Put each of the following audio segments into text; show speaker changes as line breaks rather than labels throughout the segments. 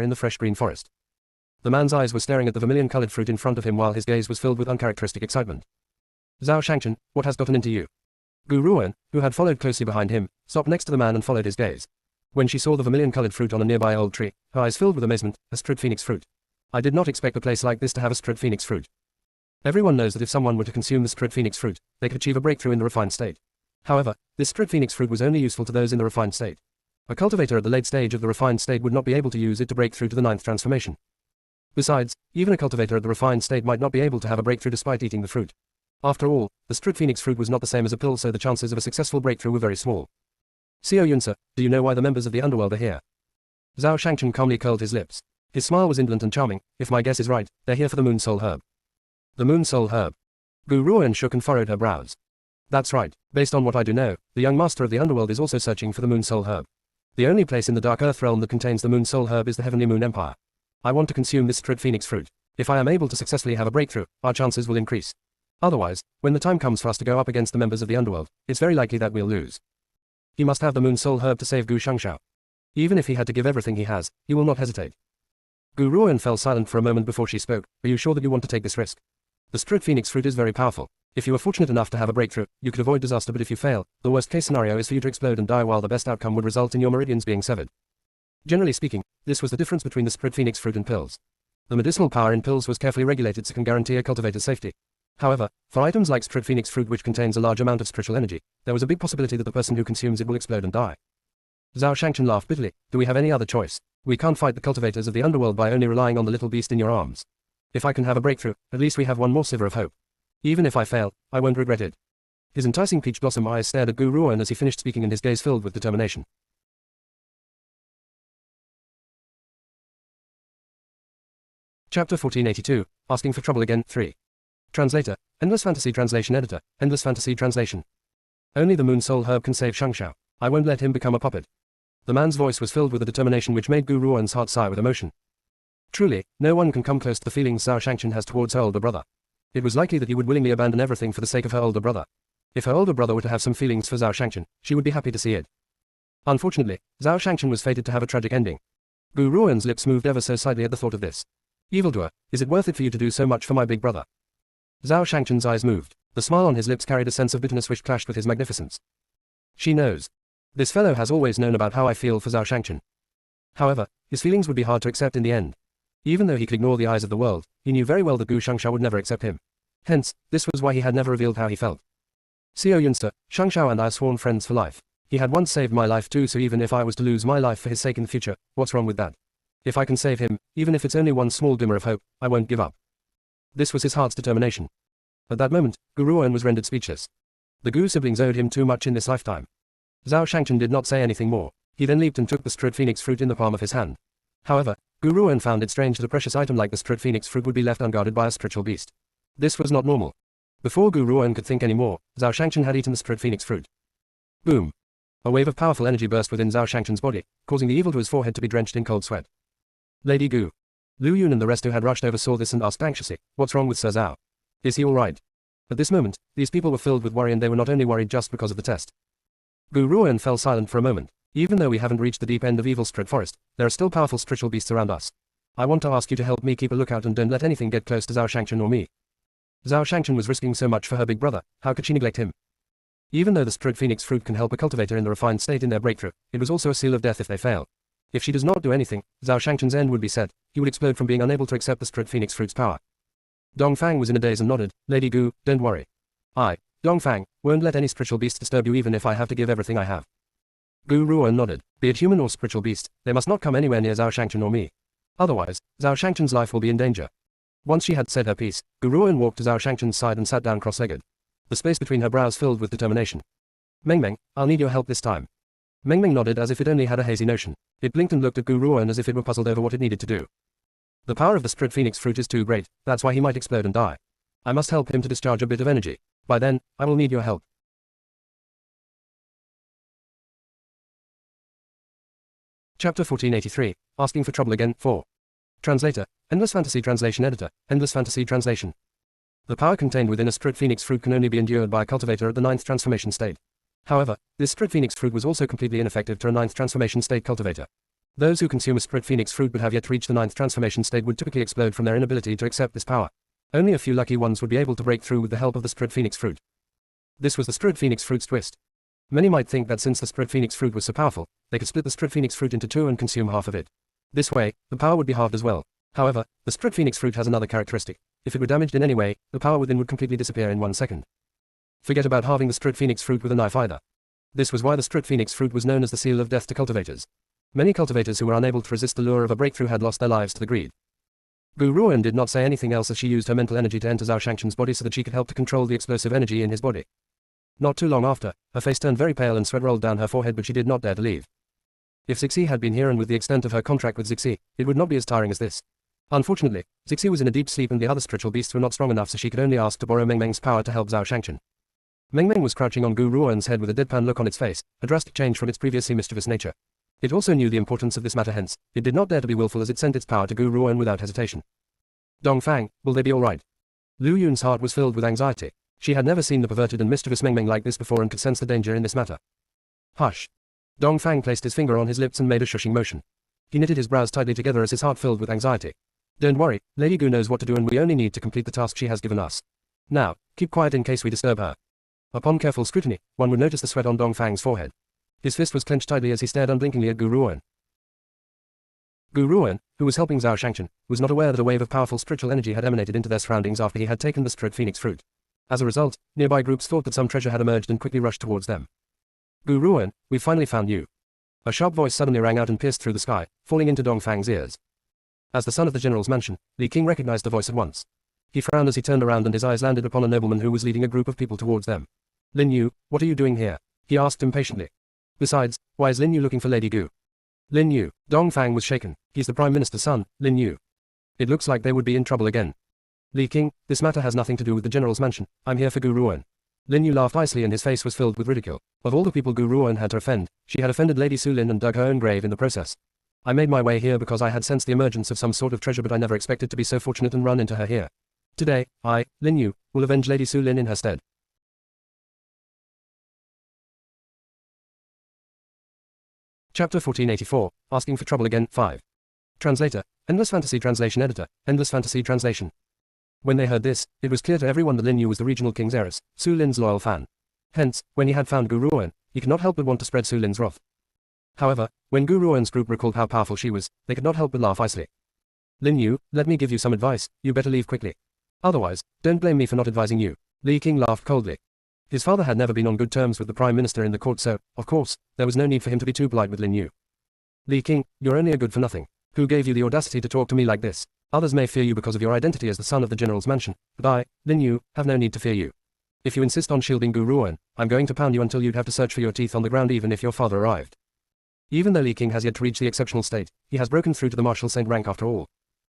in the fresh green forest. The man's eyes were staring at the vermilion-colored fruit in front of him while his gaze was filled with uncharacteristic excitement. Zhao Shangchen, what has gotten into you? Gu Ruoan, who had followed closely behind him, stopped next to the man and followed his gaze. When she saw the vermilion-colored fruit on a nearby old tree, her eyes filled with amazement. A straight phoenix fruit. I did not expect a place like this to have a straight phoenix fruit. Everyone knows that if someone were to consume the straight phoenix fruit, they could achieve a breakthrough in the refined state. However, this straight phoenix fruit was only useful to those in the refined state. A cultivator at the late stage of the refined state would not be able to use it to break through to the 9th transformation. Besides, even a cultivator at the refined state might not be able to have a breakthrough despite eating the fruit. After all, the straight phoenix fruit was not the same as a pill, so the chances of a successful breakthrough were very small. Xiao Yunsa, do you know why the members of the underworld are here? Zhao Shangchen calmly curled his lips. His smile was indolent and charming. If my guess is right, they're here for the Moon Soul Herb. The Moon Soul Herb. Gu Ruoan shook and furrowed her brows. That's right. Based on what I do know, the young master of the underworld is also searching for the Moon Soul Herb. The only place in the Dark Earth realm that contains the Moon Soul Herb is the Heavenly Moon Empire. I want to consume this straight phoenix fruit. If I am able to successfully have a breakthrough, our chances will increase. Otherwise, when the time comes for us to go up against the members of the underworld, it's very likely that we'll lose. He must have the Moon Soul Herb to save Gu Shangshao. Even if he had to give everything he has, he will not hesitate. Gu Ruoan fell silent for a moment before she spoke. Are you sure that you want to take this risk? The straight phoenix fruit is very powerful. If you are fortunate enough to have a breakthrough, you could avoid disaster, but if you fail, the worst case scenario is for you to explode and die, while the best outcome would result in your meridians being severed. Generally speaking, this was the difference between the straight phoenix fruit and pills. The medicinal power in pills was carefully regulated so can guarantee a cultivator's safety. However, for items like straight phoenix fruit, which contains a large amount of spiritual energy, there was a big possibility that the person who consumes it will explode and die. Zhao Shangchen laughed bitterly. Do we have any other choice? We can't fight the cultivators of the underworld by only relying on the little beast in your arms. If I can have a breakthrough, at least we have one more sliver of hope. Even if I fail, I won't regret it. His enticing peach blossom eyes stared at Gu Ruoan as he finished speaking, and his gaze filled with determination. Chapter 1482, Asking for Trouble Again, 3. Translator, Endless Fantasy Translation Editor, Endless Fantasy Translation. Only the Moon Soul Herb can save Shangshao. I won't let him become a puppet. The man's voice was filled with a determination which made Gu Ruoan's heart sigh with emotion. Truly, no one can come close to the feelings Zhao Shangchen has towards her older brother. It was likely that he would willingly abandon everything for the sake of her older brother. If her older brother were to have some feelings for Zhao Shangchen, she would be happy to see it. Unfortunately, Zhao Shangchen was fated to have a tragic ending. Gu Ruoan's lips moved ever so slightly at the thought of this. Evildoer, is it worth it for you to do so much for my big brother? Zhao Shangchen's eyes moved. The smile on his lips carried a sense of bitterness which clashed with his magnificence. She knows. This fellow has always known about how I feel for Zhao Shangchen. However, his feelings would be hard to accept in the end. Even though he could ignore the eyes of the world, he knew very well that Gu Shangshao would never accept him. Hence, this was why he had never revealed how he felt. Xiao Yunsa, Shangshao and I are sworn friends for life. He had once saved my life too, so even if I was to lose my life for his sake in the future, what's wrong with that? If I can save him, even if it's only one small glimmer of hope, I won't give up. This was his heart's determination. At that moment, Gu Ruoan was rendered speechless. The Gu siblings owed him too much in this lifetime. Zhao Shangchen did not say anything more. He then leaped and took the straight phoenix fruit in the palm of his hand. However, Gu Ruoan found it strange that a precious item like the straight phoenix fruit would be left unguarded by a spiritual beast. This was not normal. Before Gu Ruoan could think any more, Zhao Shangchen had eaten the straight phoenix fruit. Boom! A wave of powerful energy burst within Zhao Shangchen's body, causing the evildoer's forehead to be drenched in cold sweat. Lady Gu. Lu Yun and the rest who had rushed over saw this and asked anxiously, what's wrong with Sir Zhao? Is he all right? At this moment, these people were filled with worry, and they were not only worried just because of the test. Gu Ruoan fell silent for a moment. Even though we haven't reached the deep end of Evil Straight Forest, there are still powerful spiritual beasts around us. I want to ask you to help me keep a lookout and don't let anything get close to Zhao Shangchen or me. Zhao Shangchen was risking so much for her big brother, how could she neglect him? Even though the straight phoenix fruit can help a cultivator in the refined state in their breakthrough, it was also a seal of death if they fail. If she does not do anything, Zhao Shangchen's end would be set. He would explode from being unable to accept the straight phoenix fruit's power. Dongfang was in a daze and nodded. Lady Gu, don't worry. I, Dongfang, won't let any spiritual beast disturb you even if I have to give everything I have. Gu Ruoan nodded. Be it human or spiritual beast, they must not come anywhere near Zhao Shangchen or me. Otherwise, Zhao Shangchen's life will be in danger. Once she had said her piece, Gu Ruoan walked to Zhao Shangchen's side and sat down cross-legged. The space between her brows filled with determination. Mengmeng, I'll need your help this time. Mengmeng nodded as if it only had a hazy notion. It blinked and looked at Gu Ruoan as if it were puzzled over what it needed to do. The power of the straight phoenix fruit is too great, that's why he might explode and die. I must help him to discharge a bit of energy. By then, I will need your help. Chapter 1483, Asking for Trouble Again, 4. Translator, Endless Fantasy Translation Editor, Endless Fantasy Translation. The power contained within a straight phoenix fruit can only be endured by a cultivator at the 9th transformation state. However, this straight phoenix fruit was also completely ineffective to a 9th transformation state cultivator. Those who consume a spirit phoenix fruit but have yet to reach the 9th transformation state would typically explode from their inability to accept this power. Only a few lucky ones would be able to break through with the help of the spirit phoenix fruit. This was the spirit phoenix fruit's twist. Many might think that since the spirit phoenix fruit was so powerful, they could split the spirit phoenix fruit into two and consume half of it. This way, the power would be halved as well. However, the spirit phoenix fruit has another characteristic. If it were damaged in any way, the power within would completely disappear in 1 second. Forget about halving the spirit phoenix fruit with a knife either. This was why the spirit phoenix fruit was known as the seal of death to cultivators. Many cultivators who were unable to resist the lure of a breakthrough had lost their lives to the greed. Gu Ruan did not say anything else as she used her mental energy to enter Zhao Shangchen's body so that she could help to control the explosive energy in his body. Not too long after, her face turned very pale and sweat rolled down her forehead, but she did not dare to leave. If Zixi had been here and with the extent of her contract with Zixi, it would not be as tiring as this. Unfortunately, Zixi was in a deep sleep and the other spiritual beasts were not strong enough, so she could only ask to borrow Meng Meng's power to help Zhao Shangchen. Meng Meng was crouching on Gu Ruan's head with a deadpan look on its face, a drastic change from its previously mischievous nature. It also knew the importance of this matter, hence, it did not dare to be willful as it sent its power to Gu Ruan without hesitation. Dongfang, will they be all right? Lu Yun's heart was filled with anxiety. She had never seen the perverted and mischievous Meng Meng like this before and could sense the danger in this matter. Hush. Dongfang placed his finger on his lips and made a shushing motion. He knitted his brows tightly together as his heart filled with anxiety. Don't worry, Lady Gu knows what to do and we only need to complete the task she has given us. Now, keep quiet in case we disturb her. Upon careful scrutiny, one would notice the sweat on Dongfang's forehead. His fist was clenched tightly as he stared unblinkingly at Gu Ruan. Gu Ruan, who was helping Zhao Shangchen, was not aware that a wave of powerful spiritual energy had emanated into their surroundings after he had taken the spirit phoenix fruit. As a result, nearby groups thought that some treasure had emerged and quickly rushed towards them. Gu Ruan, we've finally found you. A sharp voice suddenly rang out and pierced through the sky, falling into Dongfang's ears. As the son of the general's mansion, Li King recognized the voice at once. He frowned as he turned around and his eyes landed upon a nobleman who was leading a group of people towards them. Lin Yu, what are you doing here? He asked impatiently. Besides, why is Lin Yu looking for Lady Gu? Lin Yu, Dongfang was shaken. He's the Prime Minister's son, Lin Yu. It looks like they would be in trouble again. Li King, this matter has nothing to do with the general's mansion. I'm here for Gu Ruan. Lin Yu laughed icily and his face was filled with ridicule. Of all the people Gu Ruan had to offend, she had offended Lady Su Lin and dug her own grave in the process. I made my way here because I had sensed the emergence of some sort of treasure, but I never expected to be so fortunate and run into her here. Today, I, Lin Yu, will avenge Lady Su Lin in her stead. Chapter 1484, Asking for Trouble Again, 5. Translator, Endless Fantasy Translation Editor, Endless Fantasy Translation. When they heard this, it was clear to everyone that Lin Yu was the regional king's heiress, Su Lin's loyal fan. Hence, when he had found Gu Ruan, he could not help but want to spread Su Lin's wrath. However, when Gu Ruan's group recalled how powerful she was, they could not help but laugh icily. Lin Yu, let me give you some advice, you better leave quickly. Otherwise, don't blame me for not advising you. Li King laughed coldly. His father had never been on good terms with the Prime Minister in the court, so, of course, there was no need for him to be too polite with Lin Yu. Li King, you're only a good for nothing. Who gave you the audacity to talk to me like this? Others may fear you because of your identity as the son of the general's mansion, but I, Lin Yu, have no need to fear you. If you insist on shielding Gu Ruan, I'm going to pound you until you'd have to search for your teeth on the ground even if your father arrived. Even though Li King has yet to reach the exceptional state, he has broken through to the Marshal Saint rank after all.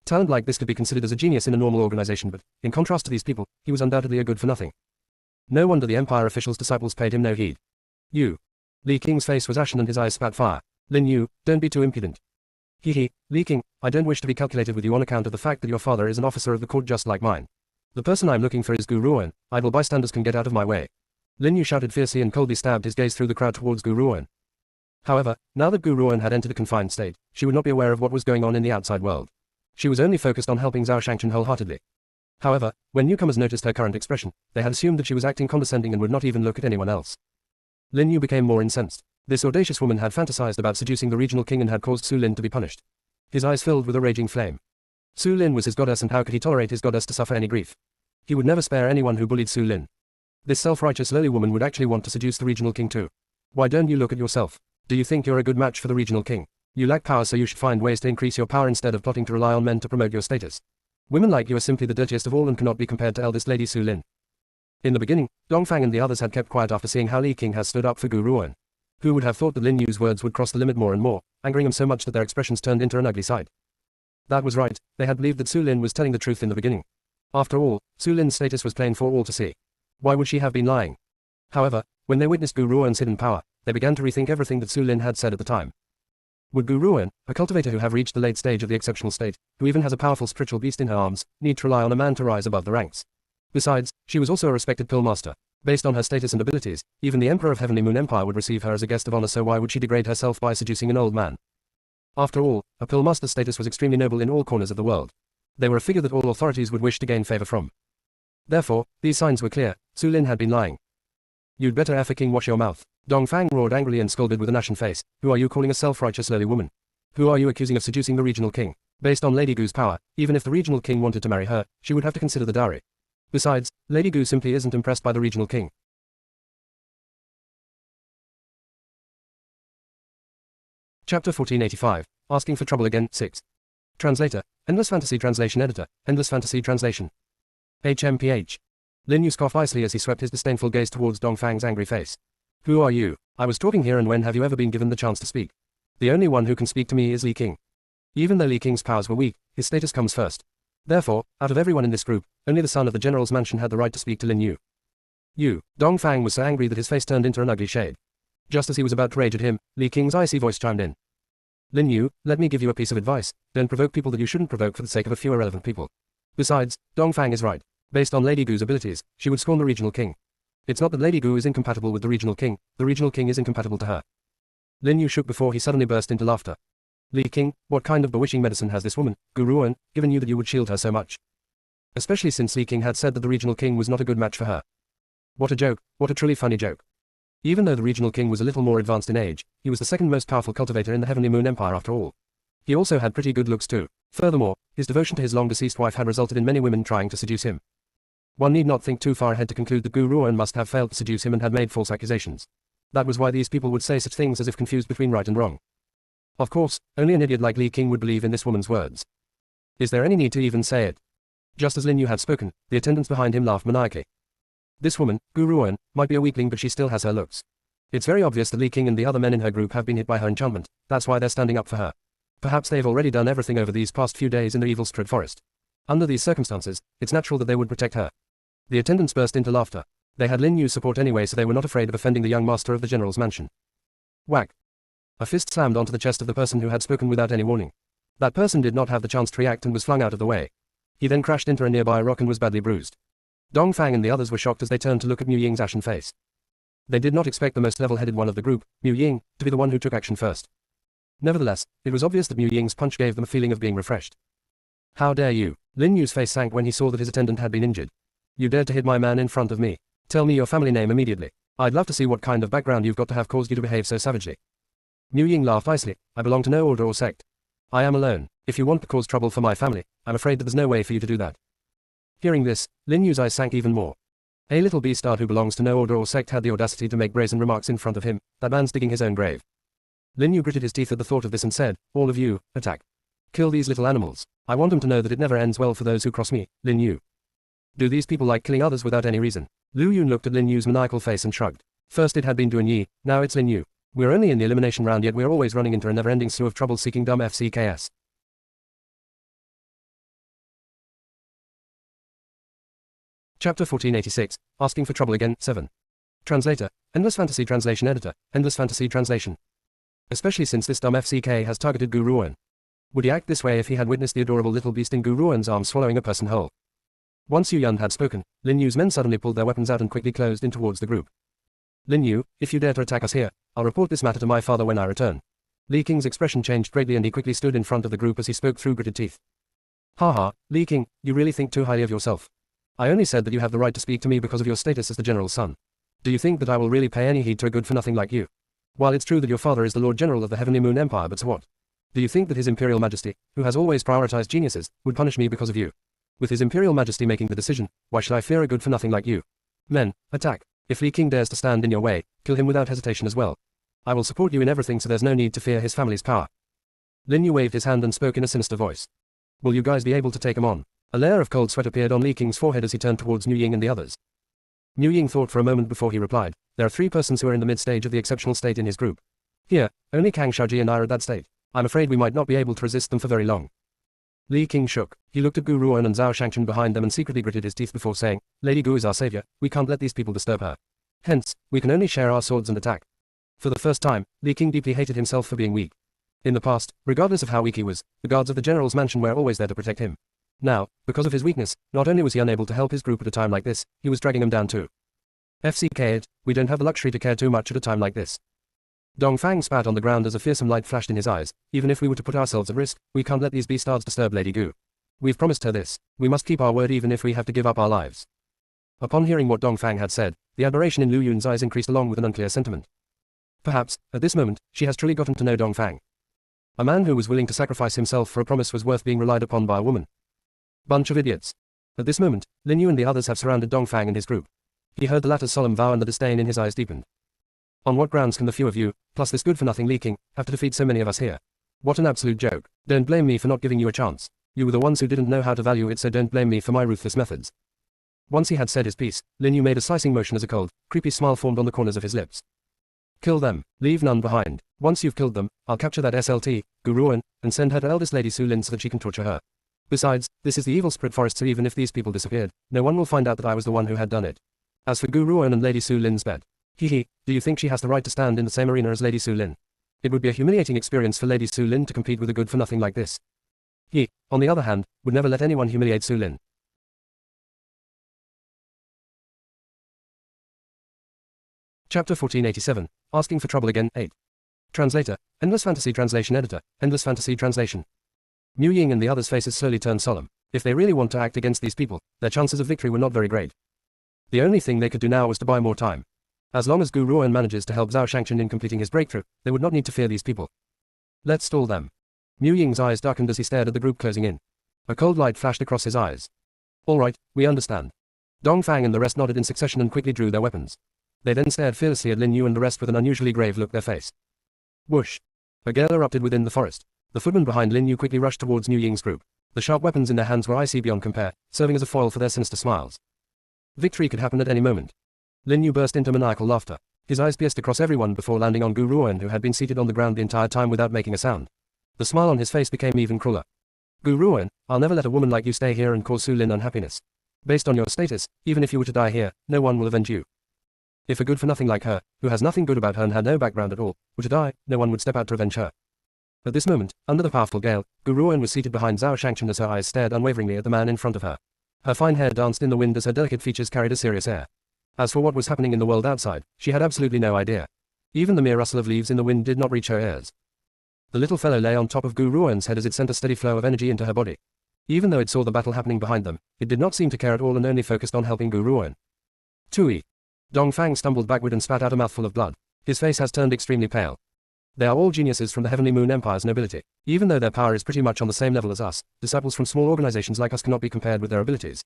Talent like this could be considered as a genius in a normal organization, but, in contrast to these people, he was undoubtedly a good for nothing. No wonder the Empire officials' disciples paid him no heed. You. Li King's face was ashen and his eyes spat fire. Lin Yu, don't be too impudent. Hee, Li King, I don't wish to be calculated with you on account of the fact that your father is an officer of the court just like mine. The person I'm looking for is Gu Ruan, idle bystanders can get out of my way. Lin Yu shouted fiercely and coldly stabbed his gaze through the crowd towards Gu Ruan. However, now that Gu Ruan had entered a confined state, she would not be aware of what was going on in the outside world. She was only focused on helping Zhao Shangchen wholeheartedly. However, when newcomers noticed her current expression, they had assumed that she was acting condescending and would not even look at anyone else. Lin Yu became more incensed. This audacious woman had fantasized about seducing the regional king and had caused Su Lin to be punished. His eyes filled with a raging flame. Su Lin was his goddess, and how could he tolerate his goddess to suffer any grief? He would never spare anyone who bullied Su Lin. This self-righteous lowly woman would actually want to seduce the regional king too. Why don't you look at yourself? Do you think you're a good match for the regional king? You lack power, so you should find ways to increase your power instead of plotting to rely on men to promote your status. Women like you are simply the dirtiest of all and cannot be compared to eldest lady Su Lin. In the beginning, Dongfang and the others had kept quiet after seeing how Li King has stood up for Gu Ruan. Who would have thought that Lin Yu's words would cross the limit more and more, angering them so much that their expressions turned into an ugly sight. That was right, they had believed that Su Lin was telling the truth in the beginning. After all, Su Lin's status was plain for all to see. Why would she have been lying? However, when they witnessed Gu Ruan's hidden power, they began to rethink everything that Su Lin had said at the time. Would Gu Ruan, a cultivator who have reached the late stage of the exceptional state, who even has a powerful spiritual beast in her arms, need to rely on a man to rise above the ranks? Besides, she was also a respected pill master. Based on her status and abilities, even the Emperor of Heavenly Moon Empire would receive her as a guest of honor, so why would she degrade herself by seducing an old man? After all, a Pillmaster's status was extremely noble in all corners of the world. They were a figure that all authorities would wish to gain favor from. Therefore, these signs were clear. Su Lin had been lying. You'd better effing wash your mouth. Dong Fang roared angrily and scolded with an ashen face. Who are you calling a self-righteous lowly woman? Who are you accusing of seducing the regional king? Based on Lady Gu's power, even if the regional king wanted to marry her, she would have to consider the dowry. Besides, Lady Gu simply isn't impressed by the regional king. Chapter 1485. Asking for trouble again, 6. Translator. Endless Fantasy Translation Editor. Endless Fantasy Translation. HMPH. Lin Yu scoffed icily as he swept his disdainful gaze towards Dong Fang's angry face. Who are you? I was talking here, and when have you ever been given the chance to speak? The only one who can speak to me is Li King. Even though Li King's powers were weak, his status comes first. Therefore, out of everyone in this group, only the son of the general's mansion had the right to speak to Lin Yu. You. Dong Fang was so angry that his face turned into an ugly shade. Just as he was about to rage at him, Li King's icy voice chimed in. Lin Yu, let me give you a piece of advice. Don't provoke people that you shouldn't provoke for the sake of a few irrelevant people. Besides, Dong Fang is right. Based on Lady Gu's abilities, she would scorn the regional king. It's not that Lady Gu is incompatible with the regional king is incompatible to her. Lin Yu shook before he suddenly burst into laughter. Li King, what kind of bewitching medicine has this woman, Gu Ruan, given you that you would shield her so much? Especially since Li King had said that the regional king was not a good match for her. What a joke, what a truly funny joke. Even though the regional king was a little more advanced in age, he was the second most powerful cultivator in the Heavenly Moon Empire after all. He also had pretty good looks too. Furthermore, his devotion to his long-deceased wife had resulted in many women trying to seduce him. One need not think too far ahead to conclude that Gu Ruan must have failed to seduce him and had made false accusations. That was why these people would say such things as if confused between right and wrong. Of course, only an idiot like Li King would believe in this woman's words. Is there any need to even say it? Just as Lin Yu had spoken, the attendants behind him laughed maniacally. This woman, Gu Ruan, might be a weakling, but she still has her looks. It's very obvious that Li King and the other men in her group have been hit by her enchantment. That's why they're standing up for her. Perhaps they've already done everything over these past few days in the Evil Stride Forest. Under these circumstances, it's natural that they would protect her. The attendants burst into laughter. They had Lin Yu's support anyway, so they were not afraid of offending the young master of the general's mansion. Whack. A fist slammed onto the chest of the person who had spoken without any warning. That person did not have the chance to react and was flung out of the way. He then crashed into a nearby rock and was badly bruised. Dong Fang and the others were shocked as they turned to look at Mu Ying's ashen face. They did not expect the most level-headed one of the group, Mu Ying, to be the one who took action first. Nevertheless, it was obvious that Mu Ying's punch gave them a feeling of being refreshed. How dare you? Lin Yu's face sank when he saw that his attendant had been injured. You dared to hit my man in front of me. Tell me your family name immediately. I'd love to see what kind of background you've got to have caused you to behave so savagely. Mu Ying laughed icily. I belong to no order or sect. I am alone. If you want to cause trouble for my family, I'm afraid that there's no way for you to do that. Hearing this, Lin Yu's eyes sank even more. A little beastard who belongs to no order or sect had the audacity to make brazen remarks in front of him. That man's digging his own grave. Lin Yu gritted his teeth at the thought of this and said, all of you, attack. Kill these little animals. I want them to know that it never ends well for those who cross me, Lin Yu. Do these people like killing others without any reason? Lu Yun looked at Lin Yu's maniacal face and shrugged. First it had been Duan Yi, now it's Lin Yu. We're only in the elimination round, yet we're always running into a never-ending slew of trouble-seeking dumb FCKS. Chapter 1486, Asking for Trouble Again, 7. Translator, Endless Fantasy Translation Editor, Endless Fantasy Translation. Especially since this dumb FCK has targeted Gu Ruan. Would he act this way if he had witnessed the adorable little beast in Gu Ruan's arms swallowing a person whole? Once Yu Yun had spoken, Lin Yu's men suddenly pulled their weapons out and quickly closed in towards the group. Lin Yu, if you dare to attack us here, I'll report this matter to my father when I return. Li King's expression changed greatly and he quickly stood in front of the group as he spoke through gritted teeth. Haha, Li King, you really think too highly of yourself. I only said that you have the right to speak to me because of your status as the general's son. Do you think that I will really pay any heed to a good-for-nothing like you? While it's true that your father is the Lord General of the Heavenly Moon Empire, but so what? Do you think that His Imperial Majesty, who has always prioritized geniuses, would punish me because of you? With His Imperial Majesty making the decision, why should I fear a good-for-nothing like you? Men, attack. If Li King dares to stand in your way, kill him without hesitation as well. I will support you in everything, so there's no need to fear his family's power. Lin Yu waved his hand and spoke in a sinister voice. Will you guys be able to take him on? A layer of cold sweat appeared on Li King's forehead as he turned towards Mu Ying and the others. Mu Ying thought for a moment before he replied. There are 3 persons who are in the mid-stage of the exceptional state in his group. Here, only Kang Shaoji and I are at that state. I'm afraid we might not be able to resist them for very long. Li King shook. He looked at Gu Ruan and Zhao Shangchen behind them and secretly gritted his teeth before saying, Lady Gu is our savior, we can't let these people disturb her. Hence, we can only share our swords and attack. For the first time, Li King deeply hated himself for being weak. In the past, regardless of how weak he was, the guards of the general's mansion were always there to protect him. Now, because of his weakness, not only was he unable to help his group at a time like this, he was dragging them down too. FCK it, we don't have the luxury to care too much at a time like this. Dongfang spat on the ground as a fearsome light flashed in his eyes. Even if we were to put ourselves at risk, we can't let these beastards disturb Lady Gu. We've promised her this. We must keep our word even if we have to give up our lives. Upon hearing what Dongfang had said, the admiration in Lu Yun's eyes increased along with an unclear sentiment. Perhaps, at this moment, she has truly gotten to know Dongfang. A man who was willing to sacrifice himself for a promise was worth being relied upon by a woman. Bunch of idiots. At this moment, Lin Yu and the others have surrounded Dongfang and his group. He heard the latter's solemn vow and the disdain in his eyes deepened. On what grounds can the few of you, plus this good-for-nothing leaking, have to defeat so many of us here? What an absolute joke. Don't blame me for not giving you a chance. You were the ones who didn't know how to value it, so don't blame me for my ruthless methods. Once he had said his piece, Lin Yu made a slicing motion as a cold, creepy smile formed on the corners of his lips. Kill them, leave none behind. Once you've killed them, I'll capture that SLT, Gu Ruan, and send her to eldest Lady Su Lin so that she can torture her. Besides, this is the evil spirit forest, so even if these people disappeared, no one will find out that I was the one who had done it. As for Gu Ruan and Lady Su Lin's bed, do you think she has the right to stand in the same arena as Lady Su Lin? It would be a humiliating experience for Lady Su Lin to compete with a good-for-nothing like this. He, on the other hand, would never let anyone humiliate Su Lin. Chapter 1487, Asking for Trouble Again, 8. Translator, Endless Fantasy Translation Editor, Endless Fantasy Translation. Mu Ying and the others' faces slowly turned solemn. If they really want to act against these people, their chances of victory were not very great. The only thing they could do now was to buy more time. As long as Gu Ruan manages to help Zhao Shangchen in completing his breakthrough, they would not need to fear these people. Let's stall them. Mu Ying's eyes darkened as he stared at the group closing in. A cold light flashed across his eyes. All right, we understand. Dongfang and the rest nodded in succession and quickly drew their weapons. They then stared fearlessly at Lin Yu and the rest with an unusually grave look their face. Whoosh! A gale erupted within the forest. The footmen behind Lin Yu quickly rushed towards Mu Ying's group. The sharp weapons in their hands were icy beyond compare, serving as a foil for their sinister smiles. Victory could happen at any moment. Lin Yu burst into maniacal laughter. His eyes pierced across everyone before landing on Gu Ruan, who had been seated on the ground the entire time without making a sound. The smile on his face became even crueler. Gu Ruan, I'll never let a woman like you stay here and cause Su Lin unhappiness. Based on your status, even if you were to die here, no one will avenge you. If a good-for-nothing like her, who has nothing good about her and had no background at all, were to die, no one would step out to avenge her. At this moment, under the powerful gale, Gu Ruan was seated behind Zhao Shangchen as her eyes stared unwaveringly at the man in front of her. Her fine hair danced in the wind as her delicate features carried a serious air. As for what was happening in the world outside, she had absolutely no idea. Even the mere rustle of leaves in the wind did not reach her ears. The little fellow lay on top of Gu Ruan's head as it sent a steady flow of energy into her body. Even though it saw the battle happening behind them, it did not seem to care at all and only focused on helping Gu Ruan. Tui. Dongfang stumbled backward and spat out a mouthful of blood. His face has turned extremely pale. They are all geniuses from the Heavenly Moon Empire's nobility. Even though their power is pretty much on the same level as us, disciples from small organizations like us cannot be compared with their abilities.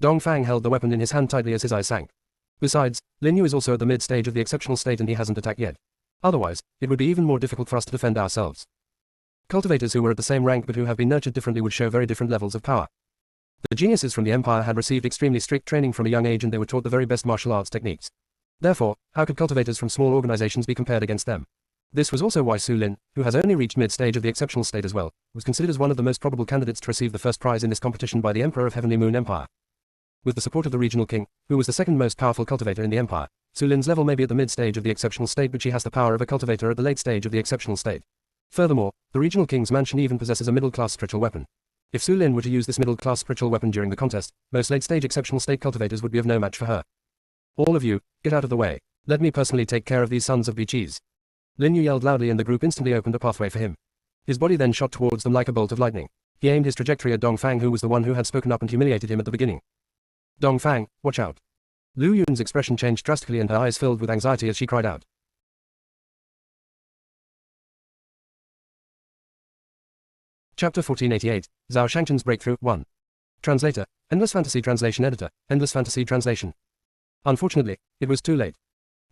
Dongfang held the weapon in his hand tightly as his eyes sank. Besides, Lin Yu is also at the mid-stage of the exceptional state and he hasn't attacked yet. Otherwise, it would be even more difficult for us to defend ourselves. Cultivators who were at the same rank but who have been nurtured differently would show very different levels of power. The geniuses from the Empire had received extremely strict training from a young age and they were taught the very best martial arts techniques. Therefore, how could cultivators from small organizations be compared against them? This was also why Su Lin, who has only reached mid-stage of the exceptional state as well, was considered as one of the most probable candidates to receive the first prize in this competition by the Emperor of Heavenly Moon Empire. With the support of the regional king, who was the second most powerful cultivator in the Empire, Su Lin's level may be at the mid-stage of the exceptional state but she has the power of a cultivator at the late stage of the exceptional state. Furthermore, the regional king's mansion even possesses a middle-class spiritual weapon. If Su Lin were to use this middle-class spiritual weapon during the contest, most late-stage exceptional state cultivators would be of no match for her. All of you, get out of the way. Let me personally take care of these sons of bitches. Lin Yu yelled loudly and the group instantly opened a pathway for him. His body then shot towards them like a bolt of lightning. He aimed his trajectory at Dongfang, who was the one who had spoken up and humiliated him at the beginning. Dongfang, watch out. Lu Yun's expression changed drastically and her eyes filled with anxiety as she cried out. Chapter 1488, Zhao Shangchen's Breakthrough, 1. Translator, Endless Fantasy Translation Editor, Endless Fantasy Translation. Unfortunately, it was too late.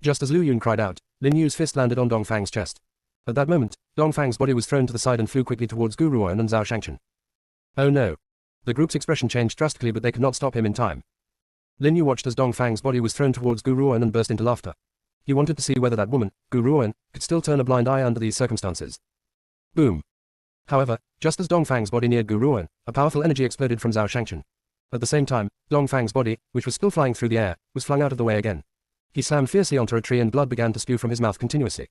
Just as Lu Yun cried out, Lin Yu's fist landed on Dongfang's chest. At that moment, Dongfang's body was thrown to the side and flew quickly towards Gu Ruan and Zhao Shangchen. Oh no. The group's expression changed drastically but they could not stop him in time. Lin Yu watched as Dongfang's body was thrown towards Gu Ruan and burst into laughter. He wanted to see whether that woman, Gu Ruan, could still turn a blind eye under these circumstances. Boom. However, just as Dongfang's body neared Gu Ruan, a powerful energy exploded from Zhao Shangchen. At the same time, Dongfang's body, which was still flying through the air, was flung out of the way again. He slammed fiercely onto a tree and blood began to spew from his mouth continuously.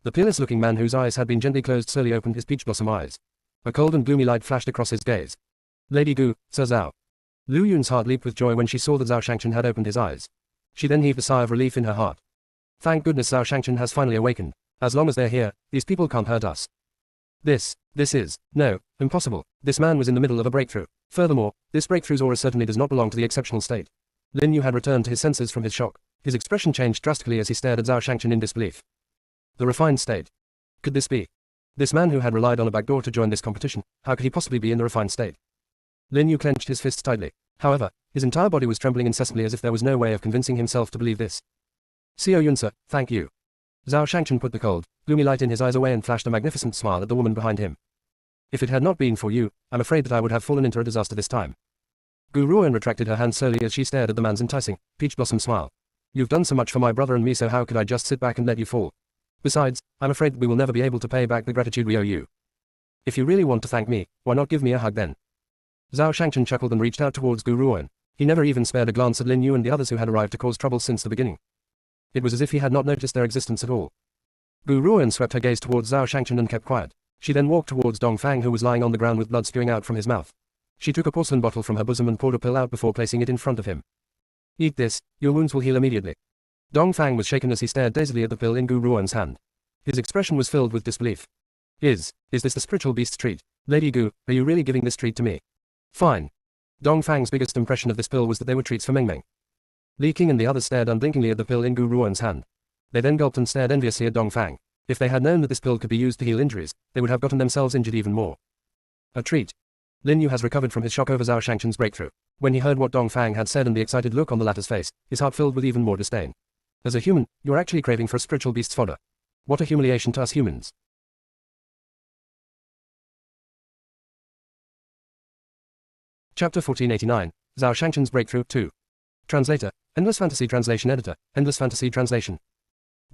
The peerless-looking man whose eyes had been gently closed slowly opened his peach blossom eyes. A cold and gloomy light flashed across his gaze. Lady Gu, Sir Zhao. Lu Yun's heart leaped with joy when she saw that Zhao Shangchen had opened his eyes. She then heaved a sigh of relief in her heart. Thank goodness Zhao Shangchen has finally awakened. As long as they're here, these people can't hurt us. This is, no, impossible. This man was in the middle of a breakthrough. Furthermore, this breakthrough's aura certainly does not belong to the exceptional state. Lin Yu had returned to his senses from his shock. His expression changed drastically as he stared at Zhao Shangchen in disbelief. The refined state. Could this be? This man who had relied on a backdoor to join this competition, how could he possibly be in the refined state? Lin Yu clenched his fists tightly. However, his entire body was trembling incessantly as if there was no way of convincing himself to believe this. Xiao Yunsa, thank you. Zhao Shangchen put the cold, gloomy light in his eyes away and flashed a magnificent smile at the woman behind him. If it had not been for you, I'm afraid that I would have fallen into a disaster this time. Gu Ruoan retracted her hand slowly as she stared at the man's enticing, peach blossom smile. You've done so much for my brother and me, so how could I just sit back and let you fall? Besides, I'm afraid that we will never be able to pay back the gratitude we owe you. If you really want to thank me, why not give me a hug then? Zhao Shangchen chuckled and reached out towards Gu Ruoan. He never even spared a glance at Lin Yu and the others who had arrived to cause trouble since the beginning. It was as if he had not noticed their existence at all. Gu Ruoan swept her gaze towards Zhao Shangchen and kept quiet. She then walked towards Dongfang, who was lying on the ground with blood spewing out from his mouth. She took a porcelain bottle from her bosom and poured a pill out before placing it in front of him. Eat this, your wounds will heal immediately. Dongfang was shaken as he stared dazedly at the pill in Gu Ruoan's hand. His expression was filled with disbelief. Is this the spiritual beast's treat? Lady Gu, are you really giving this treat to me? Fine. Dongfang's biggest impression of this pill was that they were treats for Meng Meng. Li Qing and the others stared unblinkingly at the pill in Gu Ruoan's hand. They then gulped and stared enviously at Dongfang. If they had known that this pill could be used to heal injuries, they would have gotten themselves injured even more. A treat. Lin Yu has recovered from his shock over Zhao Shangchen's breakthrough. When he heard what Dongfang had said and the excited look on the latter's face, his heart filled with even more disdain. As a human, you're actually craving for a spiritual beast's fodder. What a humiliation to us humans. Chapter 1489, Zhao Shangchen's Breakthrough 2. Translator, Endless Fantasy Translation Editor, Endless Fantasy Translation.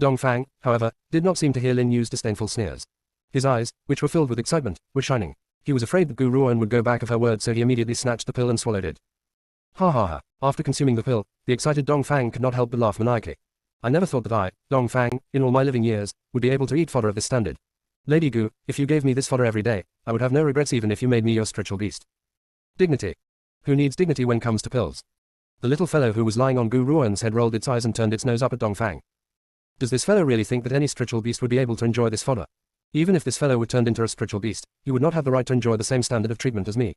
Dongfang, however, did not seem to hear Lin Yu's disdainful sneers. His eyes, which were filled with excitement, were shining. He was afraid that Gu Ruoan would go back of her word, so he immediately snatched the pill and swallowed it. Ha ha ha. After consuming the pill, the excited Dongfang could not help but laugh maniacally. I never thought that I, Dongfang, in all my living years, would be able to eat fodder of this standard. Lady Gu, if you gave me this fodder every day, I would have no regrets even if you made me your spiritual beast. Dignity. Who needs dignity when comes to pills? The little fellow who was lying on Gu Ruoan's head rolled its eyes and turned its nose up at Dongfang. Does this fellow really think that any spiritual beast would be able to enjoy this fodder? Even if this fellow were turned into a spiritual beast, he would not have the right to enjoy the same standard of treatment as me.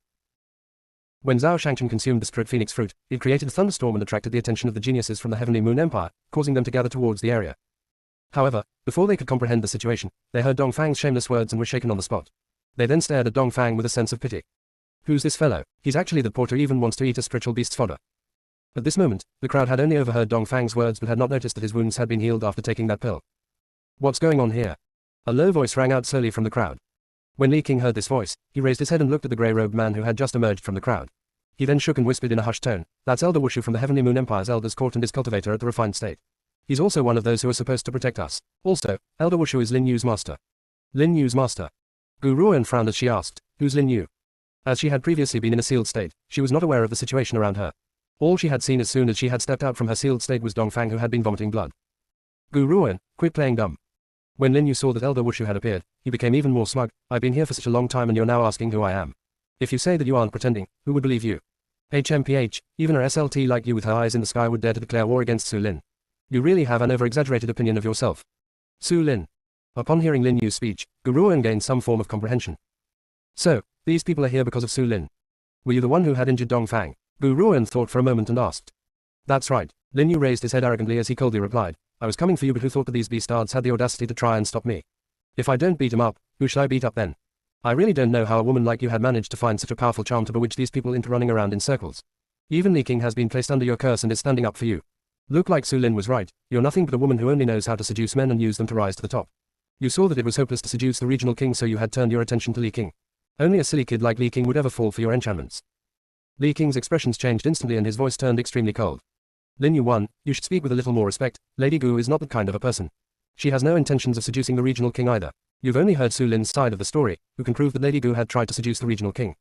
When Zhao Shangchen consumed the spirit phoenix fruit, it created a thunderstorm and attracted the attention of the geniuses from the Heavenly Moon Empire, causing them to gather towards the area. However, before they could comprehend the situation, they heard Dongfang's shameless words and were shaken on the spot. They then stared at Dongfang with a sense of pity. Who's this fellow? He's actually the porter even wants to eat a spiritual beast's fodder. At this moment, the crowd had only overheard Dongfang's words but had not noticed that his wounds had been healed after taking that pill. What's going on here? A low voice rang out slowly from the crowd. When Li Qing heard this voice, he raised his head and looked at the grey-robed man who had just emerged from the crowd. He then shook and whispered in a hushed tone, "That's Elder Wushu from the Heavenly Moon Empire's Elders Court and his cultivator at the refined state. He's also one of those who are supposed to protect us. Also, Elder Wushu is Lin Yu's master." Lin Yu's master. Gu Ruoan frowned as she asked, "Who's Lin Yu?" As she had previously been in a sealed state, she was not aware of the situation around her. All she had seen as soon as she had stepped out from her sealed state was Dongfang, who had been vomiting blood. Gu Ruoan, quit playing dumb. When Lin Yu saw that Elder Wushu had appeared, he became even more smug. "I've been here for such a long time and you're now asking who I am. If you say that you aren't pretending, who would believe you? HMPH, even a SLT like you with her eyes in the sky would dare to declare war against Su Lin. You really have an over-exaggerated opinion of yourself." Su Lin. Upon hearing Lin Yu's speech, Gu Ruoan gained some form of comprehension. So, these people are here because of Su Lin. Were you the one who had injured Dongfang? Gu Ruoan thought for a moment and asked. That's right. Lin Yu raised his head arrogantly as he coldly replied. I was coming for you, but who thought that these beastards had the audacity to try and stop me? If I don't beat him up, who shall I beat up then? I really don't know how a woman like you had managed to find such a powerful charm to bewitch these people into running around in circles. Even Li Qing has been placed under your curse and is standing up for you. Look like Su Lin was right, you're nothing but a woman who only knows how to seduce men and use them to rise to the top. You saw that it was hopeless to seduce the regional king, so you had turned your attention to Li Qing. Only a silly kid like Li Qing would ever fall for your enchantments. Li Qing's expressions changed instantly and his voice turned extremely cold. Lin Yu 1, you should speak with a little more respect. Lady Gu is not that kind of a person. She has no intentions of seducing the regional king either. You've only heard Su Lin's side of the story, who can prove that Lady Gu had tried to seduce the regional king.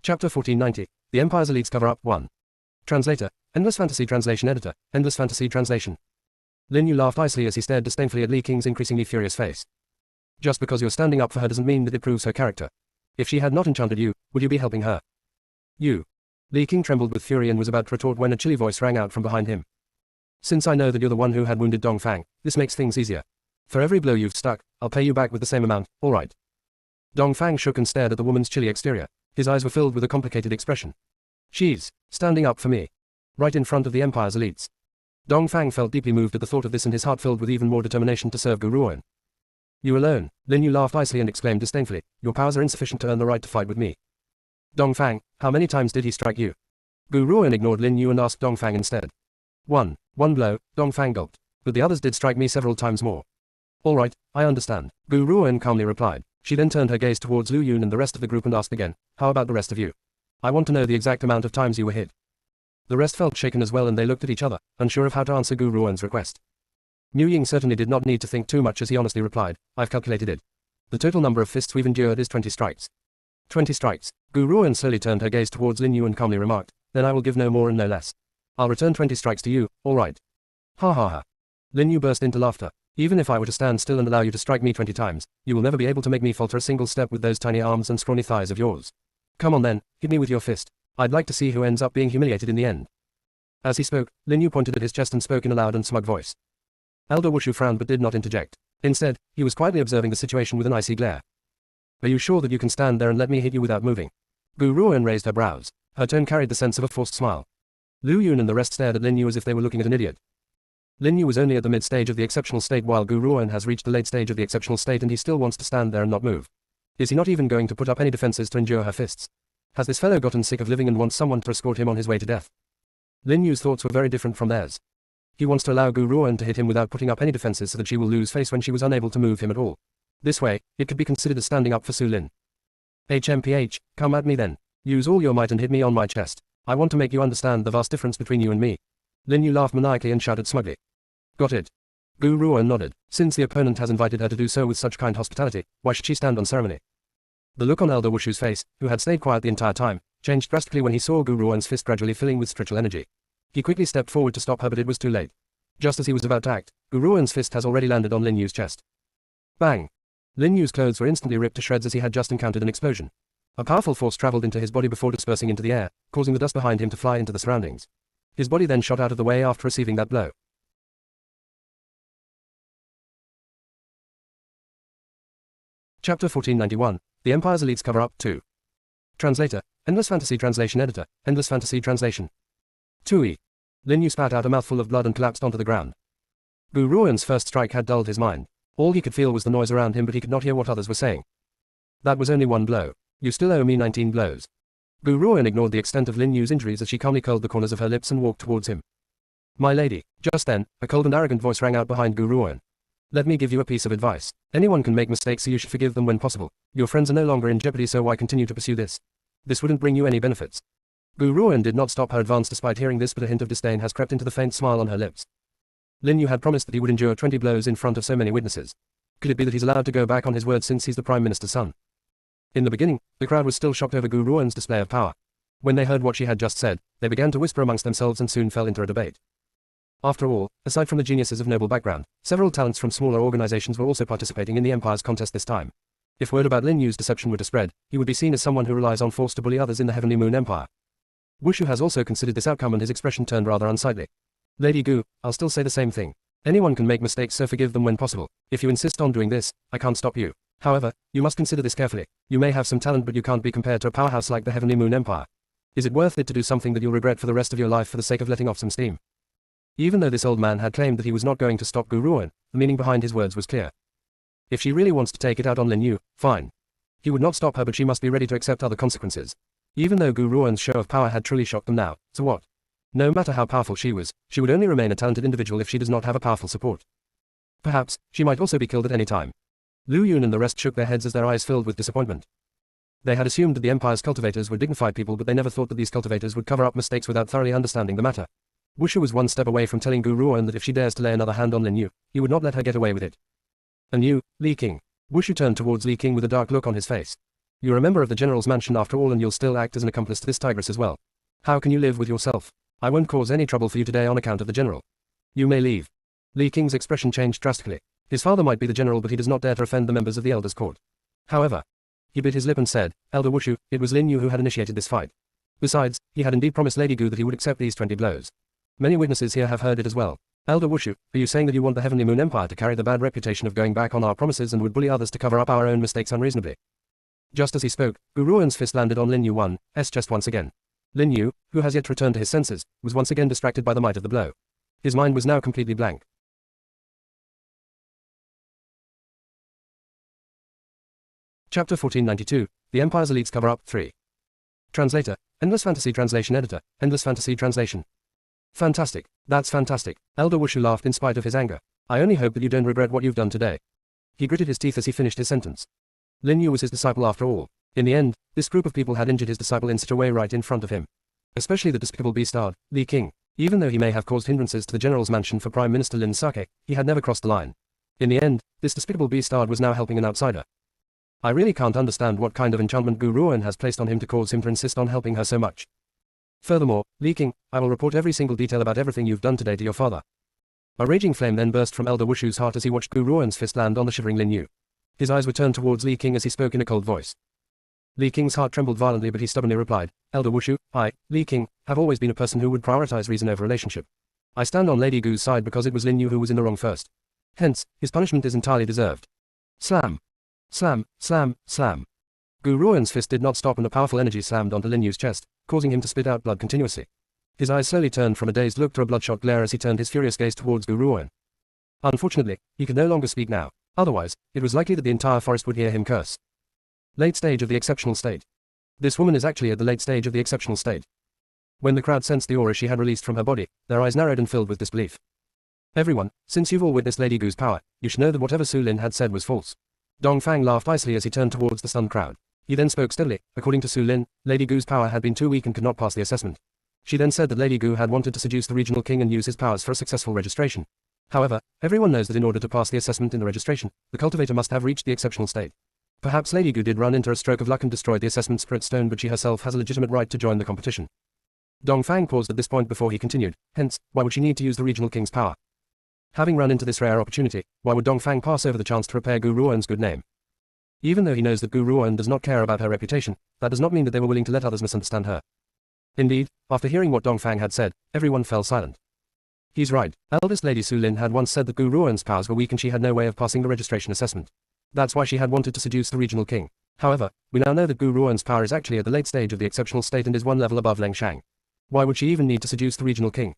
Chapter 1490, The Empire's Elites Cover-Up 1. Translator, Endless Fantasy Translation Editor, Endless Fantasy Translation. Lin Yu laughed icily as he stared disdainfully at Li Qing's increasingly furious face. Just because you're standing up for her doesn't mean that it proves her character. If she had not enchanted you, would you be helping her? You. Li King trembled with fury and was about to retort when a chilly voice rang out from behind him. Since I know that you're the one who had wounded Dongfang, this makes things easier. For every blow you've stuck, I'll pay you back with the same amount, alright. Dongfang shook and stared at the woman's chilly exterior. His eyes were filled with a complicated expression. She's standing up for me. Right in front of the Empire's elites. Dongfang felt deeply moved at the thought of this and his heart filled with even more determination to serve Gu Ruoan. You alone, Lin Yu laughed icily and exclaimed disdainfully, your powers are insufficient to earn the right to fight with me. Dongfang, how many times did he strike you? Gu Ruoan ignored Lin Yu and asked Dongfang instead. One blow, Dongfang gulped. But the others did strike me several times more. Alright, I understand, Gu Ruoan calmly replied. She then turned her gaze towards Lu Yun and the rest of the group and asked again, how about the rest of you? I want to know the exact amount of times you were hit. The rest felt shaken as well and they looked at each other, unsure of how to answer Gu Ruoan's request. Mu Ying certainly did not need to think too much as he honestly replied, I've calculated it. The total number of fists we've endured is 20 strikes. 20 strikes. Gu Ruoan slowly turned her gaze towards Lin Yu and calmly remarked, then I will give no more and no less. I'll return 20 strikes to you, alright. Ha ha ha. Lin Yu burst into laughter. Even if I were to stand still and allow you to strike me 20 times, you will never be able to make me falter a single step with those tiny arms and scrawny thighs of yours. Come on then, hit me with your fist. I'd like to see who ends up being humiliated in the end. As he spoke, Lin Yu pointed at his chest and spoke in a loud and smug voice. Elder Wushu frowned but did not interject. Instead, he was quietly observing the situation with an icy glare. Are you sure that you can stand there and let me hit you without moving? Gu Ruoan raised her brows. Her tone carried the sense of a forced smile. Lu Yun and the rest stared at Lin Yu as if they were looking at an idiot. Lin Yu was only at the mid-stage of the exceptional state while Gu Ruoan has reached the late stage of the exceptional state and he still wants to stand there and not move. Is he not even going to put up any defenses to endure her fists? Has this fellow gotten sick of living and wants someone to escort him on his way to death? Lin Yu's thoughts were very different from theirs. He wants to allow Gu Ruoan to hit him without putting up any defenses so that she will lose face when she was unable to move him at all. This way, it could be considered as standing up for Su Lin. HMPH, come at me then. Use all your might and hit me on my chest. I want to make you understand the vast difference between you and me. Lin Yu laughed maniacally and shouted smugly. Got it. Gu Ruoan nodded. Since the opponent has invited her to do so with such kind hospitality, why should she stand on ceremony? The look on Elder Wushu's face, who had stayed quiet the entire time, changed drastically when he saw Gu Ruoan's fist gradually filling with spiritual energy. He quickly stepped forward to stop her but it was too late. Just as he was about to act, Gu Ruoan's fist has already landed on Lin Yu's chest. Bang! Lin Yu's clothes were instantly ripped to shreds as he had just encountered an explosion. A powerful force traveled into his body before dispersing into the air, causing the dust behind him to fly into the surroundings. His body then shot out of the way after receiving that blow. Chapter 1491, The Empire's Elites Cover Up 2. Translator, Endless Fantasy Translation Editor, Endless Fantasy Translation. 2e. Lin Yu spat out a mouthful of blood and collapsed onto the ground. Gu Ruoan's first strike had dulled his mind. All he could feel was the noise around him but he could not hear what others were saying. That was only one blow. You still owe me 19 blows. Gu Ruoan ignored the extent of Lin Yu's injuries as she calmly curled the corners of her lips and walked towards him. My lady. Just then, a cold and arrogant voice rang out behind Gu Ruoan. Let me give you a piece of advice. Anyone can make mistakes so you should forgive them when possible. Your friends are no longer in jeopardy so why continue to pursue this? This wouldn't bring you any benefits. Gu Ruoan did not stop her advance despite hearing this but a hint of disdain has crept into the faint smile on her lips. Lin Yu had promised that he would endure 20 blows in front of so many witnesses. Could it be that he's allowed to go back on his word since he's the Prime Minister's son? In the beginning, the crowd was still shocked over Gu Ruoan's display of power. When they heard what she had just said, they began to whisper amongst themselves and soon fell into a debate. After all, aside from the geniuses of noble background, several talents from smaller organizations were also participating in the Empire's contest this time. If word about Lin Yu's deception were to spread, he would be seen as someone who relies on force to bully others in the Heavenly Moon Empire. Wushu has also considered this outcome and his expression turned rather unsightly. Lady Gu, I'll still say the same thing. Anyone can make mistakes so forgive them when possible. If you insist on doing this, I can't stop you. However, you must consider this carefully. You may have some talent but you can't be compared to a powerhouse like the Heavenly Moon Empire. Is it worth it to do something that you'll regret for the rest of your life for the sake of letting off some steam? Even though this old man had claimed that he was not going to stop Gu Ruoan, the meaning behind his words was clear. If she really wants to take it out on Lin Yu, fine. He would not stop her but she must be ready to accept other consequences. Even though Gu Ruoan's show of power had truly shocked them now, so what? No matter how powerful she was, she would only remain a talented individual if she does not have a powerful support. Perhaps, she might also be killed at any time. Lu Yun and the rest shook their heads as their eyes filled with disappointment. They had assumed that the Empire's cultivators were dignified people but they never thought that these cultivators would cover up mistakes without thoroughly understanding the matter. Wushu was one step away from telling Gu Ruoan that if she dares to lay another hand on Lin Yu, he would not let her get away with it. And you, Li King. Wushu turned towards Li King with a dark look on his face. You're a member of the General's mansion after all and you'll still act as an accomplice to this tigress as well. How can you live with yourself? I won't cause any trouble for you today on account of the General. You may leave. Li King's expression changed drastically. His father might be the General but he does not dare to offend the members of the Elders' Court. However, he bit his lip and said, Elder Wushu, it was Lin Yu who had initiated this fight. Besides, he had indeed promised Lady Gu that he would accept these 20 blows. Many witnesses here have heard it as well. Elder Wushu, are you saying that you want the Heavenly Moon Empire to carry the bad reputation of going back on our promises and would bully others to cover up our own mistakes unreasonably? Just as he spoke, Gu Ruan's fist landed on Lin Yu's chest once again. Lin Yu, who has yet to return to his senses, was once again distracted by the might of the blow. His mind was now completely blank. Chapter 1492, The Empire's Elites Cover Up 3. Translator, Endless Fantasy Translation Editor, Endless Fantasy Translation. Fantastic, that's fantastic. Elder Wushu laughed in spite of his anger. I only hope that you don't regret what you've done today. He gritted his teeth as he finished his sentence. Lin Yu was his disciple after all. In the end, this group of people had injured his disciple in such a way right in front of him. Especially the despicable beast-ard, Li King. Even though he may have caused hindrances to the general's mansion for Prime Minister Lin Sake, he had never crossed the line. In the end, this despicable beast-ard was now helping an outsider. I really can't understand what kind of enchantment Gu Ruan has placed on him to cause him to insist on helping her so much. Furthermore, Li King, I will report every single detail about everything you've done today to your father. A raging flame then burst from Elder Wushu's heart as he watched Gu Ruan's fist land on the shivering Lin Yu. His eyes were turned towards Li King as he spoke in a cold voice. Li King's heart trembled violently, but he stubbornly replied, Elder Wushu, I, Li King, have always been a person who would prioritize reason over relationship. I stand on Lady Gu's side because it was Lin Yu who was in the wrong first. Hence, his punishment is entirely deserved. Slam. Slam, slam, slam. Gu Ruan's fist did not stop and a powerful energy slammed onto Lin Yu's chest, causing him to spit out blood continuously. His eyes slowly turned from a dazed look to a bloodshot glare as he turned his furious gaze towards Gu Ruan. Unfortunately, he could no longer speak now. Otherwise, it was likely that the entire forest would hear him curse. Late stage of the exceptional state. This woman is actually at the late stage of the exceptional state. When the crowd sensed the aura she had released from her body, their eyes narrowed and filled with disbelief. Everyone, since you've all witnessed Lady Gu's power, you should know that whatever Su Lin had said was false. Dongfang laughed icily as he turned towards the stunned crowd. He then spoke steadily. According to Su Lin, Lady Gu's power had been too weak and could not pass the assessment. She then said that Lady Gu had wanted to seduce the regional king and use his powers for a successful registration. However, everyone knows that in order to pass the assessment in the registration, the cultivator must have reached the exceptional state. Perhaps Lady Gu did run into a stroke of luck and destroyed the assessment spirit stone, but she herself has a legitimate right to join the competition. Dongfang paused at this point before he continued. Hence, why would she need to use the regional king's power? Having run into this rare opportunity, why would Dongfang pass over the chance to repair Gu Ruan's good name? Even though he knows that Gu Ruan does not care about her reputation, that does not mean that they were willing to let others misunderstand her. Indeed, after hearing what Dongfang had said, everyone fell silent. He's right. Eldest Lady Su Lin had once said that Gu Ruan's powers were weak and she had no way of passing the registration assessment. That's why she had wanted to seduce the regional king. However, we now know that Gu Ruan's power is actually at the late stage of the exceptional state and is one level above Leng Shang. Why would she even need to seduce the regional king?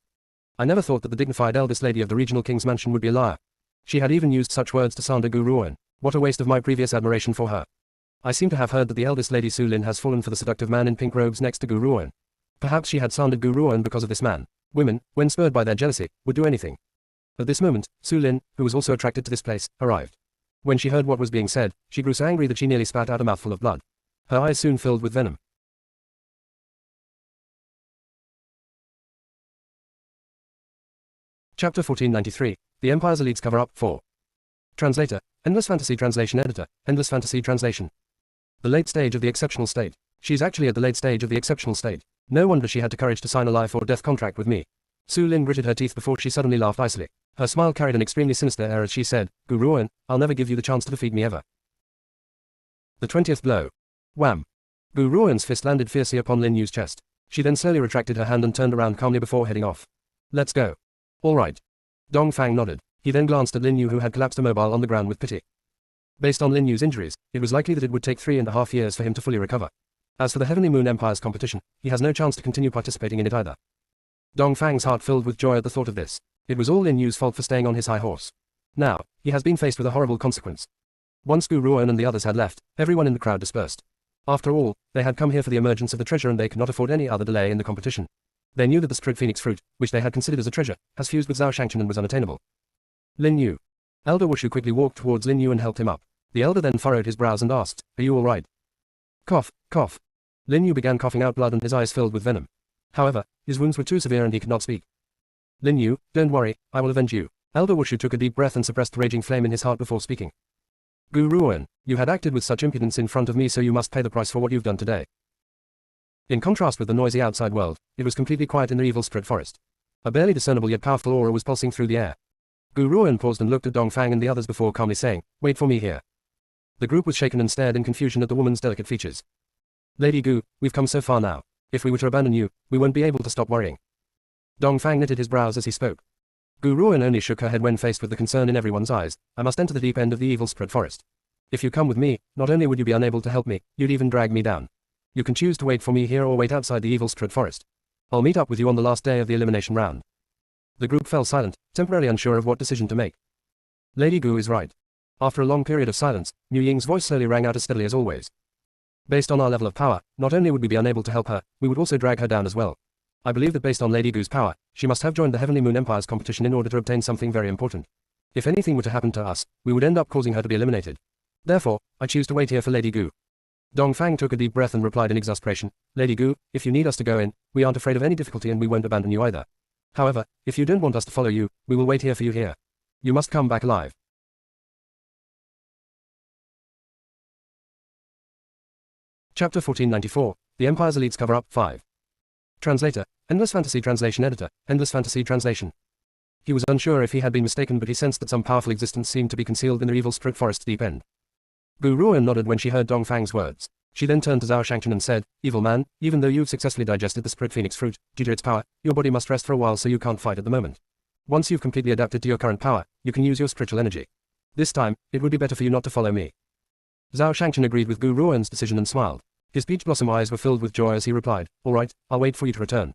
I never thought that the dignified eldest lady of the regional king's mansion would be a liar. She had even used such words to slander Gu Ruan. What a waste of my previous admiration for her. I seem to have heard that the eldest Lady Su Lin has fallen for the seductive man in pink robes next to Gu Ruan. Perhaps she had slandered Gu Ruan because of this man. Women, when spurred by their jealousy, would do anything. At this moment, Su Lin, who was also attracted to this place, arrived. When she heard what was being said, she grew so angry that she nearly spat out a mouthful of blood. Her eyes soon filled with venom. Chapter 1493, The Empire's Elites Cover Up 4. Translator, Endless Fantasy Translation Editor, Endless Fantasy Translation. The late stage of the exceptional state. She's actually at the late stage of the exceptional state. No wonder she had the courage to sign a life or death contract with me. Su Lin gritted her teeth before she suddenly laughed icily. Her smile carried an extremely sinister air as she said, Gu Ruan, I'll never give you the chance to defeat me ever. The 20th blow. Wham! Gu Ruan's fist landed fiercely upon Lin Yu's chest. She then slowly retracted her hand and turned around calmly before heading off. Let's go. All right. Dongfang nodded. He then glanced at Lin Yu, who had collapsed immobile on the ground with pity. Based on Lin Yu's injuries, it was likely that it would take 3.5 years for him to fully recover. As for the Heavenly Moon Empire's competition, he has no chance to continue participating in it either. Dongfang's heart filled with joy at the thought of this. It was all Lin Yu's fault for staying on his high horse. Now, he has been faced with a horrible consequence. Once Gu Ruan and the others had left, everyone in the crowd dispersed. After all, they had come here for the emergence of the treasure and they could not afford any other delay in the competition. They knew that the Spirit Phoenix fruit, which they had considered as a treasure, has fused with Zhao Shangchen and was unattainable. Lin Yu. Elder Wushu quickly walked towards Lin Yu and helped him up. The elder then furrowed his brows and asked, Are you all right? Cough, cough. Lin Yu began coughing out blood and his eyes filled with venom. However, his wounds were too severe and he could not speak. Lin Yu, don't worry, I will avenge you. Elder Wushu took a deep breath and suppressed the raging flame in his heart before speaking. Gu Ruan, you had acted with such impudence in front of me, so you must pay the price for what you've done today. In contrast with the noisy outside world, it was completely quiet in the evil spirit forest. A barely discernible yet powerful aura was pulsing through the air. Gu Ruan paused and looked at Dongfang and the others before calmly saying, Wait for me here. The group was shaken and stared in confusion at the woman's delicate features. Lady Gu, we've come so far now. If we were to abandon you, we won't be able to stop worrying. Dongfang knitted his brows as he spoke. Gu Ruoan only shook her head when faced with the concern in everyone's eyes. I must enter the deep end of the evil spread forest. If you come with me, not only would you be unable to help me, you'd even drag me down. You can choose to wait for me here or wait outside the evil spread forest. I'll meet up with you on the last day of the elimination round. The group fell silent, temporarily unsure of what decision to make. Lady Gu is right. After a long period of silence, Mu Ying's voice slowly rang out as steadily as always. Based on our level of power, not only would we be unable to help her, we would also drag her down as well. I believe that based on Lady Gu's power, she must have joined the Heavenly Moon Empire's competition in order to obtain something very important. If anything were to happen to us, we would end up causing her to be eliminated. Therefore, I choose to wait here for Lady Gu. Dongfang took a deep breath and replied in exasperation, Lady Gu, if you need us to go in, we aren't afraid of any difficulty and we won't abandon you either. However, if you don't want us to follow you, we will wait here for you here. You must come back alive. Chapter 1494, The Empire's Elites Cover Up 5. Translator, Endless Fantasy Translation Editor, Endless Fantasy Translation. He was unsure if he had been mistaken, but he sensed that some powerful existence seemed to be concealed in the evil spirit forest's deep end. Gu Ruoan nodded when she heard Dongfang's words. She then turned to Zhao Shangchen and said, Evil man, even though you've successfully digested the spirit phoenix fruit, due to its power, your body must rest for a while so you can't fight at the moment. Once you've completely adapted to your current power, you can use your spiritual energy. This time, it would be better for you not to follow me. Zhao Shangchen agreed with Gu Ruoan's decision and smiled. His peach blossom eyes were filled with joy as he replied, All right, I'll wait for you to return.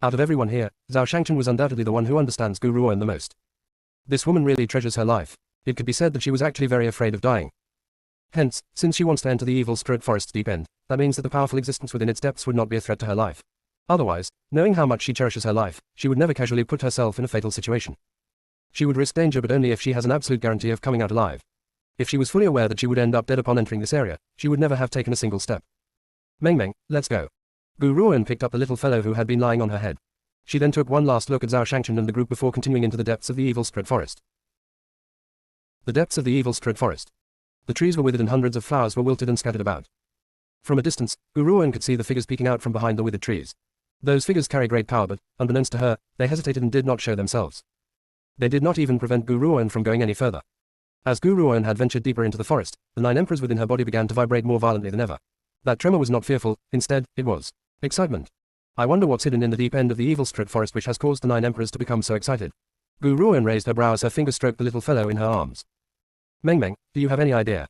Out of everyone here, Zhao Shangchen was undoubtedly the one who understands Gu Ruoan the most. This woman really treasures her life. It could be said that she was actually very afraid of dying. Hence, since she wants to enter the evil spirit forest's deep end, that means that the powerful existence within its depths would not be a threat to her life. Otherwise, knowing how much she cherishes her life, she would never casually put herself in a fatal situation. She would risk danger, but only if she has an absolute guarantee of coming out alive. If she was fully aware that she would end up dead upon entering this area, she would never have taken a single step. Meng, let's go. Gu Ruoan picked up the little fellow who had been lying on her head. She then took one last look at Zhao Shangchen and the group before continuing into the depths of the evil spread forest. The depths of the evil spread forest. The trees were withered and hundreds of flowers were wilted and scattered about. From a distance, Gu Ruoan could see the figures peeking out from behind the withered trees. Those figures carry great power, but, unbeknownst to her, they hesitated and did not show themselves. They did not even prevent Gu Ruoan from going any further. As Gu Ruoan had ventured deeper into the forest, the 9 emperors within her body began to vibrate more violently than ever. That tremor was not fearful, instead, it was excitement. I wonder what's hidden in the deep end of the evil spirit forest which has caused the 9 emperors to become so excited. Gu Ruoan raised her brow as her finger stroked the little fellow in her arms. Meng, do you have any idea?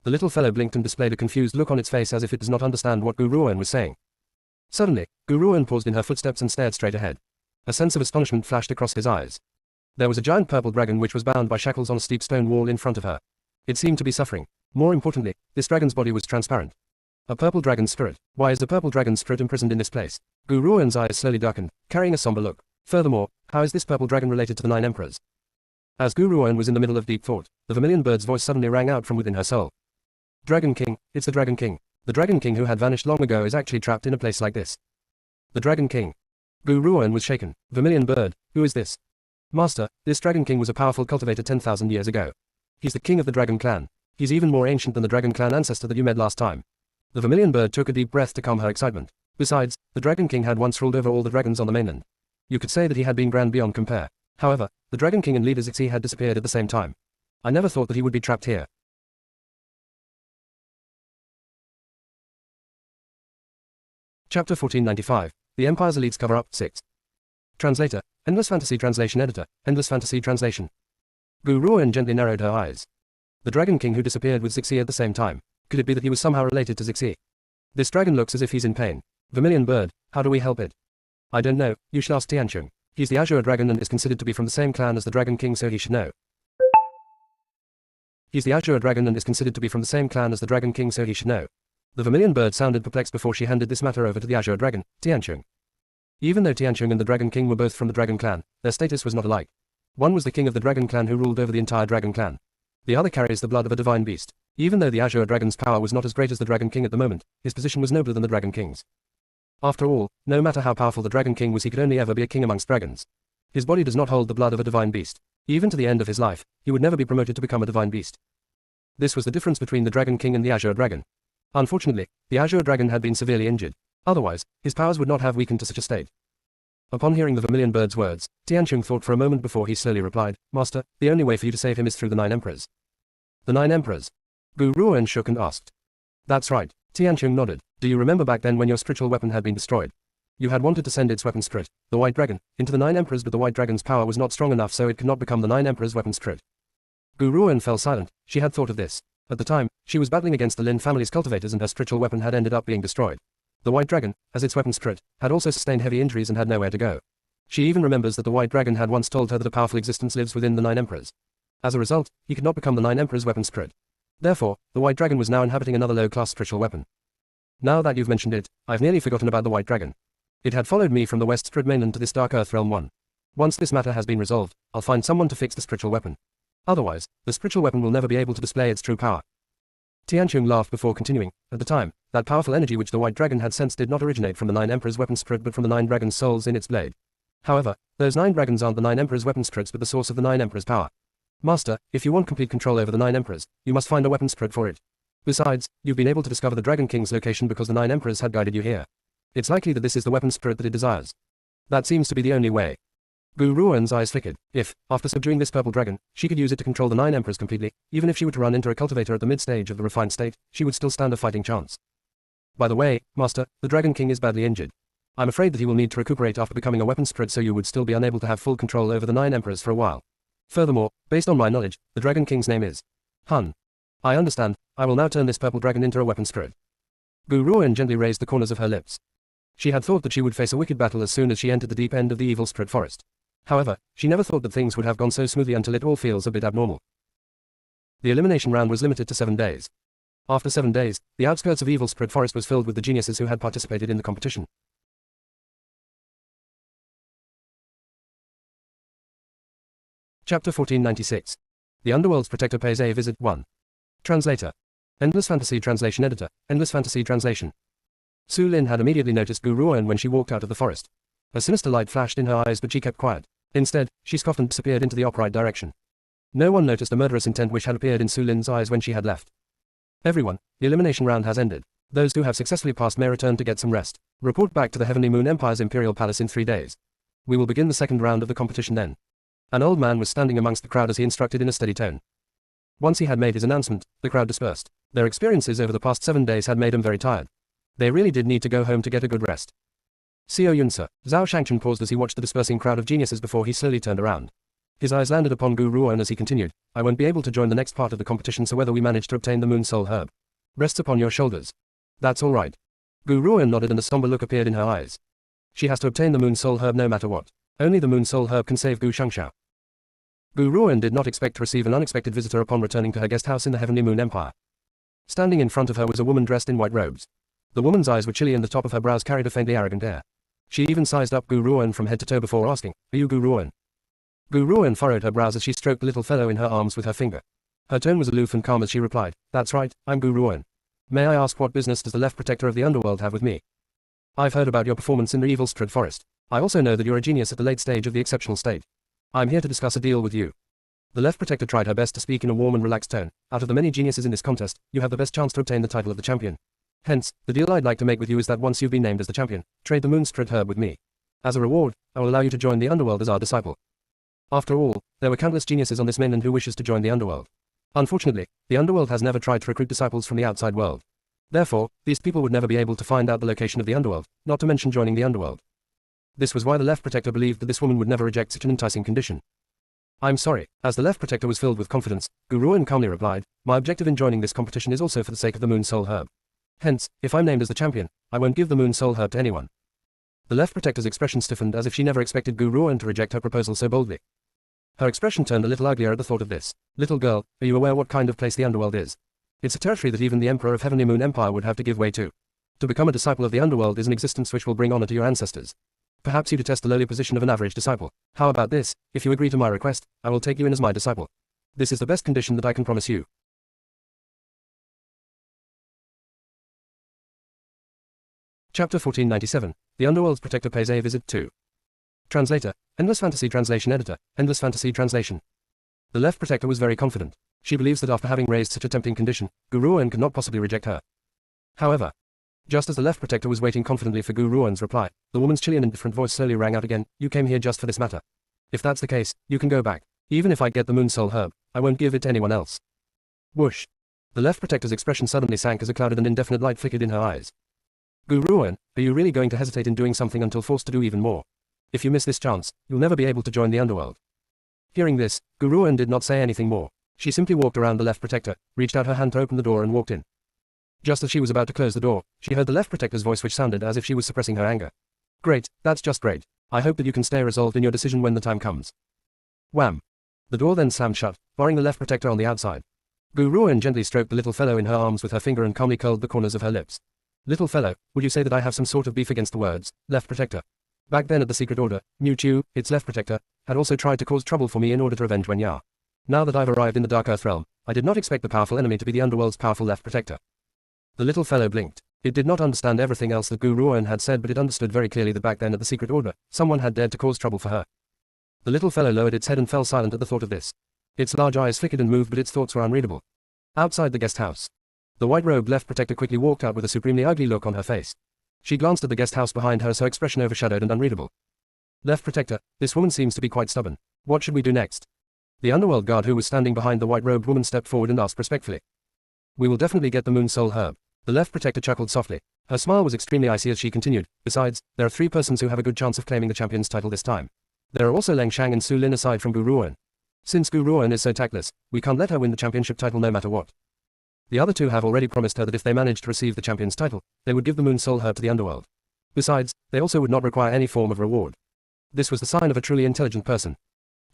The little fellow blinked and displayed a confused look on its face as if it does not understand what Gu Ruoan was saying. Suddenly, Gu Ruoan paused in her footsteps and stared straight ahead. A sense of astonishment flashed across his eyes. There was a giant purple dragon which was bound by shackles on a steep stone wall in front of her. It seemed to be suffering. More importantly, this dragon's body was transparent. A purple dragon spirit. Why is the purple dragon spirit imprisoned in this place? Gu Ruoan's eyes slowly darkened, carrying a somber look. Furthermore, how is this purple dragon related to the 9 emperors? As Gu Ruoan was in the middle of deep thought, the vermilion bird's voice suddenly rang out from within her soul. Dragon King, it's the Dragon King. The Dragon King who had vanished long ago is actually trapped in a place like this. The Dragon King. Gu Ruoan was shaken. Vermilion bird, who is this? Master, this Dragon King was a powerful cultivator 10,000 years ago. He's the king of the Dragon Clan. He's even more ancient than the Dragon Clan ancestor that you met last time. The vermilion bird took a deep breath to calm her excitement. Besides, the Dragon King had once ruled over all the dragons on the mainland. You could say that he had been grand beyond compare. However, the Dragon King and leader Zixi had disappeared at the same time. I never thought that he would be trapped here. Chapter 1495, The Empire's Elites Cover Up 6. Translator, Endless Fantasy Translation Editor, Endless Fantasy Translation. Gu Ruoan gently narrowed her eyes. The Dragon King who disappeared with Zixi at the same time. Could it be that he was somehow related to Zixi? This dragon looks as if he's in pain. Vermilion bird, how do we help it? I don't know, you should ask Tiancheng. He's the Azure Dragon and is considered to be from the same clan as the Dragon King, so he should know. He's the Azure Dragon and is considered to be from the same clan as the Dragon King, so he should know. The vermilion bird sounded perplexed before she handed this matter over to the Azure Dragon, Tiancheng. Even though Tiancheng and the Dragon King were both from the Dragon Clan, their status was not alike. One was the king of the Dragon Clan who ruled over the entire Dragon Clan. The other carries the blood of a divine beast. Even though the Azure Dragon's power was not as great as the Dragon King at the moment, his position was nobler than the Dragon King's. After all, no matter how powerful the Dragon King was, he could only ever be a king amongst dragons. His body does not hold the blood of a divine beast. Even to the end of his life, he would never be promoted to become a divine beast. This was the difference between the Dragon King and the Azure Dragon. Unfortunately, the Azure Dragon had been severely injured. Otherwise, his powers would not have weakened to such a state. Upon hearing the vermilion bird's words, Tiancheng thought for a moment before he slowly replied, Master, the only way for you to save him is through the 9 emperors. The 9 emperors? Gu Ruoan shook and asked. That's right. Tiancheng nodded. Do you remember back then when your spiritual weapon had been destroyed? You had wanted to send its weapon spirit, the White Dragon, into the 9 Emperors, but the White Dragon's power was not strong enough, so it could not become the 9 Emperors' weapon spirit. Gu Ruan fell silent. She had thought of this. At the time, she was battling against the Lin family's cultivators and her spiritual weapon had ended up being destroyed. The White Dragon, as its weapon spirit, had also sustained heavy injuries and had nowhere to go. She even remembers that the White Dragon had once told her that a powerful existence lives within the 9 Emperors. As a result, he could not become the 9 Emperors' weapon spirit. Therefore, the White Dragon was now inhabiting another low-class spiritual weapon. Now that you've mentioned it, I've nearly forgotten about the White Dragon. It had followed me from the West Spirit mainland to this Dark Earth Realm 1. Once this matter has been resolved, I'll find someone to fix the spiritual weapon. Otherwise, the spiritual weapon will never be able to display its true power. Tianqing laughed before continuing. At the time, that powerful energy which the White Dragon had sensed did not originate from the 9 Emperors' weapon spirit but from the 9 dragons' souls in its blade. However, those 9 dragons aren't the 9 Emperors' weapon spirits but the source of the 9 Emperors' power. Master, if you want complete control over the 9 Emperors, you must find a weapon spirit for it. Besides, you've been able to discover the Dragon King's location because the 9 Emperors had guided you here. It's likely that this is the weapon spirit that it desires. That seems to be the only way. Gu Ruan's eyes flickered. If, after subduing this purple dragon, she could use it to control the 9 Emperors completely, even if she were to run into a cultivator at the mid-stage of the refined state, she would still stand a fighting chance. By the way, Master, the Dragon King is badly injured. I'm afraid that he will need to recuperate after becoming a weapon spirit, so you would still be unable to have full control over the 9 Emperors for a while. Furthermore, based on my knowledge, the Dragon King's name is Han. I understand. I will now turn this purple dragon into a weapon spirit. Gu Ruan gently raised the corners of her lips. She had thought that she would face a wicked battle as soon as she entered the deep end of the evil spirit forest. However, she never thought that things would have gone so smoothly until it all feels a bit abnormal. The elimination round was limited to 7 days. After 7 days, the outskirts of evil spirit forest was filled with the geniuses who had participated in the competition. Chapter 1496. The Underworld's Protector pays a visit 1. Translator. Endless Fantasy Translation Editor. Endless Fantasy Translation. Su Lin had immediately noticed Gu Ruan when she walked out of the forest. A sinister light flashed in her eyes, but she kept quiet. Instead, she scoffed and disappeared into the upright direction. No one noticed a murderous intent which had appeared in Su Lin's eyes when she had left. Everyone, the elimination round has ended. Those who have successfully passed may return to get some rest. Report back to the Heavenly Moon Empire's Imperial Palace in 3 days. We will begin the second round of the competition then. An old man was standing amongst the crowd as he instructed in a steady tone. Once he had made his announcement, the crowd dispersed. Their experiences over the past 7 days had made them very tired. They really did need to go home to get a good rest. Xiao Yunsa, Zhao Shangchen paused as he watched the dispersing crowd of geniuses before he slowly turned around. His eyes landed upon Gu Ruan as he continued. I won't be able to join the next part of the competition, so whether we manage to obtain the Moon Soul Herb rests upon your shoulders. That's all right. Gu Ruan nodded and a somber look appeared in her eyes. She has to obtain the Moon Soul Herb no matter what. Only the Moon Soul Herb can save Gu Shangshao. Gu Ruan did not expect to receive an unexpected visitor upon returning to her guest house in the Heavenly Moon Empire. Standing in front of her was a woman dressed in white robes. The woman's eyes were chilly and the top of her brows carried a faintly arrogant air. She even sized up Gu Ruan from head to toe before asking, "Are you Gu Ruan?" Gu Ruan furrowed her brows as she stroked the little fellow in her arms with her finger. Her tone was aloof and calm as she replied, "That's right, I'm Gu Ruan. May I ask what business does the left protector of the underworld have with me? I've heard about your performance in the evil Strud Forest. I also know that you're a genius at the late stage of the exceptional state. I'm here to discuss a deal with you." The left protector tried her best to speak in a warm and relaxed tone. Out of the many geniuses in this contest, you have the best chance to obtain the title of the champion. Hence, the deal I'd like to make with you is that once you've been named as the champion, trade the Moon Strud Herb with me. As a reward, I will allow you to join the underworld as our disciple. After all, there were countless geniuses on this mainland who wishes to join the underworld. Unfortunately, the underworld has never tried to recruit disciples from the outside world. Therefore, these people would never be able to find out the location of the underworld, not to mention joining the underworld. This was why the left protector believed that this woman would never reject such an enticing condition. I'm sorry. As the left protector was filled with confidence, Gu Ruan calmly replied, my objective in joining this competition is also for the sake of the Moon Soul Herb. Hence, if I'm named as the champion, I won't give the Moon Soul Herb to anyone. The left protector's expression stiffened as if she never expected Gu Ruan to reject her proposal so boldly. Her expression turned a little uglier at the thought of this. Little girl, are you aware what kind of place the underworld is? It's a territory that even the Emperor of Heavenly Moon Empire would have to give way to. To become a disciple of the underworld is an existence which will bring honor to your ancestors. Perhaps you detest the lowly position of an average disciple. How about this? If you agree to my request, I will take you in as my disciple. This is the best condition that I can promise you. Chapter 1497. The Underworld's Protector pays a visit to. Translator. Endless Fantasy Translation Editor. Endless Fantasy Translation. The left protector was very confident. She believes that after having raised such a tempting condition, Gu Ruan could not possibly reject her. However, just as the left protector was waiting confidently for Gu Ruan's reply, the woman's chilly and indifferent voice slowly rang out again, you came here just for this matter. If that's the case, you can go back. Even if I get the Moon Soul Herb, I won't give it to anyone else. Whoosh. The left protector's expression suddenly sank as a clouded and indefinite light flickered in her eyes. Guruan, are you really going to hesitate in doing something until forced to do even more? If you miss this chance, you'll never be able to join the underworld. Hearing this, Guruan did not say anything more. She simply walked around the left protector, reached out her hand to open the door and walked in. Just as she was about to close the door, she heard the left protector's voice which sounded as if she was suppressing her anger. Great, that's just great. I hope that you can stay resolved in your decision when the time comes. Wham! The door then slammed shut, barring the left protector on the outside. Guruan gently stroked the little fellow in her arms with her finger and calmly curled the corners of her lips. Little fellow, would you say that I have some sort of beef against the words, left protector? Back then at the secret order, Mewtwo, its left protector, had also tried to cause trouble for me in order to revenge Wenya. Now that I've arrived in the Dark Earth realm, I did not expect the powerful enemy to be the underworld's powerful left protector. The little fellow blinked. It did not understand everything else that Guruan had said, but it understood very clearly that back then at the secret order, someone had dared to cause trouble for her. The little fellow lowered its head and fell silent at the thought of this. Its large eyes flickered and moved, but its thoughts were unreadable. Outside the guest house, the white-robed left protector quickly walked out with a supremely ugly look on her face. She glanced at the guest house behind her, so expression overshadowed and unreadable. Left protector, this woman seems to be quite stubborn. What should we do next? The underworld guard who was standing behind the white-robed woman stepped forward and asked respectfully. We will definitely get the Moon Soul Herb. The left protector chuckled softly. Her smile was extremely icy as she continued. Besides, there are 3 persons who have a good chance of claiming the champion's title this time. There are also Leng Shang and Su Lin aside from Guruan. Since Guruan is so tactless, we can't let her win the championship title no matter what. The other 2 have already promised her that if they managed to receive the champion's title, they would give the Moon Soul Herb to the underworld. Besides, they also would not require any form of reward. This was the sign of a truly intelligent person.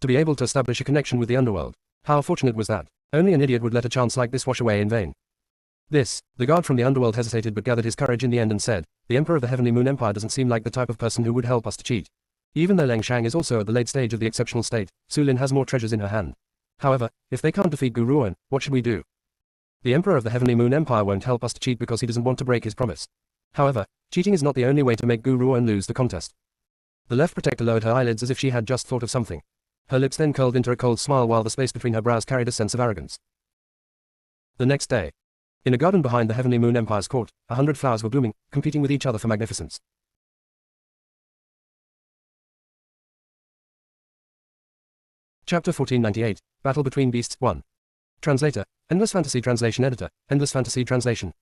To be able to establish a connection with the underworld. How fortunate was that? Only an idiot would let a chance like this wash away in vain. The guard from the underworld hesitated but gathered his courage in the end and said, the Emperor of the Heavenly Moon Empire doesn't seem like the type of person who would help us to cheat. Even though Leng Shang is also at the late stage of the exceptional state, Su Lin has more treasures in her hand. However, if they can't defeat Guruan, what should we do? The Emperor of the Heavenly Moon Empire won't help us to cheat because he doesn't want to break his promise. However, cheating is not the only way to make Guruan lose the contest. The left protector lowered her eyelids as if she had just thought of something. Her lips then curled into a cold smile while the space between her brows carried a sense of arrogance. The next day, in a garden behind the Heavenly Moon Empire's court, 100 flowers were blooming, competing with each other for magnificence. Chapter 1498, Battle Between Beasts 1. Translator, Endless Fantasy Translation Editor, Endless Fantasy Translation.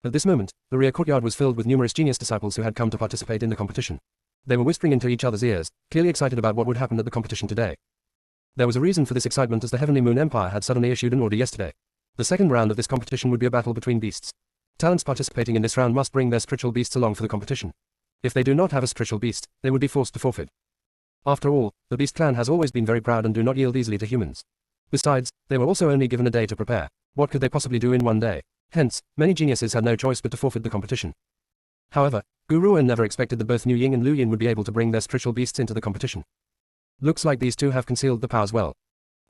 At this moment, the rear courtyard was filled with numerous genius disciples who had come to participate in the competition. They were whispering into each other's ears, clearly excited about what would happen at the competition today. There was a reason for this excitement as the Heavenly Moon Empire had suddenly issued an order yesterday. The second round of this competition would be a battle between beasts. Talents participating in this round must bring their spiritual beasts along for the competition. If they do not have a spiritual beast, they would be forced to forfeit. After all, the Beast Clan has always been very proud and do not yield easily to humans. Besides, they were also only given a day to prepare. What could they possibly do in one day? Hence, many geniuses had no choice but to forfeit the competition. However, Guruan never expected that both Niu Ying and Lu Yin would be able to bring their spiritual beasts into the competition. Looks like these 2 have concealed the powers well.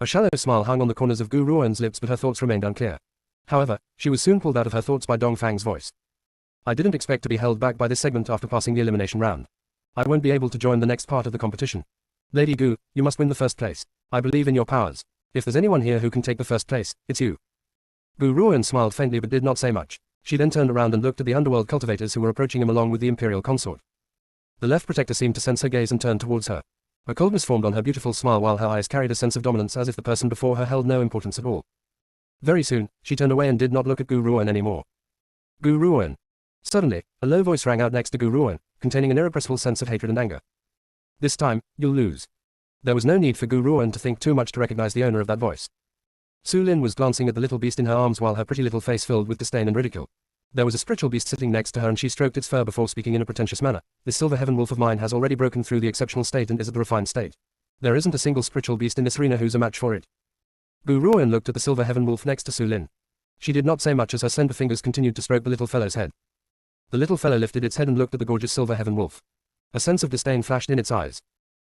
A shallow smile hung on the corners of Guruan's lips, but her thoughts remained unclear. However, she was soon pulled out of her thoughts by Dongfang's voice. I didn't expect to be held back by this segment after passing the elimination round. I won't be able to join the next part of the competition. Lady Gu, you must win the first place. I believe in your powers. If there's anyone here who can take the first place, it's you. Guruan smiled faintly but did not say much. She then turned around and looked at the underworld cultivators who were approaching him along with the Imperial Consort. The left protector seemed to sense her gaze and turned towards her. A coldness formed on her beautiful smile while her eyes carried a sense of dominance as if the person before her held no importance at all. Very soon, she turned away and did not look at Guruan anymore. Guruan. Suddenly, a low voice rang out next to Guruan, containing an irrepressible sense of hatred and anger. This time, you'll lose. There was no need for Guruan to think too much to recognize the owner of that voice. Su Lin was glancing at the little beast in her arms while her pretty little face filled with disdain and ridicule. There was a spiritual beast sitting next to her and she stroked its fur before speaking in a pretentious manner. This silver heaven wolf of mine has already broken through the exceptional state and is at the refined state. There isn't a single spiritual beast in this arena who's a match for it. Guruan looked at the silver heaven wolf next to Su Lin. She did not say much as her slender fingers continued to stroke the little fellow's head. The little fellow lifted its head and looked at the gorgeous silver heaven wolf. A sense of disdain flashed in its eyes.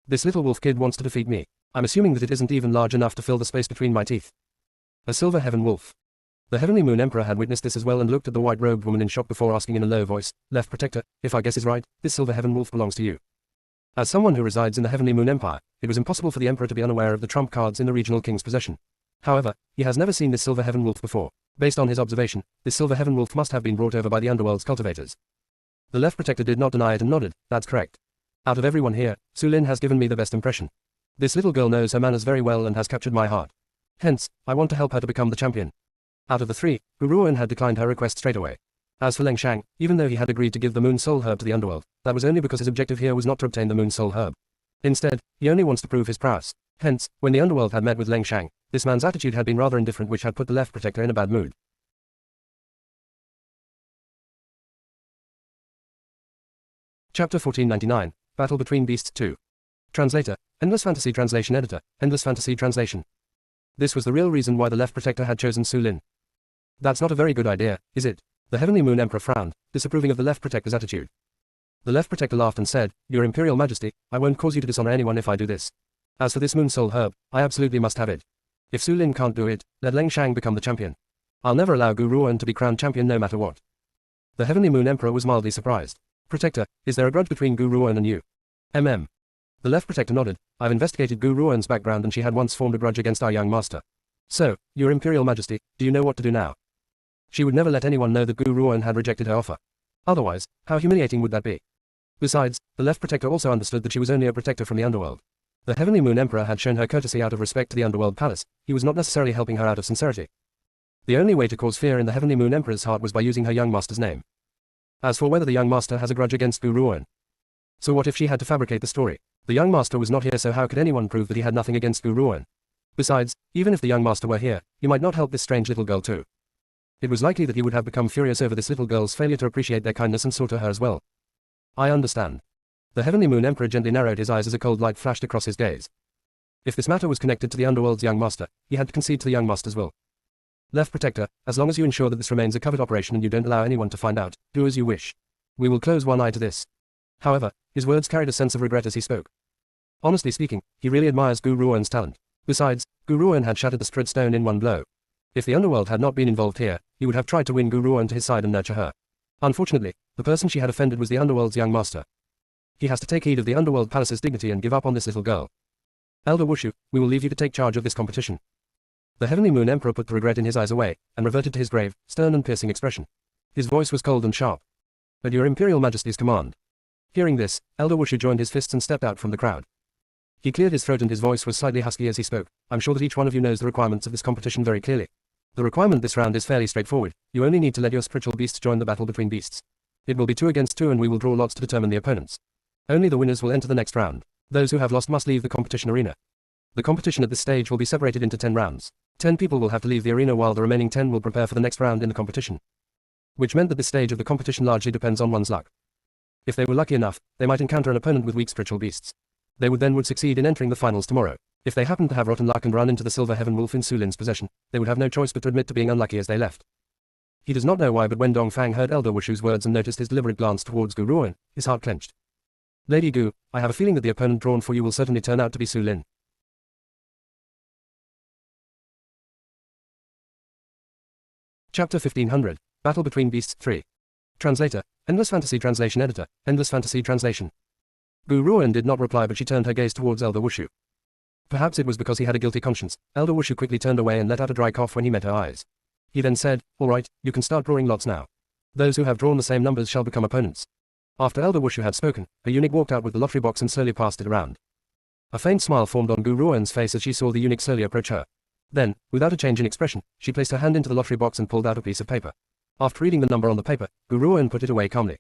This little wolf kid wants to defeat me. I'm assuming that it isn't even large enough to fill the space between my teeth. A silver heaven wolf. The Heavenly Moon Emperor had witnessed this as well and looked at the white-robed woman in shock before asking in a low voice, Left Protector, if our guess is right, this silver heaven wolf belongs to you. As someone who resides in the Heavenly Moon Empire, it was impossible for the Emperor to be unaware of the trump cards in the regional king's possession. However, he has never seen this silver heaven wolf before. Based on his observation, this silver heaven wolf must have been brought over by the underworld's cultivators. The Left Protector did not deny it and nodded, that's correct. Out of everyone here, Su Lin has given me the best impression. This little girl knows her manners very well and has captured my heart. Hence, I want to help her to become the champion. Out of the 3, Guruan had declined her request straight away. As for Leng Shang, even though he had agreed to give the Moon Soul Herb to the underworld, that was only because his objective here was not to obtain the Moon Soul Herb. Instead, he only wants to prove his prowess. Hence, when the underworld had met with Leng Shang, this man's attitude had been rather indifferent, which had put the left protector in a bad mood. Chapter 1499, Battle Between Beasts 2. Translator, Endless Fantasy Translation Editor, Endless Fantasy Translation. This was the real reason why the left protector had chosen Su Lin. That's not a very good idea, is it? The Heavenly Moon Emperor frowned, disapproving of the left protector's attitude. The left protector laughed and said, Your Imperial Majesty, I won't cause you to dishonor anyone if I do this. As for this Moon Soul Herb, I absolutely must have it. If Su Lin can't do it, let Leng Shang become the champion. I'll never allow Gu Ruan to be crowned champion no matter what. The Heavenly Moon Emperor was mildly surprised. Protector, is there a grudge between Gu Ruan and you? The left protector nodded. I've investigated Gu Ruan's background and she had once formed a grudge against our young master. So, Your Imperial Majesty, do you know what to do now? She would never let anyone know that Gu Ruan had rejected her offer. Otherwise, how humiliating would that be? Besides, the left protector also understood that she was only a protector from the underworld. The Heavenly Moon Emperor had shown her courtesy out of respect to the underworld palace. He was not necessarily helping her out of sincerity. The only way to cause fear in the Heavenly Moon Emperor's heart was by using her young master's name. As for whether the young master has a grudge against Gu Ruan. So what if she had to fabricate the story? The young master was not here, so how could anyone prove that he had nothing against Gu Ruan? Besides, even if the young master were here, he might not help this strange little girl too. It was likely that he would have become furious over this little girl's failure to appreciate their kindness and slaughter her as well. I understand. The Heavenly Moon Emperor gently narrowed his eyes as a cold light flashed across his gaze. If this matter was connected to the underworld's young master, he had to concede to the young master's will. Left protector, as long as you ensure that this remains a covert operation and you don't allow anyone to find out, do as you wish. We will close one eye to this. However, his words carried a sense of regret as he spoke. Honestly speaking, he really admires Gu Ruan's talent. Besides, Gu Ruan had shattered the Strud Stone in one blow. If the underworld had not been involved here, he would have tried to win Gu Ruan to his side and nurture her. Unfortunately, the person she had offended was the underworld's young master. He has to take heed of the underworld palace's dignity and give up on this little girl. Elder Wushu, we will leave you to take charge of this competition. The Heavenly Moon Emperor put the regret in his eyes away, and reverted to his grave, stern and piercing expression. His voice was cold and sharp. At your Imperial Majesty's command. Hearing this, Elder Wushu joined his fists and stepped out from the crowd. He cleared his throat and his voice was slightly husky as he spoke. I'm sure that each one of you knows the requirements of this competition very clearly. The requirement this round is fairly straightforward. You only need to let your spiritual beasts join the battle between beasts. It will be 2 against 2 and we will draw lots to determine the opponents. Only the winners will enter the next round. Those who have lost must leave the competition arena. The competition at this stage will be separated into 10 rounds. 10 people will have to leave the arena while the remaining 10 will prepare for the next round in the competition. Which meant that this stage of the competition largely depends on one's luck. If they were lucky enough, they might encounter an opponent with weak spiritual beasts. They would succeed in entering the finals tomorrow. If they happened to have rotten luck and run into the Silver Heaven Wolf in Su Lin's possession, they would have no choice but to admit to being unlucky as they left. He does not know why, but when Dongfang heard Elder Wushu's words and noticed his deliberate glance towards Gu Ruan, his heart clenched. Lady Gu, I have a feeling that the opponent drawn for you will certainly turn out to be Su Lin. Chapter 1500, Battle Between Beasts 3. Translator, Endless Fantasy Translation Editor, Endless Fantasy Translation. Gu Ruan did not reply, but she turned her gaze towards Elder Wushu. Perhaps it was because he had a guilty conscience. Elder Wushu quickly turned away and let out a dry cough when he met her eyes. He then said, all right, you can start drawing lots now. Those who have drawn the same numbers shall become opponents. After Elder Wushu had spoken, a eunuch walked out with the lottery box and slowly passed it around. A faint smile formed on Gu Ruan's face as she saw the eunuch slowly approach her. Then, without a change in expression, she placed her hand into the lottery box and pulled out a piece of paper. After reading the number on the paper, Gu Ruan put it away calmly.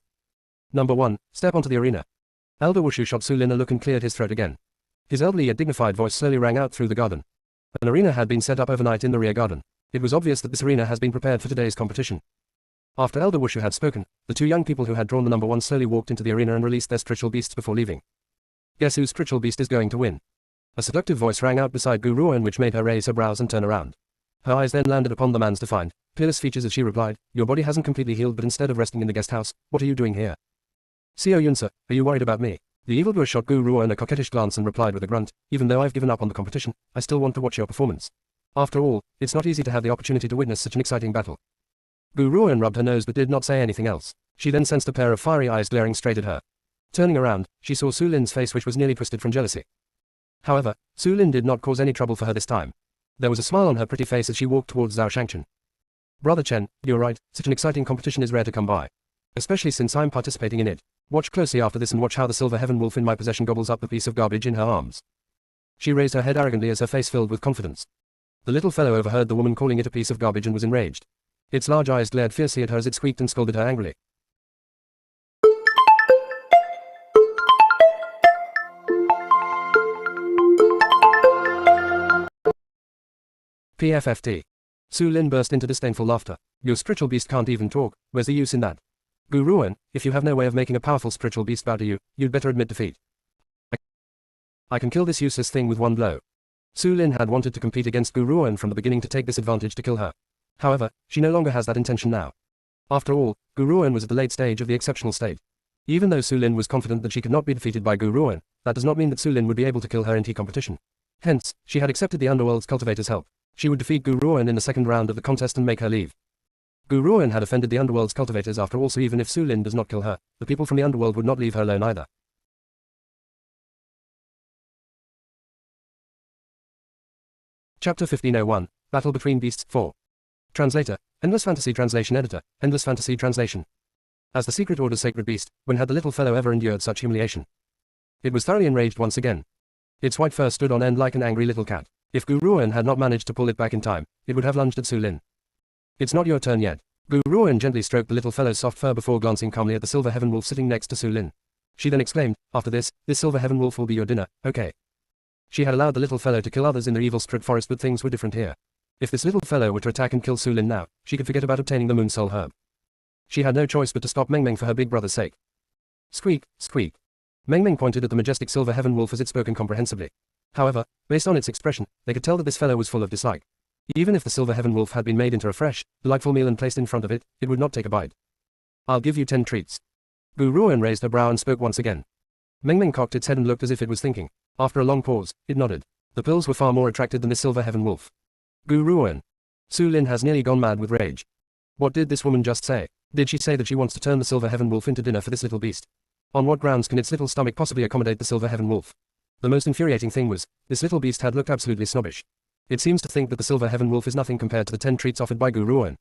Number 1, step onto the arena. Elder Wushu shot Su Lin a look and cleared his throat again. His elderly yet dignified voice slowly rang out through the garden. An arena had been set up overnight in the rear garden. It was obvious that this arena has been prepared for today's competition. After Elder Wushu had spoken, the 2 young people who had drawn the number 1 slowly walked into the arena and released their spiritual beasts before leaving. Guess whose spiritual beast is going to win? A seductive voice rang out beside Gu Ruan, which made her raise her brows and turn around. Her eyes then landed upon the man's defined, peerless features as she replied, your body hasn't completely healed, but instead of resting in the guest house, what are you doing here? Seo Yunsa, are you worried about me? The evildoer shot Gu Ruan a coquettish glance and replied with a grunt, even though I've given up on the competition, I still want to watch your performance. After all, it's not easy to have the opportunity to witness such an exciting battle. Gu Ruan rubbed her nose but did not say anything else. She then sensed a pair of fiery eyes glaring straight at her. Turning around, she saw Su Lin's face, which was nearly twisted from jealousy. However, Su Lin did not cause any trouble for her this time. There was a smile on her pretty face as she walked towards Zhao Shangchen. Brother Chen, you're right, such an exciting competition is rare to come by. Especially since I'm participating in it. Watch closely after this and watch how the Silver Heaven Wolf in my possession gobbles up the piece of garbage in her arms. She raised her head arrogantly as her face filled with confidence. The little fellow overheard the woman calling it a piece of garbage and was enraged. Its large eyes glared fiercely at her as it squeaked and scolded her angrily. PFFT. Su Lin burst into disdainful laughter. Your spiritual beast can't even talk, where's the use in that? Gu Ruan, if you have no way of making a powerful spiritual beast bow to you, you'd better admit defeat. I can kill this useless thing with one blow. Su Lin had wanted to compete against Gu Ruan from the beginning to take this advantage to kill her. However, she no longer has that intention now. After all, Gu Ruan was at the late stage of the exceptional state. Even though Su Lin was confident that she could not be defeated by Gu Ruan, that does not mean that Su Lin would be able to kill her in competition. Hence, she had accepted the Underworld's cultivator's help. She would defeat Gu Ruan in the second round of the contest and make her leave. Gu Ruan had offended the Underworld's cultivators after all, so even if Su Lin does not kill her, the people from the Underworld would not leave her alone either. Chapter 1501, Battle Between Beasts 4. Translator, Endless Fantasy Translation Editor, Endless Fantasy Translation. As the Secret Order's sacred beast, when had the little fellow ever endured such humiliation? It was thoroughly enraged once again. Its white fur stood on end like an angry little cat. If Gu Ruan had not managed to pull it back in time, it would have lunged at Su Lin. It's not your turn yet. Gu Ruan gently stroked the little fellow's soft fur before glancing calmly at the silver heaven wolf sitting next to Su Lin. She then exclaimed, after this silver heaven wolf will be your dinner, okay? She had allowed the little fellow to kill others in the evil spirit forest, but things were different here. If this little fellow were to attack and kill Su Lin now, she could forget about obtaining the Moon Soul Herb. She had no choice but to stop Meng Meng for her big brother's sake. Squeak, squeak. Meng Meng pointed at the majestic silver heaven wolf as it spoke incomprehensibly. However, based on its expression, they could tell that this fellow was full of dislike. Even if the silver heaven wolf had been made into a fresh, delightful meal and placed in front of it, it would not take a bite. I'll give you 10 treats. Gu Ruan raised her brow and spoke once again. Meng Meng cocked its head and looked as if it was thinking. After a long pause, it nodded. The pills were far more attracted than this silver heaven wolf. Gu Ruan. Su Lin has nearly gone mad with rage. What did this woman just say? Did she say that she wants to turn the silver heaven wolf into dinner for this little beast? On what grounds can its little stomach possibly accommodate the silver heaven wolf? The most infuriating thing was, this little beast had looked absolutely snobbish. It seems to think that the silver heaven wolf is nothing compared to the 10 treats offered by Gu Ruan.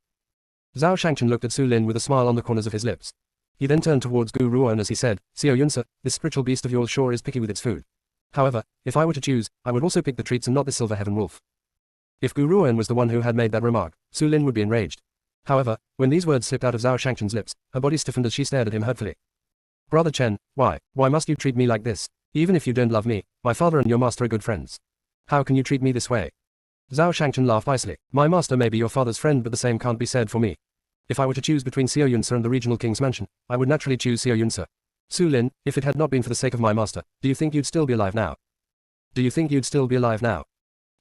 Zhao Shangchen looked at Su Lin with a smile on the corners of his lips. He then turned towards Gu Ruan as he said, Xiao Yunsa, this spiritual beast of yours sure is picky with its food. However, if I were to choose, I would also pick the treats and not the silver heaven wolf. If Gu Ruan was the one who had made that remark, Su Lin would be enraged. However, when these words slipped out of Zhao Shangchen's lips, her body stiffened as she stared at him hurtfully. Brother Chen, why must you treat me like this? Even if you don't love me, my father and your master are good friends. How can you treat me this way? Zhao Shangchen laughed icily. My master may be your father's friend, but the same can't be said for me. If I were to choose between Xiao Yunsa and the regional king's mansion, I would naturally choose Xiao Yunsa. Su Lin, if it had not been for the sake of my master, do you think you'd still be alive now? Do you think you'd still be alive now?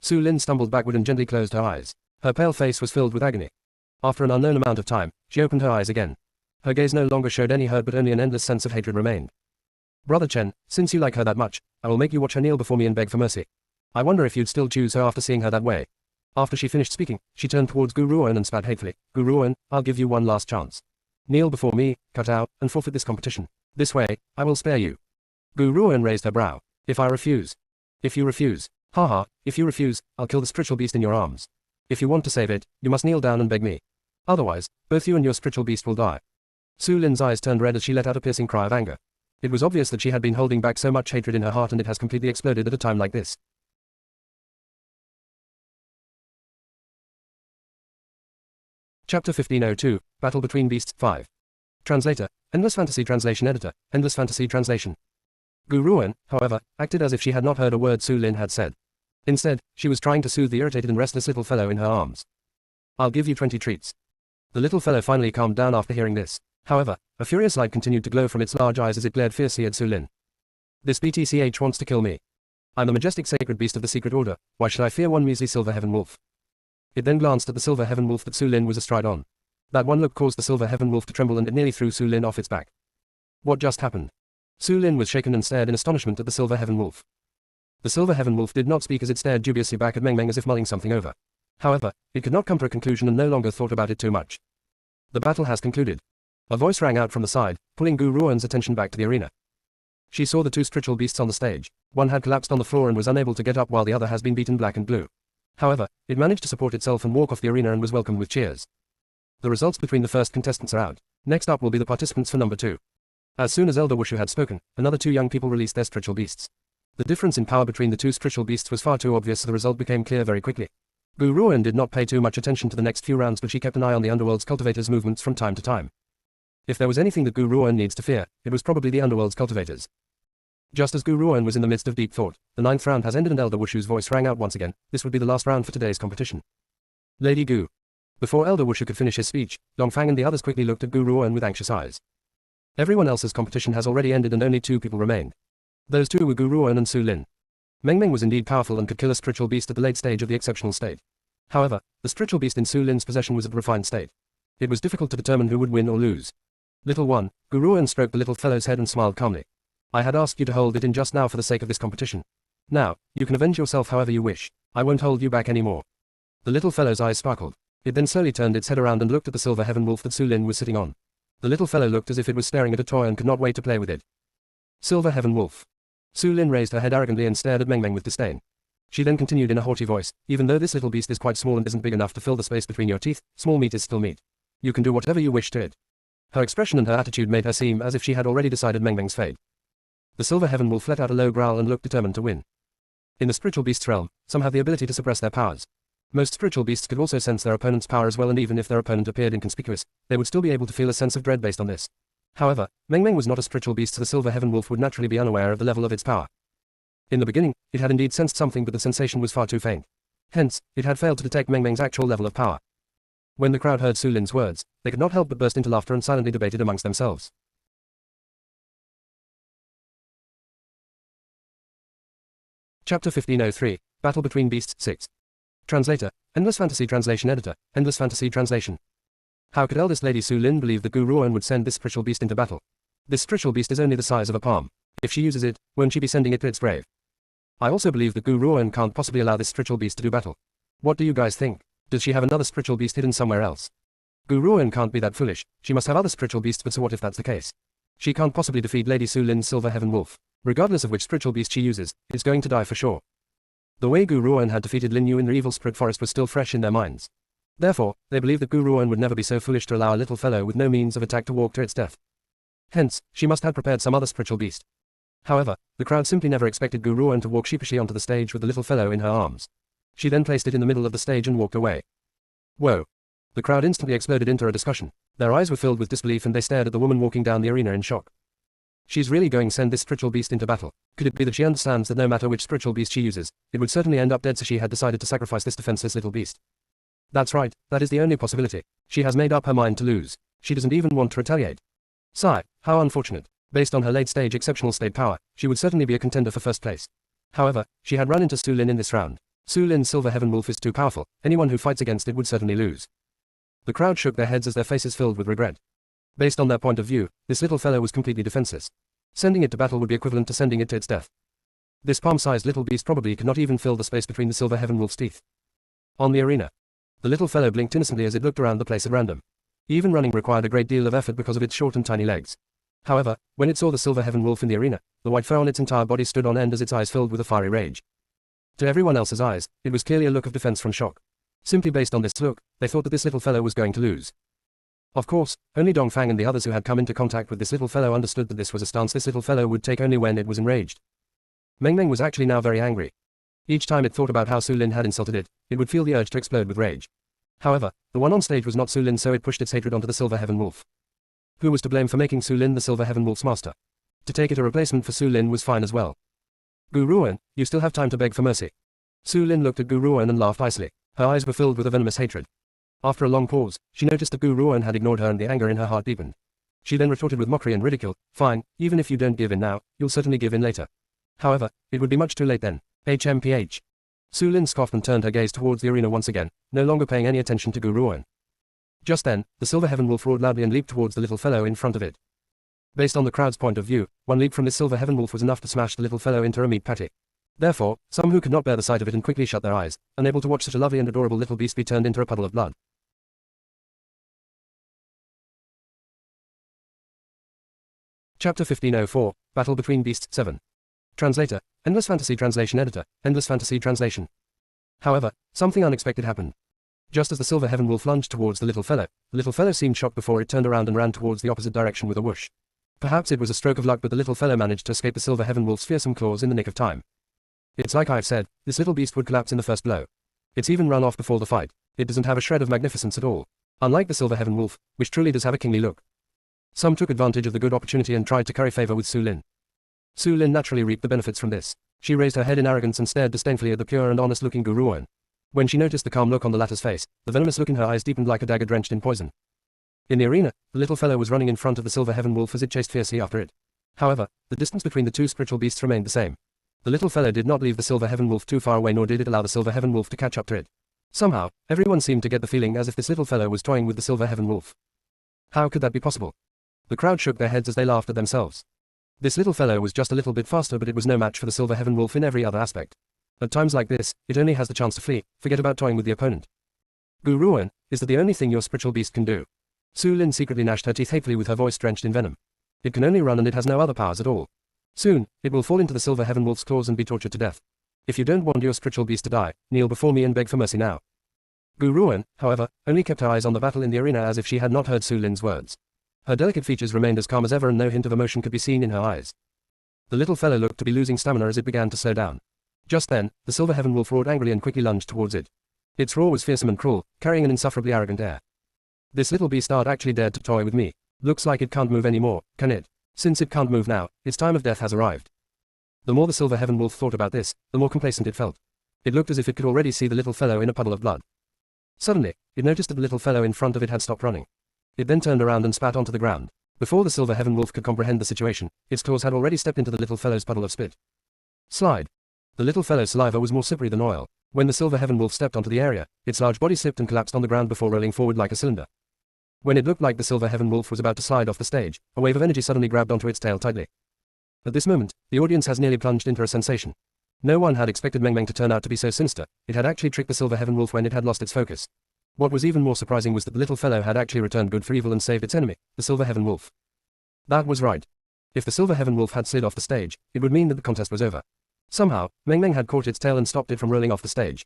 Su Lin stumbled backward and gently closed her eyes. Her pale face was filled with agony. After an unknown amount of time, she opened her eyes again. Her gaze no longer showed any hurt, but only an endless sense of hatred remained. Brother Chen, since you like her that much, I will make you watch her kneel before me and beg for mercy. I wonder if you'd still choose her after seeing her that way. After she finished speaking, she turned towards Gu Ruan and spat hatefully. Gu Ruan, I'll give you one last chance. Kneel before me, cut out, and forfeit this competition. This way, I will spare you. Gu Ruan raised her brow. If I refuse. If you refuse. Haha, if you refuse, I'll kill the spiritual beast in your arms. If you want to save it, you must kneel down and beg me. Otherwise, both you and your spiritual beast will die. Su Lin's eyes turned red as she let out a piercing cry of anger. It was obvious that she had been holding back so much hatred in her heart, and it has completely exploded at a time like this. Chapter 1502, Battle Between Beasts 5. Translator, Endless Fantasy Translation Editor, Endless Fantasy Translation. Gu Ruan, however, acted as if she had not heard a word Su Lin had said. Instead, she was trying to soothe the irritated and restless little fellow in her arms. I'll give you 20 treats. The little fellow finally calmed down after hearing this. However, a furious light continued to glow from its large eyes as it glared fiercely at Su Lin. This BTCH wants to kill me. I'm the majestic sacred beast of the Secret Order, why should I fear one measly silver heaven wolf? It then glanced at the silver heaven wolf that Su Lin was astride on. That one look caused the silver heaven wolf to tremble, and it nearly threw Su Lin off its back. What just happened? Su Lin was shaken and stared in astonishment at the silver heaven wolf. The silver heaven wolf did not speak as it stared dubiously back at Meng Meng as if mulling something over. However, it could not come to a conclusion and no longer thought about it too much. The battle has concluded. A voice rang out from the side, pulling Gu Ruan's attention back to the arena. She saw the two spiritual beasts on the stage. One had collapsed on the floor and was unable to get up, while the other has been beaten black and blue. However, it managed to support itself and walk off the arena and was welcomed with cheers. The results between the first contestants are out. Next up will be the participants for number 2. As soon as Elder Wushu had spoken, another 2 young people released their spiritual beasts. The difference in power between the 2 spiritual beasts was far too obvious, so the result became clear very quickly. Gu Ruoan did not pay too much attention to the next few rounds, but she kept an eye on the underworld's cultivators' movements from time to time. If there was anything that Gu Ruoan needs to fear, it was probably the underworld's cultivators. Just as Gu Ruoan was in the midst of deep thought, the 9th round has ended and Elder Wushu's voice rang out once again. This would be the last round for today's competition. Lady Gu. Before Elder Wushu could finish his speech, Dongfang and the others quickly looked at Gu Ruoan with anxious eyes. Everyone else's competition has already ended and only 2 people remained. Those 2 were Gu Ruoan and Su Lin. Meng Meng was indeed powerful and could kill a spiritual beast at the late stage of the exceptional state. However, the spiritual beast in Su Lin's possession was at a refined state. It was difficult to determine who would win or lose. Little one, Gu Ruoan stroked the little fellow's head and smiled calmly. I had asked you to hold it in just now for the sake of this competition. Now, you can avenge yourself however you wish. I won't hold you back anymore. The little fellow's eyes sparkled. It then slowly turned its head around and looked at the silver heaven wolf that Su Lin was sitting on. The little fellow looked as if it was staring at a toy and could not wait to play with it. Silver heaven wolf. Su Lin raised her head arrogantly and stared at Meng Meng with disdain. She then continued in a haughty voice, even though this little beast is quite small and isn't big enough to fill the space between your teeth, small meat is still meat. You can do whatever you wish to it. Her expression and her attitude made her seem as if she had already decided Meng Meng's fate. The silver heaven wolf let out a low growl and looked determined to win. In the spiritual beast's realm, some have the ability to suppress their powers. Most spiritual beasts could also sense their opponent's power as well, and even if their opponent appeared inconspicuous, they would still be able to feel a sense of dread based on this. However, Meng Meng was not a spiritual beast, so the silver heaven wolf would naturally be unaware of the level of its power. In the beginning, it had indeed sensed something, but the sensation was far too faint. Hence, it had failed to detect Meng Meng's actual level of power. When the crowd heard Su Lin's words, they could not help but burst into laughter and silently debated amongst themselves. Chapter 1503, Battle Between Beasts 6. Translator, Endless Fantasy Translation Editor, Endless Fantasy Translation. How could eldest lady Su Lin believe that Gu Ruoan would send this spiritual beast into battle? This spiritual beast is only the size of a palm. If she uses it, won't she be sending it to its grave? I also believe that Gu Ruoan can't possibly allow this spiritual beast to do battle. What do you guys think? Does she have another spiritual beast hidden somewhere else? Gu Ruoan can't be that foolish. She must have other spiritual beasts, but so what if that's the case? She can't possibly defeat Lady Su Lin's silver heaven wolf. Regardless of which spiritual beast she uses, it's going to die for sure. The way Gu Ruoan had defeated Lin Yu in the evil spirit forest was still fresh in their minds. Therefore, they believed that Gu Ruoan would never be so foolish to allow a little fellow with no means of attack to walk to its death. Hence, she must have prepared some other spiritual beast. However, the crowd simply never expected Gu Ruoan to walk sheepishly onto the stage with the little fellow in her arms. She then placed it in the middle of the stage and walked away. Whoa! The crowd instantly exploded into a discussion. Their eyes were filled with disbelief and they stared at the woman walking down the arena in shock. She's really going to send this spiritual beast into battle. Could it be that she understands that no matter which spiritual beast she uses, it would certainly end up dead, so she had decided to sacrifice this defenseless little beast? That's right, that is the only possibility. She has made up her mind to lose. She doesn't even want to retaliate. Sigh, how unfortunate. Based on her late-stage exceptional state power, she would certainly be a contender for first place. However, she had run into Su Lin in this round. Su Lin's silver heaven wolf is too powerful. Anyone who fights against it would certainly lose. The crowd shook their heads as their faces filled with regret. Based on their point of view, this little fellow was completely defenseless. Sending it to battle would be equivalent to sending it to its death. This palm-sized little beast probably could not even fill the space between the silver heaven wolf's teeth. On the arena, the little fellow blinked innocently as it looked around the place at random. Even running required a great deal of effort because of its short and tiny legs. However, when it saw the silver heaven wolf in the arena, the white fur on its entire body stood on end as its eyes filled with a fiery rage. To everyone else's eyes, it was clearly a look of defense from shock. Simply based on this look, they thought that this little fellow was going to lose. Of course, only Dongfang and the others who had come into contact with this little fellow understood that this was a stance this little fellow would take only when it was enraged. Meng Meng was actually now very angry. Each time it thought about how Su Lin had insulted it, it would feel the urge to explode with rage. However, the one on stage was not Su Lin, so it pushed its hatred onto the silver heaven wolf. Who was to blame for making Su Lin the silver heaven wolf's master? To take it a replacement for Su Lin was fine as well. Gu Ruoan, you still have time to beg for mercy. Su Lin looked at Gu Ruoan and laughed icily. Her eyes were filled with a venomous hatred. After a long pause, she noticed that Gu Ruoan had ignored her and the anger in her heart deepened. She then retorted with mockery and ridicule, fine, even if you don't give in now, you'll certainly give in later. However, it would be much too late then. HMPH. Su Lin scoffed and turned her gaze towards the arena once again, no longer paying any attention to Gu Ruoan. Just then, the silver heaven wolf roared loudly and leaped towards the little fellow in front of it. Based on the crowd's point of view, one leap from this silver heaven wolf was enough to smash the little fellow into a meat patty. Therefore, some who could not bear the sight of it and quickly shut their eyes, unable to watch such a lovely and adorable little beast be turned into a puddle of blood. Chapter 1504, Battle Between Beasts 7. Translator, Endless Fantasy Translation Editor, Endless Fantasy Translation. However, something unexpected happened. Just as the silver heaven wolf lunged towards the little fellow seemed shocked before it turned around and ran towards the opposite direction with a whoosh. Perhaps it was a stroke of luck, but the little fellow managed to escape the silver heaven wolf's fearsome claws in the nick of time. It's like I've said, this little beast would collapse in the first blow. It's even run off before the fight. It doesn't have a shred of magnificence at all. Unlike the Silver Heaven Wolf, which truly does have a kingly look. Some took advantage of the good opportunity and tried to curry favor with Su Lin. Su Lin naturally reaped the benefits from this. She raised her head in arrogance and stared disdainfully at the pure and honest-looking Gu Ruan. When she noticed the calm look on the latter's face, the venomous look in her eyes deepened like a dagger drenched in poison. In the arena, the little fellow was running in front of the Silver Heaven Wolf as it chased fiercely after it. However, the distance between the two spiritual beasts remained the same. The little fellow did not leave the Silver Heaven Wolf too far away, nor did it allow the Silver Heaven Wolf to catch up to it. Somehow, everyone seemed to get the feeling as if this little fellow was toying with the Silver Heaven Wolf. How could that be possible? The crowd shook their heads as they laughed at themselves. This little fellow was just a little bit faster, but it was no match for the Silver Heaven Wolf in every other aspect. At times like this, it only has the chance to flee, forget about toying with the opponent. Gu Ruan, is that the only thing your spiritual beast can do? Su Lin secretly gnashed her teeth hatefully with her voice drenched in venom. It can only run and it has no other powers at all. Soon, it will fall into the Silver Heaven Wolf's claws and be tortured to death. If you don't want your spiritual beast to die, kneel before me and beg for mercy now. Gu Ruan, however, only kept her eyes on the battle in the arena as if she had not heard Su Lin's words. Her delicate features remained as calm as ever and no hint of emotion could be seen in her eyes. The little fellow looked to be losing stamina as it began to slow down. Just then, the Silver Heaven Wolf roared angrily and quickly lunged towards it. Its roar was fearsome and cruel, carrying an insufferably arrogant air. This little beastard actually dared to toy with me. Looks like it can't move anymore, can it? Since it can't move now, its time of death has arrived. The more the Silver Heaven Wolf thought about this, the more complacent it felt. It looked as if it could already see the little fellow in a puddle of blood. Suddenly, it noticed that the little fellow in front of it had stopped running. It then turned around and spat onto the ground. Before the Silver Heaven Wolf could comprehend the situation, its claws had already stepped into the little fellow's puddle of spit. Slide. The little fellow's saliva was more slippery than oil. When the Silver Heaven Wolf stepped onto the area, its large body slipped and collapsed on the ground before rolling forward like a cylinder. When it looked like the Silver Heaven Wolf was about to slide off the stage, a wave of energy suddenly grabbed onto its tail tightly. At this moment, the audience has nearly plunged into a sensation. No one had expected Meng Meng to turn out to be so sinister. It had actually tricked the Silver Heaven Wolf when it had lost its focus. What was even more surprising was that the little fellow had actually returned good for evil and saved its enemy, the Silver Heaven Wolf. That was right. If the Silver Heaven Wolf had slid off the stage, it would mean that the contest was over. Somehow, Meng Meng had caught its tail and stopped it from rolling off the stage.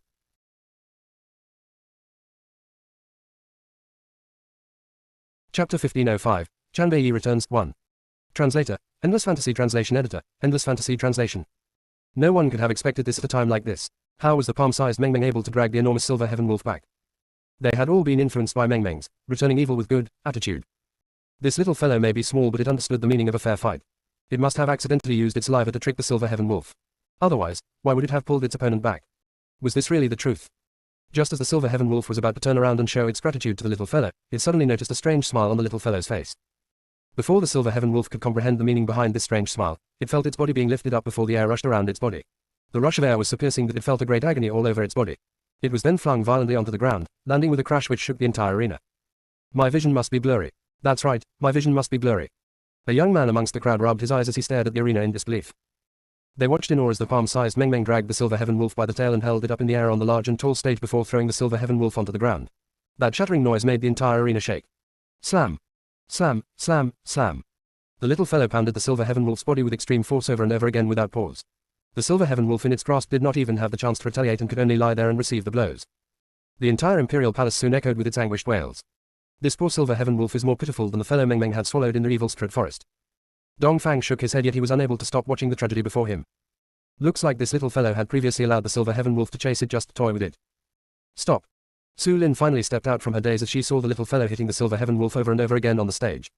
Chapter 1505, Chanbei returns, 1. Translator, Endless Fantasy Translation Editor, Endless Fantasy Translation. No one could have expected this at a time like this. How was the palm-sized Meng Meng able to drag the enormous Silver Heaven Wolf back? They had all been influenced by Meng Meng's returning evil with good attitude. This little fellow may be small, but it understood the meaning of a fair fight. It must have accidentally used its saliva to trick the Silver Heaven Wolf. Otherwise, why would it have pulled its opponent back? Was this really the truth? Just as the Silver Heaven Wolf was about to turn around and show its gratitude to the little fellow, it suddenly noticed a strange smile on the little fellow's face. Before the Silver Heaven Wolf could comprehend the meaning behind this strange smile, it felt its body being lifted up before the air rushed around its body. The rush of air was so piercing that it felt a great agony all over its body. It was then flung violently onto the ground, landing with a crash which shook the entire arena. My vision must be blurry. That's right, my vision must be blurry. A young man amongst the crowd rubbed his eyes as he stared at the arena in disbelief. They watched in awe as the palm-sized Meng Meng dragged the Silver Heaven Wolf by the tail and held it up in the air on the large and tall stage before throwing the Silver Heaven Wolf onto the ground. That shattering noise made the entire arena shake. Slam! Slam! Slam! Slam! The little fellow pounded the Silver Heaven Wolf's body with extreme force over and over again without pause. The Silver Heaven Wolf in its grasp did not even have the chance to retaliate and could only lie there and receive the blows. The entire Imperial Palace soon echoed with its anguished wails. This poor Silver Heaven Wolf is more pitiful than the fellow Meng Meng had swallowed in the evil Strud Forest. Dong Fang shook his head, yet he was unable to stop watching the tragedy before him. Looks like this little fellow had previously allowed the Silver Heaven Wolf to chase it just to toy with it. Stop. Su Lin finally stepped out from her daze as she saw the little fellow hitting the Silver Heaven Wolf over and over again on the stage.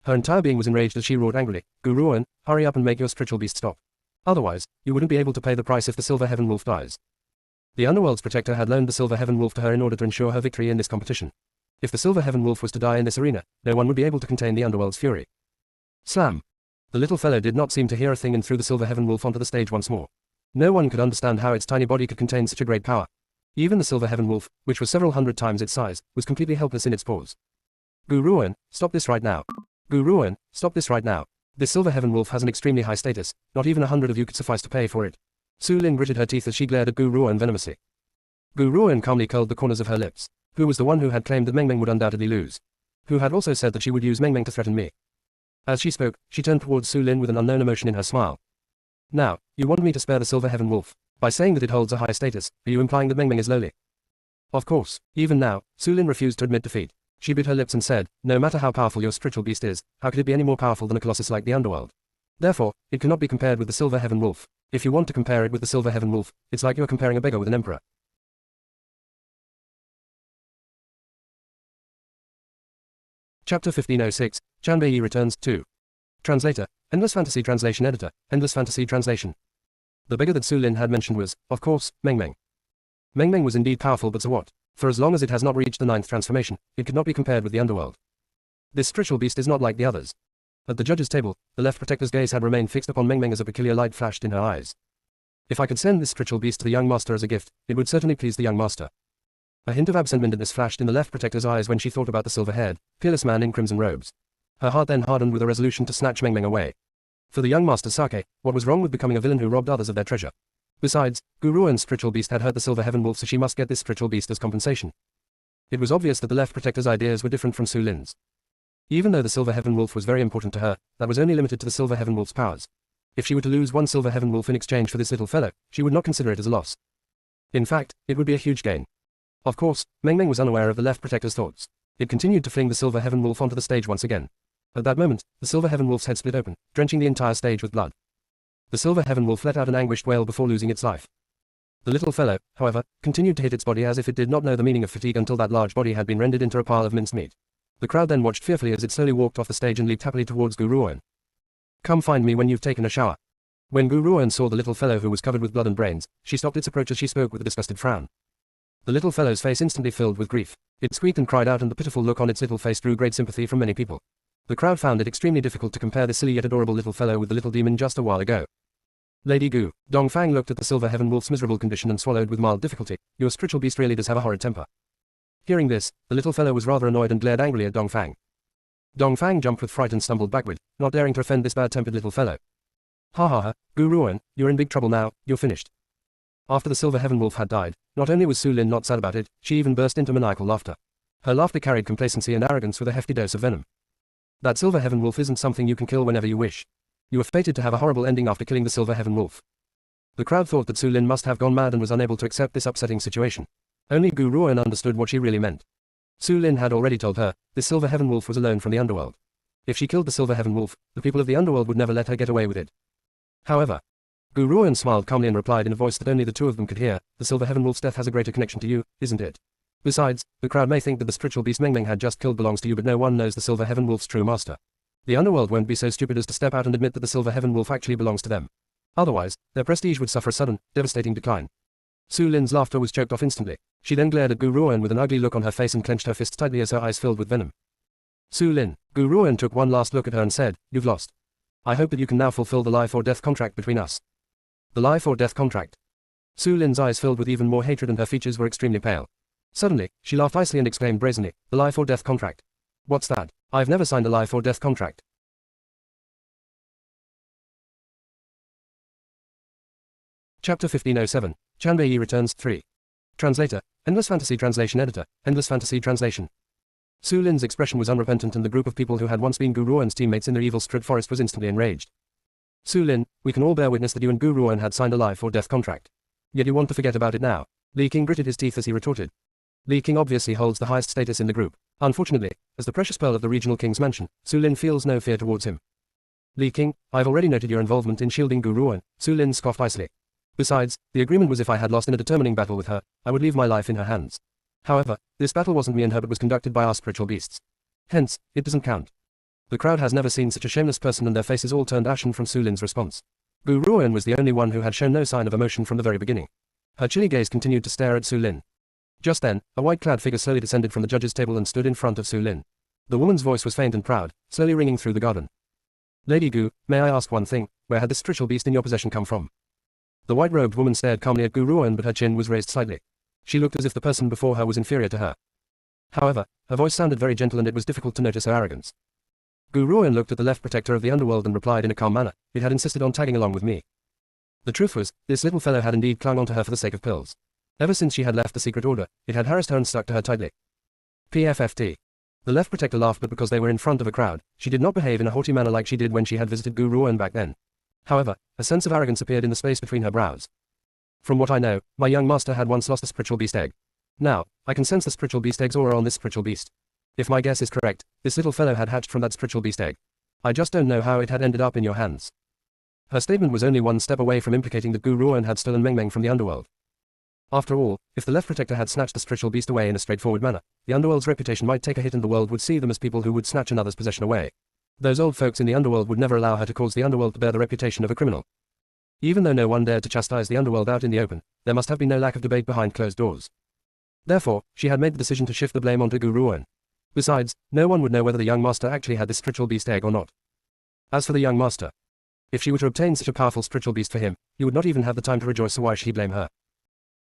Her entire being was enraged as she roared angrily, Gu Ruan, hurry up and make your spiritual beast stop. Otherwise, you wouldn't be able to pay the price if the Silver Heaven Wolf dies. The Underworld's protector had loaned the Silver Heaven Wolf to her in order to ensure her victory in this competition. If the Silver Heaven Wolf was to die in this arena, no one would be able to contain the Underworld's fury. Slam! The little fellow did not seem to hear a thing and threw the Silver Heaven Wolf onto the stage once more. No one could understand how its tiny body could contain such a great power. Even the Silver Heaven Wolf, which was several hundred times its size, was completely helpless in its paws. Gu Ruan, stop this right now. Gu Ruan, stop this right now. This Silver Heaven Wolf has an extremely high status, not even 100 of you could suffice to pay for it. Su Lin gritted her teeth as she glared at Gu Ruan venomously. Gu Ruan calmly curled the corners of her lips. Who was the one who had claimed that Meng Meng would undoubtedly lose? Who had also said that she would use Meng Meng to threaten me? As she spoke, she turned towards Su Lin with an unknown emotion in her smile. Now, you want me to spare the Silver Heaven Wolf? By saying that it holds a high status, are you implying that Meng Meng is lowly? Of course. Even now, Su Lin refused to admit defeat. She bit her lips and said, no matter how powerful your spiritual beast is, how could it be any more powerful than a colossus like the Underworld? Therefore, it cannot be compared with the Silver Heaven Wolf. If you want to compare it with the Silver Heaven Wolf, it's like you are comparing a beggar with an emperor. Chapter 1506, Chanbei Returns 2. Translator, Endless Fantasy Translation Editor, Endless Fantasy Translation. The beggar that Su Lin had mentioned was, of course, Meng Meng. Meng Meng was indeed powerful, but so what? For as long as it has not reached the 9th transformation, it could not be compared with the underworld. This spiritual beast is not like the others. At the judge's table, the left protector's gaze had remained fixed upon Meng Meng as a peculiar light flashed in her eyes. If I could send this spiritual beast to the young master as a gift, it would certainly please the young master. A hint of absent-mindedness flashed in the left protector's eyes when she thought about the silver-haired, peerless man in crimson robes. Her heart then hardened with a resolution to snatch Meng Meng away. For the young master Sake, what was wrong with becoming a villain who robbed others of their treasure? Besides, Guruan's spiritual beast had hurt the silver heaven wolf, so she must get this spiritual beast as compensation. It was obvious that the left protector's ideas were different from Su Lin's. Even though the silver heaven wolf was very important to her, that was only limited to the silver heaven wolf's powers. If she were to lose one silver heaven wolf in exchange for this little fellow, she would not consider it as a loss. In fact, it would be a huge gain. Of course, Meng Meng was unaware of the left protector's thoughts. It continued to fling the silver heaven wolf onto the stage once again. At that moment, the silver heaven wolf's head split open, drenching the entire stage with blood. The silver heaven wolf let out an anguished wail before losing its life. The little fellow, however, continued to hit its body as if it did not know the meaning of fatigue until that large body had been rendered into a pile of minced meat. The crowd then watched fearfully as it slowly walked off the stage and leaped happily towards Guruan. Come find me when you've taken a shower. When Guruan saw the little fellow who was covered with blood and brains, she stopped its approach as she spoke with a disgusted frown. The little fellow's face instantly filled with grief. It squeaked and cried out, and the pitiful look on its little face drew great sympathy from many people. The crowd found it extremely difficult to compare this silly yet adorable little fellow with the little demon just a while ago. Lady Gu, Dongfang looked at the silver heaven wolf's miserable condition and swallowed with mild difficulty. Your spiritual beast really does have a horrid temper. Hearing this, the little fellow was rather annoyed and glared angrily at Dongfang. Dongfang jumped with fright and stumbled backward, not daring to offend this bad-tempered little fellow. Ha ha ha, Guruan, you're in big trouble now, you're finished. After the silver heaven wolf had died, not only was Su Lin not sad about it, she even burst into maniacal laughter. Her laughter carried complacency and arrogance with a hefty dose of venom. That silver heaven wolf isn't something you can kill whenever you wish. You are fated to have a horrible ending after killing the silver heaven wolf. The crowd thought that Su Lin must have gone mad and was unable to accept this upsetting situation. Only Guruan understood what she really meant. Su Lin had already told her, this silver heaven wolf was alone from the underworld. If she killed the silver heaven wolf, the people of the underworld would never let her get away with it. However, Guruan smiled calmly and replied in a voice that only the two of them could hear, the silver heaven wolf's death has a greater connection to you, isn't it? Besides, the crowd may think that the spiritual beast Meng Meng had just killed belongs to you, but no one knows the silver heaven wolf's true master. The underworld won't be so stupid as to step out and admit that the silver heaven wolf actually belongs to them. Otherwise, their prestige would suffer a sudden, devastating decline. Su Lin's laughter was choked off instantly. She then glared at Guruan with an ugly look on her face and clenched her fists tightly as her eyes filled with venom. Su Lin, Guruan took one last look at her and said, you've lost. I hope that you can now fulfill the life or death contract between us. The life or death contract. Su Lin's eyes filled with even more hatred and her features were extremely pale. Suddenly, she laughed icily and exclaimed brazenly, the life or death contract. What's that? I've never signed a life or death contract. Chapter 1507, Chanbei Returns 3. Translator, Endless Fantasy Translation Editor, Endless Fantasy Translation. Su Lin's expression was unrepentant, and the group of people who had once been Guruan's teammates in the evil Strid Forest was instantly enraged. Su Lin, we can all bear witness that you and Guruan had signed a life or death contract. Yet you want to forget about it now. Li King gritted his teeth as he retorted. Li King obviously holds the highest status in the group. Unfortunately, as the precious pearl of the regional king's mansion, Su Lin feels no fear towards him. Li King, I've already noted your involvement in shielding Guruan, Su Lin scoffed icily. Besides, the agreement was if I had lost in a determining battle with her, I would leave my life in her hands. However, this battle wasn't me and her but was conducted by our spiritual beasts. Hence, it doesn't count. The crowd has never seen such a shameless person, and their faces all turned ashen from Su Lin's response. Guruan was the only one who had shown no sign of emotion from the very beginning. Her chilly gaze continued to stare at Su Lin. Just then, a white-clad figure slowly descended from the judge's table and stood in front of Su Lin. The woman's voice was faint and proud, slowly ringing through the garden. Lady Gu, may I ask one thing, where had this spiritual beast in your possession come from? The white-robed woman stared calmly at Guruan, but her chin was raised slightly. She looked as if the person before her was inferior to her. However, her voice sounded very gentle and it was difficult to notice her arrogance. Guruan looked at the left protector of the underworld and replied in a calm manner, it had insisted on tagging along with me. The truth was, this little fellow had indeed clung onto her for the sake of pills. Ever since she had left the secret order, it had harassed her and stuck to her tightly. PFFT. The left protector laughed, but because they were in front of a crowd, she did not behave in a haughty manner like she did when she had visited Guruan back then. However, a sense of arrogance appeared in the space between her brows. From what I know, my young master had once lost a spiritual beast egg. Now, I can sense the spiritual beast egg's aura on this spiritual beast. If my guess is correct, this little fellow had hatched from that spiritual beast egg. I just don't know how it had ended up in your hands. Her statement was only one step away from implicating that Guruan had stolen Meng Meng from the underworld. After all, if the left protector had snatched the spiritual beast away in a straightforward manner, the underworld's reputation might take a hit and the world would see them as people who would snatch another's possession away. Those old folks in the underworld would never allow her to cause the underworld to bear the reputation of a criminal. Even though no one dared to chastise the underworld out in the open, there must have been no lack of debate behind closed doors. Therefore, she had made the decision to shift the blame onto Guru Owen. Besides, no one would know whether the young master actually had this spiritual beast egg or not. As for the young master, if she were to obtain such a powerful spiritual beast for him, he would not even have the time to rejoice, so why should he blame her?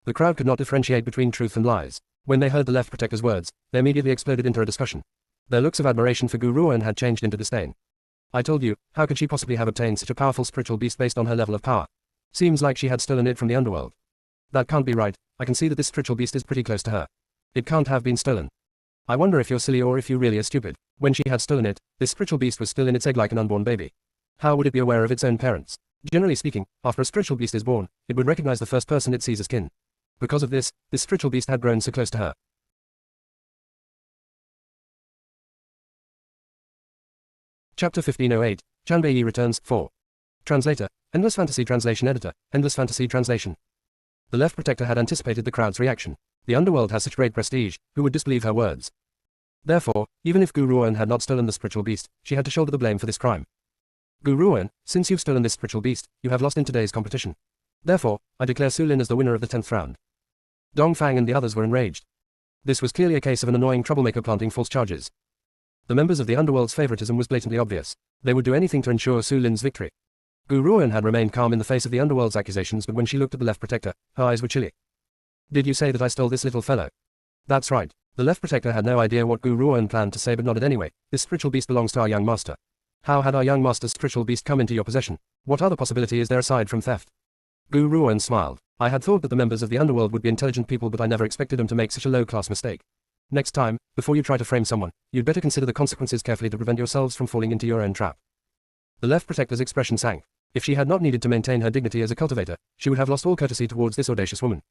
The crowd could not differentiate between truth and lies. When they heard the left protector's words, they immediately exploded into a discussion. Their looks of admiration for Guru Owen had changed into disdain. I told you, how could she possibly have obtained such a powerful spiritual beast based on her level of power? Seems like she had stolen it from the underworld. That can't be right. I can see that this spiritual beast is pretty close to her. It can't have been stolen. I wonder if you're silly or if you really are stupid. When she had stolen it, this spiritual beast was still in its egg like an unborn baby. How would it be aware of its own parents? Generally speaking, after a spiritual beast is born, it would recognize the first person it sees as kin. Because of this spiritual beast had grown so close to her. Chapter 1508, Chanbei returns, 4. Translator, Endless Fantasy Translation Editor, Endless Fantasy Translation. The left protector had anticipated the crowd's reaction. The underworld has such great prestige, who would disbelieve her words? Therefore, even if Guru Owen had not stolen the spiritual beast, she had to shoulder the blame for this crime. Guru Owen, since you've stolen this spiritual beast, you have lost in today's competition. Therefore, I declare Su Lin as the winner of the 10th round. Dong Fang and the others were enraged. This was clearly a case of an annoying troublemaker planting false charges. The members of the underworld's favoritism was blatantly obvious. They would do anything to ensure Su Lin's victory. Guru Owen had remained calm in the face of the underworld's accusations, but when she looked at the left protector, her eyes were chilly. Did you say that I stole this little fellow? That's right. The left protector had no idea what Guru Owen planned to say, but nodded anyway. This spiritual beast belongs to our young master. How had our young master's spiritual beast come into your possession? What other possibility is there aside from theft? Guru Owen smiled. I had thought that the members of the underworld would be intelligent people, but I never expected them to make such a low-class mistake. Next time, before you try to frame someone, you'd better consider the consequences carefully to prevent yourselves from falling into your own trap. The left protector's expression sank. If she had not needed to maintain her dignity as a cultivator, she would have lost all courtesy towards this audacious woman.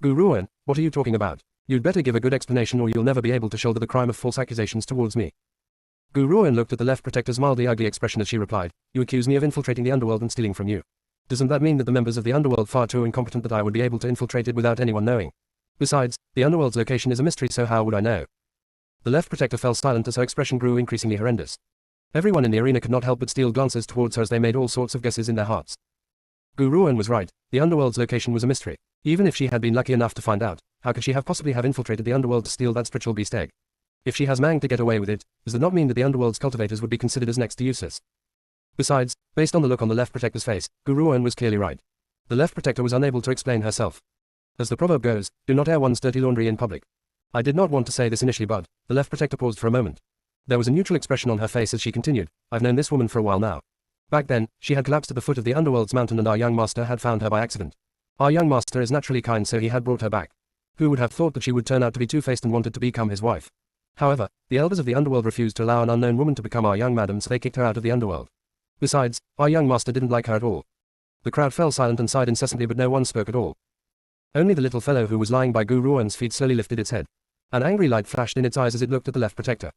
Guru Owen, what are you talking about? You'd better give a good explanation or you'll never be able to shoulder the crime of false accusations towards me. Guru Owen looked at the left protector's mildly ugly expression as she replied, you accuse me of infiltrating the underworld and stealing from you. Doesn't that mean that the members of the underworld are far too incompetent that I would be able to infiltrate it without anyone knowing? Besides, the underworld's location is a mystery, so how would I know? The left protector fell silent as her expression grew increasingly horrendous. Everyone in the arena could not help but steal glances towards her as they made all sorts of guesses in their hearts. Guru Owen was right. The underworld's location was a mystery. Even if she had been lucky enough to find out, how could she have possibly infiltrated the underworld to steal that spiritual beast egg? If she has managed to get away with it, does that not mean that the underworld's cultivators would be considered as next to useless? Besides, based on the look on the left protector's face, Guru Owen was clearly right. The left protector was unable to explain herself. As the proverb goes, do not air one's dirty laundry in public. I did not want to say this initially, but the left protector paused for a moment. There was a neutral expression on her face as she continued, I've known this woman for a while now. Back then, she had collapsed at the foot of the underworld's mountain and our young master had found her by accident. Our young master is naturally kind, so he had brought her back. Who would have thought that she would turn out to be two-faced and wanted to become his wife? However, the elders of the underworld refused to allow an unknown woman to become our young madam, so they kicked her out of the underworld. Besides, our young master didn't like her at all. The crowd fell silent and sighed incessantly, but no one spoke at all. Only the little fellow who was lying by Guru Owen's feet slowly lifted its head. An angry light flashed in its eyes as it looked at the left protector.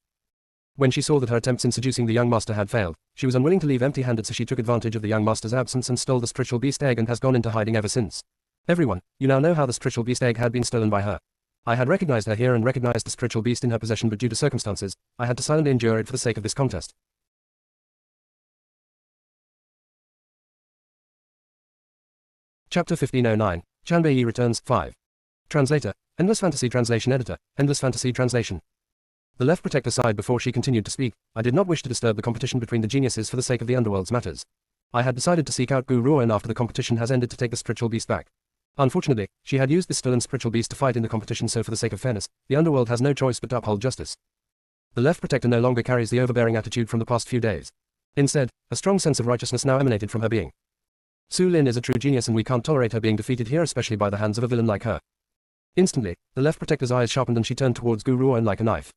When she saw that her attempts in seducing the young master had failed, she was unwilling to leave empty-handed, so she took advantage of the young master's absence and stole the spiritual beast egg and has gone into hiding ever since. Everyone, you now know how the spiritual beast egg had been stolen by her. I had recognized her here and recognized the spiritual beast in her possession, but due to circumstances, I had to silently endure it for the sake of this contest. Chapter 1509, Chanbei returns, 5. Translator, Endless Fantasy Translation Editor, Endless Fantasy Translation. The left protector sighed before she continued to speak. I did not wish to disturb the competition between the geniuses for the sake of the underworld's matters. I had decided to seek out Guru Owen after the competition has ended to take the spiritual beast back. Unfortunately, she had used this stolen spiritual beast to fight in the competition, so for the sake of fairness, the underworld has no choice but to uphold justice. The left protector no longer carries the overbearing attitude from the past few days. Instead, a strong sense of righteousness now emanated from her being. Su Lin is a true genius and we can't tolerate her being defeated here, especially by the hands of a villain like her. Instantly, the left protector's eyes sharpened and she turned towards Guru Owen like a knife.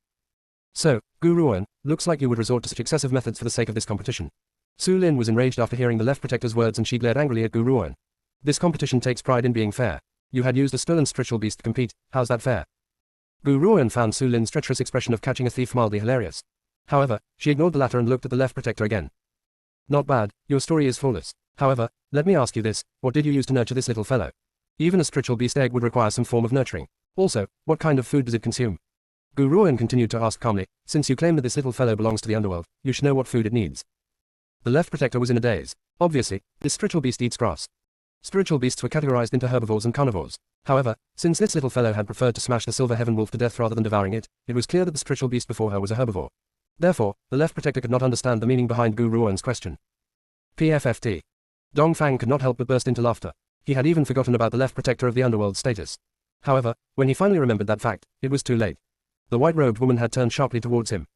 So, Guru Owen, looks like you would resort to such excessive methods for the sake of this competition. Su Lin was enraged after hearing the left protector's words and she glared angrily at Guru Owen. This competition takes pride in being fair. You had used a stolen spiritual beast to compete, how's that fair? Guru Owen found Su Lin's treacherous expression of catching a thief mildly hilarious. However, she ignored the latter and looked at the left protector again. Not bad, your story is flawless. However, let me ask you this, what did you use to nurture this little fellow? Even a spiritual beast egg would require some form of nurturing. Also, what kind of food does it consume? Gu Ruan continued to ask calmly, since you claim that this little fellow belongs to the underworld, you should know what food it needs. The left protector was in a daze. Obviously, this spiritual beast eats grass. Spiritual beasts were categorized into herbivores and carnivores. However, since this little fellow had preferred to smash the silver heaven wolf to death rather than devouring it, it was clear that the spiritual beast before her was a herbivore. Therefore, the left protector could not understand the meaning behind Gu Ruan's question. PFFT. Dong Fang could not help but burst into laughter. He had even forgotten about the left protector of the underworld status. However, when he finally remembered that fact, it was too late. The white-robed woman had turned sharply towards him.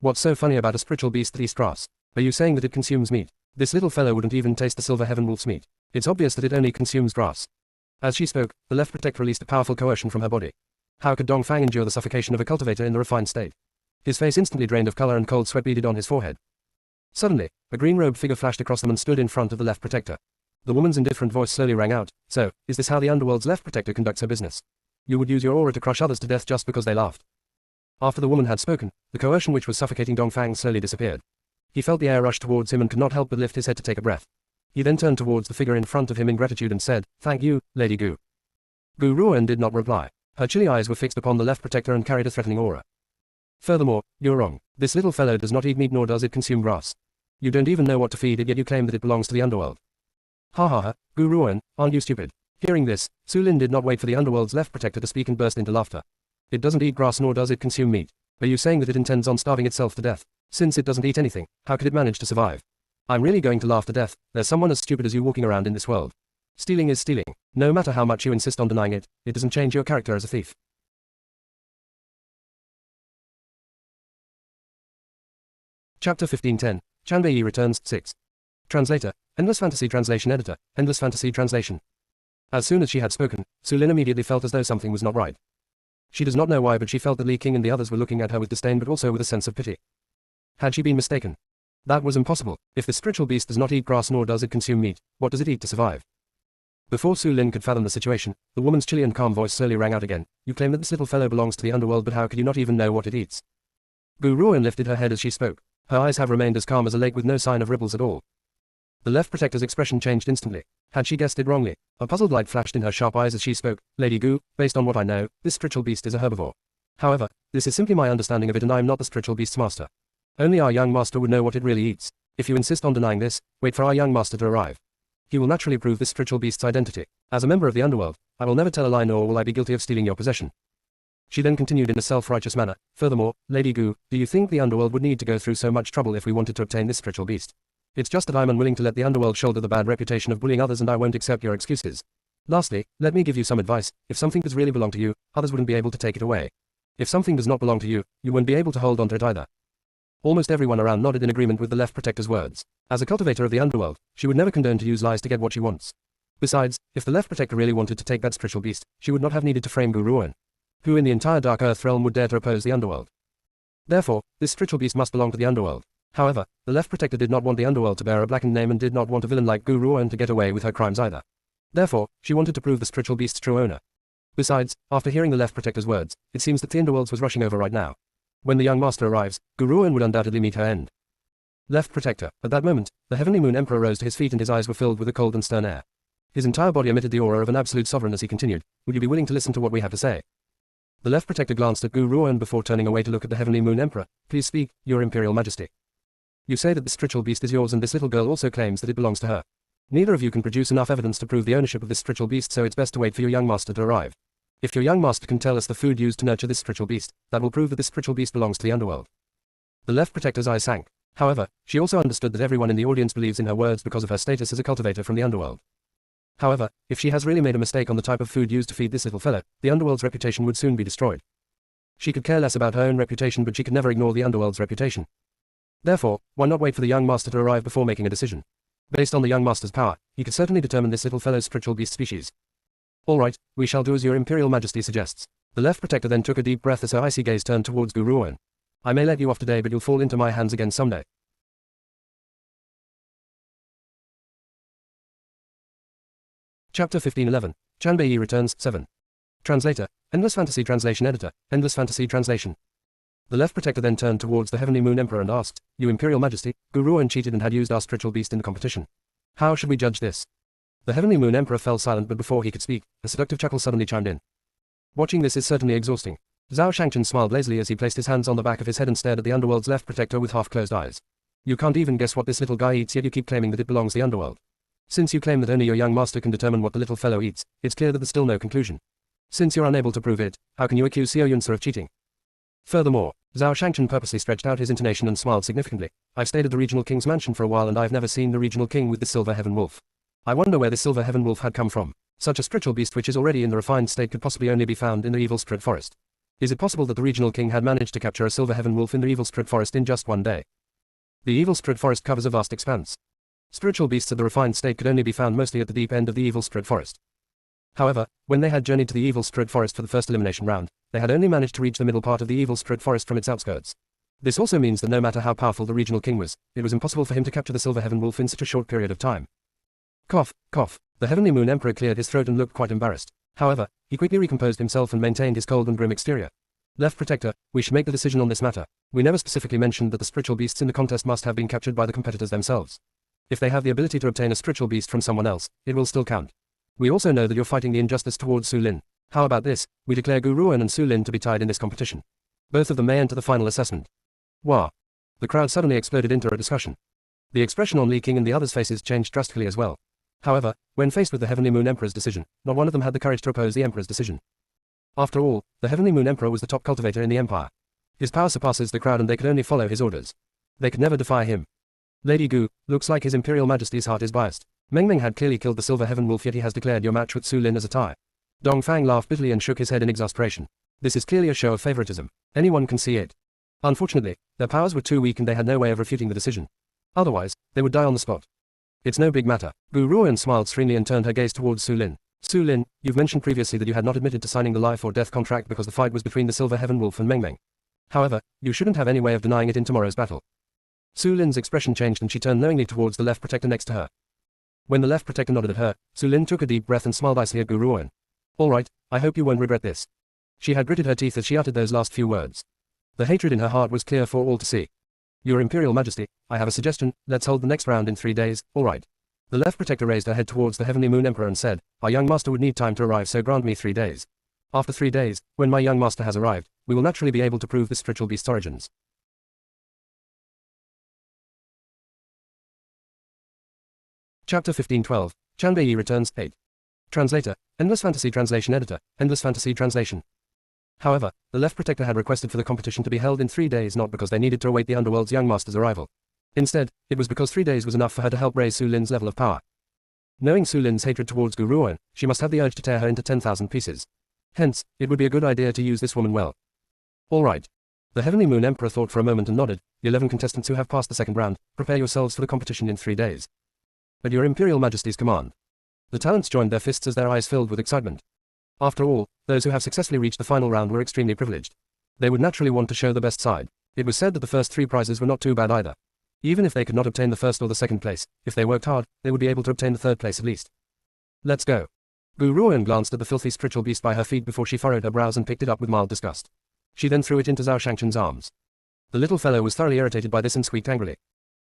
What's so funny about a spiritual beast that eats grass? Are you saying that it consumes meat? This little fellow wouldn't even taste the silver heaven wolf's meat. It's obvious that it only consumes grass. As she spoke, the left protector released a powerful coercion from her body. How could Dong Fang endure the suffocation of a cultivator in the refined state? His face instantly drained of color and cold sweat beaded on his forehead. Suddenly, a green-robed figure flashed across them and stood in front of the left protector. The woman's indifferent voice slowly rang out, "So, is this how the underworld's left protector conducts her business? You would use your aura to crush others to death just because they laughed." After the woman had spoken, the coercion which was suffocating Dong Fang slowly disappeared. He felt the air rush towards him and could not help but lift his head to take a breath. He then turned towards the figure in front of him in gratitude and said, "Thank you, Lady Gu." Gu Ruan did not reply. Her chilly eyes were fixed upon the left protector and carried a threatening aura. "Furthermore, you're wrong. This little fellow does not eat meat nor does it consume grass. You don't even know what to feed it, yet you claim that it belongs to the underworld." "Ha ha ha, Gu Ruan, aren't you stupid?" Hearing this, Su Lin did not wait for the underworld's left protector to speak and burst into laughter. "It doesn't eat grass nor does it consume meat. Are you saying that it intends on starving itself to death? Since it doesn't eat anything, how could it manage to survive? I'm really going to laugh to death. There's someone as stupid as you walking around in this world. Stealing is stealing. No matter how much you insist on denying it, it doesn't change your character as a thief." Chapter 1510. Chanbei returns, 6. Translator, Endless Fantasy Translation Editor, Endless Fantasy Translation. As soon as she had spoken, Su Lin immediately felt as though something was not right. She does not know why, but she felt that Li King and the others were looking at her with disdain but also with a sense of pity. Had she been mistaken? That was impossible. If the spiritual beast does not eat grass nor does it consume meat, what does it eat to survive? Before Su Lin could fathom the situation, the woman's chilly and calm voice slowly rang out again. "You claim that this little fellow belongs to the underworld, but how could you not even know what it eats?" Gu Ruan lifted her head as she spoke. Her eyes have remained as calm as a lake with no sign of ripples at all. The left protector's expression changed instantly. Had she guessed it wrongly? A puzzled light flashed in her sharp eyes as she spoke. "Lady Gu, based on what I know, this spiritual beast is a herbivore. However, this is simply my understanding of it and I am not the spiritual beast's master. Only our young master would know what it really eats. If you insist on denying this, wait for our young master to arrive. He will naturally prove this spiritual beast's identity. As a member of the underworld, I will never tell a lie nor will I be guilty of stealing your possession." She then continued in a self-righteous manner. "Furthermore, Lady Gu, do you think the underworld would need to go through so much trouble if we wanted to obtain this spiritual beast? It's just that I'm unwilling to let the underworld shoulder the bad reputation of bullying others and I won't accept your excuses. Lastly, let me give you some advice. If something does really belong to you, others wouldn't be able to take it away. If something does not belong to you, you won't be able to hold on to it either." Almost everyone around nodded in agreement with the left protector's words. As a cultivator of the underworld, she would never condone to use lies to get what she wants. Besides, if the left protector really wanted to take that spiritual beast, she would not have needed to frame Gu Ruan. Who in the entire Dark Earth realm would dare to oppose the underworld? Therefore, this spiritual beast must belong to the underworld. However, the left protector did not want the underworld to bear a blackened name and did not want a villain like Gu Ruan to get away with her crimes either. Therefore, she wanted to prove the spiritual beast's true owner. Besides, after hearing the left protector's words, it seems that the underworld was rushing over right now. When the young master arrives, Gu Ruan would undoubtedly meet her end. Left protector. At that moment, the Heavenly Moon Emperor rose to his feet and his eyes were filled with a cold and stern air. His entire body emitted the aura of an absolute sovereign as he continued. "Would you be willing to listen to what we have to say?" The left protector glanced at Gu Ruan before turning away to look at the Heavenly Moon Emperor. "Please speak, Your Imperial Majesty. You say that the spiritual beast is yours and this little girl also claims that it belongs to her. Neither of you can produce enough evidence to prove the ownership of this spiritual beast, so it's best to wait for your young master to arrive. If your young master can tell us the food used to nurture this spiritual beast, that will prove that this spiritual beast belongs to the underworld." The left protector's eyes sank. However, she also understood that everyone in the audience believes in her words because of her status as a cultivator from the underworld. However, if she has really made a mistake on the type of food used to feed this little fellow, the underworld's reputation would soon be destroyed. She could care less about her own reputation, but she could never ignore the underworld's reputation. Therefore, why not wait for the young master to arrive before making a decision? Based on the young master's power, he could certainly determine this little fellow's spiritual beast species. "All right, we shall do as your Imperial Majesty suggests." The left protector then took a deep breath as her icy gaze turned towards Gu Ruan. "I may let you off today, but you'll fall into my hands again someday." Chapter 1511. Chanbei returns, 7. Translator, Endless Fantasy Translation Editor, Endless Fantasy Translation. The left protector then turned towards the Heavenly Moon Emperor and asked, "You Imperial Majesty, Gu Ruan cheated and had used our spiritual beast in the competition. How should we judge this?" The Heavenly Moon Emperor fell silent, but before he could speak, a seductive chuckle suddenly chimed in. Watching this is certainly exhausting. Zhao Shangchen smiled lazily as he placed his hands on the back of his head and stared at the underworld's left protector with half-closed eyes. You can't even guess what this little guy eats, yet you keep claiming that it belongs to the underworld. Since you claim that only your young master can determine what the little fellow eats, it's clear that there's still no conclusion. Since you're unable to prove it, how can you accuse Xiao Yunsa of cheating? Furthermore, Zhao Shangchen purposely stretched out his intonation and smiled significantly. I've stayed at the regional king's mansion for a while and I've never seen the regional king with the silver heaven wolf. I wonder where the silver heaven wolf had come from. Such a spiritual beast which is already in the refined state could possibly only be found in the evil spirit forest. Is it possible that the regional king had managed to capture a silver heaven wolf in the evil spirit forest in just one day? The evil spirit forest covers a vast expanse. Spiritual beasts of the refined state could only be found mostly at the deep end of the evil spirit forest. However, when they had journeyed to the evil spirit forest for the first elimination round, they had only managed to reach the middle part of the evil spirit forest from its outskirts. This also means that no matter how powerful the regional king was, it was impossible for him to capture the silver heaven wolf in such a short period of time. Cough, cough. The Heavenly Moon Emperor cleared his throat and looked quite embarrassed. However, he quickly recomposed himself and maintained his cold and grim exterior. Left Protector, we should make the decision on this matter. We never specifically mentioned that the spiritual beasts in the contest must have been captured by the competitors themselves. If they have the ability to obtain a spiritual beast from someone else, it will still count. We also know that you're fighting the injustice towards Su Lin. How about this, we declare Gu Ruan and Su Lin to be tied in this competition. Both of them may enter the final assessment. Wah! The crowd suddenly exploded into a discussion. The expression on Li King and the others' faces changed drastically as well. However, when faced with the Heavenly Moon Emperor's decision, not one of them had the courage to oppose the Emperor's decision. After all, the Heavenly Moon Emperor was the top cultivator in the Empire. His power surpasses the crowd and they could only follow his orders. They could never defy him. Lady Gu, looks like His Imperial Majesty's heart is biased. Meng Meng had clearly killed the Silver Heaven Wolf, yet he has declared your match with Su Lin as a tie. Dong Fang laughed bitterly and shook his head in exasperation. This is clearly a show of favoritism. Anyone can see it. Unfortunately, their powers were too weak and they had no way of refuting the decision. Otherwise, they would die on the spot. It's no big matter. Gu Ruan smiled serenely and turned her gaze towards Su Lin. Su Lin, you've mentioned previously that you had not admitted to signing the life or death contract because the fight was between the Silver Heaven Wolf and Meng Meng. However, you shouldn't have any way of denying it in tomorrow's battle. Su Lin's expression changed and she turned knowingly towards the left protector next to her. When the left protector nodded at her, Su Lin took a deep breath and smiled icily at Gu Ruan. All right, I hope you won't regret this. She had gritted her teeth as she uttered those last few words. The hatred in her heart was clear for all to see. Your Imperial Majesty, I have a suggestion, let's hold the next round in 3 days, all right. The left protector raised her head towards the Heavenly Moon Emperor and said, our young master would need time to arrive, so grant me 3 days. After 3 days, when my young master has arrived, we will naturally be able to prove the spiritual beast's origins. Chapter 15:12, Chanbei returns, 8. Translator, Endless Fantasy Translation Editor, Endless Fantasy Translation. However, the left protector had requested for the competition to be held in 3 days not because they needed to await the underworld's young master's arrival. Instead, it was because 3 days was enough for her to help raise Su Lin's level of power. Knowing Su Lin's hatred towards Gu Ruan, she must have the urge to tear her into 10,000 pieces. Hence, it would be a good idea to use this woman well. All right. The Heavenly Moon Emperor thought for a moment and nodded. The 11 contestants who have passed the second round, prepare yourselves for the competition in 3 days. At your Imperial Majesty's command. The talents joined their fists as their eyes filled with excitement. After all, those who have successfully reached the final round were extremely privileged. They would naturally want to show the best side. It was said that the first 3 prizes were not too bad either. Even if they could not obtain the first or the second place, if they worked hard, they would be able to obtain the 3rd place at least. Let's go. Gu Ruan glanced at the filthy spiritual beast by her feet before she furrowed her brows and picked it up with mild disgust. She then threw it into Zhao Shangchen's arms. The little fellow was thoroughly irritated by this and squeaked angrily.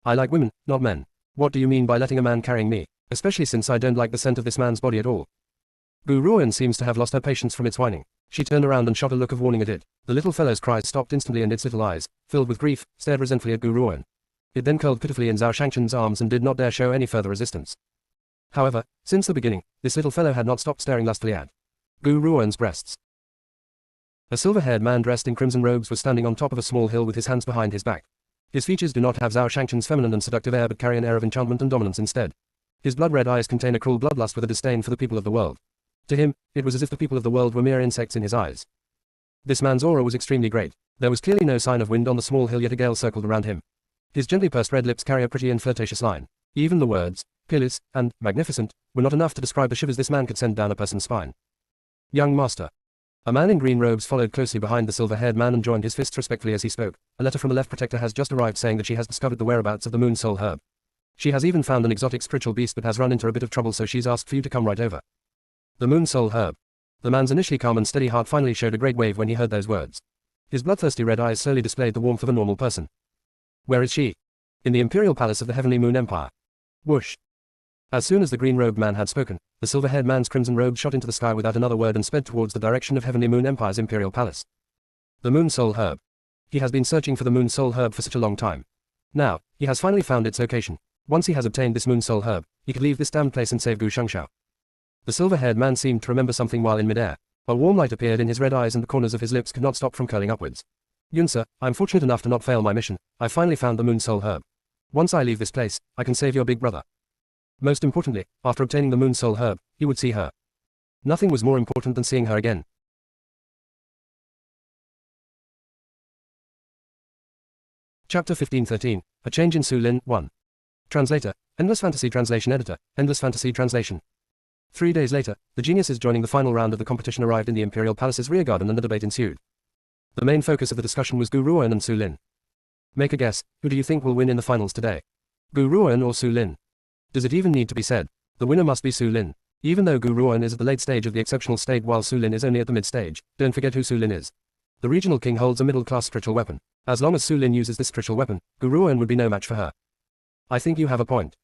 I like women, not men. What do you mean by letting a man carrying me, especially since I don't like the scent of this man's body at all? Gu Ruan seems to have lost her patience from its whining. She turned around and shot a look of warning at it. The little fellow's cries stopped instantly and its little eyes, filled with grief, stared resentfully at Gu Ruan. It then curled pitifully in Zhao Shangchen's arms and did not dare show any further resistance. However, since the beginning, this little fellow had not stopped staring lustfully at Gu Ruan's breasts. A silver-haired man dressed in crimson robes was standing on top of a small hill with his hands behind his back. His features do not have Zhao Shangchen's feminine and seductive air but carry an air of enchantment and dominance instead. His blood-red eyes contain a cruel bloodlust with a disdain for the people of the world. To him, it was as if the people of the world were mere insects in his eyes. This man's aura was extremely great. There was clearly no sign of wind on the small hill, yet a gale circled around him. His gently pursed red lips carry a pretty and flirtatious line. Even the words, peerless, and magnificent, were not enough to describe the shivers this man could send down a person's spine. Young master. A man in green robes followed closely behind the silver-haired man and joined his fists respectfully as he spoke. A letter from the left protector has just arrived saying that she has discovered the whereabouts of the moon soul herb. She has even found an exotic spiritual beast but has run into a bit of trouble, so she's asked for you to come right over. The moon soul herb. The man's initially calm and steady heart finally showed a great wave when he heard those words. His bloodthirsty red eyes slowly displayed the warmth of a normal person. Where is she? In the Imperial Palace of the Heavenly Moon Empire. Whoosh. As soon as the green-robed man had spoken, the silver-haired man's crimson robe shot into the sky without another word and sped towards the direction of Heavenly Moon Empire's imperial palace. The Moon Soul Herb. He has been searching for the Moon Soul Herb for such a long time. Now, he has finally found its location. Once he has obtained this Moon Soul Herb, he could leave this damned place and save Gu Shangshao. The silver-haired man seemed to remember something while in midair. A warm light appeared in his red eyes and the corners of his lips could not stop from curling upwards. Yunsa, I'm fortunate enough to not fail my mission. I finally found the Moon Soul Herb. Once I leave this place, I can save your big brother. Most importantly, after obtaining the Moon Soul Herb, he would see her. Nothing was more important than seeing her again. Chapter 1513, A Change in Su Lin, 1. Translator, Endless Fantasy Translation Editor, Endless Fantasy Translation. 3 days later, the geniuses joining the final round of the competition arrived in the Imperial Palace's rear garden and the debate ensued. The main focus of the discussion was Gu Ruoan and Su Lin. Make a guess, who do you think will win in the finals today? Gu Ruoan or Su Lin? Does it even need to be said? The winner must be Su Lin. Even though Gu Ruoan is at the late stage of the exceptional state while Su Lin is only at the mid-stage, don't forget who Su Lin is. The regional king holds a middle-class spiritual weapon. As long as Su Lin uses this spiritual weapon, Gu Ruoan would be no match for her. I think you have a point.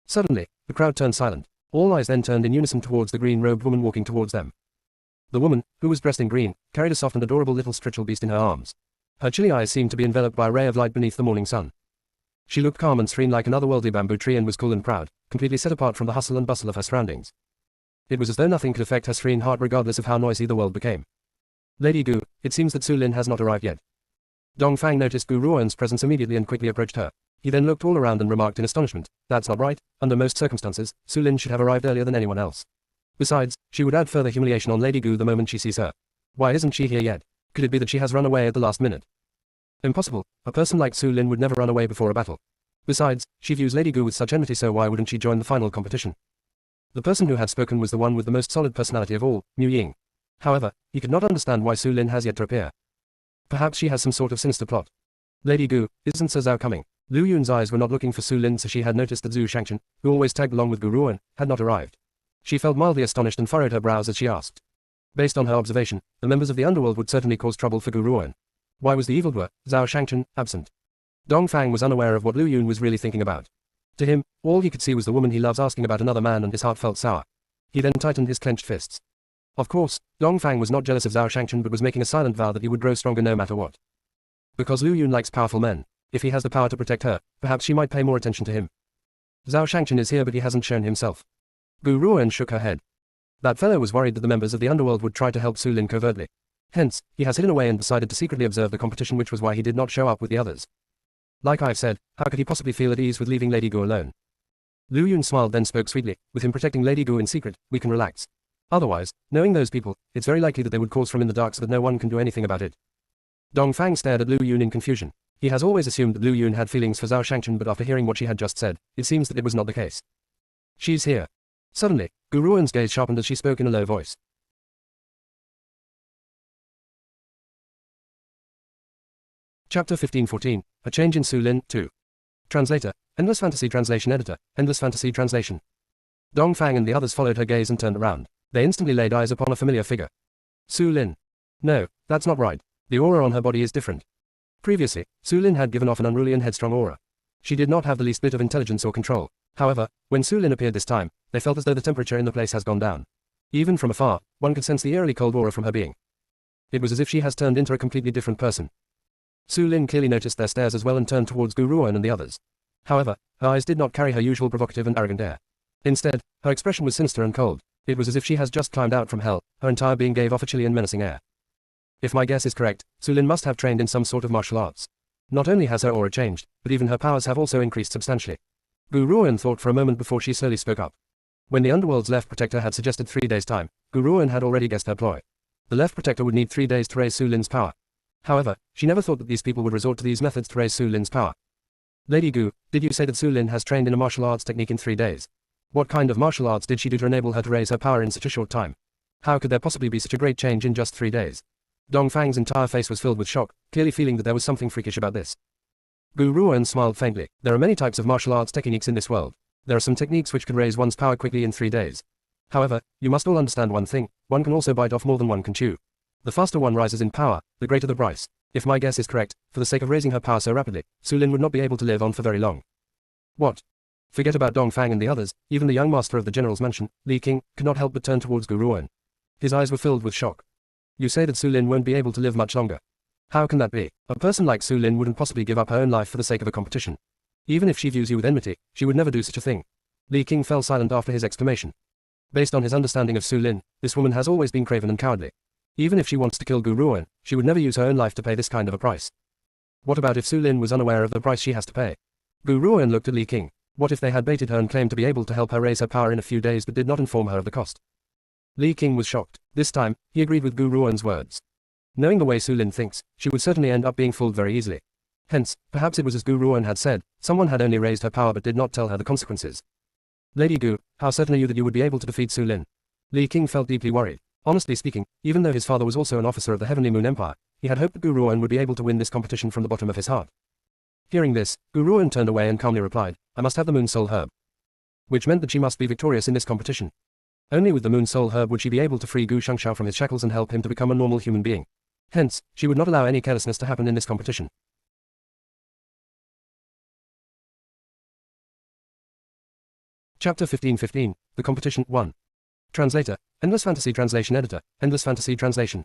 Suddenly, the crowd turned silent. All eyes then turned in unison towards the green-robed woman walking towards them. The woman, who was dressed in green, carried a soft and adorable little spiritual beast in her arms. Her chilly eyes seemed to be enveloped by a ray of light beneath the morning sun. She looked calm and serene like an otherworldly bamboo tree and was cool and proud, completely set apart from the hustle and bustle of her surroundings. It was as though nothing could affect her serene heart regardless of how noisy the world became. Lady Gu, it seems that Su Lin has not arrived yet. Dongfang noticed Gu Ruoan's presence immediately and quickly approached her. He then looked all around and remarked in astonishment, that's not right, under most circumstances, Su Lin should have arrived earlier than anyone else. Besides, she would add further humiliation on Lady Gu the moment she sees her. Why isn't she here yet? Could it be that she has run away at the last minute? Impossible, a person like Su Lin would never run away before a battle. Besides, she views Lady Gu with such enmity, so why wouldn't she join the final competition? The person who had spoken was the one with the most solid personality of all, Mu Ying. However, he could not understand why Su Lin has yet to appear. Perhaps she has some sort of sinister plot. Lady Gu, isn't Sir Zhao coming? Lu Yun's eyes were not looking for Su Lin, so she had noticed that Zhu Shangchen, who always tagged along with Gu Ruoan, had not arrived. She felt mildly astonished and furrowed her brows as she asked. Based on her observation, the members of the underworld would certainly cause trouble for Gu Ruoan. Why was the evildoer, Zhao Shangchen, absent? Dongfang was unaware of what Lu Yun was really thinking about. To him, all he could see was the woman he loves asking about another man and his heart felt sour. He then tightened his clenched fists. Of course, Dongfang was not jealous of Zhao Shangchen but was making a silent vow that he would grow stronger no matter what. Because Lu Yun likes powerful men. If he has the power to protect her, perhaps she might pay more attention to him. Zhao Shangchen is here but he hasn't shown himself. Gu Ruoan shook her head. That fellow was worried that the members of the underworld would try to help Su Lin covertly. Hence, he has hidden away and decided to secretly observe the competition, which was why he did not show up with the others. Like I've said, how could he possibly feel at ease with leaving Lady Gu alone? Lu Yun smiled then spoke sweetly, with him protecting Lady Gu in secret, we can relax. Otherwise, knowing those people, it's very likely that they would cause from in the dark so that no one can do anything about it. Dongfang stared at Lu Yun in confusion. He has always assumed that Lu Yun had feelings for Zhao Shangchen, but after hearing what she had just said, it seems that it was not the case. She's here. Suddenly, Gu Ruoan's gaze sharpened as she spoke in a low voice. Chapter 1514, A Change in Su Lin, 2. Translator, Endless Fantasy Translation Editor, Endless Fantasy Translation. Dongfang and the others followed her gaze and turned around. They instantly laid eyes upon a familiar figure. Su Lin. No, that's not right. The aura on her body is different. Previously, Su Lin had given off an unruly and headstrong aura. She did not have the least bit of intelligence or control. However, when Su Lin appeared this time, they felt as though the temperature in the place has gone down. Even from afar, one could sense the eerily cold aura from her being. It was as if she has turned into a completely different person. Su Lin clearly noticed their stares as well and turned towards Gu Ruoan and the others. However, her eyes did not carry her usual provocative and arrogant air. Instead, her expression was sinister and cold. It was as if she has just climbed out from hell. Her entire being gave off a chilly and menacing air. If my guess is correct, Su Lin must have trained in some sort of martial arts. Not only has her aura changed, but even her powers have also increased substantially. Gu Ruoan thought for a moment before she slowly spoke up. When the Underworld's left protector had suggested 3 days' time, Gu Ruoan had already guessed her ploy. The left protector would need 3 days to raise Su Lin's power. However, she never thought that these people would resort to these methods to raise Su Lin's power. Lady Gu, did you say that Su Lin has trained in a martial arts technique in 3 days? What kind of martial arts did she do to enable her to raise her power in such a short time? How could there possibly be such a great change in just 3 days? Dongfang's entire face was filled with shock, clearly feeling that there was something freakish about this. Gu Ruoan smiled faintly. There are many types of martial arts techniques in this world. There are some techniques which could raise one's power quickly in 3 days. However, you must all understand one thing, one can also bite off more than one can chew. The faster one rises in power, the greater the price. If my guess is correct, for the sake of raising her power so rapidly, Su Lin would not be able to live on for very long. What? Forget about Dongfang and the others, even the young master of the general's mansion, Li King, could not help but turn towards Gu Ruan. His eyes were filled with shock. You say that Su Lin won't be able to live much longer. How can that be? A person like Su Lin wouldn't possibly give up her own life for the sake of a competition. Even if she views you with enmity, she would never do such a thing. Li King fell silent after his exclamation. Based on his understanding of Su Lin, this woman has always been craven and cowardly. Even if she wants to kill Gu Ruan, she would never use her own life to pay this kind of a price. What about if Su Lin was unaware of the price she has to pay? Gu Ruan looked at Li King. What if they had baited her and claimed to be able to help her raise her power in a few days but did not inform her of the cost? Li King was shocked. This time, he agreed with Gu Ruan's words. Knowing the way Su Lin thinks, she would certainly end up being fooled very easily. Hence, perhaps it was as Gu Ruan had said, someone had only raised her power but did not tell her the consequences. Lady Gu, how certain are you that you would be able to defeat Su Lin? Li King felt deeply worried. Honestly speaking, even though his father was also an officer of the Heavenly Moon Empire, he had hoped that Gu Ruan would be able to win this competition from the bottom of his heart. Hearing this, Gu Ruan turned away and calmly replied, I must have the Moon Soul Herb. Which meant that she must be victorious in this competition. Only with the Moon Soul Herb would she be able to free Gu Shangshao from his shackles and help him to become a normal human being. Hence, she would not allow any carelessness to happen in this competition. Chapter 15:15, The Competition 1. Translator, Endless Fantasy Translation Editor, Endless Fantasy Translation.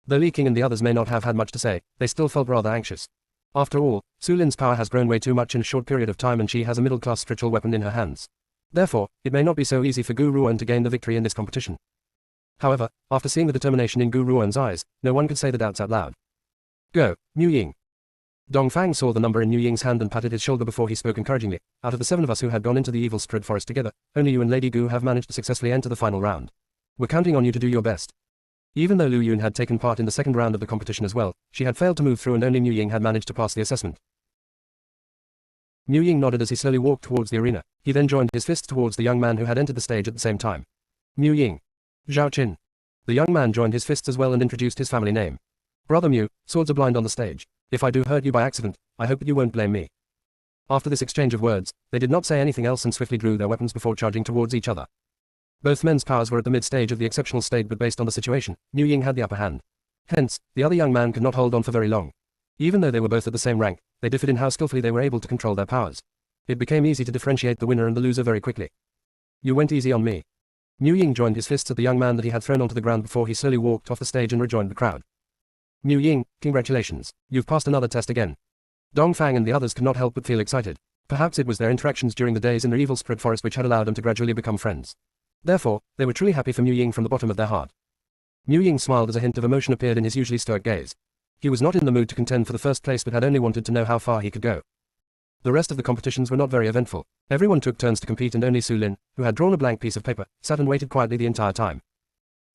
Though Li King and the others may not have had much to say, they still felt rather anxious. After all, Su Lin's power has grown way too much in a short period of time and she has a middle-class spiritual weapon in her hands. Therefore, it may not be so easy for Gu Ruan to gain the victory in this competition. However, after seeing the determination in Gu Ruan's eyes, no one could say the doubts out loud. Go, Mu Ying. Dongfang saw the number in Mu Ying's hand and patted his shoulder before he spoke encouragingly. Out of the 7 of us who had gone into the evil spirit forest together, only you and Lady Gu have managed to successfully enter the final round. We're counting on you to do your best. Even though Lu Yun had taken part in the second round of the competition as well, she had failed to move through and only Mu Ying had managed to pass the assessment. Mu Ying nodded as he slowly walked towards the arena. He then joined his fists towards the young man who had entered the stage at the same time. Mu Ying. Zhao Qin. The young man joined his fists as well and introduced his family name. Brother Mu, swords are blind on the stage. If I do hurt you by accident, I hope that you won't blame me. After this exchange of words, they did not say anything else and swiftly drew their weapons before charging towards each other. Both men's powers were at the mid-stage of the exceptional state but based on the situation, Mu Ying had the upper hand. Hence, the other young man could not hold on for very long. Even though they were both at the same rank, they differed in how skillfully they were able to control their powers. It became easy to differentiate the winner and the loser very quickly. You went easy on me. Mu Ying joined his fists at the young man that he had thrown onto the ground before he slowly walked off the stage and rejoined the crowd. Mu Ying, congratulations. You've passed another test again. Dongfang and the others could not help but feel excited. Perhaps it was their interactions during the days in the evil spirit forest which had allowed them to gradually become friends. Therefore, they were truly happy for Mu Ying from the bottom of their heart. Mu Ying smiled as a hint of emotion appeared in his usually stoic gaze. He was not in the mood to contend for the first place but had only wanted to know how far he could go. The rest of the competitions were not very eventful. Everyone took turns to compete and only Su Lin, who had drawn a blank piece of paper, sat and waited quietly the entire time.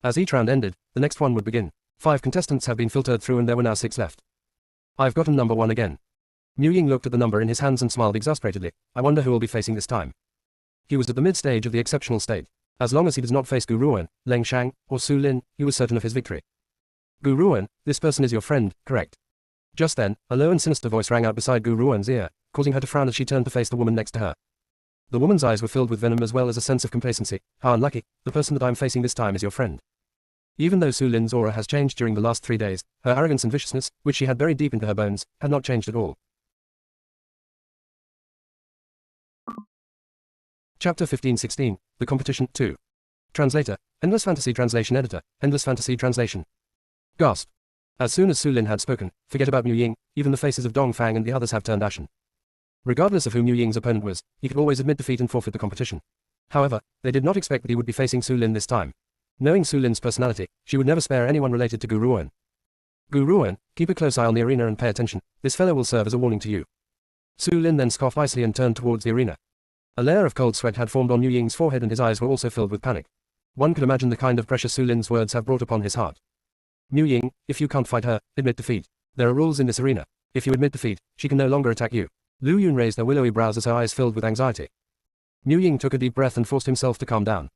As each round ended, the next one would begin. 5 contestants have been filtered through and there were now 6 left. I've gotten number 1 again. Mu Ying looked at the number in his hands and smiled exasperatedly. I wonder who will be facing this time. He was at the mid-stage of the exceptional state. As long as he does not face Gu Ruan, Leng Shang, or Su Lin, he was certain of his victory. Gu Ruan, this person is your friend, correct? Just then, a low and sinister voice rang out beside Gu Ruan's ear, causing her to frown as she turned to face the woman next to her. The woman's eyes were filled with venom as well as a sense of complacency. How unlucky, the person that I'm facing this time is your friend. Even though Su Lin's aura has changed during the last 3 days, her arrogance and viciousness, which she had buried deep into her bones, had not changed at all. Chapter 15:16, The Competition 2. Translator, Endless Fantasy Translation Editor, Endless Fantasy Translation. Gasp. As soon as Su Lin had spoken, forget about Mu Ying, even the faces of Dongfang and the others have turned ashen. Regardless of who Mu Ying's opponent was, he could always admit defeat and forfeit the competition. However, they did not expect that he would be facing Su Lin this time. Knowing Su Lin's personality, she would never spare anyone related to Gu Ruan. Gu Ruan, keep a close eye on the arena and pay attention, this fellow will serve as a warning to you. Su Lin then scoffed icily and turned towards the arena. A layer of cold sweat had formed on Mu Ying's forehead and his eyes were also filled with panic. One could imagine the kind of pressure Su Lin's words have brought upon his heart. Mu Ying, if you can't fight her, admit defeat. There are rules in this arena. If you admit defeat, she can no longer attack you. Lu Yun raised her willowy brows as her eyes filled with anxiety. Mu Ying took a deep breath and forced himself to calm down.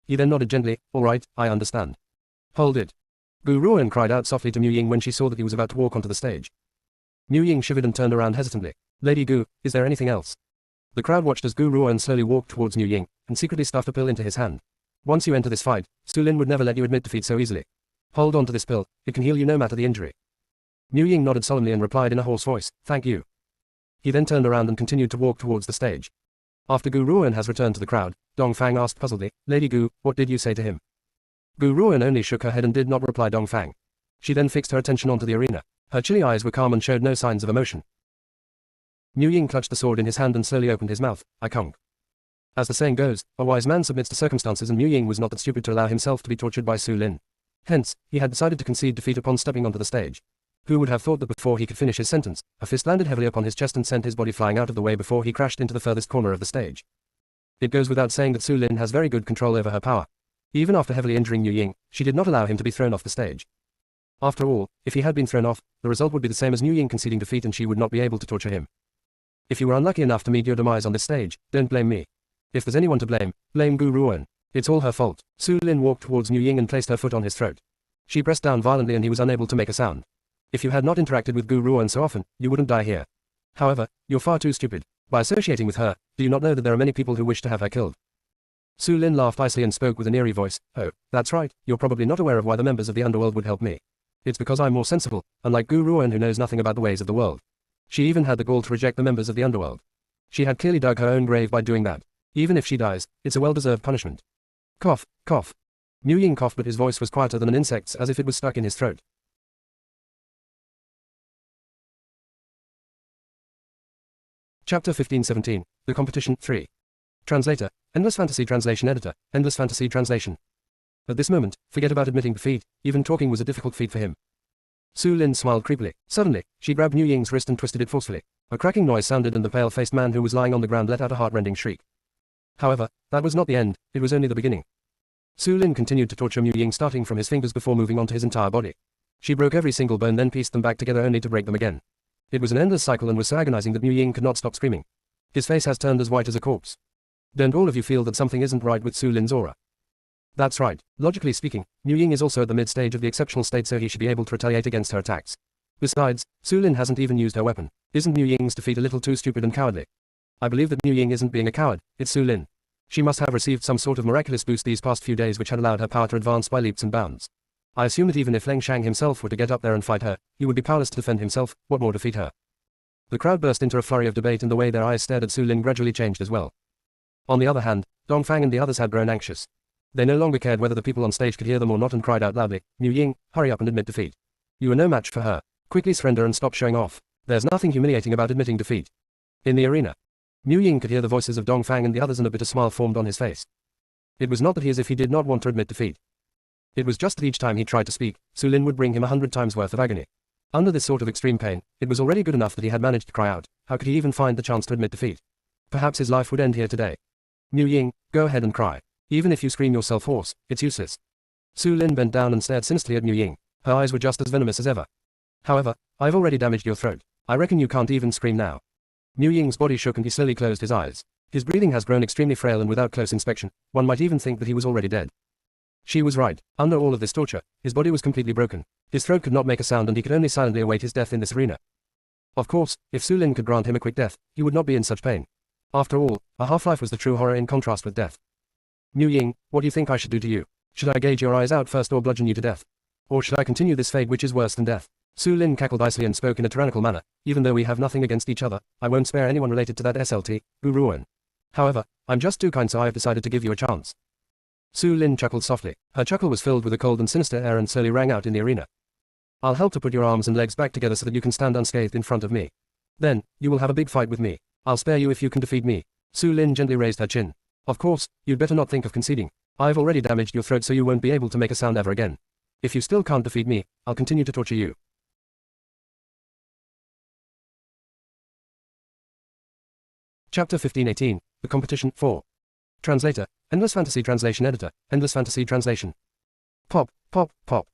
He then nodded gently, all right, I understand. Hold it. Gu Ruan cried out softly to Mu Ying when she saw that he was about to walk onto the stage. Mu Ying shivered and turned around hesitantly. Lady Gu, is there anything else? The crowd watched as Gu Ruan slowly walked towards Mu Ying, and secretly stuffed a pill into his hand. Once you enter this fight, Su Lin would never let you admit defeat so easily. Hold on to this pill, it can heal you no matter the injury. Mu Ying nodded solemnly and replied in a hoarse voice, thank you. He then turned around and continued to walk towards the stage. After Gu Ruan has returned to the crowd, Dongfang asked puzzledly, Lady Gu, what did you say to him? Gu Ruan only shook her head and did not reply Dongfang. She then fixed her attention onto the arena. Her chilly eyes were calm and showed no signs of emotion. Mu Ying clutched the sword in his hand and slowly opened his mouth. I conk. As the saying goes, a wise man submits to circumstances, and Mu Ying was not that stupid to allow himself to be tortured by Su Lin. Hence, he had decided to concede defeat upon stepping onto the stage. Who would have thought that before he could finish his sentence, a fist landed heavily upon his chest and sent his body flying out of the way before he crashed into the furthest corner of the stage. It goes without saying that Su Lin has very good control over her power. Even after heavily injuring Mu Ying, she did not allow him to be thrown off the stage. After all, if he had been thrown off, the result would be the same as Mu Ying conceding defeat, and she would not be able to torture him. If you were unlucky enough to meet your demise on this stage, don't blame me. If there's anyone to blame, blame Gu Ruan. It's all her fault. Su Lin walked towards Mu Ying and placed her foot on his throat. She pressed down violently and he was unable to make a sound. If you had not interacted with Gu Ruan so often, you wouldn't die here. However, you're far too stupid. By associating with her, do you not know that there are many people who wish to have her killed? Su Lin laughed icily and spoke with an eerie voice. Oh, that's right, you're probably not aware of why the members of the underworld would help me. It's because I'm more sensible, unlike Gu Ruan who knows nothing about the ways of the world. She even had the gall to reject the members of the underworld. She had clearly dug her own grave by doing that. Even if she dies, it's a well-deserved punishment. Cough, cough. Mu Ying coughed, but his voice was quieter than an insect's, as if it was stuck in his throat. Chapter 1517, The Competition, 3. Translator, Endless Fantasy Translation Editor, Endless Fantasy Translation. At this moment, forget about admitting defeat, even talking was a difficult feat for him. Su Lin smiled creepily. Suddenly, she grabbed Mu Ying's wrist and twisted it forcefully. A cracking noise sounded and the pale-faced man who was lying on the ground let out a heart-rending shriek. However, that was not the end, it was only the beginning. Su Lin continued to torture Mu Ying, starting from his fingers before moving on to his entire body. She broke every single bone, then pieced them back together only to break them again. It was an endless cycle and was so agonizing that Mu Ying could not stop screaming. His face has turned as white as a corpse. Don't all of you feel that something isn't right with Su Lin's aura? That's right. Logically speaking, Mu Ying is also at the mid-stage of the exceptional state, so he should be able to retaliate against her attacks. Besides, Su Lin hasn't even used her weapon. Isn't Mu Ying's defeat a little too stupid and cowardly? I believe that Mu Ying isn't being a coward, it's Su Lin. She must have received some sort of miraculous boost these past few days which had allowed her power to advance by leaps and bounds. I assume that even if Leng Shang himself were to get up there and fight her, he would be powerless to defend himself, what more defeat her? The crowd burst into a flurry of debate and the way their eyes stared at Su Lin gradually changed as well. On the other hand, Dongfang and the others had grown anxious. They no longer cared whether the people on stage could hear them or not and cried out loudly, Mu Ying, hurry up and admit defeat. You are no match for her. Quickly surrender and stop showing off. There's nothing humiliating about admitting defeat. In the arena, Mu Ying could hear the voices of Dongfang and the others and a bitter smile formed on his face. It was not that he as if he did not want to admit defeat. It was just that each time he tried to speak, Su Lin would bring him 100 times worth of agony. Under this sort of extreme pain, it was already good enough that he had managed to cry out. How could he even find the chance to admit defeat? Perhaps his life would end here today. Mu Ying, go ahead and cry. Even if you scream yourself hoarse, it's useless. Su Lin bent down and stared sinisterly at Mu Ying. Her eyes were just as venomous as ever. However, I've already damaged your throat. I reckon you can't even scream now. Mu Ying's body shook and he slowly closed his eyes. His breathing has grown extremely frail and without close inspection, one might even think that he was already dead. She was right. Under all of this torture, his body was completely broken. His throat could not make a sound and he could only silently await his death in this arena. Of course, if Su Lin could grant him a quick death, he would not be in such pain. After all, a half-life was the true horror in contrast with death. Mu Ying, what do you think I should do to you? Should I gouge your eyes out first or bludgeon you to death? Or should I continue this fate which is worse than death? Su Lin cackled icily and spoke in a tyrannical manner. Even though we have nothing against each other, I won't spare anyone related to that SLT, Gu Ruan. However, I'm just too kind, so I have decided to give you a chance. Su Lin chuckled softly. Her chuckle was filled with a cold and sinister air and slowly rang out in the arena. I'll help to put your arms and legs back together so that you can stand unscathed in front of me. Then, you will have a big fight with me. I'll spare you if you can defeat me. Su Lin gently raised her chin. Of course, you'd better not think of conceding. I've already damaged your throat so you won't be able to make a sound ever again. If you still can't defeat me, I'll continue to torture you. Chapter 1518, The Competition, 4. Translator, Endless Fantasy Translation Editor, Endless Fantasy Translation. Pop, pop, pop.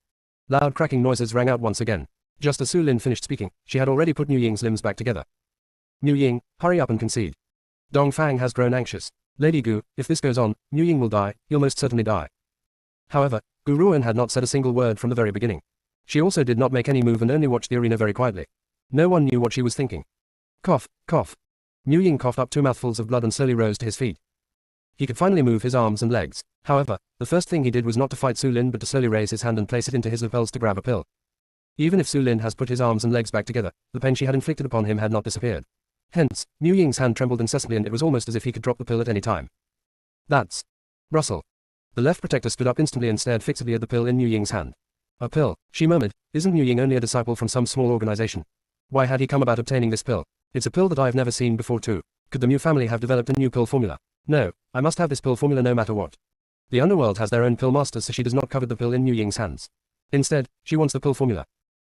Loud cracking noises rang out once again. Just as Su Lin finished speaking, she had already put Mu Ying's limbs back together. Mu Ying, hurry up and concede. Dongfang has grown anxious. Lady Gu, if this goes on, Mu Ying will die, he'll most certainly die. However, Gu Ruan had not said a single word from the very beginning. She also did not make any move and only watched the arena very quietly. No one knew what she was thinking. Cough, cough. Mu Ying coughed up 2 mouthfuls of blood and slowly rose to his feet. He could finally move his arms and legs. However, the first thing he did was not to fight Su Lin but to slowly raise his hand and place it into his lapels to grab a pill. Even if Su Lin has put his arms and legs back together, the pain she had inflicted upon him had not disappeared. Hence, Mu Ying's hand trembled incessantly and it was almost as if he could drop the pill at any time. That's Russell. The left protector stood up instantly and stared fixedly at the pill in Mu Ying's hand. A pill, she murmured. Isn't Mu Ying only a disciple from some small organization? Why had he come about obtaining this pill? It's a pill that I've never seen before too. Could the Mu family have developed a new pill formula? No, I must have this pill formula no matter what. The underworld has their own pill masters, so she does not covet the pill in Mu Ying's hands. Instead, she wants the pill formula.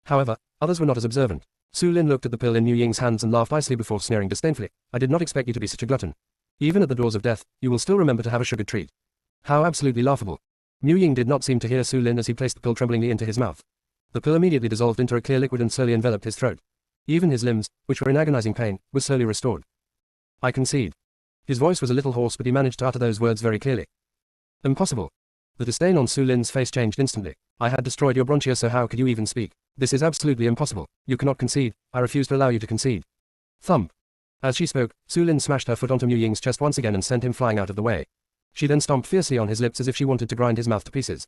However, others were not as observant. Su Lin looked at the pill in Mu Ying's hands and laughed icily before sneering disdainfully. I did not expect you to be such a glutton. Even at the doors of death, you will still remember to have a sugar treat. How absolutely laughable. Mu Ying did not seem to hear Su Lin as he placed the pill tremblingly into his mouth. The pill immediately dissolved into a clear liquid and slowly enveloped his throat. Even his limbs, which were in agonizing pain, were slowly restored. I concede. His voice was a little hoarse, but he managed to utter those words very clearly. Impossible. The disdain on Su Lin's face changed instantly. I had destroyed your bronchia, so how could you even speak? This is absolutely impossible. You cannot concede. I refuse to allow you to concede. Thump. As she spoke, Su Lin smashed her foot onto Mu Ying's chest once again and sent him flying out of the way. She then stomped fiercely on his lips as if she wanted to grind his mouth to pieces.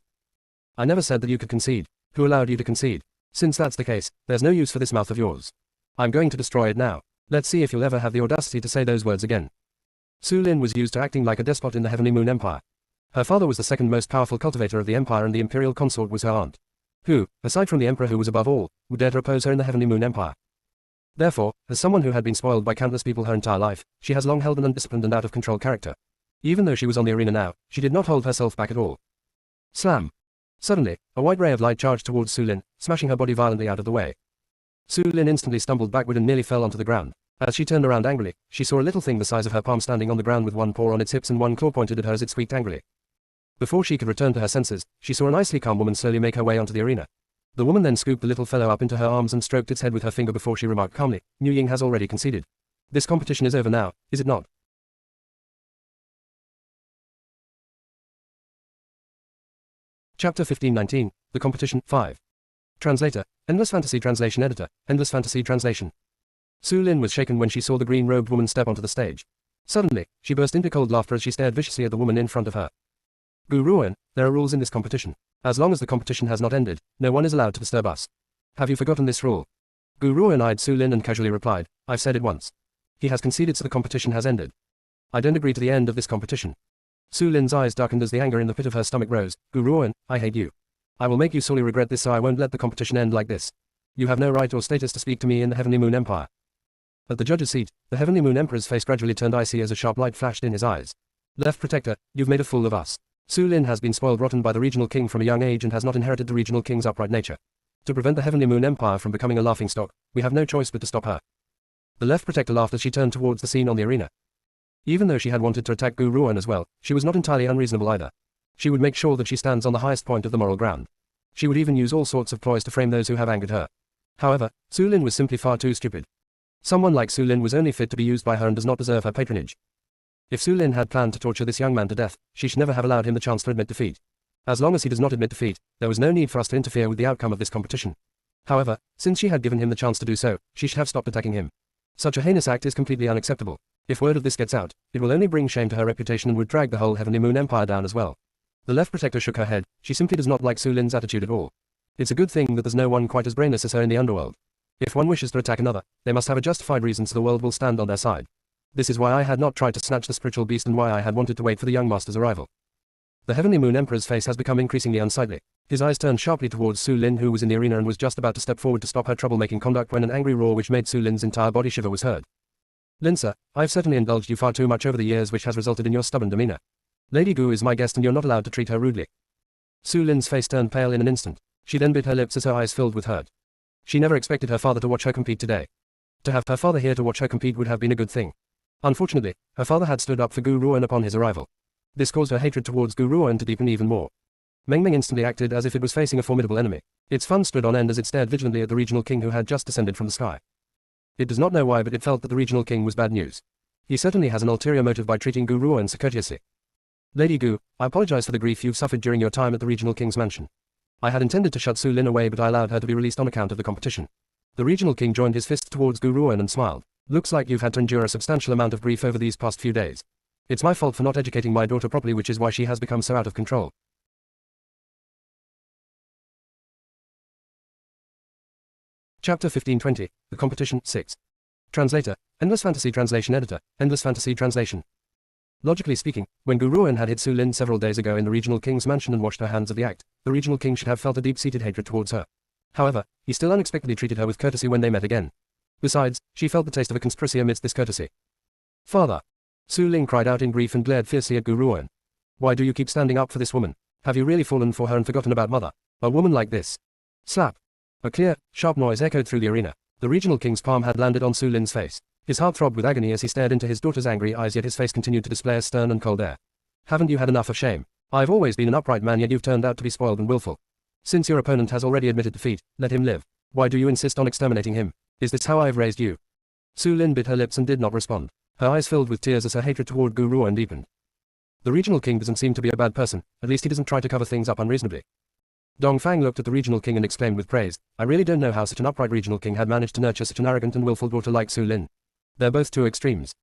I never said that you could concede. Who allowed you to concede? Since that's the case, there's no use for this mouth of yours. I'm going to destroy it now. Let's see if you'll ever have the audacity to say those words again. Su Lin was used to acting like a despot in the Heavenly Moon Empire. Her father was the second most powerful cultivator of the empire, and the imperial consort was her aunt. Who, aside from the emperor who was above all, would dare to oppose her in the Heavenly Moon Empire? Therefore, as someone who had been spoiled by countless people her entire life, she has long held an undisciplined and out-of-control character. Even though she was on the arena now, she did not hold herself back at all. Slam! Suddenly, a white ray of light charged towards Su Lin, smashing her body violently out of the way. Su Lin instantly stumbled backward and nearly fell onto the ground. As she turned around angrily, she saw a little thing the size of her palm standing on the ground with one paw on its hips and one claw pointed at her as it squeaked angrily. Before she could return to her senses, she saw a nicely calm woman slowly make her way onto the arena. The woman then scooped the little fellow up into her arms and stroked its head with her finger before she remarked calmly, Mu Ying has already conceded. This competition is over now, is it not? Chapter 1519, The Competition, 5. Translator, Endless Fantasy Translation Editor, Endless Fantasy Translation. Su Lin was shaken when she saw the green-robed woman step onto the stage. Suddenly, she burst into cold laughter as she stared viciously at the woman in front of her. Gu Ruan, there are rules in this competition. As long as the competition has not ended, no one is allowed to disturb us. Have you forgotten this rule? Gu Ruan eyed Su Lin and casually replied, I've said it once. He has conceded, so the competition has ended. I don't agree to the end of this competition. Su Lin's eyes darkened as the anger in the pit of her stomach rose. Gu Ruan, I hate you. I will make you sorely regret this, so I won't let the competition end like this. You have no right or status to speak to me in the Heavenly Moon Empire. At the judge's seat, the Heavenly Moon Emperor's face gradually turned icy as a sharp light flashed in his eyes. Left Protector, you've made a fool of us. Su Lin has been spoiled rotten by the regional king from a young age and has not inherited the regional king's upright nature. To prevent the Heavenly Moon Empire from becoming a laughingstock, we have no choice but to stop her. The Left Protector laughed as she turned towards the scene on the arena. Even though she had wanted to attack Gu Ruan as well, she was not entirely unreasonable either. She would make sure that she stands on the highest point of the moral ground. She would even use all sorts of ploys to frame those who have angered her. However, Su Lin was simply far too stupid. Someone like Su Lin was only fit to be used by her and does not deserve her patronage. If Su Lin had planned to torture this young man to death, she should never have allowed him the chance to admit defeat. As long as he does not admit defeat, there was no need for us to interfere with the outcome of this competition. However, since she had given him the chance to do so, she should have stopped attacking him. Such a heinous act is completely unacceptable. If word of this gets out, it will only bring shame to her reputation and would drag the whole Heavenly Moon Empire down as well. The Left Protector shook her head. She simply does not like Su Lin's attitude at all. It's a good thing that there's no one quite as brainless as her in the underworld. If one wishes to attack another, they must have a justified reason, so the world will stand on their side. This is why I had not tried to snatch the spiritual beast and why I had wanted to wait for the young master's arrival. The Heavenly Moon Emperor's face has become increasingly unsightly. His eyes turned sharply towards Su Lin, who was in the arena and was just about to step forward to stop her troublemaking conduct when an angry roar which made Su Lin's entire body shiver was heard. Lin sir, I've certainly indulged you far too much over the years, which has resulted in your stubborn demeanor. Lady Gu is my guest and you're not allowed to treat her rudely. Su Lin's face turned pale in an instant. She then bit her lips as her eyes filled with hurt. She never expected her father to watch her compete today. To have her father here to watch her compete would have been a good thing. Unfortunately, her father had stood up for Gu Ruan upon his arrival. This caused her hatred towards Gu Ruan to deepen even more. Meng Meng instantly acted as if it was facing a formidable enemy. Its fun stood on end as it stared vigilantly at the regional king who had just descended from the sky. It does not know why, but it felt that the regional king was bad news. He certainly has an ulterior motive by treating Gu Ruan so courteously. Lady Gu, I apologize for the grief you've suffered during your time at the regional king's mansion. I had intended to shut Su Lin away, but I allowed her to be released on account of the competition. The regional king joined his fists towards Gu Ruan and smiled. Looks like you've had to endure a substantial amount of grief over these past few days. It's my fault for not educating my daughter properly, which is why she has become so out of control. Chapter 1520, The Competition, 6. Translator, Endless Fantasy Translation Editor, Endless Fantasy Translation. Logically speaking, when Gu Ruan had hit Su Lin several days ago in the regional king's mansion and washed her hands of the act, the regional king should have felt a deep-seated hatred towards her. However, he still unexpectedly treated her with courtesy when they met again. Besides, she felt the taste of a conspiracy amidst this courtesy. Father! Su Lin cried out in grief and glared fiercely at Gu Ruan. Why do you keep standing up for this woman? Have you really fallen for her and forgotten about mother? A woman like this. Slap! A clear, sharp noise echoed through the arena. The regional king's palm had landed on Su Lin's face. His heart throbbed with agony as he stared into his daughter's angry eyes, yet his face continued to display a stern and cold air. Haven't you had enough of shame? I've always been an upright man, yet you've turned out to be spoiled and willful. Since your opponent has already admitted defeat, let him live. Why do you insist on exterminating him? Is this how I've raised you? Su Lin bit her lips and did not respond. Her eyes filled with tears as her hatred toward Gu Ruan deepened. The regional king doesn't seem to be a bad person, at least he doesn't try to cover things up unreasonably. Dongfang looked at the regional king and exclaimed with praise, I really don't know how such an upright regional king had managed to nurture such an arrogant and willful daughter like Su Lin. They're both two extremes.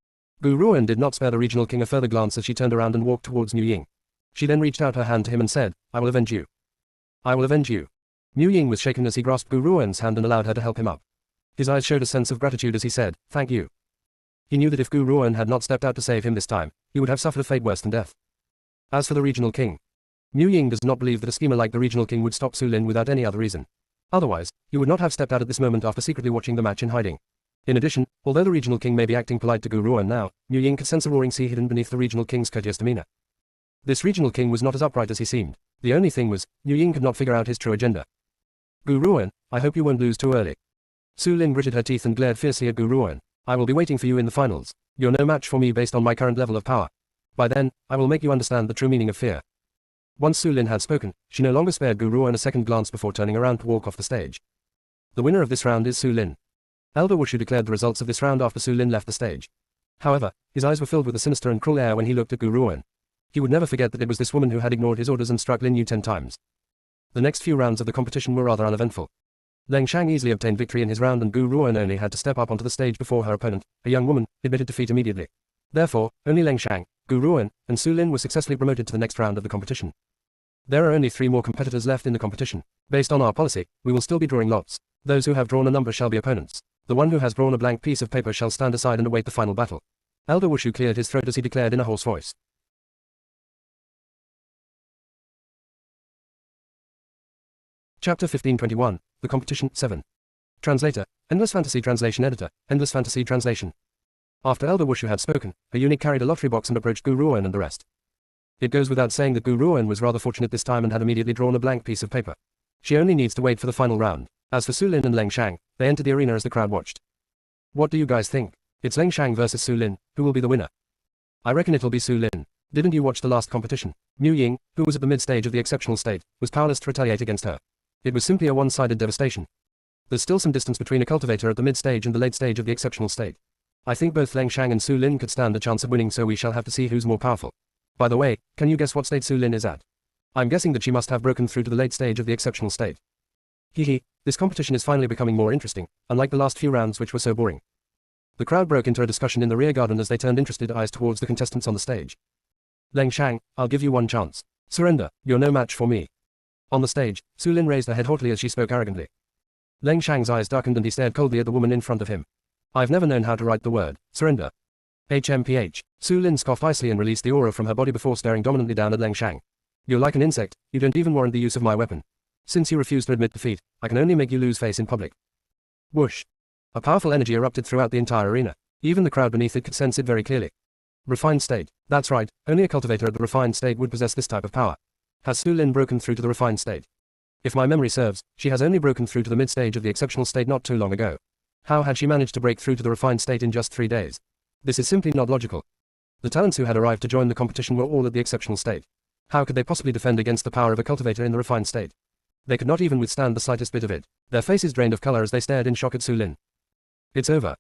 Gu Ruan did not spare the regional king a further glance as she turned around and walked towards Mu Ying. She then reached out her hand to him and said, I will avenge you. I will avenge you. Mu Ying was shaken as he grasped Gu Ruan's hand and allowed her to help him up. His eyes showed a sense of gratitude as he said, thank you. He knew that if Gu Ruan had not stepped out to save him this time, he would have suffered a fate worse than death. As for the regional king, Mu Ying does not believe that a schemer like the regional king would stop Su Lin without any other reason. Otherwise, he would not have stepped out at this moment after secretly watching the match in hiding. In addition, although the regional king may be acting polite to Gu Ruan now, Mu Ying could sense a roaring sea hidden beneath the regional king's courteous demeanor. This regional king was not as upright as he seemed. The only thing was, Mu Ying could not figure out his true agenda. Gu Ruan, I hope you won't lose too early. Su Lin gritted her teeth and glared fiercely at Gu Ruan. I will be waiting for you in the finals. You're no match for me based on my current level of power. By then, I will make you understand the true meaning of fear. Once Su Lin had spoken, she no longer spared Gu Ruan a second glance before turning around to walk off the stage. The winner of this round is Su Lin. Elder Wushu declared the results of this round after Su Lin left the stage. However, his eyes were filled with a sinister and cruel air when he looked at Gu Ruan. He would never forget that it was this woman who had ignored his orders and struck Lin Yu 10 times. The next few rounds of the competition were rather uneventful. Leng Shang easily obtained victory in his round and Gu Ruan only had to step up onto the stage before her opponent, a young woman, admitted defeat immediately. Therefore, only Leng Shang, Gu Ruan, and Su Lin were successfully promoted to the next round of the competition. There are only 3 more competitors left in the competition. Based on our policy, we will still be drawing lots. Those who have drawn a number shall be opponents. The one who has drawn a blank piece of paper shall stand aside and await the final battle. Elder Wushu cleared his throat as he declared in a hoarse voice. Chapter 1521, The Competition, 7. Translator, Endless Fantasy Translation Editor, Endless Fantasy Translation. After Elder Wushu had spoken, a eunuch carried a lottery box and approached Gu Ruan and the rest. It goes without saying that Gu Ruan was rather fortunate this time and had immediately drawn a blank piece of paper. She only needs to wait for the final round. As for Su Lin and Leng Shang, they entered the arena as the crowd watched. What do you guys think? It's Leng Shang versus Su Lin, who will be the winner? I reckon it'll be Su Lin. Didn't you watch the last competition? Mu Ying, who was at the mid-stage of the exceptional state, was powerless to retaliate against her. It was simply a one-sided devastation. There's still some distance between a cultivator at the mid-stage and the late stage of the exceptional state. I think both Leng Shang and Su Lin could stand a chance of winning, so we shall have to see who's more powerful. By the way, can you guess what state Su Lin is at? I'm guessing that she must have broken through to the late stage of the exceptional state. Hehe, this competition is finally becoming more interesting, unlike the last few rounds which were so boring. The crowd broke into a discussion in the rear garden as they turned interested eyes towards the contestants on the stage. Leng Shang, I'll give you one chance. Surrender, you're no match for me. On the stage, Su Lin raised her head haughtily as she spoke arrogantly. Leng Shang's eyes darkened and he stared coldly at the woman in front of him. I've never known how to write the word surrender. HMPH. Su Lin scoffed icily and released the aura from her body before staring dominantly down at Leng Shang. You're like an insect, you don't even warrant the use of my weapon. Since you refuse to admit defeat, I can only make you lose face in public. Whoosh. A powerful energy erupted throughout the entire arena. Even the crowd beneath it could sense it very clearly. Refined state. That's right, only a cultivator at the refined state would possess this type of power. Has Su Lin broken through to the refined state? If my memory serves, she has only broken through to the mid-stage of the exceptional state not too long ago. How had she managed to break through to the refined state in just 3 days? This is simply not logical. The talents who had arrived to join the competition were all at the exceptional state. How could they possibly defend against the power of a cultivator in the refined state? They could not even withstand the slightest bit of it. Their faces drained of color as they stared in shock at Su Lin. It's over.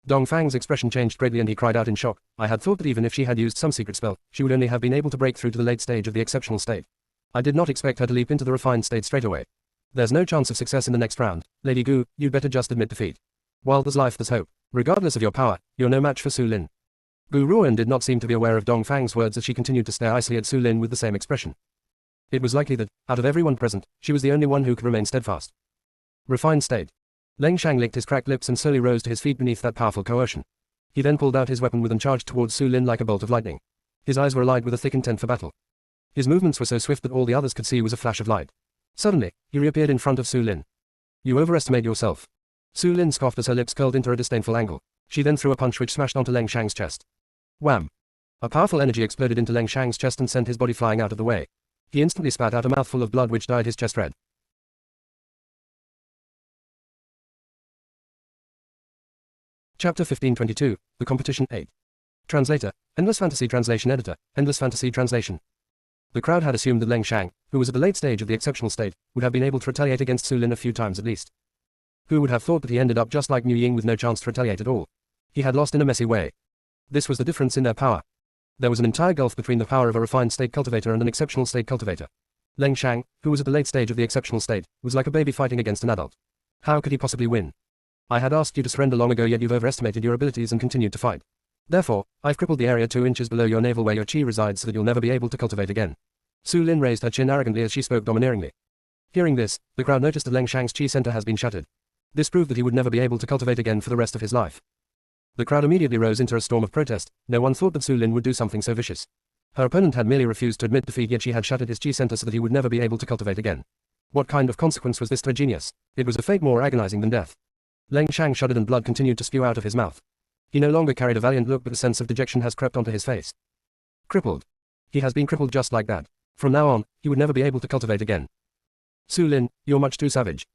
Dongfang's expression changed greatly and he cried out in shock. I had thought that even if she had used some secret spell, she would only have been able to break through to the late stage of the exceptional state. I did not expect her to leap into the refined state straight away. There's no chance of success in the next round. Lady Gu, you'd better just admit defeat. While there's life, there's hope. Regardless of your power, you're no match for Su Lin. Gu Ruan did not seem to be aware of Dongfang's words as she continued to stare icily at Su Lin with the same expression. It was likely that, out of everyone present, she was the only one who could remain steadfast. Refined state. Leng Shang licked his cracked lips and slowly rose to his feet beneath that powerful coercion. He then pulled out his weapon and charged towards Su Lin like a bolt of lightning. His eyes were alight with a thick intent for battle. His movements were so swift that all the others could see was a flash of light. Suddenly, he reappeared in front of Su Lin. You overestimate yourself. Su Lin scoffed as her lips curled into a disdainful angle. She then threw a punch which smashed onto Leng Shang's chest. Wham! A powerful energy exploded into Leng Shang's chest and sent his body flying out of the way. He instantly spat out a mouthful of blood which dyed his chest red. Chapter 1522, The Competition 8. Translator, Endless Fantasy Translation Editor, Endless Fantasy Translation. The crowd had assumed that Leng Shang, who was at the late stage of the exceptional state, would have been able to retaliate against Su Lin a few times at least. Who would have thought that he ended up just like Mu Ying with no chance to retaliate at all? He had lost in a messy way. This was the difference in their power. There was an entire gulf between the power of a refined state cultivator and an exceptional state cultivator. Leng Shang, who was at the late stage of the exceptional state, was like a baby fighting against an adult. How could he possibly win? I had asked you to surrender long ago, yet you've overestimated your abilities and continued to fight. Therefore, I've crippled the area 2 inches below your navel where your chi resides so that you'll never be able to cultivate again. Su Lin raised her chin arrogantly as she spoke domineeringly. Hearing this, the crowd noticed that Leng Shang's chi center has been shattered. This proved that he would never be able to cultivate again for the rest of his life. The crowd immediately rose into a storm of protest. No one thought that Su Lin would do something so vicious. Her opponent had merely refused to admit defeat, yet she had shattered his chi center so that he would never be able to cultivate again. What kind of consequence was this to a genius? It was a fate more agonizing than death. Leng Shang shuddered and blood continued to spew out of his mouth. He no longer carried a valiant look, but a sense of dejection has crept onto his face. Crippled. He has been crippled just like that. From now on, he would never be able to cultivate again. Su Lin, you're much too savage.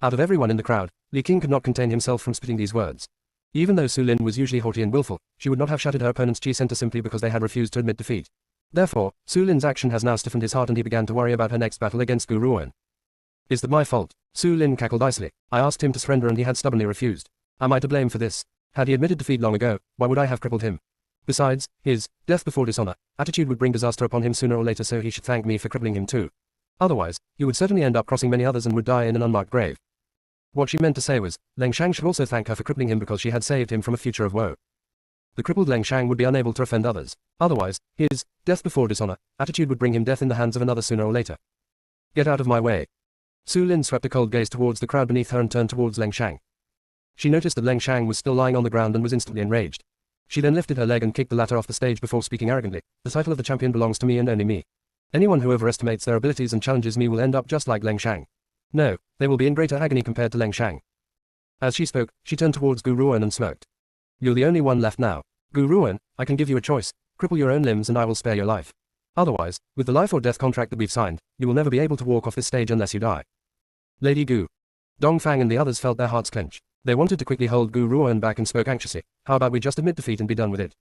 Out of everyone in the crowd, Li King could not contain himself from spitting these words. Even though Su Lin was usually haughty and willful, she would not have shattered her opponent's chi center simply because they had refused to admit defeat. Therefore, Su Lin's action has now stiffened his heart and he began to worry about her next battle against Gu Ruoan. Is that my fault? Su Lin cackled icily. I asked him to surrender and he had stubbornly refused. Am I to blame for this? Had he admitted defeat long ago, why would I have crippled him? Besides, his death before dishonor attitude would bring disaster upon him sooner or later, so he should thank me for crippling him too. Otherwise, he would certainly end up crossing many others and would die in an unmarked grave. What she meant to say was, Leng Shang should also thank her for crippling him because she had saved him from a future of woe. The crippled Leng Shang would be unable to offend others. Otherwise, his death before dishonor attitude would bring him death in the hands of another sooner or later. Get out of my way. Su Lin swept a cold gaze towards the crowd beneath her and turned towards Leng Shang. She noticed that Leng Shang was still lying on the ground and was instantly enraged. She then lifted her leg and kicked the latter off the stage before speaking arrogantly. The title of the champion belongs to me and only me. Anyone who overestimates their abilities and challenges me will end up just like Leng Shang. No, they will be in greater agony compared to Leng Shang. As she spoke, she turned towards Gu Ruoan and smirked. You're the only one left now. Gu Ruoan, I can give you a choice. Cripple your own limbs and I will spare your life. Otherwise, with the life or death contract that we've signed, you will never be able to walk off this stage unless you die. Lady Gu. Dongfang and the others felt their hearts clench. They wanted to quickly hold Gu Ruoan back and spoke anxiously. How about we just admit defeat and be done with it?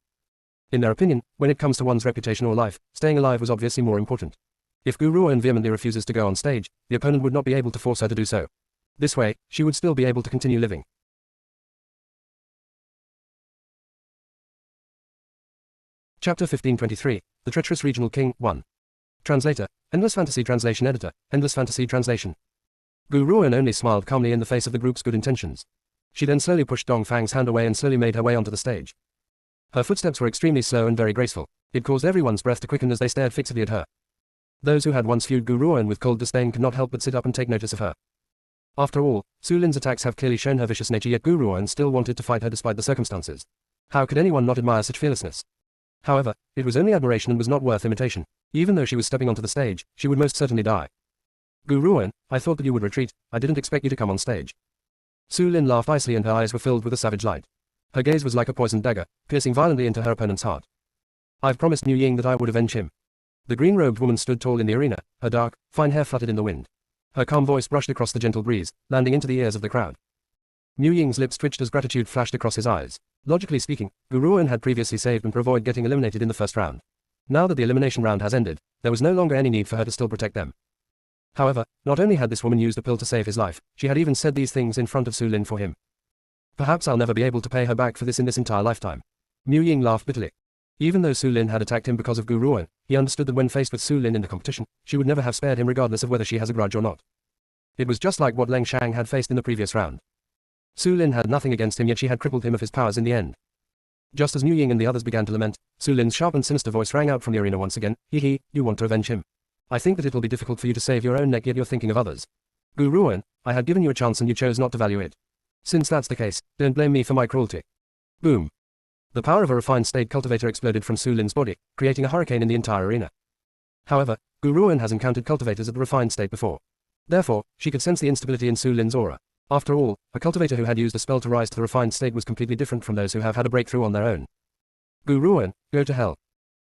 In their opinion, when it comes to one's reputation or life, staying alive was obviously more important. If Gu Ruoan vehemently refuses to go on stage, the opponent would not be able to force her to do so. This way, she would still be able to continue living. Chapter 1523, The Treacherous Regional King, 1. Translator, Endless Fantasy Translation Editor, Endless Fantasy Translation. Gu Ruoan only smiled calmly in the face of the group's good intentions. She then slowly pushed Dongfang's hand away and slowly made her way onto the stage. Her footsteps were extremely slow and very graceful. It caused everyone's breath to quicken as they stared fixedly at her. Those who had once viewed Gu Ruoan with cold disdain could not help but sit up and take notice of her. After all, Su Lin's attacks have clearly shown her vicious nature, yet Gu Ruoan still wanted to fight her despite the circumstances. How could anyone not admire such fearlessness? However, it was only admiration and was not worth imitation. Even though she was stepping onto the stage, she would most certainly die. Gu Ruoan, I thought that you would retreat. I didn't expect you to come on stage. Su Lin laughed icily and her eyes were filled with a savage light. Her gaze was like a poisoned dagger, piercing violently into her opponent's heart. I've promised Mu Ying that I would avenge him. The green-robed woman stood tall in the arena, her dark, fine hair fluttered in the wind. Her calm voice brushed across the gentle breeze, landing into the ears of the crowd. Mu Ying's lips twitched as gratitude flashed across his eyes. Logically speaking, Gu Ruoan had previously saved them to avoid getting eliminated in the first round. Now that the elimination round has ended, there was no longer any need for her to still protect them. However, not only had this woman used a pill to save his life, she had even said these things in front of Su Lin for him. Perhaps I'll never be able to pay her back for this in this entire lifetime. Mu Ying laughed bitterly. Even though Su Lin had attacked him because of Gu Ruoan, he understood that when faced with Su Lin in the competition, she would never have spared him regardless of whether she has a grudge or not. It was just like what Leng Shang had faced in the previous round. Su Lin had nothing against him, yet she had crippled him of his powers in the end. Just as Mu Ying and the others began to lament, Su Lin's sharp and sinister voice rang out from the arena once again. Hee, you want to avenge him. I think that it will be difficult for you to save your own neck, yet you're thinking of others. Gu Ruoan, I had given you a chance and you chose not to value it. Since that's the case, don't blame me for my cruelty. Boom. The power of a refined state cultivator exploded from Su Lin's body, creating a hurricane in the entire arena. However, Gu Ruan has encountered cultivators at the refined state before. Therefore, she could sense the instability in Su Lin's aura. After all, a cultivator who had used a spell to rise to the refined state was completely different from those who have had a breakthrough on their own. Gu Ruan, go to hell.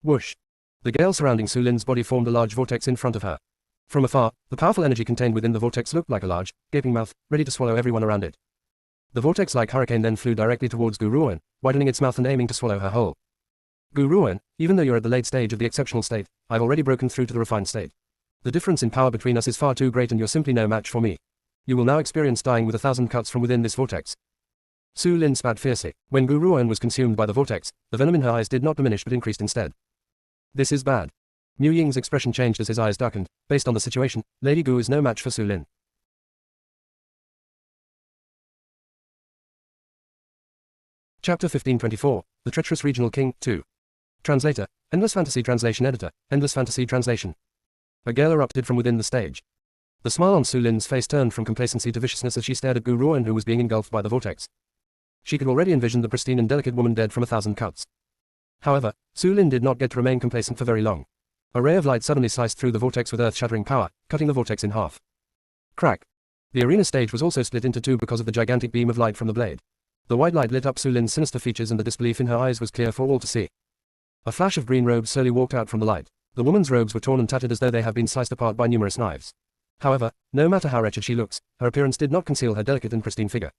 Whoosh. The gale surrounding Su Lin's body formed a large vortex in front of her. From afar, the powerful energy contained within the vortex looked like a large, gaping mouth, ready to swallow everyone around it. The vortex-like hurricane then flew directly towards Gu Ruan, widening its mouth and aiming to swallow her whole. Gu Ruan, even though you're at the late stage of the exceptional state, I've already broken through to the refined state. The difference in power between us is far too great and you're simply no match for me. You will now experience dying with 1,000 cuts from within this vortex. Su Lin spat fiercely. When Gu Ruan was consumed by the vortex, the venom in her eyes did not diminish but increased instead. This is bad. Mu Ying's expression changed as his eyes darkened. Based on the situation, Lady Gu is no match for Su Lin. Chapter 1524, The Treacherous Regional King, 2. Translator, Endless Fantasy Translation Editor, Endless Fantasy Translation. A gale erupted from within the stage. The smile on Su Lin's face turned from complacency to viciousness as she stared at Gu Ruan who was being engulfed by the vortex. She could already envision the pristine and delicate woman dead from 1,000 cuts. However, Su Lin did not get to remain complacent for very long. A ray of light suddenly sliced through the vortex with earth-shattering power, cutting the vortex in half. Crack. The arena stage was also split into two because of the gigantic beam of light from the blade. The white light lit up Su Lin's sinister features and the disbelief in her eyes was clear for all to see. A flash of green robes slowly walked out from the light. The woman's robes were torn and tattered as though they had been sliced apart by numerous knives. However, no matter how wretched she looks, her appearance did not conceal her delicate and pristine figure.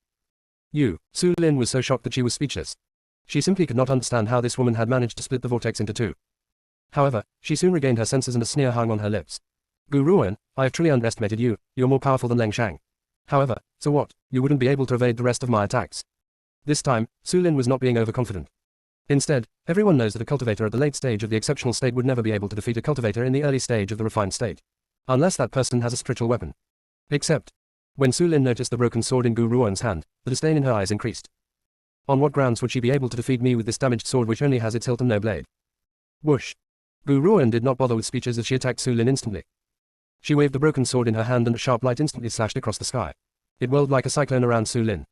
Su Lin was so shocked that she was speechless. She simply could not understand how this woman had managed to split the vortex into two. However, she soon regained her senses and a sneer hung on her lips. Gu Ruan, I have truly underestimated you, you're more powerful than Leng Shang. However, so what, you wouldn't be able to evade the rest of my attacks. This time, Su Lin was not being overconfident. Instead, everyone knows that a cultivator at the late stage of the exceptional state would never be able to defeat a cultivator in the early stage of the refined state. Unless that person has a spiritual weapon. Except, when Su Lin noticed the broken sword in Gu Ruan's hand, the disdain in her eyes increased. On what grounds would she be able to defeat me with this damaged sword which only has its hilt and no blade? Whoosh. Gu Ruan did not bother with speeches as she attacked Su Lin instantly. She waved the broken sword in her hand and a sharp light instantly slashed across the sky. It whirled like a cyclone around Su Lin.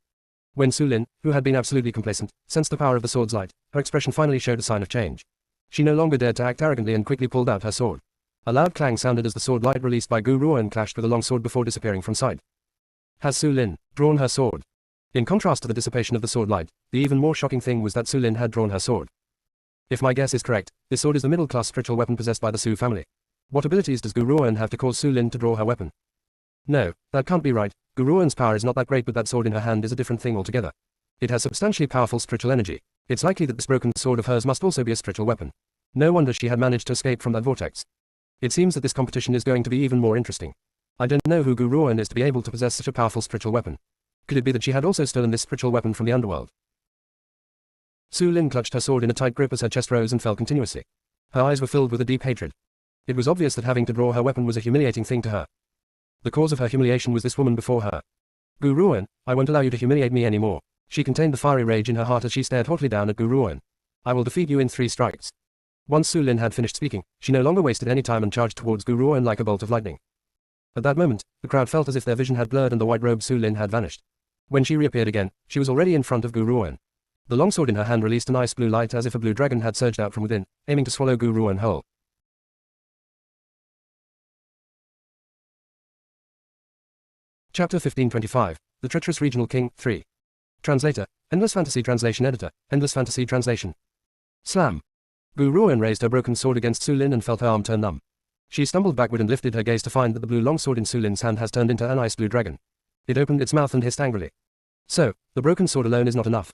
When Su Lin, who had been absolutely complacent, sensed the power of the sword's light, her expression finally showed a sign of change. She no longer dared to act arrogantly and quickly pulled out her sword. A loud clang sounded as the sword light released by Gu Ruan clashed with a long sword before disappearing from sight. Has Su Lin drawn her sword? In contrast to the dissipation of the sword light, the even more shocking thing was that Su Lin had drawn her sword. If my guess is correct, this sword is the middle-class spiritual weapon possessed by the Su family. What abilities does Gu Ruan have to cause Su Lin to draw her weapon? No, that can't be right. Gu Ruan's power is not that great, but that sword in her hand is a different thing altogether. It has substantially powerful spiritual energy. It's likely that this broken sword of hers must also be a spiritual weapon. No wonder she had managed to escape from that vortex. It seems that this competition is going to be even more interesting. I don't know who Gu Ruan is to be able to possess such a powerful spiritual weapon. Could it be that she had also stolen this spiritual weapon from the underworld? Su Lin clutched her sword in a tight grip as her chest rose and fell continuously. Her eyes were filled with a deep hatred. It was obvious that having to draw her weapon was a humiliating thing to her. The cause of her humiliation was this woman before her. Gu Ruan, I won't allow you to humiliate me anymore. She contained the fiery rage in her heart as she stared haughtily down at Gu Ruan. I will defeat you in 3 strikes. Once Su Lin had finished speaking, she no longer wasted any time and charged towards Gu Ruan like a bolt of lightning. At that moment, the crowd felt as if their vision had blurred and the white-robed Su Lin had vanished. When she reappeared again, she was already in front of Gu Ruan. The longsword in her hand released an ice blue light as if a blue dragon had surged out from within, aiming to swallow Gu Ruan whole. Chapter 1525, The Treacherous Regional King, 3. Translator, Endless Fantasy Translation Editor, Endless Fantasy Translation. Slam. Gu Ruan raised her broken sword against Su Lin and felt her arm turn numb. She stumbled backward and lifted her gaze to find that the blue longsword in Su Lin's hand has turned into an ice blue dragon. It opened its mouth and hissed angrily. So, the broken sword alone is not enough.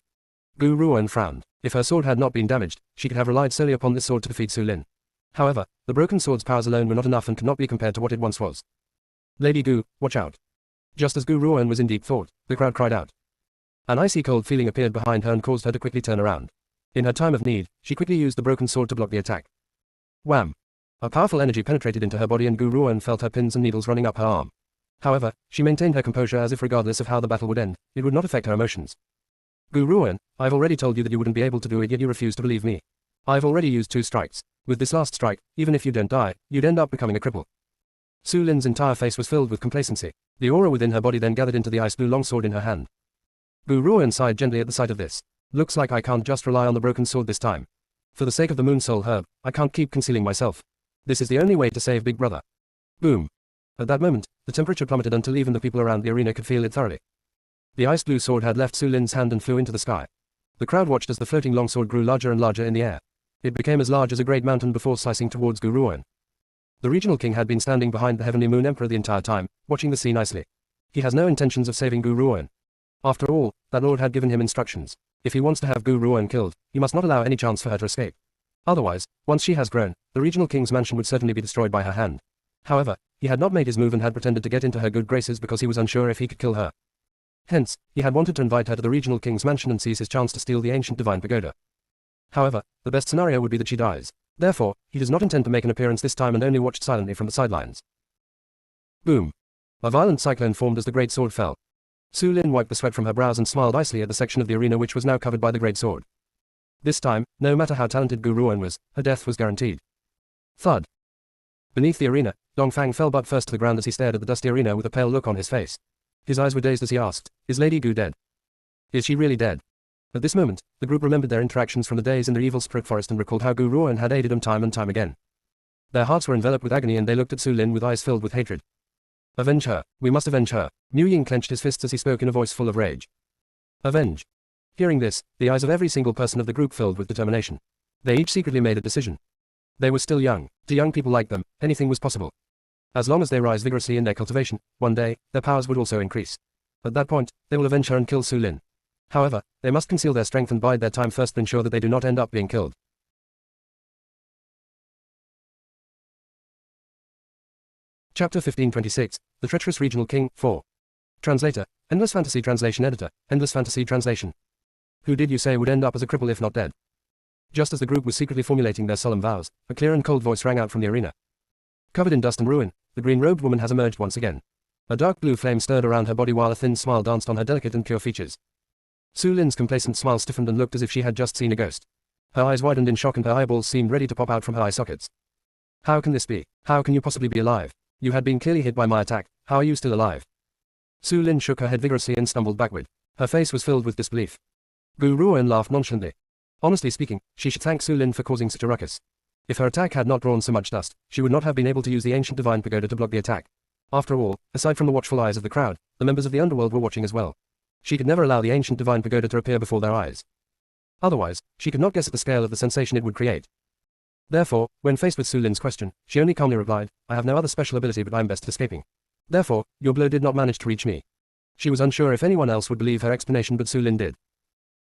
Gu Ruan frowned. If her sword had not been damaged, she could have relied solely upon this sword to defeat Su Lin. However, the broken sword's powers alone were not enough and could not be compared to what it once was. Lady Gu, watch out. Just as Gu Ruan was in deep thought, the crowd cried out. An icy cold feeling appeared behind her and caused her to quickly turn around. In her time of need, she quickly used the broken sword to block the attack. Wham! A powerful energy penetrated into her body and Gu Ruan felt her pins and needles running up her arm. However, she maintained her composure as if regardless of how the battle would end, it would not affect her emotions. Gu Ruan, I've already told you that you wouldn't be able to do it, yet you refuse to believe me. I've already used 2 strikes. With this last strike, even if you don't die, you'd end up becoming a cripple. Su Lin's entire face was filled with complacency. The aura within her body then gathered into the ice blue longsword in her hand. Gu Ruan sighed gently at the sight of this. Looks like I can't just rely on the broken sword this time. For the sake of the Moon Soul Herb, I can't keep concealing myself. This is the only way to save Big Brother. Boom. At that moment, the temperature plummeted until even the people around the arena could feel it thoroughly. The ice blue sword had left Su Lin's hand and flew into the sky. The crowd watched as the floating longsword grew larger and larger in the air. It became as large as a great mountain before slicing towards Gu Ruoan. The regional king had been standing behind the Heavenly Moon Emperor the entire time, watching the scene icily. He has no intentions of saving Gu Ruoan. After all, that lord had given him instructions. If he wants to have Gu Ruoan killed, he must not allow any chance for her to escape. Otherwise, once she has grown, the regional king's mansion would certainly be destroyed by her hand. However, he had not made his move and had pretended to get into her good graces because he was unsure if he could kill her. Hence, he had wanted to invite her to the regional king's mansion and seize his chance to steal the ancient divine pagoda. However, the best scenario would be that she dies. Therefore, he does not intend to make an appearance this time and only watched silently from the sidelines. Boom. A violent cyclone formed as the great sword fell. Su Lin wiped the sweat from her brows and smiled icily at the section of the arena which was now covered by the great sword. This time, no matter how talented Gu Ruoan was, her death was guaranteed. Thud. Beneath the arena, Dongfang fell butt first to the ground as he stared at the dusty arena with a pale look on his face. His eyes were dazed as he asked, "Is Lady Gu dead? Is she really dead?" At this moment, the group remembered their interactions from the days in the evil spirit forest and recalled how Gu Ruoan had aided them time and time again. Their hearts were enveloped with agony and they looked at Su Lin with eyes filled with hatred. "Avenge her, we must avenge her." Mu Ying clenched his fists as he spoke in a voice full of rage. "Avenge." Hearing this, the eyes of every single person of the group filled with determination. They each secretly made a decision. They were still young. To young people like them, anything was possible. As long as they rise vigorously in their cultivation, one day, their powers would also increase. At that point, they will avenge her and kill Su Lin. However, they must conceal their strength and bide their time first to ensure that they do not end up being killed. Chapter 1526, The Treacherous Regional King, 4. Translator, Endless Fantasy Translation Editor, Endless Fantasy Translation. Who did you say would end up as a cripple if not dead? Just as the group was secretly formulating their solemn vows, a clear and cold voice rang out from the arena. Covered in dust and ruin, the green-robed woman has emerged once again. A dark blue flame stirred around her body while a thin smile danced on her delicate and pure features. Su Lin's complacent smile stiffened and looked as if she had just seen a ghost. Her eyes widened in shock and her eyeballs seemed ready to pop out from her eye sockets. How can this be? How can you possibly be alive? You had been clearly hit by my attack, how are you still alive? Su Lin shook her head vigorously and stumbled backward. Her face was filled with disbelief. Gu Ruoan laughed nonchalantly. Honestly speaking, she should thank Su Lin for causing such a ruckus. If her attack had not drawn so much dust, she would not have been able to use the ancient divine pagoda to block the attack. After all, aside from the watchful eyes of the crowd, the members of the underworld were watching as well. She could never allow the ancient divine pagoda to appear before their eyes. Otherwise, she could not guess at the scale of the sensation it would create. Therefore, when faced with Su Lin's question, she only calmly replied, "I have no other special ability but I am best at escaping. Therefore, your blow did not manage to reach me." She was unsure if anyone else would believe her explanation but Su Lin did.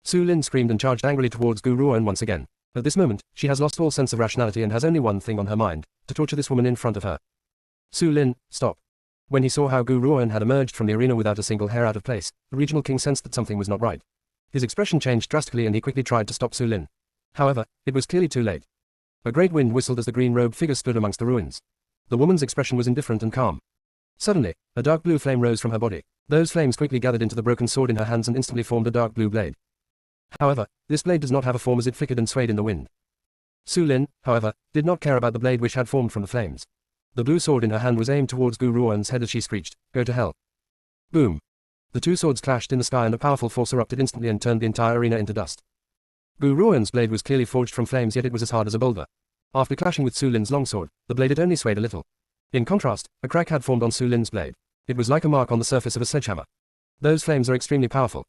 Su Lin screamed and charged angrily towards Gu Ruoan once again. At this moment, she has lost all sense of rationality and has only one thing on her mind, to torture this woman in front of her. Su Lin, stop. When he saw how Gu Ruoan had emerged from the arena without a single hair out of place, the regional king sensed that something was not right. His expression changed drastically and he quickly tried to stop Su Lin. However, it was clearly too late. A great wind whistled as the green-robed figure stood amongst the ruins. The woman's expression was indifferent and calm. Suddenly, a dark blue flame rose from her body. Those flames quickly gathered into the broken sword in her hands and instantly formed a dark blue blade. However, this blade does not have a form as it flickered and swayed in the wind. Su Lin, however, did not care about the blade which had formed from the flames. The blue sword in her hand was aimed towards Gu Ruoan's head as she screeched, "Go to hell." Boom. The two swords clashed in the sky and a powerful force erupted instantly and turned the entire arena into dust. Gu Ruoan's blade was clearly forged from flames yet it was as hard as a boulder. After clashing with Su Lin's longsword, the blade had only swayed a little. In contrast, a crack had formed on Su Lin's blade. It was like a mark on the surface of a sledgehammer. Those flames are extremely powerful.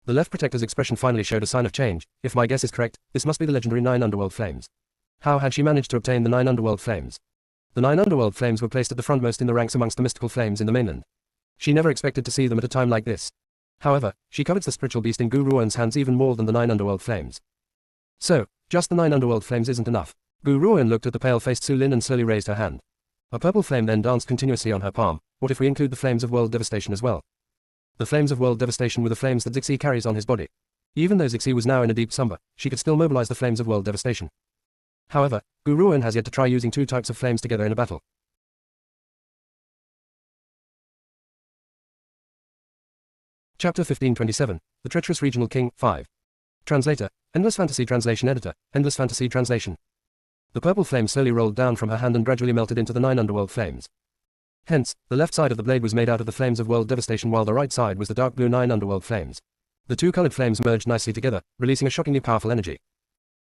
The left protector's expression finally showed a sign of change. If my guess is correct, this must be the legendary 9 underworld flames. How had she managed to obtain the 9 underworld flames? The 9 underworld flames were placed at the frontmost in the ranks amongst the mystical flames in the mainland. She never expected to see them at a time like this. However, she covets the spiritual beast in Gu Ruoan's hands even more than the 9 underworld flames. So, just the 9 underworld flames isn't enough. Gu Ruoan looked at the pale-faced Su Lin and slowly raised her hand. A purple flame then danced continuously on her palm. What if we include the flames of world devastation as well? The flames of world devastation were the flames that Zixi carries on his body. Even though Zixi was now in a deep slumber, she could still mobilize the flames of world devastation. However, Gu Ruoan has yet to try using two types of flames together in a battle. Chapter 1527, The Treacherous Regional King, 5. Translator, Endless Fantasy Translation Editor, Endless Fantasy Translation. The purple flame slowly rolled down from her hand and gradually melted into the 9 underworld flames. Hence, the left side of the blade was made out of the flames of world devastation while the right side was the dark blue 9 underworld flames. The two colored flames merged nicely together, releasing a shockingly powerful energy.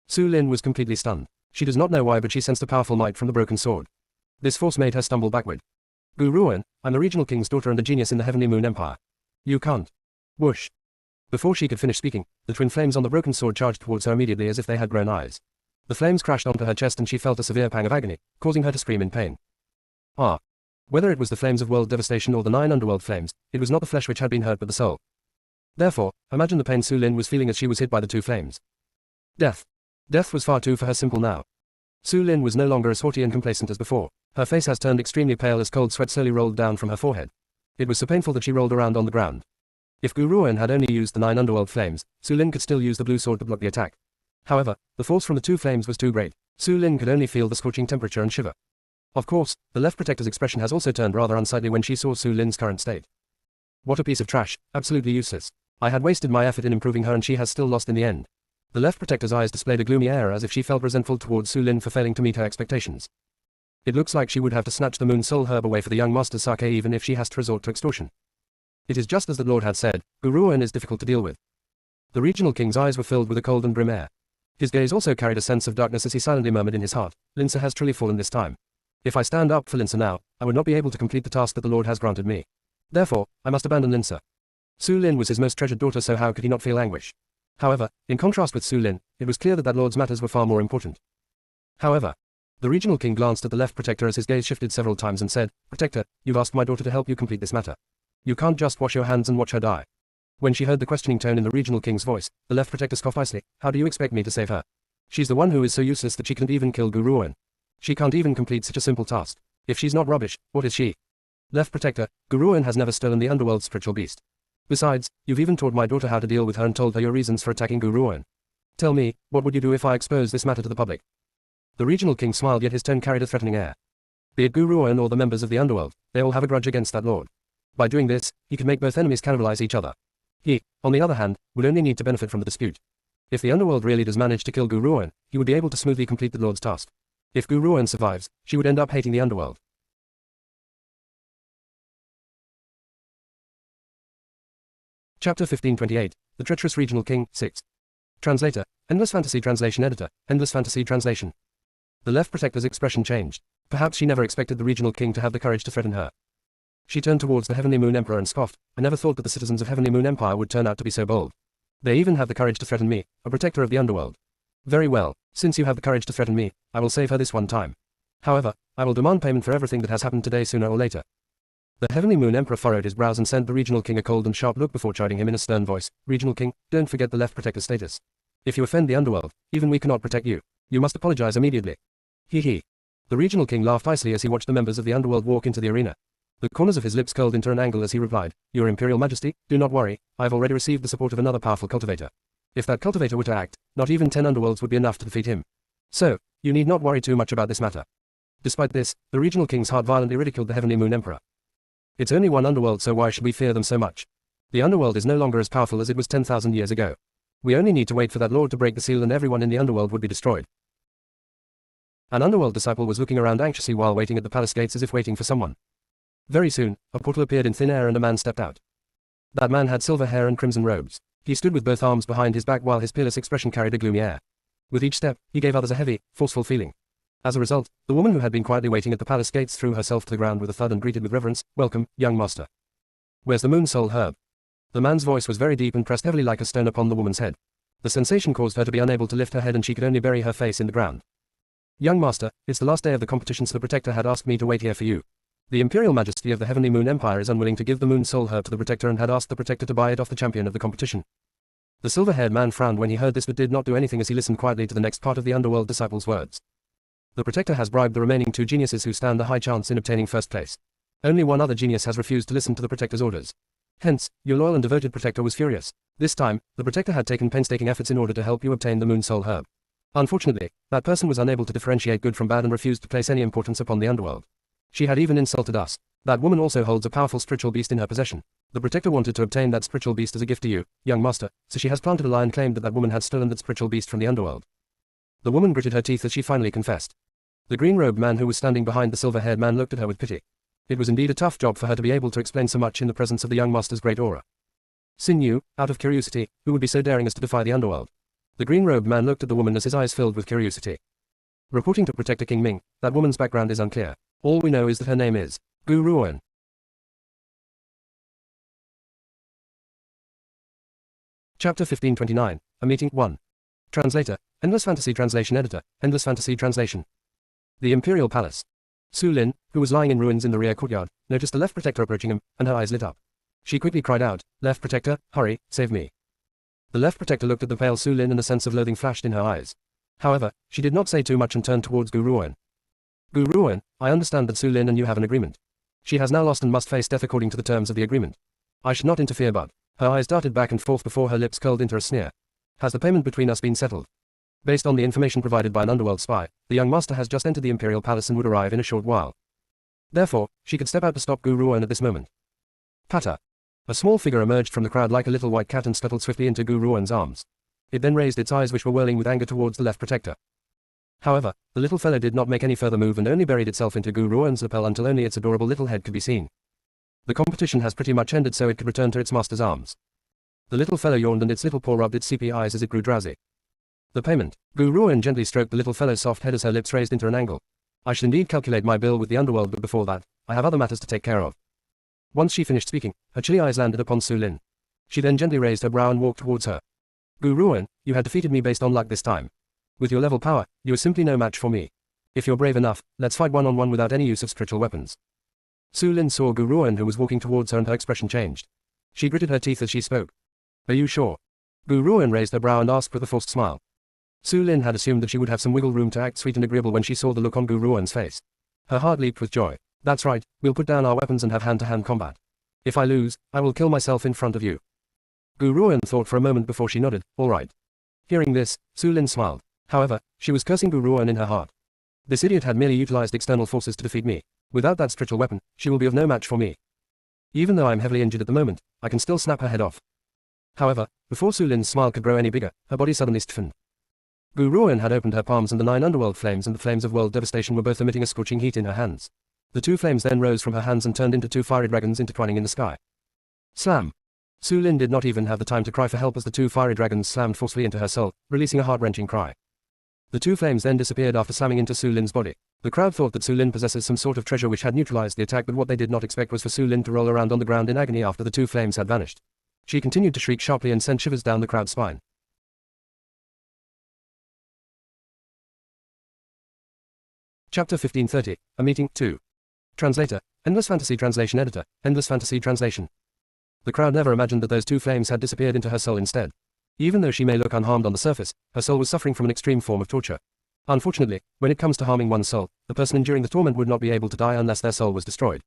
Su Lin was completely stunned. She does not know why, but she sensed a powerful might from the broken sword. This force made her stumble backward. Gu Ruan, I'm the regional king's daughter and a genius in the Heavenly Moon Empire. You can't. Whoosh. Before she could finish speaking, the twin flames on the broken sword charged towards her immediately as if they had grown eyes. The flames crashed onto her chest and she felt a severe pang of agony, causing her to scream in pain. Ah. Whether it was the flames of world devastation or the 9 underworld flames, it was not the flesh which had been hurt but the soul. Therefore, imagine the pain Su Lin was feeling as she was hit by the two flames. Death. Death was far too for her simple now. Su Lin was no longer as haughty and complacent as before. Her face has turned extremely pale as cold sweat slowly rolled down from her forehead. It was so painful that she rolled around on the ground. If Gu Ruan had only used the 9 underworld flames, Su Lin could still use the blue sword to block the attack. However, the force from the two flames was too great. Su Lin could only feel the scorching temperature and shiver. Of course, the left protector's expression has also turned rather unsightly when she saw Su Lin's current state. What a piece of trash, absolutely useless. I had wasted my effort in improving her and she has still lost in the end. The left protector's eyes displayed a gloomy air as if she felt resentful towards Su Lin for failing to meet her expectations. It looks like she would have to snatch the Moon Soul Herb away for the young master's sake even if she has to resort to extortion. It is just as the Lord had said, Gu Ruan is difficult to deal with. The regional king's eyes were filled with a cold and grim air. His gaze also carried a sense of darkness as he silently murmured in his heart, Linsa has truly fallen this time. If I stand up for Linsa now, I would not be able to complete the task that the Lord has granted me. Therefore, I must abandon Linsa. Su Lin was his most treasured daughter, so how could he not feel anguish? However, in contrast with Su Lin, it was clear that Lord's matters were far more important. However, the regional king glanced at the left protector as his gaze shifted several times and said, Protector, you've asked my daughter to help you complete this matter. You can't just wash your hands and watch her die. When she heard the questioning tone in the regional king's voice, the left protector scoffed icily, how do you expect me to save her? She's the one who is so useless that she can't even kill Gu Ruan. She can't even complete such a simple task. If she's not rubbish, what is she? Left protector, Gu Ruan has never stolen the underworld's spiritual beast. Besides, you've even taught my daughter how to deal with her and told her your reasons for attacking Gu Ruan. Tell me, what would you do if I expose this matter to the public? The regional king smiled, yet his tone carried a threatening air. Be it Gu Ruan or the members of the underworld, they all have a grudge against that lord. By doing this, he could make both enemies cannibalize each other. He, on the other hand, would only need to benefit from the dispute. If the underworld really does manage to kill Gu Ruan, he would be able to smoothly complete the lord's task. If Gu Ruan survives, she would end up hating the underworld. Chapter 1528, The Treacherous Regional King, 6. Translator, Endless Fantasy Translation Editor, Endless Fantasy Translation. The left protector's expression changed. Perhaps she never expected the regional king to have the courage to threaten her. She turned towards the Heavenly Moon Emperor and scoffed, I never thought that the citizens of Heavenly Moon Empire would turn out to be so bold. They even have the courage to threaten me, a protector of the underworld. Very well, since you have the courage to threaten me, I will save her this one time. However, I will demand payment for everything that has happened today sooner or later. The Heavenly Moon Emperor furrowed his brows and sent the regional king a cold and sharp look before chiding him in a stern voice, Regional king, don't forget the left protector's status. If you offend the underworld, even we cannot protect you. You must apologize immediately. Hee. The regional king laughed icily as he watched the members of the underworld walk into the arena. The corners of his lips curled into an angle as he replied, Your Imperial Majesty, do not worry, I have already received the support of another powerful cultivator. If that cultivator were to act, not even 10 underworlds would be enough to defeat him. So, you need not worry too much about this matter. Despite this, the regional king's heart violently ridiculed the Heavenly Moon Emperor. It's only one underworld, so why should we fear them so much? The underworld is no longer as powerful as it was 10,000 years ago. We only need to wait for that lord to break the seal and everyone in the underworld would be destroyed. An underworld disciple was looking around anxiously while waiting at the palace gates as if waiting for someone. Very soon, a portal appeared in thin air and a man stepped out. That man had silver hair and crimson robes. He stood with both arms behind his back while his peerless expression carried a gloomy air. With each step, he gave others a heavy, forceful feeling. As a result, the woman who had been quietly waiting at the palace gates threw herself to the ground with a thud and greeted with reverence, Welcome, young master. Where's the Moon Soul Herb? The man's voice was very deep and pressed heavily like a stone upon the woman's head. The sensation caused her to be unable to lift her head and she could only bury her face in the ground. Young master, it's the last day of the competition, so the protector had asked me to wait here for you. The Imperial Majesty of the Heavenly Moon Empire is unwilling to give the Moon Soul Herb to the protector and had asked the protector to buy it off the champion of the competition. The silver-haired man frowned when he heard this but did not do anything as he listened quietly to the next part of the underworld disciple's words. The protector has bribed the remaining 2 geniuses who stand a high chance in obtaining first place. Only one other genius has refused to listen to the protector's orders. Hence, your loyal and devoted protector was furious. This time, the protector had taken painstaking efforts in order to help you obtain the Moon Soul Herb. Unfortunately, that person was unable to differentiate good from bad and refused to place any importance upon the underworld. She had even insulted us. That woman also holds a powerful spiritual beast in her possession. The protector wanted to obtain that spiritual beast as a gift to you, young master, so she has planted a lie and claimed that that woman had stolen that spiritual beast from the underworld. The woman gritted her teeth as she finally confessed. The green-robed man who was standing behind the silver-haired man looked at her with pity. It was indeed a tough job for her to be able to explain so much in the presence of the young master's great aura. Sin knew, out of curiosity, who would be so daring as to defy the underworld. The green-robed man looked at the woman as his eyes filled with curiosity. Reporting to Protector King Ming, that woman's background is unclear. All we know is that her name is Gu Ruan. Chapter 1529, A Meeting 1. Translator, Endless Fantasy Translation Editor, Endless Fantasy Translation. The Imperial Palace. Su Lin, who was lying in ruins in the rear courtyard, noticed the left protector approaching him, and her eyes lit up. She quickly cried out, "Left protector, hurry, save me." The left protector looked at the pale Su Lin and a sense of loathing flashed in her eyes. However, she did not say too much and turned towards Gu Ruan. "Gu Ruan, I understand that Su Lin and you have an agreement. She has now lost and must face death according to the terms of the agreement. I should not interfere but..." Her eyes darted back and forth before her lips curled into a sneer. "Has the payment between us been settled?" Based on the information provided by an underworld spy, the young master has just entered the Imperial Palace and would arrive in a short while. Therefore, she could step out to stop Gu Ruan at this moment. Patter. A small figure emerged from the crowd like a little white cat and scuttled swiftly into Gu Ruan's arms. It then raised its eyes which were whirling with anger towards the left protector. However, the little fellow did not make any further move and only buried itself into Gu Ruan's lapel until only its adorable little head could be seen. The competition has pretty much ended so it could return to its master's arms. The little fellow yawned and its little paw rubbed its sleepy eyes as it grew drowsy. The payment. Gu Ruan gently stroked the little fellow's soft head as her lips raised into an angle. "I should indeed calculate my bill with the underworld, but before that, I have other matters to take care of." Once she finished speaking, her chilly eyes landed upon Su Lin. She then gently raised her brow and walked towards her. "Gu Ruan, you had defeated me based on luck this time. With your level power, you are simply no match for me. If you're brave enough, let's fight one-on-one without any use of spiritual weapons." Su Lin saw Gu Ruan who was walking towards her and her expression changed. She gritted her teeth as she spoke. "Are you sure?" Gu Ruan raised her brow and asked with a forced smile. Su Lin had assumed that she would have some wiggle room to act sweet and agreeable when she saw the look on Gu Ruan's face. Her heart leaped with joy. "That's right, we'll put down our weapons and have hand-to-hand combat. If I lose, I will kill myself in front of you." Gu Ruan thought for a moment before she nodded, "All right." Hearing this, Su Lin smiled. However, she was cursing Gu Ruan in her heart. This idiot had merely utilized external forces to defeat me. Without that spiritual weapon, she will be of no match for me. Even though I am heavily injured at the moment, I can still snap her head off. However, before Su Lin's smile could grow any bigger, her body suddenly stiffened. Gu Ruan had opened her palms and the 9 underworld flames and the flames of world devastation were both emitting a scorching heat in her hands. The 2 flames then rose from her hands and turned into 2 fiery dragons intertwining in the sky. Slam! Su Lin did not even have the time to cry for help as the 2 fiery dragons slammed forcefully into her soul, releasing a heart-wrenching cry. The 2 flames then disappeared after slamming into Su Lin's body. The crowd thought that Su Lin possesses some sort of treasure which had neutralized the attack, but what they did not expect was for Su Lin to roll around on the ground in agony after the 2 flames had vanished. She continued to shriek sharply and sent shivers down the crowd's spine. Chapter 1530, A Meeting 2. Translator, Endless Fantasy Translation Editor, Endless Fantasy Translation. The crowd never imagined that those 2 flames had disappeared into her soul instead. Even though she may look unharmed on the surface, her soul was suffering from an extreme form of torture. Unfortunately, when it comes to harming one's soul, the person enduring the torment would not be able to die unless their soul was destroyed.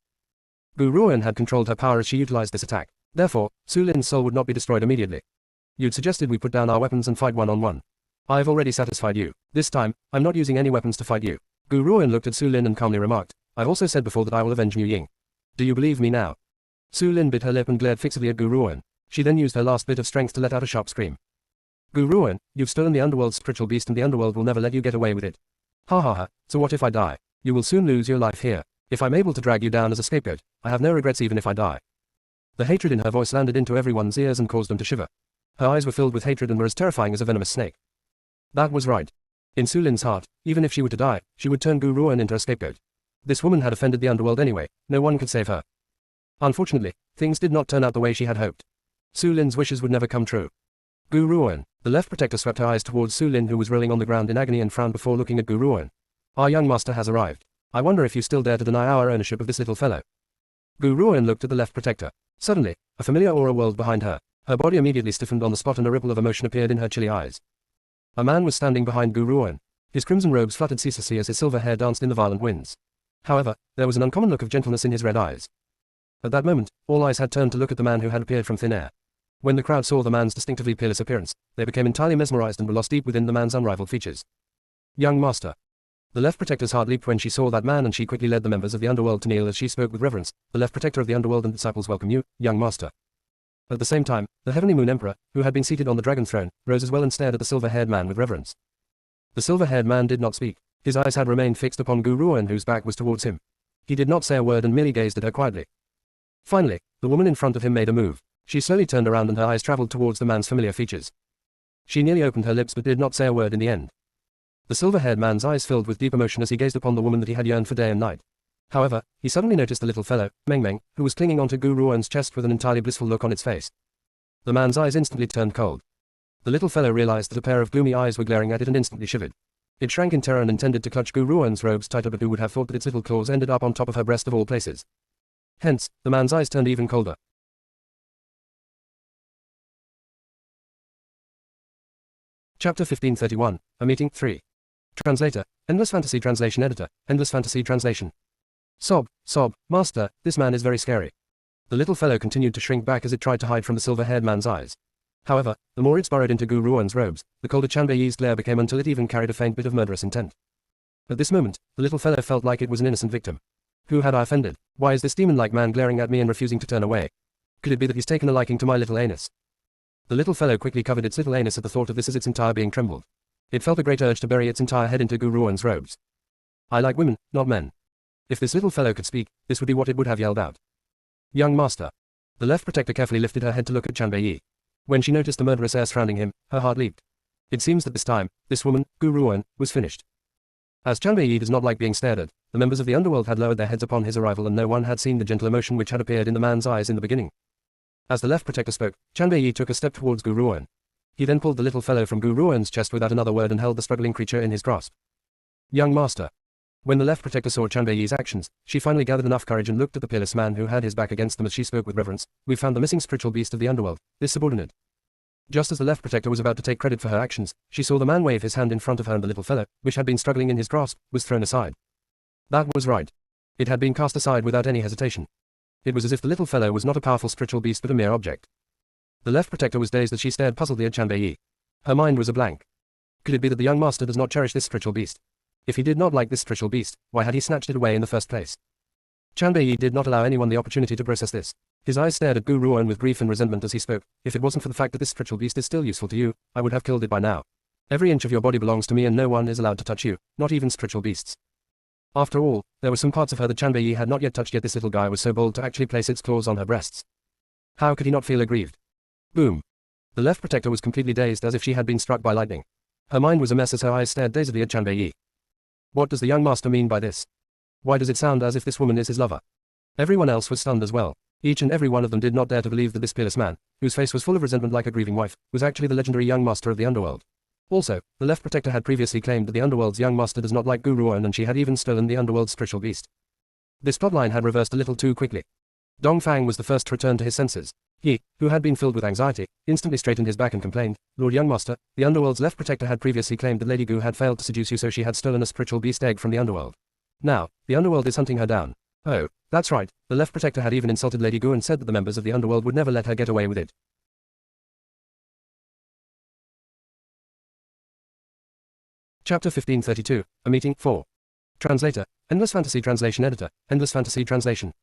Gu Ruan had controlled her power as she utilized this attack. Therefore, Su Lin's soul would not be destroyed immediately. "You'd suggested we put down our weapons and fight one-on-one. I've already satisfied you. This time, I'm not using any weapons to fight you." Gu Ruan looked at Su Lin and calmly remarked, "I've also said before that I will avenge Mu Ying. Do you believe me now?" Su Lin bit her lip and glared fixedly at Gu Ruan. She then used her last bit of strength to let out a sharp scream. "Gu Ruan, you've stolen the underworld's spiritual beast and the underworld will never let you get away with it. Ha ha ha, so what if I die? You will soon lose your life here. If I'm able to drag you down as a scapegoat, I have no regrets even if I die." The hatred in her voice landed into everyone's ears and caused them to shiver. Her eyes were filled with hatred and were as terrifying as a venomous snake. That was right. In Su Lin's heart, even if she were to die, she would turn Gu Ruan into a scapegoat. This woman had offended the underworld anyway, no one could save her. Unfortunately, things did not turn out the way she had hoped. Su Lin's wishes would never come true. Gu Ruan. The left protector swept her eyes towards Su Lin who was rolling on the ground in agony and frowned before looking at Gu Ruan. "Our young master has arrived. I wonder if you still dare to deny our ownership of this little fellow." Gu Ruan looked at the left protector. Suddenly, a familiar aura whirled behind her. Her body immediately stiffened on the spot and a ripple of emotion appeared in her chilly eyes. A man was standing behind Gu Ruan. His crimson robes fluttered ceaselessly as his silver hair danced in the violent winds. However, there was an uncommon look of gentleness in his red eyes. At that moment, all eyes had turned to look at the man who had appeared from thin air. When the crowd saw the man's distinctively peerless appearance, they became entirely mesmerized and were lost deep within the man's unrivaled features. "Young master." The left protector's heart leaped when she saw that man and she quickly led the members of the underworld to kneel as she spoke with reverence. "The left protector of the underworld and disciples welcome you, young master." At the same time, the Heavenly Moon Emperor, who had been seated on the dragon throne, rose as well and stared at the silver-haired man with reverence. The silver-haired man did not speak. His eyes had remained fixed upon Gu Ruan whose back was towards him. He did not say a word and merely gazed at her quietly. Finally, the woman in front of him made a move. She slowly turned around and her eyes traveled towards the man's familiar features. She nearly opened her lips but did not say a word in the end. The silver-haired man's eyes filled with deep emotion as he gazed upon the woman that he had yearned for day and night. However, he suddenly noticed the little fellow, Meng Meng, who was clinging onto Gu Ruan's chest with an entirely blissful look on its face. The man's eyes instantly turned cold. The little fellow realized that a pair of gloomy eyes were glaring at it and instantly shivered. It shrank in terror and intended to clutch Gu Ruan's robes tighter, but who would have thought that its little claws ended up on top of her breast of all places. Hence, the man's eyes turned even colder. Chapter 1531, A Meeting 3. Translator, Endless Fantasy Translation Editor, Endless Fantasy Translation. Sob, master, this man is very scary. The little fellow continued to shrink back as it tried to hide from the silver-haired man's eyes. However, the more it burrowed into Gu Ruan's robes, the colder Chanbei's glare became until it even carried a faint bit of murderous intent. At this moment, the little fellow felt like it was an innocent victim. Who had I offended? Why is this demon-like man glaring at me and refusing to turn away? Could it be that he's taken a liking to my little anus? The little fellow quickly covered its little anus at the thought of this as its entire being trembled. It felt a great urge to bury its entire head into Gu Ruan's robes. I like women, not men. If this little fellow could speak, this would be what it would have yelled out. Young master. The left protector carefully lifted her head to look at Chanbei. When she noticed the murderous air surrounding him, her heart leaped. It seems that this time, this woman, Gu Ruan, was finished. As Chanbei does not like being stared at, the members of the underworld had lowered their heads upon his arrival and no one had seen the gentle emotion which had appeared in the man's eyes in the beginning. As the left protector spoke, Chanbei took a step towards Gu Ruan. He then pulled the little fellow from Gu Ruan's chest without another word and held the struggling creature in his grasp. Young master. When the left protector saw Chanbei's actions, she finally gathered enough courage and looked at the peerless man who had his back against them as she spoke with reverence. We found the missing spiritual beast of the underworld, this subordinate. Just as the left protector was about to take credit for her actions, she saw the man wave his hand in front of her and the little fellow, which had been struggling in his grasp, was thrown aside. That was right. It had been cast aside without any hesitation. It was as if the little fellow was not a powerful spiritual beast but a mere object. The left protector was dazed as she stared puzzledly at Chanbei. Her mind was a blank. Could it be that the young master does not cherish this spiritual beast? If he did not like this spiritual beast, why had he snatched it away in the first place? Chanbei did not allow anyone the opportunity to process this. His eyes stared at Gu Ruan with grief and resentment as he spoke. If it wasn't for the fact that this spiritual beast is still useful to you, I would have killed it by now. Every inch of your body belongs to me and no one is allowed to touch you, not even spiritual beasts. After all, there were some parts of her that Chanbei had not yet touched, yet this little guy was so bold to actually place its claws on her breasts. How could he not feel aggrieved? Boom. The left protector was completely dazed as if she had been struck by lightning. Her mind was a mess as her eyes stared dazedly at Chanbei. What does the young master mean by this? Why does it sound as if this woman is his lover? Everyone else was stunned as well. Each and every one of them did not dare to believe that this peerless man, whose face was full of resentment like a grieving wife, was actually the legendary young master of the underworld. Also, the left protector had previously claimed that the underworld's young master does not like Gu Ruan and she had even stolen the underworld's spiritual beast. This plotline had reversed a little too quickly. Dongfang was the first to return to his senses. He, who had been filled with anxiety, instantly straightened his back and complained, Lord Young Master, the underworld's left protector had previously claimed that Lady Gu had failed to seduce you, so she had stolen a spiritual beast egg from the underworld. Now, the underworld is hunting her down. Oh, that's right, the left protector had even insulted Lady Gu and said that the members of the underworld would never let her get away with it. Chapter 1532, A Meeting 4. Translator, Endless Fantasy Translation Editor, Endless Fantasy Translation.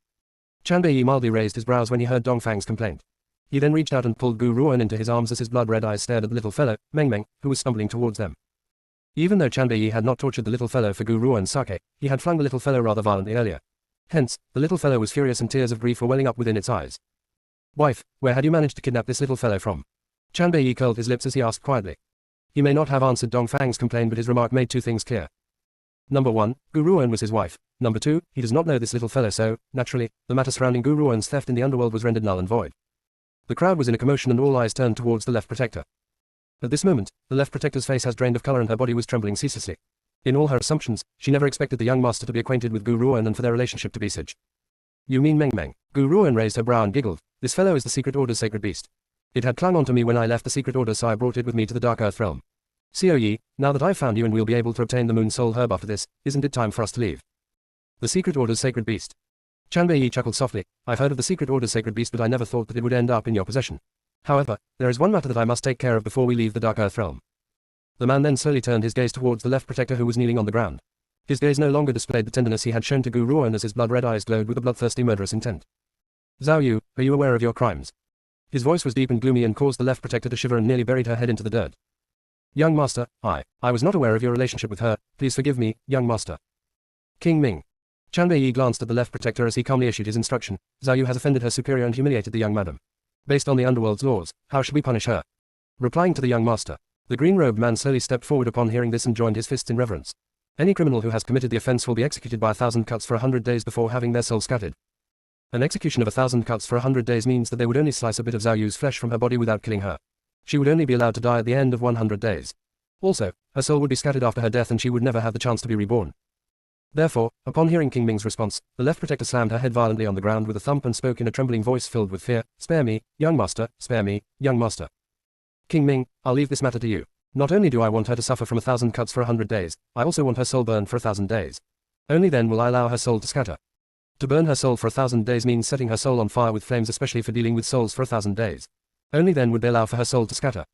Chanbei mildly raised his brows when he heard Dongfang's complaint. He then reached out and pulled Gu Ruan into his arms as his blood-red eyes stared at the little fellow, Meng Meng, who was stumbling towards them. Even though Chanbei had not tortured the little fellow for Gu Ruan's sake, he had flung the little fellow rather violently earlier. Hence, the little fellow was furious and tears of grief were welling up within its eyes. Wife, where had you managed to kidnap this little fellow from? Chanbei curled his lips as he asked quietly. He may not have answered Dongfang's complaint, but his remark made two things clear. Number 1, Gu Ruan was his wife. Number 2, he does not know this little fellow, so, naturally, the matter surrounding Gu Ruan's theft in the underworld was rendered null and void. The crowd was in a commotion and all eyes turned towards the left protector. At this moment, the left protector's face has drained of color and her body was trembling ceaselessly. In all her assumptions, she never expected the young master to be acquainted with Gu Ruan and for their relationship to be such. You mean Meng Meng? Gu Ruan raised her brow and giggled. This fellow is the Secret Order's sacred beast. It had clung onto me when I left the Secret Order, so I brought it with me to the Dark Earth realm. Yi, now that I've found you and we'll be able to obtain the Moon Soul Herb after this, isn't it time for us to leave? The Secret Order's sacred beast. Chanbei chuckled softly. I've heard of the Secret Order's sacred beast, but I never thought that it would end up in your possession. However, there is one matter that I must take care of before we leave the Dark Earth realm. The man then slowly turned his gaze towards the left protector who was kneeling on the ground. His gaze no longer displayed the tenderness he had shown to Gu Ruan as his blood-red eyes glowed with a bloodthirsty murderous intent. Zhao Yu, are you aware of your crimes? His voice was deep and gloomy and caused the left protector to shiver and nearly buried her head into the dirt. Young master, I was not aware of your relationship with her, please forgive me, young master. King Ming. Chanbei glanced at the left protector as he calmly issued his instruction. Zhao Yu has offended her superior and humiliated the young madam. Based on the underworld's laws, how should we punish her? Replying to the young master, the green-robed man slowly stepped forward upon hearing this and joined his fists in reverence. Any criminal who has committed the offense will be executed by 1,000 cuts for 100 days before having their soul scattered. An execution of 1,000 cuts for 100 days means that they would only slice a bit of Zhao Yu's flesh from her body without killing her. She would only be allowed to die at the end of 100 days. Also, her soul would be scattered after her death and she would never have the chance to be reborn. Therefore, upon hearing King Ming's response, the left protector slammed her head violently on the ground with a thump and spoke in a trembling voice filled with fear, "Spare me, young master, spare me, young master. King Ming, I'll leave this matter to you. Not only do I want her to suffer from 1,000 cuts for 100 days, I also want her soul burned for 1,000 days. Only then will I allow her soul to scatter. To burn her soul for 1,000 days means setting her soul on fire with flames, especially for dealing with souls for 1,000 days. Only then would they allow for her soul to scatter.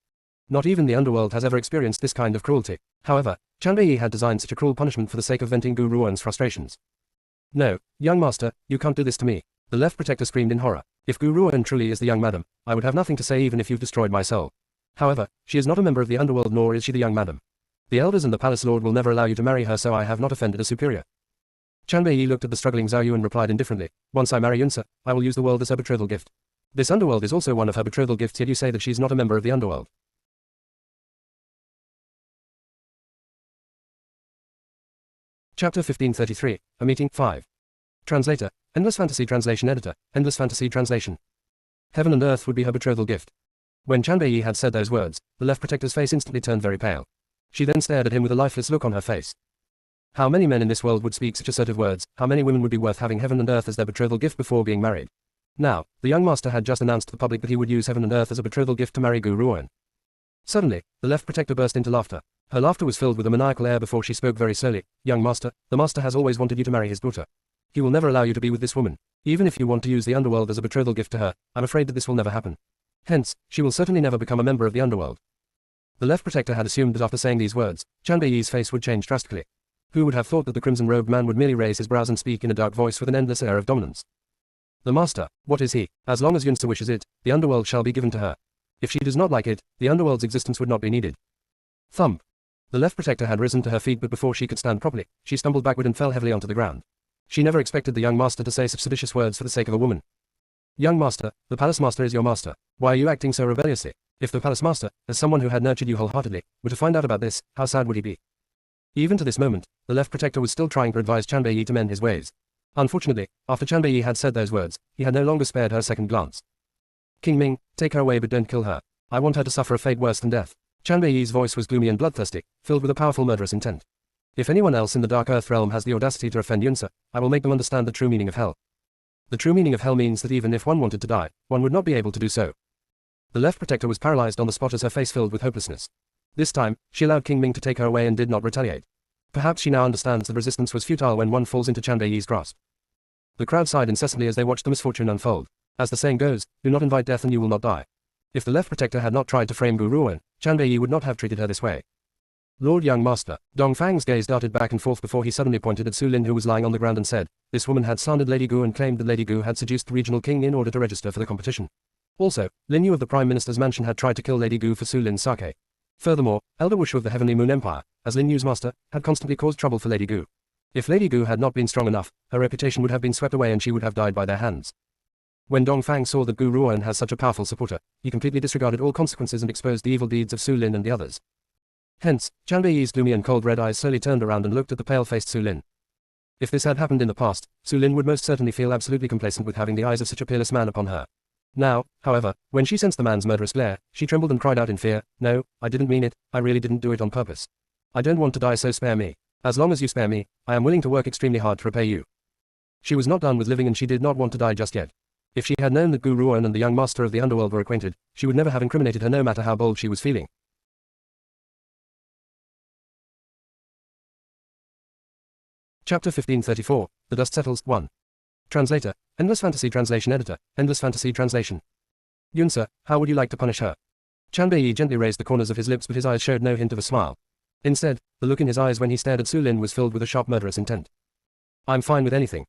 Not even the underworld has ever experienced this kind of cruelty. However, Chanbei had designed such a cruel punishment for the sake of venting Gu Ruan's frustrations. No, young master, you can't do this to me. The left protector screamed in horror. If Gu Ruan truly is the young madam, I would have nothing to say even if you've destroyed my soul. However, she is not a member of the underworld nor is she the young madam. The elders and the palace lord will never allow you to marry her, so I have not offended a superior. Chanbei looked at the struggling Zhao Yu and replied indifferently, once I marry Yunsa, I will use the world as her betrothal gift. This underworld is also one of her betrothal gifts, yet you say that she's not a member of the underworld. Chapter 1533, A Meeting, 5. Translator, Endless Fantasy Translation Editor, Endless Fantasy Translation. Heaven and earth would be her betrothal gift. When Chanbei had said those words, the left protector's face instantly turned very pale. She then stared at him with a lifeless look on her face. How many men in this world would speak such assertive words? How many women would be worth having heaven and earth as their betrothal gift before being married? Now, the young master had just announced to the public that he would use heaven and earth as a betrothal gift to marry Gu Ruan. Suddenly, the left protector burst into laughter. Her laughter was filled with a maniacal air before she spoke very slowly. Young master, the master has always wanted you to marry his daughter. He will never allow you to be with this woman. Even if you want to use the underworld as a betrothal gift to her, I'm afraid that this will never happen. Hence, she will certainly never become a member of the underworld. The left protector had assumed that after saying these words, Chanbei's face would change drastically. Who would have thought that the crimson-robed man would merely raise his brows and speak in a dark voice with an endless air of dominance? The master, what is he? As long as Yunsa wishes it, the underworld shall be given to her. If she does not like it, the underworld's existence would not be needed. Thump. The left protector had risen to her feet, but before she could stand properly, she stumbled backward and fell heavily onto the ground. She never expected the young master to say such seditious words for the sake of a woman. Young master, the palace master is your master. Why are you acting so rebelliously? If the palace master, as someone who had nurtured you wholeheartedly, were to find out about this, how sad would he be? Even to this moment, the left protector was still trying to advise Chanbei to mend his ways. Unfortunately, after Chanbei had said those words, he had no longer spared her a second glance. King Ming, take her away but don't kill her. I want her to suffer a fate worse than death. Chanbei's voice was gloomy and bloodthirsty, filled with a powerful murderous intent. If anyone else in the Dark Earth realm has the audacity to offend Yunsa, I will make them understand the true meaning of hell. The true meaning of hell means that even if one wanted to die, one would not be able to do so. The left protector was paralyzed on the spot as her face filled with hopelessness. This time, she allowed King Ming to take her away and did not retaliate. Perhaps she now understands that resistance was futile when one falls into Chanbei's grasp. The crowd sighed incessantly as they watched the misfortune unfold. As the saying goes, do not invite death and you will not die. If the left protector had not tried to frame Gu Ruan, Chanbei would not have treated her this way. Lord Young Master, Dongfang's gaze darted back and forth before he suddenly pointed at Su Lin, who was lying on the ground, and said, this woman had slandered Lady Gu and claimed that Lady Gu had seduced the regional king in order to register for the competition. Also, Lin Yu of the Prime Minister's mansion had tried to kill Lady Gu for Su Lin's sake. Furthermore, Elder Wushu of the Heavenly Moon Empire, as Lin Yu's master, had constantly caused trouble for Lady Gu. If Lady Gu had not been strong enough, her reputation would have been swept away and she would have died by their hands. When Dongfang saw that Gu Ruan has such a powerful supporter, he completely disregarded all consequences and exposed the evil deeds of Su Lin and the others. Hence, Chanbei's gloomy and cold red eyes slowly turned around and looked at the pale-faced Su Lin. If this had happened in the past, Su Lin would most certainly feel absolutely complacent with having the eyes of such a peerless man upon her. Now, however, when she sensed the man's murderous glare, she trembled and cried out in fear, no, I didn't mean it, I really didn't do it on purpose. I don't want to die, so spare me. As long as you spare me, I am willing to work extremely hard to repay you. She was not done with living and she did not want to die just yet. If she had known that Gu Ruan and the young master of the underworld were acquainted, she would never have incriminated her, no matter how bold she was feeling. Chapter 1534, The Dust Settles, 1. Translator, Endless Fantasy Translation Editor, Endless Fantasy Translation. Yunsa, how would you like to punish her? Chanbei gently raised the corners of his lips, but his eyes showed no hint of a smile. Instead, the look in his eyes when he stared at Su Lin was filled with a sharp murderous intent. I'm fine with anything.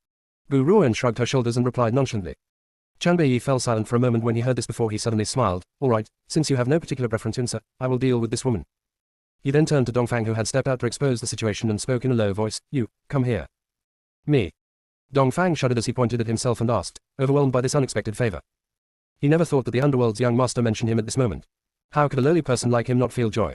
Gu Ruan shrugged her shoulders and replied nonchalantly. Chanbei fell silent for a moment when he heard this before he suddenly smiled. All right, since you have no particular preference, Yunsa, I will deal with this woman. He then turned to Dongfang, who had stepped out to expose the situation, and spoke in a low voice, you, come here. Me. Dongfang shuddered as he pointed at himself and asked, overwhelmed by this unexpected favor. He never thought that the underworld's young master mentioned him at this moment. How could a lowly person like him not feel joy?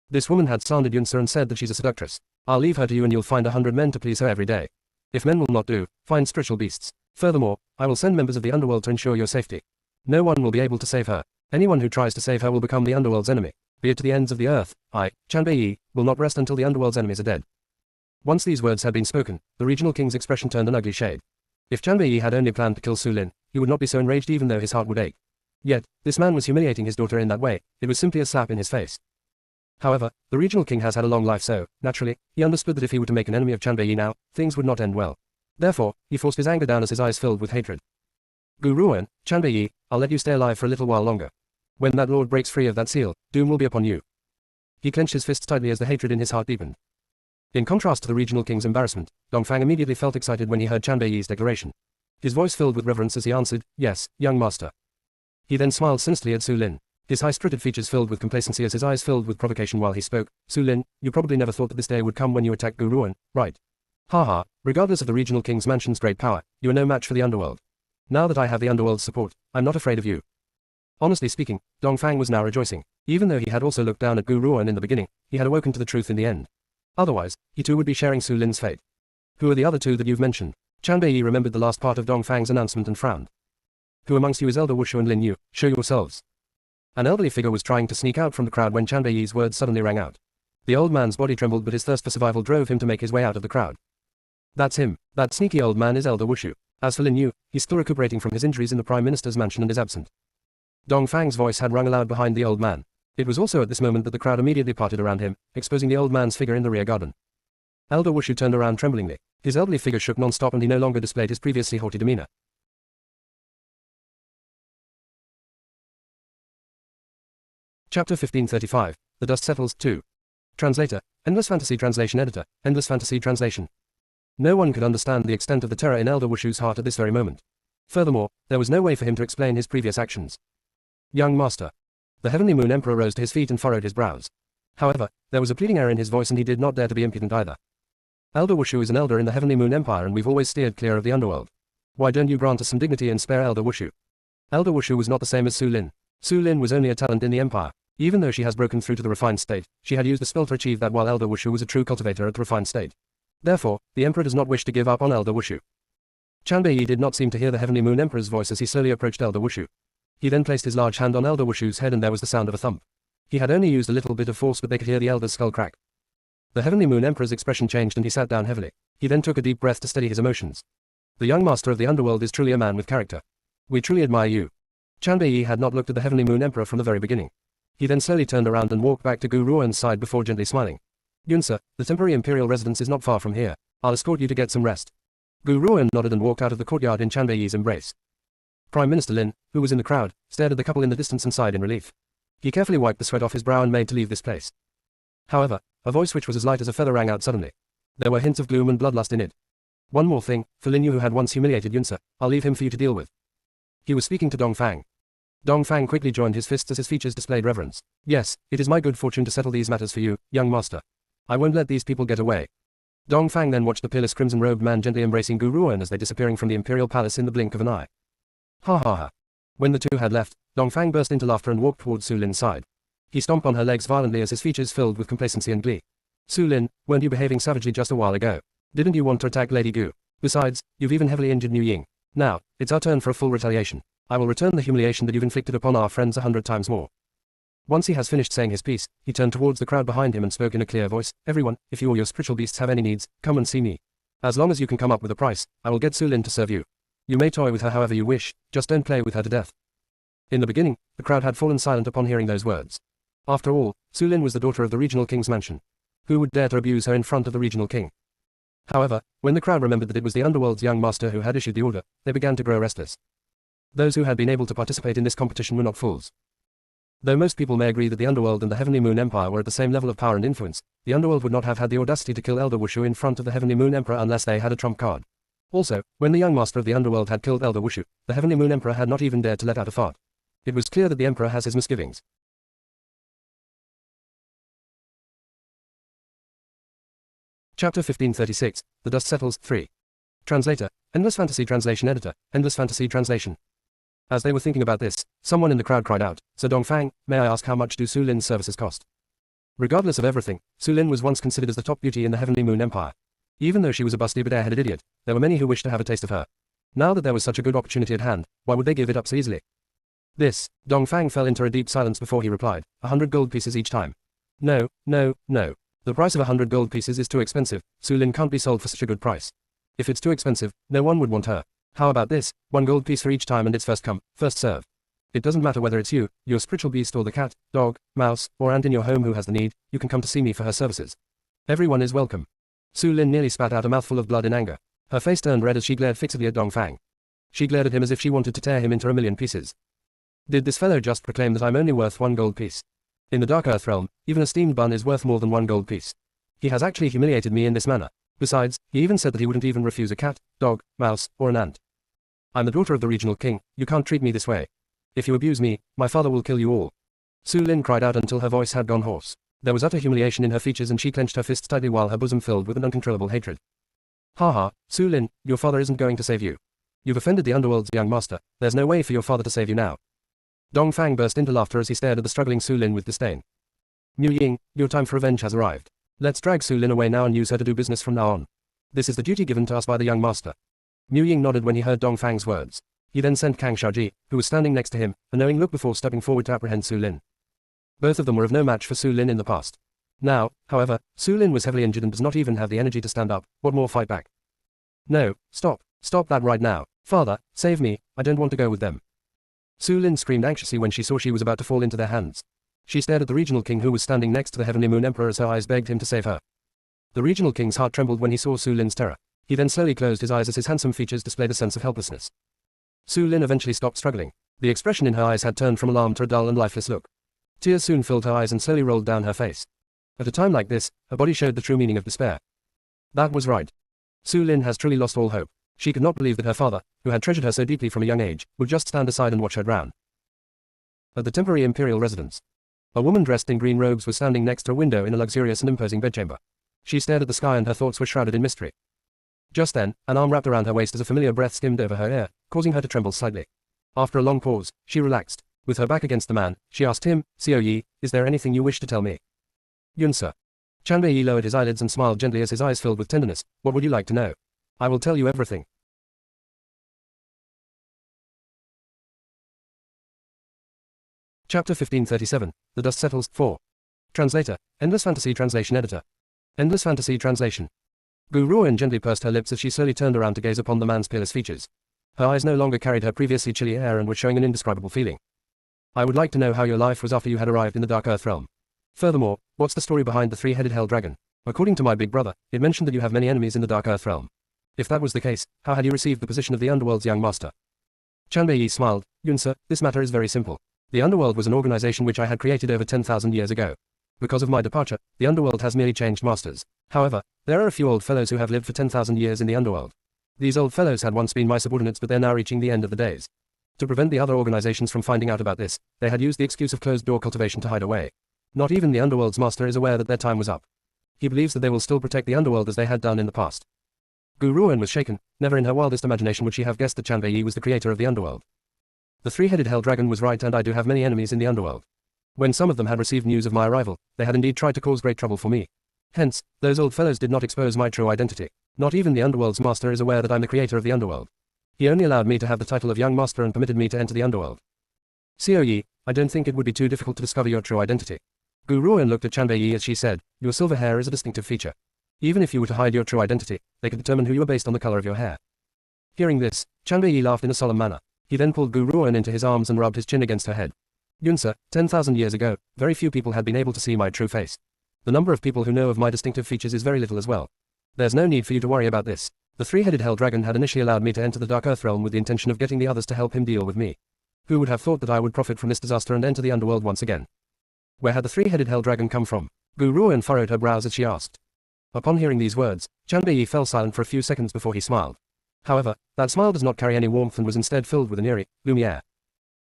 This woman had slandered Yunsa and said that she's a seductress. I'll leave her to you and you'll find 100 men to please her every day. If men will not do, find spiritual beasts. Furthermore, I will send members of the underworld to ensure your safety. No one will be able to save her. Anyone who tries to save her will become the underworld's enemy. Be it to the ends of the earth, I, Chanbei, will not rest until the underworld's enemies are dead. Once these words had been spoken, the regional king's expression turned an ugly shade. If Chanbei had only planned to kill Su Lin, he would not be so enraged even though his heart would ache. Yet, this man was humiliating his daughter in that way. It was simply a slap in his face. However, the regional king has had a long life, so, naturally, he understood that if he were to make an enemy of Chanbei now, things would not end well. Therefore, he forced his anger down as his eyes filled with hatred. Gu Ruan, Chanbei, I'll let you stay alive for a little while longer. When that lord breaks free of that seal, doom will be upon you. He clenched his fists tightly as the hatred in his heart deepened. In contrast to the regional king's embarrassment, Dongfang immediately felt excited when he heard Chanbei's declaration. His voice filled with reverence as he answered, yes, young master. He then smiled sinisterly at Su Lin. His high-spirited features filled with complacency as his eyes filled with provocation while he spoke. Su Lin, you probably never thought that this day would come when you attacked Gu Ruan, right? Haha, regardless of the regional king's mansion's great power, you are no match for the underworld. Now that I have the underworld's support, I'm not afraid of you. Honestly speaking, Dongfang was now rejoicing. Even though he had also looked down at Gu Ruan in the beginning, he had awoken to the truth in the end. Otherwise, he too would be sharing Su Lin's fate. Who are the other two that you've mentioned? Chanbei remembered the last part of Dongfang's announcement and frowned. Who amongst you is Elder Wushu and Lin Yu? Show yourselves. An elderly figure was trying to sneak out from the crowd when Chanbei's words suddenly rang out. The old man's body trembled, but his thirst for survival drove him to make his way out of the crowd. That's him. That sneaky old man is Elder Wushu. As for Lin Yu, he's still recuperating from his injuries in the Prime Minister's mansion and is absent. Dongfang's voice had rung aloud behind the old man. It was also at this moment that the crowd immediately parted around him, exposing the old man's figure in the rear garden. Elder Wushu turned around tremblingly. His elderly figure shook non-stop and he no longer displayed his previously haughty demeanor. Chapter 1535, The Dust Settles, 2. Translator, Endless Fantasy Translation Editor, Endless Fantasy Translation. No one could understand the extent of the terror in Elder Wushu's heart at this very moment. Furthermore, there was no way for him to explain his previous actions. Young master. The Heavenly Moon Emperor rose to his feet and furrowed his brows. However, there was a pleading air in his voice and he did not dare to be impudent either. Elder Wushu is an elder in the Heavenly Moon Empire and we've always steered clear of the underworld. Why don't you grant us some dignity and spare Elder Wushu? Elder Wushu was not the same as Su Lin. Su Lin was only a talent in the Empire. Even though she has broken through to the refined state, she had used the spell to achieve that while Elder Wushu was a true cultivator at the refined state. Therefore, the Emperor does not wish to give up on Elder Wushu. Chanbei did not seem to hear the Heavenly Moon Emperor's voice as he slowly approached Elder Wushu. He then placed his large hand on Elder Wushu's head and there was the sound of a thump. He had only used a little bit of force but they could hear the Elder's skull crack. The Heavenly Moon Emperor's expression changed and he sat down heavily. He then took a deep breath to steady his emotions. The young master of the underworld is truly a man with character. We truly admire you. Chanbei had not looked at the Heavenly Moon Emperor from the very beginning. He then slowly turned around and walked back to Gu Ruan's side before gently smiling. Yunsa, the temporary imperial residence is not far from here. I'll escort you to get some rest. Gu Ruan nodded and walked out of the courtyard in Chanbei's embrace. Prime Minister Lin, who was in the crowd, stared at the couple in the distance and sighed in relief. He carefully wiped the sweat off his brow and made to leave this place. However, a voice which was as light as a feather rang out suddenly. There were hints of gloom and bloodlust in it. One more thing, for Lin Yu who had once humiliated Yunsa, I'll leave him for you to deal with. He was speaking to Dongfang. Dongfang quickly joined his fists as his features displayed reverence. Yes, it is my good fortune to settle these matters for you, young master. I won't let these people get away. Dongfang then watched the peerless crimson-robed man gently embracing Gu Ruan as they disappearing from the imperial palace in the blink of an eye. Ha ha ha. When the two had left, Dongfang burst into laughter and walked towards Su Lin's side. He stomped on her legs violently as his features filled with complacency and glee. Su Lin, weren't you behaving savagely just a while ago? Didn't you want to attack Lady Gu? Besides, you've even heavily injured Niu Ying. Now, it's our turn for a full retaliation. I will return the humiliation that you've inflicted upon our friends 100 times more. Once he has finished saying his piece, he turned towards the crowd behind him and spoke in a clear voice, everyone, if you or your spiritual beasts have any needs, come and see me. As long as you can come up with a price, I will get Su Lin to serve you. You may toy with her however you wish, just don't play with her to death. In the beginning, the crowd had fallen silent upon hearing those words. After all, Su Lin was the daughter of the regional king's mansion. Who would dare to abuse her in front of the regional king? However, when the crowd remembered that it was the underworld's young master who had issued the order, they began to grow restless. Those who had been able to participate in this competition were not fools. Though most people may agree that the underworld and the Heavenly Moon Empire were at the same level of power and influence, the underworld would not have had the audacity to kill Elder Wushu in front of the Heavenly Moon Emperor unless they had a trump card. Also, when the young master of the underworld had killed Elder Wushu, the Heavenly Moon Emperor had not even dared to let out a fart. It was clear that the Emperor has his misgivings. Chapter 1536, The Dust Settles, 3. Translator, Endless Fantasy Translation Editor, Endless Fantasy Translation. As they were thinking about this, someone in the crowd cried out, "Sir Dongfang, may I ask how much do Su Lin's services cost?" Regardless of everything, Su Lin was once considered as the top beauty in the Heavenly Moon Empire. Even though she was a busty but airheaded idiot, there were many who wished to have a taste of her. Now that there was such a good opportunity at hand, why would they give it up so easily? Dongfang fell into a deep silence before he replied, 100 gold pieces each time. No, no, no. The price of 100 gold pieces is too expensive. Su Lin can't be sold for such a good price. If it's too expensive, no one would want her. How about this, 1 gold piece for each time and it's first come, first serve. It doesn't matter whether it's you, your spiritual beast or the cat, dog, mouse, or ant in your home who has the need, you can come to see me for her services. Everyone is welcome. Su Lin nearly spat out a mouthful of blood in anger. Her face turned red as she glared fixedly at Dongfang. She glared at him as if she wanted to tear him into a million pieces. Did this fellow just proclaim that I'm only worth 1 gold piece? In the Dark Earth realm, even a steamed bun is worth more than 1 gold piece. He has actually humiliated me in this manner. Besides, he even said that he wouldn't even refuse a cat, dog, mouse, or an ant. I'm the daughter of the regional king, you can't treat me this way. If you abuse me, my father will kill you all. Su Lin cried out until her voice had gone hoarse. There was utter humiliation in her features and she clenched her fists tightly while her bosom filled with an uncontrollable hatred. Ha ha, Su Lin, your father isn't going to save you. You've offended the underworld's young master, there's no way for your father to save you now. Dongfang burst into laughter as he stared at the struggling Su Lin with disdain. Mu Ying, your time for revenge has arrived. Let's drag Su Lin away now and use her to do business from now on. This is the duty given to us by the young master. Mu Ying nodded when he heard Dongfang's words. He then sent Kang Shaoji, who was standing next to him, a knowing look before stepping forward to apprehend Su Lin. Both of them were of no match for Su Lin in the past. Now, however, Su Lin was heavily injured and does not even have the energy to stand up. What more fight back? No, stop that right now. Father, save me, I don't want to go with them. Su Lin screamed anxiously when she saw she was about to fall into their hands. She stared at the regional king who was standing next to the Heavenly Moon Emperor as her eyes begged him to save her. The regional king's heart trembled when he saw Su Lin's terror. He then slowly closed his eyes as his handsome features displayed a sense of helplessness. Su Lin eventually stopped struggling. The expression in her eyes had turned from alarm to a dull and lifeless look. Tears soon filled her eyes and slowly rolled down her face. At a time like this, her body showed the true meaning of despair. That was right. Su Lin has truly lost all hope. She could not believe that her father, who had treasured her so deeply from a young age, would just stand aside and watch her drown. At the temporary imperial residence, a woman dressed in green robes was standing next to a window in a luxurious and imposing bedchamber. She stared at the sky and her thoughts were shrouded in mystery. Just then, an arm wrapped around her waist as a familiar breath skimmed over her ear, causing her to tremble slightly. After a long pause, she relaxed. With her back against the man, she asked him, "Xiao Yi, is there anything you wish to tell me?" "Yun sir." Chanbei Yi lowered his eyelids and smiled gently as his eyes filled with tenderness. "What would you like to know?" "I will tell you everything." Chapter 1537, The Dust Settles, 4. Translator, Endless Fantasy Translation Editor. Endless Fantasy Translation. Gu Ruoan gently pursed her lips as she slowly turned around to gaze upon the man's peerless features. Her eyes no longer carried her previously chilly air and were showing an indescribable feeling. "I would like to know how your life was after you had arrived in the Dark Earth realm. Furthermore, what's the story behind the three-headed hell dragon? According to my big brother, it mentioned that you have many enemies in the Dark Earth realm. If that was the case, how had you received the position of the Underworld's young master?" Chanbei Yi smiled. "Yun sir, this matter is very simple. The Underworld was an organization which I had created over 10,000 years ago. Because of my departure, the Underworld has merely changed masters. However, there are a few old fellows who have lived for 10,000 years in the Underworld. These old fellows had once been my subordinates but they're now reaching the end of the days. To prevent the other organizations from finding out about this, they had used the excuse of closed-door cultivation to hide away. Not even the Underworld's master is aware that their time was up. He believes that they will still protect the Underworld as they had done in the past." Gu Ruoan was shaken. Never in her wildest imagination would she have guessed that Chanbei Yi was the creator of the Underworld. The three-headed hell dragon was right and I do have many enemies in the Underworld. When some of them had received news of my arrival, they had indeed tried to cause great trouble for me. Hence, those old fellows did not expose my true identity. Not even the Underworld's master is aware that I'm the creator of the Underworld. He only allowed me to have the title of young master and permitted me to enter the Underworld. Xiao Yi, I don't think it would be too difficult to discover your true identity. Gu Ruoan looked at Chanbei Yi as she said, "Your silver hair is a distinctive feature. Even if you were to hide your true identity, they could determine who you are based on the color of your hair." Hearing this, Chanbei Yi laughed in a solemn manner. He then pulled Gu Ruoan into his arms and rubbed his chin against her head. "Yun sir, 10,000 years ago, very few people had been able to see my true face. The number of people who know of my distinctive features is very little as well. There's no need for you to worry about this. The three-headed hell dragon had initially allowed me to enter the Dark Earth realm with the intention of getting the others to help him deal with me. Who would have thought that I would profit from this disaster and enter the Underworld once again?" Where had the three-headed hell dragon come from? Gu Ruoan furrowed her brows as she asked. Upon hearing these words, Chanbei Yi fell silent for a few seconds before he smiled. However, that smile does not carry any warmth and was instead filled with an eerie, gloomy air.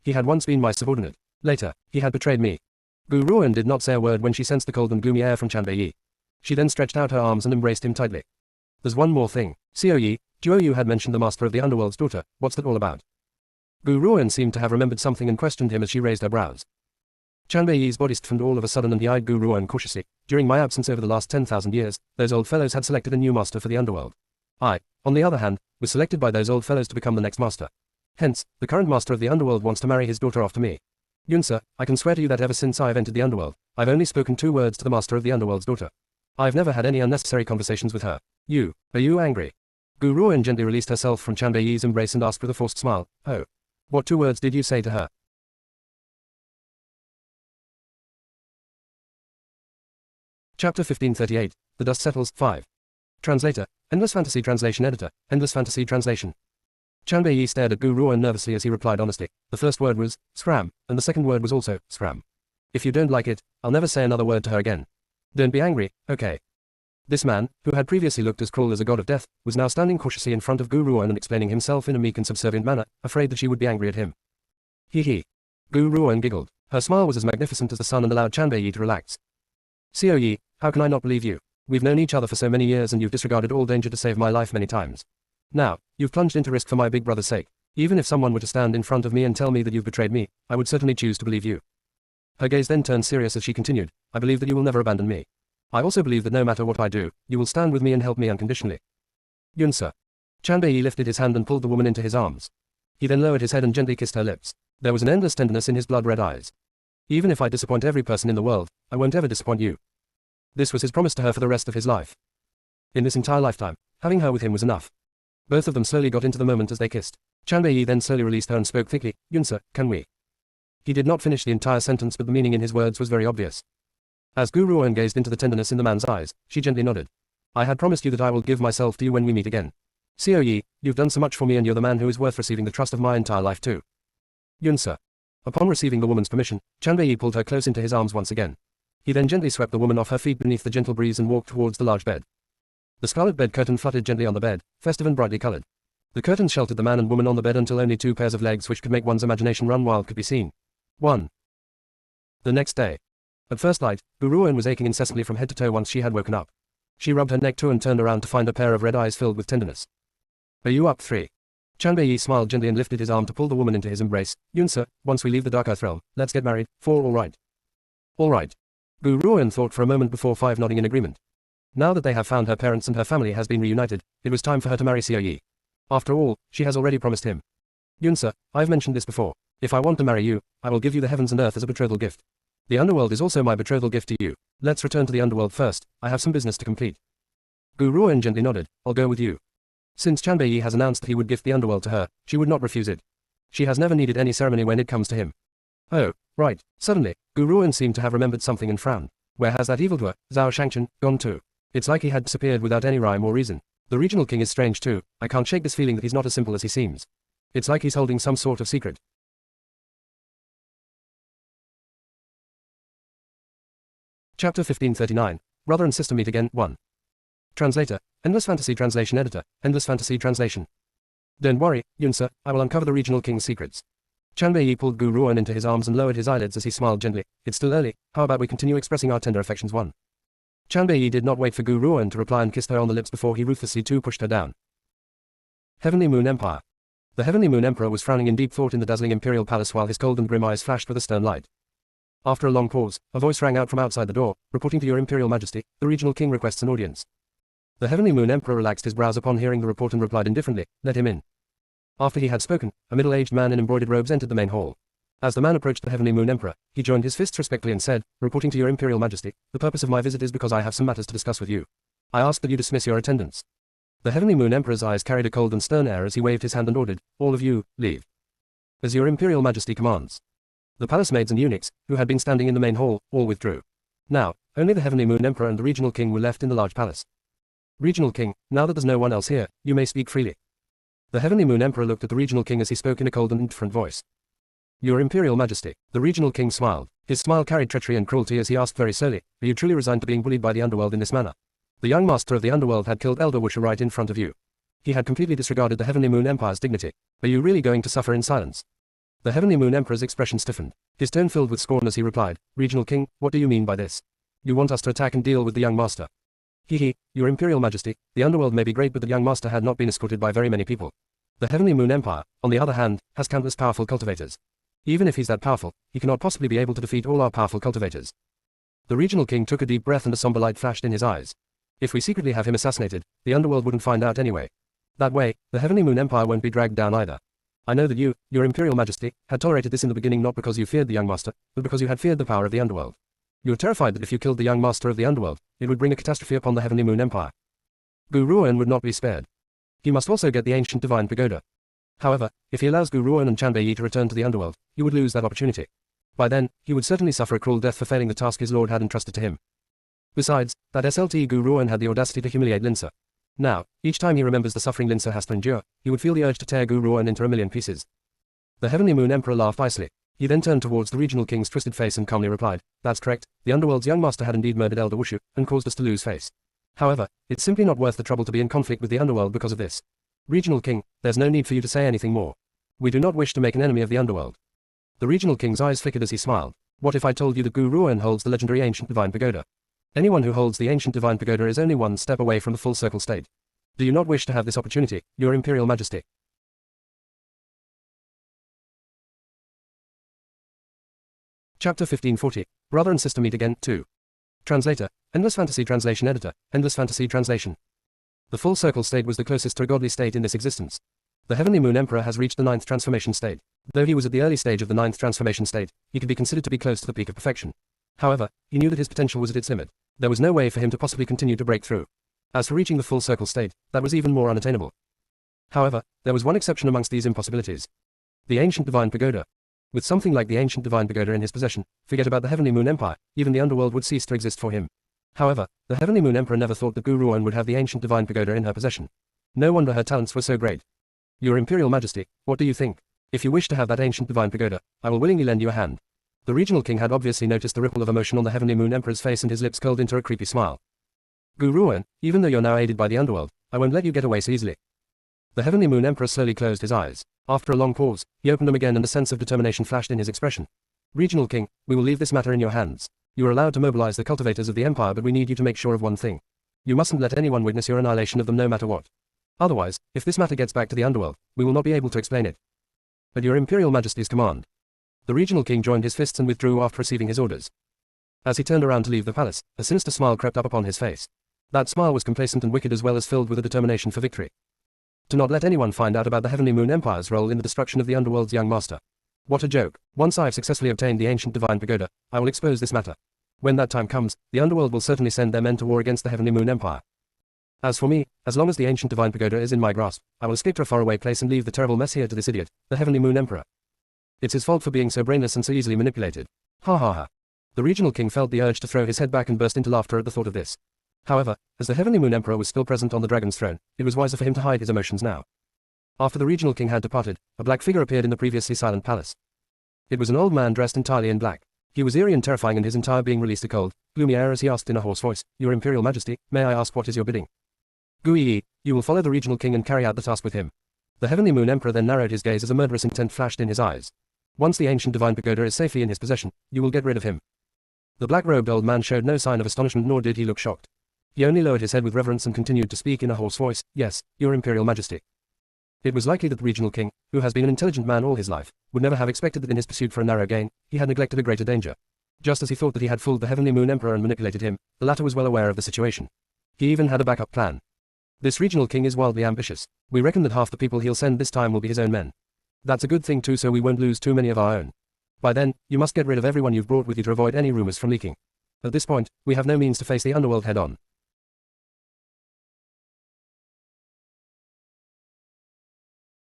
He had once been my subordinate. Later, he had betrayed me. Gu Ruoan did not say a word when she sensed the cold and gloomy air from Chanbei Yi. She then stretched out her arms and embraced him tightly. "There's one more thing. Xiao Yi, Duo Yu had mentioned the master of the Underworld's daughter. What's that all about?" Gu Ruan seemed to have remembered something and questioned him as she raised her brows. Chanbei's body stiffened all of a sudden and he eyed Gu Ruan cautiously. During my absence over the last 10,000 years, those old fellows had selected a new master for the underworld. I, on the other hand, was selected by those old fellows to become the next master. Hence, the current master of the underworld wants to marry his daughter after me. Yunsa, I can swear to you that ever since I've entered the underworld, I've only spoken 2 words to the master of the underworld's daughter. I've never had any unnecessary conversations with her. Are you angry? Gu Ruan gently released herself from Chanbei's embrace and asked with a forced smile, oh. What 2 words did you say to her? Chapter 1538, The Dust Settles, 5. Translator, Endless Fantasy Translation Editor, Endless Fantasy Translation. Chanbei stared at Gu Ruan nervously as he replied honestly. The first word was, scram, and the second word was also, scram. If you don't like it, I'll never say another word to her again. Don't be angry, okay? This man, who had previously looked as cruel as a god of death, was now standing cautiously in front of Gu Ruan and explaining himself in a meek and subservient manner, afraid that she would be angry at him. He. Gu Ruan giggled. Her smile was as magnificent as the sun and allowed Chanbei to relax. Xiao Yi, how can I not believe you? We've known each other for so many years and you've disregarded all danger to save my life many times. Now, you've plunged into risk for my big brother's sake. Even if someone were to stand in front of me and tell me that you've betrayed me, I would certainly choose to believe you. Her gaze then turned serious as she continued, I believe that you will never abandon me. I also believe that no matter what I do, you will stand with me and help me unconditionally. Yunsa. Chanbei lifted his hand and pulled the woman into his arms. He then lowered his head and gently kissed her lips. There was an endless tenderness in his blood-red eyes. Even if I disappoint every person in the world, I won't ever disappoint you. This was his promise to her for the rest of his life. In this entire lifetime, having her with him was enough. Both of them slowly got into the moment as they kissed. Chanbei then slowly released her and spoke thickly, Yunsa, can we? He did not finish the entire sentence but the meaning in his words was very obvious. As Gu Ruan gazed into the tenderness in the man's eyes, she gently nodded. I had promised you that I will give myself to you when we meet again. Xiao Yi, you've done so much for me and you're the man who is worth receiving the trust of my entire life too. Yunsa. Upon receiving the woman's permission, Chanbei pulled her close into his arms once again. He then gently swept the woman off her feet beneath the gentle breeze and walked towards the large bed. The scarlet bed curtain fluttered gently on the bed, festive and brightly colored. The curtains sheltered the man and woman on the bed until only 2 pairs of legs which could make one's imagination run wild could be seen. 1. The next day. At first light, Gu Ruan was aching incessantly from head to toe once she had woken up. She rubbed her neck too and turned around to find a pair of red eyes filled with tenderness. Are you up? 3. Chanbei smiled gently and lifted his arm to pull the woman into his embrace. Yunsa, once we leave the Dark Earth realm, let's get married. 4. All right. All right. Gu Ruan thought for a moment before 5 nodding in agreement. Now that they have found her parents and her family has been reunited, it was time for her to marry Xiao Yi. After all, she has already promised him. Yunsa, I've mentioned this before. If I want to marry you, I will give you the heavens and earth as a betrothal gift. The underworld is also my betrothal gift to you. Let's return to the underworld first, I have some business to complete. Gu Ruan gently nodded, I'll go with you. Since Chanbei has announced that he would gift the underworld to her, she would not refuse it. She has never needed any ceremony when it comes to him. Oh, right. Suddenly, Gu Ruan seemed to have remembered something and frowned. Where has that evildoer, Zhao Shangchen, gone to? It's like he had disappeared without any rhyme or reason. The regional king is strange too. I can't shake this feeling that he's not as simple as he seems. It's like he's holding some sort of secret. Chapter 1539, Brother and Sister Meet Again, 1. Translator, Endless Fantasy Translation Editor, Endless Fantasy Translation. Don't worry, Yunsa, I will uncover the regional king's secrets. Chanbei pulled Gu Ruan into his arms and lowered his eyelids as he smiled gently. It's still early, how about we continue expressing our tender affections? 1. Chanbei did not wait for Gu Ruan to reply and kissed her on the lips before he ruthlessly too pushed her down. Heavenly Moon Empire. The Heavenly Moon Emperor was frowning in deep thought in the dazzling imperial palace while his cold and grim eyes flashed with a stern light. After a long pause, a voice rang out from outside the door, reporting to your Imperial Majesty, the regional king requests an audience. The Heavenly Moon Emperor relaxed his brows upon hearing the report and replied indifferently, let him in. After he had spoken, a middle-aged man in embroidered robes entered the main hall. As the man approached the Heavenly Moon Emperor, he joined his fists respectfully and said, reporting to your Imperial Majesty, the purpose of my visit is because I have some matters to discuss with you. I ask that you dismiss your attendants. The Heavenly Moon Emperor's eyes carried a cold and stern air as he waved his hand and ordered, all of you, leave. As your Imperial Majesty commands. The palace maids and eunuchs, who had been standing in the main hall, all withdrew. Now, only the Heavenly Moon Emperor and the regional king were left in the large palace. Regional king, now that there's no one else here, you may speak freely. The Heavenly Moon Emperor looked at the regional king as he spoke in a cold and indifferent voice. Your Imperial Majesty. The regional king smiled. His smile carried treachery and cruelty as he asked very slowly, are you truly resigned to being bullied by the underworld in this manner? The young master of the underworld had killed Elder Wusha right in front of you. He had completely disregarded the Heavenly Moon Empire's dignity. Are you really going to suffer in silence? The Heavenly Moon Emperor's expression stiffened. His tone filled with scorn as he replied, Regional King, what do you mean by this? You want us to attack and deal with the young master? Your Imperial Majesty, the underworld may be great but the young master had not been escorted by very many people. The Heavenly Moon Empire, on the other hand, has countless powerful cultivators. Even if he's that powerful, he cannot possibly be able to defeat all our powerful cultivators. The regional king took a deep breath and a somber light flashed in his eyes. If we secretly have him assassinated, the underworld wouldn't find out anyway. That way, the Heavenly Moon Empire won't be dragged down either. I know that you, your Imperial Majesty, had tolerated this in the beginning not because you feared the young master, but because you had feared the power of the underworld. You were terrified that if you killed the young master of the underworld, it would bring a catastrophe upon the Heavenly Moon Empire. Guruan would not be spared. He must also get the ancient divine pagoda. However, if he allows Guruan and Chanbei to return to the underworld, he would lose that opportunity. By then, he would certainly suffer a cruel death for failing the task his lord had entrusted to him. Besides, that SLT Guruan had the audacity to humiliate Linsa. Now, each time he remembers the suffering Linsa has to endure, he would feel the urge to tear Guruan into a million pieces. The Heavenly Moon Emperor laughed icily. He then turned towards the regional king's twisted face and calmly replied, "That's correct, the underworld's young master had indeed murdered Elder Wushu, and caused us to lose face. However, it's simply not worth the trouble to be in conflict with the underworld because of this. Regional king, there's no need for you to say anything more. We do not wish to make an enemy of the underworld." The regional king's eyes flickered as he smiled. "What if I told you that Guruan holds the legendary ancient divine pagoda? Anyone who holds the ancient divine pagoda is only one step away from the full circle state. Do you not wish to have this opportunity, your Imperial Majesty?" Chapter 1540, Brother and Sister Meet Again, 2. Translator, Endless Fantasy Translation Editor, Endless Fantasy Translation. The full circle state was the closest to a godly state in this existence. The Heavenly Moon Emperor has reached the 9th transformation state. Though he was at the early stage of the 9th transformation state, he could be considered to be close to the peak of perfection. However, he knew that his potential was at its limit. There was no way for him to possibly continue to break through. As for reaching the full circle state, that was even more unattainable. However, there was one exception amongst these impossibilities. The ancient divine pagoda. With something like the ancient divine pagoda in his possession, forget about the Heavenly Moon Empire, even the underworld would cease to exist for him. However, the Heavenly Moon Emperor never thought that Guruan would have the ancient divine pagoda in her possession. No wonder her talents were so great. Your Imperial Majesty, what do you think? If you wish to have that ancient divine pagoda, I will willingly lend you a hand. The regional king had obviously noticed the ripple of emotion on the Heavenly Moon Emperor's face and his lips curled into a creepy smile. Guruan, even though you're now aided by the underworld, I won't let you get away so easily. The Heavenly Moon Emperor slowly closed his eyes. After a long pause, he opened them again and a sense of determination flashed in his expression. Regional King, we will leave this matter in your hands. You are allowed to mobilize the cultivators of the Empire, but we need you to make sure of one thing. You mustn't let anyone witness your annihilation of them no matter what. Otherwise, if this matter gets back to the underworld, we will not be able to explain it. At your Imperial Majesty's command. The Regional King joined his fists and withdrew after receiving his orders. As he turned around to leave the palace, a sinister smile crept up upon his face. That smile was complacent and wicked as well as filled with a determination for victory. To not let anyone find out about the Heavenly Moon Empire's role in the destruction of the underworld's young master. What a joke. Once I've successfully obtained the ancient divine pagoda, I will expose this matter. When that time comes, the underworld will certainly send their men to war against the Heavenly Moon Empire. As for me, as long as the ancient divine pagoda is in my grasp, I will escape to a faraway place and leave the terrible mess here to this idiot, the Heavenly Moon Emperor. It's his fault for being so brainless and so easily manipulated. Ha ha ha. The Regional King felt the urge to throw his head back and burst into laughter at the thought of this. However, as the Heavenly Moon Emperor was still present on the dragon's throne, it was wiser for him to hide his emotions now. After the Regional King had departed, a black figure appeared in the previously silent palace. It was an old man dressed entirely in black. He was eerie and terrifying, and his entire being released a cold, gloomy air as he asked in a hoarse voice, "Your Imperial Majesty, may I ask what is your bidding?" "Gui, you will follow the Regional King and carry out the task with him." The Heavenly Moon Emperor then narrowed his gaze as a murderous intent flashed in his eyes. "Once the ancient divine pagoda is safely in his possession, you will get rid of him." The black-robed old man showed no sign of astonishment, nor did he look shocked. He only lowered his head with reverence and continued to speak in a hoarse voice, "Yes, Your Imperial Majesty." It was likely that the Regional King, who has been an intelligent man all his life, would never have expected that in his pursuit for a narrow gain, he had neglected a greater danger. Just as he thought that he had fooled the Heavenly Moon Emperor and manipulated him, the latter was well aware of the situation. He even had a backup plan. This Regional King is wildly ambitious. We reckon that half the people he'll send this time will be his own men. That's a good thing too, so we won't lose too many of our own. By then, you must get rid of everyone you've brought with you to avoid any rumors from leaking. At this point, we have no means to face the underworld head-on.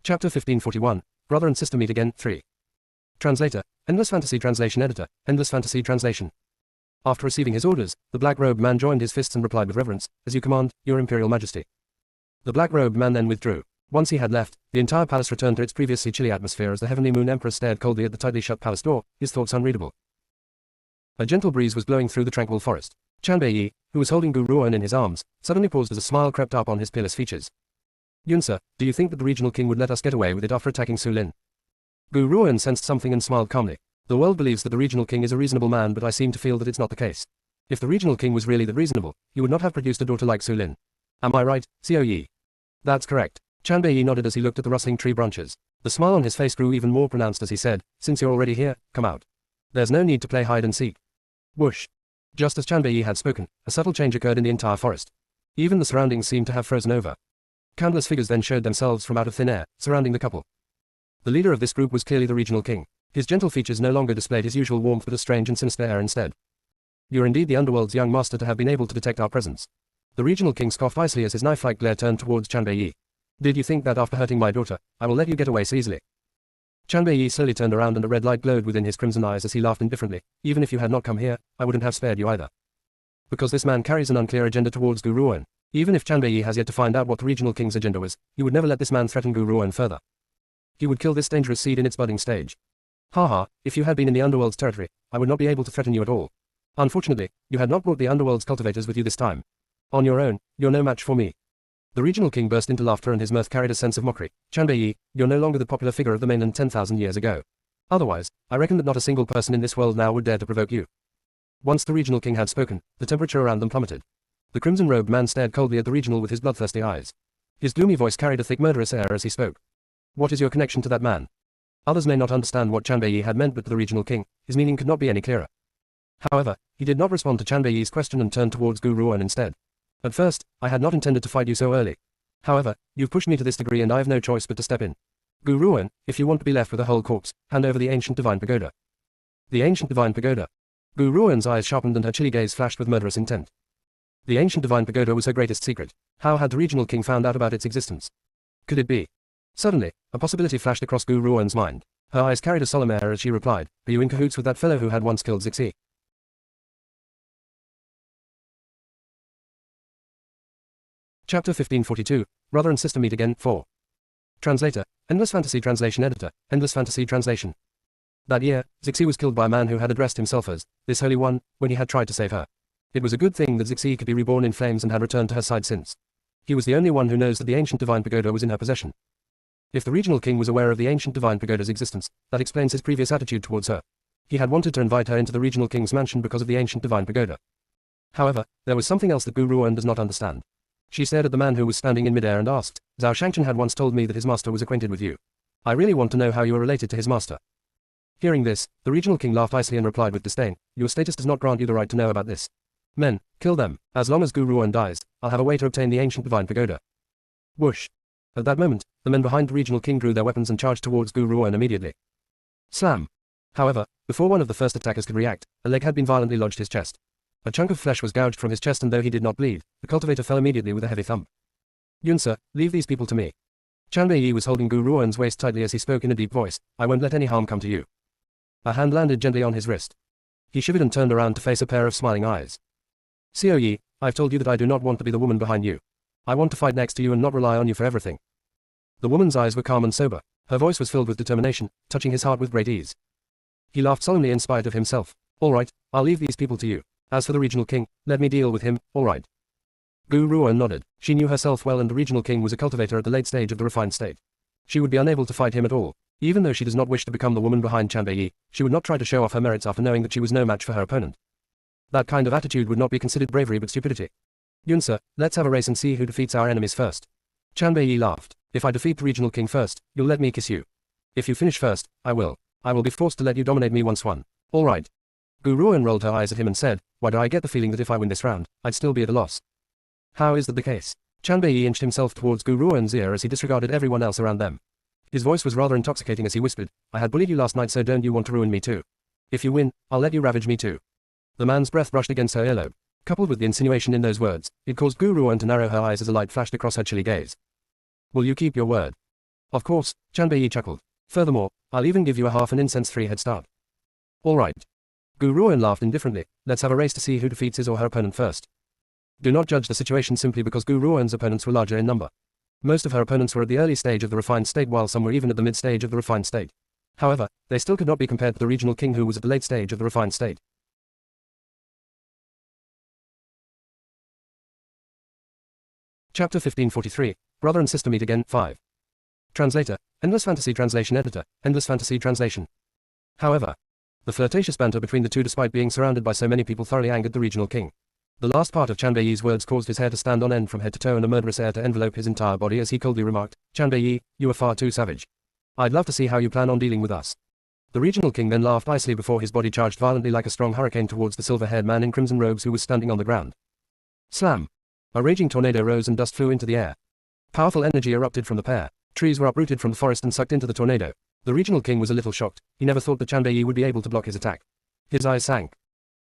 Chapter 1541, Brother and Sister Meet Again, 3. Translator, Endless Fantasy Translation Editor, Endless Fantasy Translation. After receiving his orders, the black-robed man joined his fists and replied with reverence, "As you command, Your Imperial Majesty." The black-robed man then withdrew. Once he had left, the entire palace returned to its previously chilly atmosphere as the Heavenly Moon Emperor stared coldly at the tightly shut palace door, his thoughts unreadable. A gentle breeze was blowing through the tranquil forest. Chanbei, who was holding Guruan in his arms, suddenly paused as a smile crept up on his peerless features. "Yunsa, do you think that the Regional King would let us get away with it after attacking Sulin?" Guruan sensed something and smiled calmly. "The world believes that the Regional King is a reasonable man, but I seem to feel that it's not the case. If the Regional King was really that reasonable, he would not have produced a daughter like Sulin. Am I right, Xiao Yi?" "That's correct. Chanbei nodded as he looked at the rustling tree branches. The smile on his face grew even more pronounced as he said, "Since you're already here, come out. There's no need to play hide and seek." Whoosh. Just as Chanbei had spoken, a subtle change occurred in the entire forest. Even the surroundings seemed to have frozen over. Countless figures then showed themselves from out of thin air, surrounding the couple. The leader of this group was clearly the regional king. His gentle features no longer displayed his usual warmth but a strange and sinister air instead. "You're indeed the underworld's young master to have been able to detect our presence." The regional king scoffed icily as his knife-like glare turned towards Chanbei. "Did you think that after hurting my daughter, I will let you get away so easily?" Chanbei slowly turned around and a red light glowed within his crimson eyes as he laughed indifferently. "Even if you had not come here, I wouldn't have spared you either. Because this man carries an unclear agenda towards Gu Ruan. Even if Chanbei has yet to find out what the regional king's agenda was, he would never let this man threaten Gu Ruan further. He would kill this dangerous seed in its budding stage. Haha, if you had been in the underworld's territory, I would not be able to threaten you at all. Unfortunately, you had not brought the underworld's cultivators with you this time. On your own, you're no match for me." The regional king burst into laughter and his mirth carried a sense of mockery. "Chanbei, you're no longer the popular figure of the mainland 10,000 years ago. Otherwise, I reckon that not a single person in this world now would dare to provoke you." Once the regional king had spoken, the temperature around them plummeted. The crimson-robed man stared coldly at the regional with his bloodthirsty eyes. His gloomy voice carried a thick murderous air as he spoke. "What is your connection to that man?" Others may not understand what Chanbei had meant, but to the regional king, his meaning could not be any clearer. However, he did not respond to Chanbei's question and turned towards Gu Ruan instead. "At first, I had not intended to fight you so early. However, you've pushed me to this degree and I have no choice but to step in. Gu Ruan, if you want to be left with a whole corpse, hand over the ancient divine pagoda." The ancient divine pagoda. Gu Ruan's eyes sharpened and her chilly gaze flashed with murderous intent. The ancient divine pagoda was her greatest secret. How had the regional king found out about its existence? Could it be? Suddenly, a possibility flashed across Gu Ruan's mind. Her eyes carried a solemn air as she replied, "Are you in cahoots with that fellow who had once killed Zixi?" Chapter 1542, Brother and Sister Meet Again, 4. Translator, Endless Fantasy Translation Editor, Endless Fantasy Translation. That year, Zixi was killed by a man who had addressed himself as this Holy One, when he had tried to save her. It was a good thing that Zixi could be reborn in flames and had returned to her side since. He was the only one who knows that the ancient divine pagoda was in her possession. If the regional king was aware of the ancient divine pagoda's existence, that explains his previous attitude towards her. He had wanted to invite her into the regional king's mansion because of the ancient divine pagoda. However, there was something else that Gu Ruan does not understand. She stared at the man who was standing in midair and asked, "Zhao Shangchen had once told me that his master was acquainted with you. I really want to know how you are related to his master." Hearing this, the regional king laughed icily and replied with disdain, "Your status does not grant you the right to know about this. Men, kill them. As long as Gu Ruan dies, I'll have a way to obtain the ancient divine pagoda." Whoosh. At that moment, the men behind the regional king drew their weapons and charged towards Gu Ruan immediately. Slam. However, before one of the first attackers could react, a leg had been violently lodged his chest. A chunk of flesh was gouged from his chest and though he did not bleed, the cultivator fell immediately with a heavy thump. "Yunsa, leave these people to me." Chanbei was holding Gu Ruan's waist tightly as he spoke in a deep voice, "I won't let any harm come to you." A hand landed gently on his wrist. He shivered and turned around to face a pair of smiling eyes. "Xiao Yi, I've told you that I do not want to be the woman behind you. I want to fight next to you and not rely on you for everything." The woman's eyes were calm and sober. Her voice was filled with determination, touching his heart with great ease. He laughed solemnly in spite of himself. "All right, I'll leave these people to you. As for the regional king, let me deal with him, all right." Gu Ruan nodded. She knew herself well and the regional king was a cultivator at the late stage of the refined state. She would be unable to fight him at all. Even though she does not wish to become the woman behind Chanbei, she would not try to show off her merits after knowing that she was no match for her opponent. That kind of attitude would not be considered bravery but stupidity. "Yunsa, let's have a race and see who defeats our enemies first." Chanbei laughed. "If I defeat the regional king first, you'll let me kiss you. If you finish first, I will. I will be forced to let you dominate me once won. All right." Gu Ruan rolled her eyes at him and said, "Why do I get the feeling that if I win this round, I'd still be at a loss?" "How is that the case?" Chanbei inched himself towards Gu Ruan's ear as he disregarded everyone else around them. His voice was rather intoxicating as he whispered, "I had bullied you last night so don't you want to ruin me too? If you win, I'll let you ravage me too." The man's breath brushed against her earlobe. Coupled with the insinuation in those words, it caused Gu Ruan to narrow her eyes as a light flashed across her chilly gaze. "Will you keep your word?" "Of course," Chanbei chuckled. "Furthermore, I'll even give you a half an incense-free head start." "All right." Gu Ruan laughed indifferently. "Let's have a race to see who defeats his or her opponent first." Do not judge the situation simply because Gu Ruan's opponents were larger in number. Most of her opponents were at the early stage of the refined state while some were even at the mid-stage of the refined state. However, they still could not be compared to the regional king who was at the late stage of the refined state. Chapter 1543, Brother and Sister Meet Again, 5. Translator, Endless Fantasy Translation Editor, Endless Fantasy Translation. However, the flirtatious banter between the two despite being surrounded by so many people thoroughly angered the regional king. The last part of Chanbei's words caused his hair to stand on end from head to toe and a murderous air to envelope his entire body as he coldly remarked, Chanbei, you are far too savage. I'd love to see how you plan on dealing with us. The regional king then laughed icily before his body charged violently like a strong hurricane towards the silver-haired man in crimson robes who was standing on the ground. Slam! A raging tornado rose and dust flew into the air. Powerful energy erupted from the pair. Trees were uprooted from the forest and sucked into the tornado. The regional king was a little shocked. He never thought that Chanbei would be able to block his attack. His eyes sank.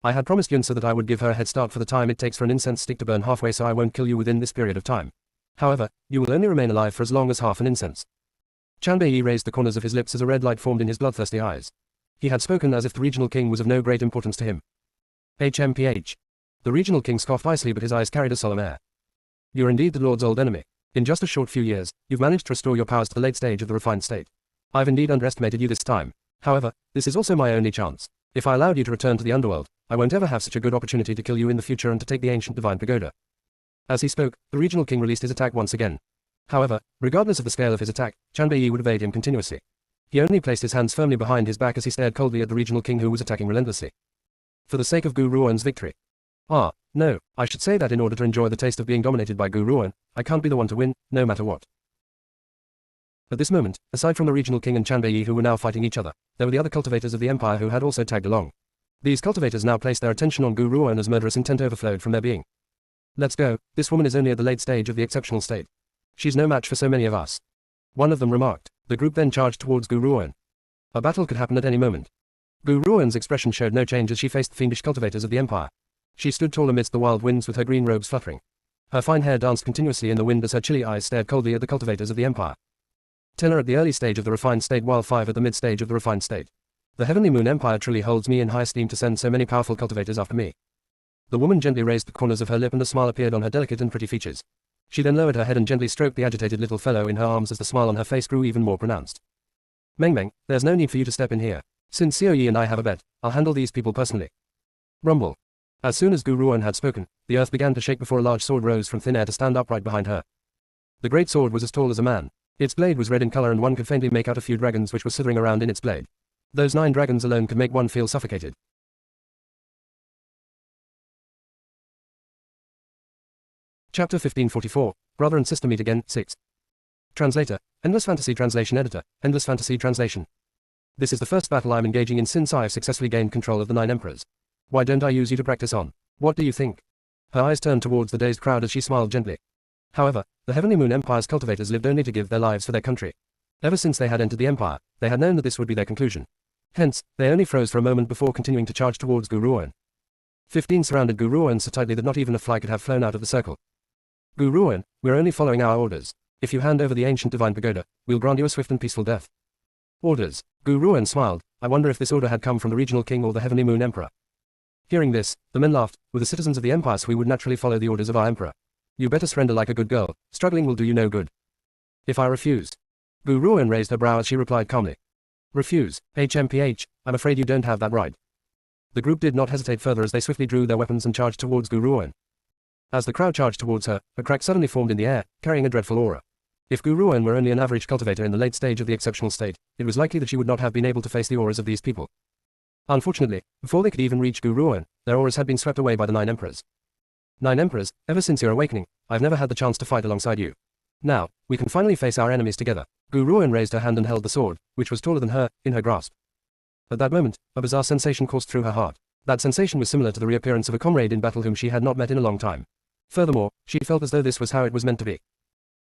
I had promised Yunsa that I would give her a head start for the time it takes for an incense stick to burn halfway, so I won't kill you within this period of time. However, you will only remain alive for as long as half an incense. Chanbei raised the corners of his lips as a red light formed in his bloodthirsty eyes. He had spoken as if the regional king was of no great importance to him. HMPH. The regional king scoffed icily, but his eyes carried a solemn air. You're indeed the Lord's old enemy. In just a short few years, you've managed to restore your powers to the late stage of the refined state. I've indeed underestimated you this time. However, this is also my only chance. If I allowed you to return to the underworld, I won't ever have such a good opportunity to kill you in the future and to take the ancient divine pagoda. As he spoke, the regional king released his attack once again. However, regardless of the scale of his attack, Chanbei would evade him continuously. He only placed his hands firmly behind his back as he stared coldly at the regional king who was attacking relentlessly. For the sake of Gu Ruan's victory. Ah, no, I should say that in order to enjoy the taste of being dominated by Gu Ruan, I can't be the one to win, no matter what. At this moment, aside from the regional king and Chanbei who were now fighting each other, there were the other cultivators of the empire who had also tagged along. These cultivators now placed their attention on Gu Ruan as murderous intent overflowed from their being. Let's go, this woman is only at the late stage of the exceptional state. She's no match for so many of us. One of them remarked. The group then charged towards Gu Ruan. A battle could happen at any moment. Gu Ruan's expression showed no change as she faced the fiendish cultivators of the empire. She stood tall amidst the wild winds with her green robes fluttering. Her fine hair danced continuously in the wind as her chilly eyes stared coldly at the cultivators of the empire. 10 are at the early stage of the refined state while 5 at the mid stage of the refined state. The Heavenly Moon Empire truly holds me in high esteem to send so many powerful cultivators after me. The woman gently raised the corners of her lip and a smile appeared on her delicate and pretty features. She then lowered her head and gently stroked the agitated little fellow in her arms as the smile on her face grew even more pronounced. Meng, there's no need for you to step in here. Since Xiao Yi and I have a bet, I'll handle these people personally. Rumble. As soon as Gu Ruan had spoken, the earth began to shake before a large sword rose from thin air to stand upright behind her. The great sword was as tall as a man. Its blade was red in color and one could faintly make out a few dragons which were slithering around in its blade. Those 9 dragons alone could make one feel suffocated. Chapter 1544, Brother and Sister Meet Again, 6. Translator, Endless Fantasy Translation Editor, Endless Fantasy Translation. This is the first battle I'm engaging in since I've successfully gained control of the 9 emperors. Why don't I use you to practice on? What do you think? Her eyes turned towards the dazed crowd as she smiled gently. However, the Heavenly Moon Empire's cultivators lived only to give their lives for their country. Ever since they had entered the empire, they had known that this would be their conclusion. Hence, they only froze for a moment before continuing to charge towards Gu Ruan. 15 surrounded Gu Ruan so tightly that not even a fly could have flown out of the circle. Gu Ruan, we're only following our orders. If you hand over the ancient divine pagoda, we'll grant you a swift and peaceful death. Orders. Gu Ruan smiled. I wonder if this order had come from the regional king or the Heavenly Moon Emperor. Hearing this, the men laughed. With the citizens of the empire, so we would naturally follow the orders of our emperor. You better surrender like a good girl. Struggling will do you no good. If I refused. Gu Ruan raised her brow as she replied calmly. Refuse. HMPH, I'm afraid you don't have that right. The group did not hesitate further as they swiftly drew their weapons and charged towards Gu Ruan. As the crowd charged towards her, a crack suddenly formed in the air, carrying a dreadful aura. If Gu Ruan were only an average cultivator in the late stage of the exceptional state, it was likely that she would not have been able to face the auras of these people. Unfortunately, before they could even reach Gu Ruan, their auras had been swept away by the 9 emperors. 9 emperors, ever since your awakening, I've never had the chance to fight alongside you. Now, we can finally face our enemies together. Gu Ruan raised her hand and held the sword, which was taller than her, in her grasp. At that moment, a bizarre sensation coursed through her heart. That sensation was similar to the reappearance of a comrade in battle whom she had not met in a long time. Furthermore, she felt as though this was how it was meant to be.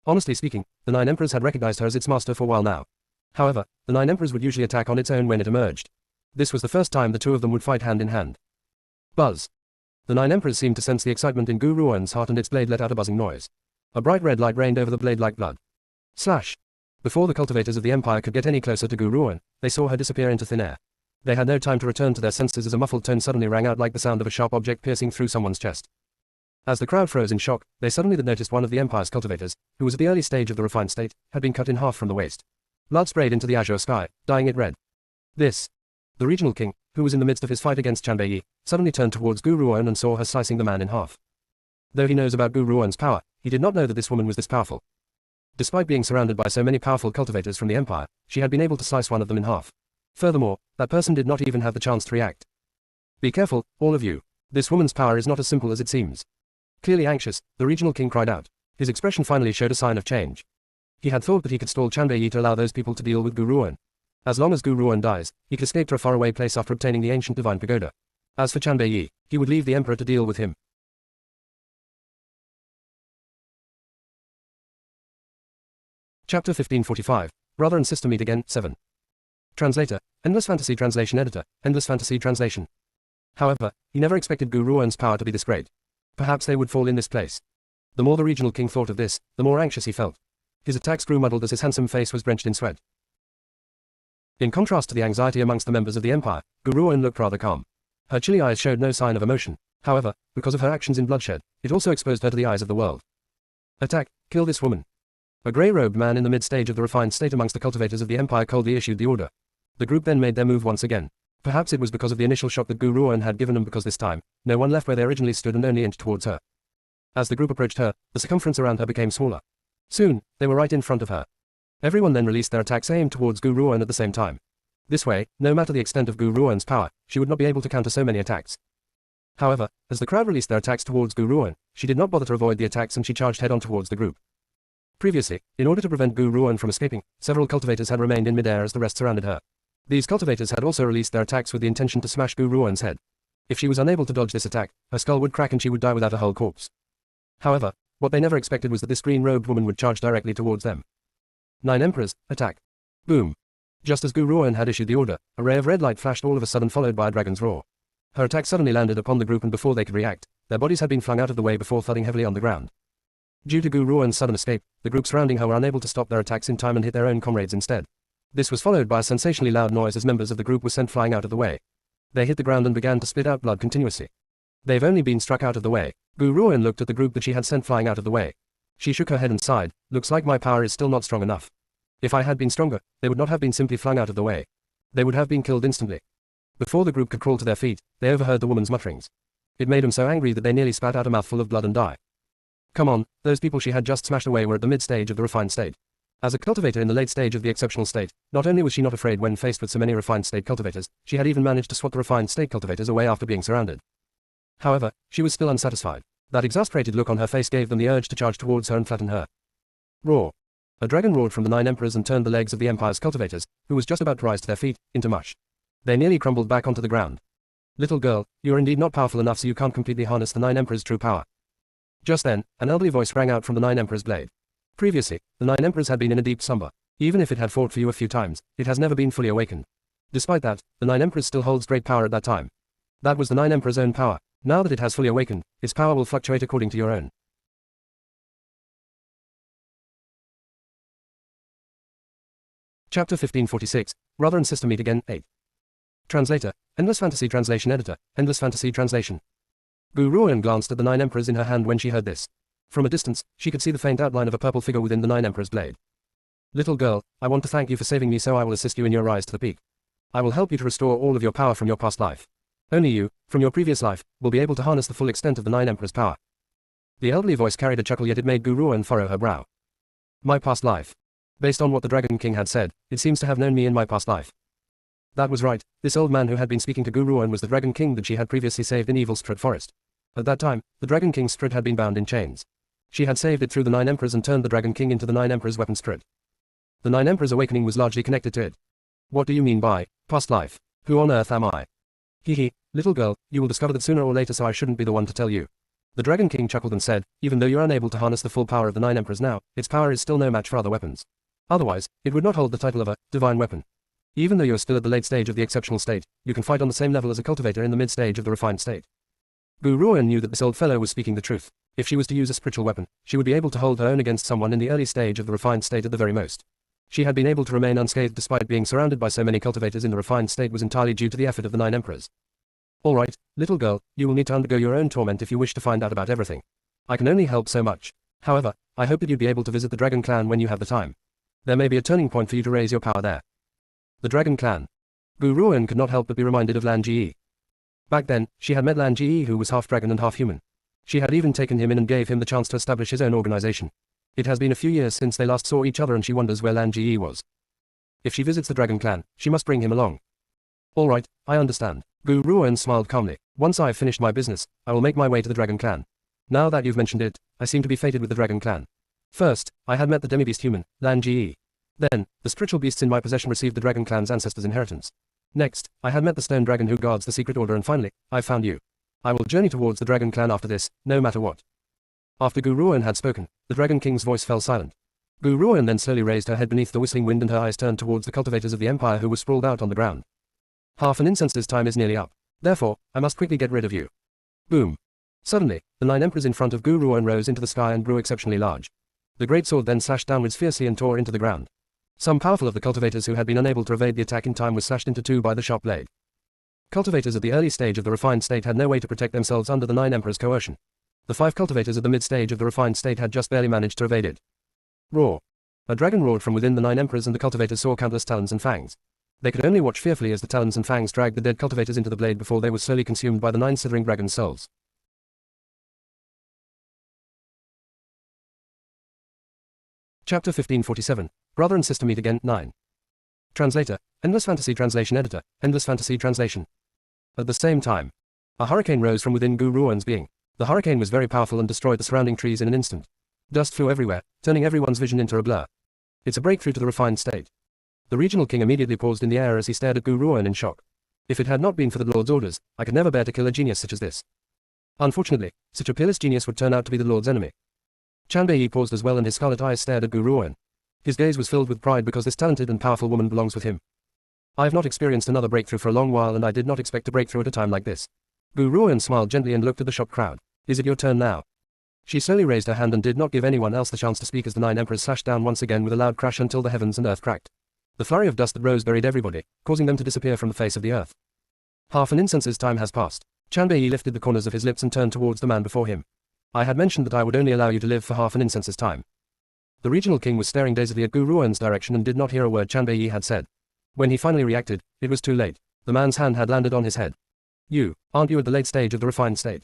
Honestly speaking, the 9 emperors had recognized her as its master for a while now. However, the 9 emperors would usually attack on its own when it emerged. This was the first time the 2 of them would fight hand in hand. Buzz. The 9 emperors seemed to sense the excitement in Gu Ruan's heart and its blade let out a buzzing noise. A bright red light rained over the blade like blood. Slash. Before the cultivators of the empire could get any closer to Gu Ruan, they saw her disappear into thin air. They had no time to return to their senses as a muffled tone suddenly rang out like the sound of a sharp object piercing through someone's chest. As the crowd froze in shock, they suddenly noticed one of the empire's cultivators, who was at the early stage of the refined state, had been cut in half from the waist. Blood sprayed into the azure sky, dyeing it red. This. The regional king, who was in the midst of his fight against Chanbei, suddenly turned towards Gu Ruan and saw her slicing the man in half. Though he knows about Gu Ruan's power, he did not know that this woman was this powerful. Despite being surrounded by so many powerful cultivators from the empire, she had been able to slice one of them in half. Furthermore, that person did not even have the chance to react. Be careful, all of you. This woman's power is not as simple as it seems. Clearly anxious, the regional king cried out. His expression finally showed a sign of change. He had thought that he could stall Chanbei to allow those people to deal with Gu Ruan. As long as Gu Ruan dies, he could escape to a faraway place after obtaining the ancient divine pagoda. As for Chanbei, he would leave the emperor to deal with him. Chapter 1545. Brother and Sister Meet Again, 7. Translator, Endless Fantasy Translation Editor, Endless Fantasy Translation. However, he never expected Gu Ruan's power to be this great. Perhaps they would fall in this place. The more the regional king thought of this, the more anxious he felt. His attacks grew muddled as his handsome face was drenched in sweat. In contrast to the anxiety amongst the members of the empire, Gu Ruan looked rather calm. Her chilly eyes showed no sign of emotion. However, because of her actions in bloodshed, it also exposed her to the eyes of the world. Attack, kill this woman. A grey-robed man in the mid-stage of the refined state amongst the cultivators of the empire coldly issued the order. The group then made their move once again. Perhaps it was because of the initial shock that Gu Ruan had given them, because this time, no one left where they originally stood and only inched towards her. As the group approached her, the circumference around her became smaller. Soon, they were right in front of her. Everyone then released their attacks aimed towards Gu Ruan at the same time. This way, no matter the extent of Gu Ruan's power, she would not be able to counter so many attacks. However, as the crowd released their attacks towards Gu Ruan, she did not bother to avoid the attacks and she charged head-on towards the group. Previously, in order to prevent Gu Ruan from escaping, several cultivators had remained in midair as the rest surrounded her. These cultivators had also released their attacks with the intention to smash Gu Ruan's head. If she was unable to dodge this attack, her skull would crack and she would die without a whole corpse. However, what they never expected was that this green-robed woman would charge directly towards them. 9 Emperors, attack. Boom. Just as Gu Ruan had issued the order, a ray of red light flashed all of a sudden, followed by a dragon's roar. Her attack suddenly landed upon the group, and before they could react, their bodies had been flung out of the way before thudding heavily on the ground. Due to Gu Ruan's sudden escape, the group surrounding her were unable to stop their attacks in time and hit their own comrades instead. This was followed by a sensationally loud noise as members of the group were sent flying out of the way. They hit the ground and began to spit out blood continuously. They've only been struck out of the way. Gu Ruan looked at the group that she had sent flying out of the way. She shook her head and sighed. Looks like my power is still not strong enough. If I had been stronger, they would not have been simply flung out of the way. They would have been killed instantly. Before the group could crawl to their feet, they overheard the woman's mutterings. It made them so angry that they nearly spat out a mouthful of blood and died. Come on, those people she had just smashed away were at the mid-stage of the refined state. As a cultivator in the late stage of the exceptional state, not only was she not afraid when faced with so many refined state cultivators, she had even managed to swat the refined state cultivators away after being surrounded. However, she was still unsatisfied. That exasperated look on her face gave them the urge to charge towards her and flatten her. Roar. A dragon roared from the 9 emperors and turned the legs of the empire's cultivators, who was just about to rise to their feet, into mush. They nearly crumbled back onto the ground. Little girl, you are indeed not powerful enough, so you can't completely harness the 9 emperors' true power. Just then, an elderly voice rang out from the 9 emperors' blade. Previously, the 9 emperors had been in a deep slumber. Even if it had fought for you a few times, it has never been fully awakened. Despite that, the 9 emperors still holds great power at that time. That was the 9 emperors' own power. Now that it has fully awakened, its power will fluctuate according to your own. Chapter 1546. Brother and Sister Meet Again, 8. Translator, Endless Fantasy Translation Editor, Endless Fantasy Translation. Gu Ruan glanced at the 9 emperors in her hand when she heard this. From a distance, she could see the faint outline of a purple figure within the 9 emperors' blade. Little girl, I want to thank you for saving me, so I will assist you in your rise to the peak. I will help you to restore all of your power from your past life. Only you, from your previous life, will be able to harness the full extent of the 9 emperors' power. The elderly voice carried a chuckle, yet it made Gu Ruan furrow her brow. My past life. Based on what the Dragon King had said, it seems to have known me in my past life. That was right. This old man who had been speaking to Gu Ruan was the Dragon King that she had previously saved in Evil Strud Forest. At that time, the Dragon King's Strud had been bound in chains. She had saved it through the 9 emperors and turned the Dragon King into the 9 emperors' weapon Strud. The 9 emperors' awakening was largely connected to it. What do you mean by past life? Who on earth am I? Hee, little girl, you will discover that sooner or later, so I shouldn't be the one to tell you. The Dragon King chuckled and said, even though you're unable to harness the full power of the 9 emperors now, its power is still no match for other weapons. Otherwise, it would not hold the title of a divine weapon. Even though you're still at the late stage of the exceptional state, you can fight on the same level as a cultivator in the mid-stage of the refined state. Gu Ruan knew that this old fellow was speaking the truth. If she was to use a spiritual weapon, she would be able to hold her own against someone in the early stage of the refined state at the very most. She had been able to remain unscathed despite being surrounded by so many cultivators in the refined state was entirely due to the effort of the 9 emperors. Alright, little girl, you will need to undergo your own torment if you wish to find out about everything. I can only help so much. However, I hope that you'd be able to visit the Dragon Clan when you have the time. There may be a turning point for you to raise your power there. The Dragon Clan. Gu Ruan could not help but be reminded of Lan Ji. Back then, she had met Lan Ji, who was half dragon and half human. She had even taken him in and gave him the chance to establish his own organization. It has been a few years since they last saw each other and she wonders where Lan Ji was. If she visits the Dragon Clan, she must bring him along. Alright, I understand. Gu Ruan smiled calmly. Once I've finished my business, I will make my way to the Dragon Clan. Now that you've mentioned it, I seem to be fated with the Dragon Clan. First, I had met the demi-beast human, Lan Ge. Then, the spiritual beasts in my possession received the Dragon Clan's ancestors' inheritance. Next, I had met the stone dragon who guards the secret order, and finally, I found you. I will journey towards the Dragon Clan after this, no matter what. After Gu Ruan had spoken, the Dragon King's voice fell silent. Gu Ruan then slowly raised her head beneath the whistling wind and her eyes turned towards the cultivators of the Empire who were sprawled out on the ground. Half an incense's time is nearly up. Therefore, I must quickly get rid of you. Boom. Suddenly, the 9 emperors in front of Gu Ruan rose into the sky and grew exceptionally large. The great sword then slashed downwards fiercely and tore into the ground. Some powerful of the cultivators who had been unable to evade the attack in time was slashed into two by the sharp blade. Cultivators at the early stage of the refined state had no way to protect themselves under the 9 emperors' coercion. The 5 cultivators at the mid-stage of the refined state had just barely managed to evade it. Roar. A dragon roared from within the 9 emperors and the cultivators saw countless talons and fangs. They could only watch fearfully as the talons and fangs dragged the dead cultivators into the blade before they were slowly consumed by the 9 slithering dragon souls. Chapter 1547, Brother and Sister Meet Again, 9. Translator, Endless Fantasy Translation Editor, Endless Fantasy Translation. At the same time, a hurricane rose from within Gu Ruan's being. The hurricane was very powerful and destroyed the surrounding trees in an instant. Dust flew everywhere, turning everyone's vision into a blur. It's a breakthrough to the refined state. The regional king immediately paused in the air as he stared at Gu Ruan in shock. If it had not been for the Lord's orders, I could never bear to kill a genius such as this. Unfortunately, such a peerless genius would turn out to be the Lord's enemy. Chanbei paused as well and his scarlet eyes stared at Gu Ruan. His gaze was filled with pride because this talented and powerful woman belongs with him. I have not experienced another breakthrough for a long while and I did not expect a breakthrough at a time like this. Gu Ruan smiled gently and looked at the shocked crowd. Is it your turn now? She slowly raised her hand and did not give anyone else the chance to speak as the 9 emperors slashed down once again with a loud crash until the heavens and earth cracked. The flurry of dust that rose buried everybody, causing them to disappear from the face of the earth. Half an incense's time has passed. Chanbei lifted the corners of his lips and turned towards the man before him. I had mentioned that I would only allow you to live for half an incense's time. The regional king was staring dazedly at Gu Ruan's direction and did not hear a word Chanbei had said. When he finally reacted, it was too late. The man's hand had landed on his head. You, aren't you at the late stage of the refined state?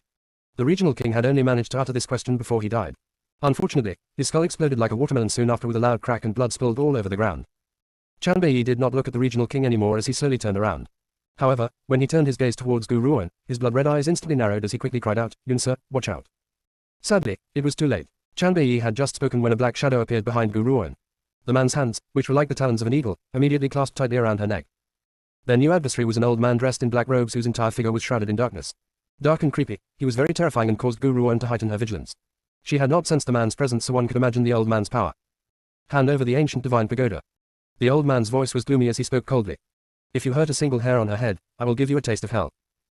The regional king had only managed to utter this question before he died. Unfortunately, his skull exploded like a watermelon soon after with a loud crack and blood spilled all over the ground. Chanbei did not look at the regional king anymore as he slowly turned around. However, when he turned his gaze towards Gu Ruan, his blood-red eyes instantly narrowed as he quickly cried out, Yun-sir, watch out. Sadly, it was too late. Chanbei had just spoken when a black shadow appeared behind Gu Ruan. The man's hands, which were like the talons of an eagle, immediately clasped tightly around her neck. Their new adversary was an old man dressed in black robes whose entire figure was shrouded in darkness. Dark and creepy, he was very terrifying and caused Gu Ruan to heighten her vigilance. She had not sensed the man's presence so one could imagine the old man's power. Hand over the ancient divine pagoda. The old man's voice was gloomy as he spoke coldly. If you hurt a single hair on her head, I will give you a taste of hell.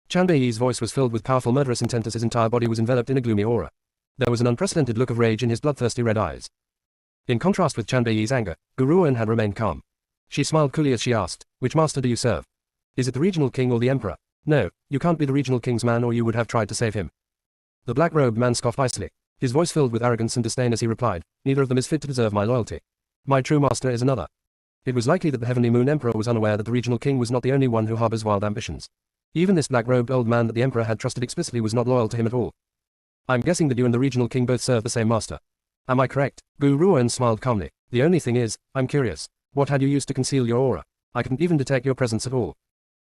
Chanbei's voice was filled with powerful murderous intent as his entire body was enveloped in a gloomy aura. There was an unprecedented look of rage in his bloodthirsty red eyes. In contrast with Chanbei's anger, Gu Ruan had remained calm. She smiled coolly as she asked, which master do you serve? Is it the regional king or the emperor? No, you can't be the regional king's man or you would have tried to save him. The black-robed man scoffed icily, his voice filled with arrogance and disdain as he replied, neither of them is fit to deserve my loyalty. My true master is another. It was likely that the Heavenly Moon Emperor was unaware that the regional king was not the only one who harbors wild ambitions. Even this black-robed old man that the emperor had trusted explicitly was not loyal to him at all. I'm guessing that you and the regional king both serve the same master. Am I correct? Gu Ruan smiled calmly. The only thing is, I'm curious. What had you used to conceal your aura? I couldn't even detect your presence at all.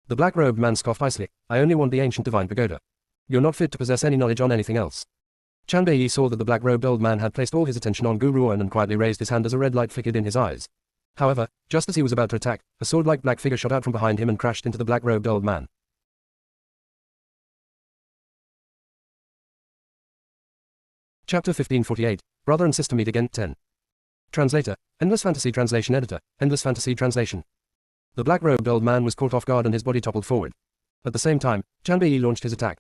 The black-robed man scoffed icily. I only want the ancient divine pagoda. You're not fit to possess any knowledge on anything else. Chanbei saw that the black-robed old man had placed all his attention on Gu Ruan and quietly raised his hand as a red light flickered in his eyes. However, just as he was about to attack, a sword-like black figure shot out from behind him and crashed into the black-robed old man. Chapter 1548, Brother and Sister Meet Again, 10. Translator, Endless Fantasy Translation Editor, Endless Fantasy Translation. The black-robed old man was caught off guard and his body toppled forward. At the same time, Chanbei launched his attack.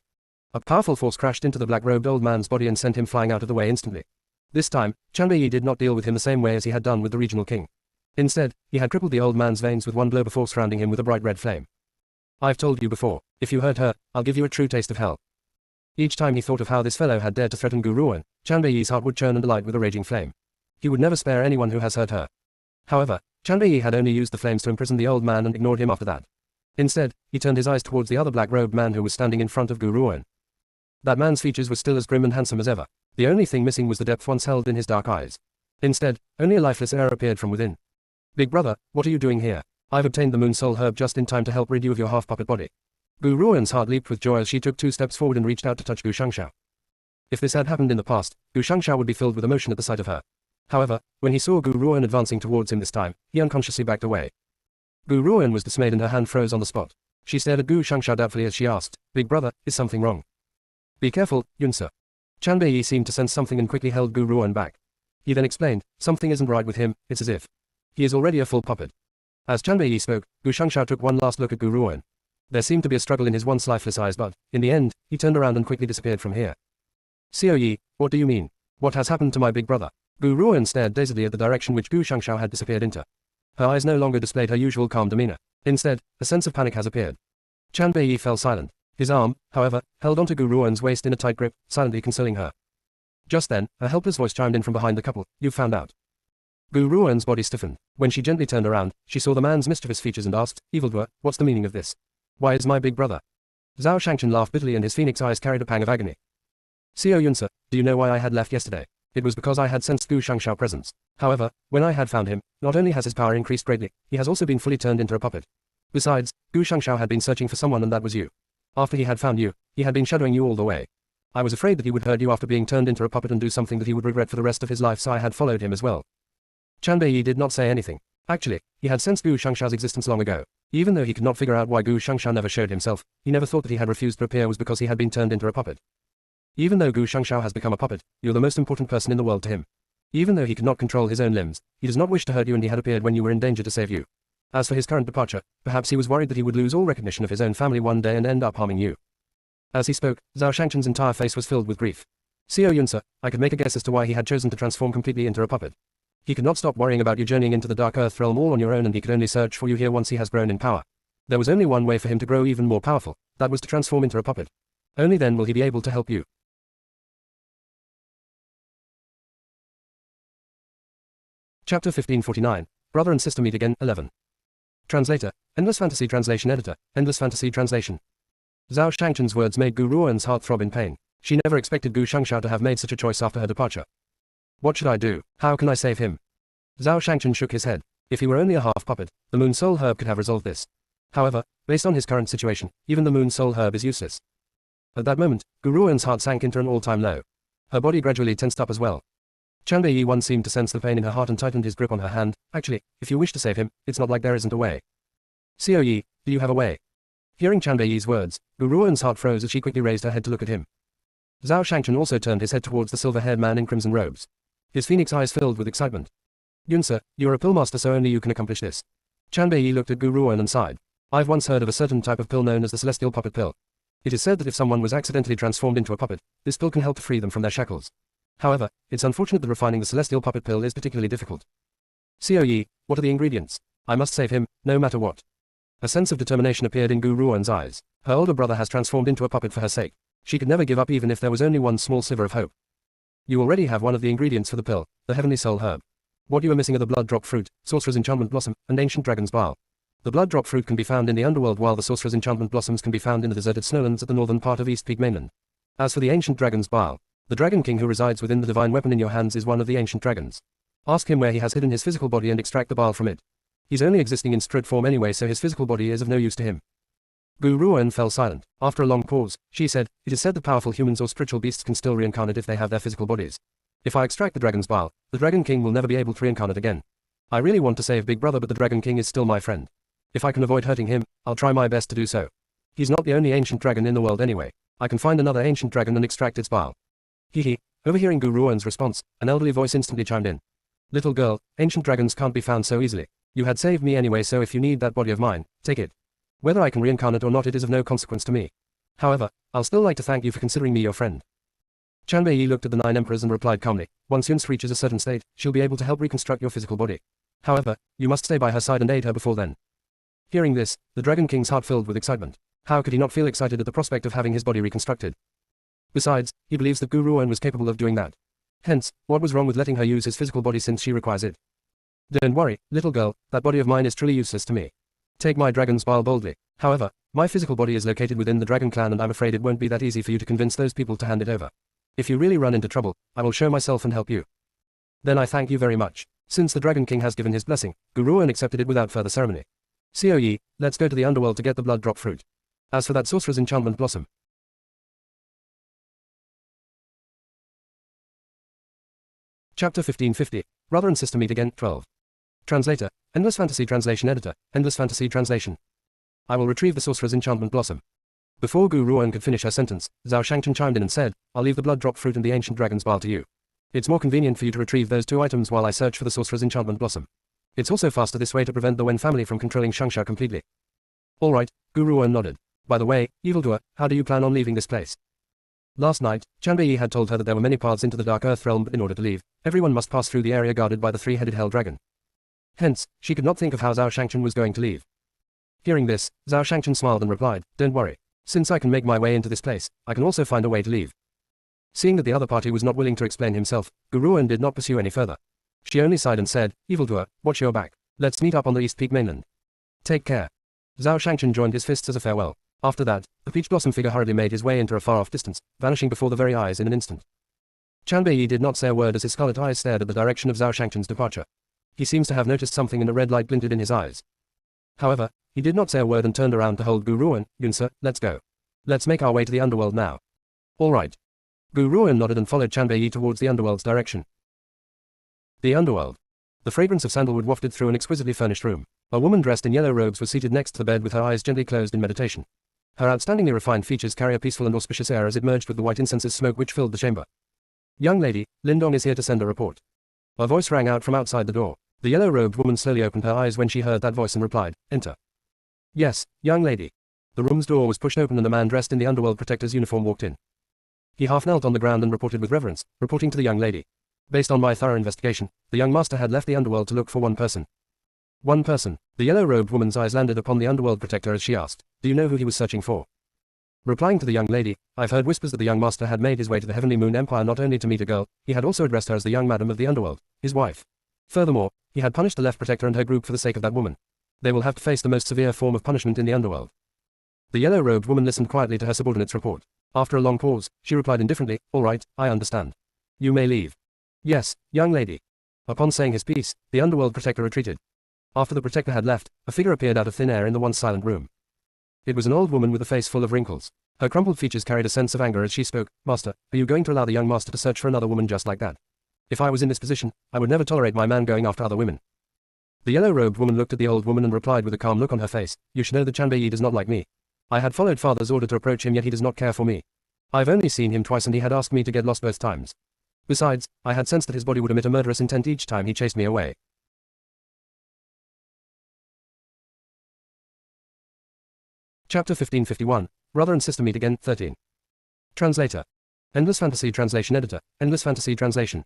A powerful force crashed into the black-robed old man's body and sent him flying out of the way instantly. This time, Chanbei did not deal with him the same way as he had done with the regional king. Instead, he had crippled the old man's veins with one blow before surrounding him with a bright red flame. I've told you before, if you hurt her, I'll give you a true taste of hell. Each time he thought of how this fellow had dared to threaten Gu Ruan, Chanbei's heart would churn and alight with a raging flame. He would never spare anyone who has hurt her. However, Chanbei had only used the flames to imprison the old man and ignored him after that. Instead, he turned his eyes towards the other black-robed man who was standing in front of Gu Ruan. That man's features were still as grim and handsome as ever. The only thing missing was the depth once held in his dark eyes. Instead, only a lifeless air appeared from within. Big brother, what are you doing here? I've obtained the Moon Soul Herb just in time to help rid you of your half-puppet body. Gu Ruoan's heart leaped with joy as she took 2 steps forward and reached out to touch Gu Shangshao. If this had happened in the past, Gu Shangshao would be filled with emotion at the sight of her. However, when he saw Gu Ruoan advancing towards him this time, he unconsciously backed away. Gu Ruoan was dismayed and her hand froze on the spot. She stared at Gu Shangshao doubtfully as she asked, "Big brother, is something wrong?" "Be careful, Yunsa." Chan Bei seemed to sense something and quickly held Gu Ruoan back. He then explained, "Something isn't right with him, it's as if he is already a full puppet." As Chan Bei spoke, Gu Shangshao took one last look at Gu Ruoan. There seemed to be a struggle in his once lifeless eyes, but, in the end, he turned around and quickly disappeared from here. "Xiao Yi, what do you mean? What has happened to my big brother?" Gu Ruoan stared dazedly at the direction which Gu Shangshao had disappeared into. Her eyes no longer displayed her usual calm demeanor. Instead, a sense of panic has appeared. Chan Bei fell silent. His arm, however, held onto Gu Ruoan's waist in a tight grip, silently consoling her. Just then, a helpless voice chimed in from behind the couple, "You've found out." Gu Ruoan's body stiffened. When she gently turned around, she saw the man's mischievous features and asked, "Evildoer, what's the meaning of this? Why is my big brother?" Zhao Shangchen laughed bitterly and his phoenix eyes carried a pang of agony. "Xiao Yunsa, do you know why I had left yesterday? It was because I had sensed Gu Shangshao presence. However, when I had found him, not only has his power increased greatly, he has also been fully turned into a puppet. Besides, Gu Shangshao had been searching for someone and that was you. After he had found you, he had been shadowing you all the way. I was afraid that he would hurt you after being turned into a puppet and do something that he would regret for the rest of his life, so I had followed him as well." Chan Bei did not say anything. Actually, he had sensed Gu Shangshao's existence long ago. Even though he could not figure out why Gu Shangshao never showed himself, he never thought that he had refused to appear was because he had been turned into a puppet. Even though Gu Shangshao has become a puppet, you're the most important person in the world to him. Even though he could not control his own limbs, he does not wish to hurt you and he had appeared when you were in danger to save you. As for his current departure, perhaps he was worried that he would lose all recognition of his own family one day and end up harming you. As he spoke, Zhao Shangchen's entire face was filled with grief. "Xiao Yunsa, I could make a guess as to why he had chosen to transform completely into a puppet. He could not stop worrying about you journeying into the Dark Earth realm all on your own and he could only search for you here once he has grown in power. There was only one way for him to grow even more powerful, that was to transform into a puppet. Only then will he be able to help you." Chapter 1549, Brother and Sister Meet Again, 11. Translator, Endless Fantasy Translation Editor, Endless Fantasy Translation. Zhao Shangchen's words made Gu Ruoan's heart throb in pain. She never expected Gu Shangshao to have made such a choice after her departure. What should I do? How can I save him? Zhao Shangchen shook his head. If he were only a half puppet, the Moon Soul Herb could have resolved this. However, based on his current situation, even the Moon Soul Herb is useless. At that moment, Gu Ruoan's heart sank into an all-time low. Her body gradually tensed up as well. Chan Bei Yi seemed to sense the pain in her heart and tightened his grip on her hand. "Actually, if you wish to save him, it's not like there isn't a way." "Xiao Yi, do you have a way?" Hearing Chan Bei Yi's words, Gu Ruoan's heart froze as she quickly raised her head to look at him. Zhao Shangchen also turned his head towards the silver-haired man in crimson robes. His phoenix eyes filled with excitement. "Yunsa, you're a pill master so only you can accomplish this." Chan Bei Yi looked at Gu Ruoan and sighed. "I've once heard of a certain type of pill known as the Celestial Puppet Pill. It is said that if someone was accidentally transformed into a puppet, this pill can help to free them from their shackles. However, it's unfortunate that refining the Celestial Puppet Pill is particularly difficult." "Xiao Yi, what are the ingredients? I must save him, no matter what." A sense of determination appeared in Gu Ruoan's eyes. Her older brother has transformed into a puppet for her sake. She could never give up even if there was only one small sliver of hope. "You already have one of the ingredients for the pill, the Heavenly Soul Herb. What you are missing are the Blood Drop Fruit, Sorcerer's Enchantment Blossom, and Ancient Dragon's Bile. The Blood Drop Fruit can be found in the underworld while the Sorcerer's Enchantment Blossoms can be found in the deserted snowlands at the northern part of East Peak Mainland. As for the Ancient Dragon's Bile, the Dragon King who resides within the divine weapon in your hands is one of the ancient dragons. Ask him where he has hidden his physical body and extract the bile from it. He's only existing in strud form anyway so his physical body is of no use to him." Gu Ruoan fell silent. After a long pause, she said, "It is said that powerful humans or spiritual beasts can still reincarnate if they have their physical bodies. If I extract the dragon's bile, the Dragon King will never be able to reincarnate again. I really want to save Big Brother but the Dragon King is still my friend. If I can avoid hurting him, I'll try my best to do so. He's not the only ancient dragon in the world anyway. I can find another ancient dragon and extract its bile." Hee. Overhearing Gu Ruoan's response, an elderly voice instantly chimed in. "Little girl, ancient dragons can't be found so easily. You had saved me anyway so if you need that body of mine, take it. Whether I can reincarnate or not it is of no consequence to me. However, I'll still like to thank you for considering me your friend." Chan Bei Yi looked at the 9 emperors and replied calmly, "Once Yunsa reaches a certain state, she'll be able to help reconstruct your physical body. However, you must stay by her side and aid her before then." Hearing this, the Dragon King's heart filled with excitement. How could he not feel excited at the prospect of having his body reconstructed? Besides, he believes that Gu Ruoan was capable of doing that. Hence, what was wrong with letting her use his physical body since she requires it? "Don't worry, little girl, that body of mine is truly useless to me. Take my dragon's bile boldly. However, my physical body is located within the Dragon Clan and I'm afraid it won't be that easy for you to convince those people to hand it over. If you really run into trouble, I will show myself and help you." "Then I thank you very much." Since the Dragon King has given his blessing, Gu Ruoan accepted it without further ceremony. "Xiao Yi, let's go to the underworld to get the Blood Drop Fruit." As for that sorcerer's enchantment blossom. Chapter 1550. Brother and Sister Meet Again, 12. Translator, Endless Fantasy Translation Editor, Endless Fantasy Translation. I will retrieve the sorcerer's enchantment blossom. Before Gu Ruan could finish her sentence, Zhao Shangchen chimed in and said, I'll leave the blood drop fruit and the ancient dragon's bile to you. It's more convenient for you to retrieve those two items while I search for the sorcerer's enchantment blossom. It's also faster this way to prevent the Wen family from controlling Shangsha completely. All right, Gu Ruan nodded. By the way, evildoer, how do you plan on leaving this place? Last night, Chanbei had told her that there were many paths into the Dark Earth realm, but in order to leave, everyone must pass through the area guarded by the three-headed Hell Dragon. Hence, she could not think of how Zhao Shangchen was going to leave. Hearing this, Zhao Shangchen smiled and replied, Don't worry. Since I can make my way into this place, I can also find a way to leave. Seeing that the other party was not willing to explain himself, Gu Ruan did not pursue any further. She only sighed and said, Evildoer, watch your back. Let's meet up on the East Peak mainland. Take care. Zhao Shangchen joined his fists as a farewell. After that, the peach blossom figure hurriedly made his way into a far-off distance, vanishing before the very eyes in an instant. Chanbei did not say a word as his scarlet eyes stared at the direction of Zhao Shangchen's departure. He seems to have noticed something, and a red light glinted in his eyes. However, he did not say a word and turned around to hold Gu Ruan. Yunsa, let's go. Let's make our way to the underworld now. All right. Gu Ruan nodded and followed Chanbei towards the underworld's direction. The underworld. The fragrance of sandalwood wafted through an exquisitely furnished room. A woman dressed in yellow robes was seated next to the bed with her eyes gently closed in meditation. Her outstandingly refined features carry a peaceful and auspicious air as it merged with the white incense's smoke which filled the chamber. Young lady, Lindong is here to send a report. A voice rang out from outside the door. The yellow-robed woman slowly opened her eyes when she heard that voice and replied, Enter. Yes, young lady. The room's door was pushed open and a man dressed in the underworld protector's uniform walked in. He half knelt on the ground and reported with reverence, reporting to the young lady. Based on my thorough investigation, the young master had left the underworld to look for one person. One person. The yellow-robed woman's eyes landed upon the underworld protector as she asked, Do you know who he was searching for? Replying to the young lady, I've heard whispers that the young master had made his way to the Heavenly Moon Empire not only to meet a girl, he had also addressed her as the young madam of the underworld, his wife. Furthermore, he had punished the left protector and her group for the sake of that woman. They will have to face the most severe form of punishment in the underworld. The yellow-robed woman listened quietly to her subordinate's report. After a long pause, she replied indifferently, All right, I understand. You may leave. Yes, young lady. Upon saying his piece, the underworld protector retreated. After the protector had left, a figure appeared out of thin air in the once silent room. It was an old woman with a face full of wrinkles. Her crumpled features carried a sense of anger as she spoke, Master, are you going to allow the young master to search for another woman just like that? If I was in this position, I would never tolerate my man going after other women. The yellow-robed woman looked at the old woman and replied with a calm look on her face, You should know that Chanbei does not like me. I had followed father's order to approach him, yet he does not care for me. I've only seen him twice and he had asked me to get lost both times. Besides, I had sensed that his body would emit a murderous intent each time he chased me away. Chapter 1551. Brother and Sister Meet Again, 13. Translator. Endless Fantasy Translation Editor, Endless Fantasy Translation.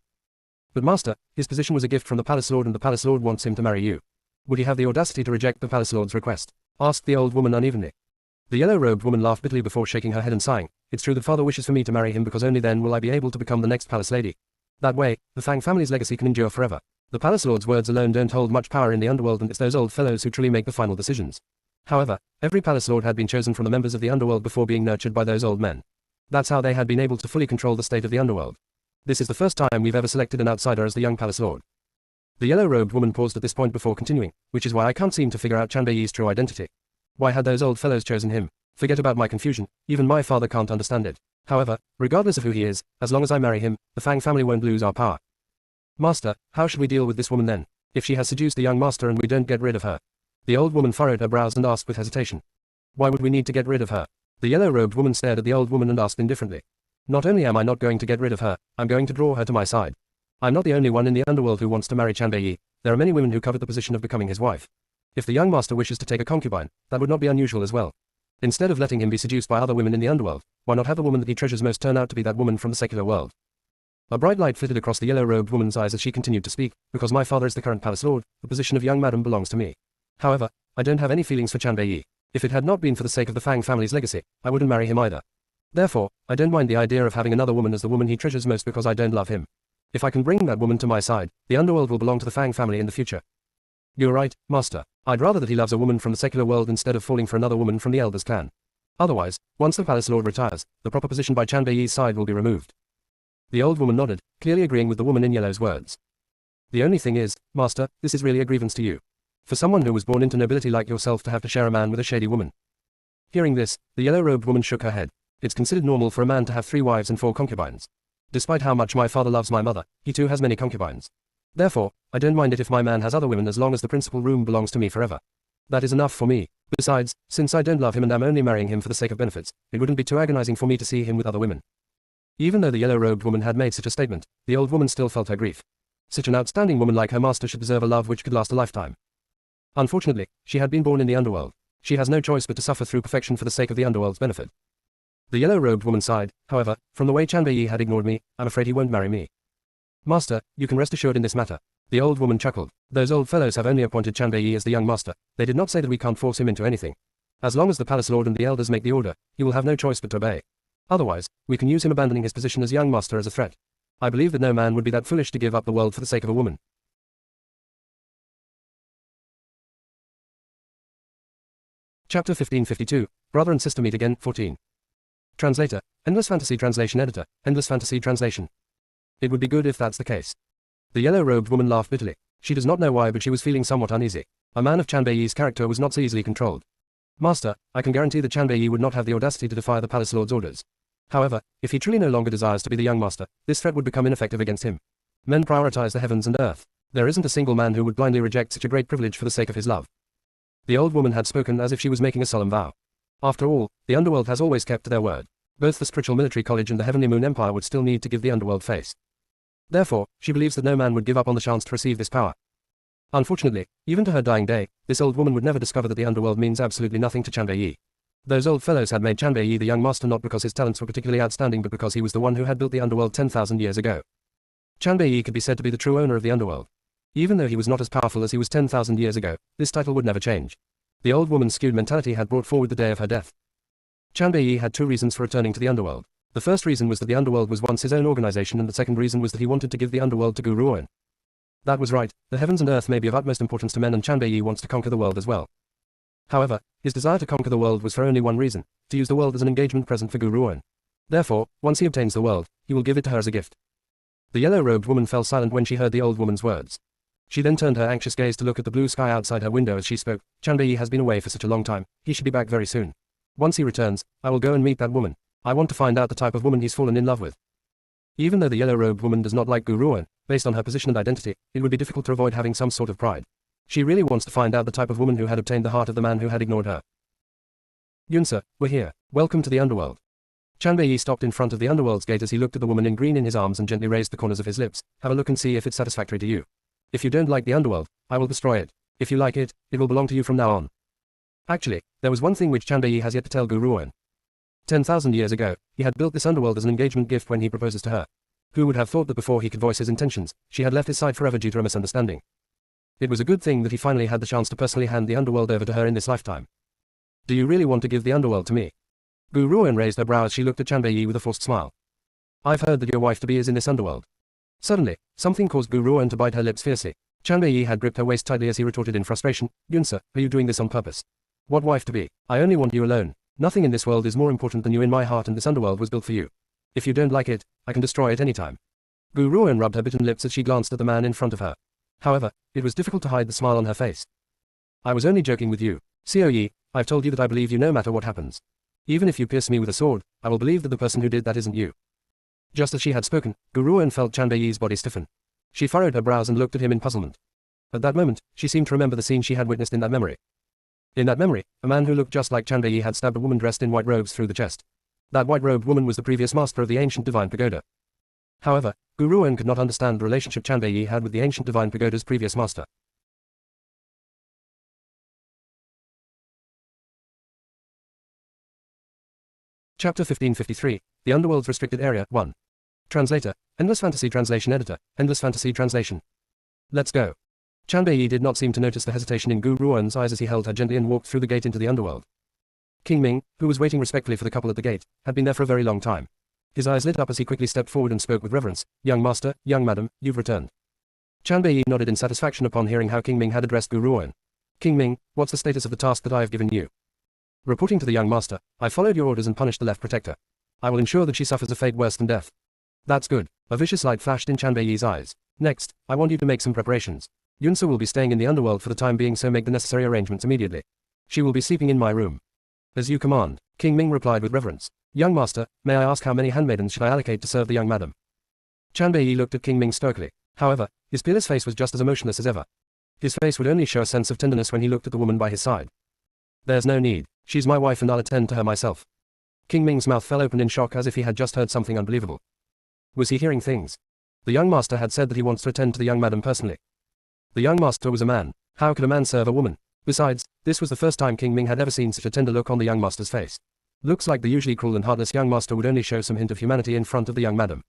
But Master, his position was a gift from the Palace Lord and the Palace Lord wants him to marry you. Would he have the audacity to reject the Palace Lord's request? Asked the old woman unevenly. The yellow-robed woman laughed bitterly before shaking her head and sighing, It's true that father wishes for me to marry him because only then will I be able to become the next palace lady. That way, the Fang family's legacy can endure forever. The Palace Lord's words alone don't hold much power in the underworld and it's those old fellows who truly make the final decisions. However, every Palace Lord had been chosen from the members of the underworld before being nurtured by those old men. That's how they had been able to fully control the state of the underworld. This is the first time we've ever selected an outsider as the young Palace Lord. The yellow-robed woman paused at this point before continuing, which is why I can't seem to figure out Chanbei's true identity. Why had those old fellows chosen him? Forget about my confusion, even my father can't understand it. However, regardless of who he is, as long as I marry him, the Fang family won't lose our power. Master, how should we deal with this woman then? If she has seduced the young master and we don't get rid of her? The old woman furrowed her brows and asked with hesitation. Why would we need to get rid of her? The yellow-robed woman stared at the old woman and asked indifferently. Not only am I not going to get rid of her, I'm going to draw her to my side. I'm not the only one in the underworld who wants to marry Chanbei. There are many women who covet the position of becoming his wife. If the young master wishes to take a concubine, that would not be unusual as well. Instead of letting him be seduced by other women in the underworld, why not have the woman that he treasures most turn out to be that woman from the secular world? A bright light flitted across the yellow-robed woman's eyes as she continued to speak, Because my father is the current Palace Lord, the position of young madam belongs to me. However, I don't have any feelings for Chanbei. If it had not been for the sake of the Fang family's legacy, I wouldn't marry him either. Therefore, I don't mind the idea of having another woman as the woman he treasures most because I don't love him. If I can bring that woman to my side, the underworld will belong to the Fang family in the future. You're right, Master. I'd rather that he loves a woman from the secular world instead of falling for another woman from the Elders clan. Otherwise, once the Palace Lord retires, the proper position by Chanbei's side will be removed. The old woman nodded, clearly agreeing with the woman in yellow's words. The only thing is, Master, this is really a grievance to you. For someone who was born into nobility like yourself to have to share a man with a shady woman. Hearing this, the yellow-robed woman shook her head. It's considered normal for a man to have 3 wives and 4 concubines. Despite how much my father loves my mother, he too has many concubines. Therefore, I don't mind it if my man has other women as long as the principal room belongs to me forever. That is enough for me. Besides, since I don't love him and am only marrying him for the sake of benefits, it wouldn't be too agonizing for me to see him with other women. Even though the yellow-robed woman had made such a statement, the old woman still felt her grief. Such an outstanding woman like her master should deserve a love which could last a lifetime. Unfortunately, she had been born in the underworld. She has no choice but to suffer through perfection for the sake of the underworld's benefit. The yellow-robed woman sighed. However, from the way Chanbei had ignored me, I'm afraid he won't marry me. Master, you can rest assured in this matter. The old woman chuckled. Those old fellows have only appointed Chanbei as the young master. They did not say that we can't force him into anything. As long as the palace lord and the elders make the order, he will have no choice but to obey. Otherwise, we can use him abandoning his position as young master as a threat. I believe that no man would be that foolish to give up the world for the sake of a woman. Chapter 1552, Brother and Sister Meet Again, 14. Translator, Endless Fantasy Translation Editor, Endless Fantasy Translation. It would be good if that's the case. The yellow-robed woman laughed bitterly. She does not know why, but she was feeling somewhat uneasy. A man of Chanbei's character was not so easily controlled. Master, I can guarantee that Chanbei would not have the audacity to defy the palace lord's orders. However, if he truly no longer desires to be the young master, this threat would become ineffective against him. Men prioritize the heavens and earth. There isn't a single man who would blindly reject such a great privilege for the sake of his love. The old woman had spoken as if she was making a solemn vow. After all, the underworld has always kept to their word. Both the spiritual military college and the Heavenly Moon Empire would still need to give the underworld face. Therefore, she believes that no man would give up on the chance to receive this power. Unfortunately, even to her dying day, this old woman would never discover that the underworld means absolutely nothing to Chanbei. Those old fellows had made Chanbei the young master not because his talents were particularly outstanding but because he was the one who had built the underworld 10,000 years ago. Chanbei could be said to be the true owner of the underworld. Even though he was not as powerful as he was 10,000 years ago, this title would never change. The old woman's skewed mentality had brought forward the day of her death. Chanbei had 2 reasons for returning to the underworld. The first reason was that the underworld was once his own organization, and the second reason was that he wanted to give the underworld to Guru Owen. That was right, the heavens and earth may be of utmost importance to men, and Chanbei wants to conquer the world as well. However, his desire to conquer the world was for only one reason, to use the world as an engagement present for Guru Owen. Therefore, once he obtains the world, he will give it to her as a gift. The yellow-robed woman fell silent when she heard the old woman's words. She then turned her anxious gaze to look at the blue sky outside her window as she spoke. Chanbei has been away for such a long time, he should be back very soon. Once he returns, I will go and meet that woman. I want to find out the type of woman he's fallen in love with. Even though the yellow-robed woman does not like Guru Owen, based on her position and identity, it would be difficult to avoid having some sort of pride. She really wants to find out the type of woman who had obtained the heart of the man who had ignored her. Yunsa, we're here. Welcome to the underworld. Chanbei stopped in front of the underworld's gate as he looked at the woman in green in his arms and gently raised the corners of his lips. Have a look and see if it's satisfactory to you. If you don't like the underworld, I will destroy it. If you like it, it will belong to you from now on. Actually, there was one thing which Chanbei has yet to tell Guru Owen. 10,000 years ago, he had built this underworld as an engagement gift when he proposes to her. Who would have thought that before he could voice his intentions, she had left his side forever due to a misunderstanding. It was a good thing that he finally had the chance to personally hand the underworld over to her in this lifetime. Do you really want to give the underworld to me? Guru Owen raised her brow as she looked at Chanbei with a forced smile. I've heard that your wife-to-be is in this underworld. Suddenly, something caused Guru Owen to bite her lips fiercely. Chanbei had gripped her waist tightly as he retorted in frustration. Yunsa, are you doing this on purpose? What wife-to-be? I only want you alone. Nothing in this world is more important than you in my heart, and this underworld was built for you. If you don't like it, I can destroy it anytime. Guru Owen rubbed her bitten lips as she glanced at the man in front of her. However, it was difficult to hide the smile on her face. I was only joking with you. Xiao, I've told you that I believe you no matter what happens. Even if you pierce me with a sword, I will believe that the person who did that isn't you. Just as she had spoken, Guru Owen felt Chanbei's body stiffen. She furrowed her brows and looked at him in puzzlement. At that moment, she seemed to remember the scene she had witnessed in that memory. In that memory, a man who looked just like Chanbei had stabbed a woman dressed in white robes through the chest. That white-robed woman was the previous master of the ancient divine pagoda. However, Guru Owen could not understand the relationship Chanbei had with the ancient divine pagoda's previous master. Chapter 1553, The Underworld's Restricted Area, 1. Translator, Endless Fantasy Translation Editor, Endless Fantasy Translation. Let's go. Chanbei did not seem to notice the hesitation in Guru Owen's eyes as he held her gently and walked through the gate into the underworld. King Ming, who was waiting respectfully for the couple at the gate, had been there for a very long time. His eyes lit up as he quickly stepped forward and spoke with reverence. Young master, young madam, you've returned. Chanbei nodded in satisfaction upon hearing how King Ming had addressed Guru Owen. King Ming, what's the status of the task that I have given you? Reporting to the young master, I followed your orders and punished the left protector. I will ensure that she suffers a fate worse than death. That's good. A vicious light flashed in Chanbei's eyes. Next, I want you to make some preparations. Yunsa will be staying in the underworld for the time being, so make the necessary arrangements immediately. She will be sleeping in my room. As you command, King Ming replied with reverence. Young master, may I ask how many handmaidens should I allocate to serve the young madam? Chan Bei looked at King Ming stoically. However, his peerless face was just as emotionless as ever. His face would only show a sense of tenderness when he looked at the woman by his side. There's no need. She's my wife and I'll attend to her myself. King Ming's mouth fell open in shock as if he had just heard something unbelievable. Was he hearing things? The young master had said that he wants to attend to the young madam personally. The young master was a man. How could a man serve a woman? Besides, this was the first time King Ming had ever seen such a tender look on the young master's face. Looks like the usually cruel and heartless young master would only show some hint of humanity in front of the young madam.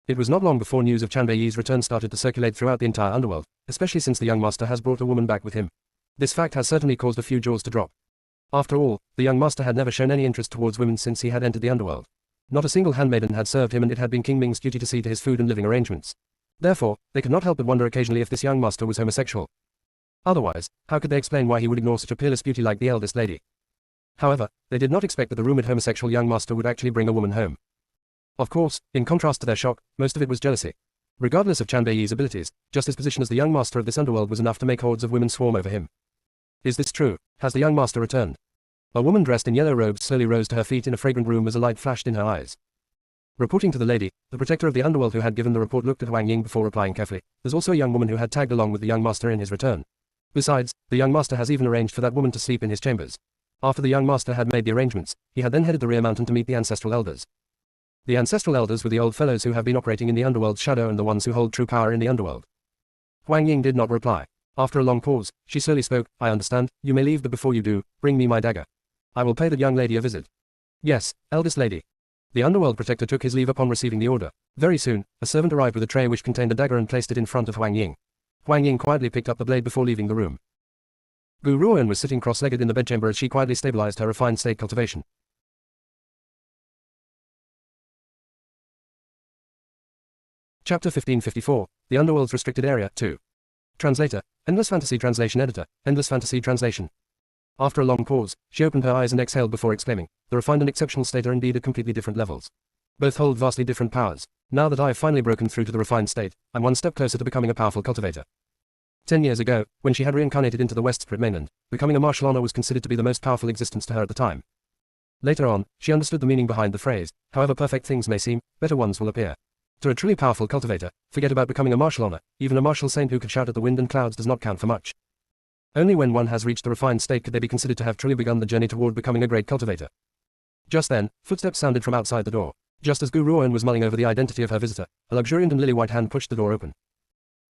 It was not long before news of Chan Bei's return started to circulate throughout the entire underworld, especially since the young master has brought a woman back with him. This fact has certainly caused a few jaws to drop. After all, the young master had never shown any interest towards women since he had entered the underworld. Not a single handmaiden had served him and it had been King Ming's duty to see to his food and living arrangements. Therefore, they could not help but wonder occasionally if this young master was homosexual. Otherwise, how could they explain why he would ignore such a peerless beauty like the eldest lady? However, they did not expect that the rumored homosexual young master would actually bring a woman home. Of course, in contrast to their shock, most of it was jealousy. Regardless of Chan Bei's abilities, just his position as the young master of this underworld was enough to make hordes of women swarm over him. Is this true? Has the young master returned? A woman dressed in yellow robes slowly rose to her feet in a fragrant room as a light flashed in her eyes. Reporting to the lady, the protector of the underworld who had given the report looked at Huang Ying before replying carefully. There's also a young woman who had tagged along with the young master in his return. Besides, the young master has even arranged for that woman to sleep in his chambers. After the young master had made the arrangements, he had then headed the rear mountain to meet the ancestral elders. The ancestral elders were the old fellows who have been operating in the underworld's shadow and the ones who hold true power in the underworld. Huang Ying did not reply. After a long pause, she slowly spoke. I understand, you may leave, but before you do, bring me my dagger. I will pay that young lady a visit. Yes, eldest lady. The underworld protector took his leave upon receiving the order. Very soon, a servant arrived with a tray which contained a dagger and placed it in front of Huang Ying. Huang Ying quietly picked up the blade before leaving the room. Gu Ruoan was sitting cross-legged in the bedchamber as she quietly stabilized her refined state cultivation. Chapter 1554, The Underworld's Restricted Area, 2. Translator, Endless Fantasy Translation Editor, Endless Fantasy Translation. After a long pause, she opened her eyes and exhaled before exclaiming, the refined and exceptional state are indeed at completely different levels. Both hold vastly different powers. Now that I have finally broken through to the refined state, I'm one step closer to becoming a powerful cultivator. 10 years ago, when she had reincarnated into the West Sprit mainland, becoming a martial honor was considered to be the most powerful existence to her at the time. Later on, she understood the meaning behind the phrase, however perfect things may seem, better ones will appear. To a truly powerful cultivator, forget about becoming a martial honor, even a martial saint who could shout at the wind and clouds does not count for much. Only when one has reached the refined state could they be considered to have truly begun the journey toward becoming a great cultivator. Just then, footsteps sounded from outside the door. Just as Gu Ruoan was mulling over the identity of her visitor, a luxuriant and lily-white hand pushed the door open.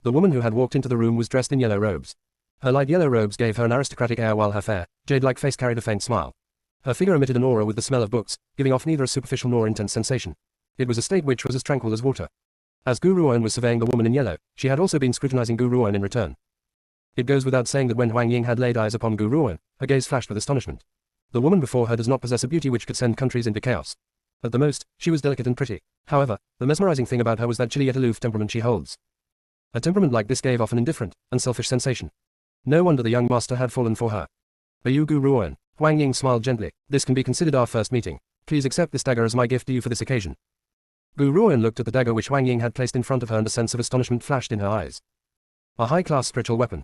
The woman who had walked into the room was dressed in yellow robes. Her light yellow robes gave her an aristocratic air while her fair, jade-like face carried a faint smile. Her figure emitted an aura with the smell of books, giving off neither a superficial nor intense sensation. It was a state which was as tranquil as water. As Gu Ruoan was surveying the woman in yellow, she had also been scrutinizing Gu Ruoan in return. It goes without saying that when Huang Ying had laid eyes upon Gu Ruoan, her gaze flashed with astonishment. The woman before her does not possess a beauty which could send countries into chaos. At the most, she was delicate and pretty. However, the mesmerizing thing about her was that chilly yet aloof temperament she holds. A temperament like this gave off an indifferent, unselfish sensation. No wonder the young master had fallen for her. Are you Gu Ruoan? Huang Ying smiled gently. This can be considered our first meeting. Please accept this dagger as my gift to you for this occasion. Gu Ruoan looked at the dagger which Huang Ying had placed in front of her and a sense of astonishment flashed in her eyes. A high-class spiritual weapon.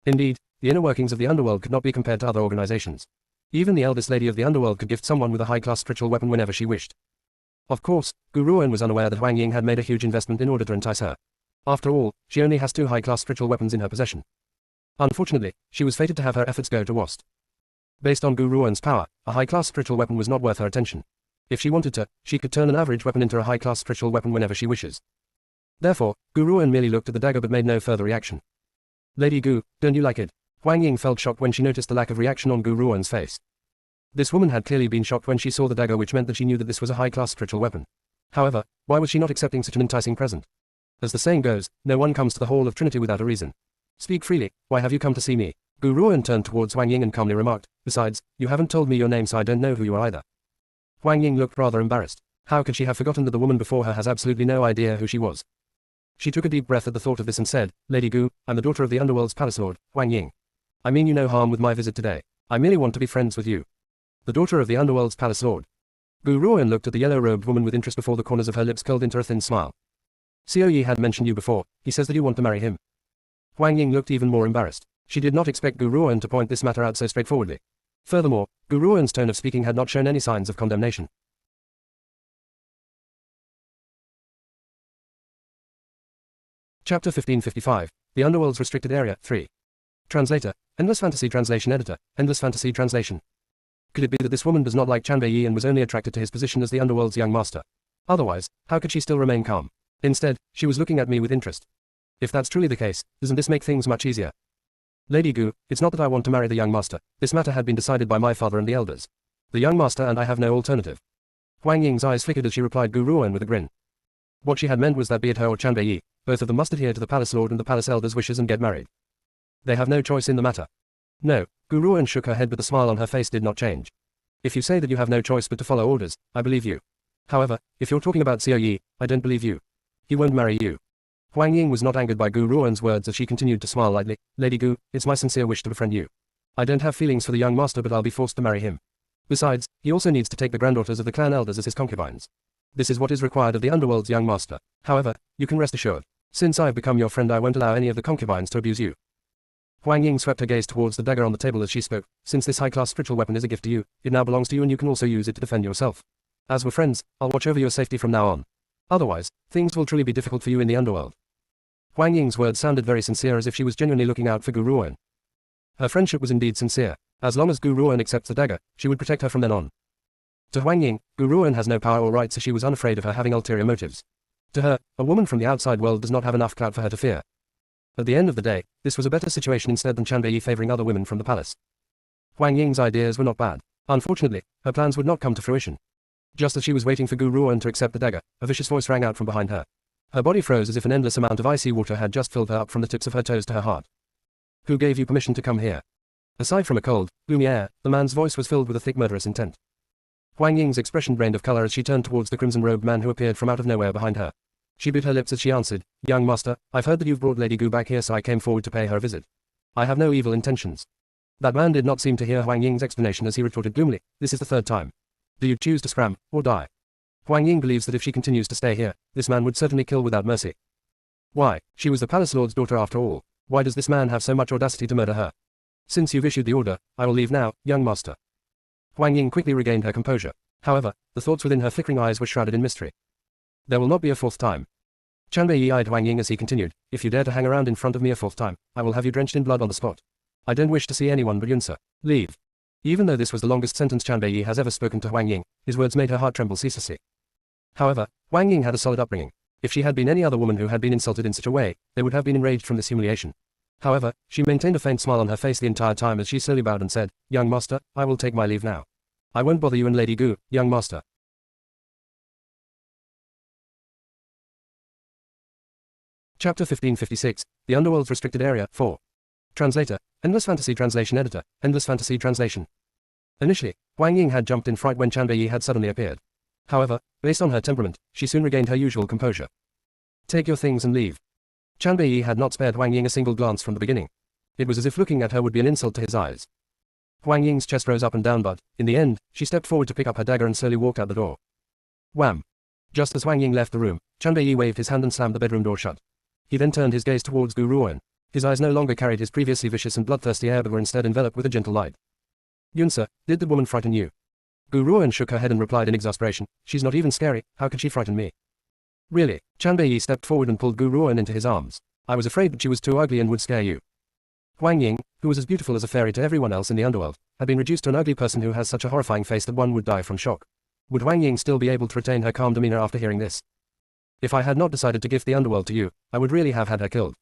Indeed, the inner workings of the underworld could not be compared to other organizations. Even the eldest lady of the underworld could gift someone with a high-class spiritual weapon whenever she wished. Of course, Gu Ruoan was unaware that Huang Ying had made a huge investment in order to entice her. After all, she only has 2 high-class spiritual weapons in her possession. Unfortunately, she was fated to have her efforts go to waste. Based on Gu Ruoan's power, a high-class spiritual weapon was not worth her attention. If she wanted to, she could turn an average weapon into a high-class spiritual weapon whenever she wishes. Therefore, Gu Ruoan merely looked at the dagger but made no further reaction. Lady Gu, don't you like it? Huang Ying felt shocked when she noticed the lack of reaction on Gu Ruoan's face. This woman had clearly been shocked when she saw the dagger, which meant that she knew that this was a high-class spiritual weapon. However, why was she not accepting such an enticing present? As the saying goes, no one comes to the Hall of Trinity without a reason. Speak freely, why have you come to see me? Gu Ruoan turned towards Huang Ying and calmly remarked, besides, you haven't told me your name so I don't know who you are either. Huang Ying looked rather embarrassed. How could she have forgotten that the woman before her has absolutely no idea who she was? She took a deep breath at the thought of this and said, Lady Gu, I'm the daughter of the underworld's palace lord, Huang Ying. I mean you no harm with my visit today. I merely want to be friends with you. The daughter of the underworld's palace lord. Gu Ruoan looked at the yellow-robed woman with interest before the corners of her lips curled into a thin smile. Xiao Yi had mentioned you before, he says that you want to marry him. Huang Ying looked even more embarrassed. She did not expect Gu Ruoan to point this matter out so straightforwardly. Furthermore, Gu Ruoan's tone of speaking had not shown any signs of condemnation. Chapter 1555, The Underworld's Restricted Area, 3. Translator, Endless Fantasy Translation Editor, Endless Fantasy Translation. Could it be that this woman does not like Chanbei Yi and was only attracted to his position as the Underworld's young master? Otherwise, how could she still remain calm? Instead, she was looking at me with interest. If that's truly the case, doesn't this make things much easier? Lady Gu, it's not that I want to marry the young master. This matter had been decided by my father and the elders. The young master and I have no alternative. Huang Ying's eyes flickered as she replied Gu Ruoan with a grin. What she had meant was that be it her or Chanbei Yi, both of them must adhere to the palace lord and the palace elders' wishes and get married. They have no choice in the matter. No, Gu Ruoan shook her head but the smile on her face did not change. If you say that you have no choice but to follow orders, I believe you. However, if you're talking about Xiao Yi, I don't believe you. He won't marry you. Huang Ying was not angered by Gu Ruoan's words as she continued to smile lightly. Lady Gu, it's my sincere wish to befriend you. I don't have feelings for the young master but I'll be forced to marry him. Besides, he also needs to take the granddaughters of the clan elders as his concubines. This is what is required of the underworld's young master. However, you can rest assured. Since I've become your friend I won't allow any of the concubines to abuse you. Huang Ying swept her gaze towards the dagger on the table as she spoke. Since this high-class spiritual weapon is a gift to you, it now belongs to you and you can also use it to defend yourself. As we're friends, I'll watch over your safety from now on. Otherwise, things will truly be difficult for you in the underworld. Huang Ying's words sounded very sincere as if she was genuinely looking out for Gu Ruoan. Her friendship was indeed sincere. As long as Gu Ruoan accepts the dagger, she would protect her from then on. To Huang Ying, Gu Ruoan has no power or rights as she was unafraid of her having ulterior motives. To her, a woman from the outside world does not have enough clout for her to fear. At the end of the day, this was a better situation instead than Chanbei Yi favoring other women from the palace. Huang Ying's ideas were not bad. Unfortunately, her plans would not come to fruition. Just as she was waiting for Gu Ruoan to accept the dagger, a vicious voice rang out from behind her. Her body froze as if an endless amount of icy water had just filled her up from the tips of her toes to her heart. Who gave you permission to come here? Aside from a cold, gloomy air, the man's voice was filled with a thick murderous intent. Huang Ying's expression drained of color as she turned towards the crimson-robed man who appeared from out of nowhere behind her. She bit her lips as she answered, Young master, I've heard that you've brought Lady Gu back here so I came forward to pay her a visit. I have no evil intentions. That man did not seem to hear Huang Ying's explanation as he retorted gloomily, this is the third time. Do you choose to scram, or die? Huang Ying believes that if she continues to stay here, this man would certainly kill without mercy. Why, she was the palace lord's daughter after all. Why does this man have so much audacity to murder her? Since you've issued the order, I will leave now, young master. Huang Ying quickly regained her composure. However, the thoughts within her flickering eyes were shrouded in mystery. There will not be a fourth time. Chanbei Yi eyed Huang Ying as he continued, if you dare to hang around in front of me a fourth time, I will have you drenched in blood on the spot. I don't wish to see anyone but Yunsa. Leave. Even though this was the longest sentence Chanbei Yi has ever spoken to Huang Ying, his words made her heart tremble ceaselessly. However, Huang Ying had a solid upbringing. If she had been any other woman who had been insulted in such a way, they would have been enraged from this humiliation. However, she maintained a faint smile on her face the entire time as she slowly bowed and said, Young master, I will take my leave now. I won't bother you and Lady Gu, young master. Chapter 1556, The Underworld's Restricted Area, 4. Translator, Endless Fantasy Translation Editor, Endless Fantasy Translation. Initially, Huang Ying had jumped in fright when Chanbei Yi had suddenly appeared. However, based on her temperament, she soon regained her usual composure. Take your things and leave. Chanbei Yi had not spared Huang Ying a single glance from the beginning. It was as if looking at her would be an insult to his eyes. Huang Ying's chest rose up and down but, in the end, she stepped forward to pick up her dagger and slowly walked out the door. Wham! Just as Huang Ying left the room, Chanbei Yi waved his hand and slammed the bedroom door shut. He then turned his gaze towards Gu Ruoan. His eyes no longer carried his previously vicious and bloodthirsty air but were instead enveloped with a gentle light. Yunsa, did the woman frighten you? Gu Ruoan shook her head and replied in exasperation, she's not even scary, how could she frighten me? Really? Chanbei Yi stepped forward and pulled Gu Ruoan into his arms. I was afraid that she was too ugly and would scare you. Huang Ying, who was as beautiful as a fairy to everyone else in the underworld, had been reduced to an ugly person who has such a horrifying face that one would die from shock. Would Huang Ying still be able to retain her calm demeanor after hearing this? If I had not decided to gift the underworld to you, I would really have had her killed.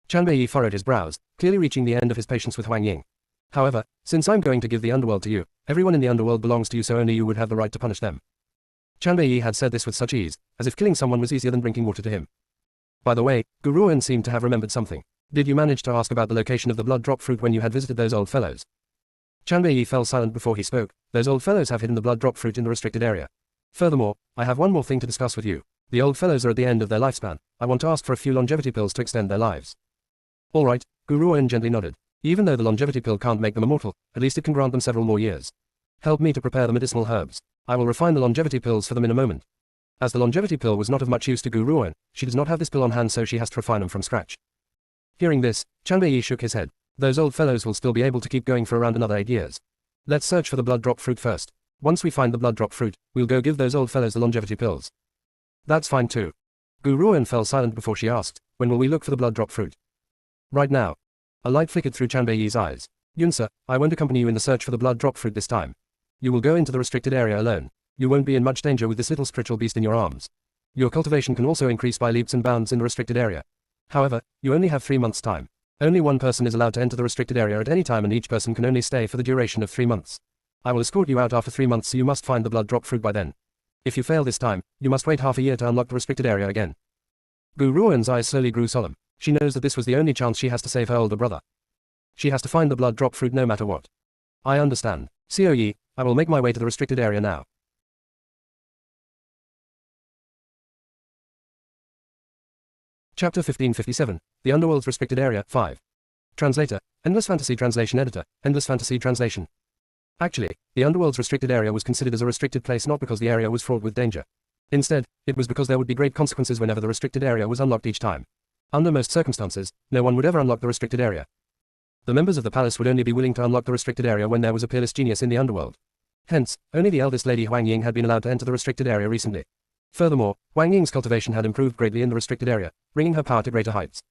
Chanbei Yi furrowed his brows, clearly reaching the end of his patience with Huang Ying. However, since I'm going to give the underworld to you, everyone in the underworld belongs to you so only you would have the right to punish them. Chanbei Yi had said this with such ease, as if killing someone was easier than drinking water to him. By the way, Gu Ruoan seemed to have remembered something. Did you manage to ask about the location of the blood drop fruit when you had visited those old fellows? Chanbei Yi fell silent before he spoke. Those old fellows have hidden the blood drop fruit in the restricted area. Furthermore, I have one more thing to discuss with you. The old fellows are at the end of their lifespan. I want to ask for a few longevity pills to extend their lives. All right, Gu Ruoan gently nodded. Even though the longevity pill can't make them immortal, at least it can grant them several more years. Help me to prepare the medicinal herbs. I will refine the longevity pills for them in a moment. As the longevity pill was not of much use to Gu Ruoan, she does not have this pill on hand so she has to refine them from scratch. Hearing this, Chanbei Yi shook his head. Those old fellows will still be able to keep going for around another 8 years. Let's search for the blood drop fruit first. Once we find the blood drop fruit, we'll go give those old fellows the longevity pills. That's fine too. Gu Ruoan fell silent before she asked, when will we look for the blood drop fruit? Right now. A light flickered through Chan Beiyi's eyes. Yunsa, I won't accompany you in the search for the blood drop fruit this time. You will go into the restricted area alone. You won't be in much danger with this little spiritual beast in your arms. Your cultivation can also increase by leaps and bounds in the restricted area. However, you only have 3 months' time. Only one person is allowed to enter the restricted area at any time, and each person can only stay for the duration of 3 months. I will escort you out after 3 months, so you must find the blood drop fruit by then. If you fail this time, you must wait half a year to unlock the restricted area again. Gu Ruoan's eyes slowly grew solemn. She knows that this was the only chance she has to save her older brother. She has to find the blood drop fruit no matter what. I understand. Xiao Yi, I will make my way to the restricted area now. Chapter 1557, The Underworld's Restricted Area, 5. Translator, Endless Fantasy Translation Editor, Endless Fantasy Translation. Actually, the Underworld's restricted area was considered as a restricted place not because the area was fraught with danger. Instead, it was because there would be great consequences whenever the restricted area was unlocked each time. Under most circumstances, no one would ever unlock the restricted area. The members of the palace would only be willing to unlock the restricted area when there was a peerless genius in the underworld. Hence, only the eldest lady Huang Ying had been allowed to enter the restricted area recently. Furthermore, Huang Ying's cultivation had improved greatly in the restricted area, bringing her power to greater heights.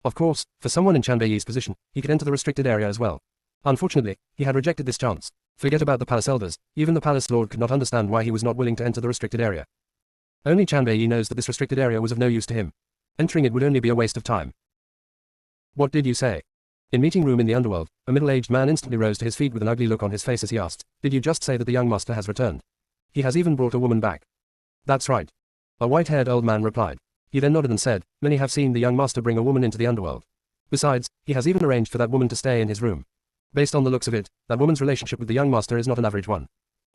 Of course, for someone in Chan Beiyi's position, he could enter the restricted area as well. Unfortunately, he had rejected this chance. Forget about the palace elders, even the palace lord could not understand why he was not willing to enter the restricted area. Only Chan Beiyi knows that this restricted area was of no use to him. Entering it would only be a waste of time. What did you say? In meeting room in the underworld, a middle-aged man instantly rose to his feet with an ugly look on his face as he asked, did you just say that the young master has returned? He has even brought a woman back. That's right. A white-haired old man replied. He then nodded and said, many have seen the young master bring a woman into the underworld. Besides, he has even arranged for that woman to stay in his room. Based on the looks of it, that woman's relationship with the young master is not an average one.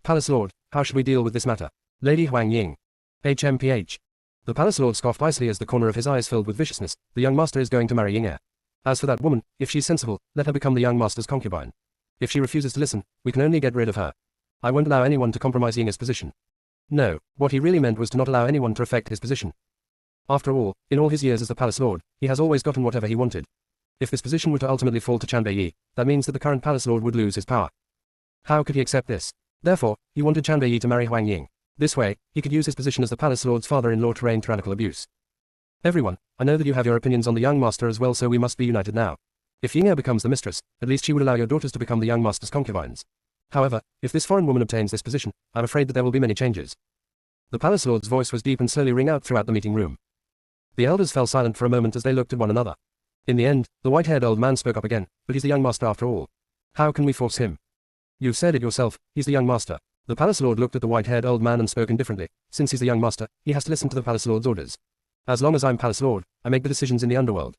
Palace Lord, how should we deal with this matter? Lady Huang Ying. HMPH. The Palace Lord scoffed icily as the corner of his eyes filled with viciousness. The young master is going to marry Ying. As for that woman, if she's sensible, let her become the young master's concubine. If she refuses to listen, we can only get rid of her. I won't allow anyone to compromise Ying's position. No, what he really meant was to not allow anyone to affect his position. After all, in all his years as the Palace Lord, he has always gotten whatever he wanted. If this position were to ultimately fall to Chan Beiyi, that means that the current Palace Lord would lose his power. How could he accept this? Therefore, he wanted Chan Beiyi to marry Huang Ying. This way, he could use his position as the Palace Lord's father-in-law to rain tyrannical abuse. Everyone, I know that you have your opinions on the young master as well, so we must be united now. If Ying becomes the mistress, at least she would allow your daughters to become the young master's concubines. However, if this foreign woman obtains this position, I'm afraid that there will be many changes. The Palace Lord's voice was deep and slowly rang out throughout the meeting room. The elders fell silent for a moment as they looked at one another. In the end, the white-haired old man spoke up again, but he's the young master after all. How can we force him? You've said it yourself, he's the young master. The Palace Lord looked at the white-haired old man and spoke indifferently. Since he's the young master, he has to listen to the Palace Lord's orders. As long as I'm Palace Lord, I make the decisions in the underworld.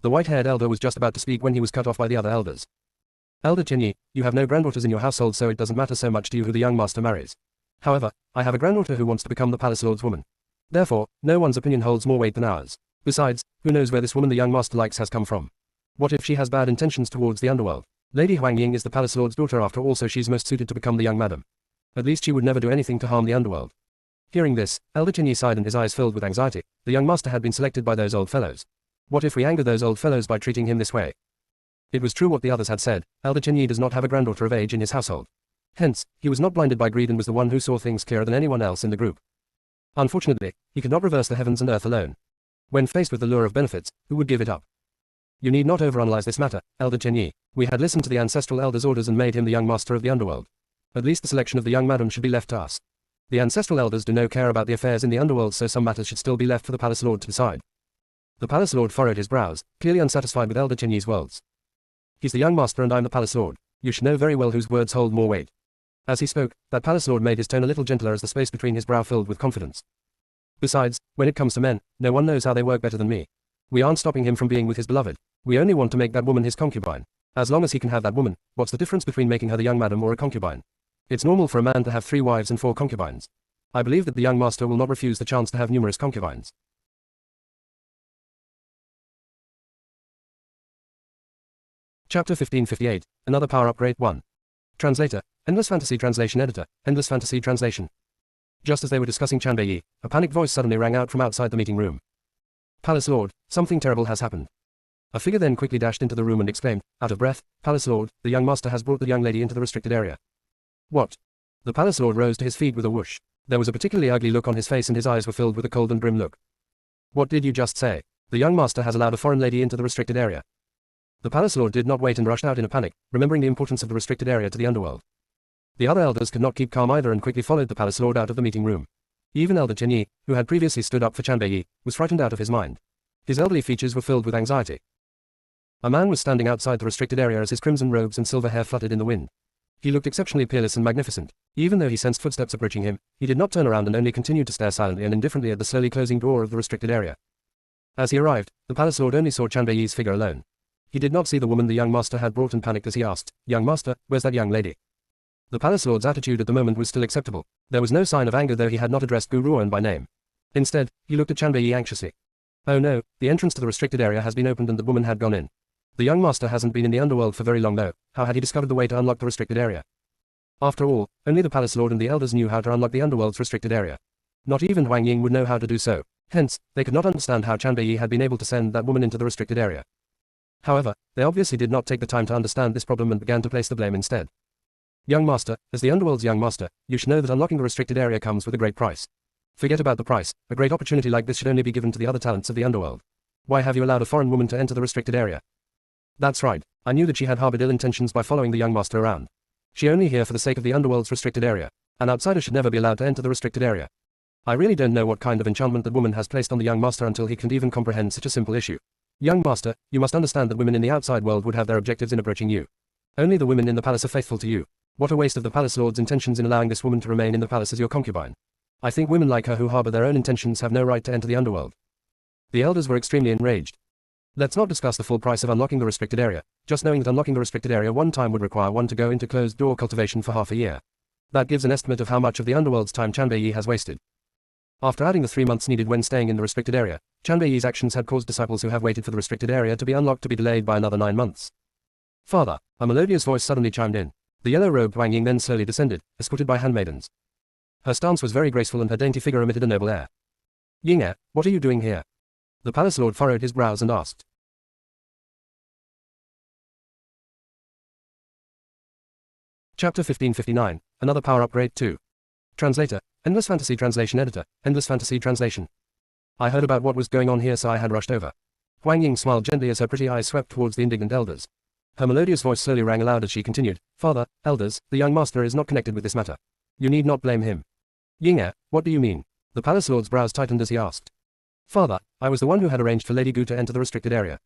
The white-haired elder was just about to speak when he was cut off by the other elders. Elder Chenyi, you have no granddaughters in your household, so it doesn't matter so much to you who the young master marries. However, I have a granddaughter who wants to become the Palace Lord's woman. Therefore, no one's opinion holds more weight than ours. Besides, who knows where this woman the young master likes has come from? What if she has bad intentions towards the underworld? Lady Huang Ying is the Palace Lord's daughter after all, so she's most suited to become the young madam. At least she would never do anything to harm the underworld. Hearing this, Elder Chenyi sighed and his eyes filled with anxiety. The young master had been selected by those old fellows. What if we anger those old fellows by treating him this way? It was true what the others had said. Elder Chenyi does not have a granddaughter of age in his household. Hence, he was not blinded by greed and was the one who saw things clearer than anyone else in the group. Unfortunately, he could not reverse the heavens and earth alone. When faced with the lure of benefits, who would give it up? You need not overanalyze this matter, Elder Chenyi. We had listened to the ancestral elder's orders and made him the young master of the underworld. At least the selection of the young madam should be left to us. The ancestral elders do no care about the affairs in the underworld, so some matters should still be left for the Palace Lord to decide. The Palace Lord furrowed his brows, clearly unsatisfied with Elder Chenyi's words. He's the young master and I'm the Palace Lord. You should know very well whose words hold more weight. As he spoke, that Palace Lord made his tone a little gentler as the space between his brow filled with confidence. Besides, when it comes to men, no one knows how they work better than me. We aren't stopping him from being with his beloved. We only want to make that woman his concubine. As long as he can have that woman, what's the difference between making her the young madam or a concubine? It's normal for a man to have 3 wives and 4 concubines. I believe that the young master will not refuse the chance to have numerous concubines. Chapter 1558, Another Power Upgrade 1. Translator, Endless Fantasy Translation Editor, Endless Fantasy Translation. Just as they were discussing Chan Beiyi, a panicked voice suddenly rang out from outside the meeting room. Palace Lord, something terrible has happened. A figure then quickly dashed into the room and exclaimed, out of breath, Palace Lord, the young master has brought the young lady into the restricted area. What? The Palace Lord rose to his feet with a whoosh. There was a particularly ugly look on his face and his eyes were filled with a cold and grim look. What did you just say? The young master has allowed a foreign lady into the restricted area. The Palace Lord did not wait and rushed out in a panic, remembering the importance of the restricted area to the underworld. The other elders could not keep calm either and quickly followed the Palace Lord out of the meeting room. Even Elder Chen Yi, who had previously stood up for Chanbei Yi, was frightened out of his mind. His elderly features were filled with anxiety. A man was standing outside the restricted area as his crimson robes and silver hair fluttered in the wind. He looked exceptionally peerless and magnificent. Even though he sensed footsteps approaching him, he did not turn around and only continued to stare silently and indifferently at the slowly closing door of the restricted area. As he arrived, the Palace Lord only saw Chanbei Yi's figure alone. He did not see the woman the young master had brought and panicked as he asked, Young master, where's that young lady? The Palace Lord's attitude at the moment was still acceptable. There was no sign of anger though he had not addressed Gu Ruan by name. Instead, he looked at Chanbei Yi anxiously. Oh no, the entrance to the restricted area has been opened and the woman had gone in. The young master hasn't been in the underworld for very long though. How had he discovered the way to unlock the restricted area? After all, only the Palace Lord and the elders knew how to unlock the underworld's restricted area. Not even Huang Ying would know how to do so. Hence, they could not understand how Chanbei Yi had been able to send that woman into the restricted area. However, they obviously did not take the time to understand this problem and began to place the blame instead. Young master, as the underworld's young master, you should know that unlocking the restricted area comes with a great price. Forget about the price. A great opportunity like this should only be given to the other talents of the underworld. Why have you allowed a foreign woman to enter the restricted area? That's right. I knew that she had harbored ill intentions by following the young master around. She only here for the sake of the underworld's restricted area. An outsider should never be allowed to enter the restricted area. I really don't know what kind of enchantment that woman has placed on the young master until he can't even comprehend such a simple issue. Young master, you must understand that women in the outside world would have their objectives in approaching you. Only the women in the palace are faithful to you. What a waste of the Palace Lord's intentions in allowing this woman to remain in the palace as your concubine. I think women like her who harbor their own intentions have no right to enter the underworld. The elders were extremely enraged. Let's not discuss the full price of unlocking the restricted area, just knowing that unlocking the restricted area one time would require one to go into closed-door cultivation for half a year. That gives an estimate of how much of the underworld's time Chanbei Yi has wasted. After adding the 3 months needed when staying in the restricted area, Chanbei Yi's actions had caused disciples who have waited for the restricted area to be unlocked to be delayed by another 9 months. Father, a melodious voice suddenly chimed in. The yellow-robed Huang Ying then slowly descended, escorted by handmaidens. Her stance was very graceful and her dainty figure emitted a noble air. Ying, what are you doing here? The Palace Lord furrowed his brows and asked. Chapter 1559, Another Power Upgrade 2. Translator, Endless Fantasy Translation Editor, Endless Fantasy Translation. I heard about what was going on here so I had rushed over. Huang Ying smiled gently as her pretty eyes swept towards the indignant elders. Her melodious voice slowly rang aloud as she continued, Father, elders, the young master is not connected with this matter. You need not blame him. Ying, what do you mean? The Palace Lord's brows tightened as he asked. Father, I was the one who had arranged for Lady Gu to enter the restricted area.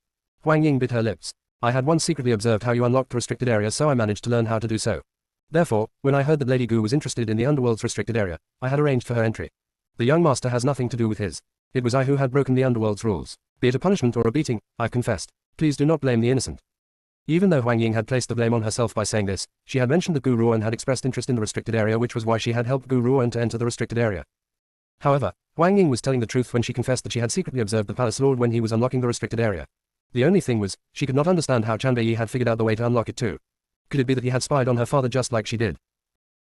Huang Ying bit her lips. I had once secretly observed how you unlocked the restricted area so I managed to learn how to do so. Therefore, when I heard that Lady Gu was interested in the underworld's restricted area, I had arranged for her entry. The young master has nothing to do with his. It was I who had broken the underworld's rules. Be it a punishment or a beating, I've confessed. Please do not blame the innocent. Even though Huang Ying had placed the blame on herself by saying this, she had mentioned that Gu Ruan had expressed interest in the restricted area, which was why she had helped Gu Ruan to enter the restricted area. However, Huang Ying was telling the truth when she confessed that she had secretly observed the Palace Lord when he was unlocking the restricted area. The only thing was, she could not understand how Chanbei Yi had figured out the way to unlock it too. Could it be that he had spied on her father just like she did?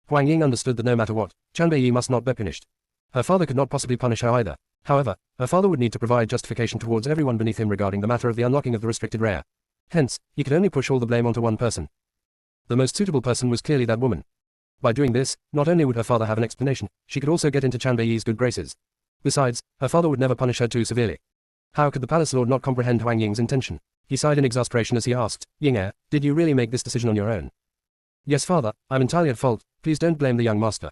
Huang Ying understood that no matter what, Chanbei Yi must not be punished. Her father could not possibly punish her either. However, her father would need to provide justification towards everyone beneath him regarding the matter of the unlocking of the restricted area. Hence, he could only push all the blame onto one person. The most suitable person was clearly that woman. By doing this, not only would her father have an explanation, she could also get into Chanbei Yi's good graces. Besides, her father would never punish her too severely. How could the Palace Lord not comprehend Huang Ying's intention? He sighed in exasperation as he asked, Ying, did you really make this decision on your own? Yes, father, I'm entirely at fault. Please don't blame the young master.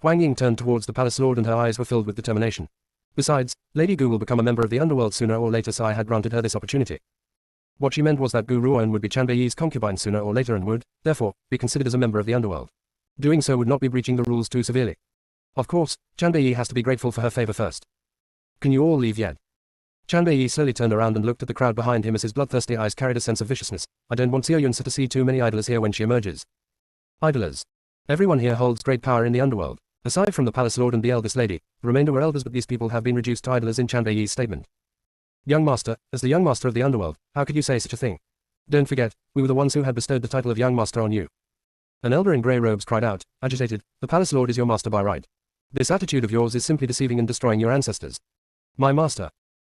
Huang Ying turned towards the Palace Lord and her eyes were filled with determination. Besides, Lady Gu will become a member of the underworld sooner or later, so I had granted her this opportunity. What she meant was that Gu Ruan would be Chanbei Yi's concubine sooner or later and would, therefore, be considered as a member of the underworld. Doing so would not be breaching the rules too severely. Of course, Chanbei Yi has to be grateful for her favor first. Can you all leave yet? Chanbei Yi slowly turned around and looked at the crowd behind him as his bloodthirsty eyes carried a sense of viciousness. I don't want Xiao Yunsa to see too many idlers here when she emerges. Idlers. Everyone here holds great power in the underworld. Aside from the Palace Lord and the eldest lady, the remainder were elders, but these people have been reduced to idlers in Chanbei Yi's statement. Young master, as the young master of the underworld, how could you say such a thing? Don't forget, we were the ones who had bestowed the title of young master on you. An elder in grey robes cried out, agitated, the Palace Lord is your master by right. This attitude of yours is simply deceiving and destroying your ancestors. My master.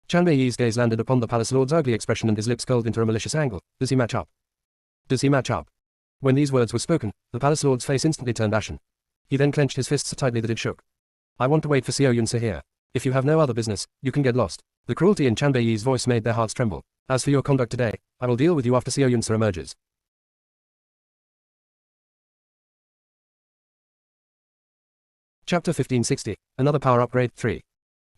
Chanbei's gaze landed upon the palace lord's ugly expression and his lips curled into a malicious angle. Does he match up? Does he match up? When these words were spoken, the palace lord's face instantly turned ashen. He then clenched his fists so tightly that it shook. I want to wait for Xiao Yunsa here. If you have no other business, you can get lost. The cruelty in Chanbei's voice made their hearts tremble. As for your conduct today, I will deal with you after Xiao Yunsa emerges. Chapter 1560, Another Power Upgrade 3.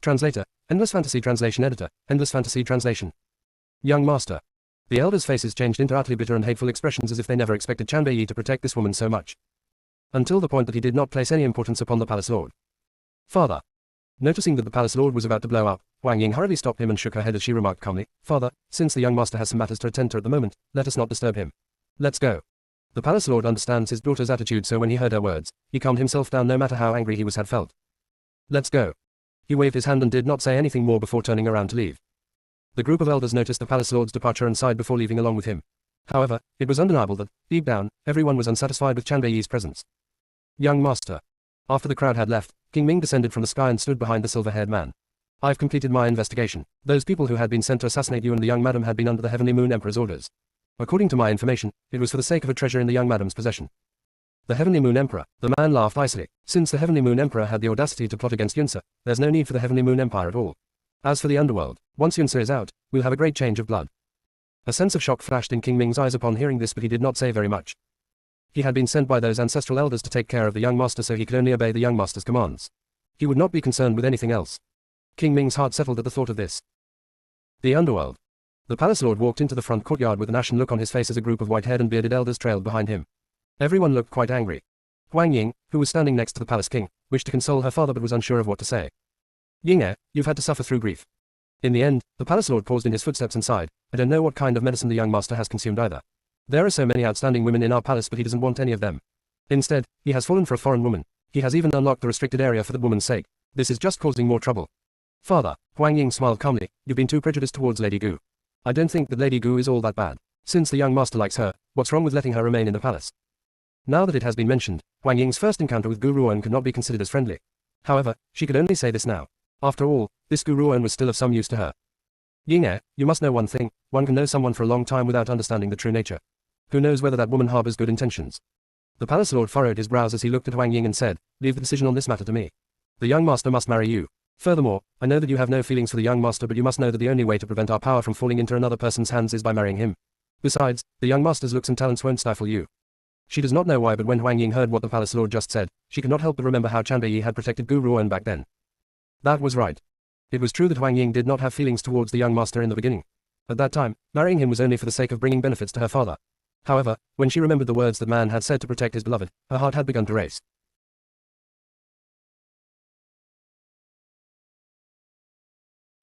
Translator, Endless Fantasy Translation Editor, Endless Fantasy Translation. Young Master. The elders' faces changed into utterly bitter and hateful expressions as if they never expected Chanbei to protect this woman so much. Until the point that he did not place any importance upon the palace lord. Father. Noticing that the palace lord was about to blow up, Wang Ying hurriedly stopped him and shook her head as she remarked calmly, Father, since the young master has some matters to attend to at the moment, let us not disturb him. Let's go. The palace lord understands his daughter's attitude, so when he heard her words, he calmed himself down no matter how angry he had felt. Let's go. He waved his hand and did not say anything more before turning around to leave. The group of elders noticed the palace lord's departure and sighed before leaving along with him. However, it was undeniable that, deep down, everyone was unsatisfied with Chanbei's presence. Young master. After the crowd had left, King Ming descended from the sky and stood behind the silver-haired man. I've completed my investigation. Those people who had been sent to assassinate you and the young madam had been under the Heavenly Moon Emperor's orders. According to my information, it was for the sake of a treasure in the young madam's possession. The Heavenly Moon Emperor, the man laughed icily. Since the Heavenly Moon Emperor had the audacity to plot against Yunsa, there's no need for the Heavenly Moon Empire at all. As for the underworld, once Yunsa is out, we'll have a great change of blood. A sense of shock flashed in King Ming's eyes upon hearing this, but he did not say very much. He had been sent by those ancestral elders to take care of the young master, so he could only obey the young master's commands. He would not be concerned with anything else. King Ming's heart settled at the thought of this. The underworld. The palace lord walked into the front courtyard with an ashen look on his face as a group of white-haired and bearded elders trailed behind him. Everyone looked quite angry. Wang Ying, who was standing next to the palace king, wished to console her father but was unsure of what to say. Ying, you've had to suffer through grief. In the end, the palace lord paused in his footsteps and sighed. I don't know what kind of medicine the young master has consumed either. There are so many outstanding women in our palace, but he doesn't want any of them. Instead, he has fallen for a foreign woman. He has even unlocked the restricted area for the woman's sake. This is just causing more trouble. Father, Wang Ying smiled calmly, you've been too prejudiced towards Lady Gu. I don't think that Lady Gu is all that bad. Since the young master likes her, what's wrong with letting her remain in the palace? Now that it has been mentioned, Wang Ying's first encounter with Gu Ruan could not be considered as friendly. However, she could only say this now. After all, this Gu Ruan was still of some use to her. Ying, you must know one thing, one can know someone for a long time without understanding the true nature. Who knows whether that woman harbors good intentions? The palace lord furrowed his brows as he looked at Wang Ying and said, leave the decision on this matter to me. The young master must marry you. Furthermore, I know that you have no feelings for the young master, but you must know that the only way to prevent our power from falling into another person's hands is by marrying him. Besides, the young master's looks and talents won't stifle you. She does not know why, but when Wang Ying heard what the palace lord just said, she could not help but remember how Chanbei had protected Gu Ruan back then. That was right. It was true that Wang Ying did not have feelings towards the young master in the beginning. At that time, marrying him was only for the sake of bringing benefits to her father. However, when she remembered the words that man had said to protect his beloved, her heart had begun to race.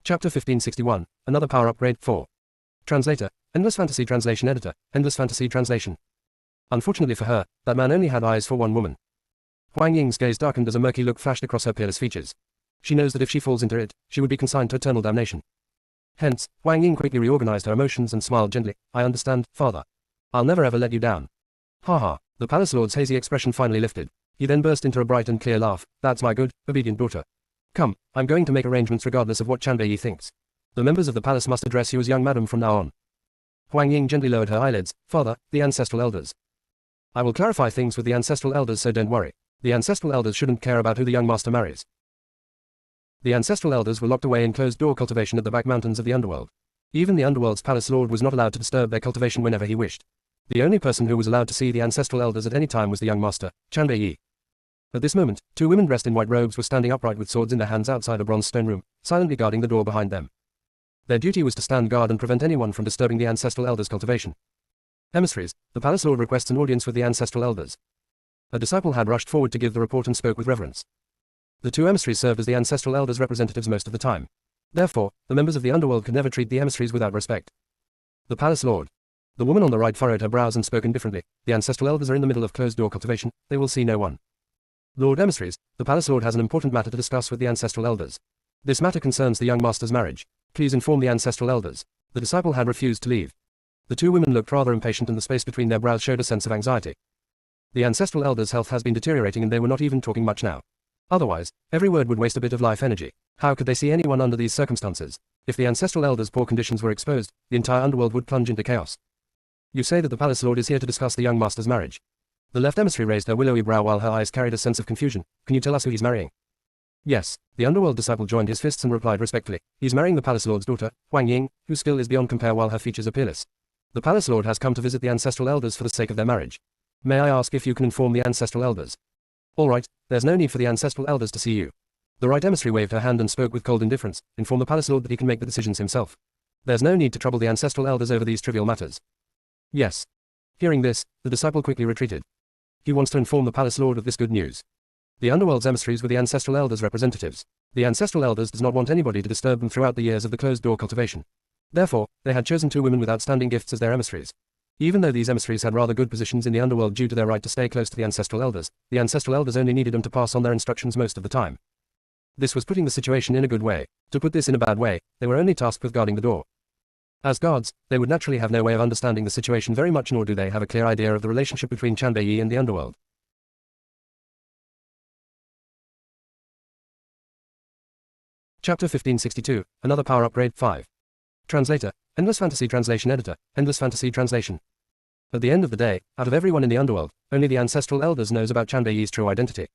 Chapter 1561, Another Power Upgrade 4. Translator, Endless Fantasy Translation Editor, Endless Fantasy Translation. Unfortunately for her, that man only had eyes for one woman. Wang Ying's gaze darkened as a murky look flashed across her peerless features. She knows that if she falls into it, she would be consigned to eternal damnation. Hence, Wang Ying quickly reorganized her emotions and smiled gently. I understand, father. I'll never ever let you down. Ha ha, the palace lord's hazy expression finally lifted. He then burst into a bright and clear laugh. That's my good, obedient daughter. Come, I'm going to make arrangements regardless of what Chanbei thinks. The members of the palace must address you as young madam from now on. Wang Ying gently lowered her eyelids. Father, the ancestral elders. I will clarify things with the ancestral elders, so don't worry. The ancestral elders shouldn't care about who the young master marries. The ancestral elders were locked away in closed-door cultivation at the back mountains of the underworld. Even the underworld's palace lord was not allowed to disturb their cultivation whenever he wished. The only person who was allowed to see the ancestral elders at any time was the young master, Chanbei. At this moment, two women dressed in white robes were standing upright with swords in their hands outside a bronze stone room, silently guarding the door behind them. Their duty was to stand guard and prevent anyone from disturbing the ancestral elders' cultivation. Emissaries, the palace lord requests an audience with the ancestral elders. A disciple had rushed forward to give the report and spoke with reverence. The two emissaries served as the ancestral elders' representatives most of the time. Therefore, the members of the underworld could never treat the emissaries without respect. The palace lord. The woman on the right furrowed her brows and spoke indifferently. The ancestral elders are in the middle of closed-door cultivation, they will see no one. Lord emissaries, the palace lord has an important matter to discuss with the ancestral elders. This matter concerns the young master's marriage. Please inform the ancestral elders. The disciple had refused to leave. The two women looked rather impatient and the space between their brows showed a sense of anxiety. The ancestral elders' health has been deteriorating and they were not even talking much now. Otherwise, every word would waste a bit of life energy. How could they see anyone under these circumstances? If the ancestral elders' poor conditions were exposed, the entire underworld would plunge into chaos. You say that the palace lord is here to discuss the young master's marriage. The left emissary raised her willowy brow while her eyes carried a sense of confusion. Can you tell us who he's marrying? Yes, the underworld disciple joined his fists and replied respectfully. He's marrying the palace lord's daughter, Huang Ying, whose skill is beyond compare while her features are peerless. The palace lord has come to visit the ancestral elders for the sake of their marriage. May I ask if you can inform the ancestral elders? All right, there's no need for the ancestral elders to see you. The right emissary waved her hand and spoke with cold indifference. Inform the palace lord that he can make the decisions himself. There's no need to trouble the ancestral elders over these trivial matters. Yes. Hearing this, the disciple quickly retreated. He wants to inform the palace lord of this good news. The underworld's emissaries were the ancestral elders' representatives. The ancestral elders does not want anybody to disturb them throughout the years of the closed-door cultivation. Therefore, they had chosen 2 women with outstanding gifts as their emissaries. Even though these emissaries had rather good positions in the underworld due to their right to stay close to the ancestral elders only needed them to pass on their instructions most of the time. This was putting the situation in a good way. To put this in a bad way, they were only tasked with guarding the door. As guards, they would naturally have no way of understanding the situation very much, nor do they have a clear idea of the relationship between Chanbei and the underworld. Chapter 1562, Another Power Upgrade 5. Translator, Endless Fantasy Translation Editor, Endless Fantasy Translation. At the end of the day, out of everyone in the underworld, only the ancestral elders knows about Chanbei's true identity.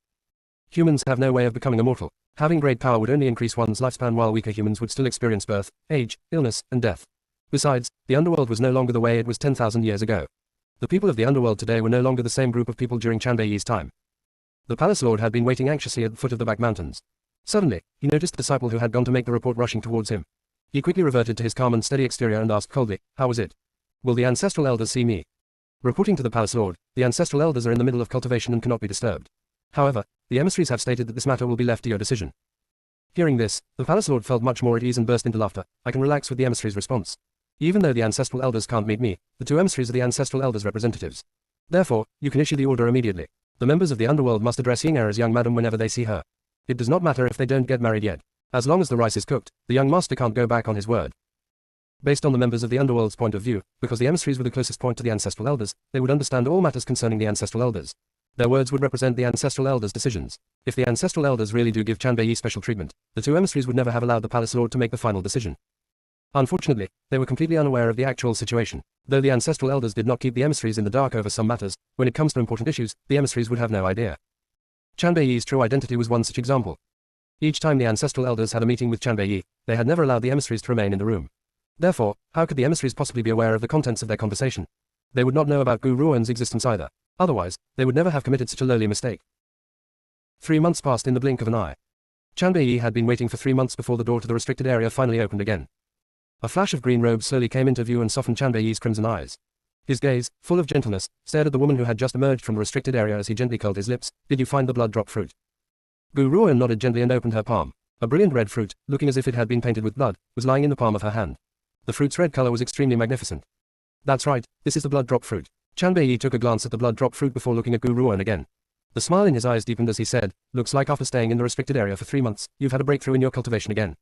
Humans have no way of becoming immortal. Having great power would only increase one's lifespan, while weaker humans would still experience birth, age, illness, and death. Besides, the underworld was no longer the way it was 10,000 years ago. The people of the underworld today were no longer the same group of people during Chanbei's time. The palace lord had been waiting anxiously at the foot of the back mountains. Suddenly, he noticed the disciple who had gone to make the report rushing towards him. He quickly reverted to his calm and steady exterior and asked coldly, "How was it? Will the ancestral elders see me?" Reporting to the palace lord, the ancestral elders are in the middle of cultivation and cannot be disturbed. However, the emissaries have stated that this matter will be left to your decision. Hearing this, the palace lord felt much more at ease and burst into laughter. I can relax with the emissaries' response. Even though the ancestral elders can't meet me, the 2 emissaries are the ancestral elders' representatives. Therefore, you can issue the order immediately. The members of the underworld must address Ying'er as young madam whenever they see her. It does not matter if they don't get married yet. As long as the rice is cooked, the young master can't go back on his word. Based on the members of the underworld's point of view, because the emissaries were the closest point to the ancestral elders, they would understand all matters concerning the ancestral elders. Their words would represent the ancestral elders' decisions. If the ancestral elders really do give Chanbei special treatment, the 2 emissaries would never have allowed the palace lord to make the final decision. Unfortunately, they were completely unaware of the actual situation. Though the ancestral elders did not keep the emissaries in the dark over some matters, when it comes to important issues, the emissaries would have no idea. Chanbei's true identity was one such example. Each time the ancestral elders had a meeting with Chanbei, they had never allowed the emissaries to remain in the room. Therefore, how could the emissaries possibly be aware of the contents of their conversation? They would not know about Gu Ruan's existence either. Otherwise, they would never have committed such a lowly mistake. 3 months passed in the blink of an eye. Chanbei had been waiting for 3 months before the door to the restricted area finally opened again. A flash of green robes slowly came into view and softened Chanbei's crimson eyes. His gaze, full of gentleness, stared at the woman who had just emerged from the restricted area as he gently curled his lips. Did you find the blood drop fruit? Gu Ruan nodded gently and opened her palm. A brilliant red fruit, looking as if it had been painted with blood, was lying in the palm of her hand. The fruit's red color was extremely magnificent. That's right, this is the blood drop fruit. Chanbei took a glance at the blood drop fruit before looking at Gu Ruan again. The smile in his eyes deepened as he said, looks like after staying in the restricted area for 3 months, you've had a breakthrough in your cultivation again.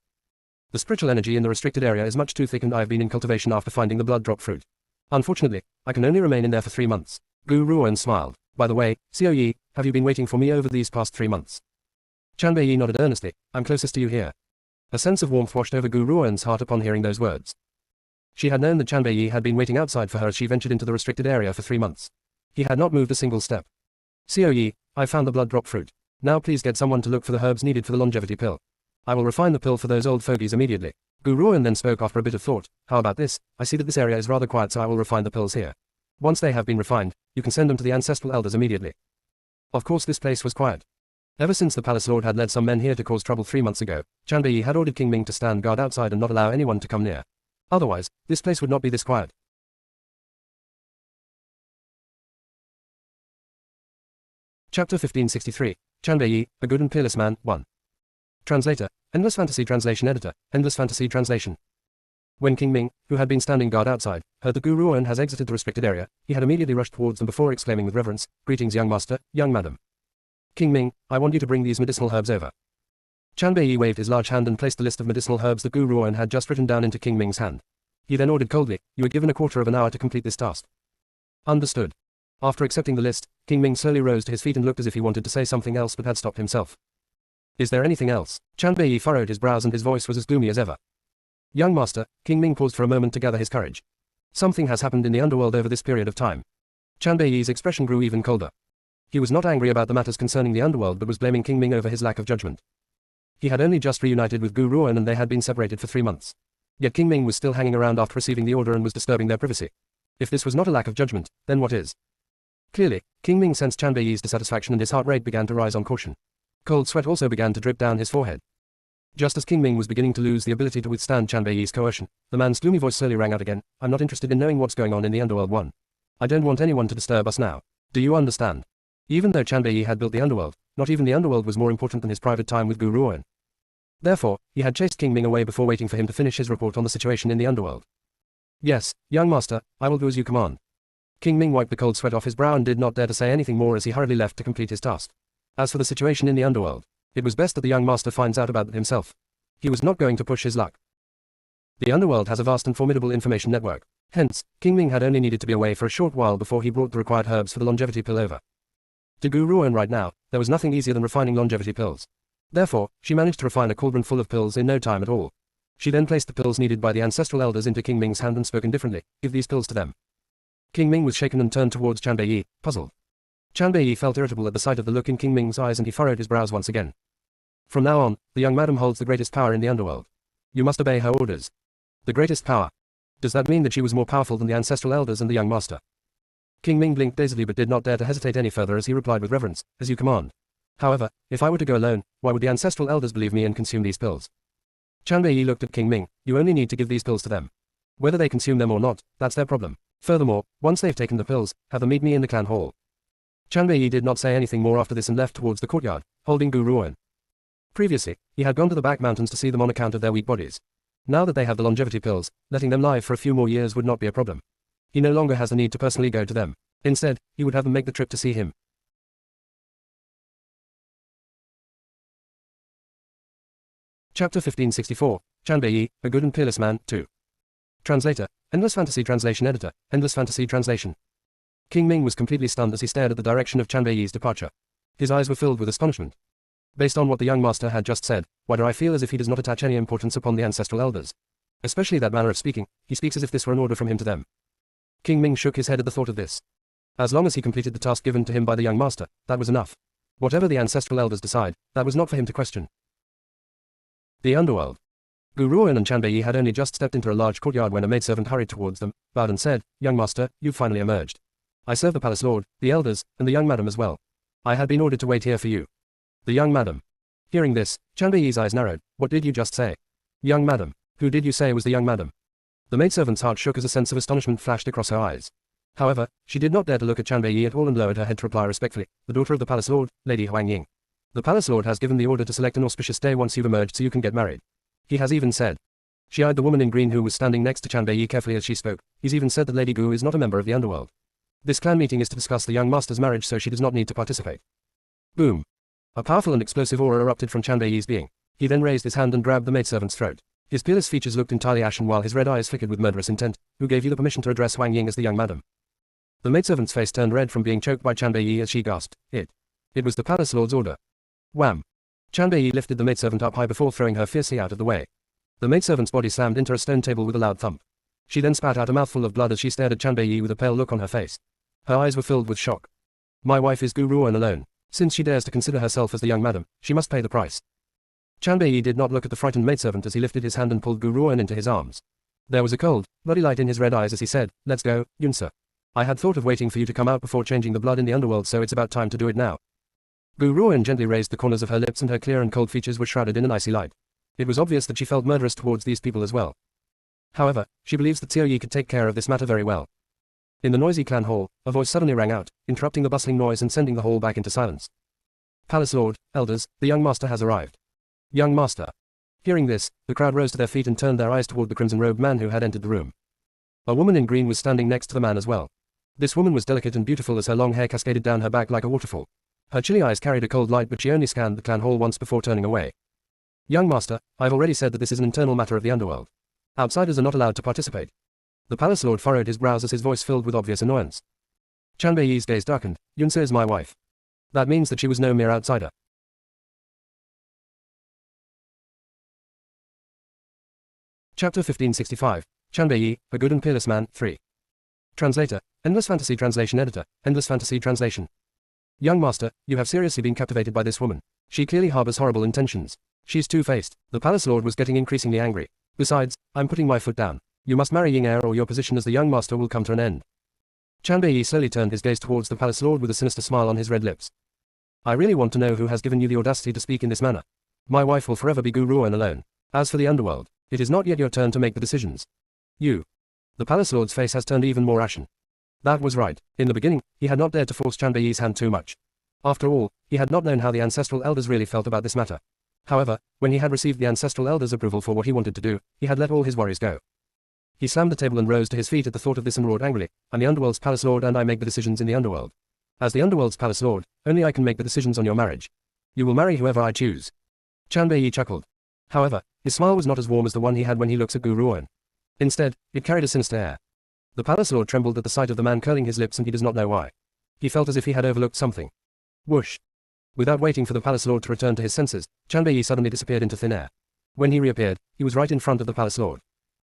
The spiritual energy in the restricted area is much too thick and I have been in cultivation after finding the blood drop fruit. Unfortunately, I can only remain in there for 3 months. Gu Ruan smiled. By the way, Xiao Yi, have you been waiting for me over these past 3 months? Chanbei nodded earnestly. I'm closest to you here. A sense of warmth washed over Gu Ruan's heart upon hearing those words. She had known that Chanbei had been waiting outside for her as she ventured into the restricted area for 3 months. He had not moved a single step. Xiao Yi, I found the blood drop fruit. Now please get someone to look for the herbs needed for the longevity pill. I will refine the pill for those old fogies immediately. Gu Ruan then spoke after a bit of thought. How about this? I see that this area is rather quiet, so I will refine the pills here. Once they have been refined, you can send them to the ancestral elders immediately. Of course this place was quiet. Ever since the palace lord had led some men here to cause trouble 3 months ago, Chanbei had ordered King Ming to stand guard outside and not allow anyone to come near. Otherwise, this place would not be this quiet. Chapter 1563, Chanbei, a good and peerless man, 1. Translator, Endless Fantasy Translation Editor, Endless Fantasy Translation. When King Ming, who had been standing guard outside, heard that Gu Ruan has exited the restricted area, he had immediately rushed towards them before exclaiming with reverence, Greetings young master, young madam. King Ming, I want you to bring these medicinal herbs over. Chanbei waved his large hand and placed the list of medicinal herbs that Gu Ruan had just written down into King Ming's hand. He then ordered coldly, you are given a quarter of an hour to complete this task. Understood. After accepting the list, King Ming slowly rose to his feet and looked as if he wanted to say something else but had stopped himself. Is there anything else? Chanbei furrowed his brows and his voice was as gloomy as ever. Young master, King Ming paused for a moment to gather his courage. Something has happened in the underworld over this period of time. Chanbei's expression grew even colder. He was not angry about the matters concerning the underworld but was blaming King Ming over his lack of judgment. He had only just reunited with Gu Ruan and they had been separated for 3 months. Yet King Ming was still hanging around after receiving the order and was disturbing their privacy. If this was not a lack of judgment, then what is? Clearly, King Ming sensed Chanbei's dissatisfaction and his heart rate began to rise on caution. Cold sweat also began to drip down his forehead. Just as King Ming was beginning to lose the ability to withstand Chanbei's coercion, the man's gloomy voice slowly rang out again. I'm not interested in knowing what's going on in the underworld. 1. I don't want anyone to disturb us now. Do you understand? Even though Chanbei had built the underworld, not even the underworld was more important than his private time with Gu Ruan. Therefore, he had chased King Ming away before waiting for him to finish his report on the situation in the underworld. Yes, young master, I will do as you command. King Ming wiped the cold sweat off his brow and did not dare to say anything more as he hurriedly left to complete his task. As for the situation in the underworld, it was best that the young master finds out about it himself. He was not going to push his luck. The underworld has a vast and formidable information network. Hence, King Ming had only needed to be away for a short while before he brought the required herbs for the longevity pill over. To Gu Ruan right now, there was nothing easier than refining longevity pills. Therefore, she managed to refine a cauldron full of pills in no time at all. She then placed the pills needed by the ancestral elders into King Ming's hand and spoke indifferently, give these pills to them. King Ming was shaken and turned towards Chanbei, puzzled. Chanbei felt irritable at the sight of the look in King Ming's eyes and he furrowed his brows once again. From now on, the young madam holds the greatest power in the underworld. You must obey her orders. The greatest power. Does that mean that she was more powerful than the ancestral elders and the young master? King Ming blinked dazedly but did not dare to hesitate any further as he replied with reverence, as you command. However, if I were to go alone, why would the ancestral elders believe me and consume these pills? Chanbei looked at King Ming, you only need to give these pills to them. Whether they consume them or not, that's their problem. Furthermore, once they've taken the pills, have them meet me in the clan hall. Chanbei did not say anything more after this and left towards the courtyard, holding Gu Ruan. Previously, he had gone to the back mountains to see them on account of their weak bodies. Now that they have the longevity pills, letting them live for a few more years would not be a problem. He no longer has the need to personally go to them. Instead, he would have them make the trip to see him. Chapter 1564, Chanbei, a good and peerless man, 2. Translator, Endless Fantasy Translation Editor, Endless Fantasy Translation. King Ming was completely stunned as he stared at the direction of Chanbei's departure. His eyes were filled with astonishment. Based on what the young master had just said, why do I feel as if he does not attach any importance upon the ancestral elders? Especially that manner of speaking, he speaks as if this were an order from him to them. King Ming shook his head at the thought of this. As long as he completed the task given to him by the young master, that was enough. Whatever the ancestral elders decide, that was not for him to question. The underworld. Gu Ruan and Chanbei had only just stepped into a large courtyard when a maidservant hurried towards them, bowed and said, young master, you've finally emerged. I serve the palace lord, the elders, and the young madam as well. I had been ordered to wait here for you. The young madam. Hearing this, Chanbei's eyes narrowed. What did you just say? Young madam. Who did you say was the young madam? The maidservant's heart shook as a sense of astonishment flashed across her eyes. However, she did not dare to look at Chanbei at all and lowered her head to reply respectfully, the daughter of the palace lord, Lady Huang Ying. The palace lord has given the order to select an auspicious day once you've emerged so you can get married. He has even said. She eyed the woman in green who was standing next to Chanbei carefully as she spoke. He's even said that Lady Gu is not a member of the underworld. This clan meeting is to discuss the young master's marriage so she does not need to participate. Boom. A powerful and explosive aura erupted from Chanbei's being. He then raised his hand and grabbed the maidservant's throat. His peerless features looked entirely ashen while his red eyes flickered with murderous intent. Who gave you the permission to address Huang Ying as the young madam? The maidservant's face turned red from being choked by Chanbei as she gasped. It was the palace lord's order. Wham! Chanbei lifted the maidservant up high before throwing her fiercely out of the way. The maidservant's body slammed into a stone table with a loud thump. She then spat out a mouthful of blood as she stared at Chanbei with a pale look on her face. Her eyes were filled with shock. My wife is Gu Ruan alone. Since she dares to consider herself as the young madam, she must pay the price. Chanbei did not look at the frightened maidservant as he lifted his hand and pulled Gu Ruan into his arms. There was a cold, bloody light in his red eyes as he said, let's go, Yunsa. I had thought of waiting for you to come out before changing the blood in the underworld so it's about time to do it now. Gu Ruan gently raised the corners of her lips and her clear and cold features were shrouded in an icy light. It was obvious that she felt murderous towards these people as well. However, she believes that Xiao Yi could take care of this matter very well. In the noisy clan hall, a voice suddenly rang out, interrupting the bustling noise and sending the hall back into silence. Palace lord, elders, the young master has arrived. Young master. Hearing this, the crowd rose to their feet and turned their eyes toward the crimson-robed man who had entered the room. A woman in green was standing next to the man as well. This woman was delicate and beautiful as her long hair cascaded down her back like a waterfall. Her chilly eyes carried a cold light but she only scanned the clan hall once before turning away. Young master, I've already said that this is an internal matter of the underworld. Outsiders are not allowed to participate. The palace lord furrowed his brows as his voice filled with obvious annoyance. Chanbei's gaze darkened. Yunsa is my wife. That means that she was no mere outsider. Chapter 1565, Chanbei, A Good and Peerless Man, 3. Translator, Endless Fantasy Translation Editor, Endless Fantasy Translation. Young master, you have seriously been captivated by this woman. She clearly harbors horrible intentions. She's two-faced. The palace lord was getting increasingly angry. Besides, I'm putting my foot down. You must marry Ying Er or your position as the young master will come to an end. Chanbei slowly turned his gaze towards the palace lord with a sinister smile on his red lips. I really want to know who has given you the audacity to speak in this manner. My wife will forever be Gu Ruan alone. As for the underworld, it is not yet your turn to make the decisions. You. The palace lord's face has turned even more ashen. That was right. In the beginning, he had not dared to force Chanbei's hand too much. After all, he had not known how the ancestral elders really felt about this matter. However, when he had received the ancestral elders' approval for what he wanted to do, he had let all his worries go. He slammed the table and rose to his feet at the thought of this and roared angrily, I'm the underworld's palace lord and I make the decisions in the underworld. As the underworld's palace lord, only I can make the decisions on your marriage. You will marry whoever I choose. Chanbei chuckled. However, his smile was not as warm as the one he had when he looks at Gu Ruan. Instead, it carried a sinister air. The palace lord trembled at the sight of the man curling his lips and he does not know why. He felt as if he had overlooked something. Whoosh. Without waiting for the palace lord to return to his senses, Chanbei suddenly disappeared into thin air. When he reappeared, he was right in front of the palace lord.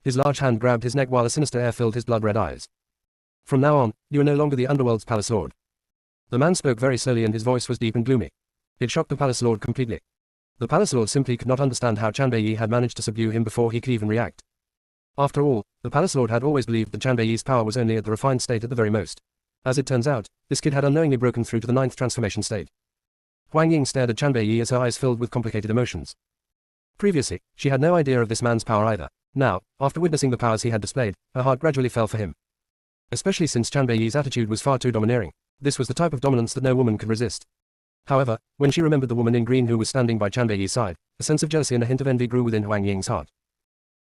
His large hand grabbed his neck while a sinister air filled his blood-red eyes. From now on, you are no longer the underworld's palace lord. The man spoke very slowly and his voice was deep and gloomy. It shocked the palace lord completely. The palace lord simply could not understand how Chanbei had managed to subdue him before he could even react. After all, the palace lord had always believed that Chanbei's power was only at the refined state at the very most. As it turns out, this kid had unknowingly broken through to the 9th transformation state. Huang Ying stared at Chanbei as her eyes filled with complicated emotions. Previously, she had no idea of this man's power either. Now, after witnessing the powers he had displayed, her heart gradually fell for him. Especially since Chanbei's attitude was far too domineering. This was the type of dominance that no woman could resist. However, when she remembered the woman in green who was standing by Chanbei's side, a sense of jealousy and a hint of envy grew within Huang Ying's heart.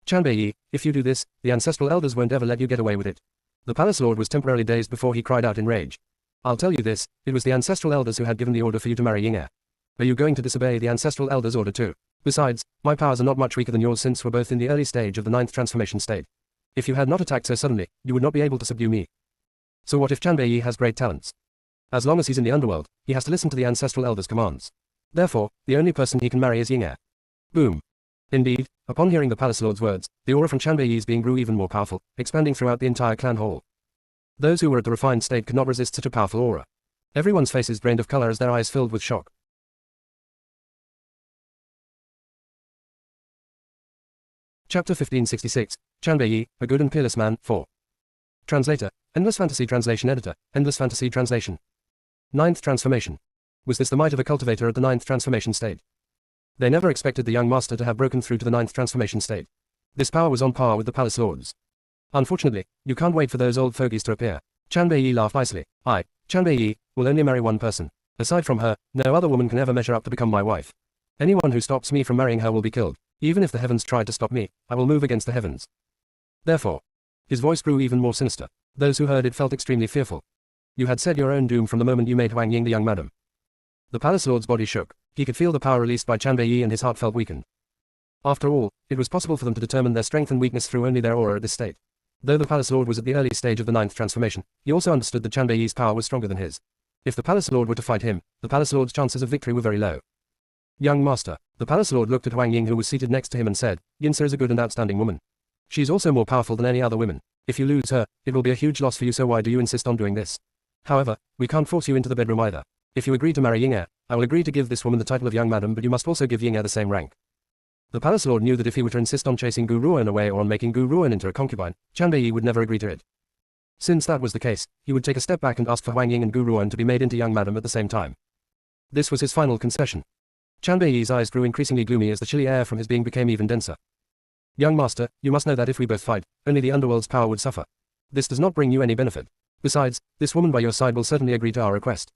Chanbei, if you do this, the ancestral elders won't ever let you get away with it. The palace lord was temporarily dazed before he cried out in rage. I'll tell you this, it was the ancestral elders who had given the order for you to marry Ying Er. Are you going to disobey the ancestral elders' order too? Besides, my powers are not much weaker than yours since we're both in the early stage of the 9th transformation state. If you had not attacked so suddenly, you would not be able to subdue me. So what if Chanbei has great talents? As long as he's in the underworld, he has to listen to the ancestral elders' commands. Therefore, the only person he can marry is Ying Er. Boom. Indeed, upon hearing the palace lord's words, the aura from Chanbei's being grew even more powerful, expanding throughout the entire clan hall. Those who were at the refined state could not resist such a powerful aura. Everyone's faces drained of color as their eyes filled with shock. Chapter 1566, Chanbei, A Good and Peerless Man, 4. Translator, Endless Fantasy Translation Editor, Endless Fantasy Translation. 9th Transformation. Was this the might of a cultivator at the 9th transformation state? They never expected the young master to have broken through to the 9th transformation state. This power was on par with the palace lords. Unfortunately, you can't wait for those old fogies to appear. Chanbei laughed icily. I, Chanbei, will only marry one person. Aside from her, no other woman can ever measure up to become my wife. Anyone who stops me from marrying her will be killed. Even if the heavens tried to stop me, I will move against the heavens. Therefore, his voice grew even more sinister. Those who heard it felt extremely fearful. You had said your own doom from the moment you made Huang Ying the young madam. The palace lord's body shook. He could feel the power released by Chanbei and his heart felt weakened. After all, it was possible for them to determine their strength and weakness through only their aura at this state. Though the palace lord was at the early stage of the 9th transformation, he also understood that Chanbei's power was stronger than his. If the palace lord were to fight him, the palace lord's chances of victory were very low. Young master, the palace lord looked at Huang Ying who was seated next to him and said, Yinsa is a good and outstanding woman. She is also more powerful than any other women. If you lose her, it will be a huge loss for you, so why do you insist on doing this? However, we can't force you into the bedroom either. If you agree to marry Ying Er, I will agree to give this woman the title of young madam, but you must also give Ying Er the same rank. The palace lord knew that if he were to insist on chasing Gu Ruan away or on making Gu Ruan into a concubine, Chanbei would never agree to it. Since that was the case, he would take a step back and ask for Huang Ying and Gu Ruan to be made into young madam at the same time. This was his final concession. Chanbei's eyes grew increasingly gloomy as the chilly air from his being became even denser. Young master, you must know that if we both fight, only the underworld's power would suffer. This does not bring you any benefit. Besides, this woman by your side will certainly agree to our request.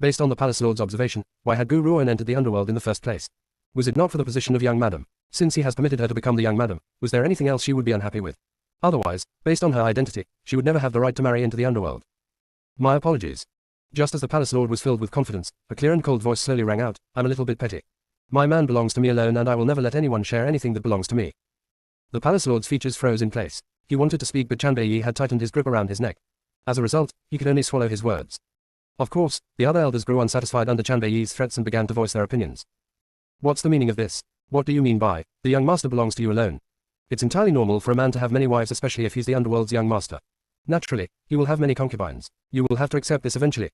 Based on the palace lord's observation, why had Gu Ruan entered the underworld in the first place? Was it not for the position of young madam? Since he has permitted her to become the young madam, was there anything else she would be unhappy with? Otherwise, based on her identity, she would never have the right to marry into the underworld. My apologies. Just as the palace lord was filled with confidence, a clear and cold voice slowly rang out, I'm a little bit petty. My man belongs to me alone and I will never let anyone share anything that belongs to me. The palace lord's features froze in place. He wanted to speak but Chanbei had tightened his grip around his neck. As a result, he could only swallow his words. Of course, the other elders grew unsatisfied under Chanbei's threats and began to voice their opinions. What's the meaning of this? What do you mean by, the young master belongs to you alone? It's entirely normal for a man to have many wives, especially if he's the underworld's young master. Naturally, he will have many concubines. You will have to accept this eventually.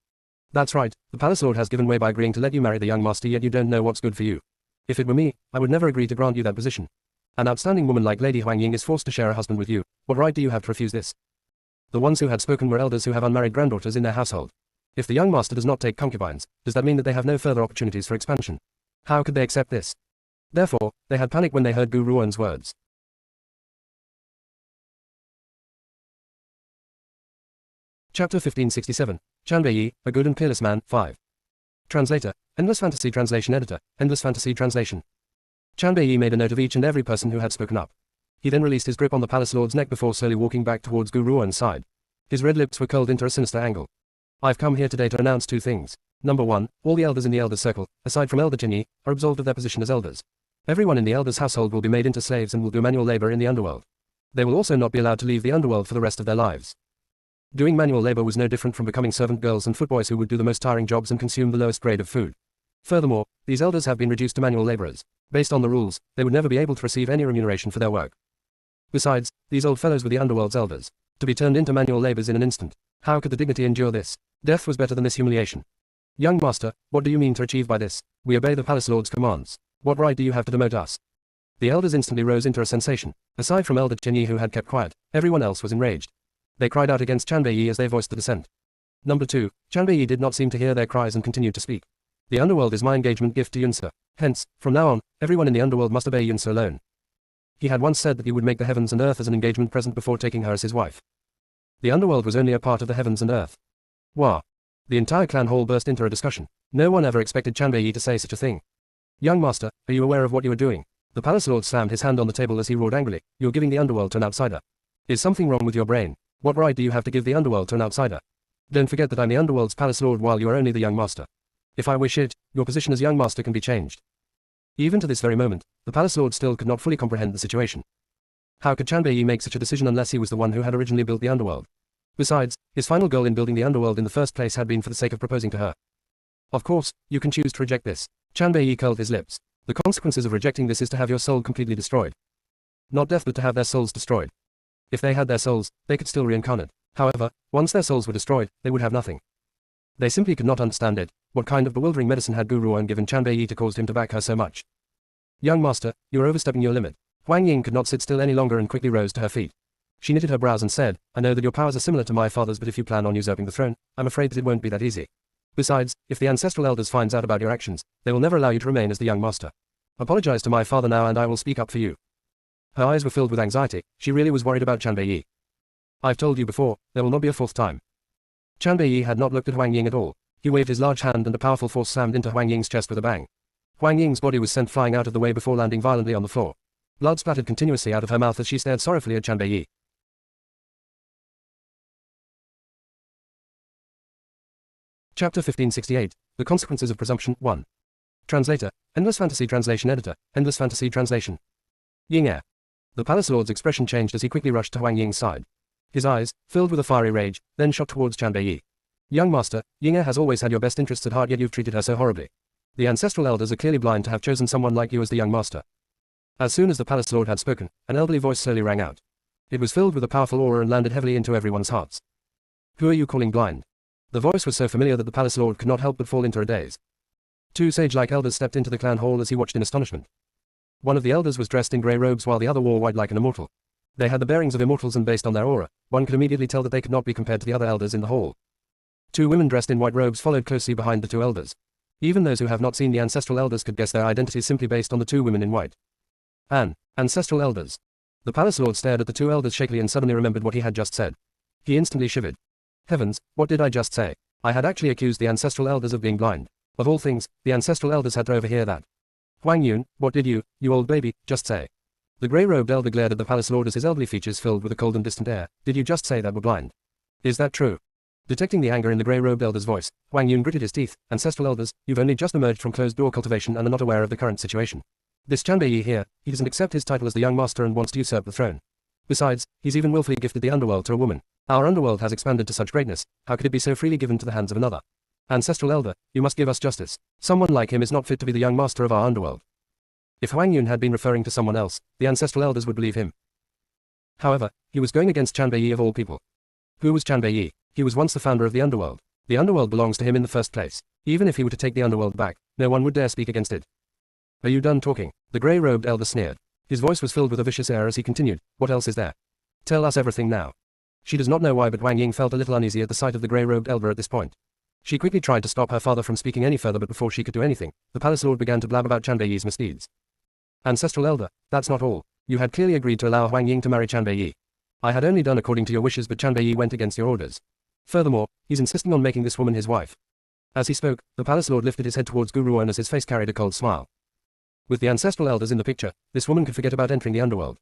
That's right, the palace lord has given way by agreeing to let you marry the young master, yet you don't know what's good for you. If it were me, I would never agree to grant you that position. An outstanding woman like Lady Huang Ying is forced to share a husband with you. What right do you have to refuse this? The ones who had spoken were elders who have unmarried granddaughters in their household. If the young master does not take concubines, does that mean that they have no further opportunities for expansion? How could they accept this? Therefore, they had panic when they heard Gu Ruan's words. Chapter 1567, Chan Bei, a good and peerless man, 5. Translator, Endless Fantasy Translation Editor, Endless Fantasy Translation. Chan Bei made a note of each and every person who had spoken up. He then released his grip on the palace lord's neck before slowly walking back towards Gu Ruan's side. His red lips were curled into a sinister angle. I've come here today to announce two things. Number 1, all the elders in the Elders' Circle, aside from Elder Jinyi, are absolved of their position as elders. Everyone in the elders' household will be made into slaves and will do manual labor in the underworld. They will also not be allowed to leave the underworld for the rest of their lives. Doing manual labor was no different from becoming servant girls and footboys who would do the most tiring jobs and consume the lowest grade of food. Furthermore, these elders have been reduced to manual laborers. Based on the rules, they would never be able to receive any remuneration for their work. Besides, these old fellows were the underworld's elders. To be turned into manual labors in an instant. How could the dignity endure this? Death was better than this humiliation. Young master, what do you mean to achieve by this? We obey the palace lord's commands. What right do you have to demote us? The elders instantly rose into a sensation. Aside from Elder Jinyi who had kept quiet, everyone else was enraged. They cried out against Chan Bei as they voiced the dissent. Number 2, Chan Bei did not seem to hear their cries and continued to speak. The underworld is my engagement gift to Yunse. Hence, from now on, everyone in the underworld must obey Yunse alone. He had once said that he would make the heavens and earth as an engagement present before taking her as his wife. The underworld was only a part of the heavens and earth. Wah! The entire clan hall burst into a discussion. No one ever expected Chan Bei to say such a thing. Young master, are you aware of what you are doing? The palace lord slammed his hand on the table as he roared angrily. You're giving the underworld to an outsider. Is something wrong with your brain? What right do you have to give the underworld to an outsider? Don't forget that I'm the underworld's palace lord while you are only the young master. If I wish it, your position as young master can be changed. Even to this very moment, the palace lord still could not fully comprehend the situation. How could Chan Bei make such a decision unless he was the one who had originally built the underworld? Besides, his final goal in building the underworld in the first place had been for the sake of proposing to her. Of course, you can choose to reject this. Chan Bei curled his lips. The consequences of rejecting this is to have your soul completely destroyed. Not death, but to have their souls destroyed. If they had their souls, they could still reincarnate. However, once their souls were destroyed, they would have nothing. They simply could not understand it. What kind of bewildering medicine had Gu Ruan given Chan Bei to cause him to back her so much? Young master, you are overstepping your limit. Huang Ying could not sit still any longer and quickly rose to her feet. She knitted her brows and said, I know that your powers are similar to my father's, but if you plan on usurping the throne, I'm afraid that it won't be that easy. Besides, if the ancestral elders finds out about your actions, they will never allow you to remain as the young master. Apologize to my father now and I will speak up for you. Her eyes were filled with anxiety. She really was worried about Chan Bei. I've told you before, there will not be a fourth time. Chan Bei had not looked at Huang Ying at all. He waved his large hand and a powerful force slammed into Huang Ying's chest with a bang. Huang Ying's body was sent flying out of the way before landing violently on the floor. Blood splattered continuously out of her mouth as she stared sorrowfully at Chan Bei. Chapter 1568, The Consequences of Presumption, 1. Translator, Endless Fantasy Translation Editor, Endless Fantasy Translation. Ying Er. The palace lord's expression changed as he quickly rushed to Huang Ying's side. His eyes, filled with a fiery rage, then shot towards Chan Bei. Young master, Ying Er has always had your best interests at heart, yet you've treated her so horribly. The ancestral elders are clearly blind to have chosen someone like you as the young master. As soon as the palace lord had spoken, an elderly voice slowly rang out. It was filled with a powerful aura and landed heavily into everyone's hearts. Who are you calling blind? The voice was so familiar that the palace lord could not help but fall into a daze. Two sage-like elders stepped into the clan hall as he watched in astonishment. One of the elders was dressed in grey robes while the other wore white like an immortal. They had the bearings of immortals and based on their aura, one could immediately tell that they could not be compared to the other elders in the hall. Two women dressed in white robes followed closely behind the two elders. Even those who have not seen the ancestral elders could guess their identities simply based on the two women in white. Ancestral elders. The palace lord stared at the two elders shakily and suddenly remembered what he had just said. He instantly shivered. Heavens, what did I just say? I had actually accused the ancestral elders of being blind. Of all things, the ancestral elders had to overhear that. Huang Yun, what did you old baby, just say? The grey-robed elder glared at the palace lord as his elderly features filled with a cold and distant air. Did you just say that we're blind? Is that true? Detecting the anger in the grey-robed elder's voice, Huang Yun gritted his teeth. Ancestral elders, you've only just emerged from closed-door cultivation and are not aware of the current situation. This Chan Bei here, he doesn't accept his title as the young master and wants to usurp the throne. Besides, he's even willfully gifted the underworld to a woman. Our underworld has expanded to such greatness, how could it be so freely given to the hands of another? Ancestral elder, you must give us justice. Someone like him is not fit to be the young master of our underworld. If Huang Yun had been referring to someone else, the ancestral elders would believe him. However, he was going against Chanbei Yi of all people. Who was Chanbei Yi? He was once the founder of the underworld. The underworld belongs to him in the first place. Even if he were to take the underworld back, no one would dare speak against it. Are you done talking? The grey-robed elder sneered. His voice was filled with a vicious air as he continued, what else is there? Tell us everything now. She does not know why, but Wang Ying felt a little uneasy at the sight of the grey-robed elder at this point. She quickly tried to stop her father from speaking any further, but before she could do anything, the palace lord began to blab about Chanbei Yi's misdeeds. Ancestral elder, that's not all. You had clearly agreed to allow Wang Ying to marry Chanbei Yi. I had only done according to your wishes, but Chanbei Yi went against your orders. Furthermore, he's insisting on making this woman his wife. As he spoke, the palace lord lifted his head towards Gu Ruan as his face carried a cold smile. With the ancestral elders in the picture, this woman could forget about entering the underworld.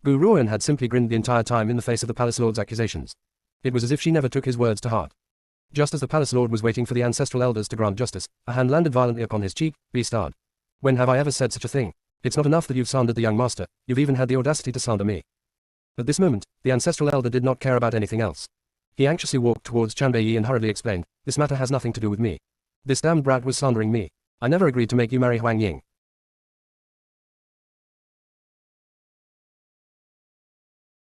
Gu Ruan had simply grinned the entire time in the face of the palace lord's accusations. It was as if she never took his words to heart. Just as the palace lord was waiting for the ancestral elders to grant justice, a hand landed violently upon his cheek. Beastard. When have I ever said such a thing? It's not enough that you've slandered the young master, you've even had the audacity to slander me. At this moment, the ancestral elder did not care about anything else. He anxiously walked towards Chanbei Yi and hurriedly explained, this matter has nothing to do with me. This damned brat was slandering me. I never agreed to make you marry Wang Ying.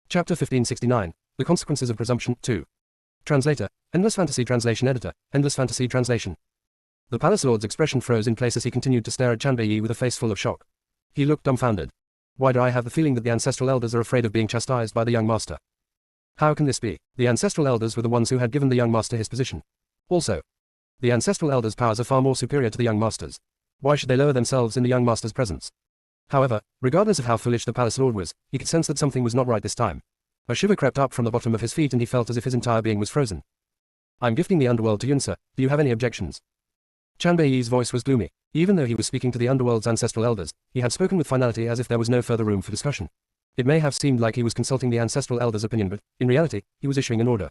Chapter 1569, The Consequences of Presumption, 2. Translator, Endless Fantasy Translation Editor, Endless Fantasy Translation. The palace lord's expression froze in place as he continued to stare at Chanbei Yi with a face full of shock. He looked dumbfounded. Why do I have the feeling that the ancestral elders are afraid of being chastised by the young master? How can this be? The ancestral elders were the ones who had given the young master his position. Also, the ancestral elders' powers are far more superior to the young master's. Why should they lower themselves in the young master's presence? However, regardless of how foolish the palace lord was, he could sense that something was not right this time. A shiver crept up from the bottom of his feet and he felt as if his entire being was frozen. I'm gifting the underworld to Yunsa, do you have any objections? Chanbei Yi's voice was gloomy. Even though he was speaking to the underworld's ancestral elders, he had spoken with finality as if there was no further room for discussion. It may have seemed like he was consulting the ancestral elders' opinion, but, in reality, he was issuing an order.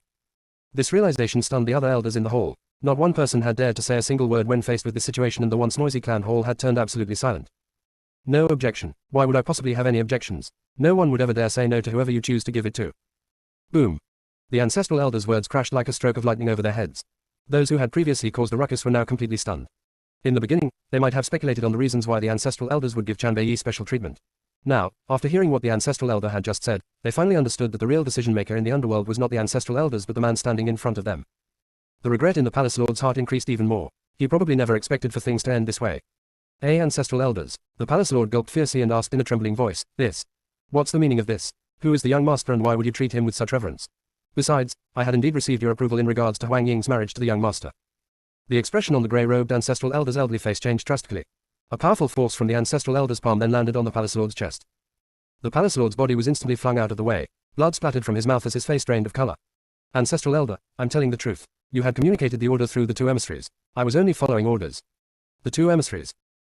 This realization stunned the other elders in the hall. Not one person had dared to say a single word when faced with this situation, and the once noisy clan hall had turned absolutely silent. No objection. Why would I possibly have any objections? No one would ever dare say no to whoever you choose to give it to. Boom. The ancestral elders' words crashed like a stroke of lightning over their heads. Those who had previously caused a ruckus were now completely stunned. In the beginning, they might have speculated on the reasons why the ancestral elders would give Chanbei Yi special treatment. Now, after hearing what the ancestral elder had just said, they finally understood that the real decision-maker in the underworld was not the ancestral elders but the man standing in front of them. The regret in the palace lord's heart increased even more. He probably never expected for things to end this way. Ancestral elders. The palace lord gulped fiercely and asked in a trembling voice, this. What's the meaning of this? Who is the young master and why would you treat him with such reverence? Besides, I had indeed received your approval in regards to Wang Ying's marriage to the young master. The expression on the grey-robed ancestral elder's elderly face changed drastically. A powerful force from the ancestral elder's palm then landed on the palace lord's chest. The palace lord's body was instantly flung out of the way. Blood splattered from his mouth as his face drained of color. Ancestral elder, I'm telling the truth. You had communicated the order through the two emissaries. I was only following orders. The two emissaries.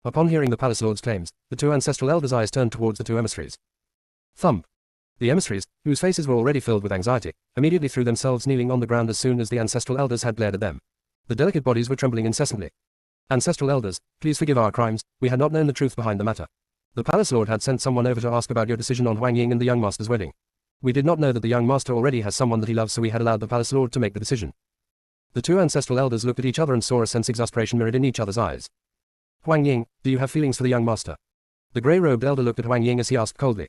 Upon hearing the palace lord's claims, the two ancestral elders' eyes turned towards the two emissaries. Thump. The emissaries, whose faces were already filled with anxiety, immediately threw themselves kneeling on the ground as soon as the ancestral elders had glared at them. The delicate bodies were trembling incessantly. Ancestral elders, please forgive our crimes, we had not known the truth behind the matter. The palace lord had sent someone over to ask about your decision on Wang Ying and the young master's wedding. We did not know that the young master already has someone that he loves, so we had allowed the palace lord to make the decision. The two ancestral elders looked at each other and saw a sense of exasperation mirrored in each other's eyes. Wang Ying, do you have feelings for the young master? The grey-robed elder looked at Wang Ying as he asked coldly.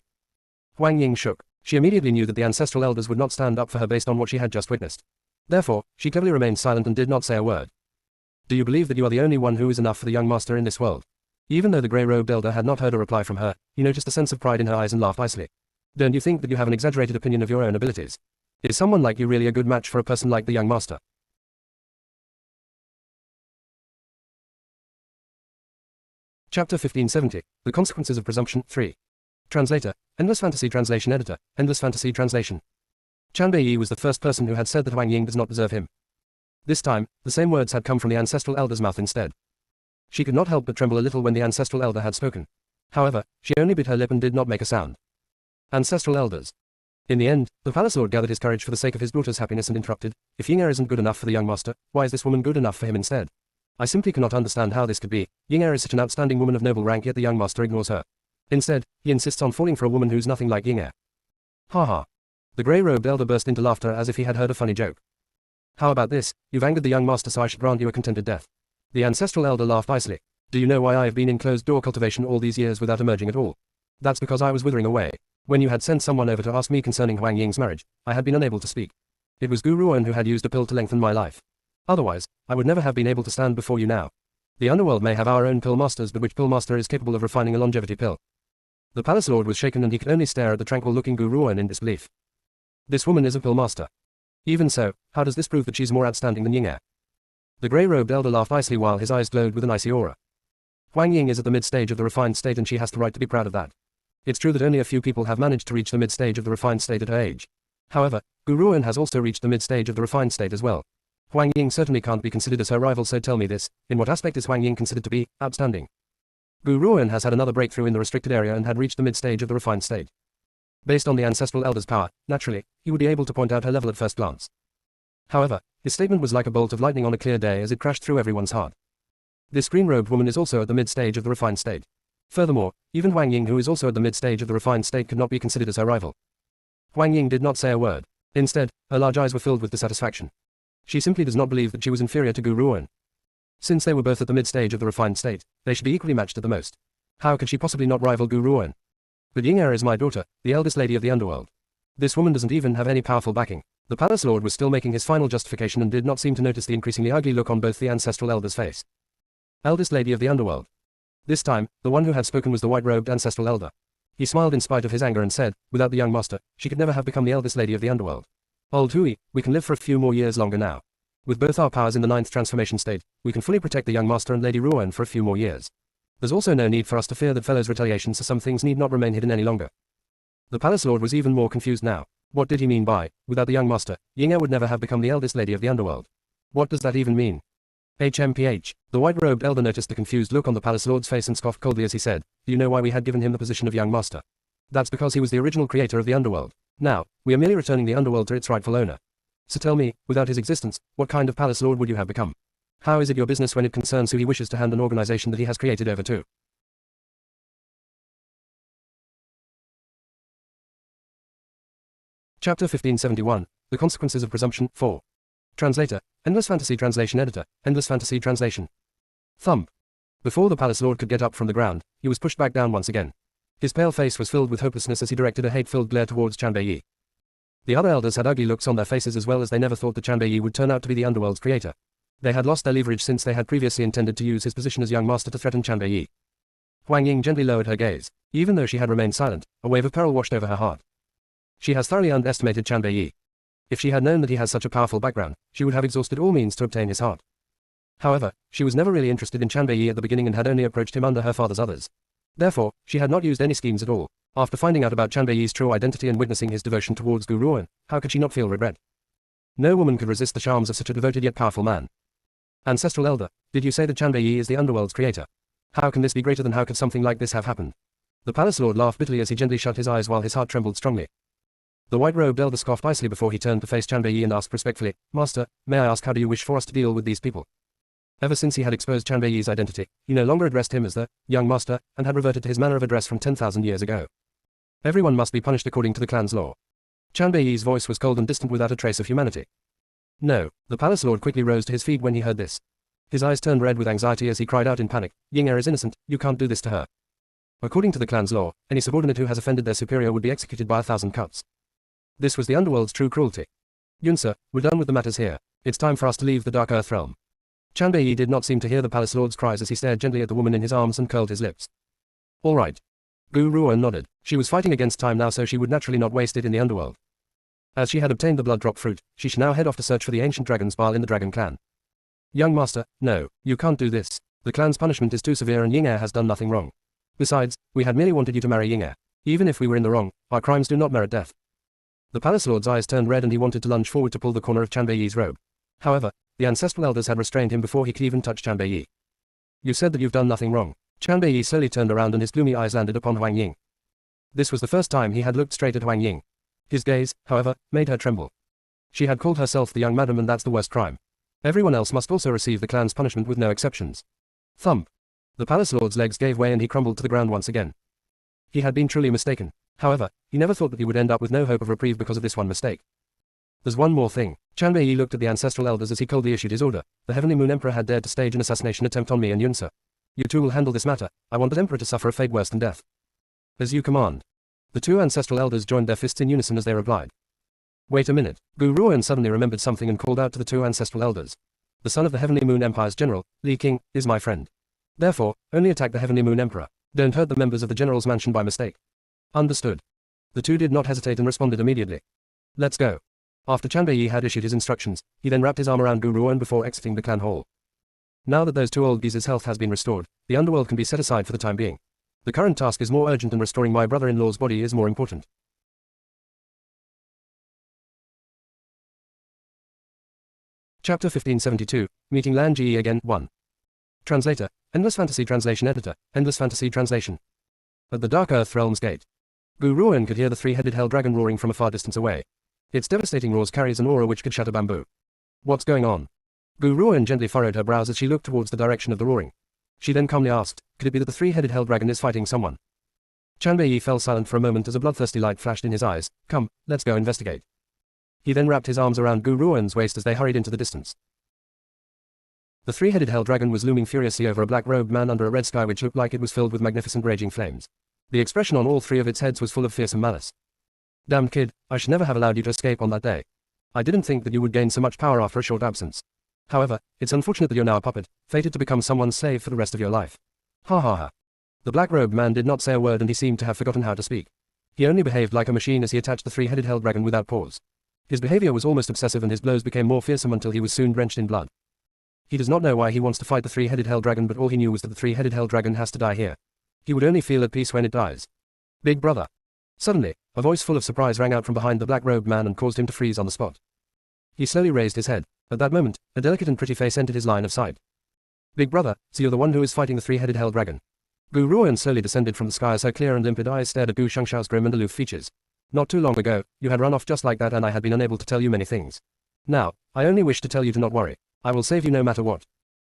Wang Ying shook. She immediately knew that the ancestral elders would not stand up for her based on what she had just witnessed. Therefore, she cleverly remained silent and did not say a word. Do you believe that you are the only one who is enough for the young master in this world? Even though the grey-robed elder had not heard a reply from her, he noticed a sense of pride in her eyes and laughed icily. Don't you think that you have an exaggerated opinion of your own abilities? Is someone like you really a good match for a person like the young master? Chapter 1570, The Consequences of Presumption, 3. Translator, Endless Fantasy Translation Editor, Endless Fantasy Translation. Chanbei Yi was the first person who had said that Wang Ying does not deserve him. This time, the same words had come from the ancestral elder's mouth instead. She could not help but tremble a little when the ancestral elder had spoken. However, she only bit her lip and did not make a sound. Ancestral elders. In the end, the palace lord gathered his courage for the sake of his daughter's happiness and interrupted, if Ying Er isn't good enough for the young master, why is this woman good enough for him instead? I simply cannot understand how this could be. Ying Er is such an outstanding woman of noble rank, yet the young master ignores her. Instead, he insists on falling for a woman who's nothing like Ying Er. Ha ha. The grey-robed elder burst into laughter as if he had heard a funny joke. How about this? You've angered the young master, so I should grant you a contented death. The ancestral elder laughed icily. Do you know why I have been in closed-door cultivation all these years without emerging at all? That's because I was withering away. When you had sent someone over to ask me concerning Huang Ying's marriage, I had been unable to speak. It was Gu Ruan who had used a pill to lengthen my life. Otherwise, I would never have been able to stand before you now. The underworld may have our own pill masters, but which pill master is capable of refining a longevity pill? The palace lord was shaken and he could only stare at the tranquil-looking Gu Ruan in disbelief. This woman is a pill master. Even so, how does this prove that she's more outstanding than Ying Er? The grey-robed elder laughed icily while his eyes glowed with an icy aura. Huang Ying is at the mid-stage of the refined state and she has the right to be proud of that. It's true that only a few people have managed to reach the mid-stage of the refined state at her age. However, Gu Ruan has also reached the mid-stage of the refined state as well. Huang Ying certainly can't be considered as her rival, so tell me this, in what aspect is Huang Ying considered to be outstanding? Gu Ruan has had another breakthrough in the restricted area and had reached the mid-stage of the refined state. Based on the ancestral elder's power, naturally, he would be able to point out her level at first glance. However, his statement was like a bolt of lightning on a clear day as it crashed through everyone's heart. This green-robed woman is also at the mid-stage of the refined state. Furthermore, even Huang Ying, who is also at the mid-stage of the refined state, could not be considered as her rival. Huang Ying did not say a word. Instead, her large eyes were filled with dissatisfaction. She simply does not believe that she was inferior to Gu Ruan. Since they were both at the mid-stage of the refined state, they should be equally matched at the most. How could she possibly not rival Gu Ruan? But Ying Er is my daughter, the eldest lady of the underworld. This woman doesn't even have any powerful backing. The palace lord was still making his final justification and did not seem to notice the increasingly ugly look on both the ancestral elder's face. Eldest lady of the underworld. This time, the one who had spoken was the white-robed ancestral elder. He smiled in spite of his anger and said, without the young master, she could never have become the eldest lady of the underworld. Old Hui, we can live for a few more years longer now. With both our powers in the 9th transformation state, we can fully protect the young master and Lady Ruan for a few more years. There's also no need for us to fear that Fellow's retaliation, so some things need not remain hidden any longer. The palace lord was even more confused now. What did he mean by, without the young master, Ying Er would never have become the eldest lady of the underworld? What does that even mean? HMPH. The white-robed elder noticed the confused look on the palace lord's face and scoffed coldly as he said, do you know why we had given him the position of young master? That's because he was the original creator of the underworld. Now, we are merely returning the underworld to its rightful owner. So tell me, without his existence, what kind of palace lord would you have become? How is it your business when it concerns who he wishes to hand an organization that he has created over to? Chapter 1571, The Consequences of Presumption, 4. Translator, Endless Fantasy Translation Editor, Endless Fantasy Translation. Thump. Before the palace lord could get up from the ground, he was pushed back down once again. His pale face was filled with hopelessness as he directed a hate-filled glare towards Chanbei. The other elders had ugly looks on their faces as well as they never thought that Chanbei would turn out to be the underworld's creator. They had lost their leverage since they had previously intended to use his position as young master to threaten Chanbei. Huang Ying gently lowered her gaze. Even though she had remained silent, a wave of peril washed over her heart. She has thoroughly underestimated Chanbei. If she had known that he has such a powerful background, she would have exhausted all means to obtain his heart. However, she was never really interested in Chanbei at the beginning and had only approached him under her father's others. Therefore, she had not used any schemes at all. After finding out about Chanbei's true identity and witnessing his devotion towards Gu Ruan, how could she not feel regret? No woman could resist the charms of such a devoted yet powerful man. Ancestral Elder, did you say that Chanbei is the underworld's creator? How can this be greater than how could something like this have happened? The palace lord laughed bitterly as he gently shut his eyes while his heart trembled strongly. The white-robed elder scoffed icily before he turned to face Chanbei and asked respectfully, Master, may I ask how do you wish for us to deal with these people? Ever since he had exposed Chanbei's identity, he no longer addressed him as the young master and had reverted to his manner of address from 10,000 years ago. Everyone must be punished according to the clan's law. Chanbei's voice was cold and distant without a trace of humanity. No, the palace lord quickly rose to his feet when he heard this. His eyes turned red with anxiety as he cried out in panic, Ying Er is innocent, you can't do this to her. According to the clan's law, any subordinate who has offended their superior would be executed by 1,000 cuts. This was the underworld's true cruelty. Yunsa, we're done with the matters here. It's time for us to leave the Dark Earth realm. Chanbei did not seem to hear the palace lord's cries as he stared gently at the woman in his arms and curled his lips. All right. Gu Ruan nodded. She was fighting against time now, so she would naturally not waste it in the underworld. As she had obtained the blood drop fruit, she should now head off to search for the ancient dragon Spal in the dragon clan. Young master, no, you can't do this. The clan's punishment is too severe and Ying Er has done nothing wrong. Besides, we had merely wanted you to marry Ying Er. Even if we were in the wrong, our crimes do not merit death. The palace lord's eyes turned red and he wanted to lunge forward to pull the corner of Chanbei's robe. However, the ancestral elders had restrained him before he could even touch Chanbei. You said that you've done nothing wrong. Chanbei slowly turned around and his gloomy eyes landed upon Huang Ying. This was the first time he had looked straight at Huang Ying. His gaze, however, made her tremble. She had called herself the young madam and that's the worst crime. Everyone else must also receive the clan's punishment with no exceptions. Thump. The palace lord's legs gave way and he crumbled to the ground once again. He had been truly mistaken. However, he never thought that he would end up with no hope of reprieve because of this one mistake. There's one more thing. Chanbei looked at the ancestral elders as he coldly issued his order. The Heavenly Moon Emperor had dared to stage an assassination attempt on me and Yunsa. You two will handle this matter. I want that Emperor to suffer a fate worse than death. As you command. The two ancestral elders joined their fists in unison as they replied. Wait a minute. Gu Ruoan suddenly remembered something and called out to the two ancestral elders. The son of the Heavenly Moon Empire's general, Li King, is my friend. Therefore, only attack the Heavenly Moon Emperor. Don't hurt the members of the general's mansion by mistake. Understood. The two did not hesitate and responded immediately. Let's go. After Chanbei had issued his instructions, he then wrapped his arm around Gu Ruoan before exiting the clan hall. Now that those two old geezers' health has been restored, the underworld can be set aside for the time being. The current task is more urgent and restoring my brother-in-law's body is more important. Chapter 1572, Meeting Lan Ji again, 1. Translator, Endless Fantasy Translation Editor, Endless Fantasy Translation. At the Dark Earth Realm's gate, Gu Ruoan could hear the three-headed hell dragon roaring from a far distance away. Its devastating roars carries an aura which could shatter bamboo. What's going on? Gu Ruoan gently furrowed her brows as she looked towards the direction of the roaring. She then calmly asked, could it be that the three-headed hell dragon is fighting someone? Chanbei fell silent for a moment as a bloodthirsty light flashed in his eyes. Come, let's go investigate. He then wrapped his arms around Gu Ruoan's waist as they hurried into the distance. The three-headed hell dragon was looming furiously over a black-robed man under a red sky which looked like it was filled with magnificent raging flames. The expression on all three of its heads was full of fearsome malice. Damned kid, I should never have allowed you to escape on that day. I didn't think that you would gain so much power after a short absence. However, it's unfortunate that you're now a puppet, fated to become someone's slave for the rest of your life. Ha ha ha. The black-robed man did not say a word and he seemed to have forgotten how to speak. He only behaved like a machine as he attacked the three-headed hell dragon without pause. His behavior was almost obsessive and his blows became more fearsome until he was soon drenched in blood. He does not know why he wants to fight the three-headed hell dragon, but all he knew was that the three-headed hell dragon has to die here. He would only feel at peace when it dies. Big brother. Suddenly, a voice full of surprise rang out from behind the black-robed man and caused him to freeze on the spot. He slowly raised his head. At that moment, a delicate and pretty face entered his line of sight. Big brother, so you're the one who is fighting the three-headed hell dragon. Gu Ruoan slowly descended from the sky as her clear and limpid eyes stared at Gu Shangxiao's grim and aloof features. Not too long ago, you had run off just like that and I had been unable to tell you many things. Now, I only wish to tell you to not worry. I will save you no matter what.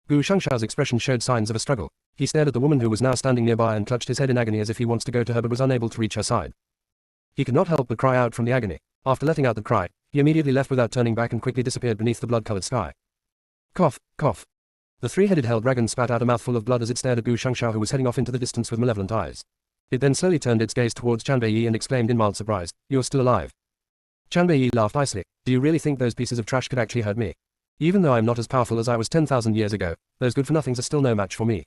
Gu Shangxiao's expression showed signs of a struggle. He stared at the woman who was now standing nearby and clutched his head in agony as if he wants to go to her but was unable to reach her side. He could not help but cry out from the agony. After letting out the cry, he immediately left without turning back and quickly disappeared beneath the blood-colored sky. Cough, cough. The three-headed hell dragon spat out a mouthful of blood as it stared at Gu Shangxiao who was heading off into the distance with malevolent eyes. It then slowly turned its gaze towards Chanbei and exclaimed in mild surprise, "You're still alive." Chanbei laughed icily. "Do you really think those pieces of trash could actually hurt me? Even though I'm not as powerful as I was 10,000 years ago, those good-for-nothings are still no match for me.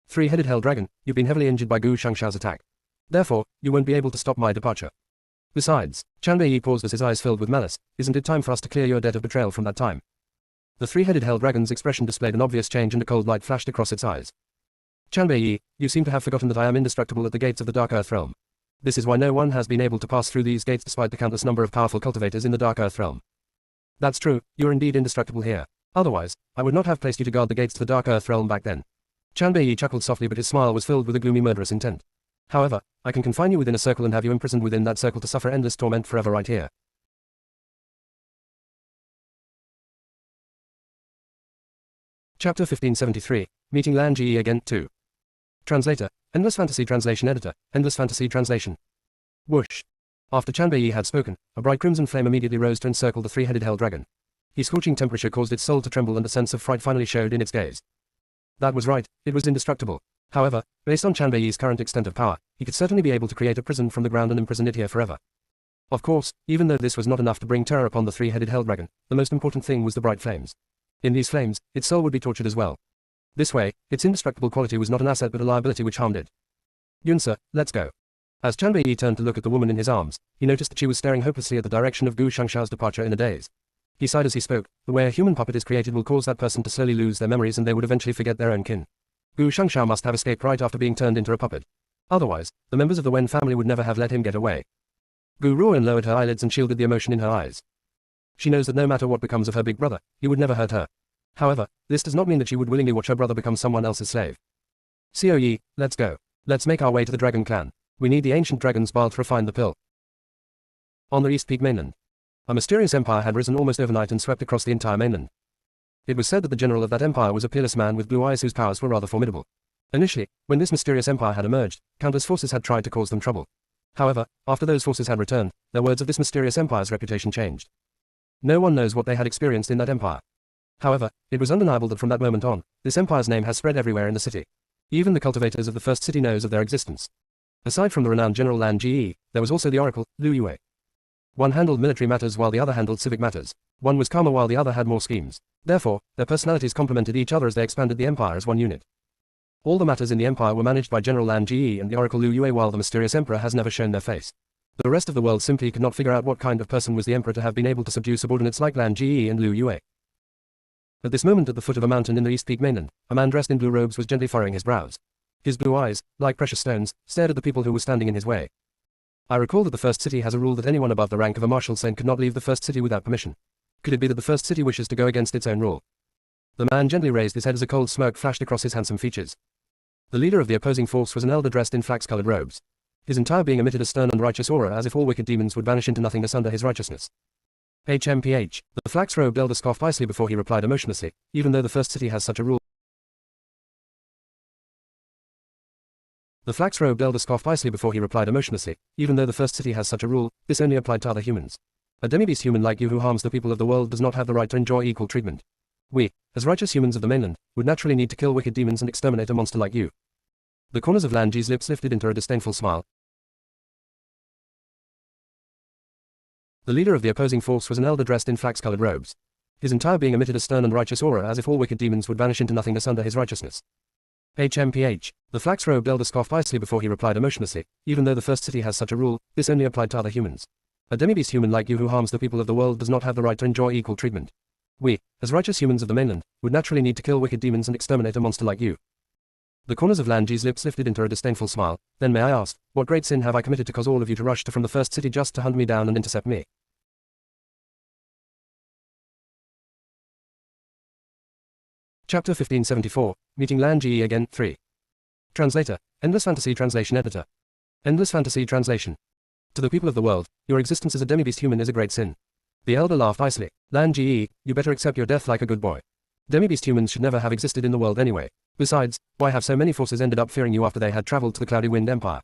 Three-headed hell dragon, you've been heavily injured by Gu Shangxiao's attack. Therefore, you won't be able to stop my departure. Besides," Chanbei paused as his eyes filled with malice, "isn't it time for us to clear your debt of betrayal from that time?" The three-headed hell dragon's expression displayed an obvious change and a cold light flashed across its eyes. "Chanbei, you seem to have forgotten that I am indestructible at the gates of the Dark Earth Realm. This is why no one has been able to pass through these gates despite the countless number of powerful cultivators in the Dark Earth Realm. That's true, you're indeed indestructible here. Otherwise, I would not have placed you to guard the gates to the Dark Earth Realm back then." Chanbei chuckled softly but his smile was filled with a gloomy murderous intent. "However, I can confine you within a circle and have you imprisoned within that circle to suffer endless torment forever right here." Chapter 1573, Meeting Lan Ji again, 2. Translator, Endless Fantasy Translation Editor, Endless Fantasy Translation. Whoosh. After Chanbei had spoken, a bright crimson flame immediately rose to encircle the three-headed hell dragon. His scorching temperature caused its soul to tremble and a sense of fright finally showed in its gaze. That was right, it was indestructible. However, based on Chanbei's current extent of power, he could certainly be able to create a prison from the ground and imprison it here forever. Of course, even though this was not enough to bring terror upon the three-headed hell dragon, the most important thing was the bright flames. In these flames, its soul would be tortured as well. This way, its indestructible quality was not an asset but a liability which harmed it. "Yunsa, let's go." As Chanbei turned to look at the woman in his arms, he noticed that she was staring hopelessly at the direction of Gu Shangxiao's departure in a daze. He sighed as he spoke, "The way a human puppet is created will cause that person to slowly lose their memories and they would eventually forget their own kin. Gu Shangxiao must have escaped right after being turned into a puppet. Otherwise, the members of the Wen family would never have let him get away." Gu Ruoan lowered her eyelids and shielded the emotion in her eyes. She knows that no matter what becomes of her big brother, he would never hurt her. However, this does not mean that she would willingly watch her brother become someone else's slave. "Xiao Yi, let's go. Let's make our way to the Dragon Clan. We need the ancient dragon's bile to refine the pill." On the East Peak mainland, a mysterious empire had risen almost overnight and swept across the entire mainland. It was said that the general of that empire was a peerless man with blue eyes whose powers were rather formidable. Initially, when this mysterious empire had emerged, countless forces had tried to cause them trouble. However, after those forces had returned, their words of this mysterious empire's reputation changed. No one knows what they had experienced in that empire. However, it was undeniable that from that moment on, this empire's name has spread everywhere in the city. Even the cultivators of the first city knows of their existence. Aside from the renowned General Lan Ge, there was also the Oracle, Lu Yue. One handled military matters while the other handled civic matters. One was calmer while the other had more schemes. Therefore, their personalities complemented each other as they expanded the empire as one unit. All the matters in the empire were managed by General Lan Ge and the Oracle Lu Yue, while the mysterious emperor has never shown their face. The rest of the world simply could not figure out what kind of person was the emperor to have been able to subdue subordinates like Lan Ge and Lu Yue. At this moment, at the foot of a mountain in the East Peak mainland, a man dressed in blue robes was gently furrowing his brows. His blue eyes, like precious stones, stared at the people who were standing in his way. I recall that the first city has a rule that anyone above the rank of a martial saint could not leave the first city without permission. Could it be that the first city wishes to go against its own rule? The man gently raised his head as a cold smirk flashed across his handsome features. The leader of the opposing force was an elder dressed in flax-colored robes. His entire being emitted a stern and righteous aura, as if all wicked demons would vanish into nothingness under his righteousness. HMPH. The flax-robed elder scoffed icily before he replied emotionlessly, even though the first city has such a rule. The flax-robed elder scoffed icily before he replied emotionlessly, even though the first city has such a rule, this only applied to other humans. A demi-beast human like you who harms the people of the world does not have the right to enjoy equal treatment. We, as righteous humans of the mainland, would naturally need to kill wicked demons and exterminate a monster like you. The corners of Lan Ge's lips lifted into a disdainful smile. The leader of the opposing force was an elder dressed in flax-colored robes. His entire being emitted a stern and righteous aura, as if all wicked demons would vanish into nothingness under his righteousness. HMPH. The flax-robed elder scoffed icily before he replied emotionlessly, even though the first city has such a rule, this only applied to other humans. A demi-beast human like you who harms the people of the world does not have the right to enjoy equal treatment. We, as righteous humans of the mainland, would naturally need to kill wicked demons and exterminate a monster like you. The corners of Lan Ge's lips lifted into a disdainful smile. Then may I ask, what great sin have I committed to cause all of you to rush to from the first city just to hunt me down and intercept me? Chapter 1574, Meeting Lan Ge Again, 3. Translator, Endless Fantasy Translation Editor. Endless Fantasy Translation. To the people of the world, your existence as a demi-beast human is a great sin. The elder laughed icily. Lan Ge, you better accept your death like a good boy. Demi-beast humans should never have existed in the world anyway. Besides, why have so many forces ended up fearing you after they had traveled to the Cloudy Wind Empire?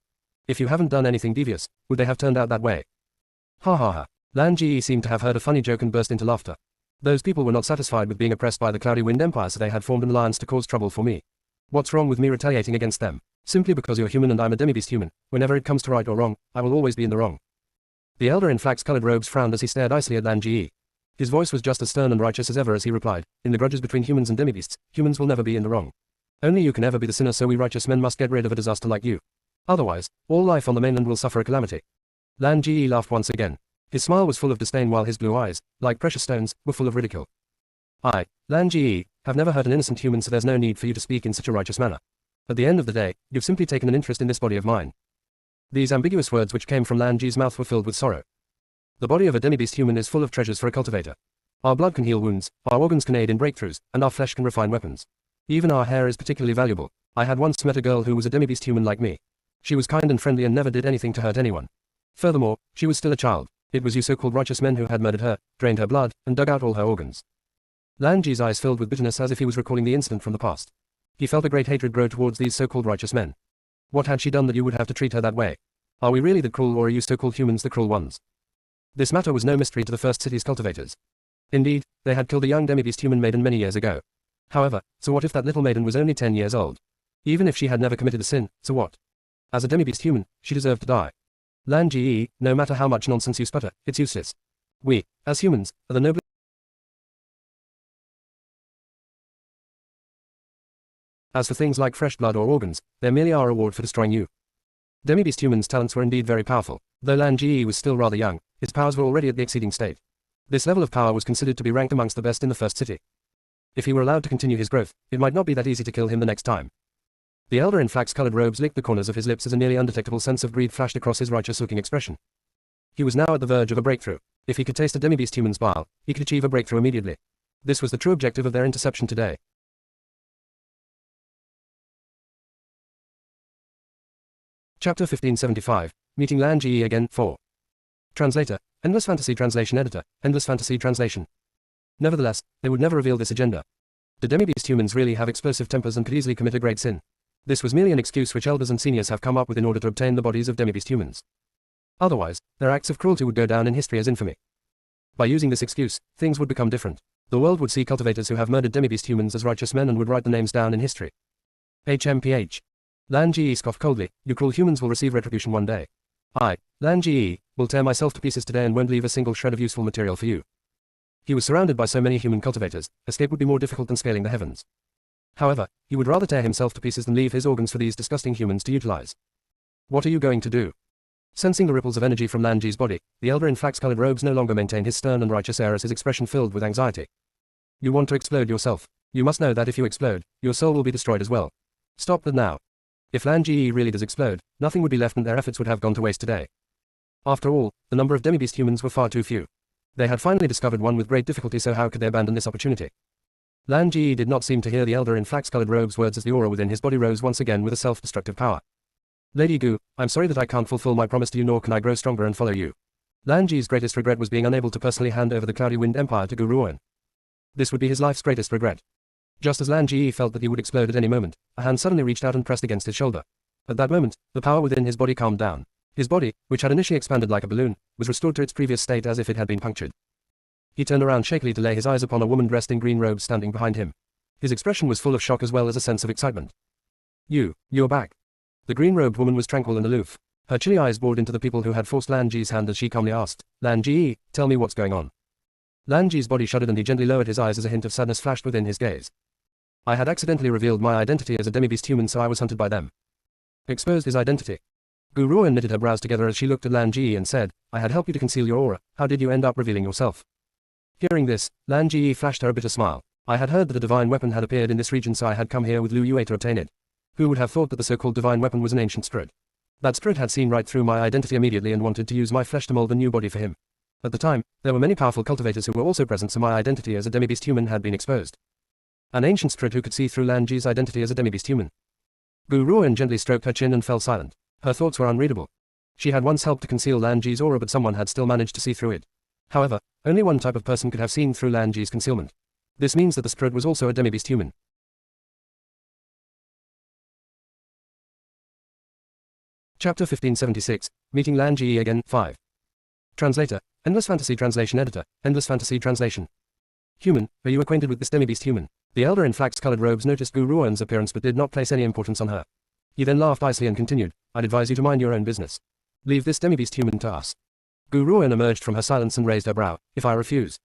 If you haven't done anything devious, would they have turned out that way? Ha ha ha. Lan Ge seemed to have heard a funny joke and burst into laughter. Those people were not satisfied with being oppressed by the Cloudy Wind Empire, so they had formed an alliance to cause trouble for me. What's wrong with me retaliating against them? Simply because you're human and I'm a demi-beast human, whenever it comes to right or wrong, I will always be in the wrong. The elder in flax-colored robes frowned as he stared icily at Lan Ge. His voice was just as stern and righteous as ever as he replied, in the grudges between humans and demi-beasts, humans will never be in the wrong. Only you can ever be the sinner, so we righteous men must get rid of a disaster like you. Otherwise, all life on the mainland will suffer a calamity. Lan Ge laughed once again. His smile was full of disdain while his blue eyes, like precious stones, were full of ridicule. I, Lan Ge, have never hurt an innocent human, so there's no need for you to speak in such a righteous manner. At the end of the day, you've simply taken an interest in this body of mine. These ambiguous words which came from Lan Ge's mouth were filled with sorrow. The body of a demi-beast human is full of treasures for a cultivator. Our blood can heal wounds, our organs can aid in breakthroughs, and our flesh can refine weapons. Even our hair is particularly valuable. I had once met a girl who was a demi-beast human like me. She was kind and friendly and never did anything to hurt anyone. Furthermore, she was still a child. It was you so-called righteous men who had murdered her, drained her blood, and dug out all her organs. Lan Ge's eyes filled with bitterness as if he was recalling the incident from the past. He felt a great hatred grow towards these so-called righteous men. What had she done that you would have to treat her that way? Are we really the cruel, or are you so-called humans the cruel ones? This matter was no mystery to the first city's cultivators. Indeed, they had killed a young demi-beast human maiden many years ago. However, so what if that little maiden was only 10 years old? Even if she had never committed a sin, so what? As a demi-beast human, she deserved to die. Lan Ge, no matter how much nonsense you sputter, it's useless. We, as humans, are the noblest. As for things like fresh blood or organs, they're merely our reward for destroying you. Demi-beast humans' talents were indeed very powerful. Though Lan Ge was still rather young, his powers were already at the exceeding state. This level of power was considered to be ranked amongst the best in the first city. If he were allowed to continue his growth, it might not be that easy to kill him the next time. The elder in flax-colored robes licked the corners of his lips as a nearly undetectable sense of greed flashed across his righteous-looking expression. He was now at the verge of a breakthrough. If he could taste a demi-beast human's bile, he could achieve a breakthrough immediately. This was the true objective of their interception today. Chapter 1575, Meeting Lan Ge Again, 4. Translator, Endless Fantasy Translation Editor, Endless Fantasy Translation. Nevertheless, they would never reveal this agenda. The demi-beast humans really have explosive tempers and could easily commit a great sin. This was merely an excuse which elders and seniors have come up with in order to obtain the bodies of demi-beast humans. Otherwise, their acts of cruelty would go down in history as infamy. By using this excuse, things would become different. The world would see cultivators who have murdered demi-beast humans as righteous men and would write the names down in history. HMPH. Lan Ji scoffed coldly, you cruel humans will receive retribution one day. I, Lan Ji, will tear myself to pieces today and won't leave a single shred of useful material for you. He was surrounded by so many human cultivators, escape would be more difficult than scaling the heavens. However, he would rather tear himself to pieces than leave his organs for these disgusting humans to utilize. What are you going to do? Sensing the ripples of energy from Lan Ji's body, the elder in flax-colored robes no longer maintained his stern and righteous air as his expression filled with anxiety. You want to explode yourself. You must know that if you explode, your soul will be destroyed as well. Stop that now. If Lan Ji really does explode, nothing would be left and their efforts would have gone to waste today. After all, the number of demi-beast humans were far too few. They had finally discovered one with great difficulty, so how could they abandon this opportunity? Lan Ji did not seem to hear the elder in flax-colored robes' words as the aura within his body rose once again with a self-destructive power. Lady Gu, I'm sorry that I can't fulfill my promise to you, nor can I grow stronger and follow you. Lan Ji's greatest regret was being unable to personally hand over the Cloudy Wind Empire to Gu Ruoan. This would be his life's greatest regret. Just as Lan Ji felt that he would explode at any moment, a hand suddenly reached out and pressed against his shoulder. At that moment, the power within his body calmed down. His body, which had initially expanded like a balloon, was restored to its previous state as if it had been punctured. He turned around shakily to lay his eyes upon a woman dressed in green robes standing behind him. His expression was full of shock as well as a sense of excitement. You're back. The green-robed woman was tranquil and aloof. Her chilly eyes bored into the people who had forced Lan Ji's hand as she calmly asked, Lan Ji, tell me what's going on. Lan Ji's body shuddered and he gently lowered his eyes as a hint of sadness flashed within his gaze. I had accidentally revealed my identity as a demi-beast human, so I was hunted by them. Exposed his identity. Gu Ruoan knitted her brows together as she looked at Lan Ji and said, I had helped you to conceal your aura, how did you end up revealing yourself? Hearing this, Lan Ji flashed her a bitter smile. I had heard that a divine weapon had appeared in this region, so I had come here with Lu Yue to obtain it. Who would have thought that the so-called divine weapon was an ancient spirit? That spirit had seen right through my identity immediately and wanted to use my flesh to mold a new body for him. At the time, there were many powerful cultivators who were also present, so my identity as a demi-beast human had been exposed. An ancient spirit who could see through Lan Ji's identity as a demi-beast human. Gu Ruoan gently stroked her chin and fell silent. Her thoughts were unreadable. She had once helped to conceal Lan Ji's aura, but someone had still managed to see through it. However, only one type of person could have seen through Lan Ji's concealment. This means that the spirit was also a demi-beast human. Chapter 1576, Meeting Lan Ji Again, 5. Translator, Endless Fantasy Translation Editor, Endless Fantasy Translation. Human, are you acquainted with this demi-beast human? The elder in flax-colored robes noticed Gu Ruoan's appearance but did not place any importance on her. He then laughed icily and continued, I'd advise you to mind your own business. Leave this demi-beast human to us. Gu Ruoan emerged from her silence and raised her brow. If I refuse.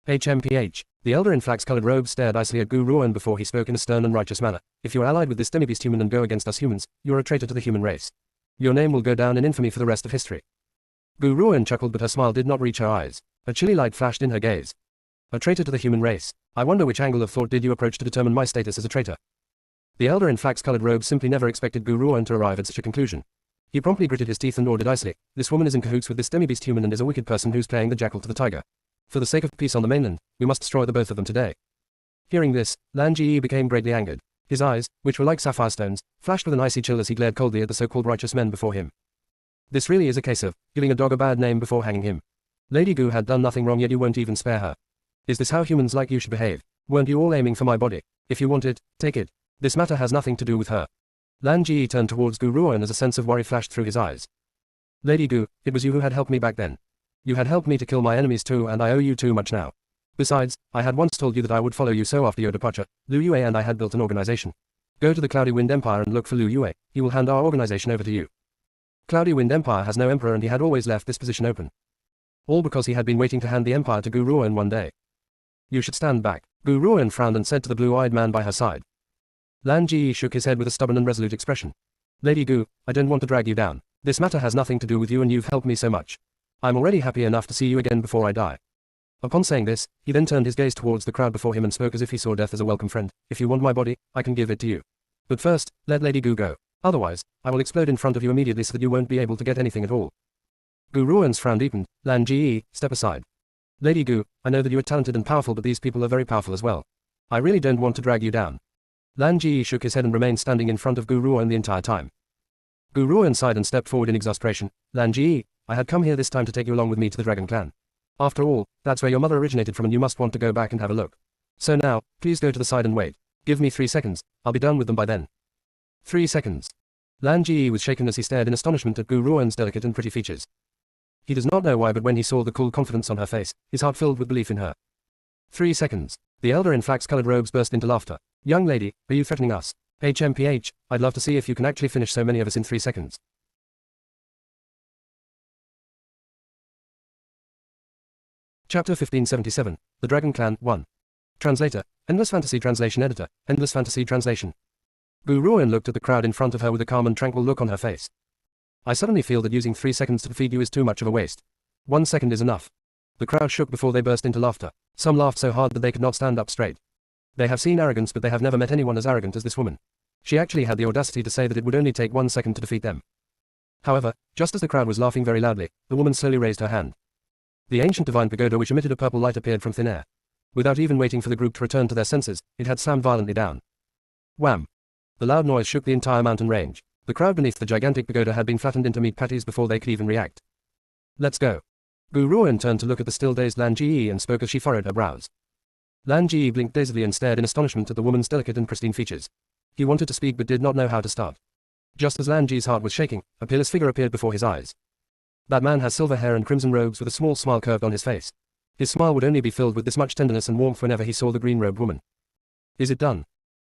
HMPH. The elder in flax-colored robes stared icily at Gu Ruoan before he spoke in a stern and righteous manner. If you are allied with this demi-beast human and go against us humans, you are a traitor to the human race. Your name will go down in infamy for the rest of history. Gu Ruoan chuckled, but her smile did not reach her eyes. A chilly light flashed in her gaze. A traitor to the human race. I wonder which angle of thought did you approach to determine my status as a traitor? The elder in flax-colored robes simply never expected Gu Ruoan to arrive at such a conclusion. He promptly gritted his teeth and ordered icily, this woman is in cahoots with this demi-beast human and is a wicked person who's playing the jackal to the tiger. For the sake of peace on the mainland, we must destroy the both of them today. Hearing this, Lan Ji became greatly angered. His eyes, which were like sapphire stones, flashed with an icy chill as he glared coldly at the so-called righteous men before him. This really is a case of giving a dog a bad name before hanging him. Lady Gu had done nothing wrong, yet you won't even spare her. Is this how humans like you should behave? Weren't you all aiming for my body? If you want it, take it. This matter has nothing to do with her. Lan Ji turned towards Gu Ruoan as a sense of worry flashed through his eyes. Lady Gu, it was you who had helped me back then. You had helped me to kill my enemies too, and I owe you too much now. Besides, I had once told you that I would follow you, so after your departure, Lu Yue and I had built an organization. Go to the Cloudy Wind Empire and look for Lu Yue. He will hand our organization over to you. Cloudy Wind Empire has no emperor and he had always left this position open. All because he had been waiting to hand the empire to Gu Ruoan one day. You should stand back. Gu Ruoan frowned and said to the blue-eyed man by her side. Lan Ji shook his head with a stubborn and resolute expression. Lady Gu, I don't want to drag you down. This matter has nothing to do with you and you've helped me so much. I'm already happy enough to see you again before I die. Upon saying this, he then turned his gaze towards the crowd before him and spoke as if he saw death as a welcome friend. If you want my body, I can give it to you. But first, let Lady Gu go. Otherwise, I will explode in front of you immediately so that you won't be able to get anything at all. Gu Ruoan's frown deepened. Lan Ji, step aside. Lady Gu, I know that you are talented and powerful, but these people are very powerful as well. I really don't want to drag you down. Lan Ji shook his head and remained standing in front of Gu Ruoan the entire time. Gu Ruoan sighed and stepped forward in exasperation. Lan Ji, I had come here this time to take you along with me to the Dragon Clan. After all, that's where your mother originated from and you must want to go back and have a look. So now, please go to the side and wait. Give me 3 seconds, I'll be done with them by then. 3 seconds. Lan Ji was shaken as he stared in astonishment at Gu Ruoan's delicate and pretty features. He does not know why, but when he saw the cool confidence on her face, his heart filled with belief in her. 3 seconds. The elder in flax-colored robes burst into laughter. Young lady, are you threatening us? HMPH, I'd love to see if you can actually finish so many of us in 3 seconds. Chapter 1577, The Dragon Clan 1. Translator, Endless Fantasy Translation Editor, Endless Fantasy Translation. Gu Ruan looked at the crowd in front of her with a calm and tranquil look on her face. I suddenly feel that using 3 seconds to defeat you is too much of a waste. 1 second is enough. The crowd shook before they burst into laughter. Some laughed so hard that they could not stand up straight. They have seen arrogance, but they have never met anyone as arrogant as this woman. She actually had the audacity to say that it would only take 1 second to defeat them. However, just as the crowd was laughing very loudly, the woman slowly raised her hand. The ancient divine pagoda which emitted a purple light appeared from thin air. Without even waiting for the group to return to their senses, it had slammed violently down. Wham! The loud noise shook the entire mountain range. The crowd beneath the gigantic pagoda had been flattened into meat patties before they could even react. Let's go. Gu Ruan turned to look at the still-dazed Lan Ji and spoke as she furrowed her brows. Lan Ji blinked dazedly and stared in astonishment at the woman's delicate and pristine features. He wanted to speak but did not know how to start. Just as Lan Ji's heart was shaking, a peerless figure appeared before his eyes. That man has silver hair and crimson robes with a small smile curved on his face. His smile would only be filled with this much tenderness and warmth whenever he saw the green-robed woman. Is it done?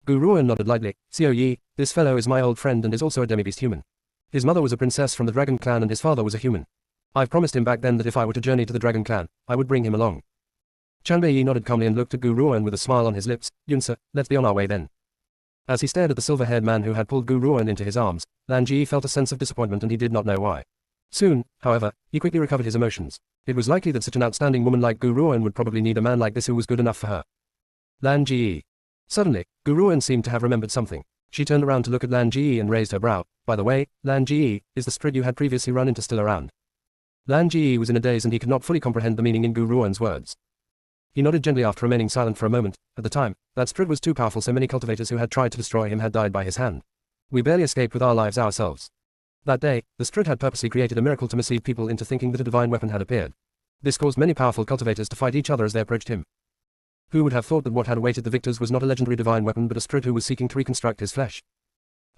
Gu Ruan nodded lightly. Xiao Yi, this fellow is my old friend and is also a demi-beast human. His mother was a princess from the Dragon Clan and his father was a human. I've promised him back then that if I were to journey to the Dragon Clan, I would bring him along. Chanbei Yi nodded calmly and looked at Gu Ruan with a smile on his lips. Yunsa, let's be on our way then. As he stared at the silver-haired man who had pulled Gu Ruan into his arms, Lan Ji felt a sense of disappointment and he did not know why. Soon, however, he quickly recovered his emotions. It was likely that such an outstanding woman like Gu Ruan would probably need a man like this who was good enough for her. Lan Ji. Suddenly, Gu Ruan seemed to have remembered something. She turned around to look at Lan Ji and raised her brow. By the way, Lan Ji, is the Sprig you had previously run into still around? Lan Ji was in a daze and he could not fully comprehend the meaning in Gu Ruan's words. He nodded gently after remaining silent for a moment. At the time, that Sprig was too powerful, so many cultivators who had tried to destroy him had died by his hand. We barely escaped with our lives ourselves. That day, the Sprig had purposely created a miracle to mislead people into thinking that a divine weapon had appeared. This caused many powerful cultivators to fight each other as they approached him. Who would have thought that what had awaited the victors was not a legendary divine weapon but a Sprig who was seeking to reconstruct his flesh?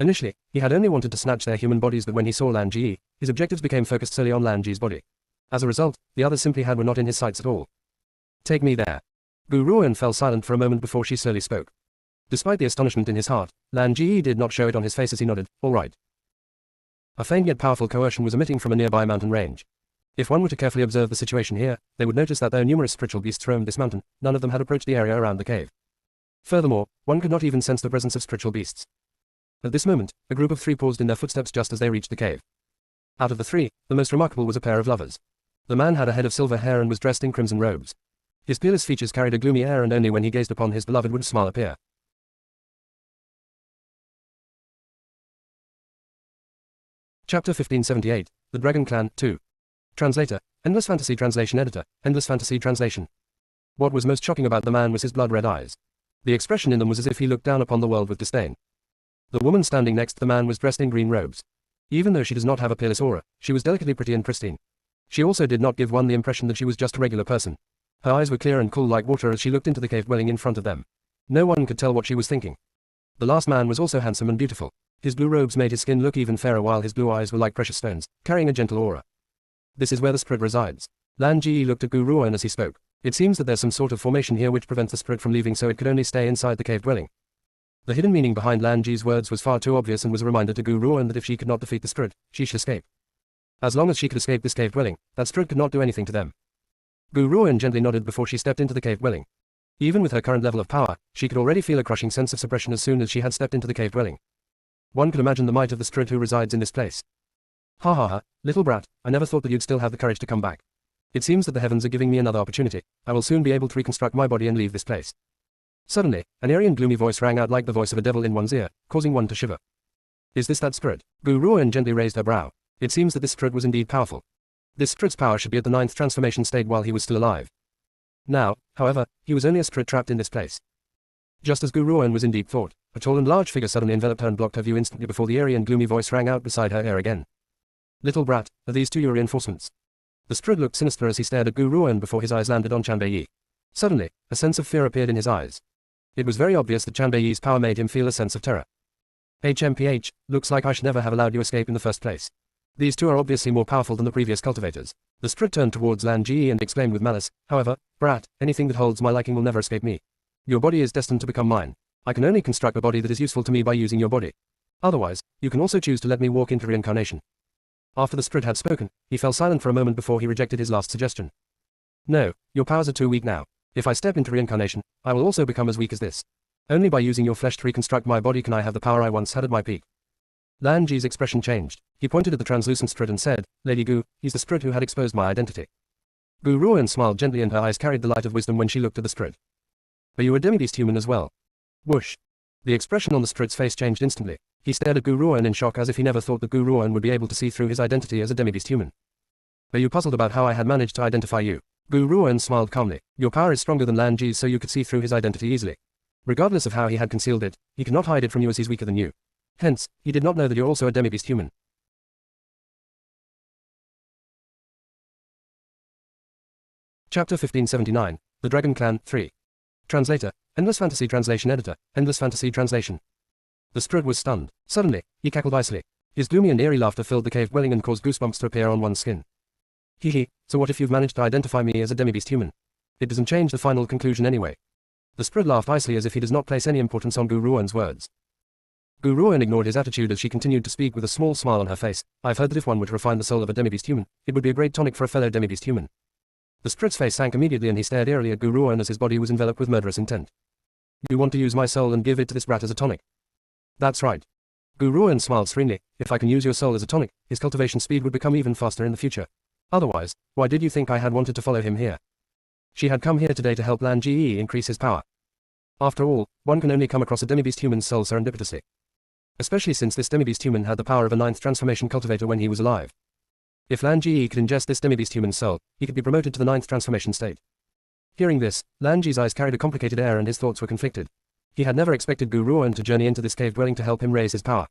Initially, he had only wanted to snatch their human bodies, but when he saw Lan Ji, his objectives became focused solely on Lan Ji's body. As a result, the others simply were not in his sights at all. Take me there. Gu Ruan fell silent for a moment before she slowly spoke. Despite the astonishment in his heart, Lan Ji did not show it on his face as he nodded, all right. A faint yet powerful coercion was emitting from a nearby mountain range. If one were to carefully observe the situation here, they would notice that though numerous spiritual beasts roamed this mountain, none of them had approached the area around the cave. Furthermore, one could not even sense the presence of spiritual beasts. At this moment, a group of 3 paused in their footsteps just as they reached the cave. Out of the 3, the most remarkable was a pair of lovers. The man had a head of silver hair and was dressed in crimson robes. His peerless features carried a gloomy air and only when he gazed upon his beloved would a smile appear. Chapter 1578, The Dragon Clan 2. Translator, Endless Fantasy Translation Editor, Endless Fantasy Translation. What was most shocking about the man was his blood-red eyes. The expression in them was as if he looked down upon the world with disdain. The woman standing next to the man was dressed in green robes. Even though she does not have a peerless aura, she was delicately pretty and pristine. She also did not give one the impression that she was just a regular person. Her eyes were clear and cool like water as she looked into the cave dwelling in front of them. No one could tell what she was thinking. The last man was also handsome and beautiful. His blue robes made his skin look even fairer while his blue eyes were like precious stones, carrying a gentle aura. This is where the Sprig resides. Lan Ji looked at Gu Ruan as he spoke. It seems that there's some sort of formation here which prevents the Sprig from leaving, so it could only stay inside the cave dwelling. The hidden meaning behind Lan Ji's words was far too obvious and was a reminder to Gu Ruan that if she could not defeat the Sprig, she should escape. As long as she could escape this cave dwelling, that Sprig could not do anything to them. Gu Ruan gently nodded before she stepped into the cave dwelling. Even with her current level of power, she could already feel a crushing sense of suppression as soon as she had stepped into the cave dwelling. One could imagine the might of the Sprig who resides in this place. Ha ha ha, little brat, I never thought that you'd still have the courage to come back. It seems that the heavens are giving me another opportunity. I will soon be able to reconstruct my body and leave this place. Suddenly, an eerie and gloomy voice rang out like the voice of a devil in one's ear, causing one to shiver. Is this that Sprig? Gu Ruan gently raised her brow. It seems that this Sprig was indeed powerful. This Sprig's power should be at the 9th transformation state while he was still alive. Now, however, he was only a Sprig trapped in this place. Just as Gu Ruan was in deep thought, a tall and large figure suddenly enveloped her and blocked her view instantly before the eerie and gloomy voice rang out beside her ear again. Little brat, are these 2 your reinforcements? The Sprig looked sinister as he stared at Gu Ruan before his eyes landed on Chanbei Yi. Suddenly, a sense of fear appeared in his eyes. It was very obvious that Chanbei Yi's power made him feel a sense of terror. HMPH, looks like I should never have allowed you escape in the first place. These 2 are obviously more powerful than the previous cultivators. The Sprig turned towards Lan Ji and exclaimed with malice, however, brat, anything that holds my liking will never escape me. Your body is destined to become mine. I can only construct a body that is useful to me by using your body. Otherwise, you can also choose to let me walk into reincarnation. After the spirit had spoken, he fell silent for a moment before he rejected his last suggestion. No, your powers are too weak now. If I step into reincarnation, I will also become as weak as this. Only by using your flesh to reconstruct my body can I have the power I once had at my peak. Lan Ji's expression changed. He pointed at the translucent spirit and said, Lady Gu, he's the spirit who had exposed my identity. Gu Ruoan smiled gently and her eyes carried the light of wisdom when she looked at the spirit. Are you a demi-beast human as well? Whoosh. The expression on the spirit's face changed instantly. He stared at Gu Ruoan in shock as if he never thought that Gu Ruoan would be able to see through his identity as a demi-beast human. Are you puzzled about how I had managed to identify you? Gu Ruoan smiled calmly. Your power is stronger than Lan Ji's, so you could see through his identity easily. Regardless of how he had concealed it, he cannot hide it from you as he's weaker than you. Hence, he did not know that you're also a demi-beast human. Chapter 1579, The Dragon Clan, 3. Translator, Endless Fantasy Translation Editor, Endless Fantasy Translation. The spirit was stunned. Suddenly, he cackled icily. His gloomy and eerie laughter filled the cave dwelling and caused goosebumps to appear on one's skin. Hee, so what if you've managed to identify me as a demi-beast human? It doesn't change the final conclusion anyway. The spirit laughed icily as if he does not place any importance on Gu Ruoan's words. Gu Ruoan ignored his attitude as she continued to speak with a small smile on her face. I've heard that if one were to refine the soul of a demi-beast human, it would be a great tonic for a fellow demi-beast human. The spirit's face sank immediately and he stared eerily at Gu Ruoan as his body was enveloped with murderous intent. You want to use my soul and give it to this brat as a tonic? That's right. Gu Ruoan smiled serenely. If I can use your soul as a tonic, his cultivation speed would become even faster in the future. Otherwise, why did you think I had wanted to follow him here? She had come here today to help Lan Ji increase his power. After all, one can only come across a demi-beast human's soul serendipitously. Especially since this demi-beast human had the power of a 9th transformation cultivator when he was alive. If Lan Ji could ingest this demi-beast human's soul, he could be promoted to the 9th transformation state. Hearing this, Lan Ji's eyes carried a complicated air and his thoughts were conflicted. He had never expected Gu Ruoan to journey into this cave dwelling to help him raise his power.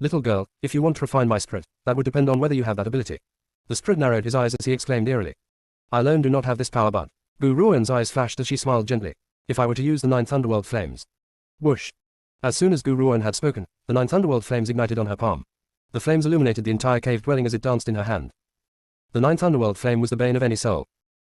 Little girl, if you want to refine my spirit, that would depend on whether you have that ability. The spirit narrowed his eyes as he exclaimed eerily. I alone do not have this power but. Gu Ruoan's eyes flashed as she smiled gently. If I were to use the 9th underworld flames. Whoosh. As soon as Gu Ruoan had spoken, the 9th underworld flames ignited on her palm. The flames illuminated the entire cave dwelling as it danced in her hand. The 9th underworld flame was the bane of any soul.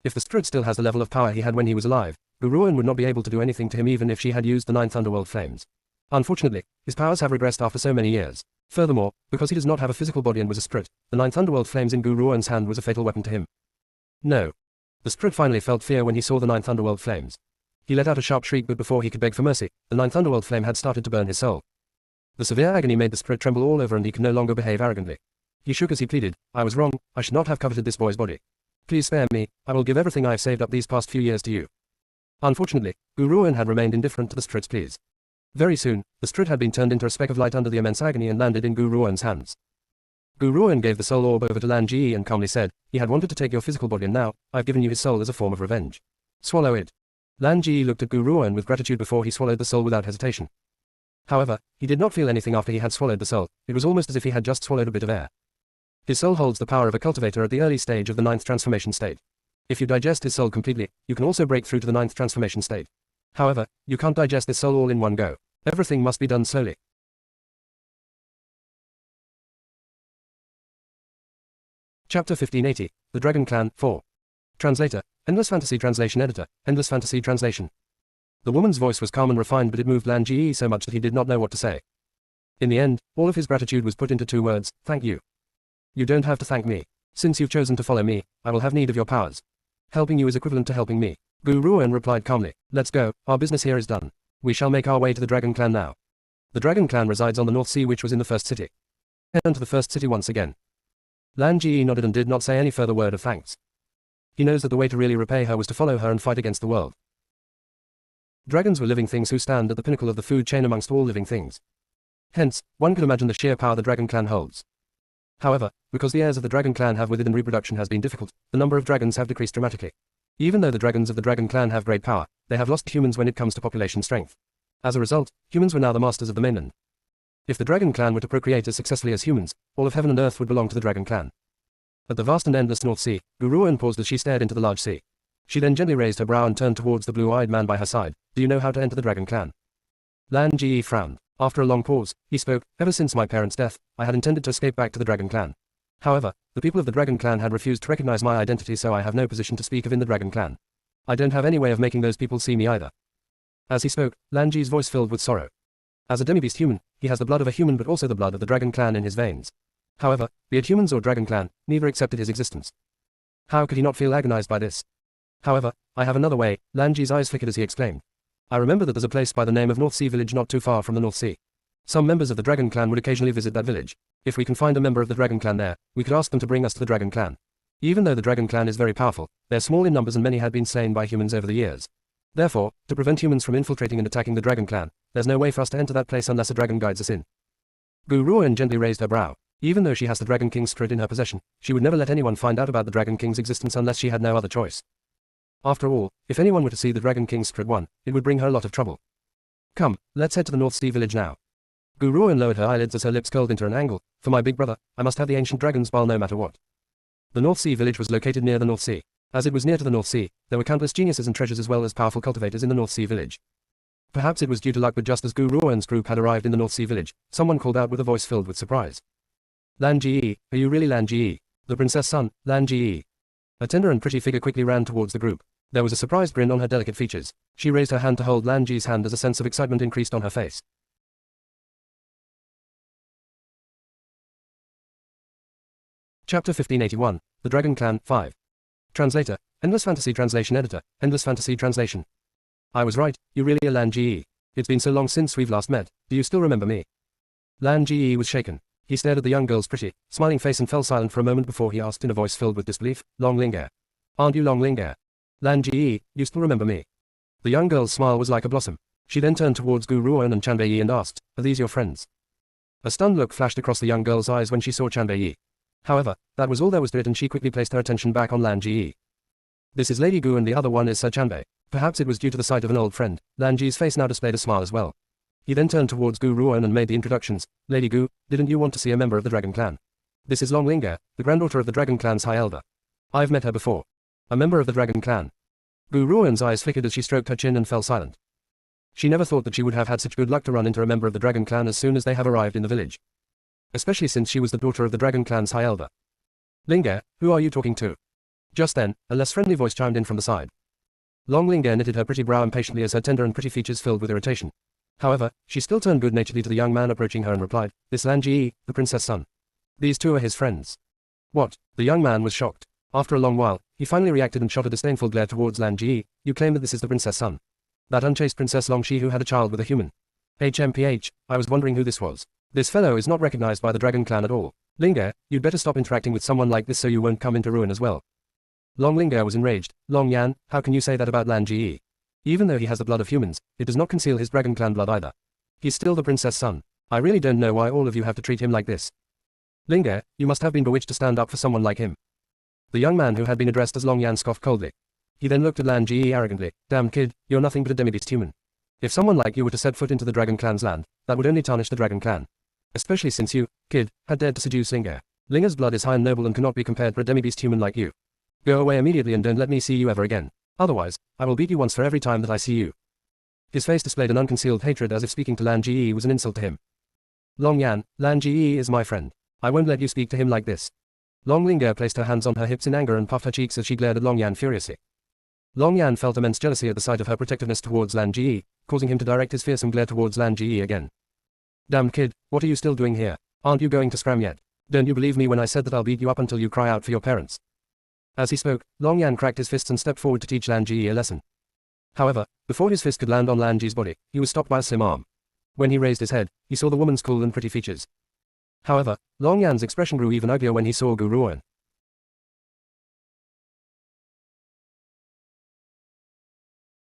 If the spirit still has the level of power he had when he was alive, Gu Ruoan would not be able to do anything to him even if she had used the 9th underworld flames. Unfortunately, his powers have regressed after so many years. Furthermore, because he does not have a physical body and was a spirit, the 9th underworld flames in Gu Ruoan's hand was a fatal weapon to him. No. The spirit finally felt fear when he saw the 9th underworld flames. He let out a sharp shriek, but before he could beg for mercy, the 9th underworld flame had started to burn his soul. The severe agony made the spirit tremble all over and he could no longer behave arrogantly. He shook as he pleaded, I was wrong, I should not have coveted this boy's body. Please spare me, I will give everything I have saved up these past few years to you. Unfortunately, Gu Ruoan had remained indifferent to the spirit's pleas. Very soon, the spirit had been turned into a speck of light under the immense agony and landed in Gu Ruoan's hands. Gu Ruoan gave the soul orb over to Lan Ji and calmly said, he had wanted to take your physical body and now, I've given you his soul as a form of revenge. Swallow it. Lan Ji looked at Gu Ruoan with gratitude before he swallowed the soul without hesitation. However, he did not feel anything after he had swallowed the soul, it was almost as if he had just swallowed a bit of air. His soul holds the power of a cultivator at the early stage of the 9th transformation state. If you digest his soul completely, you can also break through to the 9th transformation state. However, you can't digest this soul all in one go. Everything must be done slowly. Chapter 1580, The Dragon Clan, 4. Translator, Endless Fantasy Translation Editor, Endless Fantasy Translation. The woman's voice was calm and refined, but it moved Lan Ji so much that he did not know what to say. In the end, all of his gratitude was put into 2 words, thank you. You don't have to thank me. Since you've chosen to follow me, I will have need of your powers. Helping you is equivalent to helping me. Gu Ruoan replied calmly, let's go, our business here is done. We shall make our way to the Dragon Clan now. The Dragon Clan resides on the North Sea, which was in the first city. Turn to the first city once again. Lan Ji nodded and did not say any further word of thanks. He knows that the way to really repay her was to follow her and fight against the world. Dragons were living things who stand at the pinnacle of the food chain amongst all living things. Hence, one could imagine the sheer power the Dragon Clan holds. However, because the heirs of the Dragon Clan have withered and reproduction has been difficult, the number of dragons have decreased dramatically. Even though the dragons of the Dragon Clan have great power, they have lost humans when it comes to population strength. As a result, humans were now the masters of the mainland. If the Dragon Clan were to procreate as successfully as humans, all of heaven and earth would belong to the Dragon Clan. At the vast and endless North Sea, Gu Ruoan paused as she stared into the large sea. She then gently raised her brow and turned towards the blue-eyed man by her side. Do you know how to enter the Dragon Clan? Lan Ji frowned. After a long pause, he spoke, ever since my parents' death, I had intended to escape back to the Dragon Clan. However, the people of the Dragon Clan had refused to recognize my identity, so I have no position to speak of in the Dragon Clan. I don't have any way of making those people see me either. As he spoke, Lan Ji's voice filled with sorrow. As a demi-beast human, he has the blood of a human but also the blood of the dragon clan in his veins. However, be it humans or dragon clan, neither accepted his existence. How could he not feel agonized by this? However, I have another way, Lan Ji's eyes flickered as he exclaimed. I remember that there's a place by the name of North Sea Village not too far from the North Sea. Some members of the dragon clan would occasionally visit that village. If we can find a member of the dragon clan there, we could ask them to bring us to the dragon clan. Even though the dragon clan is very powerful, they're small in numbers and many had been slain by humans over the years. Therefore, to prevent humans from infiltrating and attacking the dragon clan, there's no way for us to enter that place unless a dragon guides us in. Gu Ruoan gently raised her brow. Even though she has the Dragon King's secret in her possession, she would never let anyone find out about the Dragon King's existence unless she had no other choice. After all, if anyone were to see the Dragon King's secret one, it would bring her a lot of trouble. Come, let's head to the North Sea Village now. Gu Ruoan lowered her eyelids as her lips curled into an angle. For my big brother, I must have the ancient dragon's bile no matter what. The North Sea Village was located near the North Sea. As it was near to the North Sea, there were countless geniuses and treasures as well as powerful cultivators in the North Sea Village. Perhaps it was due to luck, but just as Gu Ruoan's group had arrived in the North Sea Village, someone called out with a voice filled with surprise. Lan Ji, are you really Lan Ji? The princess son, Lan Ji. A tender and pretty figure quickly ran towards the group. There was a surprised grin on her delicate features. She raised her hand to hold Lan Ji's hand as a sense of excitement increased on her face. Chapter 1581, The Dragon Clan, 5. Translator, Endless Fantasy Translation Editor, Endless Fantasy Translation. I was right, you really are Lan Ji. It's been so long since we've last met, do you still remember me? Lan Ji was shaken. He stared at the young girl's pretty, smiling face and fell silent for a moment before he asked in a voice filled with disbelief, Long Ling'er. Aren't you Long Ling'er? Lan Ji, you still remember me? The young girl's smile was like a blossom. She then turned towards Gu Ruoan and Chanbei and asked, are these your friends? A stunned look flashed across the young girl's eyes when she saw Chanbei. However, that was all there was to it and she quickly placed her attention back on Lan Ji. This is Lady Gu and the other one is Sir Chanbei. Perhaps it was due to the sight of an old friend, Lan Ji's face now displayed a smile as well. He then turned towards Gu Ruoan and made the introductions. Lady Gu, didn't you want to see a member of the Dragon Clan? This is Long Ling'er, the granddaughter of the Dragon Clan's High Elder. I've met her before. A member of the Dragon Clan. Gu Ruoan's eyes flickered as she stroked her chin and fell silent. She never thought that she would have had such good luck to run into a member of the Dragon Clan as soon as they have arrived in the village. Especially since she was the daughter of the Dragon Clan's High Elder. Ling'er, who are you talking to? Just then, a less friendly voice chimed in from the side. Long Ling'er knitted her pretty brow impatiently as her tender and pretty features filled with irritation. However, she still turned good-naturedly to the young man approaching her and replied, this Lan Ji, the princess son. These two are his friends. What? The young man was shocked. After a long while, he finally reacted and shot a disdainful glare towards Lan Ji. You claim that this is the princess son. That unchaste Princess Long Shi who had a child with a human. HMPH, I was wondering who this was. This fellow is not recognized by the Dragon Clan at all. Ling'er, you'd better stop interacting with someone like this so you won't come into ruin as well. Long Ling'er was enraged. Long Yan, how can you say that about Lan Ji? Even though he has the blood of humans, it does not conceal his Dragon Clan blood either. He's still the princess son. I really don't know why all of you have to treat him like this. Ling'er, you must have been bewitched to stand up for someone like him. The young man who had been addressed as Long Yan scoffed coldly. He then looked at Lan Ji arrogantly. Damn kid, you're nothing but a demi-beast human. If someone like you were to set foot into the Dragon Clan's land, that would only tarnish the Dragon Clan. Especially since you, kid, had dared to seduce Ling'er. Ling'er's blood is high and noble and cannot be compared for a demi-beast human like you. Go away immediately and don't let me see you ever again. Otherwise, I will beat you once for every time that I see you. His face displayed an unconcealed hatred as if speaking to Lan Ji was an insult to him. Long Yan, Lan Ji is my friend. I won't let you speak to him like this. Long Ling'er placed her hands on her hips in anger and puffed her cheeks as she glared at Long Yan furiously. Long Yan felt immense jealousy at the sight of her protectiveness towards Lan Ji, causing him to direct his fearsome glare towards Lan Ji again. Damn kid, what are you still doing here? Aren't you going to scram yet? Don't you believe me when I said that I'll beat you up until you cry out for your parents? As he spoke, Long Yan cracked his fists and stepped forward to teach Lan Ji a lesson. However, before his fist could land on Lan Ji's body, he was stopped by a slim arm. When he raised his head, he saw the woman's cool and pretty features. However, Long Yan's expression grew even uglier when he saw Gu Ruoan.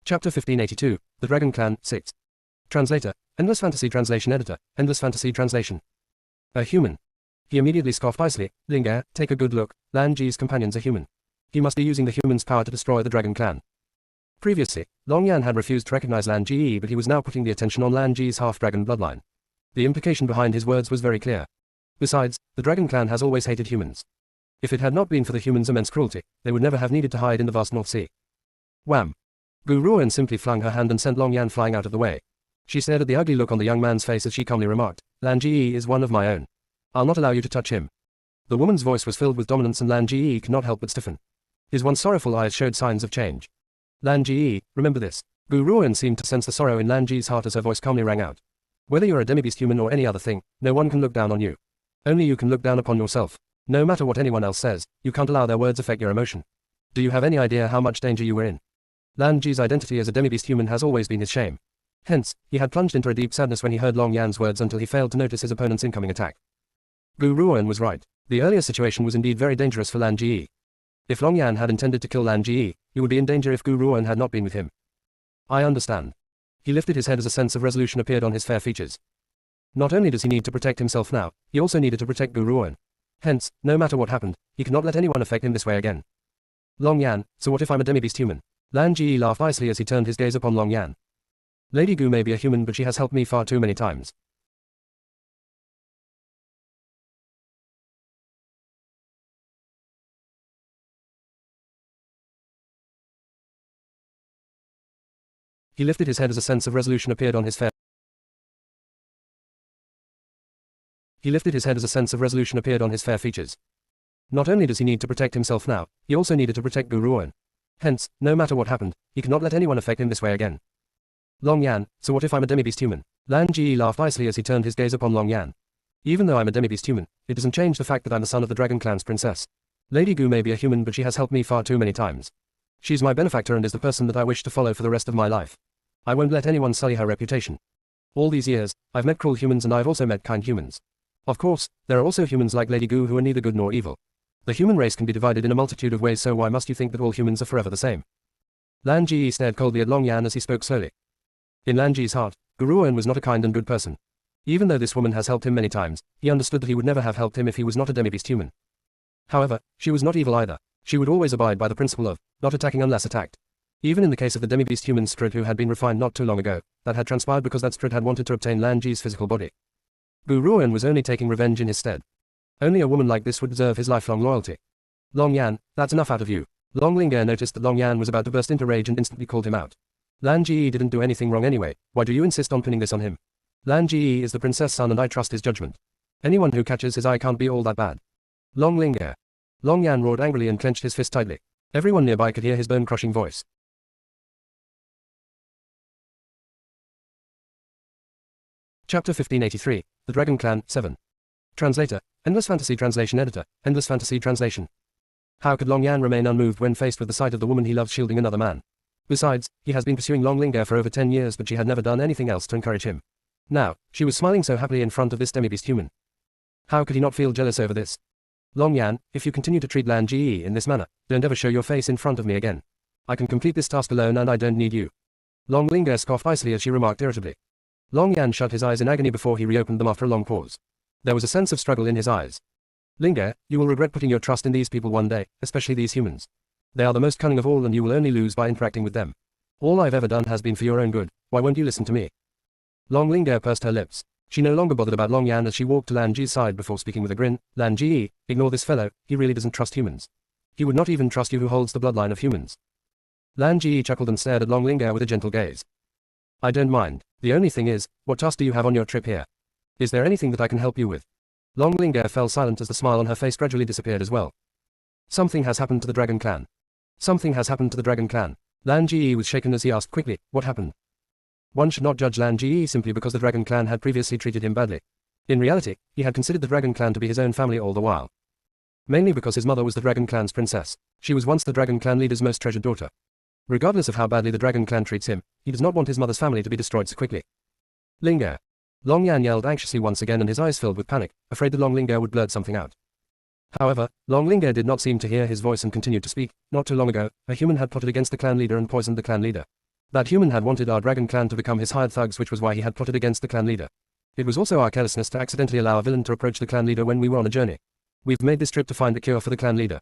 Chapter 1582, The Dragon Clan, 6. Translator, Endless Fantasy Translation Editor, Endless Fantasy Translation. A human. He immediately scoffed icily. Ling'er, take a good look, Lan Ji's companions are human. He must be using the human's power to destroy the Dragon Clan. Previously, Long Yan had refused to recognize Lan Ji, but he was now putting the attention on Lan Ji's half-dragon bloodline. The implication behind his words was very clear. Besides, the Dragon Clan has always hated humans. If it had not been for the humans' immense cruelty, they would never have needed to hide in the vast North Sea. Wham! Gu Ruoan simply flung her hand and sent Long Yan flying out of the way. She stared at the ugly look on the young man's face as she calmly remarked, Lan Ji is one of my own. I'll not allow you to touch him. The woman's voice was filled with dominance and Lan Ji could not help but stiffen. His once sorrowful eyes showed signs of change. Lan Ji, remember this. Gu Ruoan seemed to sense the sorrow in Lan Ji's heart as her voice calmly rang out. Whether you're a demi-beast human or any other thing, no one can look down on you. Only you can look down upon yourself. No matter what anyone else says, you can't allow their words affect your emotion. Do you have any idea how much danger you were in? Lan Ji's identity as a demi-beast human has always been his shame. Hence, he had plunged into a deep sadness when he heard Long Yan's words until he failed to notice his opponent's incoming attack. Gu Ruoan was right. The earlier situation was indeed very dangerous for Lan Ji. If Long Yan had intended to kill Lan Ji, he would be in danger if Gu Ruoan had not been with him. I understand. He lifted his head as a sense of resolution appeared on his fair features. Not only does he need to protect himself now, he also needed to protect Gu Ruoan. Hence, no matter what happened, he could not let anyone affect him this way again. Long Yan, so what if I'm a demi-beast human? Lan Ji laughed icily as he turned his gaze upon Long Yan. Lady Gu may be a human, but she has helped me far too many times. He lifted his head as a sense of resolution appeared on his fair. He lifted his head as a sense of resolution appeared on his fair features. Not only does he need to protect himself now, he also needed to protect Gu Ruoan. Hence, no matter what happened, he could not let anyone affect him this way again. Long Yan, so what if I'm a demi-beast human? Lan Ji laughed icily as he turned his gaze upon Long Yan. Even though I'm a demi-beast human, it doesn't change the fact that I'm the son of the Dragon Clan's princess. Lady Gu may be a human, but she has helped me far too many times. She's my benefactor and is the person that I wish to follow for the rest of my life. I won't let anyone sully her reputation. All these years, I've met cruel humans and I've also met kind humans. Of course, there are also humans like Lady Gu who are neither good nor evil. The human race can be divided in a multitude of ways, so why must you think that all humans are forever the same? Lan Ji stared coldly at Long Yan as he spoke slowly. In Lan Ji's heart, Gu Ruoan was not a kind and good person. Even though this woman has helped him many times, he understood that he would never have helped him if he was not a demi-beast human. However, she was not evil either. She would always abide by the principle of not attacking unless attacked. Even in the case of the demi-beast human Strid who had been refined not too long ago, that had transpired because that Strid had wanted to obtain Lan Ji's physical body. Gu Ruoan was only taking revenge in his stead. Only a woman like this would deserve his lifelong loyalty. Long Yan, that's enough out of you. Long Ling'er noticed that Long Yan was about to burst into rage and instantly called him out. Lan Ji didn't do anything wrong anyway, why do you insist on pinning this on him? Lan Ji is the princess' son and I trust his judgment. Anyone who catches his eye can't be all that bad. Long Ling'er. Long Yan roared angrily and clenched his fist tightly. Everyone nearby could hear his bone-crushing voice. Chapter 1583, The Dragon Clan, 7. Translator, Endless Fantasy Translation Editor, Endless Fantasy Translation. How could Long Yan remain unmoved when faced with the sight of the woman he loved shielding another man? Besides, he has been pursuing Long Ling'er for over 10 years, but she had never done anything else to encourage him. Now, she was smiling so happily in front of this demi-beast human. How could he not feel jealous over this? Long Yan, if you continue to treat Lan Ji in this manner, don't ever show your face in front of me again. I can complete this task alone and I don't need you. Long Ling'er scoffed icily as she remarked irritably. Long Yan shut his eyes in agony before he reopened them after a long pause. There was a sense of struggle in his eyes. Ling'er, you will regret putting your trust in these people one day, especially these humans. They are the most cunning of all and you will only lose by interacting with them. All I've ever done has been for your own good, why won't you listen to me? Long Ling'er pursed her lips. She no longer bothered about Long Yan as she walked to Lan Ji's side before speaking with a grin. Lan Ji, ignore this fellow, he really doesn't trust humans. He would not even trust you who holds the bloodline of humans. Lan Ji chuckled and stared at Long Ling'er with a gentle gaze. I don't mind. The only thing is, what task do you have on your trip here? Is there anything that I can help you with? Long Ling'er fell silent as the smile on her face gradually disappeared as well. Something has happened to the Dragon Clan. Something has happened to the Dragon Clan. Lan Ji was shaken as he asked quickly, what happened? One should not judge Lan Ji simply because the Dragon Clan had previously treated him badly. In reality, he had considered the Dragon Clan to be his own family all the while. Mainly because his mother was the Dragon Clan's princess. She was once the Dragon Clan leader's most treasured daughter. Regardless of how badly the Dragon Clan treats him, he does not want his mother's family to be destroyed so quickly. Ling'er. Long Yan yelled anxiously once again and his eyes filled with panic, afraid that Long Ling'er would blurt something out. However, Long Ling'er did not seem to hear his voice and continued to speak. Not too long ago, a human had plotted against the clan leader and poisoned the clan leader. That human had wanted our Dragon Clan to become his hired thugs, which was why he had plotted against the clan leader. It was also our carelessness to accidentally allow a villain to approach the clan leader when we were on a journey. We've made this trip to find the cure for the clan leader.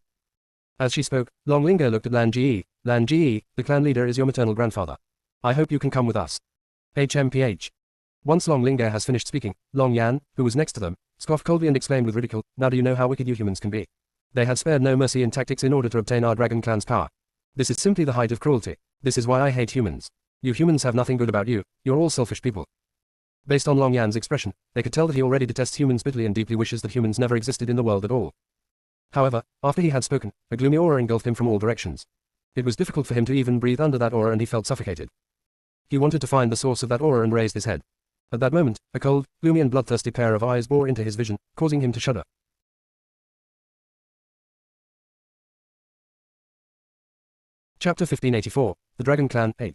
As she spoke, Long Ling'er looked at Lan Ji. Lan Ji, the clan leader is your maternal grandfather. I hope you can come with us. HMPH. Once Long Ling'er has finished speaking, Long Yan, who was next to them, scoffed coldly and exclaimed with ridicule, now do you know how wicked you humans can be? They had spared no mercy in tactics in order to obtain our Dragon Clan's power. This is simply the height of cruelty. This is why I hate humans. You humans have nothing good about you, you're all selfish people. Based on Long Yan's expression, they could tell that he already detests humans bitterly and deeply wishes that humans never existed in the world at all. However, after he had spoken, a gloomy aura engulfed him from all directions. It was difficult for him to even breathe under that aura and he felt suffocated. He wanted to find the source of that aura and raised his head. At that moment, a cold, gloomy and bloodthirsty pair of eyes bore into his vision, causing him to shudder. Chapter 1584, The Dragon Clan 8.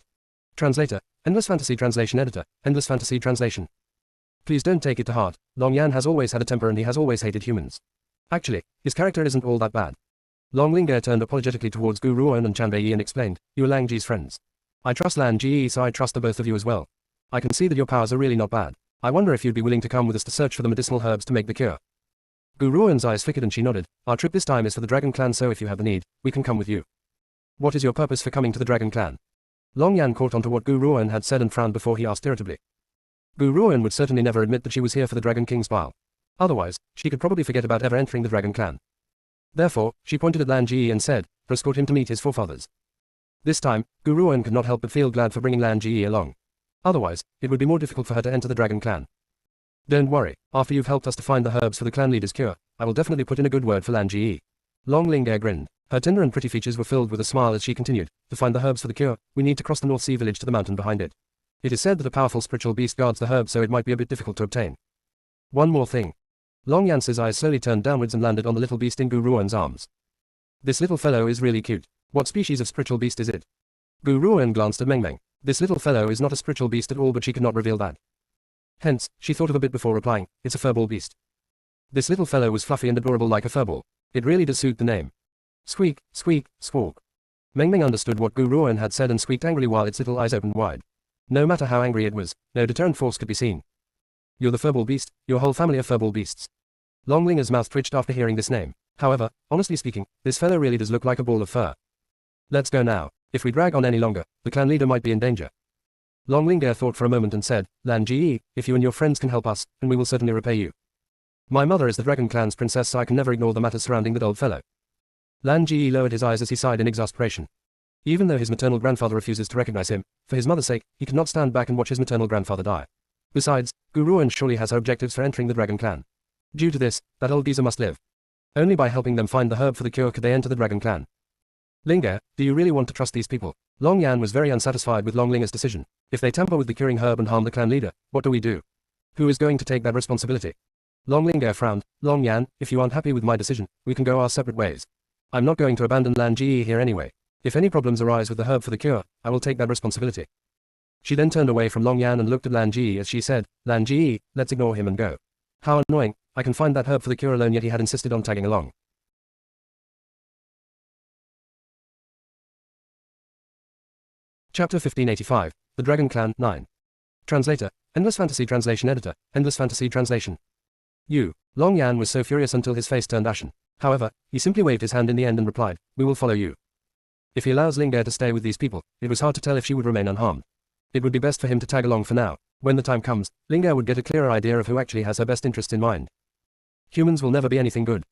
Translator, Endless Fantasy Translation Editor, Endless Fantasy Translation. Please don't take it to heart, Long Yan has always had a temper and he has always hated humans. Actually, his character isn't all that bad. Long Ling'er turned apologetically towards Gu Ruoan and Chan Bei and explained, you are Lang Ji's friends. I trust Lan Ji, so I trust the both of you as well. I can see that your powers are really not bad. I wonder if you'd be willing to come with us to search for the medicinal herbs to make the cure. Gu Ruoan's eyes flickered and she nodded. Our trip this time is for the Dragon Clan, so if you have the need, we can come with you. What is your purpose for coming to the Dragon Clan? Long Yan caught on to what Gu Ruoan had said and frowned before he asked irritably. Gu Ruoan would certainly never admit that she was here for the Dragon King's bile. Otherwise, she could probably forget about ever entering the Dragon Clan. Therefore, she pointed at Lan Ji and said, escort him to meet his forefathers. This time, Gu Ruoan could not help but feel glad for bringing Lan Ji along. Otherwise, it would be more difficult for her to enter the Dragon Clan. Don't worry, after you've helped us to find the herbs for the clan leader's cure, I will definitely put in a good word for Lan Ji. Long Ling'er grinned. Her tender and pretty features were filled with a smile as she continued, to find the herbs for the cure, we need to cross the North Sea village to the mountain behind it. It is said that a powerful spiritual beast guards the herbs, so it might be a bit difficult to obtain. One more thing. Long Yan's eyes slowly turned downwards and landed on the little beast in Gu Ruoan's arms. This little fellow is really cute. What species of spiritual beast is it? Gu Ruoan glanced at Meng Meng. This little fellow is not a spiritual beast at all, but she could not reveal that. Hence, she thought of a bit before replying, it's a furball beast. This little fellow was fluffy and adorable like a furball. It really does suit the name. Squeak, squeak, squawk. Meng Meng understood what Gu Ruoan had said and squeaked angrily while its little eyes opened wide. No matter how angry it was, no deterrent force could be seen. You're the furball beast, your whole family are furball beasts. Long Ling'er's mouth twitched after hearing this name. However, honestly speaking, this fellow really does look like a ball of fur. Let's go now. If we drag on any longer, the clan leader might be in danger. Long Ling'er thought for a moment and said, Lan Ji, if you and your friends can help us, then we will certainly repay you. My mother is the Dragon Clan's princess, so I can never ignore the matters surrounding that old fellow. Lan Ji lowered his eyes as he sighed in exasperation. Even though his maternal grandfather refuses to recognize him, for his mother's sake, he could not stand back and watch his maternal grandfather die. Besides, Gu Ruoan surely has her objectives for entering the Dragon Clan. Due to this, that old geezer must live. Only by helping them find the herb for the cure could they enter the Dragon Clan. Ling'er, do you really want to trust these people? Long Yan was very unsatisfied with Long Ling'er's decision. If they tamper with the curing herb and harm the clan leader, what do we do? Who is going to take that responsibility? Long Ling'er frowned. Long Yan, if you aren't happy with my decision, we can go our separate ways. I'm not going to abandon Lan Ji here anyway. If any problems arise with the herb for the cure, I will take that responsibility. She then turned away from Long Yan and looked at Lan Ji as she said, Lan Ji, let's ignore him and go. How annoying, I can find that herb for the cure alone, yet he had insisted on tagging along. Chapter 1585, The Dragon Clan 9. Translator, Endless Fantasy Translation Editor, Endless Fantasy Translation. Long Yan was so furious until his face turned ashen. However, he simply waved his hand in the end and replied, we will follow you. If he allows Ling'er to stay with these people, it was hard to tell if she would remain unharmed. It would be best for him to tag along for now. When the time comes, Ling'er would get a clearer idea of who actually has her best interests in mind. Humans will never be anything good.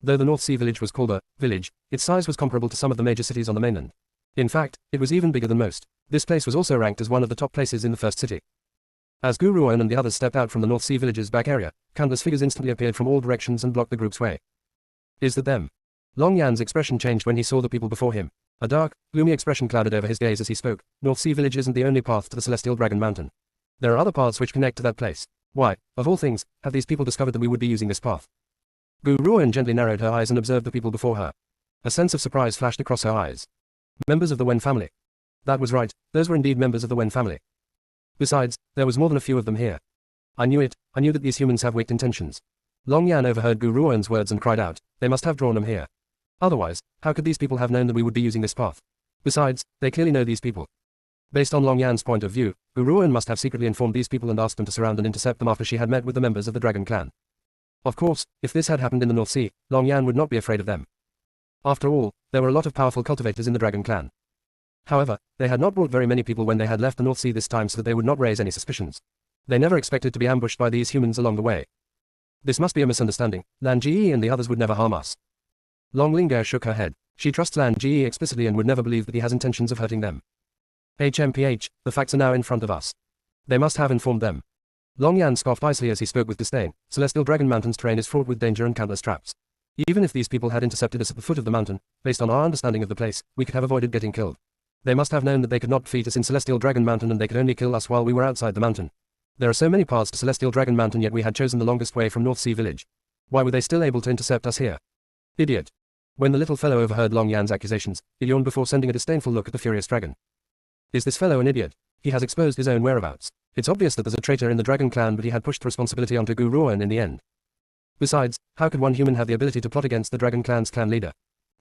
Though the North Sea village was called a village, its size was comparable to some of the major cities on the mainland. In fact, it was even bigger than most. This place was also ranked as one of the top places in the first city. As Gu Ruoan and the others stepped out from the North Sea village's back area, countless figures instantly appeared from all directions and blocked the group's way. Is that them? Long Yan's expression changed when he saw the people before him. A dark, gloomy expression clouded over his gaze as he spoke. North Sea village isn't the only path to the Celestial Dragon Mountain. There are other paths which connect to that place. Why, of all things, have these people discovered that we would be using this path? Gu Ruoan gently narrowed her eyes and observed the people before her. A sense of surprise flashed across her eyes. Members of the Wen family. That was right, those were indeed members of the Wen family. Besides, there was more than a few of them here. I knew it, I knew that these humans have wicked intentions. Long Yan overheard Gu Ruoan's words and cried out, they must have drawn them here. Otherwise, how could these people have known that we would be using this path? Besides, they clearly know these people. Based on Long Yan's point of view, Gu Ruoan must have secretly informed these people and asked them to surround and intercept them after she had met with the members of the Dragon Clan. Of course, if this had happened in the North Sea, Long Yan would not be afraid of them. After all, there were a lot of powerful cultivators in the Dragon Clan. However, they had not brought very many people when they had left the North Sea this time so that they would not raise any suspicions. They never expected to be ambushed by these humans along the way. This must be a misunderstanding. Lan Ji and the others would never harm us. Long Ling'er shook her head. She trusts Lan Ji explicitly and would never believe that he has intentions of hurting them. HMPH, the facts are now in front of us. They must have informed them. Long Yan scoffed icily as he spoke with disdain. Celestial Dragon Mountain's terrain is fraught with danger and countless traps. Even if these people had intercepted us at the foot of the mountain, based on our understanding of the place, we could have avoided getting killed. They must have known that they could not defeat us in Celestial Dragon Mountain and they could only kill us while we were outside the mountain. There are so many paths to Celestial Dragon Mountain, yet we had chosen the longest way from North Sea Village. Why were they still able to intercept us here? Idiot. When the little fellow overheard Long Yan's accusations, he yawned before sending a disdainful look at the furious dragon. Is this fellow an idiot? He has exposed his own whereabouts. It's obvious that there's a traitor in the dragon clan, but he had pushed the responsibility onto Gu Ruan in the end. Besides, how could one human have the ability to plot against the dragon clan's clan leader?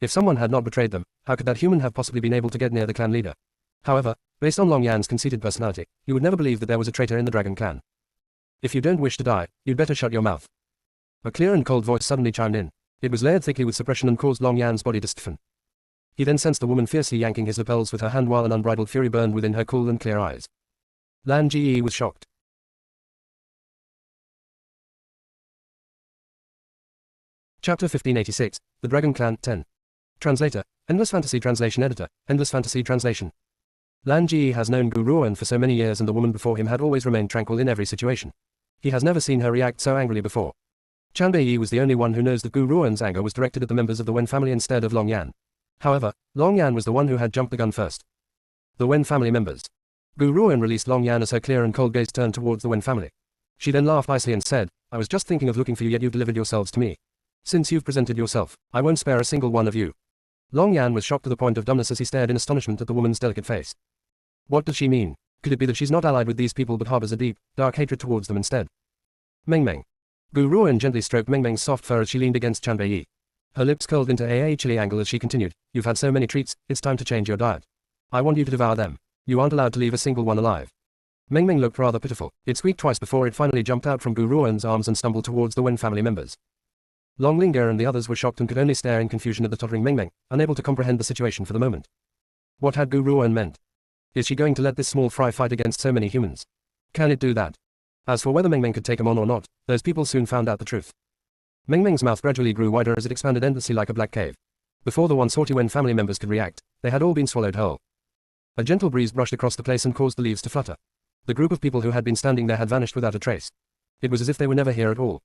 If someone had not betrayed them, how could that human have possibly been able to get near the clan leader? However, based on Long Yan's conceited personality, you would never believe that there was a traitor in the dragon clan. If you don't wish to die, you'd better shut your mouth. A clear and cold voice suddenly chimed in. It was layered thickly with suppression and caused Long Yan's body to stiffen. He then sensed the woman fiercely yanking his lapels with her hand while an unbridled fury burned within her cool and clear eyes. Lan Ji was shocked. Chapter 1586, The Dragon Clan, 10. Translator, Endless Fantasy Translation Editor, Endless Fantasy Translation. Lan Ji has known Gu Ruan for so many years, and the woman before him had always remained tranquil in every situation. He has never seen her react so angrily before. Chanbei was the only one who knows that Gu Ruan's anger was directed at the members of the Wen family instead of Long Yan. However, Long Yan was the one who had jumped the gun first. The Wen family members. Gu Ruan released Long Yan as her clear and cold gaze turned towards the Wen family. She then laughed icily and said, I was just thinking of looking for you, yet you've delivered yourselves to me. Since you've presented yourself, I won't spare a single one of you. Long Yan was shocked to the point of dumbness as he stared in astonishment at the woman's delicate face. What does she mean? Could it be that she's not allied with these people but harbors a deep, dark hatred towards them instead? Meng Meng. Gu Ruan gently stroked Meng Meng's soft fur as she leaned against Chanbei. Her lips curled into a chilly angle as she continued, You've had so many treats, it's time to change your diet. I want you to devour them. You aren't allowed to leave a single one alive. Meng Meng looked rather pitiful. It squeaked twice before it finally jumped out from Gu Ruan's arms and stumbled towards the Wen family members. Long Linger and the others were shocked and could only stare in confusion at the tottering Meng Meng, unable to comprehend the situation for the moment. What had Gu Ruan meant? Is she going to let this small fry fight against so many humans? Can it do that? As for whether Meng Meng could take him on or not, those people soon found out the truth. Meng Meng's mouth gradually grew wider as it expanded endlessly like a black cave. Before the once haughty Wen family members could react, they had all been swallowed whole. A gentle breeze brushed across the place and caused the leaves to flutter. The group of people who had been standing there had vanished without a trace. It was as if they were never here at all.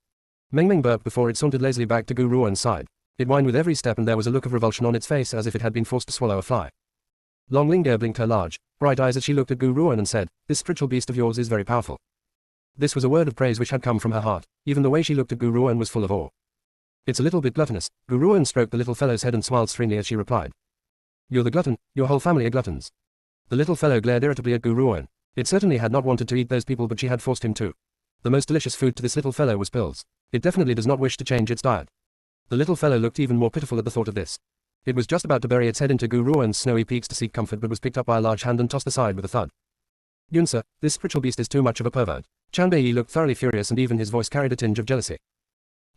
Meng Meng burped before it sauntered lazily back to Gu Ruan's side. It whined with every step and there was a look of revulsion on its face as if it had been forced to swallow a fly. Long Linger blinked her large, bright eyes as she looked at Gu Ruan and said, This spiritual beast of yours is very powerful. This was a word of praise which had come from her heart. Even the way she looked at Gu Ruan was full of awe. It's a little bit gluttonous. Gu Ruan stroked the little fellow's head and smiled serenely as she replied. You're the glutton, your whole family are gluttons. The little fellow glared irritably at Gu Ruan. It certainly had not wanted to eat those people, but she had forced him to. The most delicious food to this little fellow was pills. It definitely does not wish to change its diet. The little fellow looked even more pitiful at the thought of this. It was just about to bury its head into Gu Ruan's snowy peaks to seek comfort, but was picked up by a large hand and tossed aside with a thud. Yunsa, this spiritual beast is too much of a pervert. Chanbei looked thoroughly furious and even his voice carried a tinge of jealousy.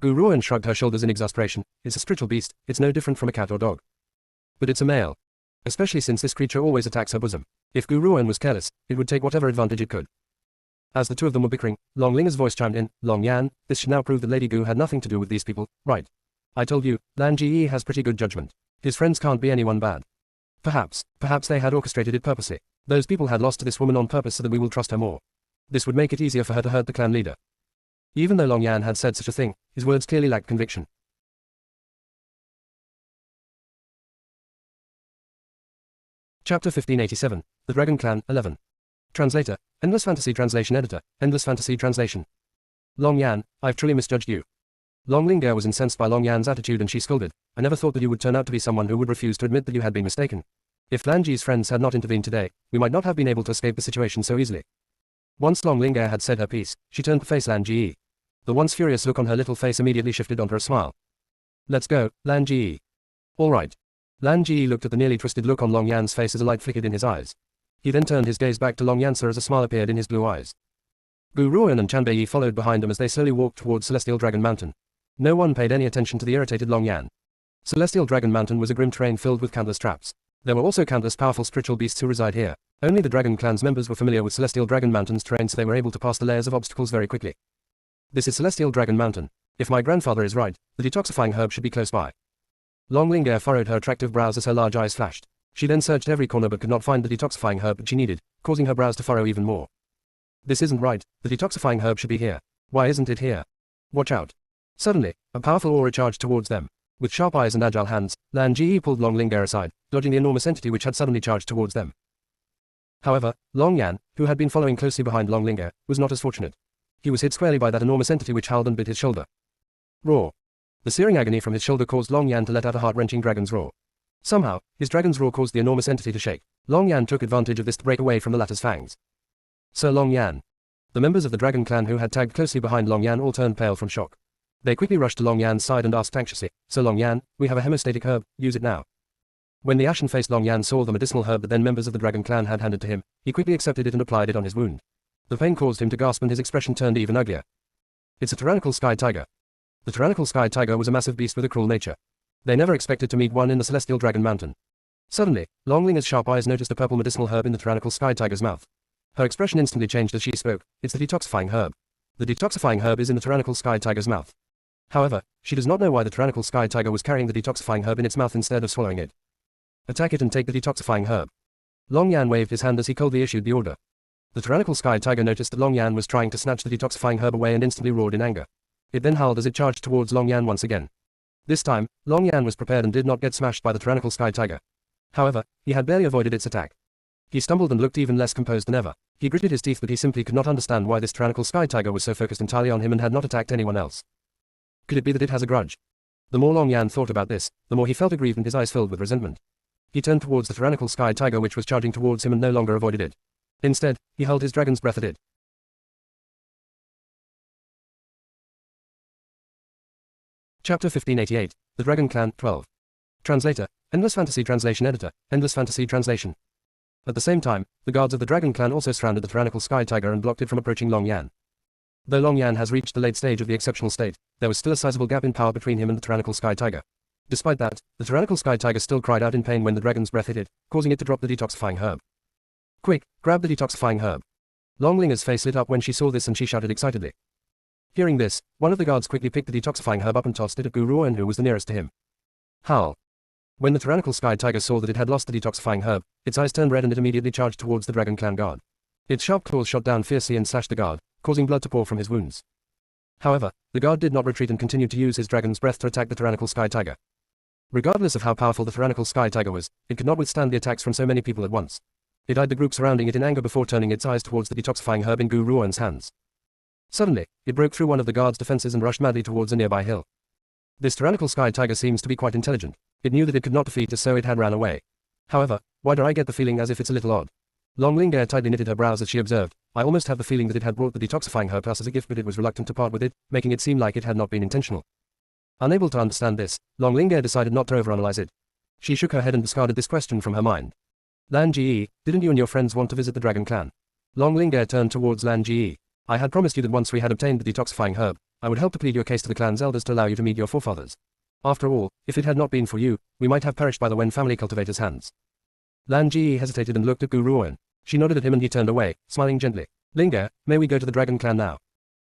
Gu Ruan shrugged her shoulders in exasperation. It's a spiritual beast, it's no different from a cat or dog. But it's a male. Especially since this creature always attacks her bosom. If Gu Ruan was careless, it would take whatever advantage it could. As the two of them were bickering, Long Linger's voice chimed in, Long Yan, this should now prove that Lady Gu had nothing to do with these people, right? I told you, Lan Ji has pretty good judgment. His friends can't be anyone bad. Perhaps they had orchestrated it purposely. Those people had lost to this woman on purpose so that we will trust her more. This would make it easier for her to hurt the clan leader. Even though Long Yan had said such a thing, his words clearly lacked conviction. Chapter 1587, The Dragon Clan, 11. Translator, Endless Fantasy Translation Editor, Endless Fantasy Translation. Long Yan, I've truly misjudged you. Long Linger was incensed by Long Yan's attitude and she scolded, I never thought that you would turn out to be someone who would refuse to admit that you had been mistaken. If Lan Ji's friends had not intervened today, we might not have been able to escape the situation so easily. Once Long Linger had said her piece, she turned to face Lan Ji. The once furious look on her little face immediately shifted onto a smile. Let's go, Lan Ji. All right. Lan Ji looked at the nearly twisted look on Long Yan's face as a light flickered in his eyes. He then turned his gaze back to Long Yansa as a smile appeared in his blue eyes. Gu Ruan and Chanbei followed behind them as they slowly walked towards Celestial Dragon Mountain. No one paid any attention to the irritated Long Yan. Celestial Dragon Mountain was a grim terrain filled with countless traps. There were also countless powerful spiritual beasts who reside here. Only the Dragon Clan's members were familiar with Celestial Dragon Mountain's terrain, so they were able to pass the layers of obstacles very quickly. This is Celestial Dragon Mountain. If my grandfather is right, the detoxifying herb should be close by. Long Linger furrowed her attractive brows as her large eyes flashed. She then searched every corner but could not find the detoxifying herb that she needed, causing her brows to furrow even more. This isn't right, the detoxifying herb should be here. Why isn't it here? Watch out. Suddenly, a powerful aura charged towards them. With sharp eyes and agile hands, Lan Ji pulled Long Ling'er aside, dodging the enormous entity which had suddenly charged towards them. However, Long Yan, who had been following closely behind Long Ling'er, was not as fortunate. He was hit squarely by that enormous entity which howled and bit his shoulder. Roar. The searing agony from his shoulder caused Long Yan to let out a heart-wrenching dragon's roar. Somehow, his dragon's roar caused the enormous entity to shake. Long Yan took advantage of this to break away from the latter's fangs. Sir Long Yan. The members of the dragon clan who had tagged closely behind Long Yan all turned pale from shock. They quickly rushed to Long Yan's side and asked anxiously, "Sir Long Yan, we have a hemostatic herb, use it now." When the ashen-faced Long Yan saw the medicinal herb that then members of the dragon clan had handed to him, he quickly accepted it and applied it on his wound. The pain caused him to gasp and his expression turned even uglier. It's a tyrannical sky tiger. The tyrannical sky tiger was a massive beast with a cruel nature. They never expected to meet one in the celestial dragon mountain. Suddenly, Long Ling'er's sharp eyes noticed a purple medicinal herb in the tyrannical sky tiger's mouth. Her expression instantly changed as she spoke. It's the detoxifying herb. The detoxifying herb is in the tyrannical sky tiger's mouth. However, she does not know why the tyrannical sky tiger was carrying the detoxifying herb in its mouth instead of swallowing it. Attack it and take the detoxifying herb. Long Yan waved his hand as he coldly issued the order. The tyrannical sky tiger noticed that Long Yan was trying to snatch the detoxifying herb away and instantly roared in anger. It then howled as it charged towards Long Yan once again. This time, Long Yan was prepared and did not get smashed by the tyrannical sky tiger. However, he had barely avoided its attack. He stumbled and looked even less composed than ever. He gritted his teeth but he simply could not understand why this tyrannical sky tiger was so focused entirely on him and had not attacked anyone else. Could it be that it has a grudge? The more Long Yan thought about this, the more he felt aggrieved and his eyes filled with resentment. He turned towards the tyrannical sky tiger which was charging towards him and no longer avoided it. Instead, he hurled his dragon's breath at it. Chapter 1588, The Dragon Clan, 12. Translator, Endless Fantasy Translation Editor, Endless Fantasy Translation. At the same time, the guards of the Dragon Clan also surrounded the tyrannical sky tiger and blocked it from approaching Long Yan. Though Long Yan has reached the late stage of the exceptional state, there was still a sizable gap in power between him and the tyrannical sky tiger. Despite that, the tyrannical sky tiger still cried out in pain when the dragon's breath hit it, causing it to drop the detoxifying herb. Quick, grab the detoxifying herb. Long Ling'er's face lit up when she saw this and she shouted excitedly. Hearing this, one of the guards quickly picked the detoxifying herb up and tossed it at Gu Ruoan who was the nearest to him. Howl. When the tyrannical sky tiger saw that it had lost the detoxifying herb, its eyes turned red and it immediately charged towards the Dragon Clan guard. Its sharp claws shot down fiercely and slashed the guard, causing blood to pour from his wounds. However, the guard did not retreat and continued to use his dragon's breath to attack the tyrannical sky tiger. Regardless of how powerful the tyrannical sky tiger was, it could not withstand the attacks from so many people at once. It eyed the group surrounding it in anger before turning its eyes towards the detoxifying herb in Gu Ruoan's hands. Suddenly, it broke through one of the guard's defenses and rushed madly towards a nearby hill. This tyrannical sky tiger seems to be quite intelligent. It knew that it could not defeat us, so it had ran away. However, why do I get the feeling as if it's a little odd? Long Ling'er tightly knitted her brows as she observed. I almost have the feeling that it had brought the detoxifying herb to us as a gift, but it was reluctant to part with it, making it seem like it had not been intentional. Unable to understand this, Long Ling'er decided not to overanalyze it. She shook her head and discarded this question from her mind. Lan Ji, didn't you and your friends want to visit the Dragon Clan? Long Ling'er turned towards Lan Ji. I had promised you that once we had obtained the detoxifying herb, I would help to plead your case to the clan's elders to allow you to meet your forefathers. After all, if it had not been for you, we might have perished by the Wen family cultivator's hands. Lan Ji hesitated and looked at Gu Ruoan. She nodded at him and he turned away, smiling gently. Ling'er, may we go to the Dragon Clan now?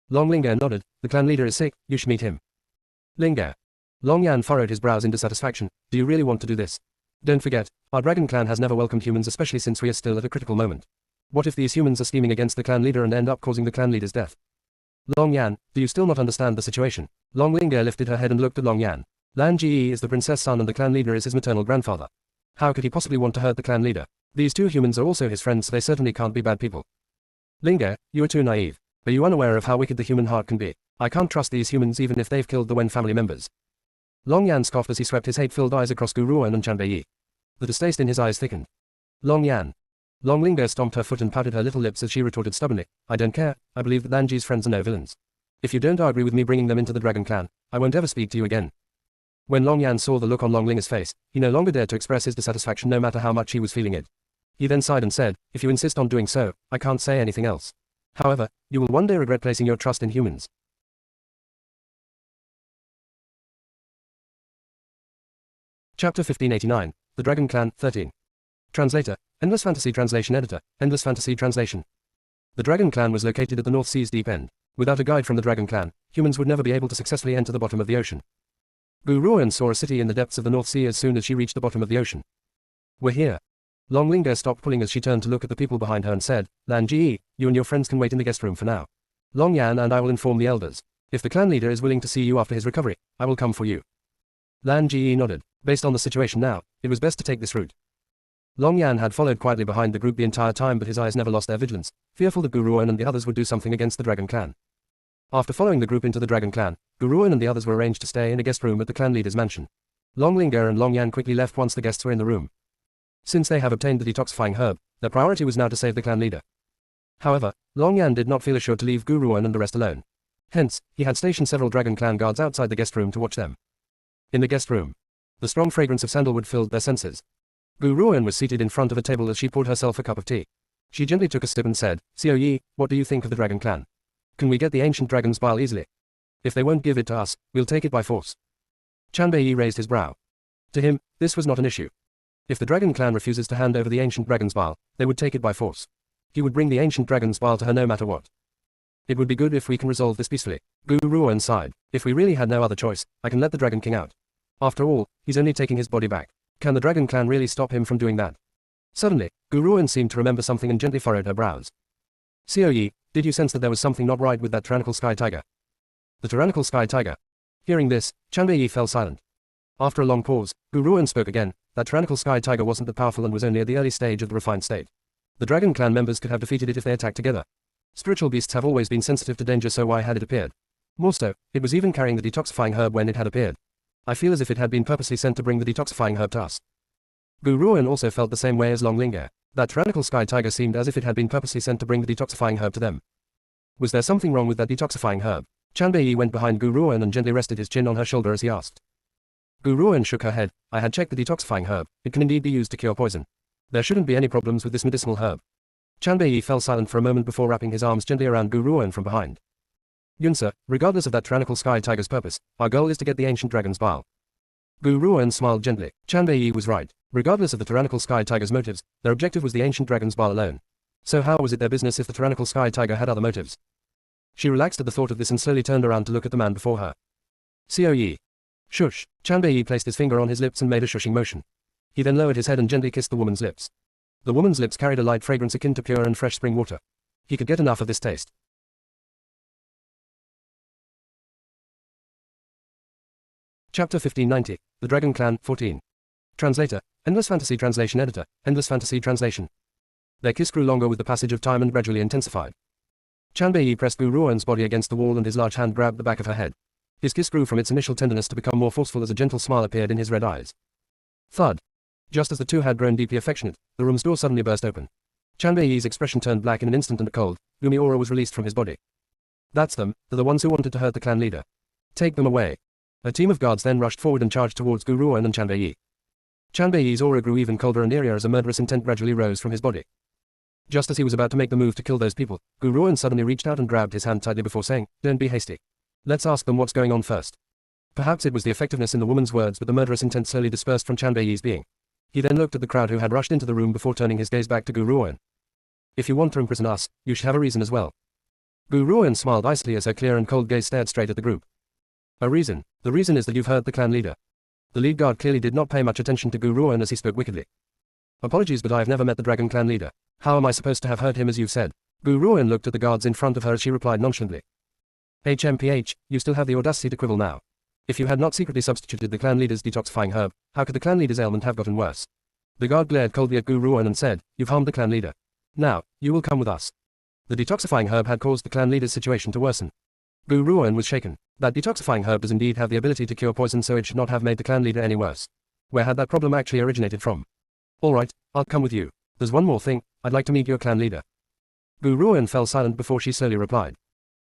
Long Ling'er nodded. The clan leader is sick, you should meet him. Ling'er. Long Yan furrowed his brows in dissatisfaction. Do you really want to do this? Don't forget, our Dragon Clan has never welcomed humans, especially since we are still at a critical moment. What if these humans are scheming against the clan leader and end up causing the clan leader's death? Long Yan, do you still not understand the situation? Long Ling'er lifted her head and looked at Long Yan. Lan Ji is the prince's son and the clan leader is his maternal grandfather. How could he possibly want to hurt the clan leader? These two humans are also his friends, so they certainly can't be bad people. Ling'er, you are too naive. Are you unaware of how wicked the human heart can be? I can't trust these humans even if they've killed the Wen family members. Long Yan scoffed as he swept his hate-filled eyes across Gu Ruoan and Chanbei. The distaste in his eyes thickened. Long Yan. Long Ling'er stomped her foot and pouted her little lips as she retorted stubbornly. I don't care, I believe that Lan Ji's friends are no villains. If you don't agree with me bringing them into the Dragon Clan, I won't ever speak to you again. When Long Yan saw the look on Long Ling'er's face, he no longer dared to express his dissatisfaction no matter how much he was feeling it. He then sighed and said, if you insist on doing so, I can't say anything else. However, you will one day regret placing your trust in humans. Chapter 1589, The Dragon Clan, 13. Translator, Endless Fantasy Translation Editor, Endless Fantasy Translation. The Dragon Clan was located at the North Sea's deep end. Without a guide from the Dragon Clan, humans would never be able to successfully enter the bottom of the ocean. Gu Ruoan saw a city in the depths of the North Sea as soon as she reached the bottom of the ocean. We're here. Long Ling'er stopped pulling as she turned to look at the people behind her and said, Lan Ji, you and your friends can wait in the guest room for now. Long Yan and I will inform the elders. If the clan leader is willing to see you after his recovery, I will come for you. Lan Ji nodded. Based on the situation now, it was best to take this route. Long Yan had followed quietly behind the group the entire time, but his eyes never lost their vigilance, fearful that Guruan and the others would do something against the Dragon Clan. After following the group into the Dragon Clan, Guruan and the others were arranged to stay in a guest room at the clan leader's mansion. Long Linger and Long Yan quickly left once the guests were in the room. Since they have obtained the detoxifying herb, their priority was now to save the clan leader. However, Long Yan did not feel assured to leave Guruan and the rest alone. Hence, he had stationed several Dragon Clan guards outside the guest room to watch them. In the guest room, the strong fragrance of sandalwood filled their senses. Guruan was seated in front of a table as she poured herself a cup of tea. She gently took a sip and said, "Xiao Yi, what do you think of the Dragon Clan? Can we get the ancient dragon's bile easily? If they won't give it to us, we'll take it by force." Chanbei Yi raised his brow. To him, this was not an issue. If the Dragon Clan refuses to hand over the ancient dragon's bile, they would take it by force. He would bring the ancient dragon's bile to her no matter what. It would be good if we can resolve this peacefully. Guruan sighed. If we really had no other choice, I can let the Dragon King out. After all, he's only taking his body back. Can the Dragon Clan really stop him from doing that? Suddenly, Guruan seemed to remember something and gently furrowed her brows. "Xiao Yi, did you sense that there was something not right with that tyrannical sky tiger?" The tyrannical sky tiger. Hearing this, Chanbei Yi fell silent. After a long pause, Guruan spoke again. That tyrannical sky tiger wasn't that powerful and was only at the early stage of the refined state. The Dragon Clan members could have defeated it if they attacked together. Spiritual beasts have always been sensitive to danger, so why had it appeared? More so, it was even carrying the detoxifying herb when it had appeared. I feel as if it had been purposely sent to bring the detoxifying herb to us. Guruan also felt the same way as Long Linger. That tyrannical sky tiger seemed as if it had been purposely sent to bring the detoxifying herb to them. Was there something wrong with that detoxifying herb? Chanbei Yi went behind Guruan and gently rested his chin on her shoulder as he asked. Guruan shook her head. I had checked the detoxifying herb. It can indeed be used to cure poison. There shouldn't be any problems with this medicinal herb. Chanbei Yi fell silent for a moment before wrapping his arms gently around Guruan from behind. Yunsa, regardless of that tyrannical sky tiger's purpose, our goal is to get the ancient dragon's bile. Guruan smiled gently. Chanbei Yi was right. Regardless of the tyrannical sky tiger's motives, their objective was the ancient dragon's bile alone. So how was it their business if the tyrannical sky tiger had other motives? She relaxed at the thought of this and slowly turned around to look at the man before her. "Xiao Yi." "Shush." Chanbei Yi placed his finger on his lips and made a shushing motion. He then lowered his head and gently kissed the woman's lips. The woman's lips carried a light fragrance akin to pure and fresh spring water. He could get enough of this taste. Chapter 1590, The Dragon Clan, 14. Translator, Endless Fantasy Translation Editor, Endless Fantasy Translation. Their kiss grew longer with the passage of time and gradually intensified. Chanbei Yi pressed Guruan's body against the wall and his large hand grabbed the back of her head. His kiss grew from its initial tenderness to become more forceful as a gentle smile appeared in his red eyes. Thud. Just as the two had grown deeply affectionate, the room's door suddenly burst open. Chanbei Yi's expression turned black in an instant and a cold, gloomy aura was released from his body. That's them, they're the ones who wanted to hurt the clan leader. Take them away. A team of guards then rushed forward and charged towards Guruan and Chanbei Yi. Chanbei Yi's aura grew even colder and eerier as a murderous intent gradually rose from his body. Just as he was about to make the move to kill those people, Guruan suddenly reached out and grabbed his hand tightly before saying, "Don't be hasty. Let's ask them what's going on first." Perhaps it was the effectiveness in the woman's words, but the murderous intent slowly dispersed from Chanbei Yi's being. He then looked at the crowd who had rushed into the room before turning his gaze back to Guruan. "If you want to imprison us, you should have a reason as well." Guruan smiled icily as her clear and cold gaze stared straight at the group. "A reason? The reason is that you've hurt the clan leader." The lead guard clearly did not pay much attention to Guruan as he spoke wickedly. "Apologies, but I have never met the Dragon Clan leader. How am I supposed to have hurt him as you've said?" Guruan looked at the guards in front of her as she replied nonchalantly. "HMPH, you still have the audacity to quibble now. If you had not secretly substituted the clan leader's detoxifying herb, how could the clan leader's ailment have gotten worse?" The guard glared coldly at Guruan and said, "You've harmed the clan leader. Now, you will come with us." The detoxifying herb had caused the clan leader's situation to worsen. Guruan was shaken. That detoxifying herb does indeed have the ability to cure poison, so it should not have made the clan leader any worse. Where had that problem actually originated from? "All right, I'll come with you. There's one more thing, I'd like to meet your clan leader." Guruan fell silent before she slowly replied.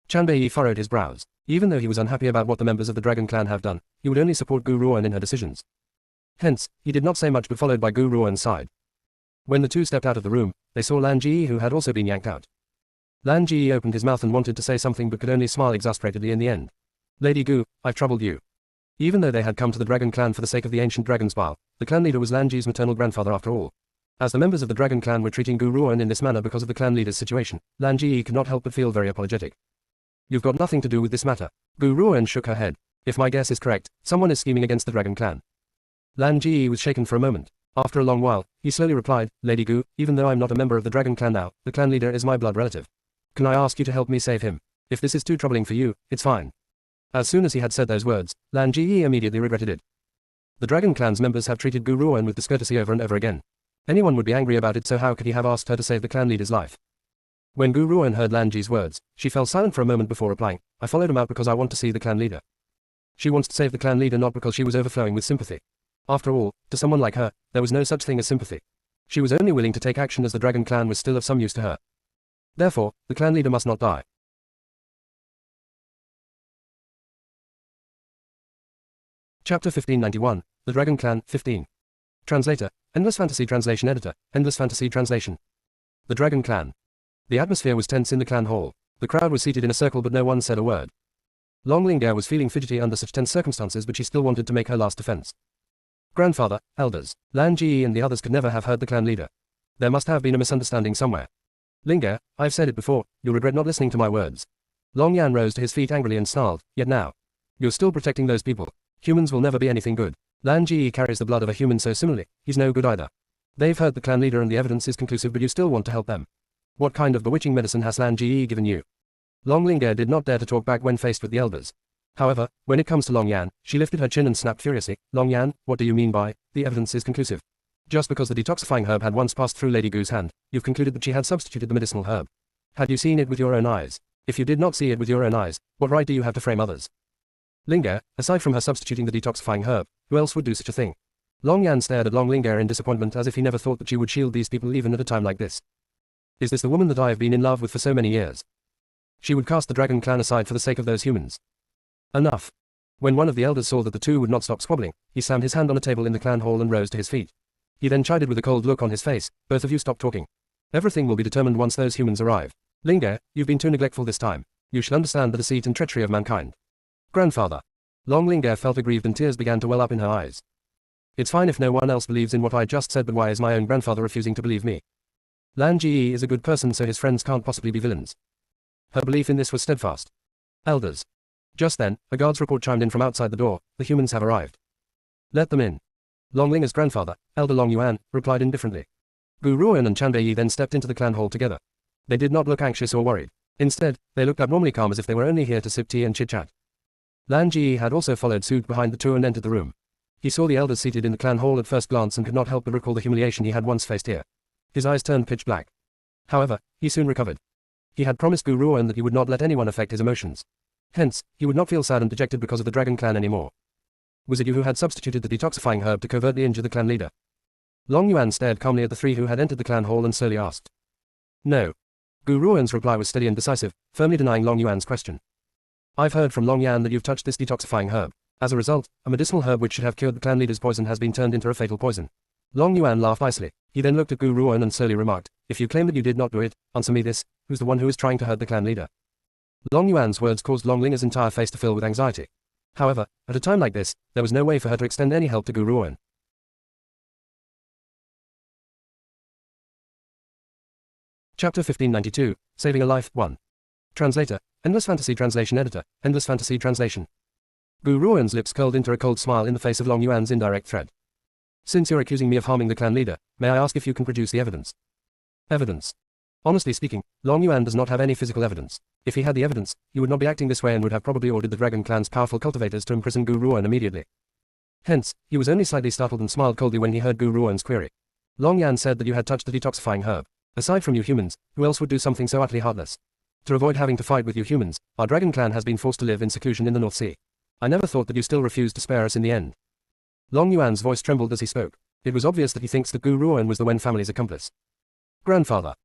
Chanbei Yi furrowed his brows. Even though he was unhappy about what the members of the Dragon Clan have done, he would only support Guruan in her decisions. Hence, he did not say much but followed by Guruan's side. When the two stepped out of the room, they saw Lan Ji, who had also been yanked out. Lan Ji opened his mouth and wanted to say something but could only smile exasperatedly in the end. "Lady Gu, I've troubled you." Even though they had come to the Dragon Clan for the sake of the ancient dragon's bile, the clan leader was Lan Ji's maternal grandfather after all. As the members of the Dragon Clan were treating Guruan in this manner because of the clan leader's situation, Lan Ji could not help but feel very apologetic. "You've got nothing to do with this matter." Guruan shook her head. "If my guess is correct, someone is scheming against the Dragon Clan." Lan Ji was shaken for a moment. After a long while, he slowly replied, "Lady Gu, even though I'm not a member of the Dragon Clan now, the clan leader is my blood relative. Can I ask you to help me save him? If this is too troubling for you, it's fine." As soon as he had said those words, Lan Ji immediately regretted it. The Dragon Clan's members have treated Gu Ruoan with discourtesy over and over again. Anyone would be angry about it, so how could he have asked her to save the clan leader's life? When Gu Ruoan heard Lan Ji's words, she fell silent for a moment before replying, I followed him out because I want to see the clan leader. She wants to save the clan leader not because she was overflowing with sympathy. After all, to someone like her, there was no such thing as sympathy. She was only willing to take action as the Dragon Clan was still of some use to her. Therefore, the clan leader must not die. Chapter 1591, The Dragon Clan, 15. Translator, Endless Fantasy Translation Editor, Endless Fantasy Translation. The Dragon Clan. The atmosphere was tense in the clan hall. The crowd was seated in a circle but no one said a word. Long Ling'er was feeling fidgety under such tense circumstances, but she still wanted to make her last defense. Grandfather, elders, Lan Ji and the others could never have heard the clan leader. There must have been a misunderstanding somewhere. Ling'er, I've said it before, you'll regret not listening to my words. Long Yan rose to his feet angrily and snarled, yet now. You're still protecting those people. Humans will never be anything good. Lan Ji carries the blood of a human, so similarly, he's no good either. They've hurt the clan leader and the evidence is conclusive, but you still want to help them. What kind of bewitching medicine has Lan Ji given you? Long Ling'er did not dare to talk back when faced with the elders. However, when it comes to Long Yan, she lifted her chin and snapped furiously, Long Yan, what do you mean by, the evidence is conclusive? Just because the detoxifying herb had once passed through Lady Gu's hand, you've concluded that she had substituted the medicinal herb. Had you seen it with your own eyes? If you did not see it with your own eyes, what right do you have to frame others? Ling'er, aside from her substituting the detoxifying herb, who else would do such a thing? Long Yan stared at Long Ling'er in disappointment, as if he never thought that she would shield these people even at a time like this. Is this the woman that I have been in love with for so many years? She would cast the Dragon Clan aside for the sake of those humans. Enough. When one of the elders saw that the two would not stop squabbling, he slammed his hand on a table in the clan hall and rose to his feet. He then chided with a cold look on his face, both of you stop talking. Everything will be determined once those humans arrive. Ling'er, you've been too neglectful this time. You should understand the deceit and treachery of mankind. Grandfather. Long Ling'er felt aggrieved and tears began to well up in her eyes. It's fine if no one else believes in what I just said, but why is my own grandfather refusing to believe me? Lan Ji is a good person, so his friends can't possibly be villains. Her belief in this was steadfast. Elders. Just then, a guard's report chimed in from outside the door, the humans have arrived. Let them in. Long Ling'er's grandfather, Elder Long Yuan, replied indifferently. Gu Ruoan and Chanbei then stepped into the clan hall together. They did not look anxious or worried. Instead, they looked abnormally calm, as if they were only here to sip tea and chit-chat. Lan Ji had also followed suit behind the two and entered the room. He saw the elders seated in the clan hall at first glance and could not help but recall the humiliation he had once faced here. His eyes turned pitch black. However, he soon recovered. He had promised Gu Ruoan that he would not let anyone affect his emotions. Hence, he would not feel sad and dejected because of the Dragon Clan anymore. Was it you who had substituted the detoxifying herb to covertly injure the clan leader? Long Yuan stared calmly at the three who had entered the clan hall and slowly asked. No. Gu Ruoan's reply was steady and decisive, firmly denying Long Yuan's question. I've heard from Long Yan that you've touched this detoxifying herb. As a result, a medicinal herb which should have cured the clan leader's poison has been turned into a fatal poison. Long Yuan laughed icily. He then looked at Gu Ruoan and slowly remarked, if you claim that you did not do it, answer me this, who's the one who is trying to hurt the clan leader? Long Yuan's words caused Long Ling'er's entire face to fill with anxiety. However, at a time like this, there was no way for her to extend any help to Gu Ruoan. Chapter 1592, Saving a Life, 1. Translator, Endless Fantasy Translation Editor, Endless Fantasy Translation. Gu Ruoan's lips curled into a cold smile in the face of Long Yuan's indirect threat. Since you're accusing me of harming the clan leader, may I ask if you can produce the evidence? Evidence. Honestly speaking, Long Yuan does not have any physical evidence. If he had the evidence, he would not be acting this way and would have probably ordered the Dragon Clan's powerful cultivators to imprison Gu Ruoan immediately. Hence, he was only slightly startled and smiled coldly when he heard Gu Ruoan's query. Long Yan said that you had touched the detoxifying herb. Aside from you humans, who else would do something so utterly heartless? To avoid having to fight with you humans, our Dragon Clan has been forced to live in seclusion in the North Sea. I never thought that you still refused to spare us in the end. Long Yuan's voice trembled as he spoke. It was obvious that he thinks that Gu Ruoan was the Wen family's accomplice. Grandfather.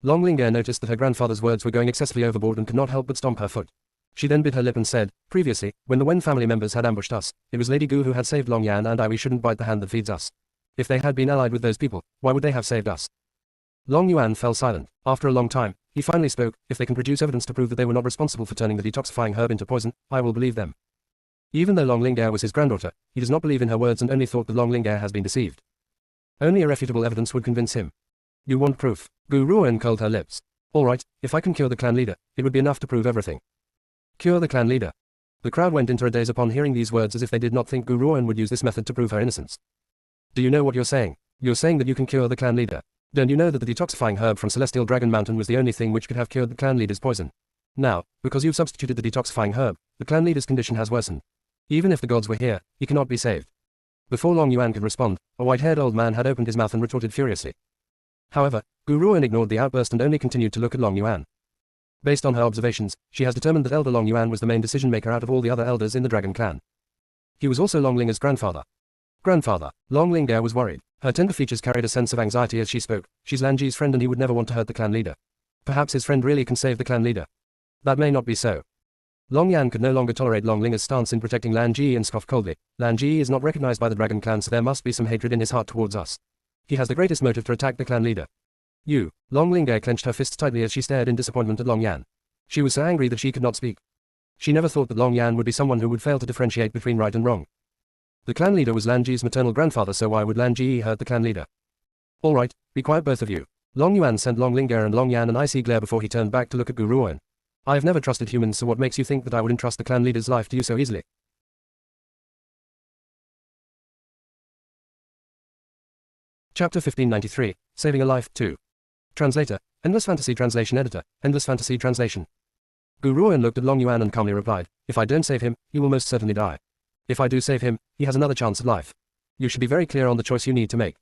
Long Ling'er noticed that her grandfather's words were going excessively overboard and could not help but stomp her foot. She then bit her lip and said, previously, when the Wen family members had ambushed us, it was Lady Gu who had saved Long Yan and we shouldn't bite the hand that feeds us. If they had been allied with those people, why would they have saved us? Long Yuan fell silent. After a long time, he finally spoke, if they can produce evidence to prove that they were not responsible for turning the detoxifying herb into poison, I will believe them. Even though Long Ling'er was his granddaughter, he does not believe in her words and only thought that Long Ling'er has been deceived. Only irrefutable evidence would convince him. You want proof? Gu Ruoan curled her lips. Alright, if I can cure the clan leader, it would be enough to prove everything. Cure the clan leader. The crowd went into a daze upon hearing these words, as if they did not think Gu Ruoan would use this method to prove her innocence. Do you know what you're saying? You're saying that you can cure the clan leader. Don't you know that the detoxifying herb from Celestial Dragon Mountain was the only thing which could have cured the clan leader's poison? Now, because you've substituted the detoxifying herb, the clan leader's condition has worsened. Even if the gods were here, he cannot be saved. Before Long Yuan could respond, a white-haired old man had opened his mouth and retorted furiously. However, Gu Ruoan ignored the outburst and only continued to look at Long Yuan. Based on her observations, she has determined that Elder Long Yuan was the main decision-maker out of all the other elders in the dragon clan. He was also Long Linger's grandfather. Grandfather. Long Linger was worried. Her tender features carried a sense of anxiety as she spoke. She's Lan Ji's friend and he would never want to hurt the clan leader. Perhaps his friend really can save the clan leader. That may not be so. Long Yan could no longer tolerate Long Linger's stance in protecting Lan Ji and scoffed coldly. Lan Ji is not recognized by the dragon clan, so there must be some hatred in his heart towards us. He has the greatest motive to attack the clan leader. You. Long Linger clenched her fists tightly as she stared in disappointment at Long Yan. She was so angry that she could not speak. She never thought that Long Yan would be someone who would fail to differentiate between right and wrong. The clan leader was Lan Ji's maternal grandfather, so why would Lan Ji hurt the clan leader? All right, be quiet both of you. Long Yuan sent Long Linger and Long Yan an icy glare before he turned back to look at Gu Ruoan. I have never trusted humans, so what makes you think that I would entrust the clan leader's life to you so easily? Chapter 1593, Saving a Life, 2. Translator, Endless Fantasy Translation Editor, Endless Fantasy Translation. Gu Ruoan looked at Long Yuan and calmly replied, if I don't save him, he will most certainly die. If I do save him, he has another chance at life. You should be very clear on the choice you need to make.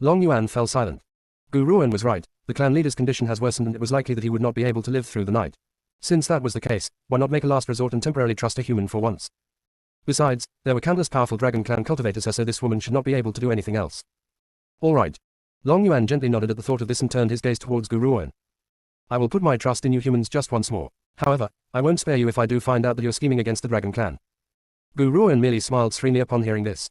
Long Yuan fell silent. Gu Ruoan was right, the clan leader's condition has worsened and it was likely that he would not be able to live through the night. Since that was the case, why not make a last resort and temporarily trust a human for once? Besides, there were countless powerful dragon clan cultivators here, so this woman should not be able to do anything else. All right. Long Yuan gently nodded at the thought of this and turned his gaze towards Gu Ruoan. I will put my trust in you humans just once more. However, I won't spare you if I do find out that you're scheming against the dragon clan. Gu Ruoan merely smiled serenely upon hearing this.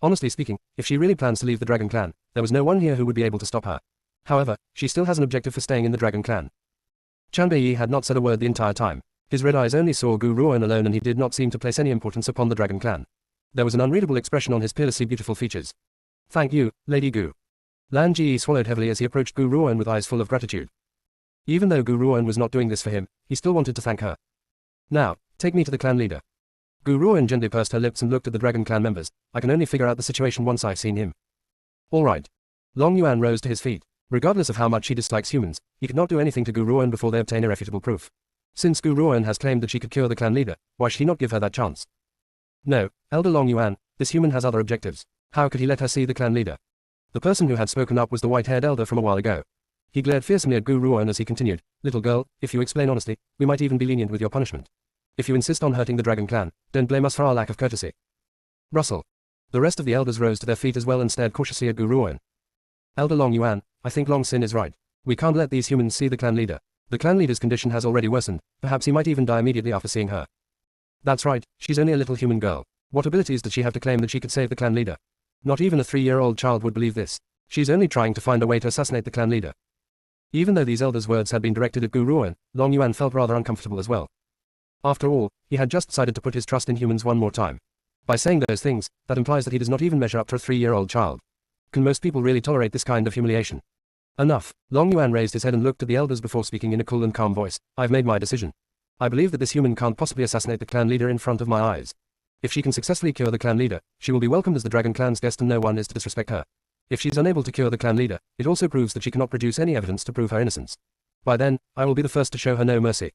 Honestly speaking, if she really plans to leave the dragon clan, there was no one here who would be able to stop her. However, she still has an objective for staying in the dragon clan. Chanbei had not said a word the entire time. His red eyes only saw Gu Ruoan alone and he did not seem to place any importance upon the dragon clan. There was an unreadable expression on his peerlessly beautiful features. Thank you, Lady Gu. Lan Ji swallowed heavily as he approached Gu Ruoan with eyes full of gratitude. Even though Gu Ruoan was not doing this for him, he still wanted to thank her. Now, take me to the clan leader. Gu Ruoan gently pursed her lips and looked at the dragon clan members. I can only figure out the situation once I've seen him. All right. Long Yuan rose to his feet. Regardless of how much he dislikes humans, he could not do anything to Gu Ruoan before they obtain irrefutable proof. Since Gu Ruoan has claimed that she could cure the clan leader, why should he not give her that chance? No, Elder Long Yuan, this human has other objectives. How could he let her see the clan leader? The person who had spoken up was the white-haired elder from a while ago. He glared fearsomely at Gu Ruoan as he continued, little girl, if you explain honestly, we might even be lenient with your punishment. If you insist on hurting the dragon clan, don't blame us for our lack of courtesy. Rustle. The rest of the elders rose to their feet as well and stared cautiously at Gu Ruoan. Elder Long Yuan, I think Long Sin is right. We can't let these humans see the clan leader. The clan leader's condition has already worsened, perhaps he might even die immediately after seeing her. That's right, she's only a little human girl. What abilities does she have to claim that she could save the clan leader? Not even a 3-year-old child would believe this. She's only trying to find a way to assassinate the clan leader. Even though these elders' words had been directed at Gu Ruoan, Long Yuan felt rather uncomfortable as well. After all, he had just decided to put his trust in humans one more time. By saying those things, that implies that he does not even measure up to a 3-year-old child. Can most people really tolerate this kind of humiliation? Enough. Long Yuan raised his head and looked at the elders before speaking in a cool and calm voice. I've made my decision. I believe that this human can't possibly assassinate the clan leader in front of my eyes. If she can successfully cure the clan leader, she will be welcomed as the dragon clan's guest and no one is to disrespect her. If she's unable to cure the clan leader, it also proves that she cannot produce any evidence to prove her innocence. By then, I will be the first to show her no mercy.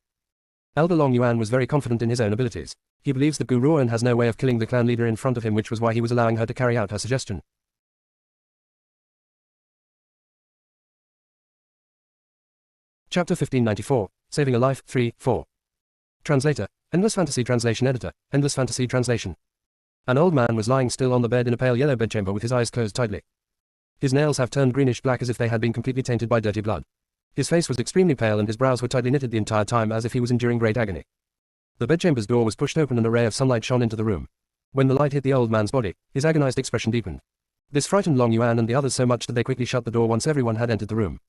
Elder Long Yuan was very confident in his own abilities. He believes that Gu Ruoan has no way of killing the clan leader in front of him, which was why he was allowing her to carry out her suggestion. Chapter 1594, Saving a Life, 3-4. Translator, Endless Fantasy Translation Editor, Endless Fantasy Translation. An old man was lying still on the bed in a pale yellow bedchamber with his eyes closed tightly. His nails have turned greenish-black as if they had been completely tainted by dirty blood. His face was extremely pale and his brows were tightly knitted the entire time as if he was enduring great agony. The bedchamber's door was pushed open and a ray of sunlight shone into the room. When the light hit the old man's body, his agonized expression deepened. This frightened Long Yuan and the others so much that they quickly shut the door once everyone had entered the room.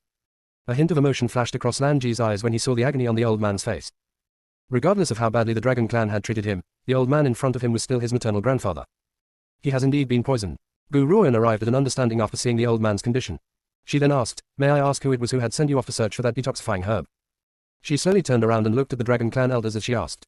A hint of emotion flashed across Lan Ji's eyes when he saw the agony on the old man's face. Regardless of how badly the dragon clan had treated him, the old man in front of him was still his maternal grandfather. He has indeed been poisoned. Gu Ruoan arrived at an understanding after seeing the old man's condition. She then asked, may I ask who it was who had sent you off to search for that detoxifying herb? She slowly turned around and looked at the dragon clan elders as she asked.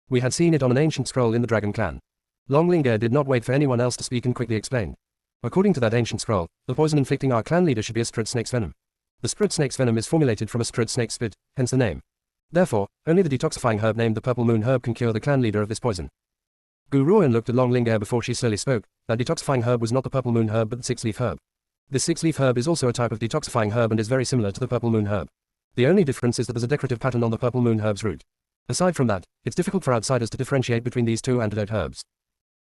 We had seen it on an ancient scroll in the dragon clan. Long Linger did not wait for anyone else to speak and quickly explained. According to that ancient scroll, the poison inflicting our clan leader should be a strud snake's venom. The strud snake's venom is formulated from a strud snake's spit, hence the name. Therefore, only the detoxifying herb named the purple moon herb can cure the clan leader of this poison. Gu Ruoan looked at Long Linger before she slowly spoke. that detoxifying herb was not the purple moon herb but the six-leaf herb. This six-leaf herb is also a type of detoxifying herb and is very similar to the purple moon herb. The only difference is that there's a decorative pattern on the purple moon herb's root. Aside from that, it's difficult for outsiders to differentiate between these two antidote herbs.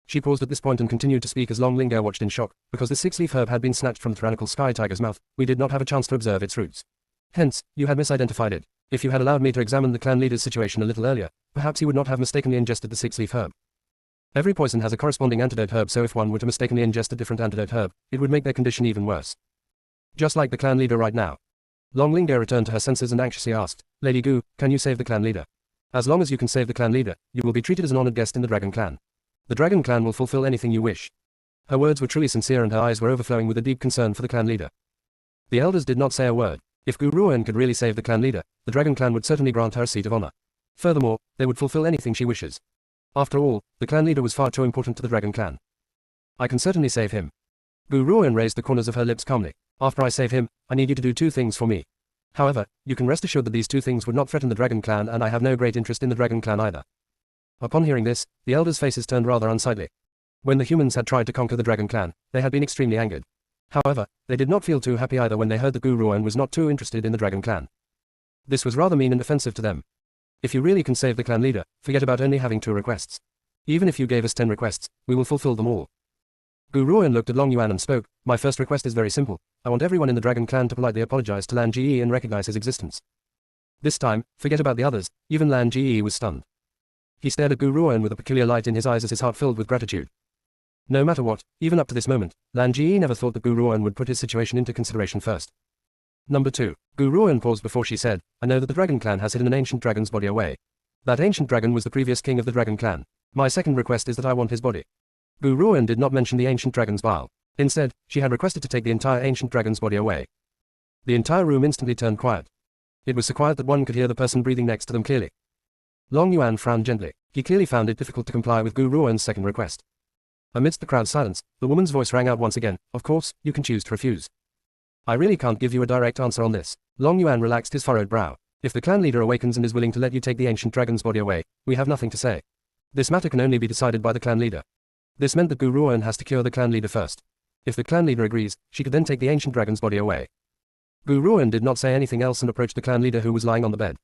She paused at this point and continued to speak as Long Lingga watched in shock. Because this six-leaf herb had been snatched from the tyrannical sky tiger's mouth, we did not have a chance to observe its roots. Hence, you had misidentified it. If you had allowed me to examine the clan leader's situation a little earlier, perhaps he would not have mistakenly ingested the six-leaf herb. Every poison has a corresponding antidote herb, so if one were to mistakenly ingest a different antidote herb, it would make their condition even worse. Just like the clan leader right now. Long Lingga returned to her senses and anxiously asked, Lady Gu, can you save the clan leader? As long as you can save the clan leader, you will be treated as an honored guest in the Dragon Clan. The Dragon Clan will fulfill anything you wish. Her words were truly sincere and her eyes were overflowing with a deep concern for the clan leader. The elders did not say a word. If Gu Ruan could really save the clan leader, the Dragon Clan would certainly grant her a seat of honor. Furthermore, they would fulfill anything she wishes. After all, the clan leader was far too important to the Dragon Clan. I can certainly save him. Gu Ruan raised the corners of her lips calmly. After I save him, I need you to do two things for me. However, you can rest assured that these two things would not threaten the Dragon Clan and I have no great interest in the Dragon Clan either. Upon hearing this, the elders' faces turned rather unsightly. When the humans had tried to conquer the Dragon Clan, they had been extremely angered. However, they did not feel too happy either when they heard that Gu Ruan was not too interested in the Dragon Clan. This was rather mean and offensive to them. If you really can save the clan leader, forget about only having 2 requests. Even if you gave us 10 requests, we will fulfill them all. Gu Ruan looked at Long Yuan and spoke, my first request is very simple. I want everyone in the Dragon Clan to politely apologize to Lan Ji and recognize his existence. This time, forget about the others, even Lan Ji was stunned. He stared at Gu Ruan with a peculiar light in his eyes as his heart filled with gratitude. No matter what, even up to this moment, Lan Ji never thought that Gu Ruan would put his situation into consideration first. Number 2. Gu Ruan paused before she said, I know that the Dragon Clan has hidden an ancient dragon's body away. That ancient dragon was the previous king of the Dragon Clan. My second request is that I want his body. Gu Ruan did not mention the ancient dragon's bile. Instead, she had requested to take the entire ancient dragon's body away. The entire room instantly turned quiet. It was so quiet that one could hear the person breathing next to them clearly. Long Yuan frowned gently. He clearly found it difficult to comply with Gu Ruan's second request. Amidst the crowd's silence, the woman's voice rang out once again, of course, you can choose to refuse. I really can't give you a direct answer on this. Long Yuan relaxed his furrowed brow. If the clan leader awakens and is willing to let you take the ancient dragon's body away, we have nothing to say. This matter can only be decided by the clan leader. This meant that Gu Ruan has to cure the clan leader first. If the clan leader agrees, she could then take the ancient dragon's body away. Gu Ruan did not say anything else and approached the clan leader who was lying on the bed.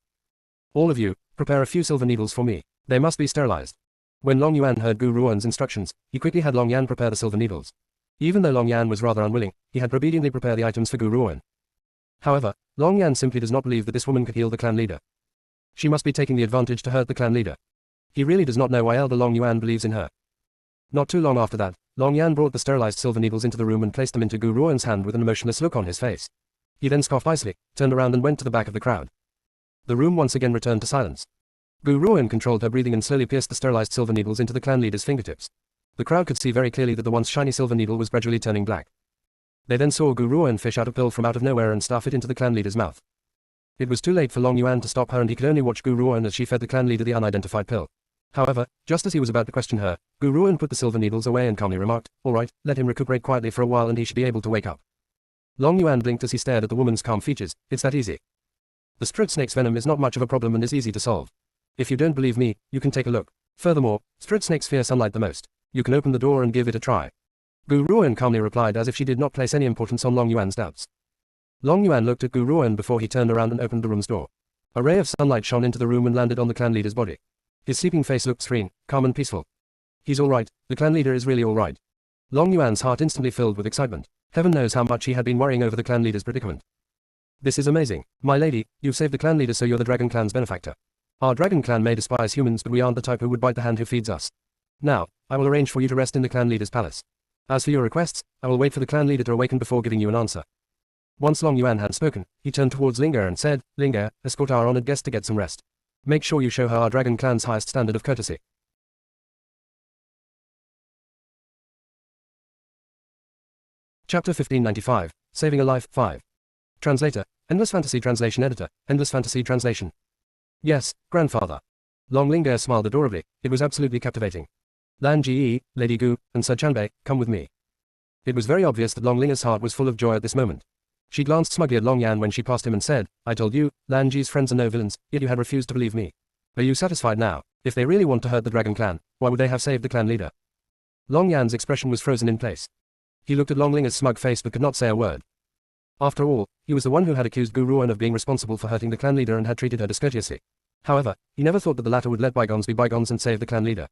All of you, prepare a few silver needles for me. They must be sterilized. When Long Yuan heard Gu Ruan's instructions, he quickly had Long Yan prepare the silver needles. Even though Long Yan was rather unwilling, he had to obediently prepare the items for Gu Ruan. However, Long Yan simply does not believe that this woman could heal the clan leader. She must be taking the advantage to hurt the clan leader. He really does not know why Elder Long Yuan believes in her. Not too long after that, Long Yan brought the sterilized silver needles into the room and placed them into Gu Ruan's hand with an emotionless look on his face. He then scoffed icily, turned around and went to the back of the crowd. The room once again returned to silence. Gu Ruan controlled her breathing and slowly pierced the sterilized silver needles into the clan leader's fingertips. The crowd could see very clearly that the once shiny silver needle was gradually turning black. They then saw Gu Ruan fish out a pill from out of nowhere and stuff it into the clan leader's mouth. It was too late for Long Yuan to stop her and he could only watch Gu Ruan as she fed the clan leader the unidentified pill. However, just as he was about to question her, Gu Ruan put the silver needles away and calmly remarked, all right, let him recuperate quietly for a while and he should be able to wake up. Long Yuan blinked as he stared at the woman's calm features. It's that easy. The strut snake's venom is not much of a problem and is easy to solve. If you don't believe me, you can take a look. Furthermore, strut snakes fear sunlight the most. You can open the door and give it a try. Gu Ruan calmly replied as if she did not place any importance on Long Yuan's doubts. Long Yuan looked at Gu Ruan before he turned around and opened the room's door. A ray of sunlight shone into the room and landed on the clan leader's body. His sleeping face looked serene, calm and peaceful. He's all right, the clan leader is really all right. Long Yuan's heart instantly filled with excitement. Heaven knows how much he had been worrying over the clan leader's predicament. This is amazing. My lady, you've saved the clan leader, so you're the Dragon Clan's benefactor. Our Dragon Clan may despise humans, but we aren't the type who would bite the hand who feeds us. Now, I will arrange for you to rest in the clan leader's palace. As for your requests, I will wait for the clan leader to awaken before giving you an answer. Once Long Yuan had spoken, he turned towards Lingga and said, Lingga, escort our honored guest to get some rest. Make sure you show her our Dragon Clan's highest standard of courtesy. Chapter 1595, Saving a Life, 5. Translator, Endless Fantasy Translation Editor, Endless Fantasy Translation. Yes, grandfather. Long Lingga smiled adorably, it was absolutely captivating. Lan Ji, Lady Gu, and Sir Chanbei, come with me. It was very obvious that Long Lingga's heart was full of joy at this moment. She glanced smugly at Long Yan when she passed him and said, I told you, Lan Ji's friends are no villains, yet you had refused to believe me. Are you satisfied now? If they really want to hurt the Dragon Clan, why would they have saved the clan leader? Long Yan's expression was frozen in place. He looked at Long Linger's smug face but could not say a word. After all, he was the one who had accused Gu Ruan of being responsible for hurting the clan leader and had treated her discourteously. However, he never thought that the latter would let bygones be bygones and save the clan leader.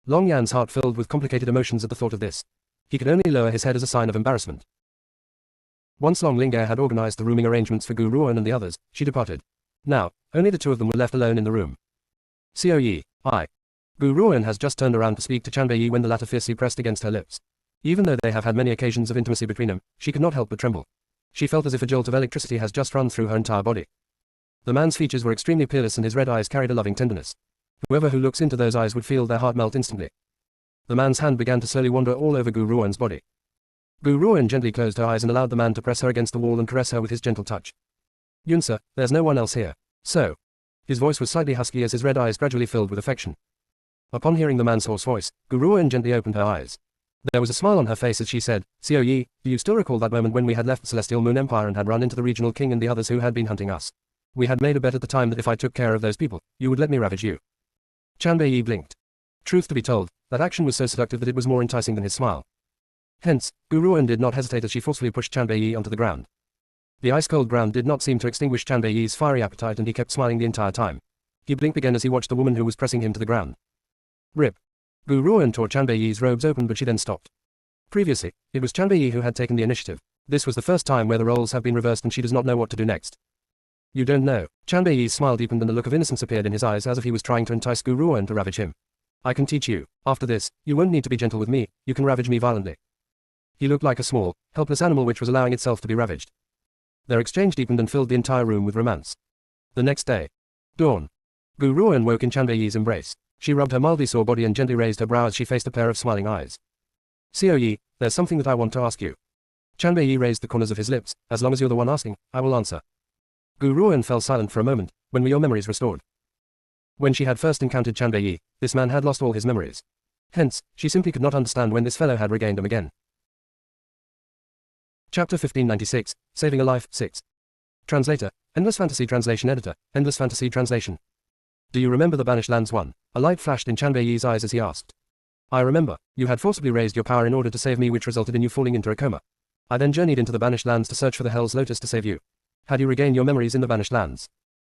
Long Yan's heart filled with complicated emotions at the thought of this. He could only lower his head as a sign of embarrassment. Once Long Linger had organized the rooming arrangements for Gu Ruan and the others, she departed. Now, only the two of them were left alone in the room. Xiao Yi, I. Gu Ruan has just turned around to speak to Chanbei Yi when the latter fiercely pressed against her lips. Even though they have had many occasions of intimacy between them, she could not help but tremble. She felt as if a jolt of electricity has just run through her entire body. The man's features were extremely peerless and his red eyes carried a loving tenderness. Whoever who looks into those eyes would feel their heart melt instantly. The man's hand began to slowly wander all over Gu Ruan's body. Gu Ruan gently closed her eyes and allowed the man to press her against the wall and caress her with his gentle touch. Yunsa, there's no one else here. So. His voice was slightly husky as his red eyes gradually filled with affection. Upon hearing the man's hoarse voice, Gu Ruan gently opened her eyes. There was a smile on her face as she said, Xiao Yi, do you still recall that moment when we had left the Celestial Moon Empire and had run into the regional king and the others who had been hunting us? We had made a bet at the time that if I took care of those people, you would let me ravage you. Chanbei Yi blinked. Truth to be told, that action was so seductive that it was more enticing than his smile. Hence, Gu Ruan did not hesitate as she forcefully pushed Chanbei Yi onto the ground. The ice-cold ground did not seem to extinguish Chanbei Yi's fiery appetite and he kept smiling the entire time. He blinked again as he watched the woman who was pressing him to the ground. Rip. Gu Ruan tore Chanbei Yi's robes open but she then stopped. Previously, it was Chanbei Yi who had taken the initiative. This was the first time where the roles have been reversed and she does not know what to do next. You don't know. Chanbei Yi's smile deepened and a look of innocence appeared in his eyes as if he was trying to entice Gu Ruan to ravage him. I can teach you. After this, you won't need to be gentle with me, you can ravage me violently. He looked like a small, helpless animal which was allowing itself to be ravaged. Their exchange deepened and filled the entire room with romance. The next day. Dawn. Gu Ruan woke in Chanbei Yi's embrace. She rubbed her mildly sore body and gently raised her brow as she faced a pair of smiling eyes. Xiao Yi, there's something that I want to ask you. Chanbei Yi raised the corners of his lips, as long as you're the one asking, I will answer. Gu Ruan fell silent for a moment. When were your memories restored? When she had first encountered Chanbei Yi, this man had lost all his memories. Hence, she simply could not understand when this fellow had regained them again. Chapter 1596, Saving a Life, 6. Translator, Endless Fantasy Translation Editor, Endless Fantasy Translation. Do you remember the Banished Lands 1? A light flashed in Chanbei Yi's eyes as he asked. I remember. You had forcibly raised your power in order to save me, which resulted in you falling into a coma. I then journeyed into the Banished Lands to search for the Hell's Lotus to save you. Had you regained your memories in the Banished Lands?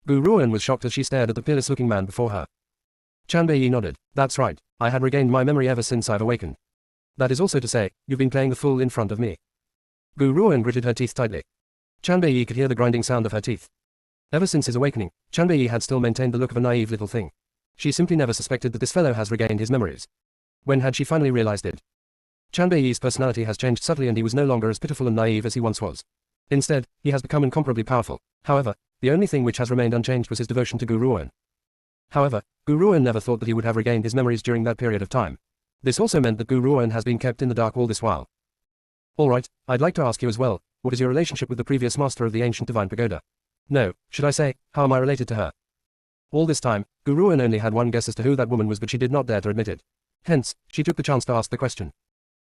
Gu Ruan was shocked as she stared at the peerless-looking man before her. Chanbei Yi nodded. That's right. I had regained my memory ever since I've awakened. That is also to say, you've been playing the fool in front of me. Gu Ruan gritted her teeth tightly. Chanbei Yi could hear the grinding sound of her teeth. Ever since his awakening, Chanbei Yi had still maintained the look of a naive little thing. She simply never suspected that this fellow has regained his memories. When had she finally realized it? Chanbei Yi's personality has changed subtly and he was no longer as pitiful and naive as he once was. Instead, he has become incomparably powerful. However, the only thing which has remained unchanged was his devotion to Gu Ruan. However, Gu Ruan never thought that he would have regained his memories during that period of time. This also meant that Gu Ruan has been kept in the dark all this while. Alright, I'd like to ask you as well, what is your relationship with the previous master of the ancient divine pagoda? No, should I say, how am I related to her? All this time, Gu Ruan only had one guess as to who that woman was, but she did not dare to admit it. Hence, she took the chance to ask the question.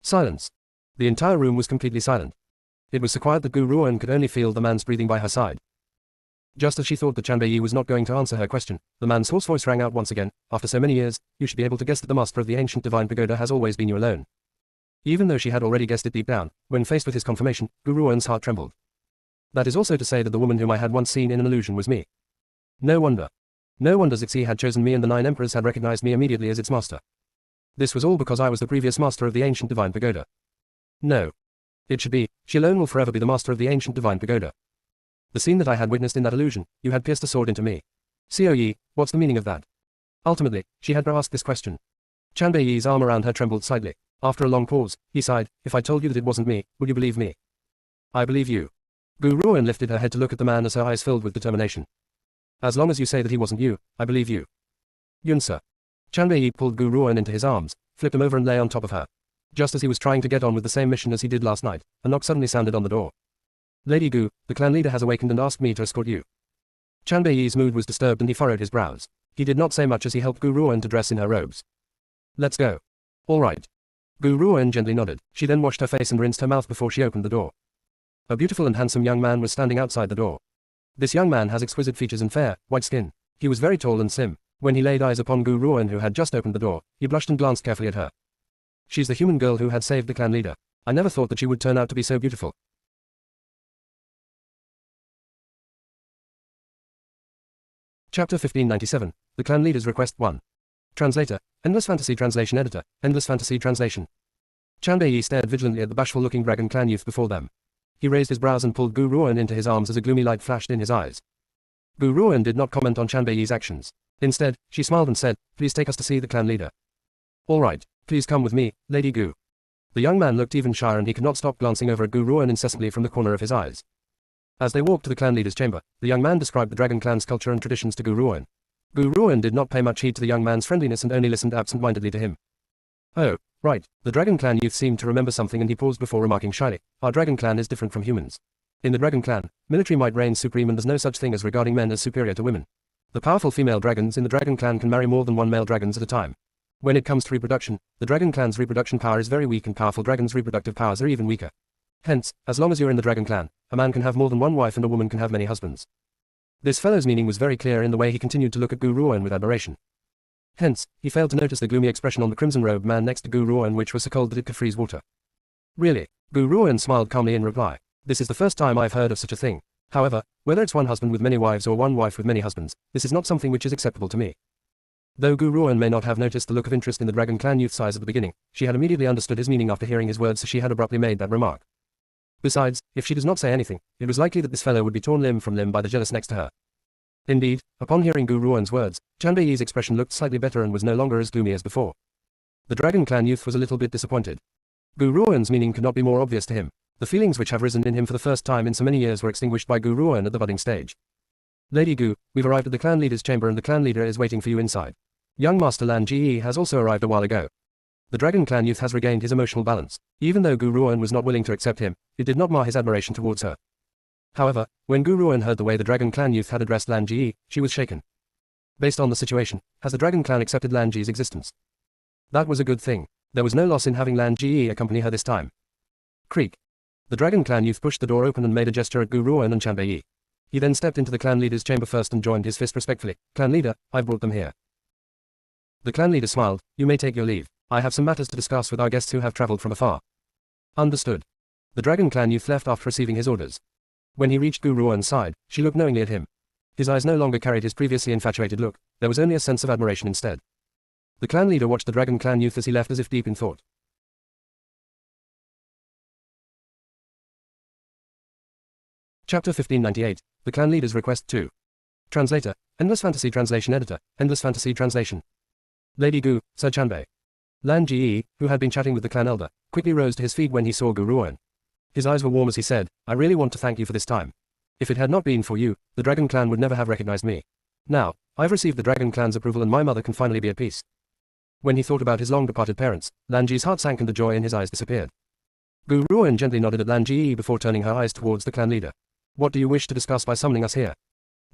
Silence. The entire room was completely silent. It was so quiet that Gu Ruan could only feel the man's breathing by her side. Just as she thought that Chanbei Yi was not going to answer her question, the man's hoarse voice rang out once again. After so many years, you should be able to guess that the master of the ancient divine pagoda has always been you alone. Even though she had already guessed it deep down, when faced with his confirmation, Gu Ruan's heart trembled. That is also to say that the woman whom I had once seen in an illusion was me. No wonder. No wonder Zixi had chosen me and the 9 emperors had recognized me immediately as its master. This was all because I was the previous master of the ancient divine pagoda. No. It should be, she alone will forever be the master of the ancient divine pagoda. The scene that I had witnessed in that illusion, you had pierced a sword into me. Xiao Yi, what's the meaning of that? Ultimately, she had to ask this question. Chanbei Yi's arm around her trembled slightly. After a long pause, he sighed, if I told you that it wasn't me, would you believe me? I believe you. Gu Ruan lifted her head to look at the man as her eyes filled with determination. As long as you say that he wasn't you, I believe you. Yunsa. Chanbei Yi pulled Gu Ruan into his arms, flipped him over and lay on top of her. Just as he was trying to get on with the same mission as he did last night, a knock suddenly sounded on the door. Lady Gu, the clan leader has awakened and asked me to escort you. Chanbei Yi's mood was disturbed and he furrowed his brows. He did not say much as he helped Gu Ruan to dress in her robes. Let's go. All right. Gu Ruan gently nodded. She then washed her face and rinsed her mouth before she opened the door. A beautiful and handsome young man was standing outside the door. This young man has exquisite features and fair, white skin. He was very tall and slim. When he laid eyes upon Gu Ruan who had just opened the door, he blushed and glanced carefully at her. She's the human girl who had saved the clan leader. I never thought that she would turn out to be so beautiful. Chapter 1597. The Clan Leader's Request 1. Translator. Endless Fantasy Translation Editor. Endless Fantasy Translation. Chanbei stared vigilantly at the bashful-looking dragon clan youth before them. He raised his brows and pulled Gu Ruan into his arms as a gloomy light flashed in his eyes. Gu Ruan did not comment on Chanbei's actions. Instead, she smiled and said, "Please take us to see the clan leader." "All right, please come with me, Lady Gu." The young man looked even shyer and he could not stop glancing over at Gu Ruan incessantly from the corner of his eyes. As they walked to the clan leader's chamber, the young man described the dragon clan's culture and traditions to Gu Ruan. Gu Ruan did not pay much heed to the young man's friendliness and only listened absent-mindedly to him. "Oh, right." The dragon clan youth seemed to remember something and he paused before remarking shyly, "Our dragon clan is different from humans. In the dragon clan, military might reigns supreme and there's no such thing as regarding men as superior to women. The powerful female dragons in the dragon clan can marry more than one male dragons at a time. When it comes to reproduction, the dragon clan's reproduction power is very weak and powerful dragons' reproductive powers are even weaker. Hence, as long as you're in the dragon clan, a man can have more than one wife and a woman can have many husbands." This fellow's meaning was very clear in the way he continued to look at Gu Ruan with admiration. Hence, he failed to notice the gloomy expression on the crimson-robed man next to Gu Ruan which was so cold that it could freeze water. "Really?" Gu Ruan smiled calmly in reply. "This is the first time I've heard of such a thing. However, whether it's one husband with many wives or one wife with many husbands, this is not something which is acceptable to me." Though Gu Ruan may not have noticed the look of interest in the dragon clan youth's eyes at the beginning, she had immediately understood his meaning after hearing his words so she had abruptly made that remark. Besides, if she does not say anything, it was likely that this fellow would be torn limb from limb by the jealous next to her. Indeed, upon hearing Gu Ruan's words, Chanbei's expression looked slightly better and was no longer as gloomy as before. The dragon clan youth was a little bit disappointed. Gu Ruan's meaning could not be more obvious to him. The feelings which have risen in him for the first time in so many years were extinguished by Gu Ruan at the budding stage. "Lady Gu, we've arrived at the clan leader's chamber and the clan leader is waiting for you inside. Young Master Lan Ji has also arrived a while ago." The dragon clan youth has regained his emotional balance. Even though Gu Ruan was not willing to accept him, it did not mar his admiration towards her. However, when Gu Ruan heard the way the dragon clan youth had addressed Lan Ji, she was shaken. Based on the situation, has the dragon clan accepted Lan Ji's existence? That was a good thing. There was no loss in having Lan Ji accompany her this time. Creak. The dragon clan youth pushed the door open and made a gesture at Gu Ruan and Chanbei. He then stepped into the clan leader's chamber first and joined his fist respectfully. "Clan leader, I've brought them here." The clan leader smiled. "You may take your leave. I have some matters to discuss with our guests who have traveled from afar." Understood. The dragon clan youth left after receiving his orders. When he reached Gu Ruan's side, she looked knowingly at him. His eyes no longer carried his previously infatuated look, there was only a sense of admiration instead. The clan leader watched the dragon clan youth as he left as if deep in thought. Chapter 1598. The Clan Leader's Request 2. Translator. Endless Fantasy Translation Editor. Endless Fantasy Translation. Lady Gu, Sir Chanbei. Lan Ji, who had been chatting with the clan elder, quickly rose to his feet when he saw Gu Ruan. His eyes were warm as he said, "I really want to thank you for this time. If it had not been for you, the dragon clan would never have recognized me. Now, I've received the dragon clan's approval and my mother can finally be at peace." When he thought about his long-departed parents, Lan Ji's heart sank and the joy in his eyes disappeared. Gu Ruan gently nodded at Lan Ji before turning her eyes towards the clan leader. "What do you wish to discuss by summoning us here?"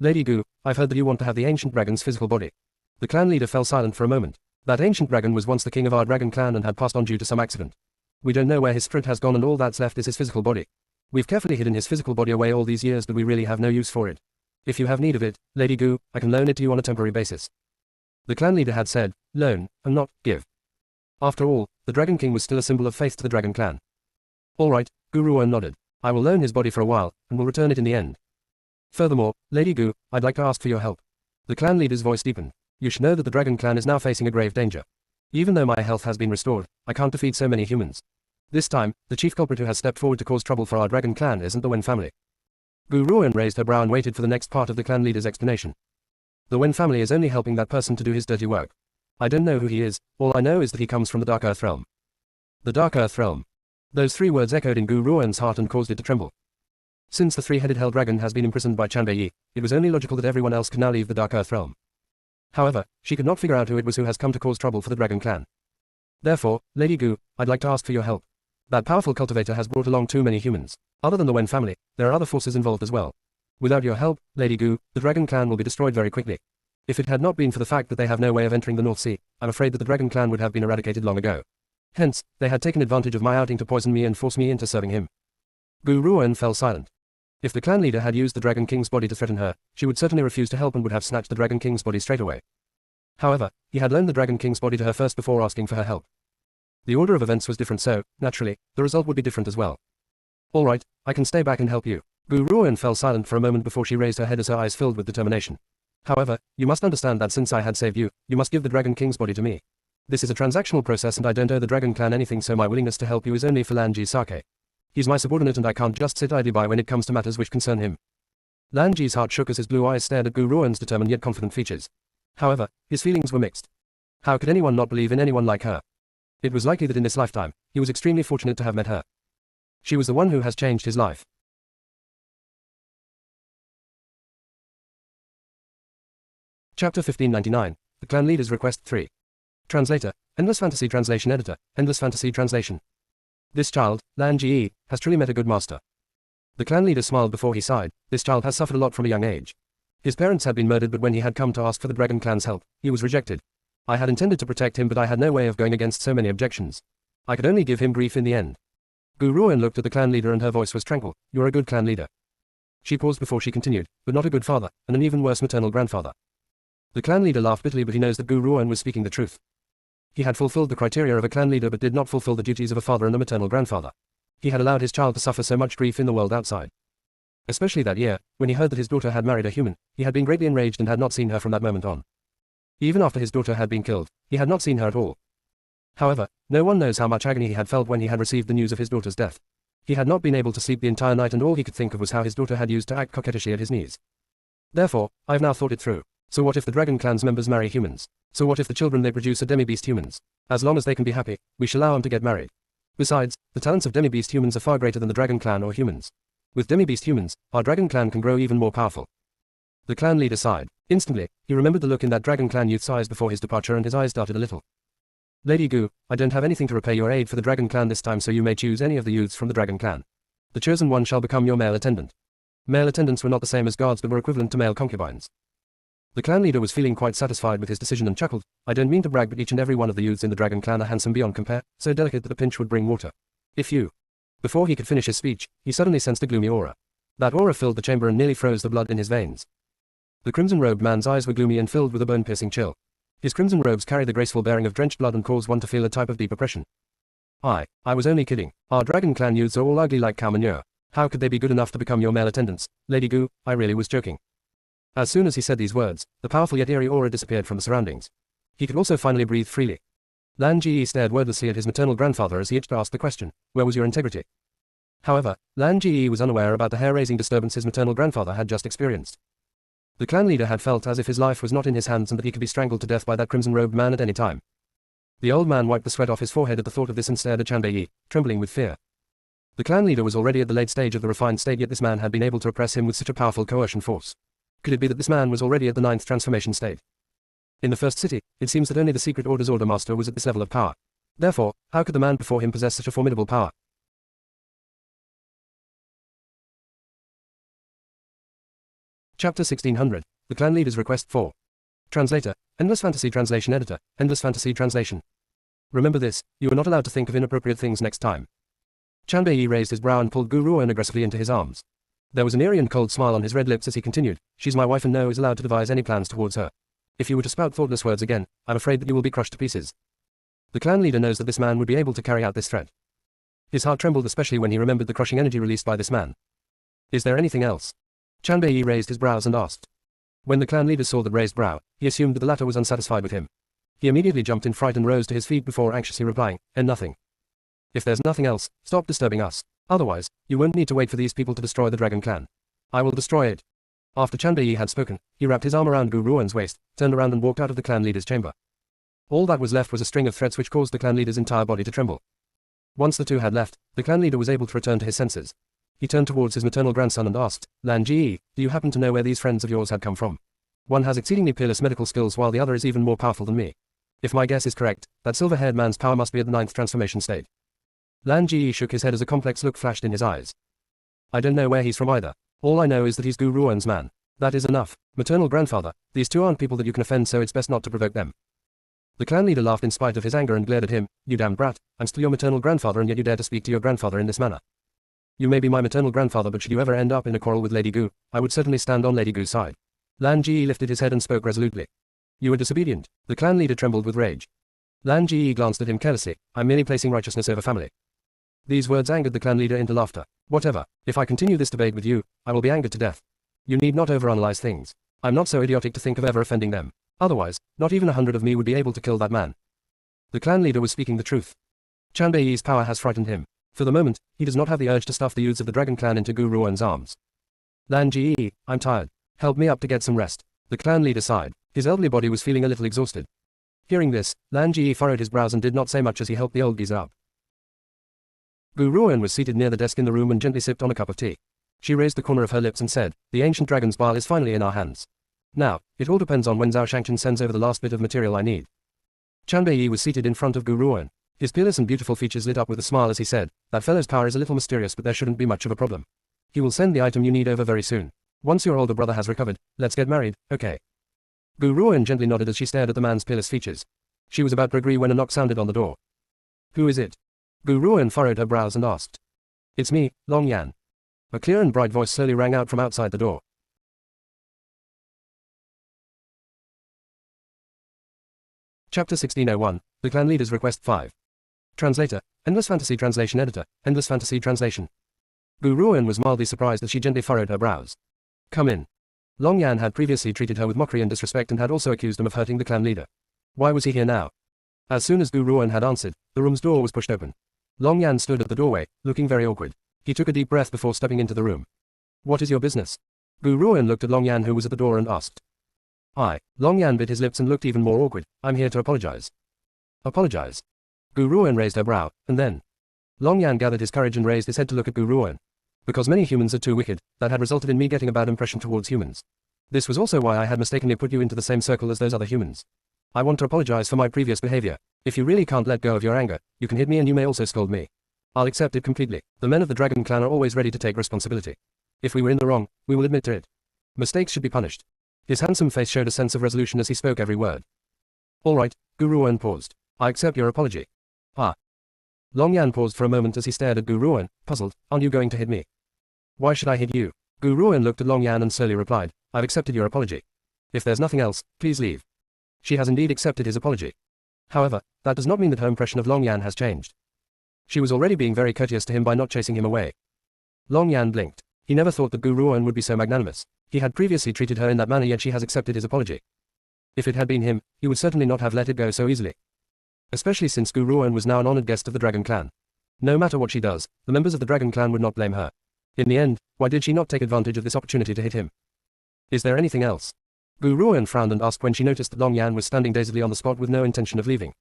"Lady Gu, I've heard that you want to have the ancient dragon's physical body." The clan leader fell silent for a moment. That ancient dragon was once the king of our dragon clan and had passed on due to some accident. We don't know where his spirit has gone and all that's left is his physical body. We've carefully hidden his physical body away all these years but we really have no use for it. If you have need of it, Lady Gu, I can loan it to you on a temporary basis. The clan leader had said, loan, and not give. After all, the Dragon King was still a symbol of faith to the dragon clan. All right, Gu Ruan nodded. I will loan his body for a while, and will return it in the end. Furthermore, Lady Gu, I'd like to ask for your help. The clan leader's voice deepened. You should know that the dragon clan is now facing a grave danger. Even though my health has been restored, I can't defeat so many humans. This time, the chief culprit who has stepped forward to cause trouble for our dragon clan isn't the Wen family. Gu Ruan raised her brow and waited for the next part of the clan leader's explanation. The Wen family is only helping that person to do his dirty work. I don't know who he is, all I know is that he comes from the Dark Earth realm. The Dark Earth realm. Those three words echoed in Gu Ruan's heart and caused it to tremble. Since the three-headed hell dragon has been imprisoned by Chanbei, it was only logical that everyone else could now leave the Dark Earth realm. However, she could not figure out who it was who has come to cause trouble for the dragon clan. Therefore, Lady Gu, I'd like to ask for your help. That powerful cultivator has brought along too many humans. Other than the Wen family, there are other forces involved as well. Without your help, Lady Gu, the dragon clan will be destroyed very quickly. If it had not been for the fact that they have no way of entering the North Sea, I'm afraid that the dragon clan would have been eradicated long ago. Hence, they had taken advantage of my outing to poison me and force me into serving him. Gu Ruan fell silent. If the clan leader had used the Dragon King's body to threaten her, she would certainly refuse to help and would have snatched the Dragon King's body straight away. However, he had loaned the Dragon King's body to her first before asking for her help. The order of events was different, so, naturally, the result would be different as well. All right, I can stay back and help you. Gu Ruoan fell silent for a moment before she raised her head as her eyes filled with determination. However, you must understand that since I had saved you, you must give the Dragon King's body to me. This is a transactional process and I don't owe the Dragon Clan anything, so my willingness to help you is only for Lan Ji's sake. He's my subordinate and I can't just sit idly by when it comes to matters which concern him. Lan Ji's heart shook as his blue eyes stared at Gu Ruoan's determined yet confident features. However, his feelings were mixed. How could anyone not believe in anyone like her? It was likely that in this lifetime, he was extremely fortunate to have met her. She was the one who has changed his life. Chapter 1599, The Clan Leader's Request 3. Translator, Endless Fantasy Translation Editor, Endless Fantasy Translation. This child, Lan Ji, has truly met a good master. The clan leader smiled before he sighed. This child has suffered a lot from a young age. His parents had been murdered, but when he had come to ask for the Dragon Clan's help, he was rejected. I had intended to protect him, but I had no way of going against so many objections. I could only give him grief in the end. Gu Ruoan looked at the clan leader and her voice was tranquil. You're a good clan leader. She paused before she continued, but not a good father, and an even worse maternal grandfather. The clan leader laughed bitterly, but he knows that Gu Ruoan was speaking the truth. He had fulfilled the criteria of a clan leader but did not fulfill the duties of a father and a maternal grandfather. He had allowed his child to suffer so much grief in the world outside. Especially that year, when he heard that his daughter had married a human, he had been greatly enraged and had not seen her from that moment on. Even after his daughter had been killed, he had not seen her at all. However, no one knows how much agony he had felt when he had received the news of his daughter's death. He had not been able to sleep the entire night and all he could think of was how his daughter had used to act coquettishly at his knees. Therefore, I've now thought it through. So what if the Dragon Clan's members marry humans? So what if the children they produce are demi-beast humans? As long as they can be happy, we shall allow them to get married. Besides, the talents of demi-beast humans are far greater than the Dragon Clan or humans. With demi-beast humans, our Dragon Clan can grow even more powerful. The clan leader sighed. Instantly, he remembered the look in that Dragon Clan youth's eyes before his departure and his eyes darted a little. Lady Gu, I don't have anything to repay your aid for the Dragon Clan this time, so you may choose any of the youths from the Dragon Clan. The chosen one shall become your male attendant. Male attendants were not the same as guards but were equivalent to male concubines. The clan leader was feeling quite satisfied with his decision and chuckled. I don't mean to brag, but each and every one of the youths in the Dragon Clan are handsome beyond compare, so delicate that a pinch would bring water. If you... Before he could finish his speech, he suddenly sensed a gloomy aura. That aura filled the chamber and nearly froze the blood in his veins. The crimson-robed man's eyes were gloomy and filled with a bone-piercing chill. His crimson robes carried the graceful bearing of drenched blood and caused one to feel a type of deep oppression. I was only kidding. Our Dragon Clan youths are all ugly like cow manure. How could they be good enough to become your male attendants? Lady Gu, I really was joking. As soon as he said these words, the powerful yet eerie aura disappeared from the surroundings. He could also finally breathe freely. Lan Ji stared wordlessly at his maternal grandfather as he itched to ask the question, where was your integrity? However, Lan Ji was unaware about the hair-raising disturbance his maternal grandfather had just experienced. The clan leader had felt as if his life was not in his hands and that he could be strangled to death by that crimson-robed man at any time. The old man wiped the sweat off his forehead at the thought of this and stared at Chanbei, trembling with fear. The clan leader was already at the late stage of the refined state, yet this man had been able to oppress him with such a powerful coercion force. Could it be that this man was already at the 9th transformation state? In the first city, it seems that only the Secret Order's Order Master was at this level of power. Therefore, how could the man before him possess such a formidable power? Chapter 1600, The Clan Leader's Request 4. Translator, Endless Fantasy Translation Editor, Endless Fantasy Translation. Remember this, you are not allowed to think of inappropriate things next time. Chanbei raised his brow and pulled Gu Ruoan aggressively into his arms. There was an eerie and cold smile on his red lips as he continued, she's my wife and no is allowed to devise any plans towards her. If you were to spout thoughtless words again, I'm afraid that you will be crushed to pieces. The clan leader knows that this man would be able to carry out this threat. His heart trembled especially when he remembered the crushing energy released by this man. Is there anything else? Chanbei raised his brows and asked. When the clan leader saw that raised brow, he assumed that the latter was unsatisfied with him. He immediately jumped in fright and rose to his feet before anxiously replying, and nothing. If there's nothing else, stop disturbing us. Otherwise, you won't need to wait for these people to destroy the Dragon Clan. I will destroy it. After Chanbei had spoken, he wrapped his arm around Gu Ruoan's waist, turned around and walked out of the clan leader's chamber. All that was left was a string of threats which caused the clan leader's entire body to tremble. Once the two had left, the clan leader was able to return to his senses. He turned towards his maternal grandson and asked, Lan Ji, do you happen to know where these friends of yours had come from? One has exceedingly peerless medical skills while the other is even more powerful than me. If my guess is correct, that silver-haired man's power must be at the 9th transformation state. Lan Ji shook his head as a complex look flashed in his eyes. I don't know where he's from either. All I know is that he's Gu Ruoan's man. That is enough. Maternal grandfather, these two aren't people that you can offend, so it's best not to provoke them. The clan leader laughed in spite of his anger and glared at him. You damned brat, I'm still your maternal grandfather and yet you dare to speak to your grandfather in this manner. You may be my maternal grandfather, but should you ever end up in a quarrel with Lady Gu, I would certainly stand on Lady Gu's side. Lan Ji lifted his head and spoke resolutely. You are disobedient. The clan leader trembled with rage. Lan Ji glanced at him carelessly. I'm merely placing righteousness over family. These words angered the clan leader into laughter. Whatever. If I continue this debate with you, I will be angered to death. You need not overanalyze things. I'm not so idiotic to think of ever offending them. Otherwise, not even 100 of me would be able to kill that man. The clan leader was speaking the truth. Chanbei's power has frightened him. For the moment, he does not have the urge to stuff the youths of the Dragon Clan into Gu Ruan's arms. Lan Ji, I'm tired. Help me up to get some rest. The clan leader sighed. His elderly body was feeling a little exhausted. Hearing this, Lan Ji furrowed his brows and did not say much as he helped the old geezer up. Gu Ruan was seated near the desk in the room and gently sipped on a cup of tea. She raised the corner of her lips and said, the ancient dragon's bile is finally in our hands. Now, it all depends on when Zhao Shangchen sends over the last bit of material I need. Chanbei was seated in front of Gu Ruan. His peerless and beautiful features lit up with a smile as he said, that fellow's power is a little mysterious but there shouldn't be much of a problem. He will send the item you need over very soon. Once your older brother has recovered, let's get married, okay? Gu Ruan gently nodded as she stared at the man's peerless features. She was about to agree when a knock sounded on the door. Who is it? Gu Ruan furrowed her brows and asked. It's me, Long Yan. A clear and bright voice slowly rang out from outside the door. Chapter 1601, The Clan Leader's Request 5. Translator, Endless Fantasy Translation Editor, Endless Fantasy Translation. Gu Ruan was mildly surprised as she gently furrowed her brows. Come in. Long Yan had previously treated her with mockery and disrespect and had also accused him of hurting the clan leader. Why was he here now? As soon as Gu Ruan had answered, the room's door was pushed open. Long Yan stood at the doorway, looking very awkward. He took a deep breath before stepping into the room. What is your business? Gu Ruan looked at Long Yan who was at the door and asked. Long Yan bit his lips and looked even more awkward. I'm here to apologize. Apologize? Gu Ruan raised her brow, and then. Long Yan gathered his courage and raised his head to look at Gu Ruan. Because many humans are too wicked, that had resulted in me getting a bad impression towards humans. This was also why I had mistakenly put you into the same circle as those other humans. I want to apologize for my previous behavior. If you really can't let go of your anger, you can hit me and you may also scold me. I'll accept it completely. The men of the Dragon Clan are always ready to take responsibility. If we were in the wrong, we will admit to it. Mistakes should be punished. His handsome face showed a sense of resolution as he spoke every word. All right, Gu Ruan paused. I accept your apology. Long Yan paused for a moment as he stared at Gu Ruan, puzzled. Aren't you going to hit me? Why should I hit you? Gu Ruan looked at Long Yan and slowly replied, I've accepted your apology. If there's nothing else, please leave. She has indeed accepted his apology. However, that does not mean that her impression of Long Yan has changed. She was already being very courteous to him by not chasing him away. Long Yan blinked. He never thought that Gu Ruan would be so magnanimous. He had previously treated her in that manner yet she has accepted his apology. If it had been him, he would certainly not have let it go so easily. Especially since Gu Ruan was now an honored guest of the Dragon Clan. No matter what she does, the members of the Dragon Clan would not blame her. In the end, why did she not take advantage of this opportunity to hit him? Is there anything else? Gu Ruan frowned and asked when she noticed that Long Yan was standing dazedly on the spot with no intention of leaving.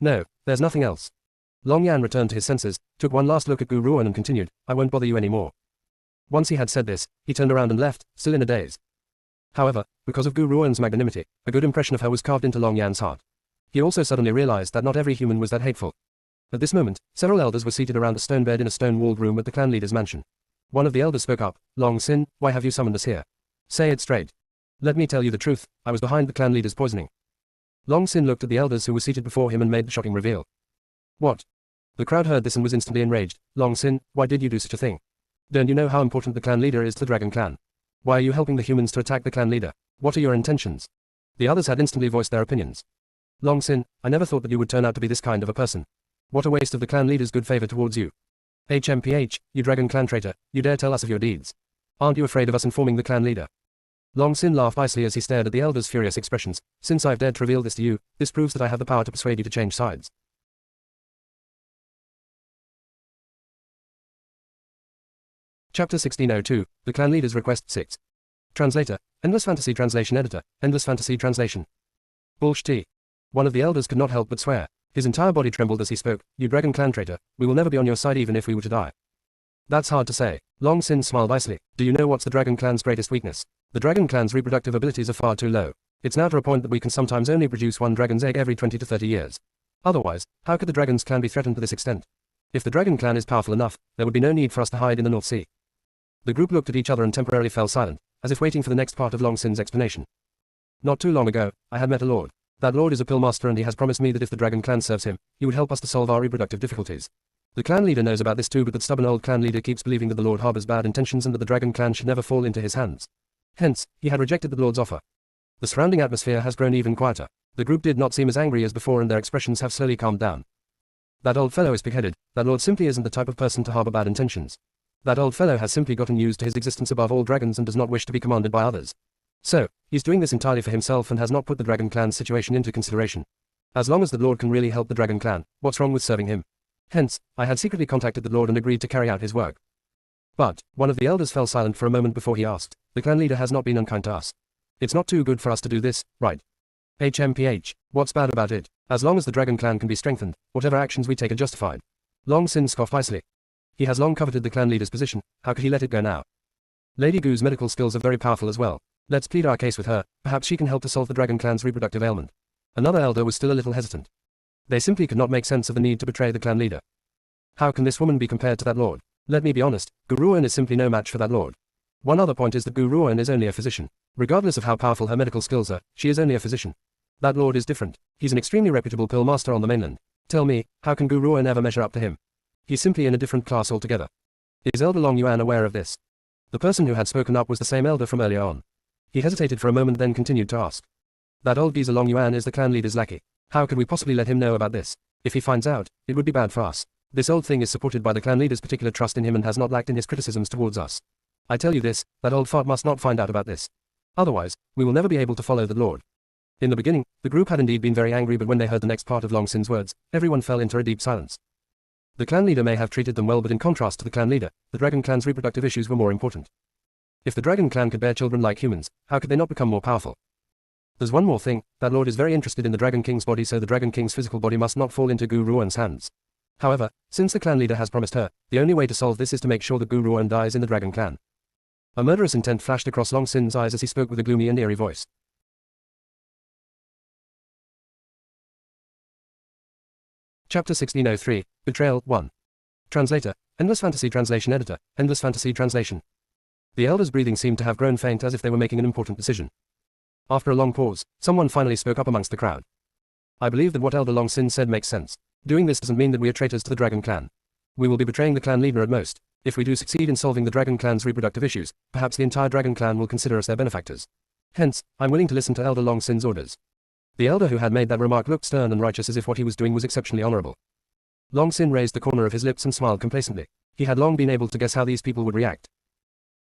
No, there's nothing else. Long Yan returned to his senses, took one last look at Gu Ruan and continued, I won't bother you anymore. Once he had said this, he turned around and left, still in a daze. However, because of Gu Ruan's magnanimity, a good impression of her was carved into Long Yan's heart. He also suddenly realized that not every human was that hateful. At this moment, several elders were seated around a stone bed in a stone-walled room at the clan leader's mansion. One of the elders spoke up, Long Sin, why have you summoned us here? Say it straight. Let me tell you the truth, I was behind the clan leader's poisoning. Long Sin looked at the elders who were seated before him and made the shocking reveal. What? The crowd heard this and was instantly enraged. Long Sin, why did you do such a thing? Don't you know how important the clan leader is to the Dragon Clan? Why are you helping the humans to attack the clan leader? What are your intentions? The others had instantly voiced their opinions. Long Sin, I never thought that you would turn out to be this kind of a person. What a waste of the clan leader's good favor towards you. HMPH, you Dragon Clan traitor, you dare tell us of your deeds. Aren't you afraid of us informing the clan leader? Long Sin laughed icily as he stared at the elders' furious expressions. Since I've dared to reveal this to you, this proves that I have the power to persuade you to change sides. Chapter 1602, The Clan Leader's Request 6. Translator, Endless Fantasy Translation Editor, Endless Fantasy Translation. Bullshit. One of the elders could not help but swear. His entire body trembled as he spoke. You Dragon Clan traitor, we will never be on your side even if we were to die. That's hard to say. Long Sin smiled icily. Do you know what's the Dragon Clan's greatest weakness? The Dragon Clan's reproductive abilities are far too low. It's now to a point that we can sometimes only produce one dragon's egg every 20 to 30 years. Otherwise, how could the Dragon's Clan be threatened to this extent? If the Dragon Clan is powerful enough, there would be no need for us to hide in the North Sea. The group looked at each other and temporarily fell silent, as if waiting for the next part of Long Sin's explanation. Not too long ago, I had met a lord. That lord is a pill master and he has promised me that if the Dragon Clan serves him, he would help us to solve our reproductive difficulties. The clan leader knows about this too, but that stubborn old clan leader keeps believing that the lord harbors bad intentions and that the Dragon Clan should never fall into his hands. Hence, he had rejected the lord's offer. The surrounding atmosphere has grown even quieter. The group did not seem as angry as before and their expressions have slowly calmed down. That old fellow is pig-headed. That lord simply isn't the type of person to harbor bad intentions. That old fellow has simply gotten used to his existence above all dragons and does not wish to be commanded by others. So, he's doing this entirely for himself and has not put the dragon clan's situation into consideration. As long as the lord can really help the dragon clan, what's wrong with serving him? Hence, I had secretly contacted the lord and agreed to carry out his work. But, one of the elders fell silent for a moment before he asked, the clan leader has not been unkind to us. It's not too good for us to do this, right? HMPH, what's bad about it? As long as the dragon clan can be strengthened, whatever actions we take are justified. Long Sin scoffed icily. He has long coveted the clan leader's position, how could he let it go now? Lady Gu's medical skills are very powerful as well. Let's plead our case with her, perhaps she can help to solve the dragon clan's reproductive ailment. Another elder was still a little hesitant. They simply could not make sense of the need to betray the clan leader. How can this woman be compared to that lord? Let me be honest, Gu Ruan is simply no match for that lord. One other point is that Gu Ruan is only a physician. Regardless of how powerful her medical skills are, she is only a physician. That lord is different. He's an extremely reputable pill master on the mainland. Tell me, how can Gu Ruan ever measure up to him? He's simply in a different class altogether. Is Elder Long Yuan aware of this? The person who had spoken up was the same elder from earlier on. He hesitated for a moment then continued to ask. That old geezer Long Yuan is the clan leader's lackey. How could we possibly let him know about this? If he finds out, it would be bad for us. This old thing is supported by the clan leader's particular trust in him and has not lacked in his criticisms towards us. I tell you this, that old fart must not find out about this. Otherwise, we will never be able to follow the lord. In the beginning, the group had indeed been very angry, but when they heard the next part of Long Sin's words, everyone fell into a deep silence. The clan leader may have treated them well, but in contrast to the clan leader, the dragon clan's reproductive issues were more important. If the dragon clan could bear children like humans, how could they not become more powerful? There's one more thing, that lord is very interested in the dragon king's body, so the dragon king's physical body must not fall into Gu Ruan's hands. However, since the clan leader has promised her, the only way to solve this is to make sure that Gu Ruan dies in the dragon clan. A murderous intent flashed across Long Sin's eyes as he spoke with a gloomy and eerie voice. Chapter 1603, Betrayal 1. Translator, Endless Fantasy Translation Editor, Endless Fantasy Translation. The elders' breathing seemed to have grown faint as if they were making an important decision. After a long pause, someone finally spoke up amongst the crowd. I believe that what Elder Long Sin said makes sense. Doing this doesn't mean that we are traitors to the dragon clan. We will be betraying the clan leader at most. If we do succeed in solving the dragon clan's reproductive issues, perhaps the entire dragon clan will consider us their benefactors. Hence, I'm willing to listen to Elder Long Sin's orders. The elder who had made that remark looked stern and righteous, as if what he was doing was exceptionally honorable. Long Sin raised the corner of his lips and smiled complacently. He had long been able to guess how these people would react.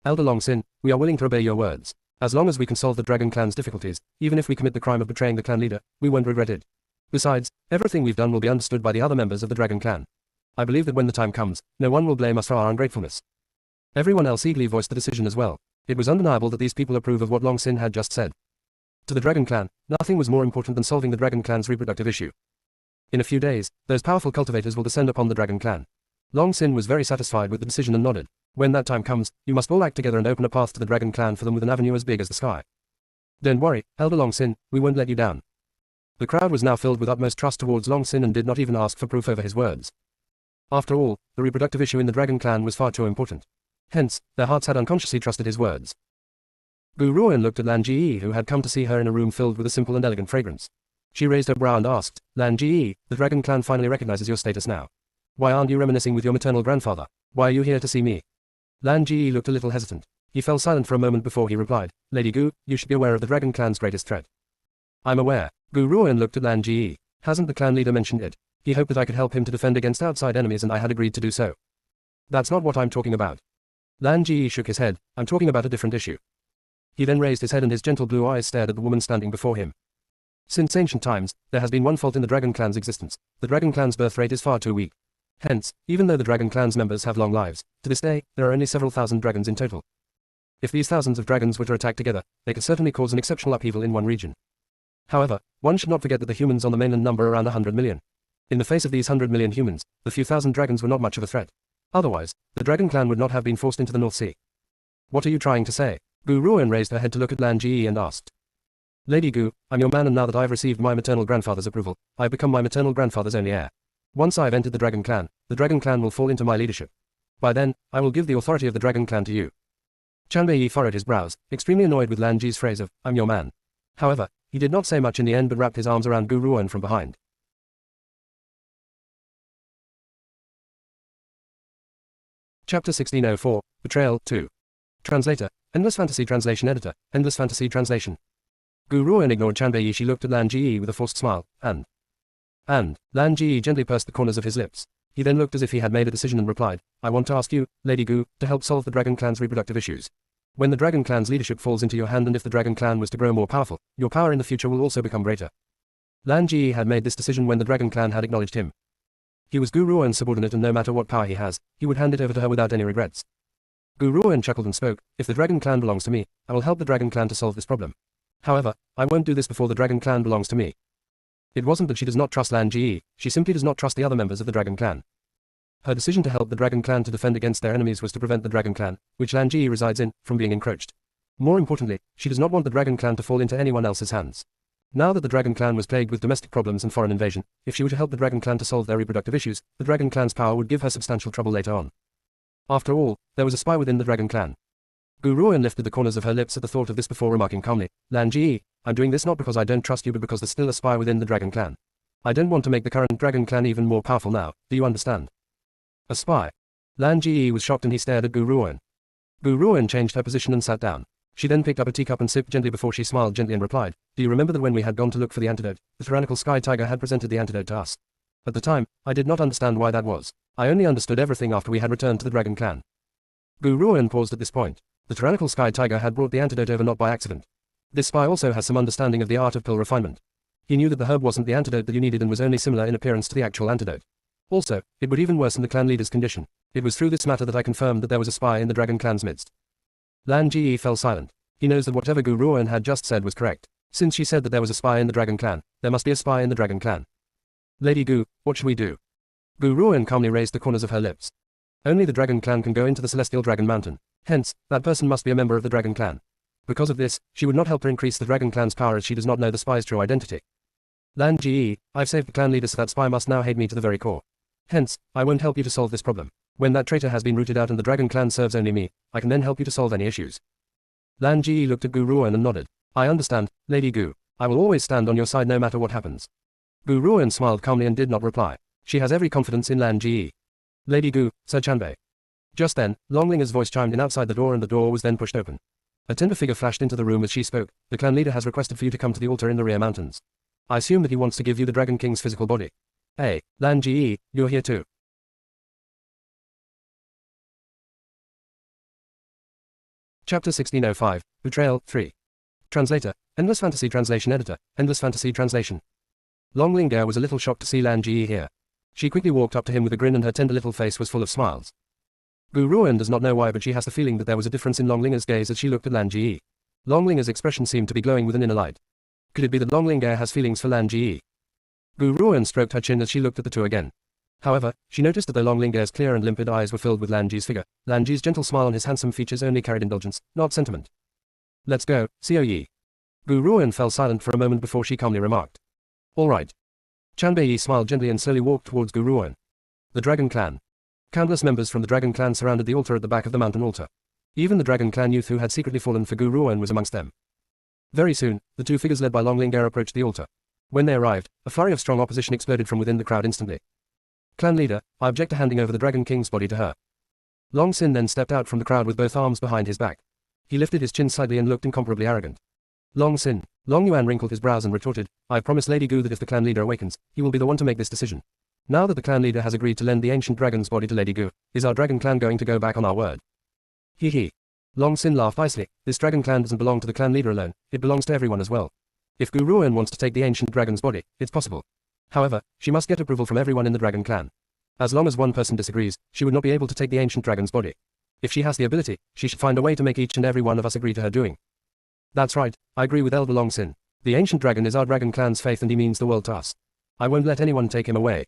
Elder Long Sin, we are willing to obey your words. As long as we can solve the dragon clan's difficulties, even if we commit the crime of betraying the clan leader, we won't regret it. Besides, everything we've done will be understood by the other members of the dragon clan. I believe that when the time comes, no one will blame us for our ungratefulness. Everyone else eagerly voiced the decision as well. It was undeniable that these people approve of what Long Sin had just said. To the dragon clan, nothing was more important than solving the dragon clan's reproductive issue. In a few days, those powerful cultivators will descend upon the dragon clan. Long Sin was very satisfied with the decision and nodded. When that time comes, you must all act together and open a path to the dragon clan for them with an avenue as big as the sky. Don't worry, Elder Long Sin, we won't let you down. The crowd was now filled with utmost trust towards Long Sin and did not even ask for proof over his words. After all, the reproductive issue in the dragon clan was far too important. Hence, their hearts had unconsciously trusted his words. Gu Ruan looked at Lan Ji, who had come to see her in a room filled with a simple and elegant fragrance. She raised her brow and asked, Lan Ji, the dragon clan finally recognizes your status now. Why aren't you reminiscing with your maternal grandfather? Why are you here to see me? Lan Ji looked a little hesitant. He fell silent for a moment before he replied, Lady Gu, you should be aware of the dragon clan's greatest threat. I'm aware. Gu Ruan looked at Lan Ji. Hasn't the clan leader mentioned it? He hoped that I could help him to defend against outside enemies and I had agreed to do so. That's not what I'm talking about. Lan Ji shook his head. I'm talking about a different issue. He then raised his head and his gentle blue eyes stared at the woman standing before him. Since ancient times, there has been one fault in the dragon clan's existence. The dragon clan's birth rate is far too weak. Hence, even though the dragon clan's members have long lives, to this day, there are only several thousand dragons in total. If these thousands of dragons were to attack together, they could certainly cause an exceptional upheaval in one region. However, one should not forget that the humans on the mainland number around 100 million. In the face of these 100 million humans, the few thousand dragons were not much of a threat. Otherwise, the dragon clan would not have been forced into the North Sea. What are you trying to say? Gu Ruan raised her head to look at Lan Ji and asked. Lady Gu, I'm your man, and now that I've received my maternal grandfather's approval, I've become my maternal grandfather's only heir. Once I've entered the dragon clan will fall into my leadership. By then, I will give the authority of the dragon clan to you. Chanbei furrowed his brows, extremely annoyed with Lan Ji's phrase of, I'm your man. However, he did not say much in the end but wrapped his arms around Gu Ruan from behind. Chapter 1604, Betrayal 2. Translator, Endless Fantasy Translation Editor, Endless Fantasy Translation. Gu Ruoan ignored Chanbei. She looked at Lan Ji with a forced smile, and Lan Ji gently pursed the corners of his lips. He then looked as if he had made a decision and replied, I want to ask you, Lady Gu, to help solve the Dragon Clan's reproductive issues. When the Dragon Clan's leadership falls into your hand and if the Dragon Clan was to grow more powerful, your power in the future will also become greater. Lan Ji had made this decision when the Dragon Clan had acknowledged him. He was Gu Ruoan's subordinate and no matter what power he has, he would hand it over to her without any regrets. Gu Ruoan chuckled and spoke, if the Dragon Clan belongs to me, I will help the Dragon Clan to solve this problem. However, I won't do this before the Dragon Clan belongs to me. It wasn't that she does not trust Lan Ji, she simply does not trust the other members of the Dragon Clan. Her decision to help the Dragon Clan to defend against their enemies was to prevent the Dragon Clan, which Lan Ji resides in, from being encroached. More importantly, she does not want the Dragon Clan to fall into anyone else's hands. Now that the Dragon Clan was plagued with domestic problems and foreign invasion, if she were to help the Dragon Clan to solve their reproductive issues, the Dragon Clan's power would give her substantial trouble later on. After all, there was a spy within the Dragon Clan. Gu Ruoan lifted the corners of her lips at the thought of this before remarking calmly, Lan Ji, I'm doing this not because I don't trust you but because there's still a spy within the Dragon Clan. I don't want to make the current Dragon Clan even more powerful now, do you understand? A spy. Lan Ji was shocked and he stared at Gu Ruoan. Gu Ruoan changed her position and sat down. She then picked up a teacup and sipped gently before she smiled gently and replied, do you remember that when we had gone to look for the antidote, the tyrannical sky tiger had presented the antidote to us? At the time, I did not understand why that was. I only understood everything after we had returned to the Dragon Clan. Gu Ruoan paused at this point. The tyrannical sky tiger had brought the antidote over not by accident. This spy also has some understanding of the art of pill refinement. He knew that the herb wasn't the antidote that you needed and was only similar in appearance to the actual antidote. Also, it would even worsen the clan leader's condition. It was through this matter that I confirmed that there was a spy in the Dragon Clan's midst. Lan Ji fell silent. He knows that whatever Gu Ruoan had just said was correct. Since she said that there was a spy in the Dragon Clan, there must be a spy in the Dragon Clan. Lady Gu, what should we do? Gu Ruoan calmly raised the corners of her lips. Only the Dragon Clan can go into the Celestial Dragon Mountain. Hence, that person must be a member of the Dragon Clan. Because of this, she would not help her increase the Dragon Clan's power as she does not know the spy's true identity. Lan Ji, I've saved the clan leader so that spy must now hate me to the very core. Hence, I won't help you to solve this problem. When that traitor has been rooted out and the Dragon Clan serves only me, I can then help you to solve any issues. Lan Ji looked at Gu Ruoan and nodded. I understand, Lady Gu. I will always stand on your side no matter what happens. Gu Ruoan smiled calmly and did not reply. She has every confidence in Lan Ji. Lady Gu, Sir Chanbei. Just then, Longlinger's voice chimed in outside the door and the door was then pushed open. A tender figure flashed into the room as she spoke. The clan leader has requested for you to come to the altar in the rear mountains. I assume that he wants to give you the Dragon King's physical body. Hey, Lan Ji, you're here too. Chapter 1605, Betrayal, 3. Translator, Endless Fantasy Translation Editor, Endless Fantasy Translation. Longlinger was a little shocked to see Lan Ji here. She quickly walked up to him with a grin and her tender little face was full of smiles. Gu Ruoan does not know why but she has the feeling that there was a difference in Longlinger's gaze as she looked at Lan Ji. Longlinger's expression seemed to be glowing with an inner light. Could it be that Longlinger has feelings for Lan Ji? Gu Ruoan stroked her chin as she looked at the two again. However, she noticed that though Longlinger's clear and limpid eyes were filled with Lan Ji's figure, Lan Ji's gentle smile on his handsome features only carried indulgence, not sentiment. Let's go, Xiao Yi. Gu Ruoan fell silent for a moment before she calmly remarked. All right. Chanbei Yi smiled gently and slowly walked towards Gu Ruoan. The Dragon Clan. Countless members from the Dragon Clan surrounded the altar at the back of the mountain altar. Even the Dragon Clan youth who had secretly fallen for Gu Ruoan was amongst them. Very soon, the two figures led by Longlinger approached the altar. When they arrived, a flurry of strong opposition exploded from within the crowd instantly. Clan leader, I object to handing over the Dragon King's body to her. Long Sin then stepped out from the crowd with both arms behind his back. He lifted his chin slightly and looked incomparably arrogant. Long Sin. Long Yuan wrinkled his brows and retorted, I've promised Lady Gu that if the clan leader awakens, he will be the one to make this decision. Now that the clan leader has agreed to lend the ancient dragon's body to Lady Gu, is our Dragon Clan going to go back on our word? Hee hee. Long Sin laughed icily. This Dragon Clan doesn't belong to the clan leader alone, it belongs to everyone as well. If Gu Ruoan wants to take the ancient dragon's body, it's possible. However, she must get approval from everyone in the Dragon Clan. As long as one person disagrees, she would not be able to take the ancient dragon's body. If she has the ability, she should find a way to make each and every one of us agree to her doing. That's right, I agree with Elder Long Sin. The ancient dragon is our Dragon Clan's faith and he means the world to us. I won't let anyone take him away.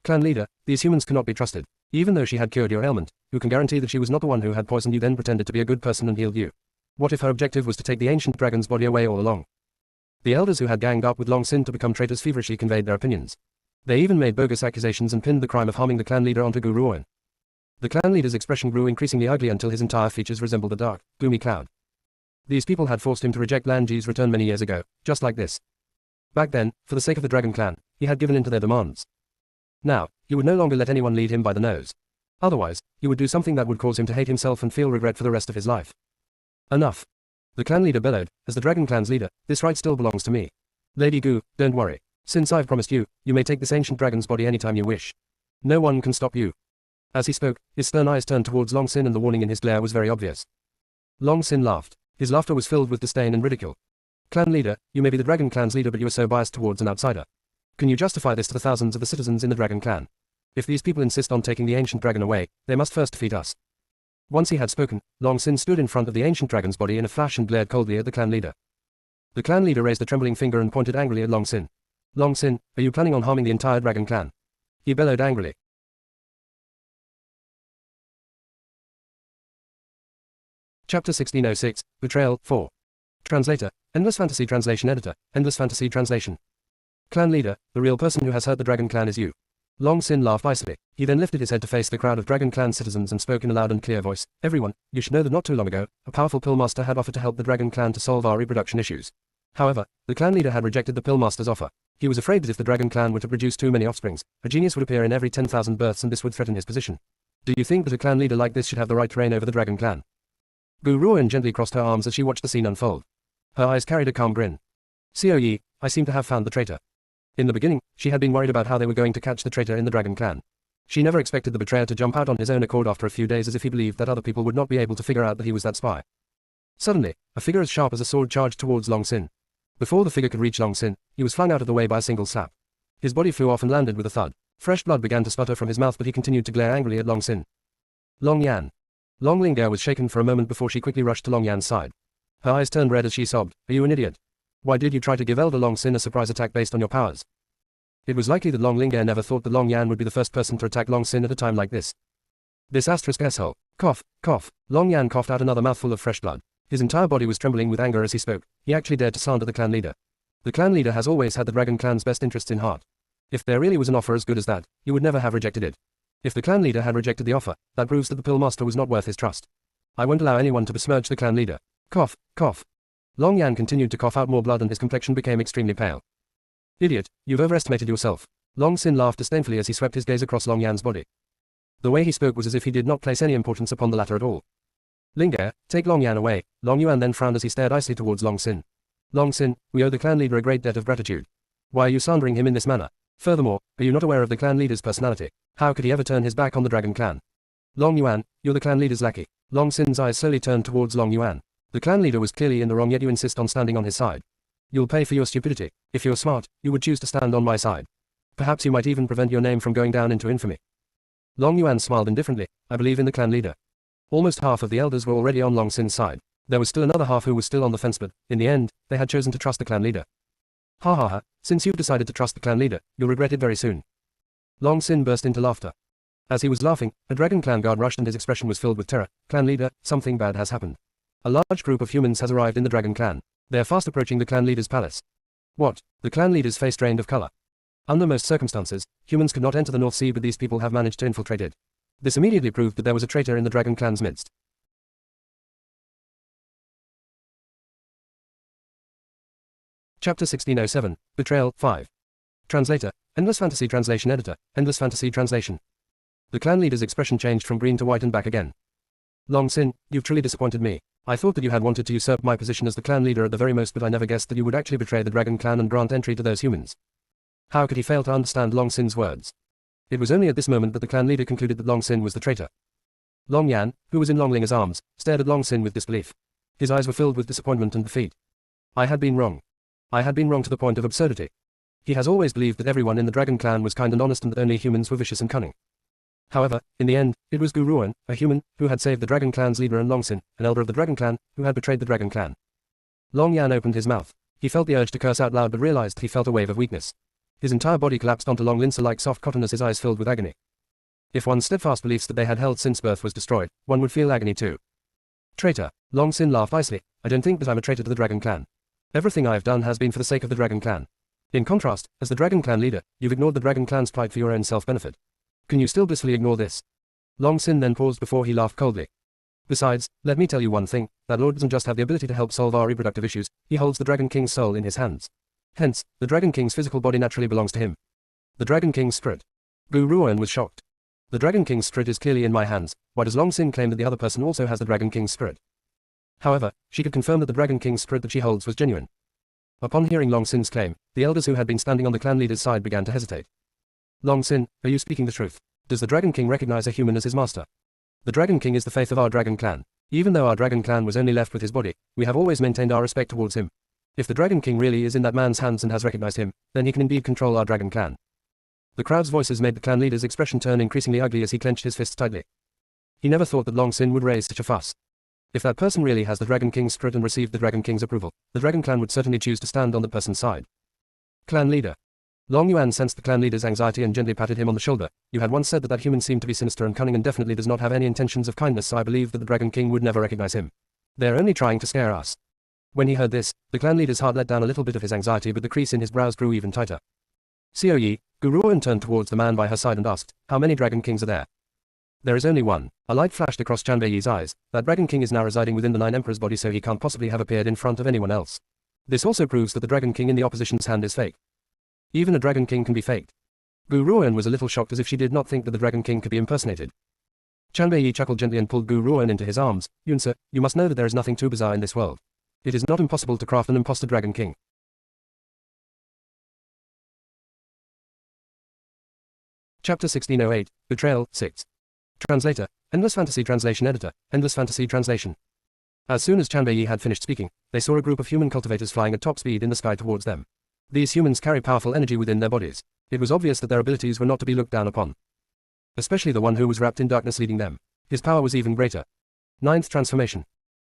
Clan leader, these humans cannot be trusted. Even though she had cured your ailment, who can guarantee that she was not the one who had poisoned you then pretended to be a good person and healed you? What if her objective was to take the ancient dragon's body away all along? The elders who had ganged up with Long Sin to become traitors feverishly conveyed their opinions. They even made bogus accusations and pinned the crime of harming the clan leader onto Gu Ruoan. The clan leader's expression grew increasingly ugly until his entire features resembled a dark, gloomy cloud. These people had forced him to reject Lan Ji's return many years ago, just like this. Back then, for the sake of the Dragon Clan, he had given in to their demands. Now, he would no longer let anyone lead him by the nose. Otherwise, he would do something that would cause him to hate himself and feel regret for the rest of his life. Enough. The clan leader bellowed, as the Dragon Clan's leader, this right still belongs to me. Lady Gu, don't worry. Since I've promised you, you may take this ancient dragon's body anytime you wish. No one can stop you. As he spoke, his stern eyes turned towards Long Sin and the warning in his glare was very obvious. Long Sin laughed. His laughter was filled with disdain and ridicule. Clan leader, you may be the Dragon Clan's leader but you are so biased towards an outsider. Can you justify this to the thousands of the citizens in the Dragon Clan? If these people insist on taking the ancient dragon away, they must first defeat us. Once he had spoken, Long Sin stood in front of the ancient dragon's body in a flash and glared coldly at the clan leader. The clan leader raised a trembling finger and pointed angrily at Long Sin. Long Sin, are you planning on harming the entire Dragon Clan? He bellowed angrily. Chapter 1606, Betrayal, 4. Translator, Endless Fantasy Translation Editor, Endless Fantasy Translation. Clan leader, the real person who has hurt the Dragon Clan is you. Long Sin laughed icily. He then lifted his head to face the crowd of Dragon Clan citizens and spoke in a loud and clear voice. Everyone, you should know that not too long ago, a powerful Pillmaster had offered to help the Dragon Clan to solve our reproduction issues. However, the clan leader had rejected the Pillmaster's offer. He was afraid that if the Dragon Clan were to produce too many offsprings, a genius would appear in every 10,000 births and this would threaten his position. Do you think that a clan leader like this should have the right to reign over the Dragon Clan? Gu Ruoan gently crossed her arms as she watched the scene unfold. Her eyes carried a calm grin. Xiao Yi, I seem to have found the traitor. In the beginning, she had been worried about how they were going to catch the traitor in the Dragon Clan. She never expected the betrayer to jump out on his own accord after a few days as if he believed that other people would not be able to figure out that he was that spy. Suddenly, a figure as sharp as a sword charged towards Long Sin. Before the figure could reach Long Sin, he was flung out of the way by a single slap. His body flew off and landed with a thud. Fresh blood began to sputter from his mouth but he continued to glare angrily at Long Sin. Long Yan. Long Ling'er was shaken for a moment before she quickly rushed to Long Yan's side. Her eyes turned red as she sobbed, Are you an idiot? Why did you try to give Elder Long Sin a surprise attack based on your powers? It was likely that Long Ling'er never thought that Long Yan would be the first person to attack Long Sin at a time like this. This asterisk asshole. Cough, cough. Long Yan coughed out another mouthful of fresh blood. His entire body was trembling with anger as he spoke. He actually dared to slander the clan leader. The clan leader has always had the Dragon Clan's best interests in heart. If there really was an offer as good as that, he would never have rejected it. If the clan leader had rejected the offer, that proves that the Pillmaster was not worth his trust. I won't allow anyone to besmirch the clan leader. Cough, cough. Long Yan continued to cough out more blood and his complexion became extremely pale. Idiot, you've overestimated yourself. Long Sin laughed disdainfully as he swept his gaze across Long Yan's body. The way he spoke was as if he did not place any importance upon the latter at all. Ling'er, take Long Yan away. Long Yuan then frowned as he stared icily towards Long Sin. Long Sin, we owe the clan leader a great debt of gratitude. Why are you slandering him in this manner? Furthermore, are you not aware of the clan leader's personality? How could he ever turn his back on the Dragon Clan? Long Yuan, you're the clan leader's lackey. Long Sin's eyes slowly turned towards Long Yuan. The clan leader was clearly in the wrong yet you insist on standing on his side. You'll pay for your stupidity. If you're smart, you would choose to stand on my side. Perhaps you might even prevent your name from going down into infamy. Long Yuan smiled indifferently. I believe in the clan leader. Almost half of the elders were already on Long Sin's side. There was still another half who was still on the fence but, in the end, they had chosen to trust the clan leader. Ha ha ha, since you've decided to trust the clan leader, you'll regret it very soon. Long Sin burst into laughter. As he was laughing, a Dragon Clan guard rushed and his expression was filled with terror. Clan leader, something bad has happened. A large group of humans has arrived in the Dragon Clan. They are fast approaching the clan leader's palace. What? The clan leader's face drained of color. Under most circumstances, humans could not enter the North Sea but these people have managed to infiltrate it. This immediately proved that there was a traitor in the Dragon Clan's midst. Chapter 1607, Betrayal, 5. Translator, Endless Fantasy Translation Editor, Endless Fantasy Translation. The clan leader's expression changed from green to white and back again. Long Sin, you've truly disappointed me. I thought that you had wanted to usurp my position as the clan leader at the very most but I never guessed that you would actually betray the Dragon Clan and grant entry to those humans. How could he fail to understand Long Sin's words? It was only at this moment that the clan leader concluded that Long Sin was the traitor. Long Yan, who was in Long Ling'er's arms, stared at Long Sin with disbelief. His eyes were filled with disappointment and defeat. I had been wrong. I had been wrong to the point of absurdity. He has always believed that everyone in the Dragon Clan was kind and honest and that only humans were vicious and cunning. However, in the end, it was Gu Ruoan, a human, who had saved the Dragon Clan's leader and Long Sin, an elder of the Dragon Clan, who had betrayed the Dragon Clan. Long Yan opened his mouth. He felt the urge to curse out loud but realized that he felt a wave of weakness. His entire body collapsed onto Long Linsa like soft cotton as his eyes filled with agony. If one's steadfast beliefs that they had held since birth was destroyed, one would feel agony too. Traitor. Long Sin laughed icily. I don't think that I'm a traitor to the Dragon Clan. Everything I have done has been for the sake of the Dragon Clan. In contrast, as the Dragon Clan leader, you've ignored the Dragon Clan's plight for your own self-benefit. Can you still blissfully ignore this? Long Sin then paused before he laughed coldly. Besides, let me tell you one thing, that Lord doesn't just have the ability to help solve our reproductive issues, he holds the Dragon King's soul in his hands. Hence, the Dragon King's physical body naturally belongs to him. The Dragon King's spirit. Gu Ruoan was shocked. The Dragon King's spirit is clearly in my hands, why does Long Sin claim that the other person also has the Dragon King's spirit? However, she could confirm that the Dragon King's spirit that she holds was genuine. Upon hearing Long Sin's claim, the elders who had been standing on the clan leader's side began to hesitate. Long Sin, are you speaking the truth? Does the Dragon King recognize a human as his master? The Dragon King is the faith of our Dragon Clan. Even though our Dragon Clan was only left with his body, we have always maintained our respect towards him. If the Dragon King really is in that man's hands and has recognized him, then he can indeed control our Dragon Clan. The crowd's voices made the clan leader's expression turn increasingly ugly as he clenched his fists tightly. He never thought that Long Sin would raise such a fuss. If that person really has the Dragon King's spirit and received the Dragon King's approval, the Dragon Clan would certainly choose to stand on the person's side. Clan leader. Long Yuan sensed the clan leader's anxiety and gently patted him on the shoulder. You had once said that human seemed to be sinister and cunning and definitely does not have any intentions of kindness, so I believe that the Dragon King would never recognize him. They are only trying to scare us. When he heard this, the clan leader's heart let down a little bit of his anxiety, but the crease in his brows grew even tighter. Xiao Yi, Guruan turned towards the man by her side and asked, how many Dragon Kings are there? There is only one. A light flashed across Chanbei Yi's eyes. That Dragon King is now residing within the 9 Emperor's body, so he can't possibly have appeared in front of anyone else. This also proves that the Dragon King in the opposition's hand is fake. Even a Dragon King can be faked. Gu Ruan was a little shocked, as if she did not think that the Dragon King could be impersonated. Chanbei Yi chuckled gently and pulled Gu Ruan into his arms. Yunse, you must know that there is nothing too bizarre in this world. It is not impossible to craft an imposter Dragon King. Chapter 1608, Betrayal, 6. Translator, Endless Fantasy Translation Editor, Endless Fantasy Translation. As soon as Chanbei Yi had finished speaking, they saw a group of human cultivators flying at top speed in the sky towards them. These humans carry powerful energy within their bodies. It was obvious that their abilities were not to be looked down upon. Especially the one who was wrapped in darkness leading them. His power was even greater. 9th Transformation.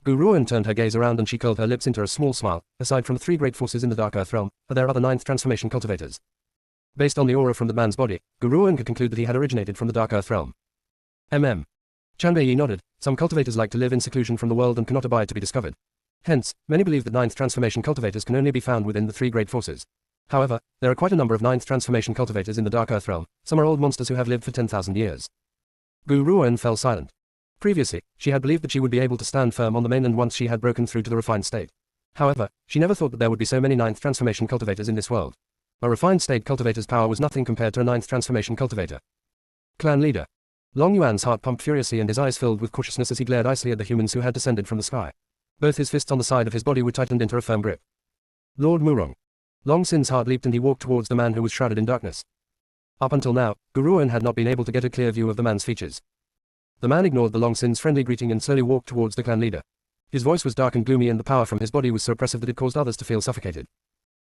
Gu Ruan turned her gaze around and she curled her lips into a small smile. Aside from the 3 great forces in the Dark Earth realm, are there other 9th Transformation cultivators? Based on the aura from the man's body, Gu Ruan could conclude that he had originated from the Dark Earth realm. Chanbei Yi nodded. Some cultivators like to live in seclusion from the world and cannot abide to be discovered. Hence, many believe that 9th Transformation cultivators can only be found within the 3 great forces. However, there are quite a number of 9th Transformation cultivators in the Dark Earth realm. Some are old monsters who have lived for 10,000 years. Gu Ruan fell silent. Previously, she had believed that she would be able to stand firm on the mainland once she had broken through to the refined state. However, she never thought that there would be so many 9th Transformation cultivators in this world. A refined state cultivator's power was nothing compared to a 9th Transformation cultivator. Clan leader. Long Yuan's heart pumped furiously and his eyes filled with cautiousness as he glared icily at the humans who had descended from the sky. Both his fists on the side of his body were tightened into a firm grip. Lord Murong. Long Sin's heart leaped and he walked towards the man who was shrouded in darkness. Up until now, Gu Ruan had not been able to get a clear view of the man's features. The man ignored the Long Sin's friendly greeting and slowly walked towards the clan leader. His voice was dark and gloomy and the power from his body was so oppressive that it caused others to feel suffocated.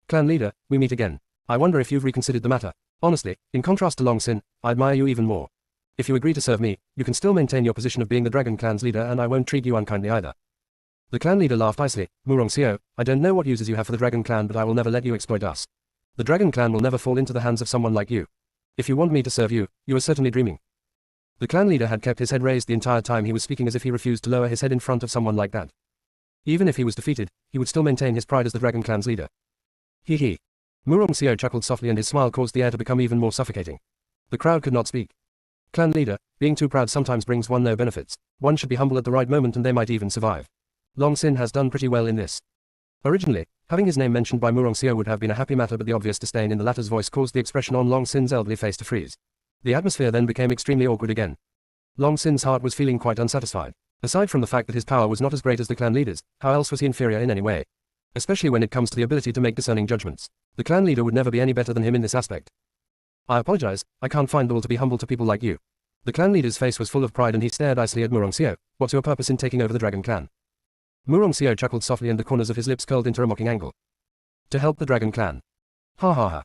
Clan leader, we meet again. I wonder if you've reconsidered the matter. Honestly, in contrast to Long Sin, I admire you even more. If you agree to serve me, you can still maintain your position of being the Dragon Clan's leader and I won't treat you unkindly either. The clan leader laughed icily. Murong Xiao, I don't know what uses you have for the Dragon Clan, but I will never let you exploit us. The Dragon Clan will never fall into the hands of someone like you. If you want me to serve you, you are certainly dreaming. The clan leader had kept his head raised the entire time he was speaking, as if he refused to lower his head in front of someone like that. Even if he was defeated, he would still maintain his pride as the Dragon Clan's leader. Hee hee. Murong Xiao chuckled softly and his smile caused the air to become even more suffocating. The crowd could not speak. Clan leader, being too proud sometimes brings one no benefits. One should be humble at the right moment and they might even survive. Long Sin has done pretty well in this. Originally, having his name mentioned by Murong Xiao would have been a happy matter, but the obvious disdain in the latter's voice caused the expression on Long Sin's elderly face to freeze. The atmosphere then became extremely awkward again. Long Sin's heart was feeling quite unsatisfied. Aside from the fact that his power was not as great as the clan leader's, how else was he inferior in any way? Especially when it comes to the ability to make discerning judgments. The clan leader would never be any better than him in this aspect. I apologize, I can't find the will to be humble to people like you. The clan leader's face was full of pride and he stared icily at Murong Xiao. What's your purpose in taking over the Dragon Clan? Murong Xiao chuckled softly and the corners of his lips curled into a mocking angle. To help the Dragon Clan. Ha ha ha.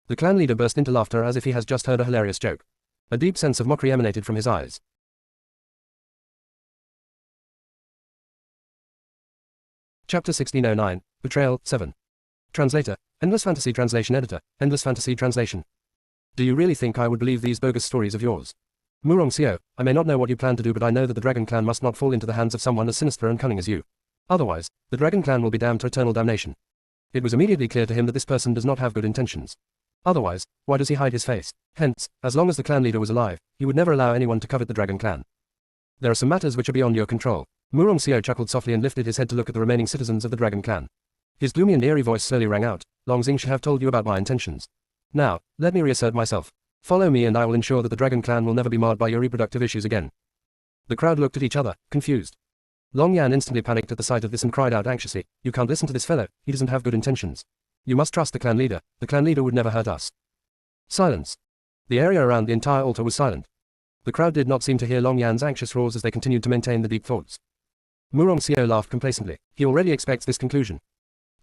The clan leader burst into laughter as if he has just heard a hilarious joke. A deep sense of mockery emanated from his eyes. Chapter 1609, Betrayal, 7. Translator, Endless Fantasy Translation Editor, Endless Fantasy Translation. Do you really think I would believe these bogus stories of yours? Murong Xiao, I may not know what you plan to do, but I know that the Dragon Clan must not fall into the hands of someone as sinister and cunning as you. Otherwise, the Dragon Clan will be damned to eternal damnation. It was immediately clear to him that this person does not have good intentions. Otherwise, why does he hide his face? Hence, as long as the clan leader was alive, he would never allow anyone to covet the Dragon Clan. There are some matters which are beyond your control. Murong Xiao chuckled softly and lifted his head to look at the remaining citizens of the Dragon Clan. His gloomy and eerie voice slowly rang out. Long Xing should have told you about my intentions. Now, let me reassert myself. Follow me and I will ensure that the Dragon Clan will never be marred by your reproductive issues again. The crowd looked at each other, confused. Long Yan instantly panicked at the sight of this and cried out anxiously, "You can't listen to this fellow, he doesn't have good intentions. You must trust the clan leader would never hurt us." Silence. The area around the entire altar was silent. The crowd did not seem to hear Long Yan's anxious roars as they continued to maintain the deep thoughts. Murong Xiao laughed complacently. He already expects this conclusion.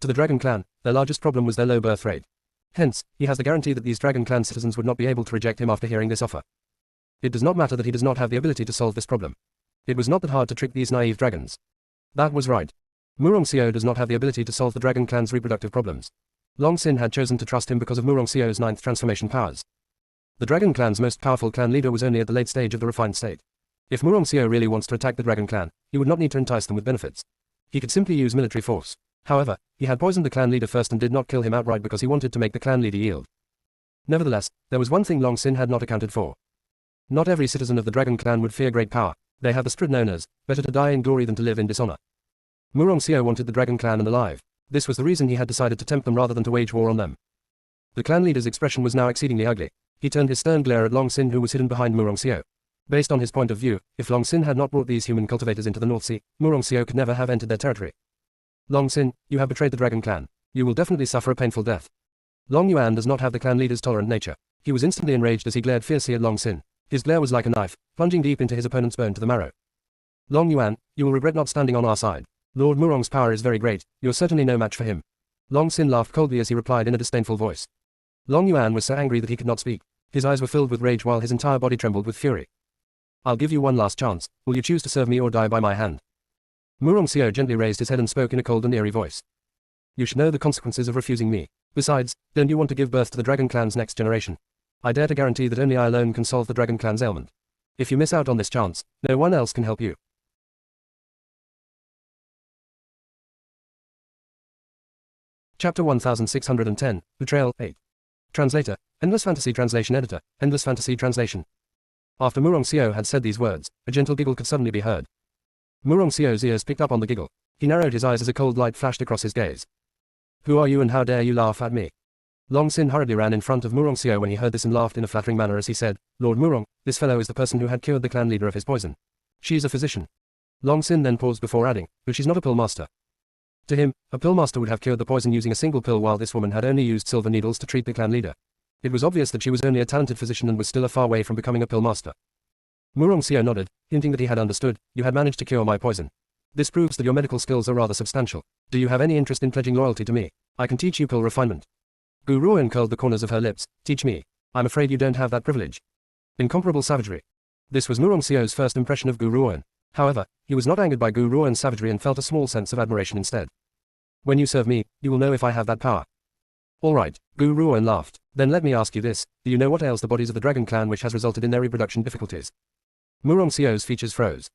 To the Dragon Clan, their largest problem was their low birth rate. Hence, he has the guarantee that these Dragon Clan citizens would not be able to reject him after hearing this offer. It does not matter that he does not have the ability to solve this problem. It was not that hard to trick these naive dragons. That was right. Murong Xiao does not have the ability to solve the Dragon Clan's reproductive problems. Long Sin had chosen to trust him because of Murong Xiao's 9th transformation powers. The Dragon Clan's most powerful clan leader was only at the late stage of the refined state. If Murong Xiao really wants to attack the Dragon Clan, he would not need to entice them with benefits. He could simply use military force. However, he had poisoned the clan leader first and did not kill him outright because he wanted to make the clan leader yield. Nevertheless, there was one thing Long Sin had not accounted for. Not every citizen of the Dragon Clan would fear great power. They have the spirit known as, better to die in glory than to live in dishonor. Murong Xiao wanted the Dragon Clan and alive. This was the reason he had decided to tempt them rather than to wage war on them. The clan leader's expression was now exceedingly ugly. He turned his stern glare at Long Sin who was hidden behind Murong Xiao. Based on his point of view, if Long Sin had not brought these human cultivators into the North Sea, Murong Xiao could never have entered their territory. Long Sin, you have betrayed the Dragon Clan. You will definitely suffer a painful death. Long Yuan does not have the clan leader's tolerant nature. He was instantly enraged as he glared fiercely at Long Sin. His glare was like a knife, plunging deep into his opponent's bone to the marrow. Long Yuan, you will regret not standing on our side. Lord Murong's power is very great, you're certainly no match for him. Long Sin laughed coldly as he replied in a disdainful voice. Long Yuan was so angry that he could not speak. His eyes were filled with rage while his entire body trembled with fury. I'll give you one last chance. Will you choose to serve me or die by my hand? Murong Xiao gently raised his head and spoke in a cold and eerie voice. You should know the consequences of refusing me. Besides, don't you want to give birth to the Dragon Clan's next generation? I dare to guarantee that only I alone can solve the Dragon Clan's ailment. If you miss out on this chance, no one else can help you. Chapter 1610, Betrayal 8. Translator, Endless Fantasy Translation Editor, Endless Fantasy Translation. After Murong Xiao had said these words, a gentle giggle could suddenly be heard. Murong Xiao's ears picked up on the giggle. He narrowed his eyes as a cold light flashed across his gaze. Who are you and how dare you laugh at me? Long Sin hurriedly ran in front of Murong Xiao when he heard this and laughed in a flattering manner as he said, Lord Murong, this fellow is the person who had cured the clan leader of his poison. She's a physician. Long Sin then paused before adding, but she's not a pill master. To him, a pill master would have cured the poison using a single pill while this woman had only used silver needles to treat the clan leader. It was obvious that she was only a talented physician and was still a far way from becoming a pill master. Murong Xiao nodded, hinting that he had understood. You had managed to cure my poison. This proves that your medical skills are rather substantial. Do you have any interest in pledging loyalty to me? I can teach you pill refinement. Gu Ruoan curled the corners of her lips. Teach me. I'm afraid you don't have that privilege. Incomparable savagery. This was Murong Xiao's first impression of Gu Ruoan. However, he was not angered by Gu Ruoan's savagery and felt a small sense of admiration instead. When you serve me, you will know if I have that power. All right, Gu Ruoan laughed. Then let me ask you this, do you know what ails the bodies of the Dragon Clan which has resulted in their reproduction difficulties? Murong Xiao's features froze.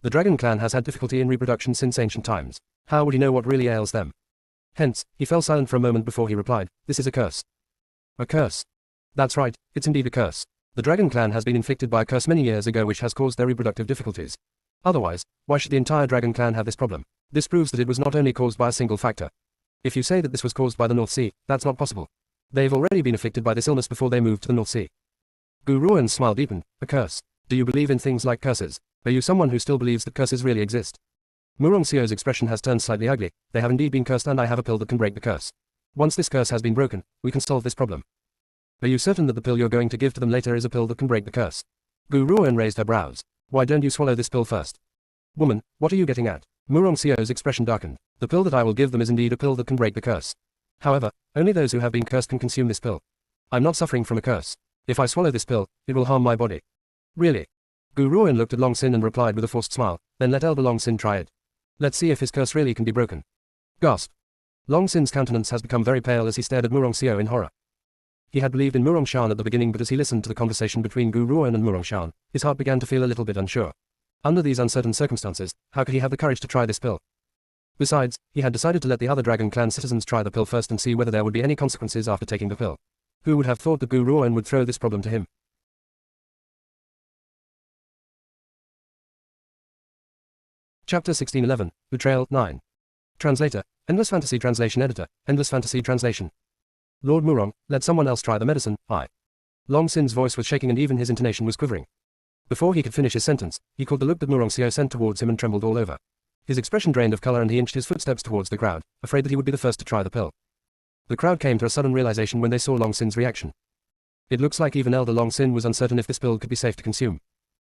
The Dragon Clan has had difficulty in reproduction since ancient times. How would he know what really ails them? Hence, he fell silent for a moment before he replied, this is a curse. A curse? That's right, it's indeed a curse. The Dragon Clan has been inflicted by a curse many years ago which has caused their reproductive difficulties. Otherwise, why should the entire Dragon Clan have this problem? This proves that it was not only caused by a single factor. If you say that this was caused by the North Sea, that's not possible. They've already been afflicted by this illness before they moved to the North Sea. Gu Ruoan's smile deepened. A curse. Do you believe in things like curses? Are you someone who still believes that curses really exist? Murong Xiao's expression has turned slightly ugly. They have indeed been cursed and I have a pill that can break the curse. Once this curse has been broken, we can solve this problem. Are you certain that the pill you're going to give to them later is a pill that can break the curse? Gu Ruoan raised her brows. Why don't you swallow this pill first? Woman, what are you getting at? Murong Xiao's expression darkened. The pill that I will give them is indeed a pill that can break the curse. However, only those who have been cursed can consume this pill. I'm not suffering from a curse. If I swallow this pill, it will harm my body. Really? Gu Ruoan looked at Long Sin and replied with a forced smile, then let Elder Long Sin try it. Let's see if his curse really can be broken. Gasp. Long Sin's countenance has become very pale as he stared at Murong Xiao in horror. He had believed in Murong Shan at the beginning, but as he listened to the conversation between Gu Ruoan and Murong Shan, his heart began to feel a little bit unsure. Under these uncertain circumstances, how could he have the courage to try this pill? Besides, he had decided to let the other Dragon Clan citizens try the pill first and see whether there would be any consequences after taking the pill. Who would have thought that Gu Ruoan would throw this problem to him? Chapter 1611, Betrayal 9. Translator, Endless Fantasy Translation Editor, Endless Fantasy Translation. Lord Murong, let someone else try the medicine, I. Long Sin's voice was shaking and even his intonation was quivering. Before he could finish his sentence, he caught the look that Murong Xiao sent towards him and trembled all over. His expression drained of color and he inched his footsteps towards the crowd, afraid that he would be the first to try the pill. The crowd came to a sudden realization when they saw Long Sin's reaction. It looks like even elder Long Sin was uncertain if this pill could be safe to consume.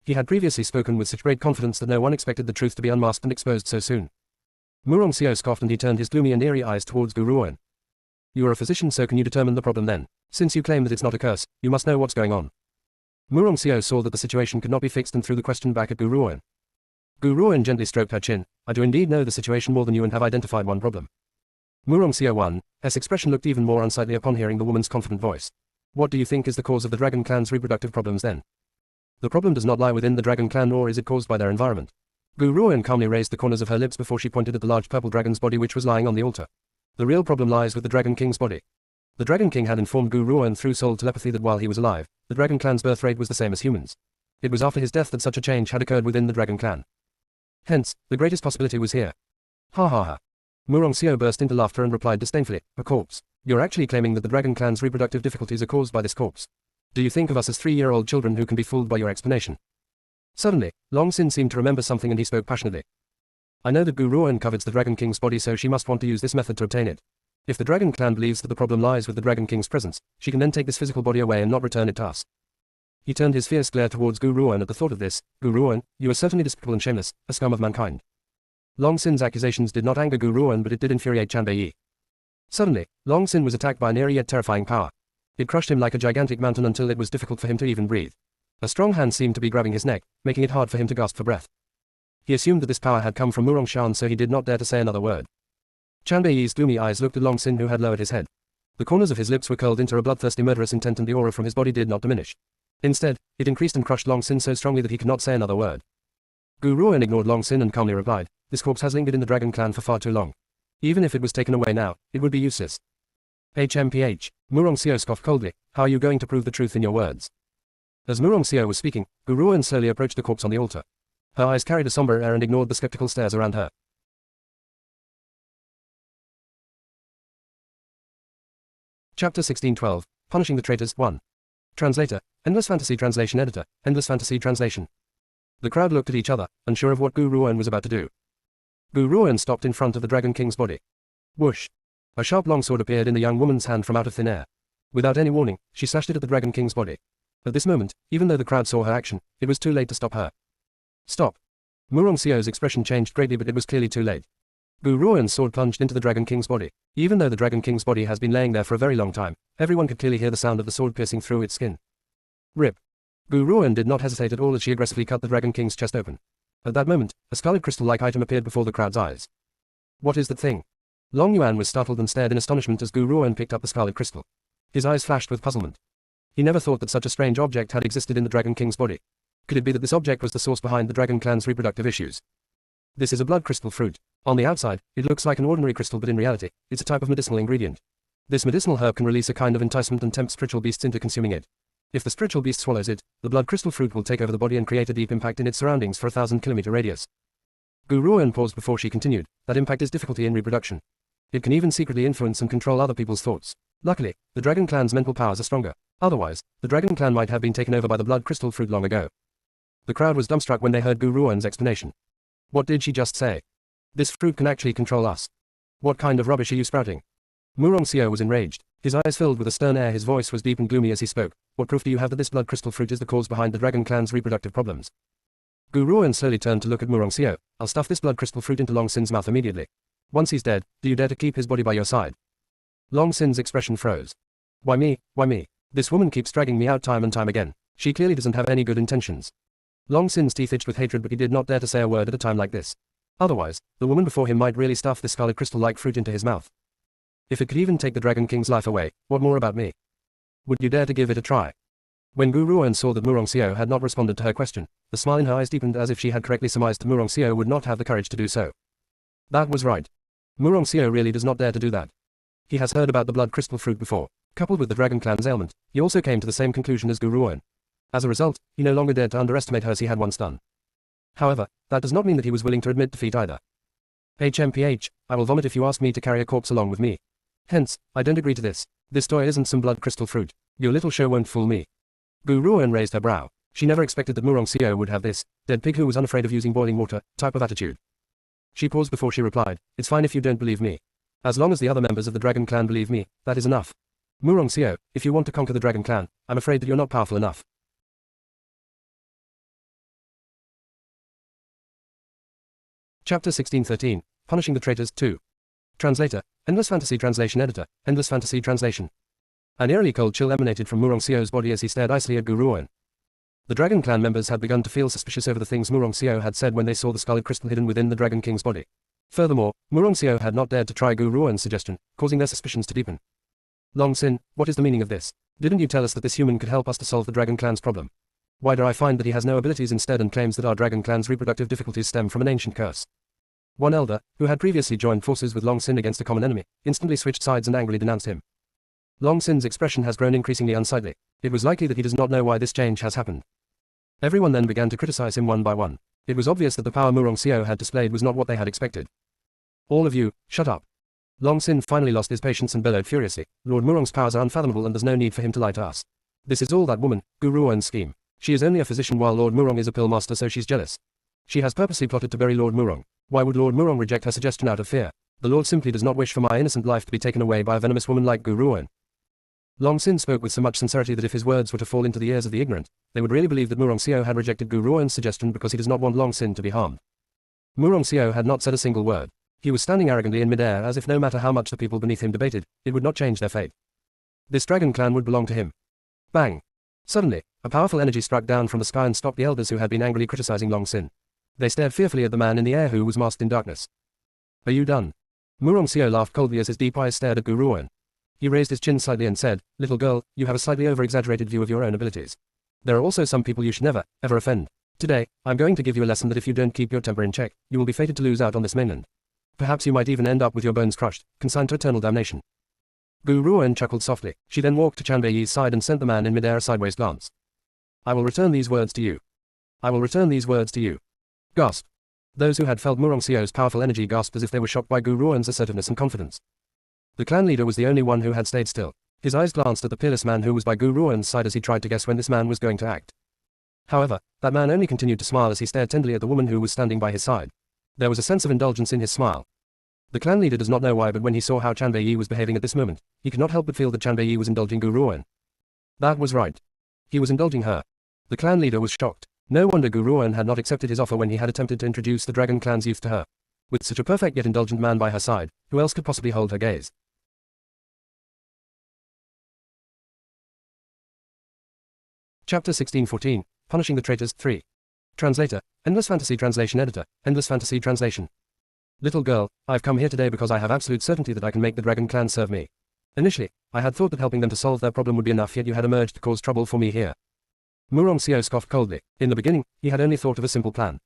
He had previously spoken with such great confidence that no one expected the truth to be unmasked and exposed so soon. Murong Seo scoffed and he turned his gloomy and eerie eyes towards Gu Ruoan. You are a physician, so can you determine the problem then? Since you claim that it's not a curse, you must know what's going on. Murong Seo saw that the situation could not be fixed and threw the question back at Gu Ruoan. Gu Ruoan gently stroked her chin. I do indeed know the situation more than you and have identified one problem. Murong Seo One's expression looked even more unsightly upon hearing the woman's confident voice. What do you think is the cause of the Dragon Clan's reproductive problems then? The problem does not lie within the Dragon Clan, nor is it caused by their environment. Gu Ruoan calmly raised the corners of her lips before she pointed at the large purple dragon's body which was lying on the altar. The real problem lies with the Dragon King's body. The Dragon King had informed Gu Ruoan through soul telepathy that while he was alive, the Dragon Clan's birth rate was the same as humans. It was after his death that such a change had occurred within the Dragon Clan. Hence, the greatest possibility was here. Ha ha ha. Murong Seo burst into laughter and replied disdainfully, a corpse. You're actually claiming that the Dragon Clan's reproductive difficulties are caused by this corpse. Do you think of us as 3-year-old children who can be fooled by your explanation? Suddenly, Long Sin seemed to remember something and he spoke passionately. I know that Gu Ruoan covets the Dragon King's body, so she must want to use this method to obtain it. If the Dragon Clan believes that the problem lies with the Dragon King's presence, she can then take this physical body away and not return it to us. He turned his fierce glare towards Gu Ruoan at the thought of this. Gu Ruoan, you are certainly despicable and shameless, a scum of mankind. Long Sin's accusations did not anger Gu Ruoan, but it did infuriate Chanbei. Suddenly, Long Sin was attacked by an eerie yet terrifying power. It crushed him like a gigantic mountain until it was difficult for him to even breathe. A strong hand seemed to be grabbing his neck, making it hard for him to gasp for breath. He assumed that this power had come from Murong Shan, so he did not dare to say another word. Chanbei's gloomy eyes looked at Long Sin, who had lowered his head. The corners of his lips were curled into a bloodthirsty murderous intent, and the aura from his body did not diminish. Instead, it increased and crushed Long Sin so strongly that he could not say another word. Gu Ruoan ignored Long Sin and calmly replied, this corpse has lingered in the Dragon Clan for far too long. Even if it was taken away now, it would be useless. HMPH. Murong Seo scoffed coldly, how are you going to prove the truth in your words? As Murong Seo was speaking, Gu Ruoan slowly approached the corpse on the altar. Her eyes carried a somber air and ignored the skeptical stares around her. Chapter 1612, Punishing the Traitors 1. Translator, Endless Fantasy Translation Editor, Endless Fantasy Translation. The crowd looked at each other, unsure of what Gu Ruoan was about to do. Gu Ruoan stopped in front of the Dragon King's body. Whoosh! A sharp longsword appeared in the young woman's hand from out of thin air. Without any warning, she slashed it at the Dragon King's body. At this moment, even though the crowd saw her action, it was too late to stop her. Stop! Murong Seo's expression changed greatly, but it was clearly too late. Gu Ruoan's sword plunged into the Dragon King's body. Even though the Dragon King's body has been laying there for a very long time, everyone could clearly hear the sound of the sword piercing through its skin. Rip! Gu Ruoan did not hesitate at all as she aggressively cut the Dragon King's chest open. At that moment, a scarlet crystal-like item appeared before the crowd's eyes. What is that thing? Long Yuan was startled and stared in astonishment as Gu Ruoan picked up the scarlet crystal. His eyes flashed with puzzlement. He never thought that such a strange object had existed in the Dragon King's body. Could it be that this object was the source behind the Dragon Clan's reproductive issues? This is a blood crystal fruit. On the outside, it looks like an ordinary crystal, but in reality, it's a type of medicinal ingredient. This medicinal herb can release a kind of enticement and tempt spiritual beasts into consuming it. If the spiritual beast swallows it, the blood crystal fruit will take over the body and create a deep impact in its surroundings for a 1,000-kilometer radius. Gu Ruoan paused before she continued. That impact is difficulty in reproduction. It can even secretly influence and control other people's thoughts. Luckily, the Dragon Clan's mental powers are stronger. Otherwise, the Dragon Clan might have been taken over by the blood crystal fruit long ago. The crowd was dumbstruck when they heard Gu Ruoan's explanation. What did she just say? This fruit can actually control us. What kind of rubbish are you sprouting? Murong Seo was enraged. His eyes filled with a stern air, his voice was deep and gloomy as he spoke. What proof do you have that this blood crystal fruit is the cause behind the Dragon Clan's reproductive problems? Gu Ruoan slowly turned to look at Murong Seo. I'll stuff this blood crystal fruit into Long Sin's mouth immediately. Once he's dead, do you dare to keep his body by your side? Long Sin's expression froze. Why me? Why me? This woman keeps dragging me out time and time again. She clearly doesn't have any good intentions. Long Sin's teeth itched with hatred, but he did not dare to say a word at a time like this. Otherwise, the woman before him might really stuff this scarlet crystal-like fruit into his mouth. If it could even take the Dragon King's life away, what more about me? Would you dare to give it a try? When Gu Ruoan saw that Murong Seo had not responded to her question, the smile in her eyes deepened as if she had correctly surmised that Murong Seo would not have the courage to do so. That was right. Murong Seo really does not dare to do that. He has heard about the blood crystal fruit before. Coupled with the Dragon Clan's ailment, he also came to the same conclusion as Gu Ruoan. As a result, he no longer dared to underestimate her as he had once done. However, that does not mean that he was willing to admit defeat either. HMPH, I will vomit if you ask me to carry a corpse along with me. Hence, I don't agree to this. This toy isn't some blood crystal fruit. Your little show won't fool me. Gu Ruoan raised her brow. She never expected that Murong Seo would have this, dead pig who was unafraid of using boiling water, type of attitude. She paused before she replied, "It's fine if you don't believe me. As long as the other members of the Dragon Clan believe me, that is enough. Murong Seo, if you want to conquer the Dragon Clan, I'm afraid that you're not powerful enough." Chapter 1613, Punishing the Traitors 2. Translator, Endless Fantasy Translation Editor, Endless Fantasy Translation. An eerily cold chill emanated from Murong Seo's body as he stared icily at Gu Ruoan. The Dragon Clan members had begun to feel suspicious over the things Murong Seo had said when they saw the scarlet crystal hidden within the Dragon King's body. Furthermore, Murong Seo had not dared to try Gu Ruoan's suggestion, causing their suspicions to deepen. "Long Sin, what is the meaning of this? Didn't you tell us that this human could help us to solve the Dragon Clan's problem? Why do I find that he has no abilities instead and claims that our Dragon Clan's reproductive difficulties stem from an ancient curse?" One elder, who had previously joined forces with Long Sin against a common enemy, instantly switched sides and angrily denounced him. Long Sin's expression has grown increasingly unsightly. It was likely that he does not know why this change has happened. Everyone then began to criticize him one by one. It was obvious that the power Murong Seo had displayed was not what they had expected. "All of you, shut up." Long Sin finally lost his patience and bellowed furiously, "Lord Murong's powers are unfathomable and there's no need for him to lie to us. This is all that woman, Gu Ruoan's scheme. She is only a physician while Lord Murong is a pill master, so she's jealous. She has purposely plotted to bury Lord Murong. Why would Lord Murong reject her suggestion out of fear? The Lord simply does not wish for my innocent life to be taken away by a venomous woman like Gu Ruoan." Long Sin spoke with so much sincerity that if his words were to fall into the ears of the ignorant, they would really believe that Murong Seo had rejected Gu Ruoan's suggestion because he does not want Long Sin to be harmed. Murong Seo had not said a single word. He was standing arrogantly in midair as if no matter how much the people beneath him debated, it would not change their fate. This Dragon Clan would belong to him. Bang! Suddenly, a powerful energy struck down from the sky and stopped the elders who had been angrily criticizing Long Sin. They stared fearfully at the man in the air who was masked in darkness. "Are you done?" Murong Seo laughed coldly as his deep eyes stared at Gu Ruoan. He raised his chin slightly and said, "Little girl, you have a slightly over-exaggerated view of your own abilities. There are also some people you should never, ever offend. Today, I'm going to give you a lesson that if you don't keep your temper in check, you will be fated to lose out on this mainland. Perhaps you might even end up with your bones crushed, consigned to eternal damnation." Gu Ruoan chuckled softly. She then walked to Chanbeiyi's side and sent the man in midair a sideways glance. "I will return these words to you. I will return these words to you." Gasp. Those who had felt Murong Seo's powerful energy gasped as if they were shocked by Gu Ruoan's assertiveness and confidence. The clan leader was the only one who had stayed still. His eyes glanced at the peerless man who was by Gu Ruoan's side as he tried to guess when this man was going to act. However, that man only continued to smile as he stared tenderly at the woman who was standing by his side. There was a sense of indulgence in his smile. The clan leader does not know why, but when he saw how Chanbeiyi was behaving at this moment, he could not help but feel that Chanbeiyi was indulging Gu Ruoan. That was right. He was indulging her. The clan leader was shocked. No wonder Gu Ruoan had not accepted his offer when he had attempted to introduce the Dragon Clan's youth to her. With such a perfect yet indulgent man by her side, who else could possibly hold her gaze? Chapter 1614, Punishing the Traitors 3. Translator, Endless Fantasy Translation Editor, Endless Fantasy Translation. "Little girl, I've come here today because I have absolute certainty that I can make the Dragon Clan serve me. Initially, I had thought that helping them to solve their problem would be enough, yet you had emerged to cause trouble for me here." Murong Seo scoffed coldly. In the beginning, he had only thought of a simple plan.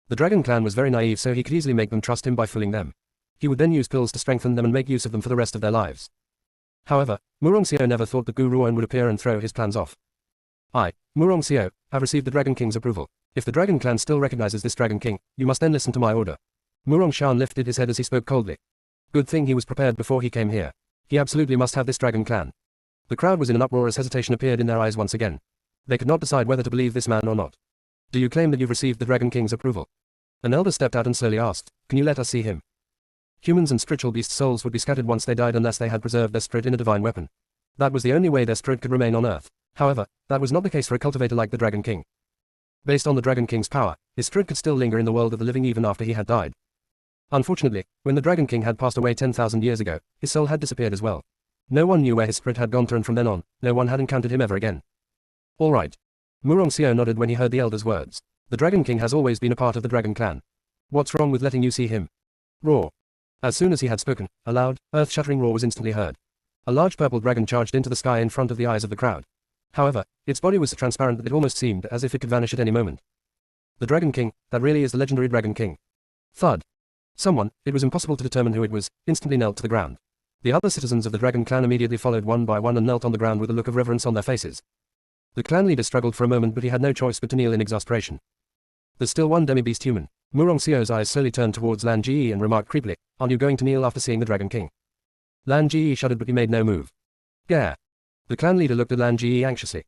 The Dragon Clan was very naive, so he could easily make them trust him by fooling them. He would then use pills to strengthen them and make use of them for the rest of their lives. However, Murong Seo never thought that Gu Ruoan would appear and throw his plans off. "I, Murong Seo, have received the Dragon King's approval. If the Dragon Clan still recognizes this Dragon King, you must then listen to my order." Murong Shan lifted his head as he spoke coldly. Good thing he was prepared before he came here. He absolutely must have this Dragon Clan. The crowd was in an uproar as hesitation appeared in their eyes once again. They could not decide whether to believe this man or not. "Do you claim that you've received the Dragon King's approval?" An elder stepped out and slowly asked, "Can you let us see him?" Humans and spiritual beast souls would be scattered once they died unless they had preserved their spirit in a divine weapon. That was the only way their spirit could remain on Earth. However, that was not the case for a cultivator like the Dragon King. Based on the Dragon King's power, his spirit could still linger in the world of the living even after he had died. Unfortunately, when the Dragon King had passed away 10,000 years ago, his soul had disappeared as well. No one knew where his spirit had gone to, and from then on, no one had encountered him ever again. "All right." Murong Seo nodded when he heard the elder's words. "The Dragon King has always been a part of the Dragon Clan. What's wrong with letting you see him?" Roar. As soon as he had spoken, a loud, earth-shattering roar was instantly heard. A large purple dragon charged into the sky in front of the eyes of the crowd. However, its body was so transparent that it almost seemed as if it could vanish at any moment. The Dragon King, that really is the legendary Dragon King. Thud. Someone, it was impossible to determine who it was, instantly knelt to the ground. The other citizens of the Dragon Clan immediately followed one by one and knelt on the ground with a look of reverence on their faces. The clan leader struggled for a moment, but he had no choice but to kneel in exasperation. "There's still one demi-beast human." Murong Seo's eyes slowly turned towards Lan Ji and remarked creepily, "Aren't you going to kneel after seeing the Dragon King?" Lan Ji shuddered, but he made no move. Gare. The clan leader looked at Lan Ji anxiously.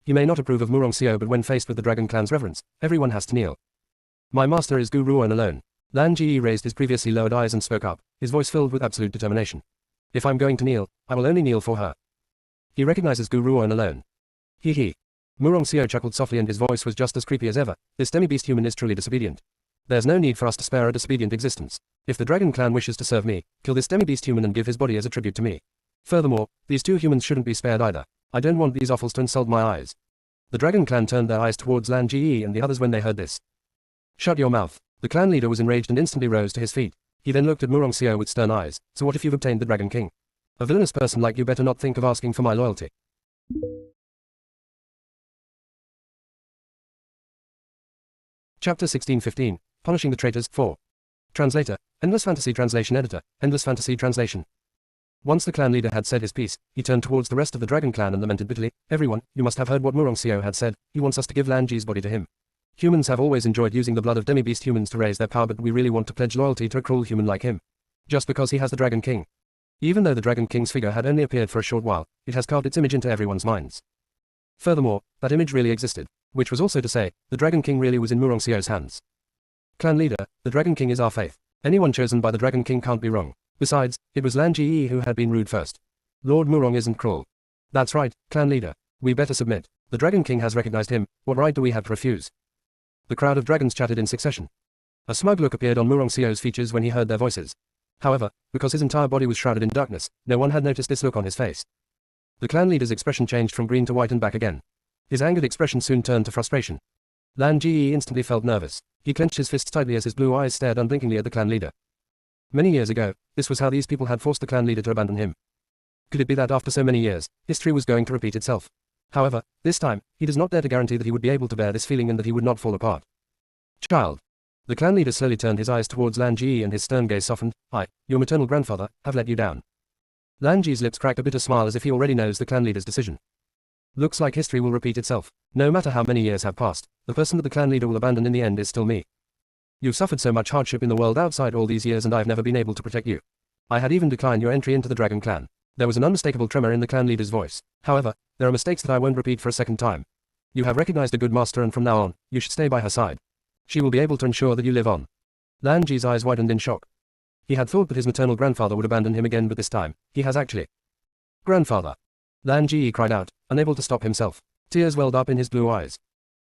He may not approve of Murong Seo, but when faced with the Dragon Clan's reverence, everyone has to kneel. "My master is Gu Ruoan alone." Lan Ji raised his previously lowered eyes and spoke up, his voice filled with absolute determination. If I'm going to kneel, I will only kneel for her. He recognizes Gu Ruoan alone. He. Murong Xiao chuckled softly and his voice was just as creepy as ever. This demi-beast human is truly disobedient. There's no need for us to spare a disobedient existence. If the Dragon Clan wishes to serve me, kill this demi-beast human and give his body as a tribute to me. Furthermore, these two humans shouldn't be spared either. I don't want these offals to insult my eyes. The Dragon Clan turned their eyes towards Lan Ji and the others when they heard this. Shut your mouth. The clan leader was enraged and instantly rose to his feet. He then looked at Murong Xiao with stern eyes. So what if you've obtained the Dragon King? A villainous person like you better not think of asking for my loyalty. Chapter 16:15, Punishing the Traitors, 4. Translator, Endless Fantasy Translation Editor, Endless Fantasy Translation. Once the clan leader had said his piece, he turned towards the rest of the Dragon Clan and lamented bitterly, Everyone, you must have heard what Murong Xiao had said, he wants us to give Lan Ji's body to him. Humans have always enjoyed using the blood of demi-beast humans to raise their power, but we really want to pledge loyalty to a cruel human like him. Just because he has the Dragon King. Even though the Dragon King's figure had only appeared for a short while, it has carved its image into everyone's minds. Furthermore, that image really existed, which was also to say, the Dragon King really was in Murong Xiao's hands. Clan leader, the Dragon King is our faith. Anyone chosen by the Dragon King can't be wrong. Besides, it was Lan Ji who had been rude first. Lord Murong isn't cruel. That's right, clan leader. We better submit. The Dragon King has recognized him, what right do we have to refuse? The crowd of dragons chatted in succession. A smug look appeared on Murong Xiao's features when he heard their voices. However, because his entire body was shrouded in darkness, no one had noticed this look on his face. The clan leader's expression changed from green to white and back again. His angered expression soon turned to frustration. Lan Ji instantly felt nervous. He clenched his fists tightly as his blue eyes stared unblinkingly at the clan leader. Many years ago, this was how these people had forced the clan leader to abandon him. Could it be that after so many years, history was going to repeat itself? However, this time, he does not dare to guarantee that he would be able to bear this feeling and that he would not fall apart. Child. The clan leader slowly turned his eyes towards Lan Ji and his stern gaze softened. I, your maternal grandfather, have let you down. Lan Ji's lips cracked a bitter smile as if he already knows the clan leader's decision. Looks like history will repeat itself. No matter how many years have passed, the person that the clan leader will abandon in the end is still me. You've suffered so much hardship in the world outside all these years and I've never been able to protect you. I had even declined your entry into the Dragon Clan. There was an unmistakable tremor in the clan leader's voice. However, there are mistakes that I won't repeat for a second time. You have recognized a good master and from now on, you should stay by her side. She will be able to ensure that you live on. Lan Ji's eyes widened in shock. He had thought that his maternal grandfather would abandon him again, but this time, he has actually. Grandfather. Lan Ji cried out, unable to stop himself. Tears welled up in his blue eyes.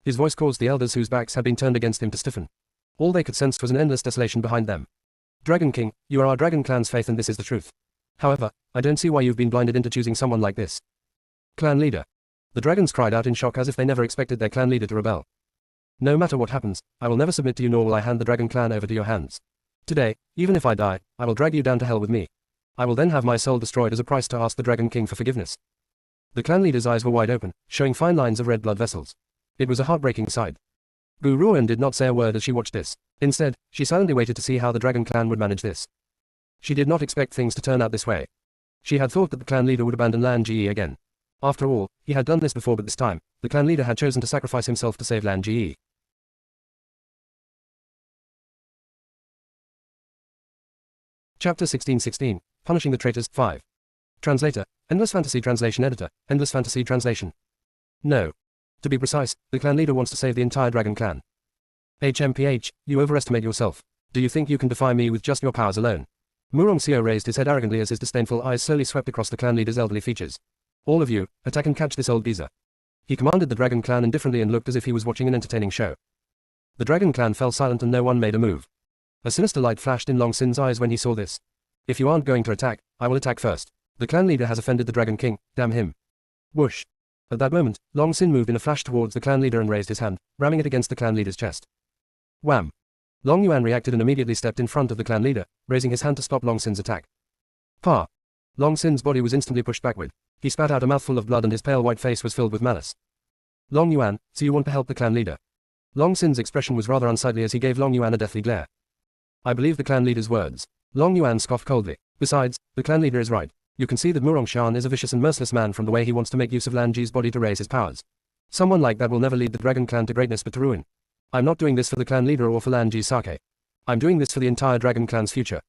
His voice caused the elders whose backs had been turned against him to stiffen. All they could sense was an endless desolation behind them. Dragon King, you are our Dragon Clan's faith and this is the truth. However, I don't see why you've been blinded into choosing someone like this. Clan leader. The dragons cried out in shock as if they never expected their clan leader to rebel. No matter what happens, I will never submit to you nor will I hand the Dragon Clan over to your hands. Today, even if I die, I will drag you down to hell with me. I will then have my soul destroyed as a price to ask the Dragon King for forgiveness. The clan leader's eyes were wide open, showing fine lines of red blood vessels. It was a heartbreaking sight. Gu Ruoan did not say a word as she watched this. Instead, she silently waited to see how the Dragon Clan would manage this. She did not expect things to turn out this way. She had thought that the clan leader would abandon Lan Ji again. After all, he had done this before, but this time, the clan leader had chosen to sacrifice himself to save Lan Ji. Chapter 16:16, Punishing the Traitors, 5. Translator, Endless Fantasy Translation Editor, Endless Fantasy Translation. No. To be precise, the clan leader wants to save the entire Dragon Clan. HMPH, you overestimate yourself. Do you think you can defy me with just your powers alone? Murong Xiao raised his head arrogantly as his disdainful eyes slowly swept across the clan leader's elderly features. All of you, attack and catch this old geezer. He commanded the Dragon Clan indifferently and looked as if he was watching an entertaining show. The Dragon Clan fell silent and no one made a move. A sinister light flashed in Long Sin's eyes when he saw this. If you aren't going to attack, I will attack first. The clan leader has offended the Dragon King, damn him. Whoosh. At that moment, Long Sin moved in a flash towards the clan leader and raised his hand, ramming it against the clan leader's chest. Wham! Long Yuan reacted and immediately stepped in front of the clan leader, raising his hand to stop Long Sin's attack. Pa! Long Sin's body was instantly pushed backward. He spat out a mouthful of blood and his pale white face was filled with malice. Long Yuan, so you want to help the clan leader? Long Sin's expression was rather unsightly as he gave Long Yuan a deathly glare. I believe the clan leader's words. Long Yuan scoffed coldly. Besides, the clan leader is right. You can see that Murong Shan is a vicious and merciless man from the way he wants to make use of Lan Ji's body to raise his powers. Someone like that will never lead the Dragon Clan to greatness but to ruin. I'm not doing this for the clan leader or for Lan Ji's sake. I'm doing this for the entire Dragon Clan's future.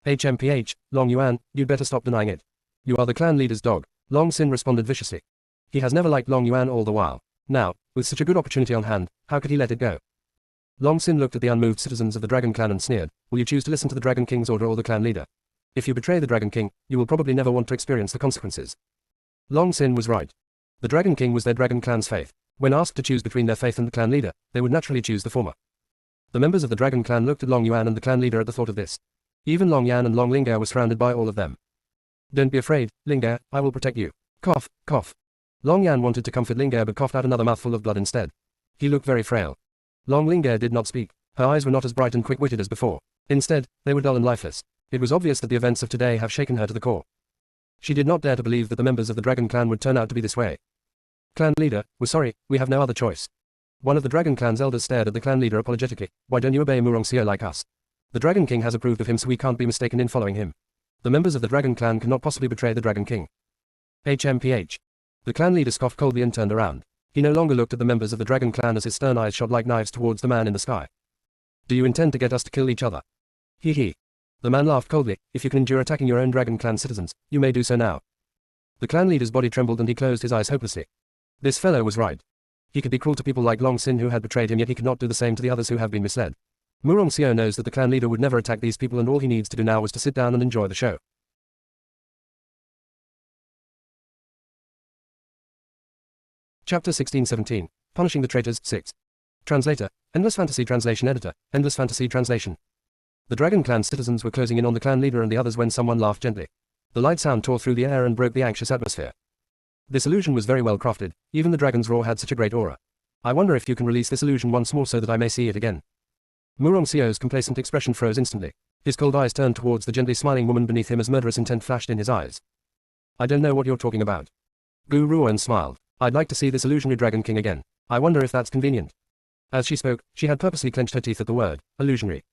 HMPH, Long Yuan, you'd better stop denying it. You are the clan leader's dog. Long Sin responded viciously. He has never liked Long Yuan all the while. Now, with such a good opportunity on hand, how could he let it go? Long Sin looked at the unmoved citizens of the Dragon Clan and sneered, will you choose to listen to the Dragon King's order or the clan leader? If you betray the Dragon King, you will probably never want to experience the consequences. Long Sin was right. The Dragon King was their Dragon Clan's faith. When asked to choose between their faith and the clan leader, they would naturally choose the former. The members of the Dragon Clan looked at Long Yuan and the clan leader at the thought of this. Even Long Yan and Long Ling'er was surrounded by all of them. Don't be afraid, Ling'er, I will protect you. Cough, cough. Long Yan wanted to comfort Ling'er but coughed out another mouthful of blood instead. He looked very frail. Long Ling'er did not speak. Her eyes were not as bright and quick-witted as before. Instead, they were dull and lifeless. It was obvious that the events of today have shaken her to the core. She did not dare to believe that the members of the Dragon Clan would turn out to be this way. Clan leader, we're sorry, we have no other choice. One of the Dragon Clan's elders stared at the clan leader apologetically. Why don't you obey Murong Seo like us? The Dragon King has approved of him, so we can't be mistaken in following him. The members of the Dragon Clan cannot possibly betray the Dragon King. HMPH. The clan leader scoffed coldly and turned around. He no longer looked at the members of the Dragon Clan as his stern eyes shot like knives towards the man in the sky. Do you intend to get us to kill each other? Hee hee. The man laughed coldly. If you can endure attacking your own Dragon Clan citizens, you may do so now. The clan leader's body trembled and he closed his eyes hopelessly. This fellow was right. He could be cruel to people like Long Sin who had betrayed him, yet he could not do the same to the others who have been misled. Murong Seo knows that the clan leader would never attack these people, and all he needs to do now was to sit down and enjoy the show. Chapter 16-17. Punishing the Traitors, 6. Translator, Endless Fantasy Translation Editor, Endless Fantasy Translation. The Dragon Clan citizens were closing in on the clan leader and the others when someone laughed gently. The light sound tore through the air and broke the anxious atmosphere. This illusion was very well crafted. Even the dragon's roar had such a great aura. I wonder if you can release this illusion once more so that I may see it again. Murong Seo's complacent expression froze instantly. His cold eyes turned towards the gently smiling woman beneath him as murderous intent flashed in his eyes. I don't know what you're talking about. Gu Ruan smiled. I'd like to see this illusionary Dragon King again. I wonder if that's convenient. As she spoke, she had purposely clenched her teeth at the word, illusionary.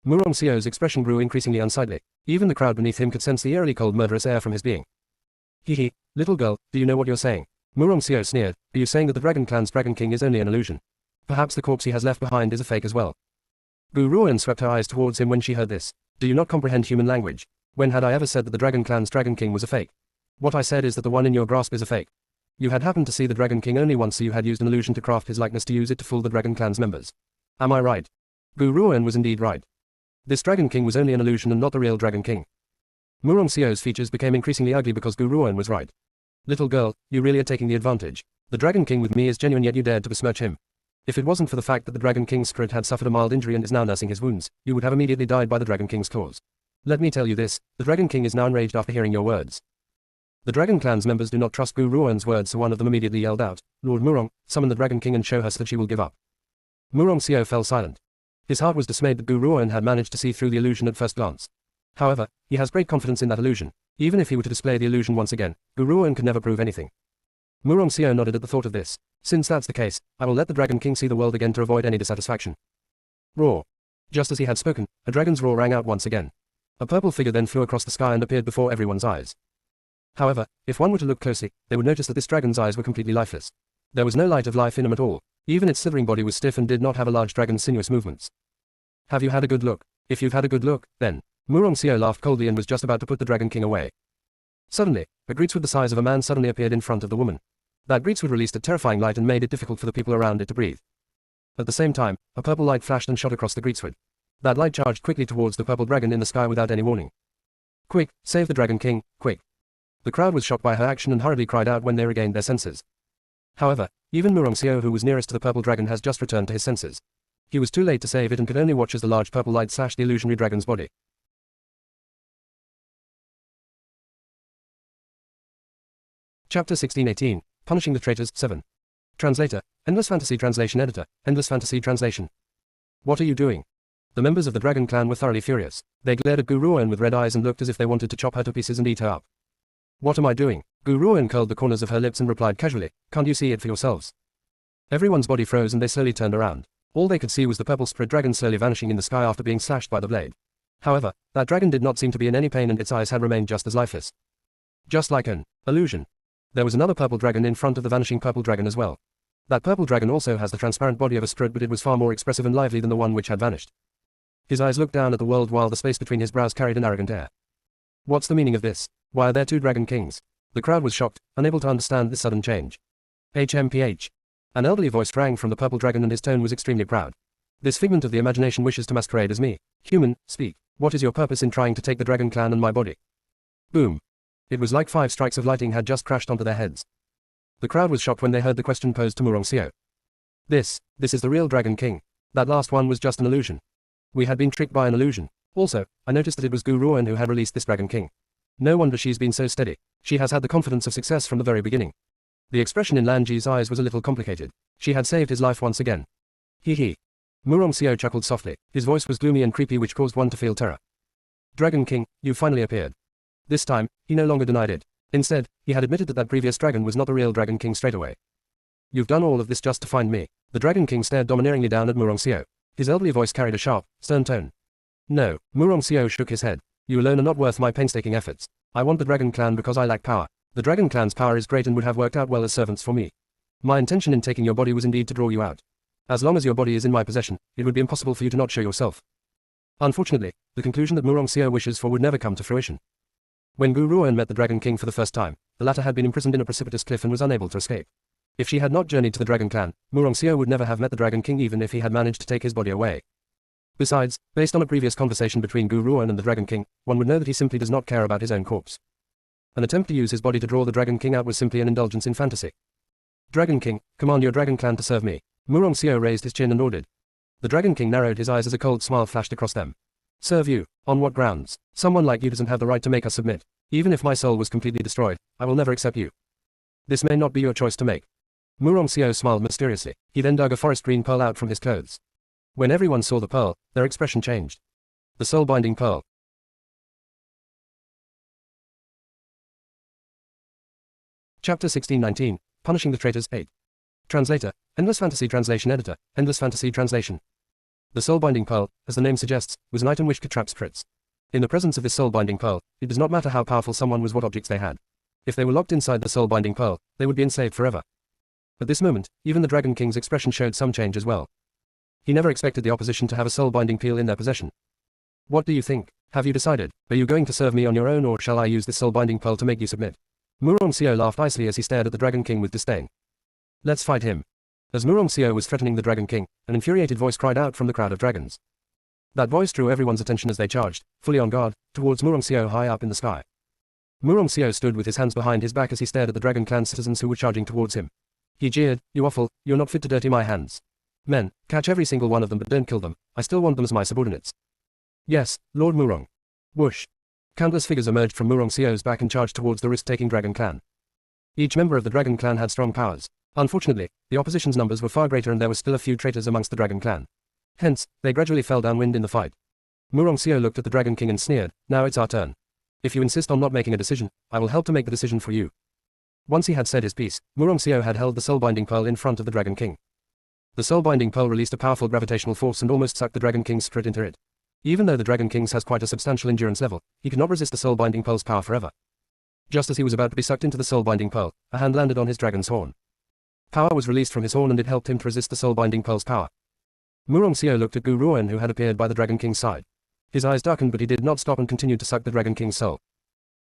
Murong Seo's expression grew increasingly unsightly. Even the crowd beneath him could sense the eerily cold murderous air from his being. Hee hee, little girl, do you know what you're saying? Murong Seo sneered. Are you saying that the Dragon Clan's Dragon King is only an illusion? Perhaps the corpse he has left behind is a fake as well. Gu Ruan swept her eyes towards him when she heard this. Do you not comprehend human language? When had I ever said that the Dragon Clan's Dragon King was a fake? What I said is that the one in your grasp is a fake. You had happened to see the Dragon King only once, so you had used an illusion to craft his likeness to use it to fool the Dragon Clan's members. Am I right? Gu Ruan was indeed right. This Dragon King was only an illusion and not the real Dragon King. Murong Seo's features became increasingly ugly because Gu Ruan was right. Little girl, you really are taking the advantage. The Dragon King with me is genuine, yet you dared to besmirch him. If it wasn't for the fact that the Dragon King's spirit had suffered a mild injury and is now nursing his wounds, you would have immediately died by the Dragon King's claws. Let me tell you this, the Dragon King is now enraged after hearing your words. The Dragon Clan's members do not trust Gu Ruan's words, so one of them immediately yelled out, Lord Murong, summon the Dragon King and show her so that she will give up. Murong Seo fell silent. His heart was dismayed that Gu Ruan had managed to see through the illusion at first glance. However, he has great confidence in that illusion. Even if he were to display the illusion once again, Gu Ruan could never prove anything. Murong Seo nodded at the thought of this. Since that's the case, I will let the Dragon King see the world again to avoid any dissatisfaction. Roar. Just as he had spoken, a dragon's roar rang out once again. A purple figure then flew across the sky and appeared before everyone's eyes. However, if one were to look closely, they would notice that this dragon's eyes were completely lifeless. There was no light of life in them at all. Even its slithering body was stiff and did not have a large dragon's sinuous movements. Have you had a good look? If you've had a good look, then. Murong Seo laughed coldly and was just about to put the Dragon King away. Suddenly, a greatsword the size of a man suddenly appeared in front of the woman. That greatsword released a terrifying light and made it difficult for the people around it to breathe. At the same time, a purple light flashed and shot across the greatsword. That light charged quickly towards the purple dragon in the sky without any warning. Quick, save the Dragon King, quick. The crowd was shocked by her action and hurriedly cried out when they regained their senses. However, even Murong Seo, who was nearest to the purple dragon, has just returned to his senses. He was too late to save it and could only watch as the large purple light slashed the illusionary dragon's body. Chapter 16-18. Punishing the Traitors, 7. Translator, Endless Fantasy Translation Editor, Endless Fantasy Translation. What are you doing? The members of the Dragon Clan were thoroughly furious. They glared at Gu Ruan with red eyes and looked as if they wanted to chop her to pieces and eat her up. What am I doing? Gu Ruan curled the corners of her lips and replied casually, can't you see it for yourselves? Everyone's body froze and they slowly turned around. All they could see was the purple spread dragon slowly vanishing in the sky after being slashed by the blade. However, that dragon did not seem to be in any pain and its eyes had remained just as lifeless. Just like an illusion. There was another purple dragon in front of the vanishing purple dragon as well. That purple dragon also has the transparent body of a spirit, but it was far more expressive and lively than the one which had vanished. His eyes looked down at the world while the space between his brows carried an arrogant air. What's the meaning of this? Why are there two Dragon Kings? The crowd was shocked, unable to understand this sudden change. HMPH. An elderly voice rang from the purple dragon and his tone was extremely proud. This figment of the imagination wishes to masquerade as me. Human, speak. What is your purpose in trying to take the dragon clan and my body? Boom. It was like 5 strikes of lightning had just crashed onto their heads. The crowd was shocked when they heard the question posed to Murong-seo. This is the real Dragon King. That last one was just an illusion. We had been tricked by an illusion. Also, I noticed that it was Gu Ruan who had released this Dragon King. No wonder she's been so steady. She has had the confidence of success from the very beginning. The expression in Lan Ji's eyes was a little complicated. She had saved his life once again. Hee. Murong-seo chuckled softly. His voice was gloomy and creepy, which caused one to feel terror. Dragon King, you finally appeared. This time, he no longer denied it. Instead, he had admitted that that previous dragon was not the real Dragon King straight away. You've done all of this just to find me. The Dragon King stared domineeringly down at Murong-seo. His elderly voice carried a sharp, stern tone. No, Murong-seo shook his head. You alone are not worth my painstaking efforts. I want the Dragon Clan because I lack power. The Dragon Clan's power is great and would have worked out well as servants for me. My intention in taking your body was indeed to draw you out. As long as your body is in my possession, it would be impossible for you to not show yourself. Unfortunately, the conclusion that Murong-seo wishes for would never come to fruition. When Gu Ruan met the Dragon King for the first time, the latter had been imprisoned in a precipitous cliff and was unable to escape. If she had not journeyed to the Dragon Clan, Murong-seo would never have met the Dragon King even if he had managed to take his body away. Besides, based on a previous conversation between Gu Ruan and the Dragon King, one would know that he simply does not care about his own corpse. An attempt to use his body to draw the Dragon King out was simply an indulgence in fantasy. Dragon King, command your Dragon Clan to serve me. Murong-seo raised his chin and ordered. The Dragon King narrowed his eyes as a cold smile flashed across them. Serve you? On what grounds? Someone like you doesn't have the right to make us submit. Even if my soul was completely destroyed, I will never accept you. This may not be your choice to make. Murong-seo smiled mysteriously. He then dug a forest green pearl out from his clothes. When everyone saw the pearl, their expression changed. The soul-binding pearl. Chapter 1619, Punishing the Traitors 8. Translator, Endless Fantasy Translation Editor, Endless Fantasy Translation. The soul-binding pearl, as the name suggests, was an item which could trap spirits. In the presence of this soul-binding pearl, it does not matter how powerful someone was, what objects they had. If they were locked inside the soul-binding pearl, they would be enslaved forever. At this moment, even the Dragon King's expression showed some change as well. He never expected the opposition to have a soul-binding pearl in their possession. What do you think? Have you decided? Are you going to serve me on your own, or shall I use this soul-binding pearl to make you submit? Murong-seo laughed icily as he stared at the Dragon King with disdain. Let's fight him. As Murong-seo was threatening the Dragon King, an infuriated voice cried out from the crowd of dragons. That voice drew everyone's attention as they charged, fully on guard, towards Murong-seo high up in the sky. Murong-seo stood with his hands behind his back as he stared at the Dragon Clan citizens who were charging towards him. He jeered, "You offal, you're not fit to dirty my hands. Men, catch every single one of them but don't kill them. I still want them as my subordinates." Yes, Lord Murong. Whoosh. Countless figures emerged from Murong-seo's back and charged towards the risk-taking Dragon Clan. Each member of the Dragon Clan had strong powers. Unfortunately, the opposition's numbers were far greater and there were still a few traitors amongst the Dragon Clan. Hence, they gradually fell downwind in the fight. Murong-seo looked at the Dragon King and sneered, "Now it's our turn. If you insist on not making a decision, I will help to make the decision for you." Once he had said his piece, Murong-seo had held the soul-binding pearl in front of the Dragon King. The soul-binding pearl released a powerful gravitational force and almost sucked the Dragon King's spirit into it. Even though the Dragon King's has quite a substantial endurance level, he could not resist the soul-binding pearl's power forever. Just as he was about to be sucked into the soul-binding pearl, a hand landed on his dragon's horn. Power was released from his horn and it helped him to resist the soul-binding pearl's power. Murong-seo looked at Gu Ruan who had appeared by the Dragon King's side. His eyes darkened but he did not stop and continued to suck the Dragon King's soul.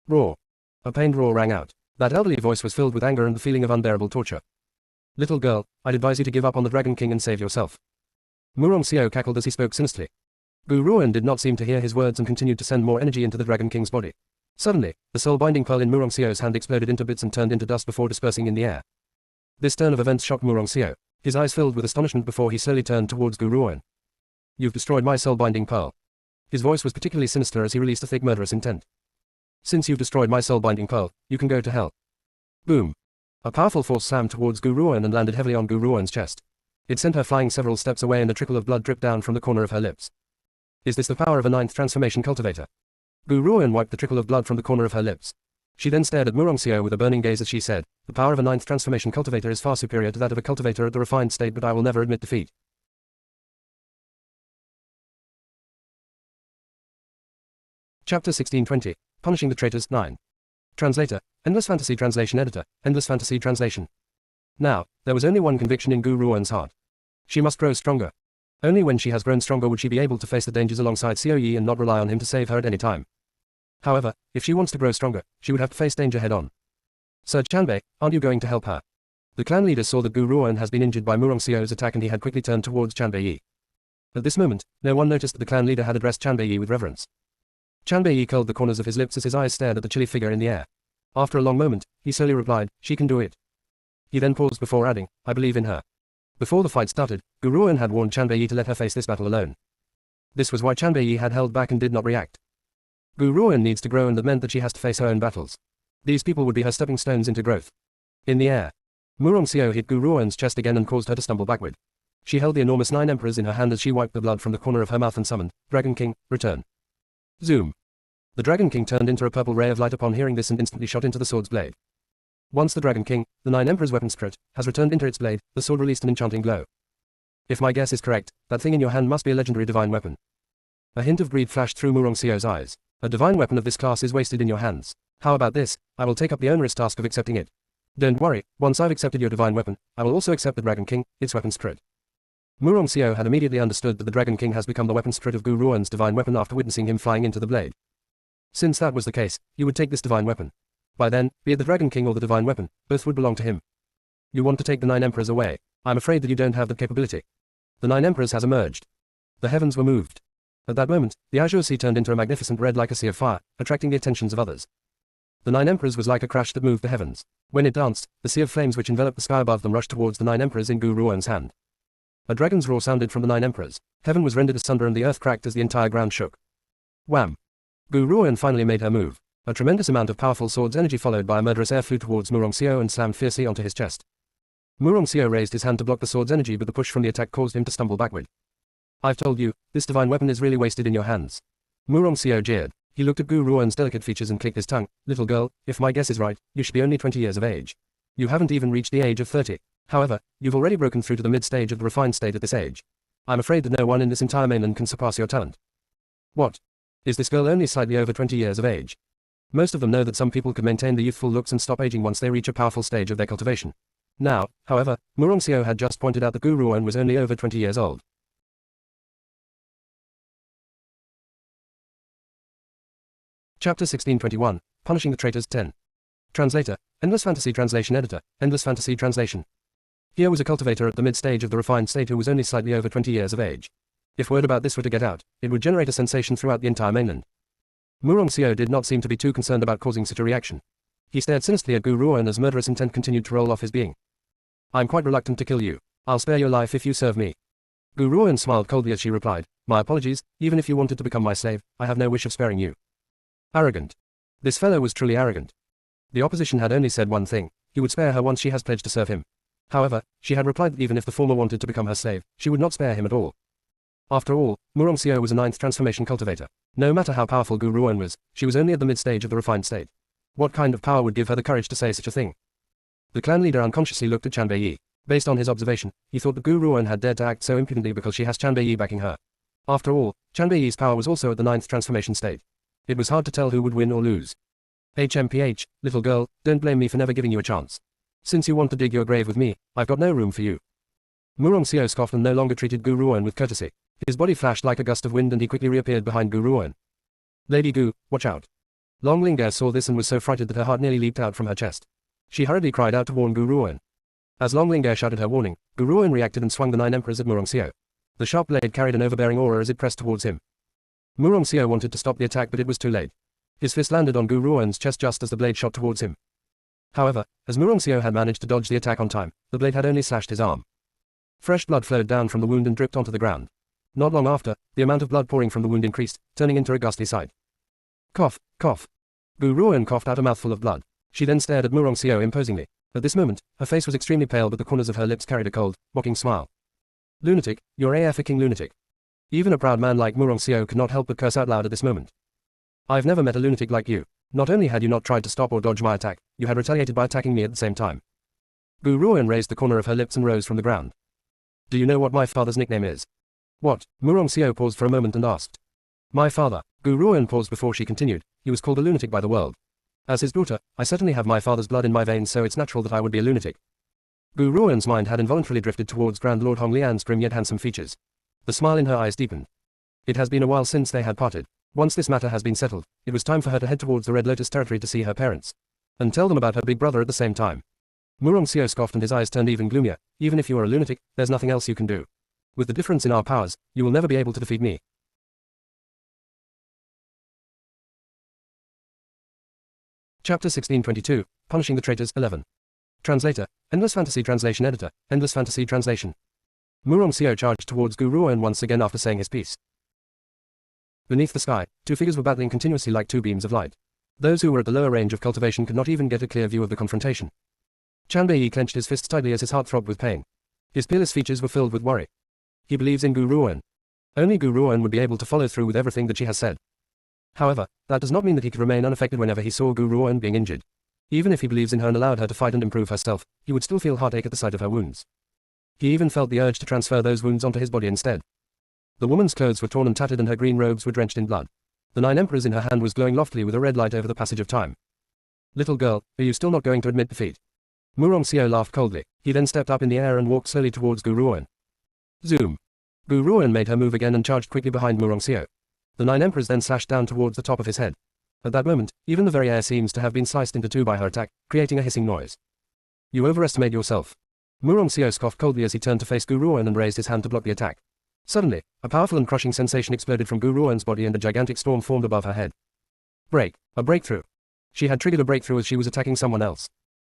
Roar. A pained roar rang out. That elderly voice was filled with anger and the feeling of unbearable torture. "Little girl, I'd advise you to give up on the Dragon King and save yourself." Murong-seo cackled as he spoke sinisterly. Gu Ruan did not seem to hear his words and continued to send more energy into the Dragon King's body. Suddenly, the soul-binding pearl in Murong-seo's hand exploded into bits and turned into dust before dispersing in the air. This turn of events shocked Murong-seo. His eyes filled with astonishment before he slowly turned towards Gu Ruan. "You've destroyed my soul-binding pearl." His voice was particularly sinister as he released a thick murderous intent. "Since you've destroyed my soul-binding pearl, you can go to hell." Boom. A powerful force slammed towards Gu Ruan and landed heavily on Gu Ruan's chest. It sent her flying several steps away and a trickle of blood dripped down from the corner of her lips. Is this the power of a 9th transformation cultivator? Gu Ruan wiped the trickle of blood from the corner of her lips. She then stared at Murong-seo with a burning gaze as she said, "The power of a 9th transformation cultivator is far superior to that of a cultivator at the refined state, but I will never admit defeat." Chapter 1620, Punishing the Traitors 9. Translator, Endless Fantasy Translation Editor, Endless Fantasy Translation. Now, there was only one conviction in Gu Ruan's heart. She must grow stronger. Only when she has grown stronger would she be able to face the dangers alongside Xiao Yi and not rely on him to save her at any time. However, if she wants to grow stronger, she would have to face danger head-on. "Sir Chanbei, aren't you going to help her?" The clan leader saw that Gu Ruan has been injured by Murong-seo's attack and he had quickly turned towards Chanbei Yi. At this moment, no one noticed that the clan leader had addressed Chanbei with reverence. Chanbei curled the corners of his lips as his eyes stared at the chilly figure in the air. After a long moment, he slowly replied, "She can do it." He then paused before adding, "I believe in her." Before the fight started, Gu Ruan had warned Chanbei to let her face this battle alone. This was why Chanbei had held back and did not react. Gu Ruan needs to grow, and that meant that she has to face her own battles. These people would be her stepping stones into growth. In the air, Murong Xiao hit Gu Ruan's chest again and caused her to stumble backward. She held the enormous 9 emperors in her hand as she wiped the blood from the corner of her mouth and summoned, "Dragon King, return." Zoom. The Dragon King turned into a purple ray of light upon hearing this and instantly shot into the sword's blade. Once the Dragon King, the 9 emperors' weapon spirit, has returned into its blade, the sword released an enchanting glow. If my guess is correct, that thing in your hand must be a legendary divine weapon. A hint of greed flashed through Murong Xiao's eyes. A divine weapon of this class is wasted in your hands. How about this? I will take up the onerous task of accepting it. Don't worry, once I've accepted your divine weapon, I will also accept the Dragon King, its weapon spirit. Murong Xiao had immediately understood that the Dragon King has become the weapon spirit of Gu Ruan's divine weapon after witnessing him flying into the blade. Since that was the case, he would take this divine weapon. By then, be it the Dragon King or the divine weapon, both would belong to him. You want to take the 9 emperors away? I'm afraid that you don't have that capability. The 9 emperors has emerged. The heavens were moved. At that moment, the azure sea turned into a magnificent red like a sea of fire, attracting the attentions of others. The 9 emperors was like a crash that moved the heavens. When it danced, the sea of flames which enveloped the sky above them rushed towards the 9 emperors in Gu Ruan's hand. A dragon's roar sounded from the 9 emperors. Heaven was rendered asunder and the earth cracked as the entire ground shook. Wham! Gu Ruan finally made her move. A tremendous amount of powerful sword's energy followed by a murderous air flew towards Murong Xiao and slammed fiercely onto his chest. Murong Xiao raised his hand to block the sword's energy, but the push from the attack caused him to stumble backward. I've told you, this divine weapon is really wasted in your hands. Murong Xiao jeered. He looked at Gu Ruan's delicate features and clicked his tongue. Little girl, if my guess is right, you should be only 20 years of age. You haven't even reached the age of 30. However, you've already broken through to the mid-stage of the refined state at this age. I'm afraid that no one in this entire mainland can surpass your talent. What? Is this girl only slightly over 20 years of age? Most of them know that some people could maintain the youthful looks and stop aging once they reach a powerful stage of their cultivation. Now, however, Murong Xiao had just pointed out that Gu Ruan was only over 20 years old. Chapter 1621, Punishing the Traitors 10. Translator, Endless Fantasy Translation Editor, Endless Fantasy Translation. Here was a cultivator at the mid-stage of the refined state who was only slightly over 20 years of age. If word about this were to get out, it would generate a sensation throughout the entire mainland. Murong Xiao did not seem to be too concerned about causing such a reaction. He stared sinisterly at Gu Ruan as murderous intent continued to roll off his being. I'm quite reluctant to kill you. I'll spare your life if you serve me. Gu Ruan smiled coldly as she replied, My apologies, even if you wanted to become my slave, I have no wish of sparing you. Arrogant. This fellow was truly arrogant. The opposition had only said one thing, he would spare her once she has pledged to serve him. However, she had replied that even if the former wanted to become her slave, she would not spare him at all. After all, Murong Xiao was a 9th transformation cultivator. No matter how powerful Gu Ruan was, she was only at the mid-stage of the refined state. What kind of power would give her the courage to say such a thing? The clan leader unconsciously looked at Chanbei. Based on his observation, he thought that Gu Ruan had dared to act so impudently because she has Chanbei backing her. After all, Chanbei's power was also at the 9th transformation state. It was hard to tell who would win or lose. HMPH, little girl, don't blame me for never giving you a chance. Since you want to dig your grave with me, I've got no room for you. Murong Xiao scoffed and no longer treated Gu Ruan with courtesy. His body flashed like a gust of wind and he quickly reappeared behind Gu Ruan. Lady Gu, watch out. Long Ling'er saw this and was so frightened that her heart nearly leaped out from her chest. She hurriedly cried out to warn Gu Ruan. As Long Ling'er shouted her warning, Gu Ruan reacted and swung the 9 emperors at Murong Xiao. The sharp blade carried an overbearing aura as it pressed towards him. Murong Xiao wanted to stop the attack but it was too late. His fist landed on Gu Ruan's chest just as the blade shot towards him. However, as Murong Xiao had managed to dodge the attack on time, the blade had only slashed his arm. Fresh blood flowed down from the wound and dripped onto the ground. Not long after, the amount of blood pouring from the wound increased, turning into a ghastly sight. Cough, cough. Gu Ruan coughed out a mouthful of blood. She then stared at Murong Xiao imposingly. At this moment, her face was extremely pale but the corners of her lips carried a cold, mocking smile. Lunatic, you're a fucking lunatic. Even a proud man like Murong Xiao could not help but curse out loud at this moment. I've never met a lunatic like you. Not only had you not tried to stop or dodge my attack, you had retaliated by attacking me at the same time. Gu Ruan raised the corner of her lips and rose from the ground. Do you know what my father's nickname is? What? Murong Xiao paused for a moment and asked. My father. Gu Ruan paused before she continued. He was called a lunatic by the world. As his daughter, I certainly have my father's blood in my veins, so it's natural that I would be a lunatic. Gu Ruan's mind had involuntarily drifted towards Grand Lord Hong Lian's grim yet handsome features. The smile in her eyes deepened. It has been a while since they had parted. Once this matter has been settled, it was time for her to head towards the Red Lotus territory to see her parents. And tell them about her big brother at the same time. Murong Xiao scoffed and his eyes turned even gloomier. Even if you are a lunatic, there's nothing else you can do. With the difference in our powers, you will never be able to defeat me. Chapter 1622, Punishing the Traitors, 11. Translator, Endless Fantasy Translation Editor, Endless Fantasy Translation. Murong Seo charged towards Gu Ruoan once again after saying his piece. Beneath the sky, two figures were battling continuously like two beams of light. Those who were at the lower range of cultivation could not even get a clear view of the confrontation. Chanbei clenched his fists tightly as his heart throbbed with pain. His peerless features were filled with worry. He believes in Gu Ruoan. Only Gu Ruoan would be able to follow through with everything that she has said. However, that does not mean that he could remain unaffected whenever he saw Gu Ruoan being injured. Even if he believes in her and allowed her to fight and improve herself, he would still feel heartache at the sight of her wounds. He even felt the urge to transfer those wounds onto his body instead. The woman's clothes were torn and tattered and her green robes were drenched in blood. The 9 emperors in her hand was glowing loftily with a red light over the passage of time. Little girl, are you still not going to admit defeat? Murong Seo laughed coldly. He then stepped up in the air and walked slowly towards Gu Ruoan. Zoom. Gu Ruoan made her move again and charged quickly behind Murong Seo. The 9 emperors then slashed down towards the top of his head. At that moment, even the very air seems to have been sliced into two by her attack, creating a hissing noise. You overestimate yourself. Murong Seo scoffed coldly as he turned to face Gu Ruoan and raised his hand to block the attack. Suddenly, a powerful and crushing sensation exploded from Gu Ruoan's body and a gigantic storm formed above her head. A breakthrough. She had triggered a breakthrough as she was attacking someone else.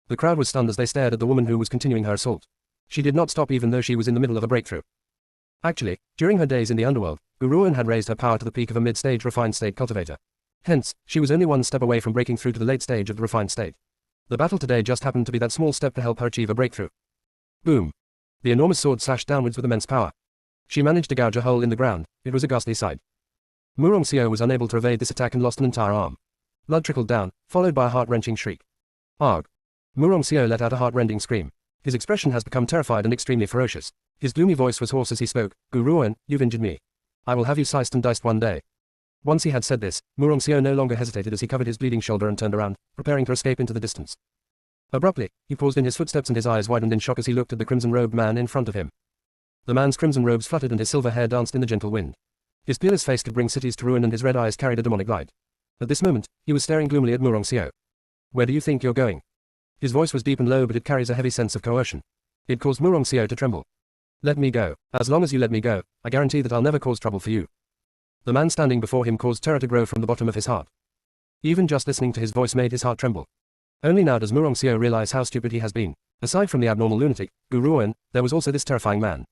The crowd was stunned as they stared at the woman who was continuing her assault. She did not stop even though she was in the middle of a breakthrough. Actually, during her days in the underworld, Gu Ruoan had raised her power to the peak of a mid-stage refined state cultivator. Hence, she was only one step away from breaking through to the late stage of the refined state. The battle today just happened to be that small step to help her achieve a breakthrough. Boom. The enormous sword slashed downwards with immense power. She managed to gouge a hole in the ground. It was a ghastly sight. Murong Seo was unable to evade this attack and lost an entire arm. Blood trickled down, followed by a heart-wrenching shriek. Arg. Murong Seo let out a heart-rending scream. His expression has become terrified and extremely ferocious. His gloomy voice was hoarse as he spoke. Gu Ruoan, you've injured me. I will have you sliced and diced one day. Once he had said this, Murong Seo no longer hesitated as he covered his bleeding shoulder and turned around, preparing to escape into the distance. Abruptly, he paused in his footsteps and his eyes widened in shock as he looked at the crimson-robed man in front of him. The man's crimson robes fluttered and his silver hair danced in the gentle wind. His peerless face could bring cities to ruin and his red eyes carried a demonic light. At this moment, he was staring gloomily at Murong Seo. Where do you think you're going? His voice was deep and low, but it carries a heavy sense of coercion. It caused Murong Seo to tremble. Let me go. As long as you let me go, I guarantee that I'll never cause trouble for you. The man standing before him caused terror to grow from the bottom of his heart. Even just listening to his voice made his heart tremble. Only now does Murong Seo realize how stupid he has been. Aside from the abnormal lunatic, Gu Ruoan, there was also this terrifying man.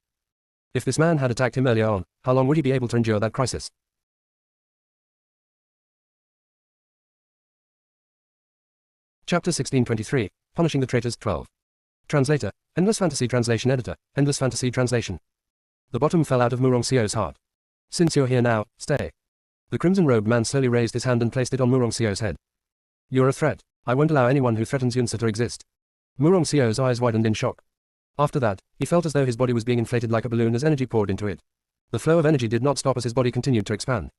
If this man had attacked him earlier on, how long would he be able to endure that crisis? Chapter 1623, Punishing the Traitors, 12. Translator, Endless Fantasy Translation Editor, Endless Fantasy Translation. The bottom fell out of Murong Seo's heart. Since you're here now, stay. The crimson-robed man slowly raised his hand and placed it on Murong Seo's head. You're a threat. I won't allow anyone who threatens Yunsa to exist. Murong Seo's eyes widened in shock. After that, he felt as though his body was being inflated like a balloon as energy poured into it. The flow of energy did not stop as his body continued to expand.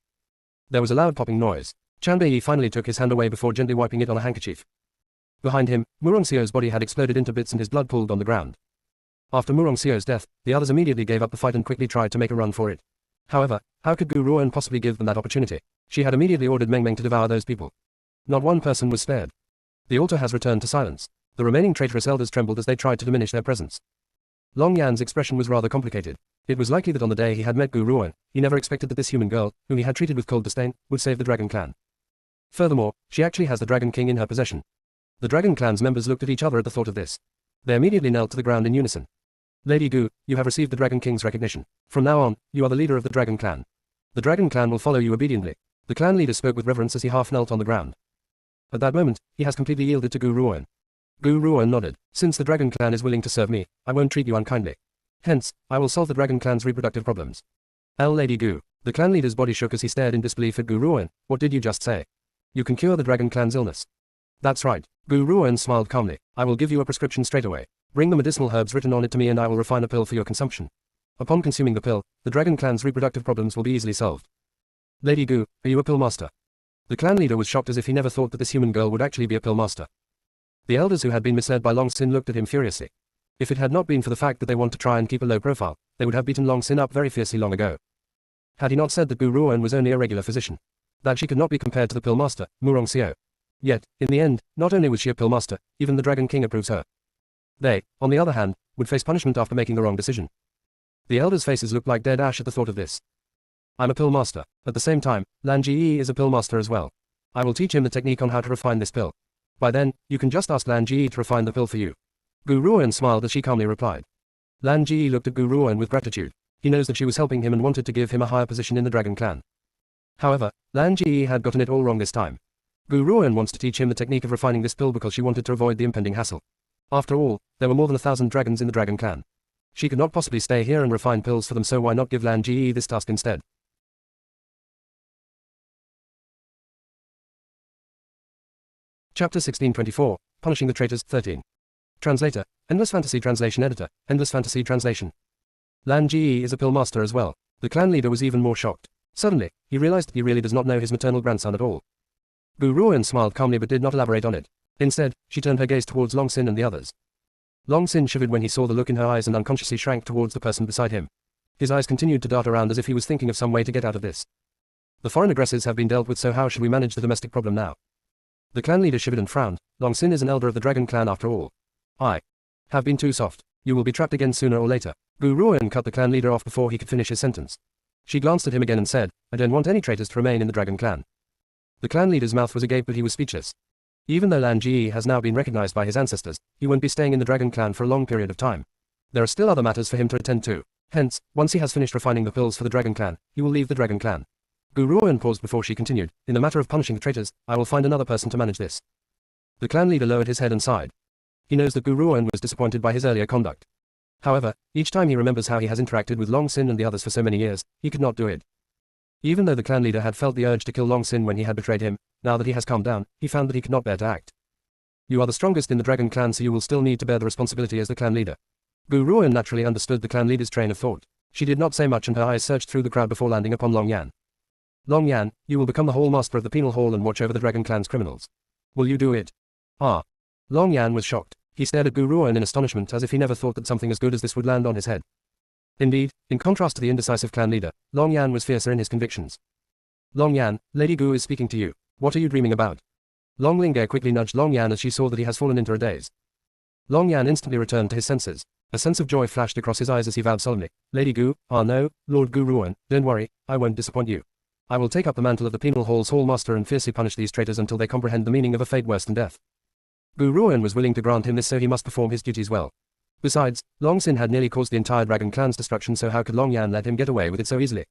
There was a loud popping noise. Chanbei finally took his hand away before gently wiping it on a handkerchief. Behind him, Murong Seo's body had exploded into bits and his blood pooled on the ground. After Murong Seo's death, the others immediately gave up the fight and quickly tried to make a run for it. However, how could Gu Ruoan possibly give them that opportunity? She had immediately ordered Meng Meng to devour those people. Not one person was spared. The altar has returned to silence. The remaining traitorous elders trembled as they tried to diminish their presence. Long Yan's expression was rather complicated. It was likely that on the day he had met Gu Ruoan, he never expected that this human girl, whom he had treated with cold disdain, would save the Dragon Clan. Furthermore, she actually has the Dragon King in her possession. The Dragon Clan's members looked at each other at the thought of this. They immediately knelt to the ground in unison. Lady Gu, you have received the Dragon King's recognition. From now on, you are the leader of the Dragon Clan. The Dragon Clan will follow you obediently. The clan leader spoke with reverence as he half knelt on the ground. At that moment, he has completely yielded to Gu Ruoan. Gu Ruoan nodded. Since the Dragon Clan is willing to serve me, I won't treat you unkindly. Hence, I will solve the Dragon Clan's reproductive problems. Lady Gu. The clan leader's body shook as he stared in disbelief at Gu Ruoan. What did you just say? You can cure the Dragon Clan's illness. That's right. Gu Ruoan smiled calmly. I will give you a prescription straight away. Bring the medicinal herbs written on it to me and I will refine a pill for your consumption. Upon consuming the pill, the Dragon Clan's reproductive problems will be easily solved. Lady Gu, are you a pill master? The clan leader was shocked as if he never thought that this human girl would actually be a pill master. The elders who had been misled by Long Sin looked at him furiously. If it had not been for the fact that they want to try and keep a low profile, they would have beaten Long Sin up very fiercely long ago. Had he not said that Gu Ruoan was only a regular physician, that she could not be compared to the pill master, Murong Seo. Yet, in the end, not only was she a pill master, even the Dragon King approves her. They, on the other hand, would face punishment after making the wrong decision. The elders' faces looked like dead ash at the thought of this. I'm a pill master. At the same time, Lan Ji is a pill master as well. I will teach him the technique on how to refine this pill. By then, you can just ask Lan Ji to refine the pill for you. Gu Ruoan smiled as she calmly replied. Lan Ji looked at Gu Ruoan with gratitude. He knows that she was helping him and wanted to give him a higher position in the Dragon Clan. However, Lan Ji had gotten it all wrong this time. Gu Ruoan wants to teach him the technique of refining this pill because she wanted to avoid the impending hassle. After all, there were more than 1,000 dragons in the Dragon Clan. She could not possibly stay here and refine pills for them, so why not give Lan Ji this task instead? Chapter 1624, Punishing the Traitors, 13. Translator, Endless Fantasy Translation Editor, Endless Fantasy Translation. Lan Ji is a pill master as well. The clan leader was even more shocked. Suddenly, he realized that he really does not know his maternal grandson at all. Gu Ruoan smiled calmly but did not elaborate on it. Instead, she turned her gaze towards Long Xin and the others. Long Xin shivered when he saw the look in her eyes and unconsciously shrank towards the person beside him. His eyes continued to dart around as if he was thinking of some way to get out of this. The foreign aggressors have been dealt with, so how should we manage the domestic problem now? The clan leader shivered and frowned. Long Xin is an elder of the Dragon Clan after all. I have been too soft. You will be trapped again sooner or later. Gu Ruoan cut the clan leader off before he could finish his sentence. She glanced at him again and said, I don't want any traitors to remain in the Dragon Clan. The clan leader's mouth was agape but he was speechless. Even though Lan Ji has now been recognized by his ancestors, he won't be staying in the Dragon Clan for a long period of time. There are still other matters for him to attend to. Hence, once he has finished refining the pills for the Dragon Clan, he will leave the Dragon Clan. Gu Ruoan paused before she continued, in the matter of punishing the traitors, I will find another person to manage this. The clan leader lowered his head and sighed. He knows that Gu Ruoan was disappointed by his earlier conduct. However, each time he remembers how he has interacted with Long Xin and the others for so many years, he could not do it. Even though the clan leader had felt the urge to kill Long Xin when he had betrayed him, now that he has calmed down, he found that he could not bear to act. You are the strongest in the Dragon Clan, so you will still need to bear the responsibility as the clan leader. Gu Ruoan naturally understood the clan leader's train of thought. She did not say much and her eyes searched through the crowd before landing upon Long Yan. Long Yan, you will become the Hall Master of the Penal Hall and watch over the Dragon Clan's criminals. Will you do it? Ah. Long Yan was shocked. He stared at Gu Ruoan in astonishment as if he never thought that something as good as this would land on his head. Indeed, in contrast to the indecisive clan leader, Long Yan was fiercer in his convictions. Long Yan, Lady Gu is speaking to you. What are you dreaming about? Long Lingge quickly nudged Long Yan as she saw that he has fallen into a daze. Long Yan instantly returned to his senses. A sense of joy flashed across his eyes as he vowed solemnly, Lady Gu, no, Lord Gu Ruoan, don't worry, I won't disappoint you. I will take up the mantle of the Penal Hall's Hall Master and fiercely punish these traitors until they comprehend the meaning of a fate worse than death. Gu Ruoan was willing to grant him this, so he must perform his duties well. Besides, Long Xin had nearly caused the entire Dragon Clan's destruction, so how could Long Yan let him get away with it so easily?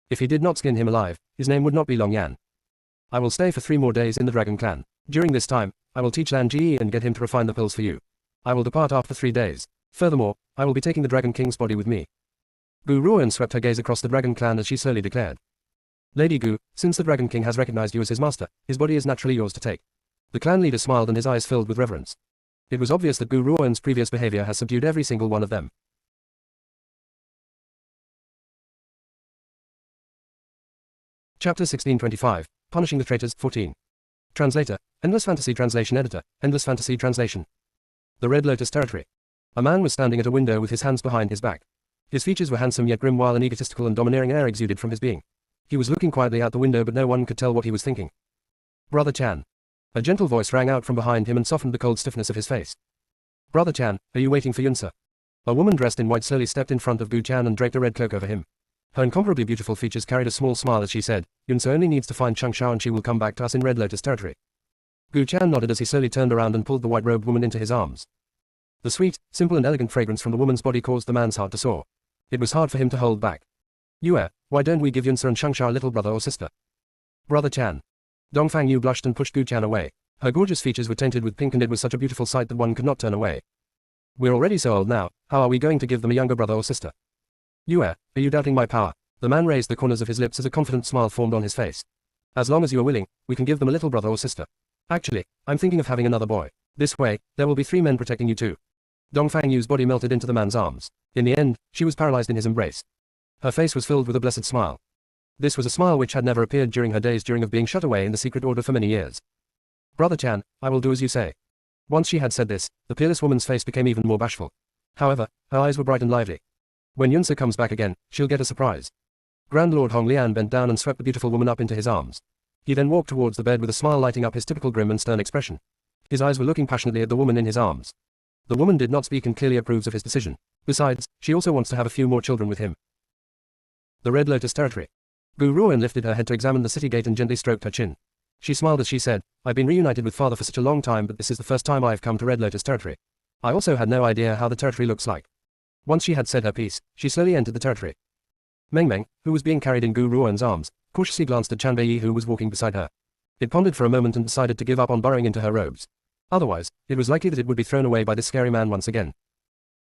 If he did not skin him alive, his name would not be Long Yan. I will stay for 3 more days in the Dragon Clan. During this time, I will teach Lan Ji and get him to refine the pills for you. I will depart after 3 days. Furthermore, I will be taking the Dragon King's body with me. Gu Ruoan swept her gaze across the Dragon Clan as she slowly declared. Lady Gu, since the Dragon King has recognized you as his master, his body is naturally yours to take. The clan leader smiled and his eyes filled with reverence. It was obvious that Gu Ruoan's previous behavior has subdued every single one of them. Chapter 1625, Punishing the Traitors, 14. Translator, Endless Fantasy Translation Editor, Endless Fantasy Translation. The Red Lotus Territory. A man was standing at a window with his hands behind his back. His features were handsome yet grim while an egotistical and domineering air exuded from his being. He was looking quietly out the window but no one could tell what he was thinking. Brother Chan. A gentle voice rang out from behind him and softened the cold stiffness of his face. Brother Chan, are you waiting for Yunsa? A woman dressed in white slowly stepped in front of Gu Chan and draped a red cloak over him. Her incomparably beautiful features carried a small smile as she said, Yunsa only needs to find Changshao and she will come back to us in Red Lotus Territory. Gu Chan nodded as he slowly turned around and pulled the white-robed woman into his arms. The sweet, simple and elegant fragrance from the woman's body caused the man's heart to soar. It was hard for him to hold back. Yue, why don't we give Yunsa and Changshao a little brother or sister? Brother Chan. Dongfang Yu blushed and pushed Gu Chan away. Her gorgeous features were tainted with pink and it was such a beautiful sight that one could not turn away. We're already so old now, how are we going to give them a younger brother or sister? Yue, are you doubting my power? The man raised the corners of his lips as a confident smile formed on his face. As long as you are willing, we can give them a little brother or sister. Actually, I'm thinking of having another boy. This way, there will be 3 men protecting you too. Dongfang Yu's body melted into the man's arms. In the end, she was paralyzed in his embrace. Her face was filled with a blessed smile. This was a smile which had never appeared during her days of being shut away in the secret order for many years. Brother Chan, I will do as you say. Once she had said this, the peerless woman's face became even more bashful. However, her eyes were bright and lively. When Yunsa comes back again, she'll get a surprise. Grand Lord Hong Lian bent down and swept the beautiful woman up into his arms. He then walked towards the bed with a smile lighting up his typical grim and stern expression. His eyes were looking passionately at the woman in his arms. The woman did not speak and clearly approves of his decision. Besides, she also wants to have a few more children with him. The Red Lotus territory. Gu Ruan lifted her head to examine the city gate and gently stroked her chin. She smiled as she said, I've been reunited with father for such a long time, but this is the first time I've come to Red Lotus territory. I also had no idea how the territory looks like. Once she had said her piece, she slowly entered the territory. Meng Meng, who was being carried in Gu Ruan's arms, cautiously glanced at Chanbei who was walking beside her. It pondered for a moment and decided to give up on burrowing into her robes. Otherwise, it was likely that it would be thrown away by this scary man once again.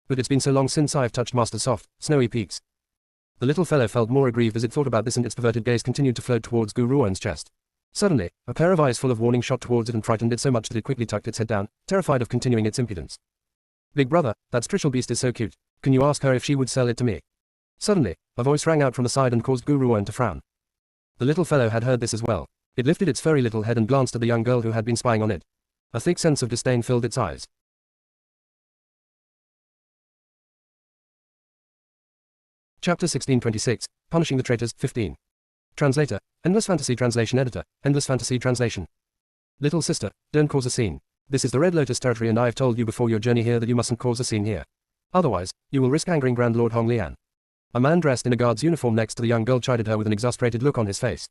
But it's been so long since I've touched Master's soft, snowy peaks. The little fellow felt more aggrieved as it thought about this, and its perverted gaze continued to float towards Gu Ruan's chest. Suddenly, a pair of eyes full of warning shot towards it and frightened it so much that it quickly tucked its head down, terrified of continuing its impudence. Big brother, that spiritual beast is so cute. Can you ask her if she would sell it to me? Suddenly, a voice rang out from the side and caused Gu Ruan to frown. The little fellow had heard this as well. It lifted its furry little head and glanced at the young girl who had been spying on it. A thick sense of disdain filled its eyes. Chapter 1626, Punishing the Traitors, 15. Translator, Endless Fantasy Translation Editor, Endless Fantasy Translation. Little sister, don't cause a scene. This is the Red Lotus territory and I've told you before your journey here that you mustn't cause a scene here. Otherwise, you will risk angering Grand Lord Hong Lian. A man dressed in a guard's uniform next to the young girl chided her with an exasperated look on his face.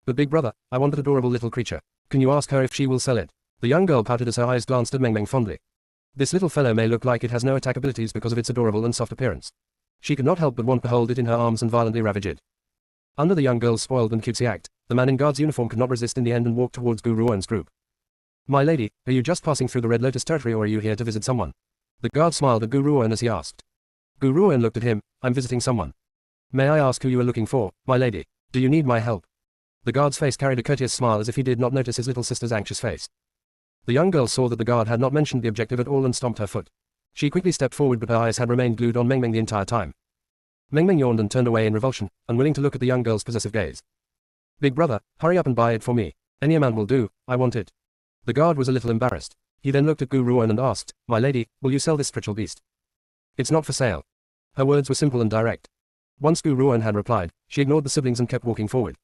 But big brother, I want that adorable little creature. Can you ask her if she will sell it? The young girl pouted as her eyes glanced at Meng Meng fondly. This little fellow may look like it has no attack abilities because of its adorable and soft appearance. She could not help but want to hold it in her arms and violently ravage it. Under the young girl's spoiled and cutesy act, the man in guard's uniform could not resist in the end and walked towards Gu Ruan's group. My lady, are you just passing through the Red Lotus territory or are you here to visit someone? The guard smiled at Gu Ruan as he asked. Gu Ruan looked at him, I'm visiting someone. May I ask who you are looking for, my lady? Do you need my help? The guard's face carried a courteous smile as if he did not notice his little sister's anxious face. The young girl saw that the guard had not mentioned the objective at all and stomped her foot. She quickly stepped forward but her eyes had remained glued on Meng Meng the entire time. Meng Meng yawned and turned away in revulsion, unwilling to look at the young girl's possessive gaze. Big brother, hurry up and buy it for me. Any amount will do, I want it. The guard was a little embarrassed. He then looked at Gu Ruan and asked, My lady, will you sell this spiritual beast? It's not for sale. Her words were simple and direct. Once Gu Ruan had replied, she ignored the siblings and kept walking forward.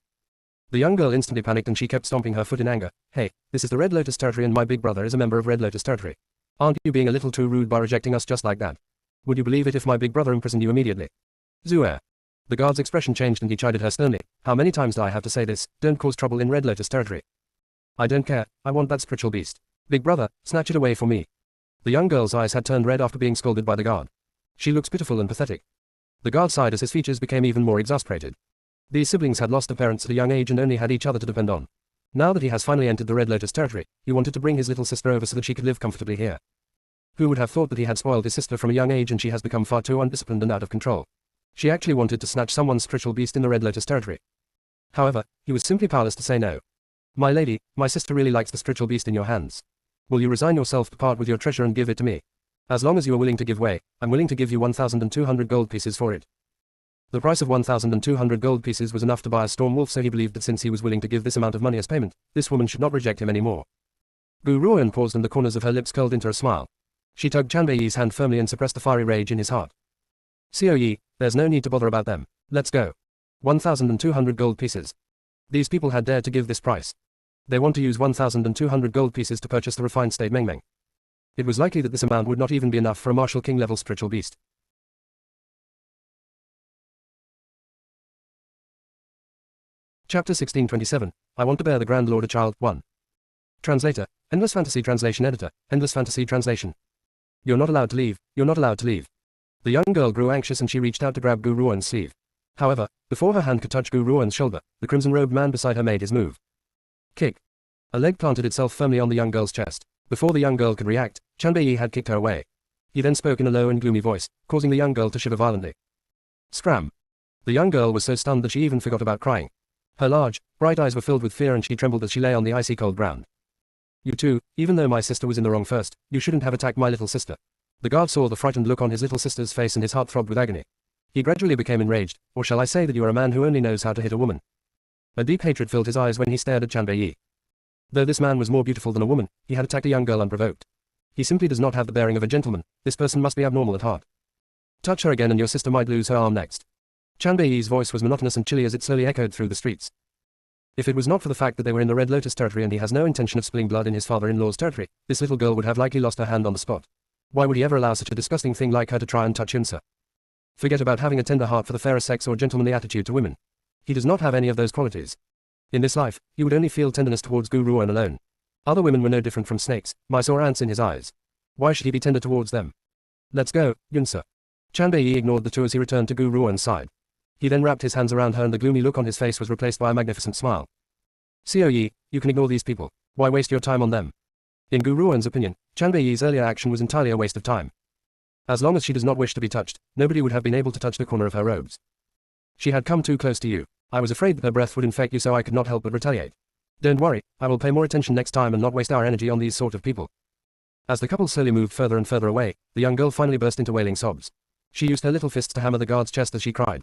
The young girl instantly panicked and she kept stomping her foot in anger. Hey, this is the Red Lotus territory and my big brother is a member of Red Lotus territory. Aren't you being a little too rude by rejecting us just like that? Would you believe it if my big brother imprisoned you immediately? Zuer. The guard's expression changed and he chided her sternly. How many times do I have to say this? Don't cause trouble in Red Lotus territory. I don't care, I want that spiritual beast. Big brother, snatch it away for me. The young girl's eyes had turned red after being scolded by the guard. She looks pitiful and pathetic. The guard sighed as his features became even more exasperated. These siblings had lost their parents at a young age and only had each other to depend on. Now that he has finally entered the Red Lotus territory, he wanted to bring his little sister over so that she could live comfortably here. Who would have thought that he had spoiled his sister from a young age and she has become far too undisciplined and out of control. She actually wanted to snatch someone's spiritual beast in the Red Lotus territory. However, he was simply powerless to say no. My lady, my sister really likes the spiritual beast in your hands. Will you resign yourself to part with your treasure and give it to me? As long as you are willing to give way, I'm willing to give you 1,200 gold pieces for it. The price of 1,200 gold pieces was enough to buy a storm wolf, so he believed that since he was willing to give this amount of money as payment, this woman should not reject him anymore. Gu Ruan paused and the corners of her lips curled into a smile. She tugged Chanbei's hand firmly and suppressed the fiery rage in his heart. Xiao Yi, there's no need to bother about them. Let's go. 1,200 gold pieces. These people had dared to give this price. They want to use 1,200 gold pieces to purchase the refined state Meng Meng. It was likely that this amount would not even be enough for a martial king level spiritual beast. Chapter 1627, I Want to Bear the Grand Lord a Child, 1. Translator, Endless Fantasy Translation Editor, Endless Fantasy Translation. You're not allowed to leave, you're not allowed to leave. The young girl grew anxious and she reached out to grab Gu Ruan's sleeve. However, before her hand could touch Gu Ruan's shoulder, the crimson-robed man beside her made his move. Kick. A leg planted itself firmly on the young girl's chest. Before the young girl could react, Chanbei had kicked her away. He then spoke in a low and gloomy voice, causing the young girl to shiver violently. Scram. The young girl was so stunned that she even forgot about crying. Her large, bright eyes were filled with fear and she trembled as she lay on the icy cold ground. You too, even though my sister was in the wrong first, you shouldn't have attacked my little sister. The guard saw the frightened look on his little sister's face and his heart throbbed with agony. He gradually became enraged, or shall I say that you are a man who only knows how to hit a woman. A deep hatred filled his eyes when he stared at Chanbei. Though this man was more beautiful than a woman, he had attacked a young girl unprovoked. He simply does not have the bearing of a gentleman. This person must be abnormal at heart. Touch her again and your sister might lose her arm next. Chanbei's voice was monotonous and chilly as it slowly echoed through the streets. If it was not for the fact that they were in the Red Lotus territory and he has no intention of spilling blood in his father-in-law's territory, this little girl would have likely lost her hand on the spot. Why would he ever allow such a disgusting thing like her to try and touch Yunsa? Forget about having a tender heart for the fairer sex or gentlemanly attitude to women. He does not have any of those qualities. In this life, he would only feel tenderness towards Gu Ruan alone. Other women were no different from snakes, mice or ants in his eyes. Why should he be tender towards them? Let's go, Yunsa. Chanbei ignored the two as he returned to Gu Ruan's side. He then wrapped his hands around her and the gloomy look on his face was replaced by a magnificent smile. Xiao Yi, you can ignore these people. Why waste your time on them? In Gu Ruan's opinion, Chanbei Yi's earlier action was entirely a waste of time. As long as she does not wish to be touched, nobody would have been able to touch the corner of her robes. She had come too close to you. I was afraid that her breath would infect you, so I could not help but retaliate. Don't worry, I will pay more attention next time and not waste our energy on these sort of people. As the couple slowly moved further and further away, the young girl finally burst into wailing sobs. She used her little fists to hammer the guard's chest as she cried.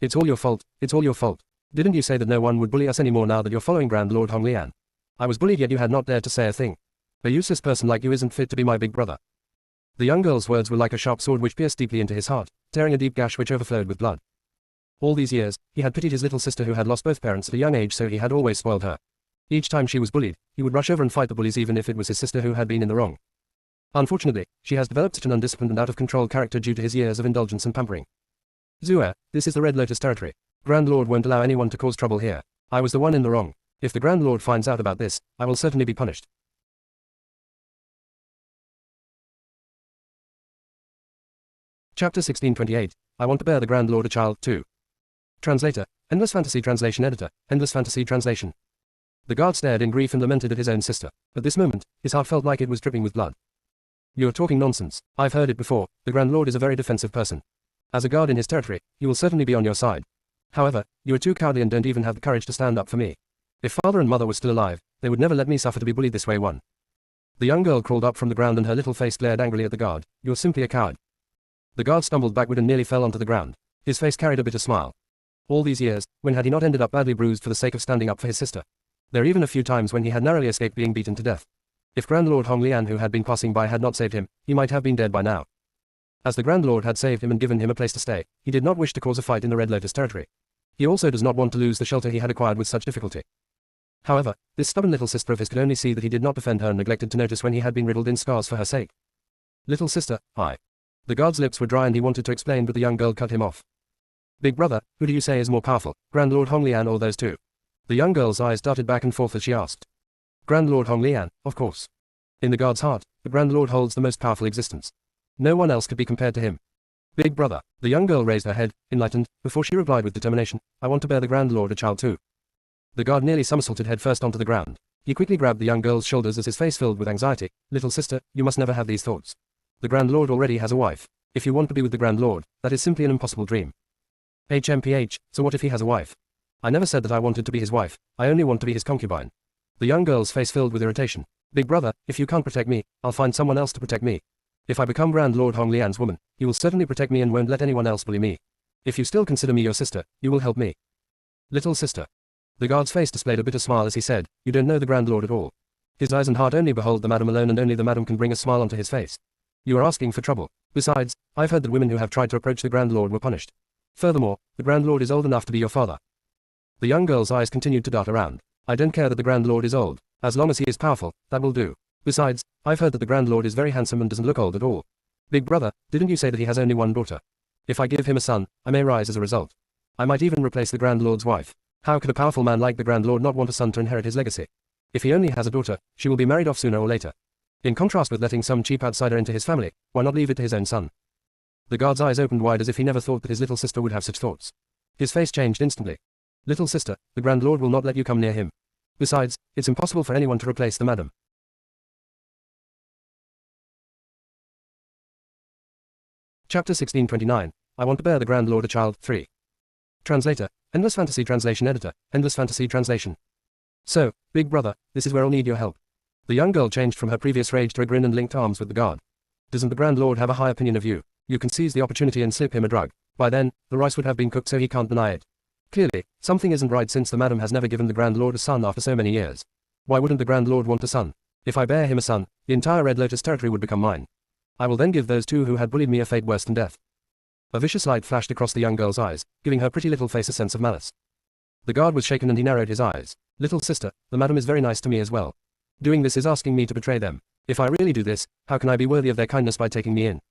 It's all your fault, it's all your fault. Didn't you say that no one would bully us anymore now that you're following Grand Lord Honglian? I was bullied yet you had not dared to say a thing. A useless person like you isn't fit to be my big brother. The young girl's words were like a sharp sword which pierced deeply into his heart, tearing a deep gash which overflowed with blood. All these years, he had pitied his little sister who had lost both parents at a young age, so he had always spoiled her. Each time she was bullied, he would rush over and fight the bullies even if it was his sister who had been in the wrong. Unfortunately, she has developed such an undisciplined and out-of-control character due to his years of indulgence and pampering. Zue, this is the Red Lotus territory. Grand Lord won't allow anyone to cause trouble here. I was the one in the wrong. If the Grand Lord finds out about this, I will certainly be punished. Chapter 1628, I want to bear the Grand Lord a child, too. Translator, Endless Fantasy Translation Editor, Endless Fantasy Translation. The guard stared in grief and lamented at his own sister. At this moment, his heart felt like it was dripping with blood. You're talking nonsense. I've heard it before, the Grand Lord is a very defensive person. As a guard in his territory, he will certainly be on your side. However, you are too cowardly and don't even have the courage to stand up for me. If father and mother were still alive, they would never let me suffer to be bullied this way. One. The young girl crawled up from the ground and her little face glared angrily at the guard. You're simply a coward. The guard stumbled backward and nearly fell onto the ground. His face carried a bitter smile. All these years, when had he not ended up badly bruised for the sake of standing up for his sister? There were even a few times when he had narrowly escaped being beaten to death. If Grand Lord Honglian who had been passing by had not saved him, he might have been dead by now. As the Grand Lord had saved him and given him a place to stay, he did not wish to cause a fight in the Red Lotus territory. He also does not want to lose the shelter he had acquired with such difficulty. However, this stubborn little sister of his could only see that he did not defend her and neglected to notice when he had been riddled in scars for her sake. Little sister, I. The guard's lips were dry and he wanted to explain, but the young girl cut him off. Big brother, who do you say is more powerful, Grand Lord Honglian or those two? The young girl's eyes darted back and forth as she asked. Grand Lord Honglian, of course. In the guard's heart, the Grand Lord holds the most powerful existence. No one else could be compared to him. Big brother, the young girl raised her head, enlightened, before she replied with determination, I want to bear the Grand Lord a child too. The guard nearly somersaulted headfirst onto the ground. He quickly grabbed the young girl's shoulders as his face filled with anxiety. Little sister, you must never have these thoughts. The Grand Lord already has a wife. If you want to be with the Grand Lord, that is simply an impossible dream. HMPH, so what if he has a wife? I never said that I wanted to be his wife, I only want to be his concubine. The young girl's face filled with irritation. Big brother, if you can't protect me, I'll find someone else to protect me. If I become Grand Lord Honglian's woman, he will certainly protect me and won't let anyone else bully me. If you still consider me your sister, you will help me. Little sister. The guard's face displayed a bitter smile as he said, you don't know the Grand Lord at all. His eyes and heart only behold the madam alone, and only the madam can bring a smile onto his face. You are asking for trouble. Besides, I've heard that women who have tried to approach the Grand Lord were punished. Furthermore, the Grand Lord is old enough to be your father. The young girl's eyes continued to dart around. I don't care that the Grand Lord is old. As long as he is powerful, that will do. Besides, I've heard that the Grand Lord is very handsome and doesn't look old at all. Big brother, didn't you say that he has only one daughter? If I give him a son, I may rise as a result. I might even replace the Grand Lord's wife. How could a powerful man like the Grand Lord not want a son to inherit his legacy? If he only has a daughter, she will be married off sooner or later. In contrast with letting some cheap outsider into his family, why not leave it to his own son? The guard's eyes opened wide as if he never thought that his little sister would have such thoughts. His face changed instantly. Little sister, the Grand Lord will not let you come near him. Besides, it's impossible for anyone to replace the madam. Chapter 1629, I want to bear the Grand Lord a child, 3. Translator, Endless Fantasy Translation Editor, Endless Fantasy Translation. So, big brother, this is where I'll need your help. The young girl changed from her previous rage to a grin and linked arms with the guard. Doesn't the Grand Lord have a high opinion of you? You can seize the opportunity and slip him a drug. By then, the rice would have been cooked so he can't deny it. Clearly, something isn't right since the madam has never given the Grand Lord a son after so many years. Why wouldn't the Grand Lord want a son? If I bear him a son, the entire Red Lotus territory would become mine. I will then give those two who had bullied me a fate worse than death. A vicious light flashed across the young girl's eyes, giving her pretty little face a sense of malice. The guard was shaken and he narrowed his eyes. Little sister, the madam is very nice to me as well. Doing this is asking me to betray them. If I really do this, how can I be worthy of their kindness by taking me in?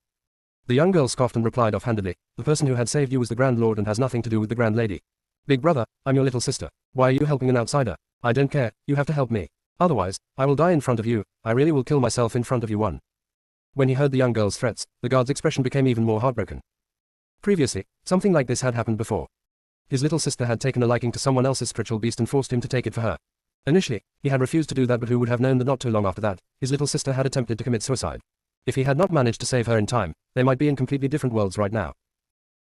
The young girl scoffed and replied offhandedly, the person who had saved you was the Grand Lord and has nothing to do with the Grand Lady. Big brother, I'm your little sister. Why are you helping an outsider? I don't care, you have to help me. Otherwise, I will die in front of you, I really will kill myself in front of you one. When he heard the young girl's threats, the guard's expression became even more heartbroken. Previously, something like this had happened before. His little sister had taken a liking to someone else's spiritual beast and forced him to take it for her. Initially, he had refused to do that, but who would have known that not too long after that, his little sister had attempted to commit suicide. If he had not managed to save her in time, they might be in completely different worlds right now.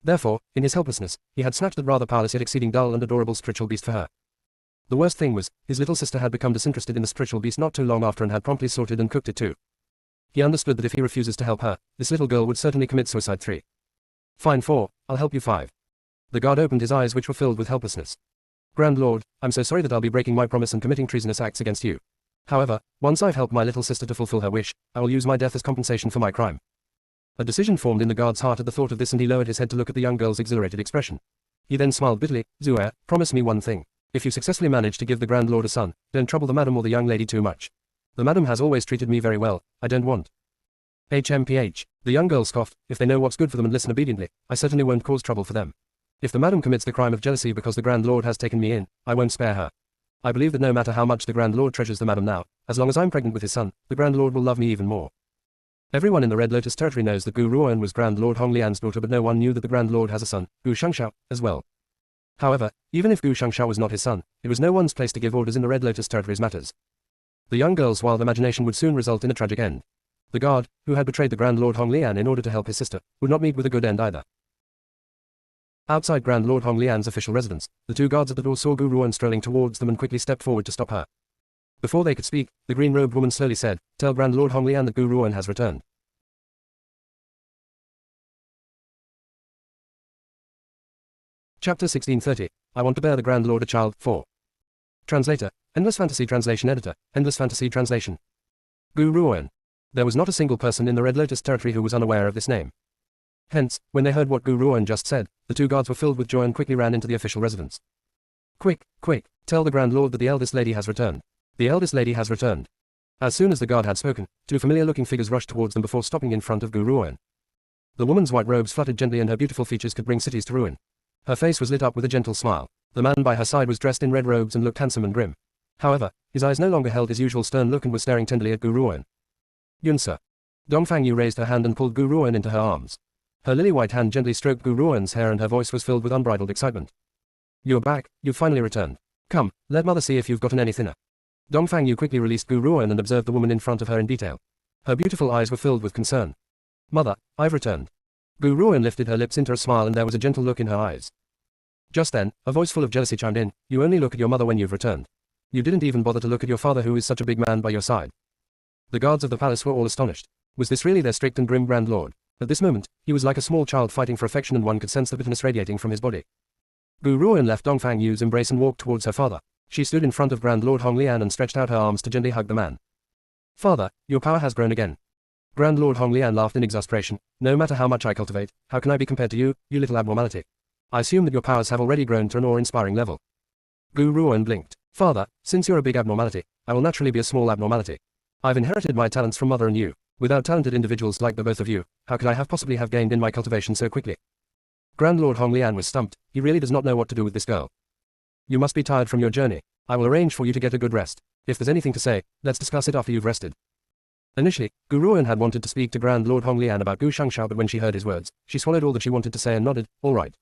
Therefore, in his helplessness, he had snatched that rather powerless yet exceeding dull and adorable spiritual beast for her. The worst thing was, his little sister had become disinterested in the spiritual beast not too long after and had promptly sorted and cooked it too. He understood that if he refuses to help her, this little girl would certainly commit suicide. 3. Fine 4, I'll help you 5. The guard opened his eyes, which were filled with helplessness. Grand Lord, I'm so sorry that I'll be breaking my promise and committing treasonous acts against you. However, once I've helped my little sister to fulfill her wish, I will use my death as compensation for my crime. A decision formed in the guard's heart at the thought of this, and he lowered his head to look at the young girl's exhilarated expression. He then smiled bitterly. Zuair, promise me one thing. If you successfully manage to give the Grand Lord a son, don't trouble the madam or the young lady too much. The madam has always treated me very well, I don't want. HMPH. The young girl scoffed, if they know what's good for them and listen obediently, I certainly won't cause trouble for them. If the madam commits the crime of jealousy because the Grand Lord has taken me in, I won't spare her. I believe that no matter how much the Grand Lord treasures the madam now, as long as I'm pregnant with his son, the Grand Lord will love me even more. Everyone in the Red Lotus territory knows that Gu Ruoan was Grand Lord Honglian's daughter, but no one knew that the Grand Lord has a son, Gu Shangshao, as well. However, even if Gu Shangshao was not his son, it was no one's place to give orders in the Red Lotus territory's matters. The young girl's wild imagination would soon result in a tragic end. The guard, who had betrayed the Grand Lord Honglian in order to help his sister, would not meet with a good end either. Outside Grand Lord Honglian's official residence, the two guards at the door saw Gu Ruoan strolling towards them and quickly stepped forward to stop her. Before they could speak, the green-robed woman slowly said, "Tell Grand Lord Honglian that Gu Ruoan has returned." Chapter 1630. I want to bear the Grand Lord a child. 4. Translator, Endless Fantasy Translation Editor, Endless Fantasy Translation. Gu Ruoan. There was not a single person in the Red Lotus territory who was unaware of this name. Hence, when they heard what Gu Ruoan just said, the two guards were filled with joy and quickly ran into the official residence. Quick, quick, tell the Grand Lord that the eldest lady has returned. The eldest lady has returned. As soon as the guard had spoken, two familiar-looking figures rushed towards them before stopping in front of Gu Ruoan. The woman's white robes fluttered gently and her beautiful features could bring cities to ruin. Her face was lit up with a gentle smile. The man by her side was dressed in red robes and looked handsome and grim. However, his eyes no longer held his usual stern look and was staring tenderly at Gu Ruoan. Yunsa. Dongfang Yu raised her hand and pulled Gu Ruoan into her arms. Her lily-white hand gently stroked Gu Ruoan's hair and her voice was filled with unbridled excitement. You're back, you've finally returned. Come, let mother see if you've gotten any thinner. Dongfang Yu quickly released Gu Ruoan and observed the woman in front of her in detail. Her beautiful eyes were filled with concern. Mother, I've returned. Gu Ruoan lifted her lips into a smile and there was a gentle look in her eyes. Just then, a voice full of jealousy chimed in, you only look at your mother when you've returned. You didn't even bother to look at your father who is such a big man by your side. The guards of the palace were all astonished. Was this really their strict and grim Grand Lord? At this moment, he was like a small child fighting for affection and one could sense the bitterness radiating from his body. Gu Ruoan left Dongfang Yu's embrace and walked towards her father. She stood in front of Grand Lord Honglian and stretched out her arms to gently hug the man. Father, your power has grown again. Grand Lord Honglian laughed in exasperation. No matter how much I cultivate, how can I be compared to you, you little abnormality? I assume that your powers have already grown to an awe-inspiring level. Gu Ruoan blinked. Father, since you're a big abnormality, I will naturally be a small abnormality. I've inherited my talents from mother and you. Without talented individuals like the both of you, how could I have possibly have gained in my cultivation so quickly? Grand Lord Honglian was stumped. He really does not know what to do with this girl. You must be tired from your journey. I will arrange for you to get a good rest. If there's anything to say, let's discuss it after you've rested. Initially, Gu Ruoan had wanted to speak to Grand Lord Honglian about Gu Shangshao, but when she heard his words, she swallowed all that she wanted to say and nodded, all right.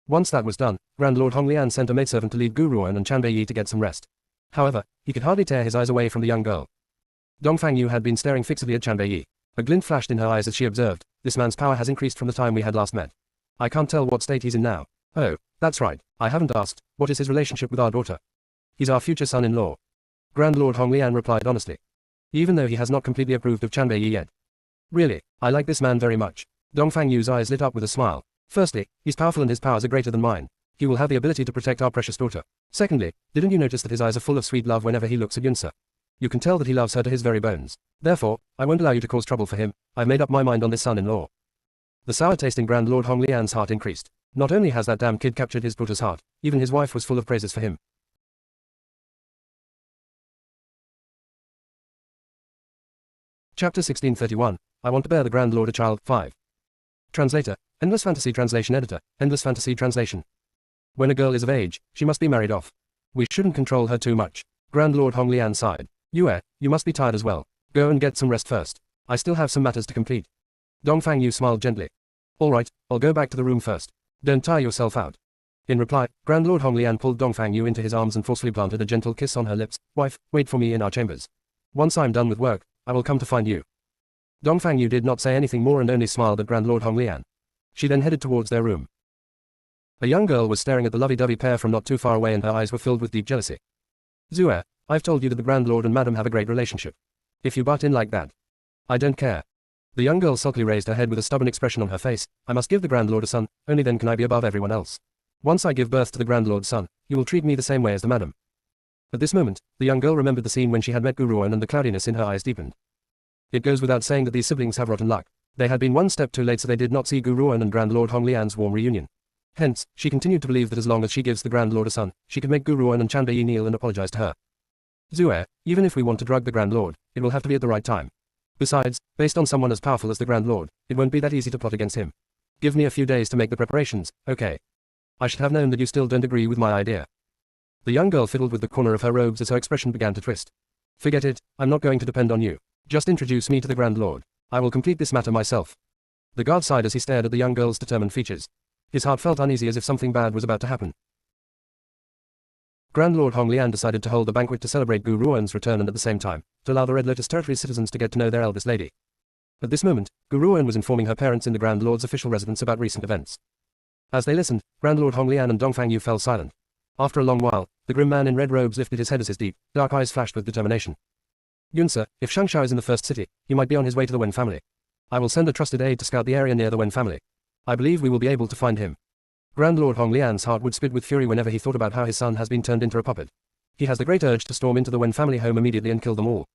Once that was done, Grand Lord Honglian sent a maidservant to lead Gu Ruoan and Chanbei Yi to get some rest. However, he could hardly tear his eyes away from the young girl. Dongfang Yu had been staring fixedly at Chanbei Yi. A glint flashed in her eyes as she observed, this man's power has increased from the time we had last met. I can't tell what state he's in now. Oh, that's right, I haven't asked, what is his relationship with our daughter? He's our future son-in-law. Grand Lord Honglian replied honestly. Even though he has not completely approved of Chanbei Yi yet. Really, I like this man very much. Dongfang Yu's eyes lit up with a smile. Firstly, he's powerful and his powers are greater than mine. He will have the ability to protect our precious daughter. Secondly, didn't you notice that his eyes are full of sweet love whenever he looks at Yunsa? You can tell that he loves her to his very bones. Therefore, I won't allow you to cause trouble for him. I've made up my mind on this son-in-law. The sour taste in Grand Lord Honglian's heart increased. Not only has that damn kid captured his daughter's heart, even his wife was full of praises for him. Chapter 1631. I want to bear the Grand Lord a child. 5. Translator, Endless Fantasy Translation Editor, Endless Fantasy Translation. When a girl is of age, she must be married off. We shouldn't control her too much. Grand Lord Hong Lian sighed. You must be tired as well. Go and get some rest first. I still have some matters to complete. Dongfang Yu smiled gently. All right, I'll go back to the room first. Don't tire yourself out. In reply, Grand Lord Hong Lian pulled Dongfang Yu into his arms and forcefully planted a gentle kiss on her lips. Wife, wait for me in our chambers. Once I'm done with work, I will come to find you. Dongfang Yu did not say anything more and only smiled at Grand Lord Hong Lian. She then headed towards their room. A young girl was staring at the lovey-dovey pair from not too far away and her eyes were filled with deep jealousy. Zue, I've told you that the Grand Lord and Madam have a great relationship. If you butt in like that, I don't care. The young girl sulkily raised her head with a stubborn expression on her face. I must give the Grand Lord a son, only then can I be above everyone else. Once I give birth to the Grand Lord's son, he will treat me the same way as the Madam. At this moment, the young girl remembered the scene when she had met Guruan and the cloudiness in her eyes deepened. It goes without saying that these siblings have rotten luck. They had been one step too late, so they did not see Guruan and Grand Lord Hong Lian's warm reunion. Hence, she continued to believe that as long as she gives the Grand Lord a son, she could make Guruan and Chanbei kneel and apologize to her. Zue, even if we want to drug the Grand Lord, it will have to be at the right time. Besides, based on someone as powerful as the Grand Lord, it won't be that easy to plot against him. Give me a few days to make the preparations, okay? I should have known that you still don't agree with my idea. The young girl fiddled with the corner of her robes as her expression began to twist. Forget it, I'm not going to depend on you. Just introduce me to the Grand Lord. I will complete this matter myself. The guard sighed as he stared at the young girl's determined features. His heart felt uneasy as if something bad was about to happen. Grand Lord Hong Lian decided to hold a banquet to celebrate Gu Ruan's return and at the same time, to allow the Red Lotus Territory's citizens to get to know their eldest lady. At this moment, Gu Ruan was informing her parents in the Grand Lord's official residence about recent events. As they listened, Grand Lord Hong Lian and Dongfang Yu fell silent. After a long while, the grim man in red robes lifted his head as his deep, dark eyes flashed with determination. Yunsa, if Shangshao is in the first city, he might be on his way to the Wen family. I will send a trusted aide to scout the area near the Wen family. I believe we will be able to find him. Grand Lord Hong Lian's heart would spit with fury whenever he thought about how his son has been turned into a puppet. He has the great urge to storm into the Wen family home immediately and kill them all.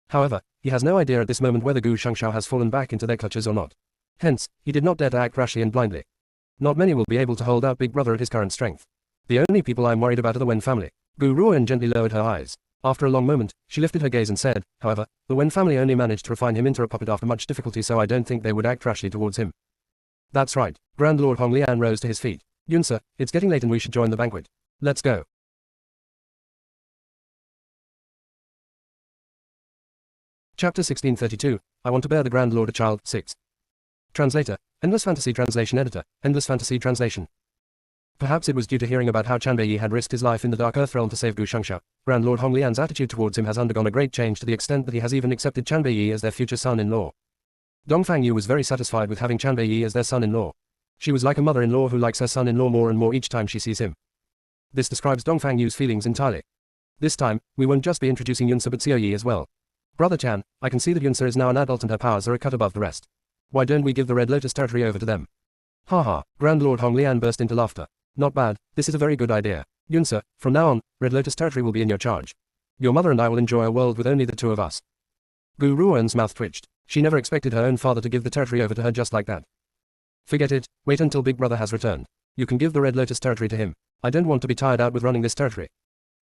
However, he has no idea at this moment whether Gu Shangshao has fallen back into their clutches or not. Hence, he did not dare to act rashly and blindly. Not many will be able to hold out Big Brother at his current strength. The only people I'm worried about are the Wen family. Gu Ruan gently lowered her eyes. After a long moment, she lifted her gaze and said, however, the Wen family only managed to refine him into a puppet after much difficulty, so I don't think they would act rashly towards him. That's right. Grand Lord Hong Lian rose to his feet. Yunsa, it's getting late and we should join the banquet. Let's go. Chapter 1632. I want to bear the Grand Lord a child. 6. Translator, Endless Fantasy Translation Editor, Endless Fantasy Translation. Perhaps it was due to hearing about how Chanbei Yi had risked his life in the Dark Earth Realm to save Gu Shangshao. Grand Lord Hong Lian's attitude towards him has undergone a great change to the extent that he has even accepted Chanbei Yi as their future son-in-law. Dongfang Yu was very satisfied with having Chanbei Yi as their son-in-law. She was like a mother-in-law who likes her son-in-law more and more each time she sees him. This describes Dongfang Yu's feelings entirely. This time, we won't just be introducing Yunsa but Xiao Yi as well. Brother Chan, I can see that Yunsa is now an adult and her powers are a cut above the rest. Why don't we give the Red Lotus Territory over to them? Ha ha, Grand Lord Hong Lian burst into laughter. Not bad, this is a very good idea. Yunsa, from now on, Red Lotus Territory will be in your charge. Your mother and I will enjoy a world with only the two of us. Gu Ruan's mouth twitched. She never expected her own father to give the territory over to her just like that. Forget it, wait until Big Brother has returned. You can give the Red Lotus Territory to him. I don't want to be tired out with running this territory.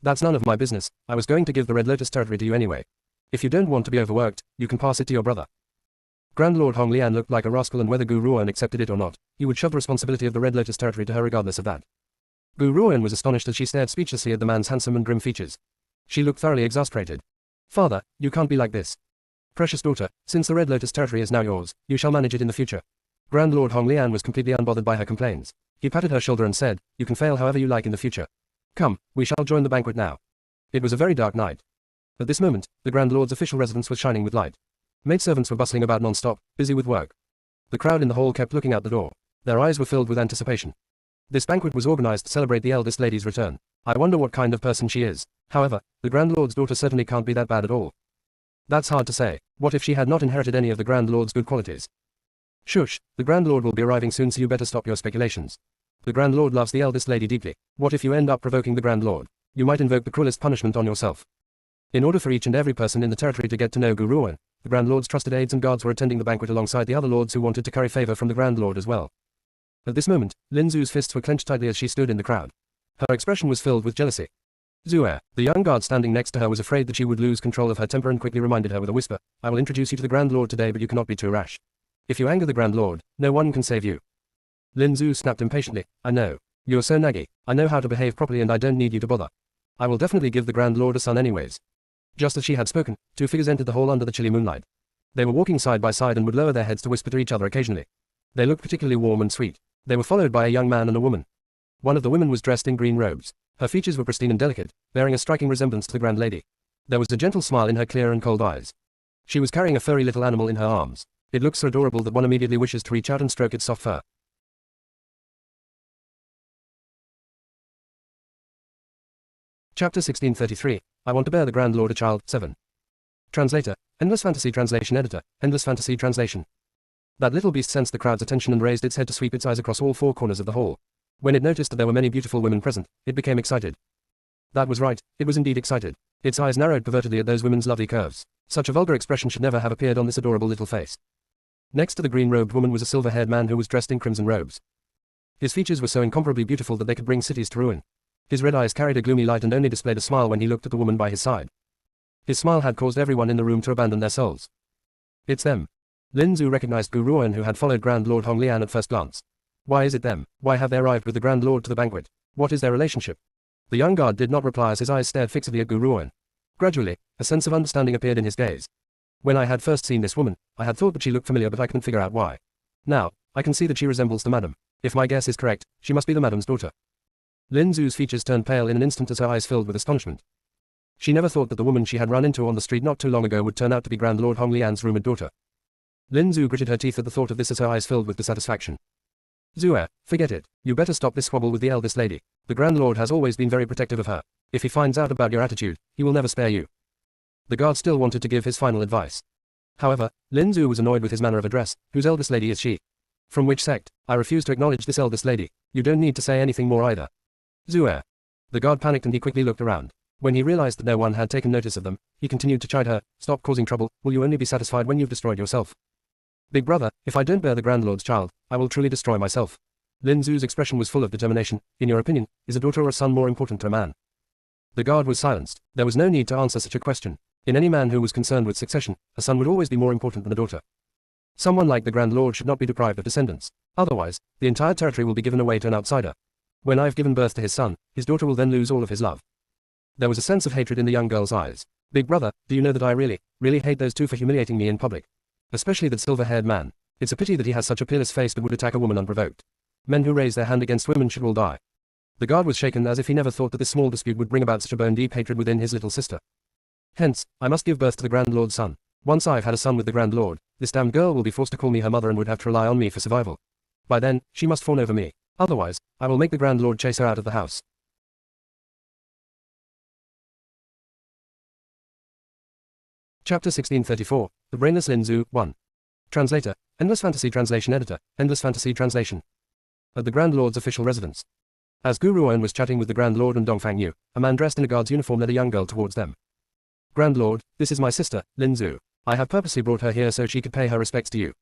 That's none of my business, I was going to give the Red Lotus Territory to you anyway. If you don't want to be overworked, you can pass it to your brother. Grand Lord Hong Lian looked like a rascal, and whether Gu Ruan accepted it or not, he would shove the responsibility of the Red Lotus Territory to her regardless of that. Gu Ruan was astonished as she stared speechlessly at the man's handsome and grim features. She looked thoroughly exasperated. Father, you can't be like this. Precious daughter, since the Red Lotus Territory is now yours, you shall manage it in the future. Grand Lord Hong Lian was completely unbothered by her complaints. He patted her shoulder and said, you can fail however you like in the future. Come, we shall join the banquet now. It was a very dark night. At this moment, the Grand Lord's official residence was shining with light. Maidservants were bustling about non-stop, busy with work. The crowd in the hall kept looking out the door. Their eyes were filled with anticipation. This banquet was organized to celebrate the eldest lady's return. I wonder what kind of person she is. However, the Grand Lord's daughter certainly can't be that bad at all. That's hard to say. What if she had not inherited any of the Grand Lord's good qualities? Shush, the Grand Lord will be arriving soon, so you better stop your speculations. The Grand Lord loves the eldest lady deeply. What if you end up provoking the Grand Lord? You might invoke the cruelest punishment on yourself. In order for each and every person in the territory to get to know Gu Ruan, the Grand Lord's trusted aides and guards were attending the banquet alongside the other lords who wanted to curry favor from the Grand Lord as well. At this moment, Lin Zu's fists were clenched tightly as she stood in the crowd. Her expression was filled with jealousy. Zuer, the young guard standing next to her was afraid that she would lose control of her temper and quickly reminded her with a whisper, I will introduce you to the Grand Lord today, but you cannot be too rash. If you anger the Grand Lord, no one can save you. Lin Zu snapped impatiently, I know. You're so naggy. I know how to behave properly and I don't need you to bother. I will definitely give the Grand Lord a son anyways. Just as she had spoken, two figures entered the hall under the chilly moonlight. They were walking side by side and would lower their heads to whisper to each other occasionally. They looked particularly warm and sweet. They were followed by a young man and a woman. One of the women was dressed in green robes. Her features were pristine and delicate, bearing a striking resemblance to the Grand Lady. There was a gentle smile in her clear and cold eyes. She was carrying a furry little animal in her arms. It looked so adorable that one immediately wishes to reach out and stroke its soft fur. Chapter 1633, I Want to Bear the Grand Lord a Child, 7. Translator, Endless Fantasy Translation Editor, Endless Fantasy Translation. That little beast sensed the crowd's attention and raised its head to sweep its eyes across all four corners of the hall. When it noticed that there were many beautiful women present, it became excited. That was right, it was indeed excited. Its eyes narrowed pervertedly at those women's lovely curves. Such a vulgar expression should never have appeared on this adorable little face. Next to the green-robed woman was a silver-haired man who was dressed in crimson robes. His features were so incomparably beautiful that they could bring cities to ruin. His red eyes carried a gloomy light and only displayed a smile when he looked at the woman by his side. His smile had caused everyone in the room to abandon their souls. It's them. Lin Zu recognized Gu Ruoan, who had followed Grand Lord Hong Lian at first glance. Why is it them? Why have they arrived with the Grand Lord to the banquet? What is their relationship? The young guard did not reply as his eyes stared fixedly at Gu Ruoan. Gradually, a sense of understanding appeared in his gaze. When I had first seen this woman, I had thought that she looked familiar, but I couldn't figure out why. Now, I can see that she resembles the madam. If my guess is correct, she must be the madam's daughter. Lin Zu's features turned pale in an instant as her eyes filled with astonishment. She never thought that the woman she had run into on the street not too long ago would turn out to be Grand Lord Hong Lian's rumored daughter. Lin Zu gritted her teeth at the thought of this as her eyes filled with dissatisfaction. Zuer, forget it. You better stop this squabble with the eldest lady. The Grand Lord has always been very protective of her. If he finds out about your attitude, he will never spare you. The guard still wanted to give his final advice. However, Lin Zu was annoyed with his manner of address. Whose eldest lady is she? From which sect? I refuse to acknowledge this eldest lady. You don't need to say anything more either. Zuer. The guard panicked and he quickly looked around. When he realized that no one had taken notice of them, he continued to chide her, stop causing trouble, will you only be satisfied when you've destroyed yourself? Big brother, if I don't bear the Grand Lord's child, I will truly destroy myself. Lin Zu's expression was full of determination. In your opinion, is a daughter or a son more important to a man? The guard was silenced. There was no need to answer such a question. In any man who was concerned with succession, a son would always be more important than a daughter. Someone like the Grand Lord should not be deprived of descendants. Otherwise, the entire territory will be given away to an outsider. When I've given birth to his son, his daughter will then lose all of his love. There was a sense of hatred in the young girl's eyes. Big brother, do you know that I really hate those two for humiliating me in public? Especially that silver-haired man. It's a pity that he has such a peerless face but would attack a woman unprovoked. Men who raise their hand against women should all die. The guard was shaken as if he never thought that this small dispute would bring about such a bone-deep hatred within his little sister. Hence, I must give birth to the Grand Lord's son. Once I've had a son with the Grand Lord, this damned girl will be forced to call me her mother and would have to rely on me for survival. By then, she must fawn over me. Otherwise, I will make the Grand Lord chase her out of the house. Chapter 1634, The Brainless Lin Zu, 1. Translator, Endless Fantasy Translation Editor, Endless Fantasy Translation. At the Grand Lord's official residence. As Gu Ruoan was chatting with the Grand Lord and Dongfang Yu, a man dressed in a guard's uniform led a young girl towards them. Grand Lord, this is my sister, Lin Zu. I have purposely brought her here so she could pay her respects to you.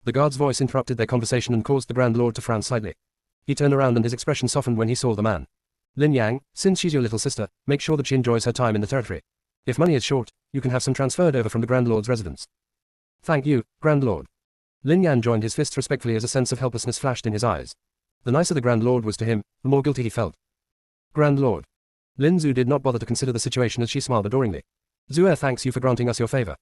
The guard's voice interrupted their conversation and caused the Grand Lord to frown slightly. He turned around and his expression softened when he saw the man. Lin Yang, since she's your little sister, make sure that she enjoys her time in the territory. If money is short, you can have some transferred over from the Grand Lord's residence. Thank you, Grand Lord. Lin Yan joined his fists respectfully as a sense of helplessness flashed in his eyes. The nicer the Grand Lord was to him, the more guilty he felt. Grand Lord. Lin Zu did not bother to consider the situation as she smiled adoringly. Zuer thanks you for granting us your favor.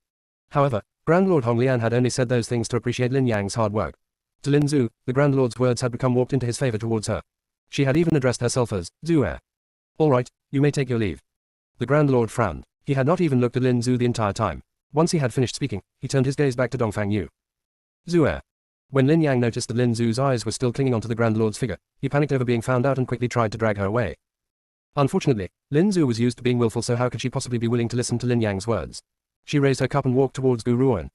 However, Grand Lord Hong Lian had only said those things to appreciate Lin Yang's hard work. To Lin Zu, the Grand Lord's words had become warped into his favor towards her. She had even addressed herself as Zuer. All right, you may take your leave. The Grand Lord frowned. He had not even looked at Lin Zu the entire time. Once he had finished speaking, he turned his gaze back to Dongfang Yu. Zuer. When Lin Yang noticed that Lin Zu's eyes were still clinging onto the Grand Lord's figure, he panicked over being found out and quickly tried to drag her away. Unfortunately, Lin Zu was used to being willful, so how could she possibly be willing to listen to Lin Yang's words? She raised her cup and walked towards Gu Ruoan.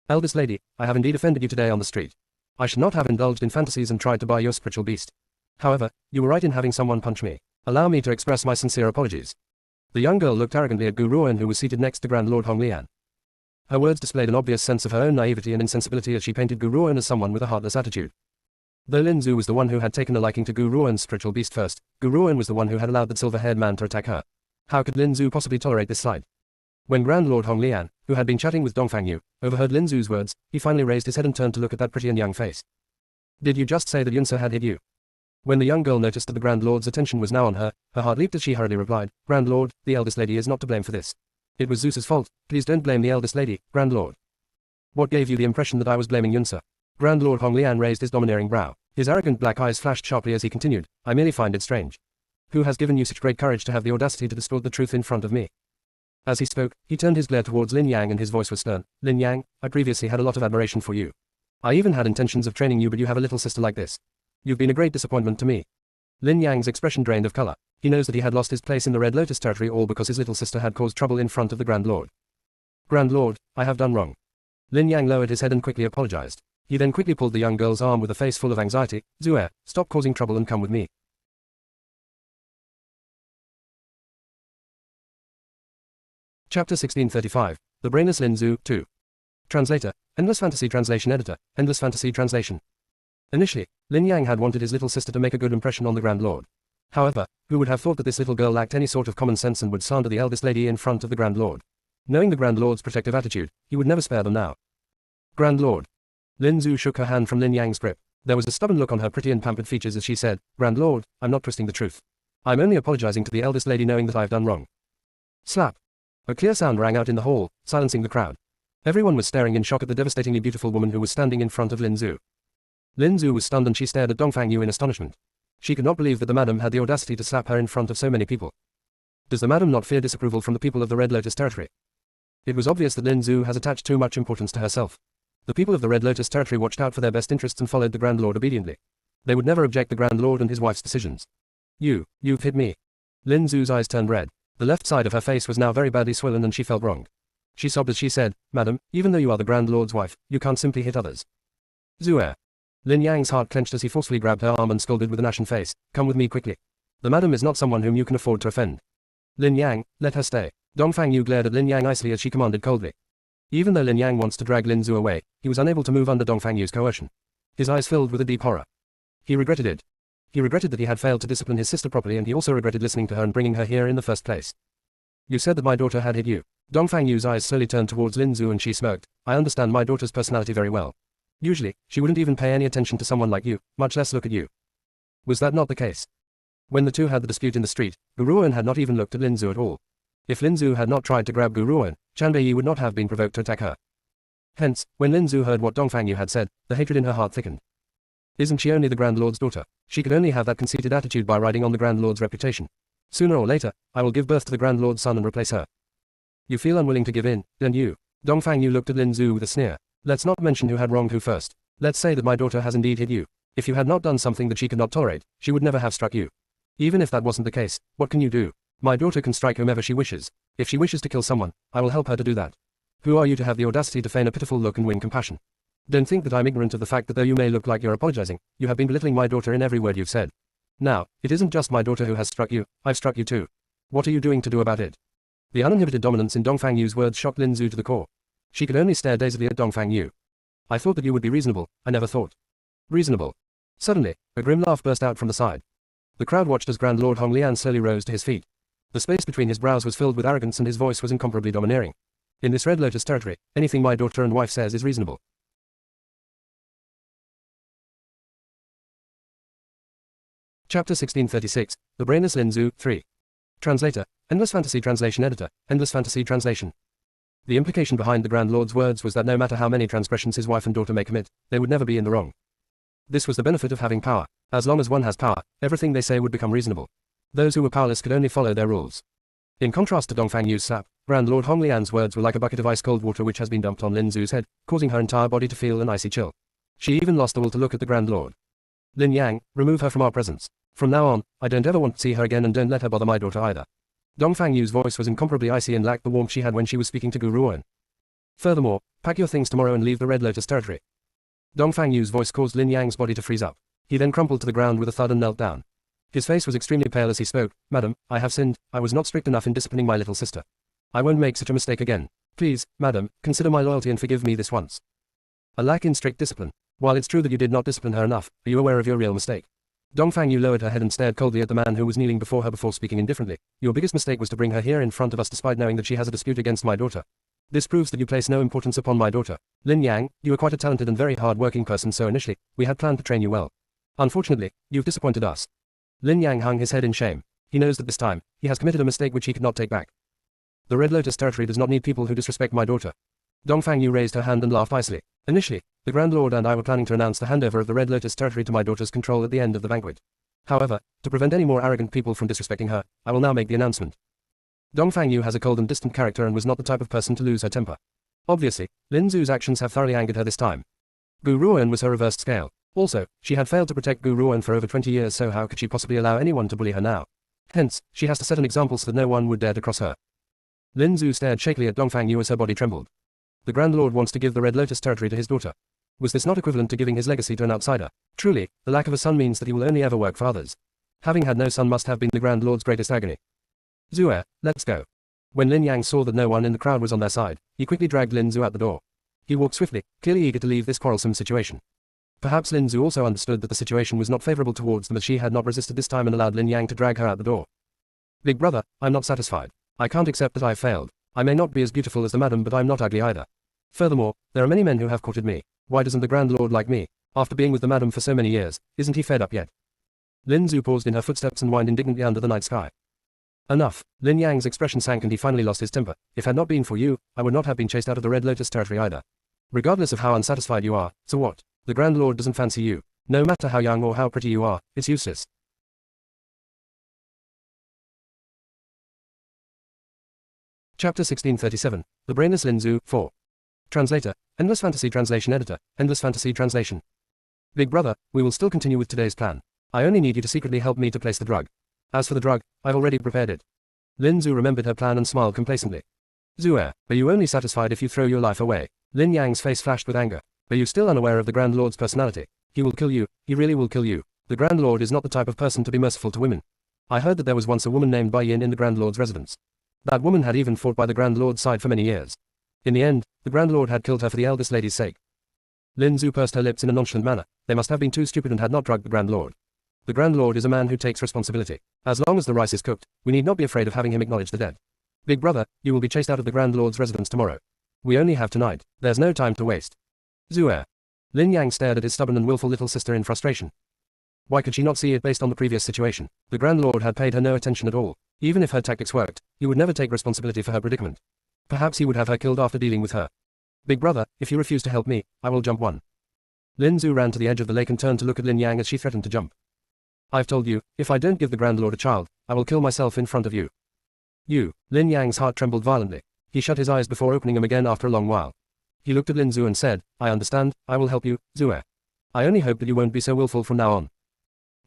Eldest lady, I have indeed offended you today on the street. I should not have indulged in fantasies and tried to buy your spiritual beast. However, you were right in having someone punch me. Allow me to express my sincere apologies. The young girl looked arrogantly at Gu Ruoan, who was seated next to Grand Lord Hong Lian. Her words displayed an obvious sense of her own naivety and insensibility as she painted Gu Ruoan as someone with a heartless attitude. Though Lin Zu was the one who had taken a liking to Gu Ruoan's spiritual beast first, Gu Ruoan was the one who had allowed that silver-haired man to attack her. How could Lin Zhu possibly tolerate this slight? When Grand Lord Hong Lian, who had been chatting with Dongfang Yu, overheard Lin Zhu's words, he finally raised his head and turned to look at that pretty and young face. Did you just say that Yunsa had hit you? When the young girl noticed that the Grand Lord's attention was now on her, her heart leaped as she hurriedly replied, Grand Lord, the eldest lady is not to blame for this. It was Zeus's fault, please don't blame the eldest lady, Grand Lord. What gave you the impression that I was blaming Yunsa? Grand Lord Hong Lian raised his domineering brow. His arrogant black eyes flashed sharply as he continued, I merely find it strange. Who has given you such great courage to have the audacity to distort the truth in front of me? As he spoke, he turned his glare towards Lin Yang and his voice was stern. Lin Yang, I previously had a lot of admiration for you. I even had intentions of training you, but you have a little sister like this. You've been a great disappointment to me. Lin Yang's expression drained of color. He knows that he had lost his place in the Red Lotus territory all because his little sister had caused trouble in front of the Grand Lord. Grand Lord, I have done wrong. Lin Yang lowered his head and quickly apologized. He then quickly pulled the young girl's arm with a face full of anxiety. Zuer, stop causing trouble and come with me. Chapter 1635, The Brainless Lin Zhu, 2. Translator, Endless Fantasy Translation Editor, Endless Fantasy Translation. Initially, Lin Yang had wanted his little sister to make a good impression on the Grand Lord. However, who would have thought that this little girl lacked any sort of common sense and would slander the eldest lady in front of the Grand Lord? Knowing the Grand Lord's protective attitude, he would never spare them now. Grand Lord. Lin Zhu shook her hand from Lin Yang's grip. There was a stubborn look on her pretty and pampered features as she said, Grand Lord, I'm not twisting the truth. I'm only apologizing to the eldest lady knowing that I've done wrong. Slap. A clear sound rang out in the hall, silencing the crowd. Everyone was staring in shock at the devastatingly beautiful woman who was standing in front of Lin Zhu. Lin Zhu was stunned and she stared at Dongfang Yu in astonishment. She could not believe that the madam had the audacity to slap her in front of so many people. Does the madam not fear disapproval from the people of the Red Lotus territory? It was obvious that Lin Zhu has attached too much importance to herself. The people of the Red Lotus territory watched out for their best interests and followed the Grand Lord obediently. They would never object the Grand Lord and his wife's decisions. You've hit me. Lin Zhu's eyes turned red. The left side of her face was now very badly swollen and she felt wronged. She sobbed as she said, Madam, even though you are the Grand Lord's wife, you can't simply hit others. Zuer. Lin Yang's heart clenched as he forcefully grabbed her arm and scolded with an ashen face, come with me quickly. The madam is not someone whom you can afford to offend. Lin Yang, let her stay. Dongfang Yu glared at Lin Yang icily as she commanded coldly. Even though Lin Yang wants to drag Lin Zhu away, he was unable to move under Dongfang Yu's coercion. His eyes filled with a deep horror. He regretted it. He regretted that he had failed to discipline his sister properly and he also regretted listening to her and bringing her here in the first place. You said that my daughter had hit you. Dongfang Yu's eyes slowly turned towards Lin Zhu and she smirked. I understand my daughter's personality very well. Usually, she wouldn't even pay any attention to someone like you, much less look at you. Was that not the case? When the two had the dispute in the street, Gu Ruoan had not even looked at Lin Zhu at all. If Lin Zhu had not tried to grab Gu Ruoan, Chan Beiyi would not have been provoked to attack her. Hence, when Lin Zhu heard what Dongfang Yu had said, the hatred in her heart thickened. Isn't she only the Grand Lord's daughter? She could only have that conceited attitude by riding on the Grand Lord's reputation. Sooner or later, I will give birth to the Grand Lord's son and replace her. You feel unwilling to give in, don't you? Dongfang Yu looked at Lin Zhu with a sneer. Let's not mention who had wronged who first. Let's say that my daughter has indeed hit you. If you had not done something that she could not tolerate, she would never have struck you. Even if that wasn't the case, what can you do? My daughter can strike whomever she wishes. If she wishes to kill someone, I will help her to do that. Who are you to have the audacity to feign a pitiful look and win compassion? Don't think that I'm ignorant of the fact that though you may look like you're apologizing, you have been belittling my daughter in every word you've said. Now, it isn't just my daughter who has struck you, I've struck you too. What are you doing to do about it? The uninhibited dominance in Dongfang Yu's words shocked Lin Zhu to the core. She could only stare dazedly at Dongfang Yu. I thought that you would be reasonable, I never thought. Reasonable. Suddenly, a grim laugh burst out from the side. The crowd watched as Grand Lord Hong Lian slowly rose to his feet. The space between his brows was filled with arrogance and his voice was incomparably domineering. In this Red Lotus territory, anything my daughter and wife says is reasonable. Chapter 1636, The Brainless Lin Zhu, 3. Translator, Endless Fantasy Translation Editor, Endless Fantasy Translation. The implication behind the Grand Lord's words was that no matter how many transgressions his wife and daughter may commit, they would never be in the wrong. This was the benefit of having power. As long as one has power, everything they say would become reasonable. Those who were powerless could only follow their rules. In contrast to Dongfang Yu's slap, Grand Lord Hong Lian's words were like a bucket of ice-cold water which has been dumped on Lin Zhu's head, causing her entire body to feel an icy chill. She even lost the will to look at the Grand Lord. Lin Yang, remove her from our presence. From now on, I don't ever want to see her again and don't let her bother my daughter either. Dongfang Yu's voice was incomparably icy and lacked the warmth she had when she was speaking to Gu Ruoan. Furthermore, pack your things tomorrow and leave the Red Lotus territory. Dongfang Yu's voice caused Lin Yang's body to freeze up. He then crumpled to the ground with a thud and knelt down. His face was extremely pale as he spoke. Madam, I have sinned. I was not strict enough in disciplining my little sister. I won't make such a mistake again. Please, madam, consider my loyalty and forgive me this once. A lack in strict discipline. While it's true that you did not discipline her enough, are you aware of your real mistake? Dongfang Yu lowered her head and stared coldly at the man who was kneeling before her before speaking indifferently. Your biggest mistake was to bring her here in front of us despite knowing that she has a dispute against my daughter. This proves that you place no importance upon my daughter. Lin Yang, you are quite a talented and very hard-working person, so initially, we had planned to train you well. Unfortunately, you've disappointed us. Lin Yang hung his head in shame. He knows that this time, he has committed a mistake which he could not take back. The Red Lotus territory does not need people who disrespect my daughter. Dongfang Yu raised her hand and laughed icily. Initially, the Grand Lord and I were planning to announce the handover of the Red Lotus territory to my daughter's control at the end of the banquet. However, to prevent any more arrogant people from disrespecting her, I will now make the announcement. Dongfang Yu has a cold and distant character and was not the type of person to lose her temper. Obviously, Lin Zu's actions have thoroughly angered her this time. Gu Ruoan was her reversed scale. Also, she had failed to protect Gu Ruoan for over 20 years, so how could she possibly allow anyone to bully her now? Hence, she has to set an example so that no one would dare to cross her. Lin Zu stared shakily at Dongfang Yu as her body trembled. The Grand Lord wants to give the Red Lotus territory to his daughter. Was this not equivalent to giving his legacy to an outsider? Truly, the lack of a son means that he will only ever work for others. Having had no son must have been the Grand Lord's greatest agony. Zuer, let's go. When Lin Yang saw that no one in the crowd was on their side, he quickly dragged Lin Zu out the door. He walked swiftly, clearly eager to leave this quarrelsome situation. Perhaps Lin Zu also understood that the situation was not favorable towards them, as she had not resisted this time and allowed Lin Yang to drag her out the door. Big brother, I'm not satisfied. I can't accept that I failed. I may not be as beautiful as the madam, but I'm not ugly either. Furthermore, there are many men who have courted me. Why doesn't the Grand Lord like me? After being with the madam for so many years, isn't he fed up yet? Lin Zu paused in her footsteps and whined indignantly under the night sky. Enough. Lin Yang's expression sank and he finally lost his temper. If had not been for you, I would not have been chased out of the Red Lotus territory either. Regardless of how unsatisfied you are, so what? The Grand Lord doesn't fancy you. No matter how young or how pretty you are, it's useless. Chapter 1637, The Brainless Lin Zu, 4. Translator, Endless Fantasy Translation Editor, Endless Fantasy Translation. Big brother, we will still continue with today's plan. I only need you to secretly help me to place the drug. As for the drug, I've already prepared it. Lin Zu remembered her plan and smiled complacently. Zuer, are you only satisfied if you throw your life away? Lin Yang's face flashed with anger. Are you still unaware of the Grand Lord's personality? He will kill you, he really will kill you. The Grand Lord is not the type of person to be merciful to women. I heard that there was once a woman named Bai Yin in the Grand Lord's residence. That woman had even fought by the Grand Lord's side for many years. In the end, the Grand Lord had killed her for the eldest lady's sake. Lin Zu pursed her lips in a nonchalant manner. They must have been too stupid and had not drugged the Grand Lord. The Grand Lord is a man who takes responsibility. As long as the rice is cooked, we need not be afraid of having him acknowledge the dead. Big brother, you will be chased out of the Grand Lord's residence tomorrow. We only have tonight. There's no time to waste. Zuer. Lin Yang stared at his stubborn and willful little sister in frustration. Why could she not see it based on the previous situation? The Grand Lord had paid her no attention at all. Even if her tactics worked, he would never take responsibility for her predicament. Perhaps he would have her killed after dealing with her. Big brother, if you refuse to help me, I will jump one. Lin Zu ran to the edge of the lake and turned to look at Lin Yang as she threatened to jump. I've told you, if I don't give the Grand Lord a child, I will kill myself in front of you. You. Lin Yang's heart trembled violently. He shut his eyes before opening them again after a long while. He looked at Lin Zu and said, I understand, I will help you, Zuer. I only hope that you won't be so willful from now on.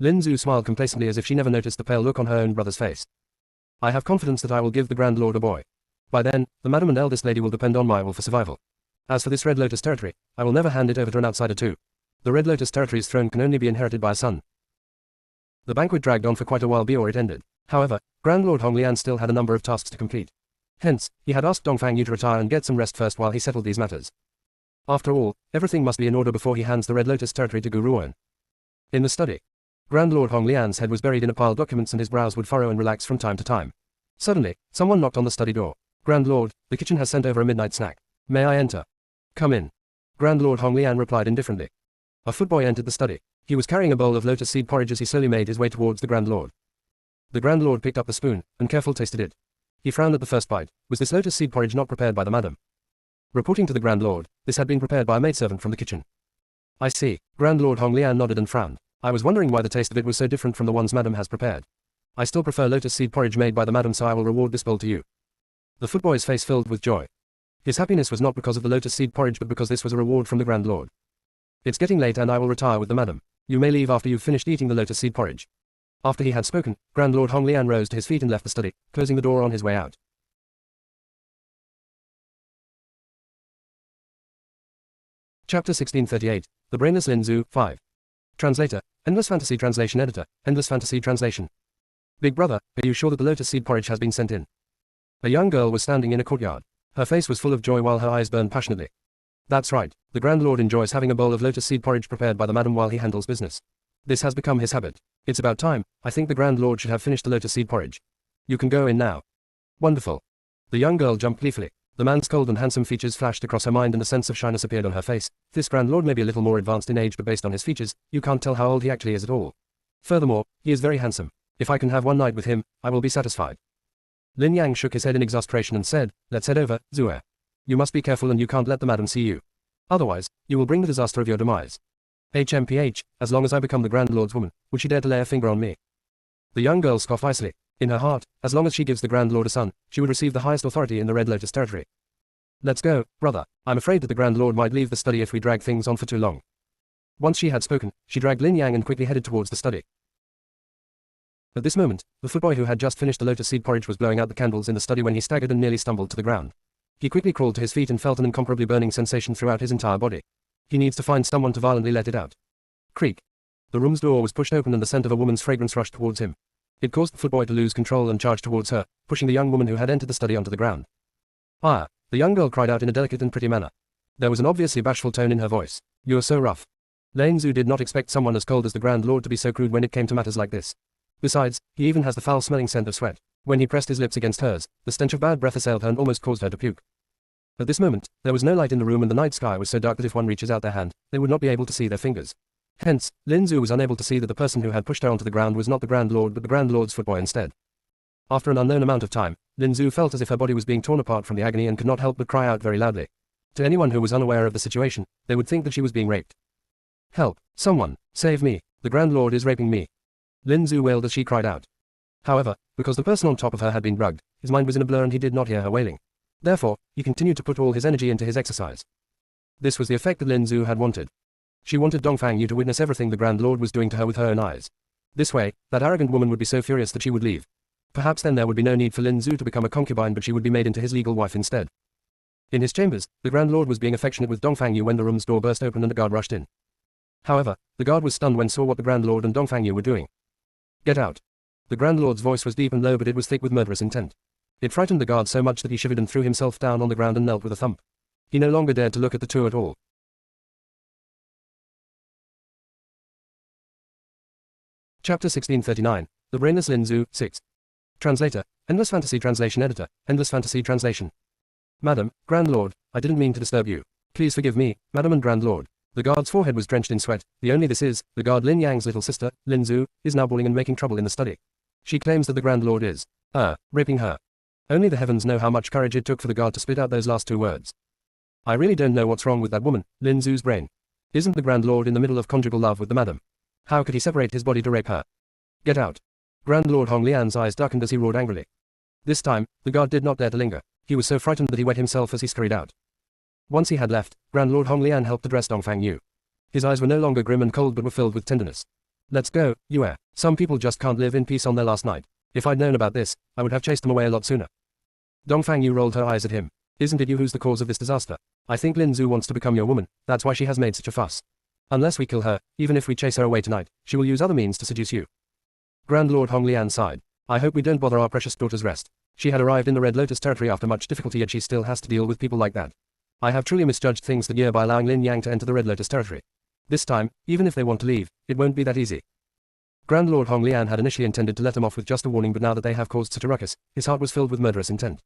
Lin Zu smiled complacently as if she never noticed the pale look on her own brother's face. I have confidence that I will give the Grand Lord a boy. By then, the madam and eldest lady will depend on my will for survival. As for this Red Lotus territory, I will never hand it over to an outsider too. The Red Lotus territory's throne can only be inherited by a son. The banquet dragged on for quite a while before it ended. However, Grand Lord Honglian still had a number of tasks to complete. Hence, he had asked Dongfang Yu to retire and get some rest first while he settled these matters. After all, everything must be in order before he hands the Red Lotus territory to Gu Ruoan. In the study, Grand Lord Honglian's head was buried in a pile of documents and his brows would furrow and relax from time to time. Suddenly, someone knocked on the study door. Grand Lord, the kitchen has sent over a midnight snack. May I enter? Come in. Grand Lord Honglian replied indifferently. A footboy entered the study. He was carrying a bowl of lotus seed porridge as he slowly made his way towards the Grand Lord. The Grand Lord picked up the spoon, and carefully tasted it. He frowned at the first bite. Was this lotus seed porridge not prepared by the madam? Reporting to the Grand Lord, this had been prepared by a maidservant from the kitchen. I see. Grand Lord Honglian nodded and frowned. I was wondering why the taste of it was so different from the ones madam has prepared. I still prefer lotus seed porridge made by the madam, so I will reward this bowl to you. The footboy's face filled with joy. His happiness was not because of the lotus seed porridge but because this was a reward from the Grand Lord. It's getting late and I will retire with the madam. You may leave after you've finished eating the lotus seed porridge. After he had spoken, Grand Lord Honglian rose to his feet and left the study, closing the door on his way out. Chapter 1638, The Brainless Lin Zu, 5. Translator, Endless Fantasy Translation Editor, Endless Fantasy Translation. Big brother, are you sure that the lotus seed porridge has been sent in? A young girl was standing in a courtyard. Her face was full of joy while her eyes burned passionately. That's right, the Grand Lord enjoys having a bowl of lotus seed porridge prepared by the madam while he handles business. This has become his habit. It's about time. I think the Grand Lord should have finished the lotus seed porridge. You can go in now. Wonderful. The young girl jumped gleefully. The man's cold and handsome features flashed across her mind and a sense of shyness appeared on her face. This Grand Lord may be a little more advanced in age, but based on his features, you can't tell how old he actually is at all. Furthermore, he is very handsome. If I can have one night with him, I will be satisfied. Lin Yang shook his head in exasperation and said, let's head over, Zue. You must be careful and you can't let the madam see you. Otherwise, you will bring the disaster of your demise. HMPH, as long as I become the Grand Lord's woman, would she dare to lay a finger on me? The young girl scoffed icily. In her heart, as long as she gives the Grand Lord a son, she would receive the highest authority in the Red Lotus territory. Let's go, brother. I'm afraid that the Grand Lord might leave the study if we drag things on for too long. Once she had spoken, she dragged Lin Yang and quickly headed towards the study. At this moment, the footboy who had just finished the lotus seed porridge was blowing out the candles in the study when he staggered and nearly stumbled to the ground. He quickly crawled to his feet and felt an incomparably burning sensation throughout his entire body. He needs to find someone to violently let it out. Creak. The room's door was pushed open and the scent of a woman's fragrance rushed towards him. It caused the footboy to lose control and charge towards her, pushing the young woman who had entered the study onto the ground. Ah! The young girl cried out in a delicate and pretty manner. There was an obviously bashful tone in her voice. You're so rough. Lane Zhu did not expect someone as cold as the Grand Lord to be so crude when it came to matters like this. Besides, he even has the foul-smelling scent of sweat. When he pressed his lips against hers, the stench of bad breath assailed her and almost caused her to puke. At this moment, there was no light in the room and the night sky was so dark that if one reaches out their hand, they would not be able to see their fingers. Hence, Lin Zhu was unable to see that the person who had pushed her onto the ground was not the Grand Lord but the Grand Lord's footboy instead. After an unknown amount of time, Lin Zhu felt as if her body was being torn apart from the agony and could not help but cry out very loudly. To anyone who was unaware of the situation, they would think that she was being raped. Help! Someone! Save me! The Grand Lord is raping me! Lin Zhu wailed as she cried out. However, because the person on top of her had been drugged, his mind was in a blur and he did not hear her wailing. Therefore, he continued to put all his energy into his exercise. This was the effect that Lin Zhu had wanted. She wanted Dongfang Yu to witness everything the Grand Lord was doing to her with her own eyes. This way, that arrogant woman would be so furious that she would leave. Perhaps then there would be no need for Lin Zhu to become a concubine but she would be made into his legal wife instead. In his chambers, the Grand Lord was being affectionate with Dongfang Yu when the room's door burst open and a guard rushed in. However, the guard was stunned when saw what the Grand Lord and Dongfang Yu were doing. Get out. The Grand Lord's voice was deep and low but it was thick with murderous intent. It frightened the guard so much that he shivered and threw himself down on the ground and knelt with a thump. He no longer dared to look at the two at all. Chapter 1639, The Brainless Lin Zhu, 6. Translator, Endless Fantasy Translation Editor, Endless Fantasy Translation. Madam, Grand Lord, I didn't mean to disturb you. Please forgive me, Madam and Grand Lord. The guard's forehead was drenched in sweat. The only this is, the guard Lin Yang's little sister, Lin Zhu, is now bawling and making trouble in the study. She claims that the Grand Lord is, raping her. Only the heavens know how much courage it took for the guard to spit out those last two words. I really don't know what's wrong with that woman, Lin Zhu's brain. Isn't the Grand Lord in the middle of conjugal love with the madam? How could he separate his body to rape her? Get out. Grand Lord Hong Lian's eyes darkened as he roared angrily. This time, the guard did not dare to linger. He was so frightened that he wet himself as he scurried out. Once he had left, Grand Lord Hong Lian helped address Dongfang Yu. His eyes were no longer grim and cold but were filled with tenderness. Let's go, Yue. Some people just can't live in peace on their last night. If I'd known about this, I would have chased them away a lot sooner. Dongfang Yu rolled her eyes at him. Isn't it you who's the cause of this disaster? I think Lin Zhu wants to become your woman, that's why she has made such a fuss. Unless we kill her, even if we chase her away tonight, she will use other means to seduce you. Grand Lord Hong Lian sighed. I hope we don't bother our precious daughter's rest. She had arrived in the Red Lotus territory after much difficulty yet she still has to deal with people like that. I have truly misjudged things that year by allowing Lin Yang to enter the Red Lotus territory. This time, even if they want to leave, it won't be that easy. Grand Lord Hong Lian had initially intended to let them off with just a warning but now that they have caused such a ruckus, his heart was filled with murderous intent.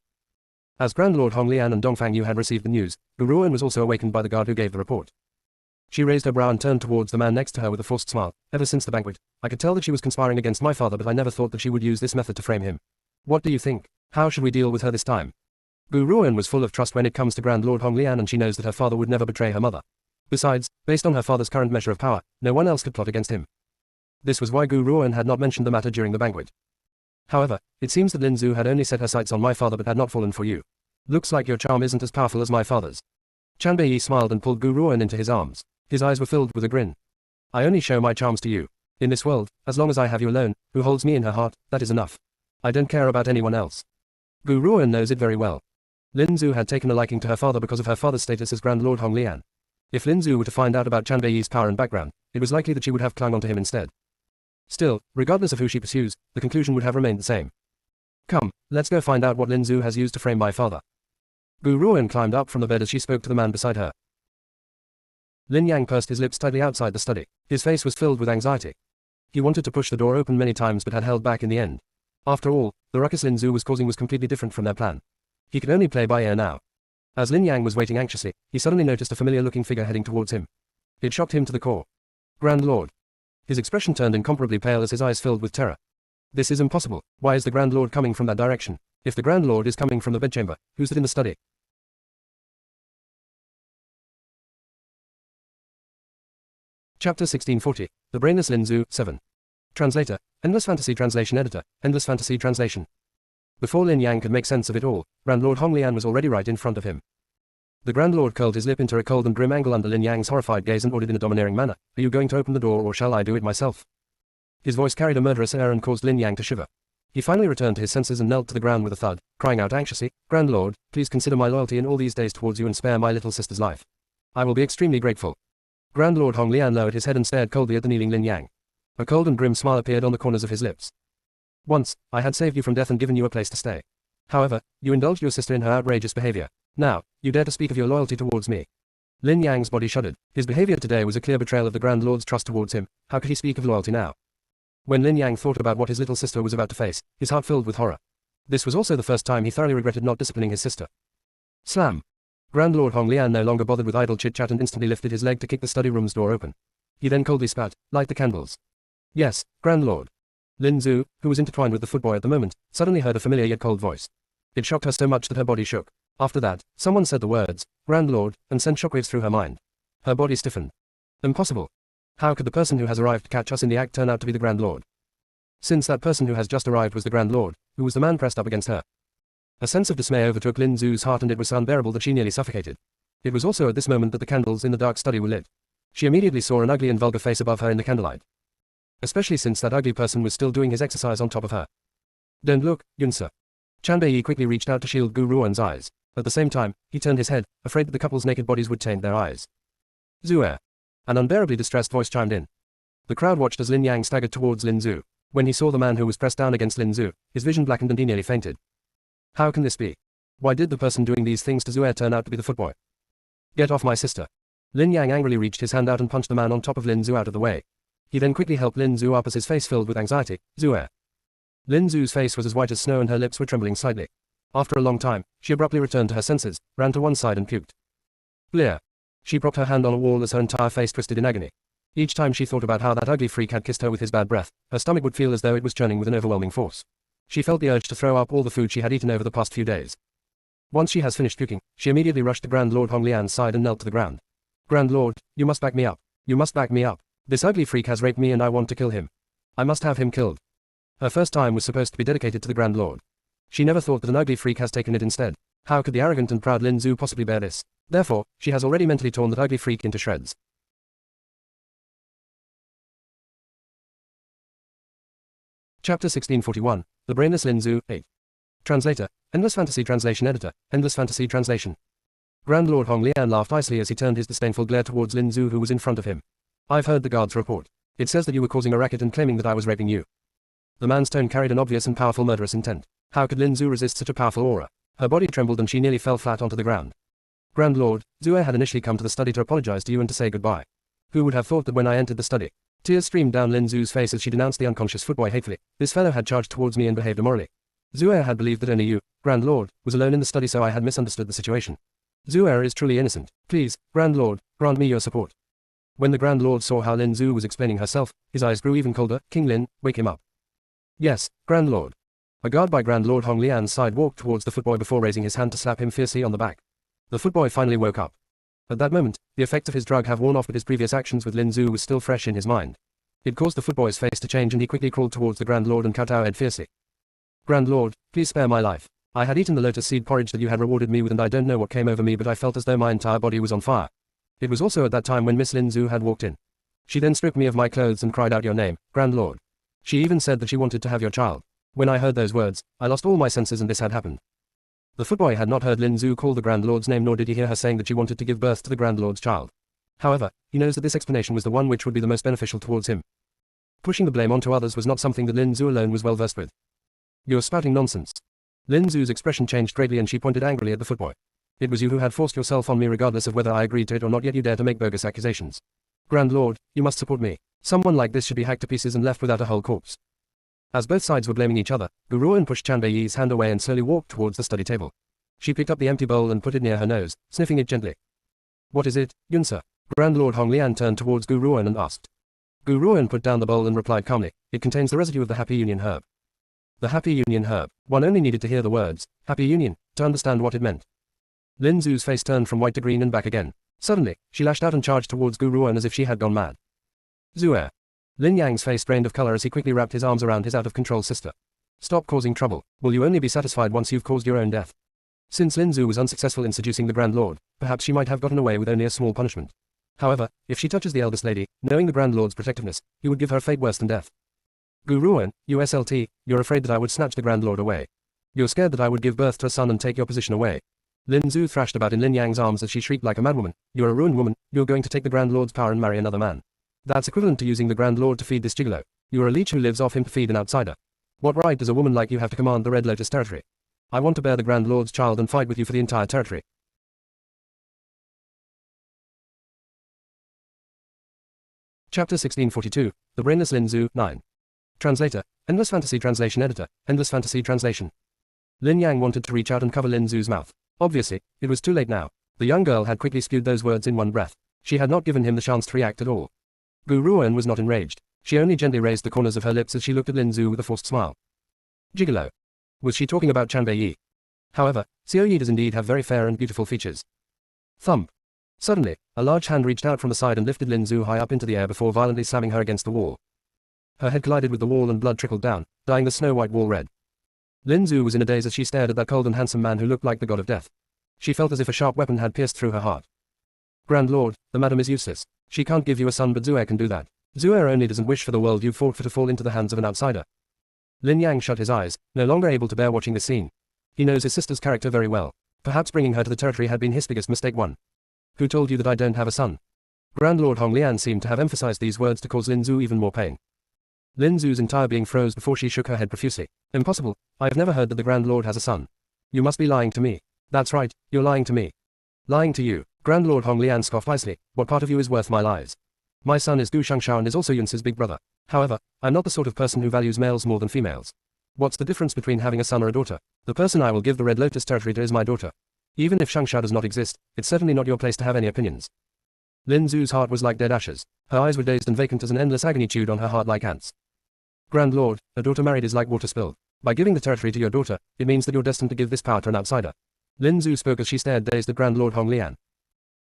As Grand Lord Hong Lian and Dongfang Yu had received the news, Gu Ruan was also awakened by the guard who gave the report. She raised her brow and turned towards the man next to her with a forced smile. Ever since the banquet, I could tell that she was conspiring against my father but I never thought that she would use this method to frame him. What do you think? How should we deal with her this time? Gu Ruan was full of trust when it comes to Grand Lord Hong Lian and she knows that her father would never betray her mother. Besides, based on her father's current measure of power, no one else could plot against him. This was why Gu Ruan had not mentioned the matter during the banquet. However, it seems that Lin Zhu had only set her sights on my father but had not fallen for you. Looks like your charm isn't as powerful as my father's. Chanbei Yi smiled and pulled Gu Ruan into his arms. His eyes were filled with a grin. I only show my charms to you. In this world, as long as I have you alone, who holds me in her heart, that is enough. I don't care about anyone else. Gu Ruan knows it very well. Lin Zhu had taken a liking to her father because of her father's status as Grand Lord Hong Lian. If Lin Zhu were to find out about Chanbei Yi's power and background, it was likely that she would have clung onto him instead. Still, regardless of who she pursues, the conclusion would have remained the same. Come, let's go find out what Lin Zhu has used to frame my father. Gu Ruan climbed up from the bed as she spoke to the man beside her. Lin Yang pursed his lips tightly outside the study. His face was filled with anxiety. He wanted to push the door open many times but had held back in the end. After all, the ruckus Lin Zu was causing was completely different from their plan. He could only play by ear now. As Lin Yang was waiting anxiously, he suddenly noticed a familiar-looking figure heading towards him. It shocked him to the core. Grand Lord. His expression turned incomparably pale as his eyes filled with terror. This is impossible. Why is the Grand Lord coming from that direction? If the Grand Lord is coming from the bedchamber, who's it in the study? Chapter 1640, The Brainless Lin Zu, 7. Translator, Endless Fantasy Translation Editor, Endless Fantasy Translation. Before Lin Yang could make sense of it all, Grand Lord Hong Lian was already right in front of him. The Grand Lord curled his lip into a cold and grim angle under Lin Yang's horrified gaze and ordered in a domineering manner, "Are you going to open the door or shall I do it myself?" His voice carried a murderous air and caused Lin Yang to shiver. He finally returned to his senses and knelt to the ground with a thud, crying out anxiously, "Grand Lord, please consider my loyalty in all these days towards you and spare my little sister's life. I will be extremely grateful." Grand Lord Hong Lian lowered his head and stared coldly at the kneeling Lin Yang. A cold and grim smile appeared on the corners of his lips. "Once, I had saved you from death and given you a place to stay. However, you indulged your sister in her outrageous behavior. Now, you dare to speak of your loyalty towards me." Lin Yang's body shuddered. His behavior today was a clear betrayal of the Grand Lord's trust towards him. How could he speak of loyalty now? When Lin Yang thought about what his little sister was about to face, his heart filled with horror. This was also the first time he thoroughly regretted not disciplining his sister. Slam! Grand Lord Hong Lian no longer bothered with idle chit-chat and instantly lifted his leg to kick the study room's door open. He then coldly spat, "Light the candles." "Yes, Grand Lord." Lin Zu, who was intertwined with the footboy at the moment, suddenly heard a familiar yet cold voice. It shocked her so much that her body shook. After that, someone said the words, "Grand Lord," and sent shockwaves through her mind. Her body stiffened. Impossible. How could the person who has arrived to catch us in the act turn out to be the Grand Lord? Since that person who has just arrived was the Grand Lord, who was the man pressed up against her? A sense of dismay overtook Lin Zu's heart and it was so unbearable that she nearly suffocated. It was also at this moment that the candles in the dark study were lit. She immediately saw an ugly and vulgar face above her in the candlelight. Especially since that ugly person was still doing his exercise on top of her. "Don't look, Yunsa." Chan Bei quickly reached out to shield Gu Ruan's eyes. At the same time, he turned his head, afraid that the couple's naked bodies would taint their eyes. "Zuer." An unbearably distressed voice chimed in. The crowd watched as Lin Yang staggered towards Lin Zu. When he saw the man who was pressed down against Lin Zu, his vision blackened and he nearly fainted. How can this be? Why did the person doing these things to Zuer turn out to be the footboy? "Get off my sister." Lin Yang angrily reached his hand out and punched the man on top of Lin Zu out of the way. He then quickly helped Lin Zu up as his face filled with anxiety. "Zuer." Lin Zu's face was as white as snow and her lips were trembling slightly. After a long time, she abruptly returned to her senses, ran to one side and puked. Blear. She propped her hand on a wall as her entire face twisted in agony. Each time she thought about how that ugly freak had kissed her with his bad breath, her stomach would feel as though it was churning with an overwhelming force. She felt the urge to throw up all the food she had eaten over the past few days. Once she has finished puking, she immediately rushed to Grand Lord Hong Lian's side and knelt to the ground. "Grand Lord, you must back me up. You must back me up. This ugly freak has raped me and I want to kill him. I must have him killed." Her first time was supposed to be dedicated to the Grand Lord. She never thought that an ugly freak has taken it instead. How could the arrogant and proud Lin Zu possibly bear this? Therefore, she has already mentally torn that ugly freak into shreds. Chapter 1641, The Brainless Lin Zu, 8. Translator, Endless Fantasy Translation Editor, Endless Fantasy Translation. Grand Lord Hong Lian laughed icily as he turned his disdainful glare towards Lin Zu who was in front of him. "I've heard the guard's report. It says that you were causing a racket and claiming that I was raping you." The man's tone carried an obvious and powerful murderous intent. How could Lin Zu resist such a powerful aura? Her body trembled and she nearly fell flat onto the ground. "Grand Lord, Zuer had initially come to the study to apologize to you and to say goodbye. Who would have thought that when I entered the study?" Tears streamed down Lin Zu's face as she denounced the unconscious footboy hatefully. "This fellow had charged towards me and behaved immorally. Zuer had believed that only you, Grand Lord, was alone in the study, so I had misunderstood the situation. Zuer is truly innocent. Please, Grand Lord, grant me your support." When the Grand Lord saw how Lin Zu was explaining herself, his eyes grew even colder. "King Lin, wake him up." "Yes, Grand Lord." A guard by Grand Lord Hong Lian's side walked towards the footboy before raising his hand to slap him fiercely on the back. The footboy finally woke up. At that moment, the effects of his drug have worn off, but his previous actions with Lin Zu was still fresh in his mind. It caused the footboy's face to change and he quickly crawled towards the Grand Lord and kowtowed fiercely. "Grand Lord, please spare my life. I had eaten the lotus seed porridge that you had rewarded me with and I don't know what came over me, but I felt as though my entire body was on fire." It was also at that time when Miss Lin Zu had walked in. She then stripped me of my clothes and cried out your name, Grand Lord. She even said that she wanted to have your child. When I heard those words, I lost all my senses and this had happened. The footboy had not heard Lin Zu call the Grand Lord's name, nor did he hear her saying that she wanted to give birth to the Grand Lord's child. However, he knows that this explanation was the one which would be the most beneficial towards him. Pushing the blame onto others was not something that Lin Zu alone was well versed with. "You're spouting nonsense." Lin Zu's expression changed greatly and she pointed angrily at the footboy. "It was you who had forced yourself on me regardless of whether I agreed to it or not, yet you dare to make bogus accusations. Grand Lord, you must support me. Someone like this should be hacked to pieces and left without a whole corpse. As both sides were blaming each other, Gu Ruoan pushed Chan Beiyi's hand away and slowly walked towards the study table. She picked up the empty bowl and put it near her nose, sniffing it gently. What is it, Yunsa? Grand Lord Hong Lian turned towards Gu Ruoan and asked. Gu Ruoan put down the bowl and replied calmly, it contains the residue of the Happy Union herb. The Happy Union herb. One only needed to hear the words, Happy Union, to understand what it meant. Lin Zhu's face turned from white to green and back again. Suddenly, she lashed out and charged towards Gu Ruoan as if she had gone mad. Zuer. Lin Yang's face drained of color as he quickly wrapped his arms around his out-of-control sister. Stop causing trouble. Will you only be satisfied once you've caused your own death? Since Lin Zhu was unsuccessful in seducing the Grand Lord, perhaps she might have gotten away with only a small punishment. However, if she touches the eldest lady, knowing the Grand Lord's protectiveness, he would give her fate worse than death. Gu Ruoan, USLT, you're afraid that I would snatch the Grand Lord away. You're scared that I would give birth to a son and take your position away. Lin Zhu thrashed about in Lin Yang's arms as she shrieked like a madwoman. You're a ruined woman, you're going to take the Grand Lord's power and marry another man. That's equivalent to using the Grand Lord to feed this gigolo. You're a leech who lives off him to feed an outsider. What right does a woman like you have to command the Red Lotus territory? I want to bear the Grand Lord's child and fight with you for the entire territory. Chapter 1642, The Brainless Lin Zhu, 9. Translator, Endless Fantasy Translation Editor, Endless Fantasy Translation. Lin Yang wanted to reach out and cover Lin Zhu's mouth. Obviously, it was too late now. The young girl had quickly spewed those words in one breath. She had not given him the chance to react at all. Gu Ruoan was not enraged. She only gently raised the corners of her lips as she looked at Lin Zhu with a forced smile. Gigolo. Was she talking about Chan Beiyi? However, Xiao Yi does indeed have very fair and beautiful features. Thump. Suddenly, a large hand reached out from the side and lifted Lin Zhu high up into the air before violently slamming her against the wall. Her head collided with the wall and blood trickled down, dyeing the snow-white wall red. Lin Zhu was in a daze as she stared at that cold and handsome man who looked like the god of death. She felt as if a sharp weapon had pierced through her heart. Grand Lord, the madam is useless. She can't give you a son, but Zuer can do that. Zuer only doesn't wish for the world you fought for to fall into the hands of an outsider. Lin Yang shut his eyes, no longer able to bear watching this scene. He knows his sister's character very well. Perhaps bringing her to the territory had been his biggest mistake. One. Who told you that I don't have a son? Grand Lord Hong Lian seemed to have emphasized these words to cause Lin Zhu even more pain. Lin Zhu's entire being froze before she shook her head profusely. Impossible. I have never heard that the Grand Lord has a son. You must be lying to me. That's right, you're lying to me. Lying to you. Grand Lord Hong Lian scoffed icily. What part of you is worth my lies? My son is Gu Shangshao and is also Yunce's big brother. However, I'm not the sort of person who values males more than females. What's the difference between having a son or a daughter? The person I will give the Red Lotus territory to is my daughter. Even if Shangshao does not exist, it's certainly not your place to have any opinions. Lin Zhu's heart was like dead ashes. Her eyes were dazed and vacant as an endless agony chewed on her heart like ants. Grand Lord, a daughter married is like water spilled. By giving the territory to your daughter, it means that you're destined to give this power to an outsider. Lin Zhu spoke as she stared dazed at Grand Lord Hong Lian.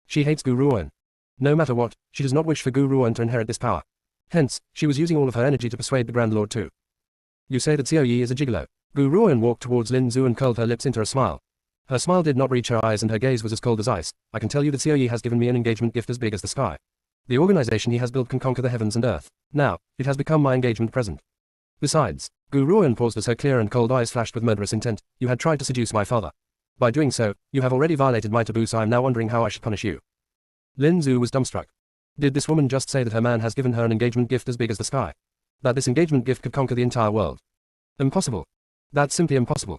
She hates Gu Ruoan. No matter what, she does not wish for Gu Ruoan to inherit this power. Hence, she was using all of her energy to persuade the Grand Lord too. You say that Xiao Yi is a gigolo. Gu Ruoan walked towards Lin Zhu and curled her lips into a smile. Her smile did not reach her eyes and her gaze was as cold as ice. I can tell you that Xiao Yi has given me an engagement gift as big as the sky. The organization he has built can conquer the heavens and earth. Now, it has become my engagement present. Besides, Gu Ruoan paused as her clear and cold eyes flashed with murderous intent. You had tried to seduce my father. By doing so, you have already violated my taboo, so I am now wondering how I should punish you. Lin Zhu was dumbstruck. Did this woman just say that her man has given her an engagement gift as big as the sky? That this engagement gift could conquer the entire world? Impossible. That's simply impossible.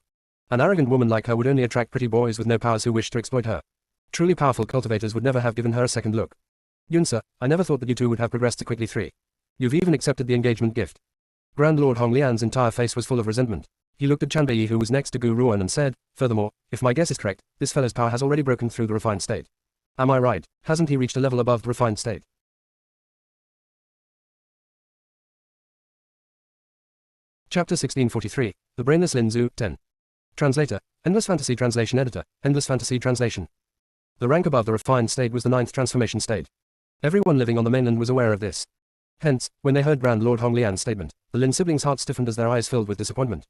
An arrogant woman like her would only attract pretty boys with no powers who wish to exploit her. Truly powerful cultivators would never have given her a second look. Yunsa, I never thought that you two would have progressed so quickly. 3. You've even accepted the engagement gift. Grand Lord Hong Lian's entire face was full of resentment. He looked at Chan Beiyi, who was next to Gu Ruoan, and said, furthermore, if my guess is correct, this fellow's power has already broken through the refined state. Am I right? Hasn't he reached a level above the refined state? Chapter 1643, The Brainless Lin Zhu, 10. Translator, Endless Fantasy Translation Editor, Endless Fantasy Translation. The rank above the refined state was the 9th transformation state. Everyone living on the mainland was aware of this. Hence, when they heard Grand Lord Hong Lian's statement, the Lin siblings' hearts stiffened as their eyes filled with disappointment.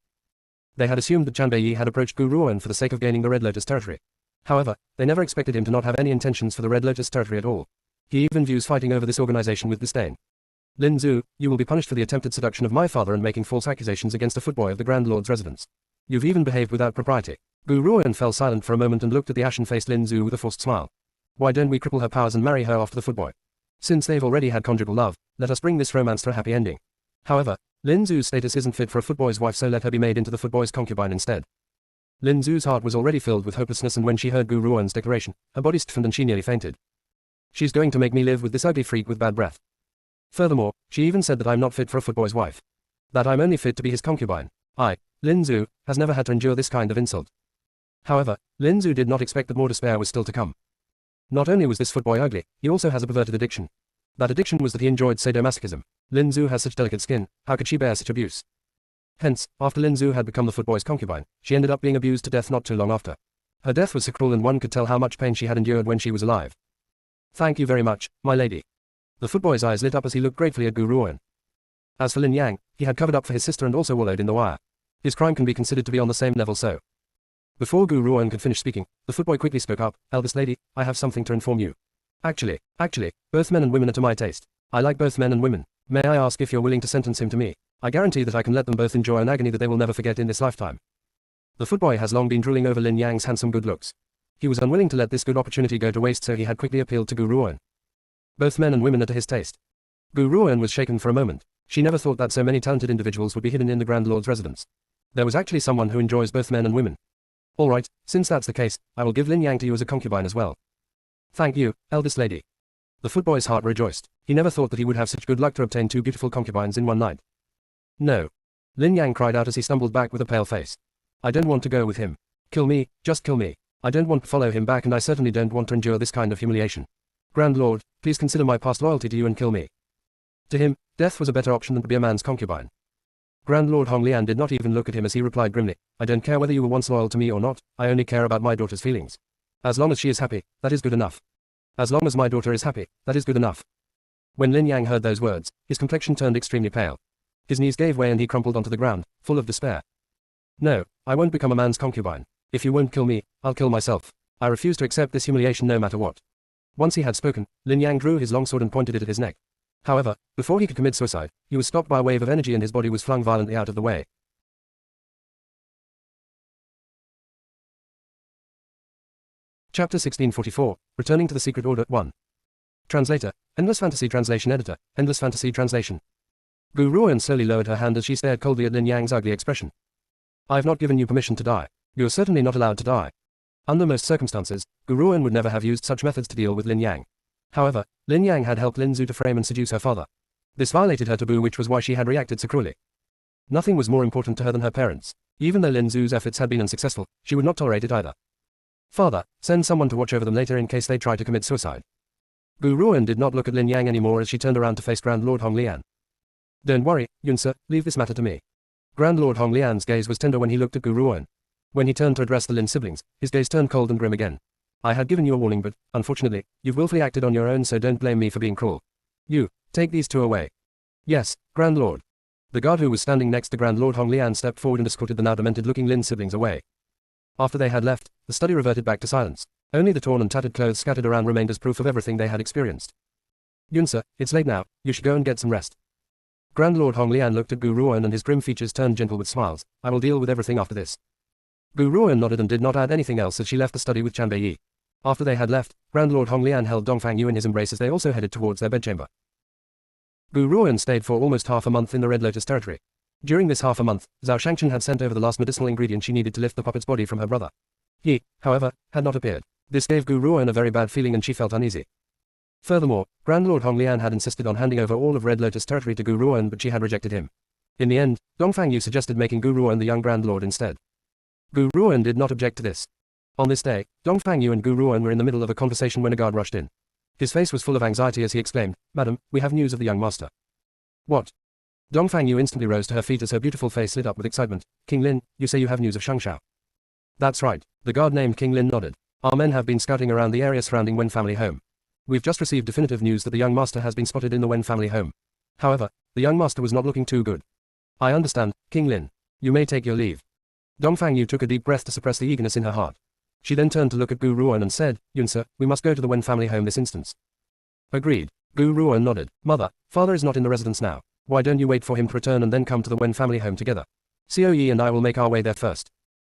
They had assumed that Chan Beiyi had approached Gu Ruoan for the sake of gaining the Red Lotus territory. However, they never expected him to not have any intentions for the Red Lotus territory at all. He even views fighting over this organization with disdain. Lin Zhu, you will be punished for the attempted seduction of my father and making false accusations against a footboy of the Grand Lord's residence. You've even behaved without propriety. Gu Ruoan fell silent for a moment and looked at the ashen-faced Lin Zhu with a forced smile. Why don't we cripple her powers and marry her off to the footboy? Since they've already had conjugal love, let us bring this romance to a happy ending. However, Lin Zhu's status isn't fit for a footboy's wife, so let her be made into the footboy's concubine instead. Lin Zhu's heart was already filled with hopelessness, and when she heard Gu Ruoan's declaration, her body stiffened and she nearly fainted. She's going to make me live with this ugly freak with bad breath. Furthermore, she even said that I'm not fit for a footboy's wife. That I'm only fit to be his concubine. I, Lin Zhu, has never had to endure this kind of insult. However, Lin Zhu did not expect that more despair was still to come. Not only was this footboy ugly, he also has a perverted addiction. That addiction was that he enjoyed sadomasochism. Lin Zhu has such delicate skin, how could she bear such abuse? Hence, after Lin Zhu had become the footboy's concubine, she ended up being abused to death not too long after. Her death was so cruel and one could tell how much pain she had endured when she was alive. Thank you very much, my lady. The footboy's eyes lit up as he looked gratefully at Gu Ruoan. As for Lin Yang, he had covered up for his sister and also wallowed in the wire. His crime can be considered to be on the same level so. Before Gu Ruoan could finish speaking, the footboy quickly spoke up, eldest lady, I have something to inform you. Actually, both men and women are to my taste. I like both men and women. May I ask if you're willing to sentence him to me? I guarantee that I can let them both enjoy an agony that they will never forget in this lifetime. The footboy has long been drooling over Lin Yang's handsome good looks. He was unwilling to let this good opportunity go to waste, so he had quickly appealed to Gu Ruoan. Both men and women are to his taste. Gu Ruoan was shaken for a moment. She never thought that so many talented individuals would be hidden in the Grand Lord's residence. There was actually someone who enjoys both men and women. Alright, since that's the case, I will give Lin Yang to you as a concubine as well. Thank you, eldest lady. The footboy's heart rejoiced. He never thought that he would have such good luck to obtain two beautiful concubines in one night. No. Lin Yang cried out as he stumbled back with a pale face. I don't want to go with him. Kill me, just kill me. I don't want to follow him back and I certainly don't want to endure this kind of humiliation. Grand Lord, please consider my past loyalty to you and kill me. To him, death was a better option than to be a man's concubine. Grand Lord Hong Lian did not even look at him as he replied grimly, I don't care whether you were once loyal to me or not, I only care about my daughter's feelings. As long as she is happy, that is good enough. As long as my daughter is happy, that is good enough. When Lin Yang heard those words, his complexion turned extremely pale. His knees gave way and he crumpled onto the ground, full of despair. No, I won't become a man's concubine. If you won't kill me, I'll kill myself. I refuse to accept this humiliation no matter what. Once he had spoken, Lin Yang drew his longsword and pointed it at his neck. However, before he could commit suicide, he was stopped by a wave of energy and his body was flung violently out of the way. Chapter 1644, Returning to the Secret Order 1. Translator, Endless Fantasy Translation Editor, Endless Fantasy Translation. Gu Ruoan slowly lowered her hand as she stared coldly at Lin Yang's ugly expression. I have not given you permission to die. You are certainly not allowed to die. Under most circumstances, Gu Ruoan would never have used such methods to deal with Lin Yang. However, Lin Yang had helped Lin Zhu to frame and seduce her father. This violated her taboo, which was why she had reacted so cruelly. Nothing was more important to her than her parents. Even though Lin Zhu's efforts had been unsuccessful, she would not tolerate it either. Father, send someone to watch over them later in case they try to commit suicide. Gu Ruoan did not look at Lin Yang anymore as she turned around to face Grand Lord Hong Lian. Don't worry, Yunsa, leave this matter to me. Grand Lord Hong Lian's gaze was tender when he looked at Gu Ruoan. When he turned to address the Lin siblings, his gaze turned cold and grim again. I had given you a warning, but, unfortunately, you've willfully acted on your own, so don't blame me for being cruel. You, take these two away. Yes, Grand Lord. The guard who was standing next to Grand Lord Hong Lian stepped forward and escorted the now demented-looking Lin siblings away. After they had left, the study reverted back to silence. Only the torn and tattered clothes scattered around remained as proof of everything they had experienced. Yunsa, it's late now, you should go and get some rest. Grand Lord Hong Lian looked at Gu Ruoan and his grim features turned gentle with smiles. I will deal with everything after this. Gu Ruoan nodded and did not add anything else as she left the study with Chan Bei. After they had left, Grand Lord Hong Lian held Dongfang Yu in his embrace as they also headed towards their bedchamber. Gu Ruoan stayed for almost half a month in the Red Lotus territory. During this half a month, Zhao Shangchen had sent over the last medicinal ingredient she needed to lift the puppet's body from her brother. He, however, had not appeared. This gave Gu Ruoan a very bad feeling and she felt uneasy. Furthermore, Grand Lord Hong Lian had insisted on handing over all of Red Lotus territory to Gu Ruoan, but she had rejected him. In the end, Dongfang Yu suggested making Gu Ruoan the young Grand Lord instead. Gu Ruoan did not object to this. On this day, Dongfang Yu and Gu Ruoan were in the middle of a conversation when a guard rushed in. His face was full of anxiety as he exclaimed, Madam, we have news of the young master. What? Dongfang Yu instantly rose to her feet as her beautiful face lit up with excitement. King Lin, you say you have news of Shangshao? That's right. The guard named King Lin nodded. Our men have been scouting around the area surrounding Wen family home. We've just received definitive news that the young master has been spotted in the Wen family home. However, the young master was not looking too good. I understand, King Lin. You may take your leave. Dongfang Yu took a deep breath to suppress the eagerness in her heart. She then turned to look at Gu Ruoan and said, Yunsa, we must go to the Wen family home this instance. Agreed. Gu Ruoan nodded. Mother, father is not in the residence now. Why don't you wait for him to return and then come to the Wen family home together? Xiao Yi and I will make our way there first.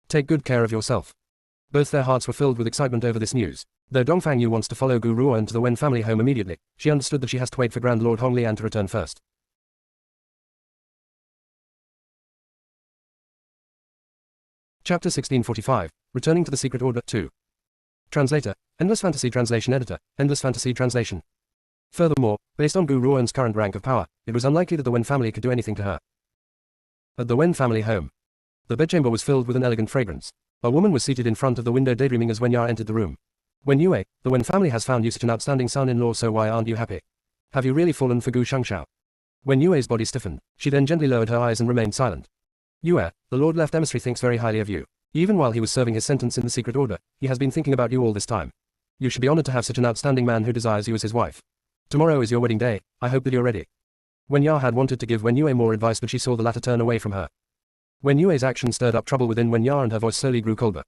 Take good care of yourself. Both their hearts were filled with excitement over this news. Though Dongfang Yu wants to follow Gu Ruoan to the Wen family home immediately, she understood that she has to wait for Grand Lord Hong Lian to return first. Chapter 1645, Returning to the Secret Order 2. Translator, Endless Fantasy Translation Editor, Endless Fantasy Translation. Furthermore, based on Gu Ruoan's current rank of power, it was unlikely that the Wen family could do anything to her. At the Wen family home. The bedchamber was filled with an elegant fragrance. A woman was seated in front of the window daydreaming as Wen Ya entered the room. Wen Yue, the Wen family has found you such an outstanding son-in-law, so why aren't you happy? Have you really fallen for Gu Shangshao? Wen Yue's body stiffened. She then gently lowered her eyes and remained silent. Yue, the Lord Left Emissary thinks very highly of you. Even while he was serving his sentence in the secret order, he has been thinking about you all this time. You should be honored to have such an outstanding man who desires you as his wife. Tomorrow is your wedding day, I hope that you're ready. Wen Ya had wanted to give Wen Yue more advice, but she saw the latter turn away from her. Wen Yue's action stirred up trouble within Wen Ya, and her voice slowly grew colder.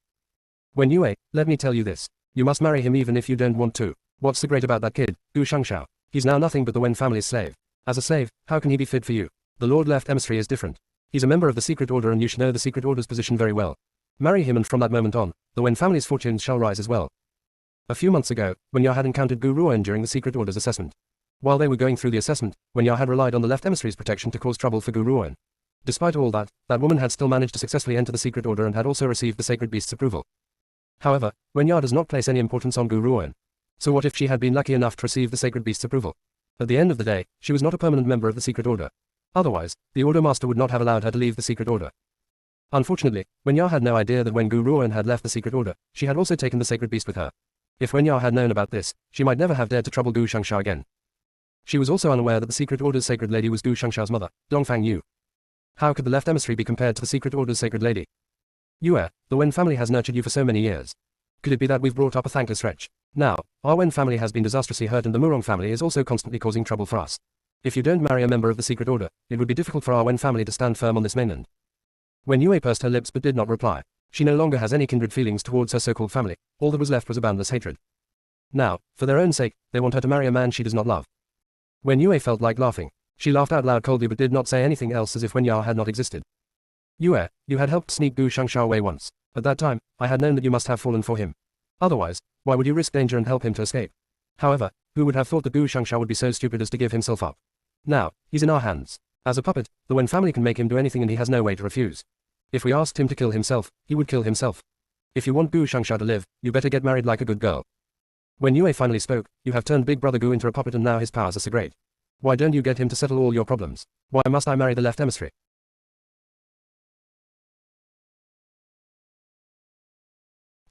Wen Yue, let me tell you this. You must marry him even if you don't want to. What's so great about that kid, Gu Shangshao? He's now nothing but the Wen family's slave. As a slave, how can he be fit for you? The Lord Left Emissary is different. He's a member of the secret order, and you should know the secret order's position very well. Marry him, and from that moment on, the Wen family's fortunes shall rise as well. A few months ago, Wen Ya had encountered Gu Ruoan during the secret order's assessment. While they were going through the assessment, Wen Ya had relied on the Left Emissary's protection to cause trouble for Gu Ruoan. Despite all that, that woman had still managed to successfully enter the secret order and had also received the sacred beast's approval. However, Wen Ya does not place any importance on Gu Ruoan. So what if she had been lucky enough to receive the sacred beast's approval? At the end of the day, she was not a permanent member of the secret order. Otherwise, the Order Master would not have allowed her to leave the secret order. Unfortunately, Wen Ya had no idea that when Gu Ruoan had left the secret order, she had also taken the sacred beast with her. If Wen Ya had known about this, she might never have dared to trouble Gu Shangshao again. She was also unaware that the secret order's sacred lady was Gu Shangshao's mother, Dongfang Yu. How could the Left Emissary be compared to the secret order's sacred lady? Yue, the Wen family has nurtured you for so many years. Could it be that we've brought up a thankless wretch? Now, our Wen family has been disastrously hurt, and the Murong family is also constantly causing trouble for us. If you don't marry a member of the secret order, it would be difficult for our Wen family to stand firm on this mainland. When Yue pursed her lips but did not reply. She no longer has any kindred feelings towards her so-called family. All that was left was a boundless hatred. Now, for their own sake, they want her to marry a man she does not love. When Yue felt like laughing. She laughed out loud coldly but did not say anything else, as if Wen Ya had not existed. Yue, you had helped sneak Gu Shangshao away once. At that time, I had known that you must have fallen for him. Otherwise, why would you risk danger and help him to escape? However, who would have thought that Gu Shangshao would be so stupid as to give himself up? Now, he's in our hands. As a puppet, the Wen family can make him do anything, and he has no way to refuse. If we asked him to kill himself, he would kill himself. If you want Gu Shangshao to live, you better get married like a good girl. When Yue finally spoke, you have turned Big Brother Gu into a puppet, and now his powers are so great. Why don't you get him to settle all your problems? Why must I marry the Left Emissary?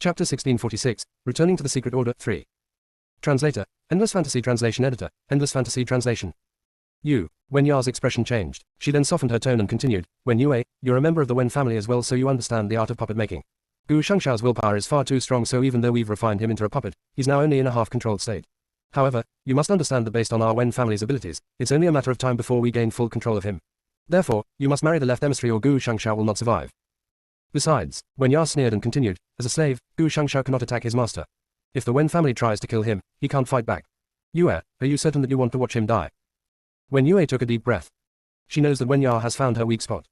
Chapter 1646, Returning to the Secret Order 3. Translator, Endless Fantasy Translation Editor, Endless Fantasy Translation. Wen Ya's expression changed. She then softened her tone and continued, Wen Yue, you're a member of the Wen family as well, so you understand the art of puppet making. Gu Shangshao's willpower is far too strong, so even though we've refined him into a puppet, he's now only in a half-controlled state. However, you must understand that based on our Wen family's abilities, it's only a matter of time before we gain full control of him. Therefore, you must marry the Left Emissary or Gu Shangshao will not survive. Besides, Wen Ya sneered and continued, as a slave, Gu Shangshao cannot attack his master. If the Wen family tries to kill him, he can't fight back. Yue, are you certain that you want to watch him die? When Yue took a deep breath. She knows that Wen Ya has found her weak spot.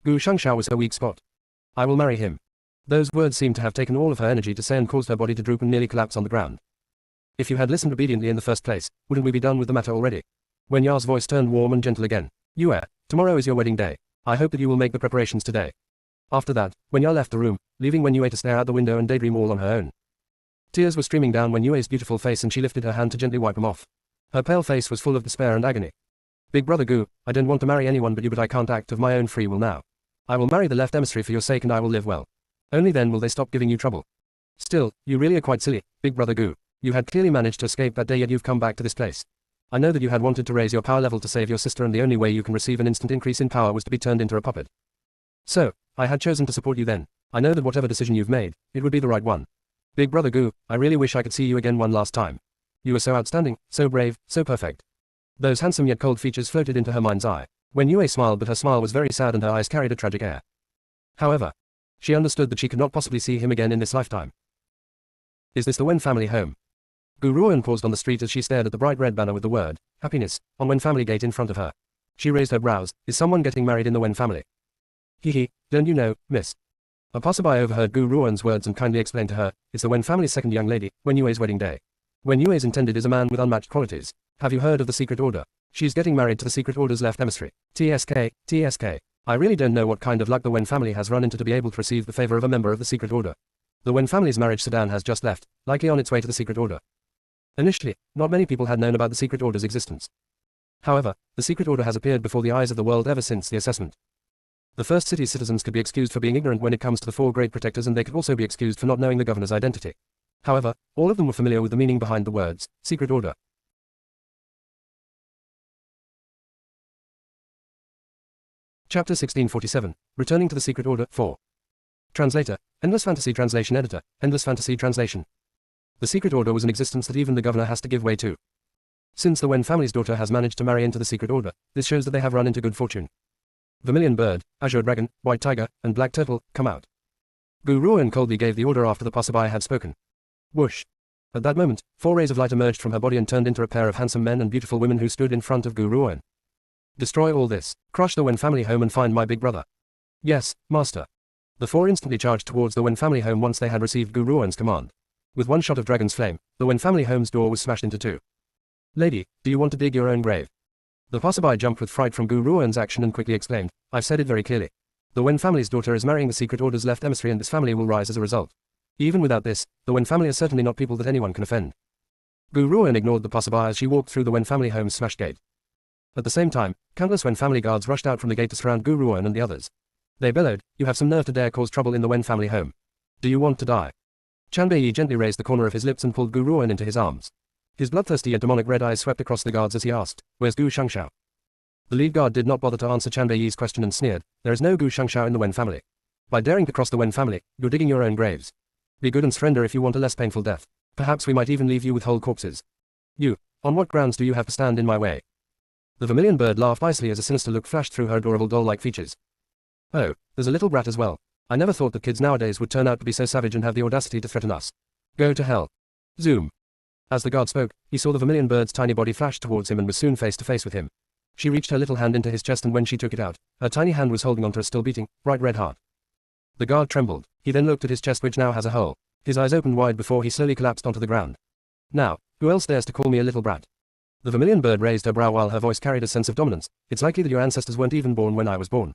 Gu Shangshao was her weak spot. I will marry him. Those words seemed to have taken all of her energy to say and caused her body to droop and nearly collapse on the ground. If you had listened obediently in the first place, wouldn't we be done with the matter already? Wen Ya's voice turned warm and gentle again. Yue, tomorrow is your wedding day. I hope that you will make the preparations today. After that, Wen Ya left the room, leaving Wen Yue to stare out the window and daydream all on her own. Tears were streaming down Wen Yue's beautiful face, and she lifted her hand to gently wipe them off. Her pale face was full of despair and agony. Big Brother Gu, I don't want to marry anyone but you, but I can't act of my own free will now. I will marry the Left Emissary for your sake, and I will live well. Only then will they stop giving you trouble. Still, you really are quite silly, Big Brother Gu. You had clearly managed to escape that day, yet you've come back to this place. I know that you had wanted to raise your power level to save your sister, and the only way you can receive an instant increase in power was to be turned into a puppet. So, I had chosen to support you then. I know that whatever decision you've made, it would be the right one. Big Brother Gu, I really wish I could see you again one last time. You were so outstanding, so brave, so perfect. Those handsome yet cold features floated into her mind's eye. When Yue smiled, but her smile was very sad and her eyes carried a tragic air. However, she understood that she could not possibly see him again in this lifetime. Is this the Wen family home? Gu Ruoan paused on the street as she stared at the bright red banner with the word, Happiness, on Wen family gate in front of her. She raised her brows. Is someone getting married in the Wen family? Hee, don't you know, miss? A passerby overheard Gu Ruoan's words and kindly explained to her, it's the Wen family's second young lady, Wen Yue's wedding day. Wen Yue's intended is a man with unmatched qualities. Have you heard of the secret order? She's getting married to the secret order's Left Emissary. TSK. I really don't know what kind of luck the Wen family has run into to be able to receive the favor of a member of the secret order. The Wen family's marriage sedan has just left. likely on its way to the secret order. Initially, not many people had known about the secret order's existence. However, the secret order has appeared before the eyes of the world ever since the assessment. The first city's citizens could be excused for being ignorant when it comes to the four great protectors, and they could also be excused for not knowing the governor's identity. However, all of them were familiar with the meaning behind the words, secret order. Chapter 1647, Returning to the Secret Order 4. Translator, Endless Fantasy Translation Editor, Endless Fantasy Translation. The secret order was an existence that even the governor has to give way to. Since the Wen family's daughter has managed to marry into the secret order, this shows that they have run into good fortune. Vermilion Bird, Azure Dragon, White Tiger, and Black Turtle, come out. Gu Ruoan coldly gave the order after the passerby had spoken. Whoosh. At that moment, 4 rays of light emerged from her body and turned into a pair of handsome men and beautiful women who stood in front of Gu Ruoan. Destroy all this, crush the Wen family home and find my big brother. Yes, master. The 4 instantly charged towards the Wen family home once they had received Gu Ruoan's command. With one shot of Dragon's Flame, the Wen family home's door was smashed into 2. Lady, do you want to dig your own grave? The passerby jumped with fright from Gu Ruoan's action and quickly exclaimed, I've said it very clearly. The Wen family's daughter is marrying the secret order's left emissary, and this family will rise as a result. Even without this, the Wen family are certainly not people that anyone can offend. Gu Ruoan ignored the passerby as she walked through the Wen family home's smashed gate. At the same time, countless Wen family guards rushed out from the gate to surround Gu Ruoan and the others. They bellowed, you have some nerve to dare cause trouble in the Wen family home. Do you want to die? Chanbei gently raised the corner of his lips and pulled Gu Ruoan into his arms. His bloodthirsty and demonic red eyes swept across the guards as he asked, where's Gu Shangshao? The lead guard did not bother to answer Chanbei's question and sneered, there is no Gu Shangshao in the Wen family. By daring to cross the Wen family, you're digging your own graves. Be good and surrender if you want a less painful death. Perhaps we might even leave you with whole corpses. You, on what grounds do you have to stand in my way? The Vermilion Bird laughed icily as a sinister look flashed through her adorable doll-like features. Oh, there's a little brat as well. I never thought that kids nowadays would turn out to be so savage and have the audacity to threaten us. Go to hell. Zoom. As the guard spoke, he saw the Vermilion Bird's tiny body flash towards him and was soon face to face with him. She reached her little hand into his chest, and when she took it out, her tiny hand was holding onto a still beating, bright red heart. The guard trembled. He then looked at his chest, which now has a hole. His eyes opened wide before he slowly collapsed onto the ground. Now, who else dares to call me a little brat? The Vermilion Bird raised her brow while her voice carried a sense of dominance. It's likely that your ancestors weren't even born when I was born.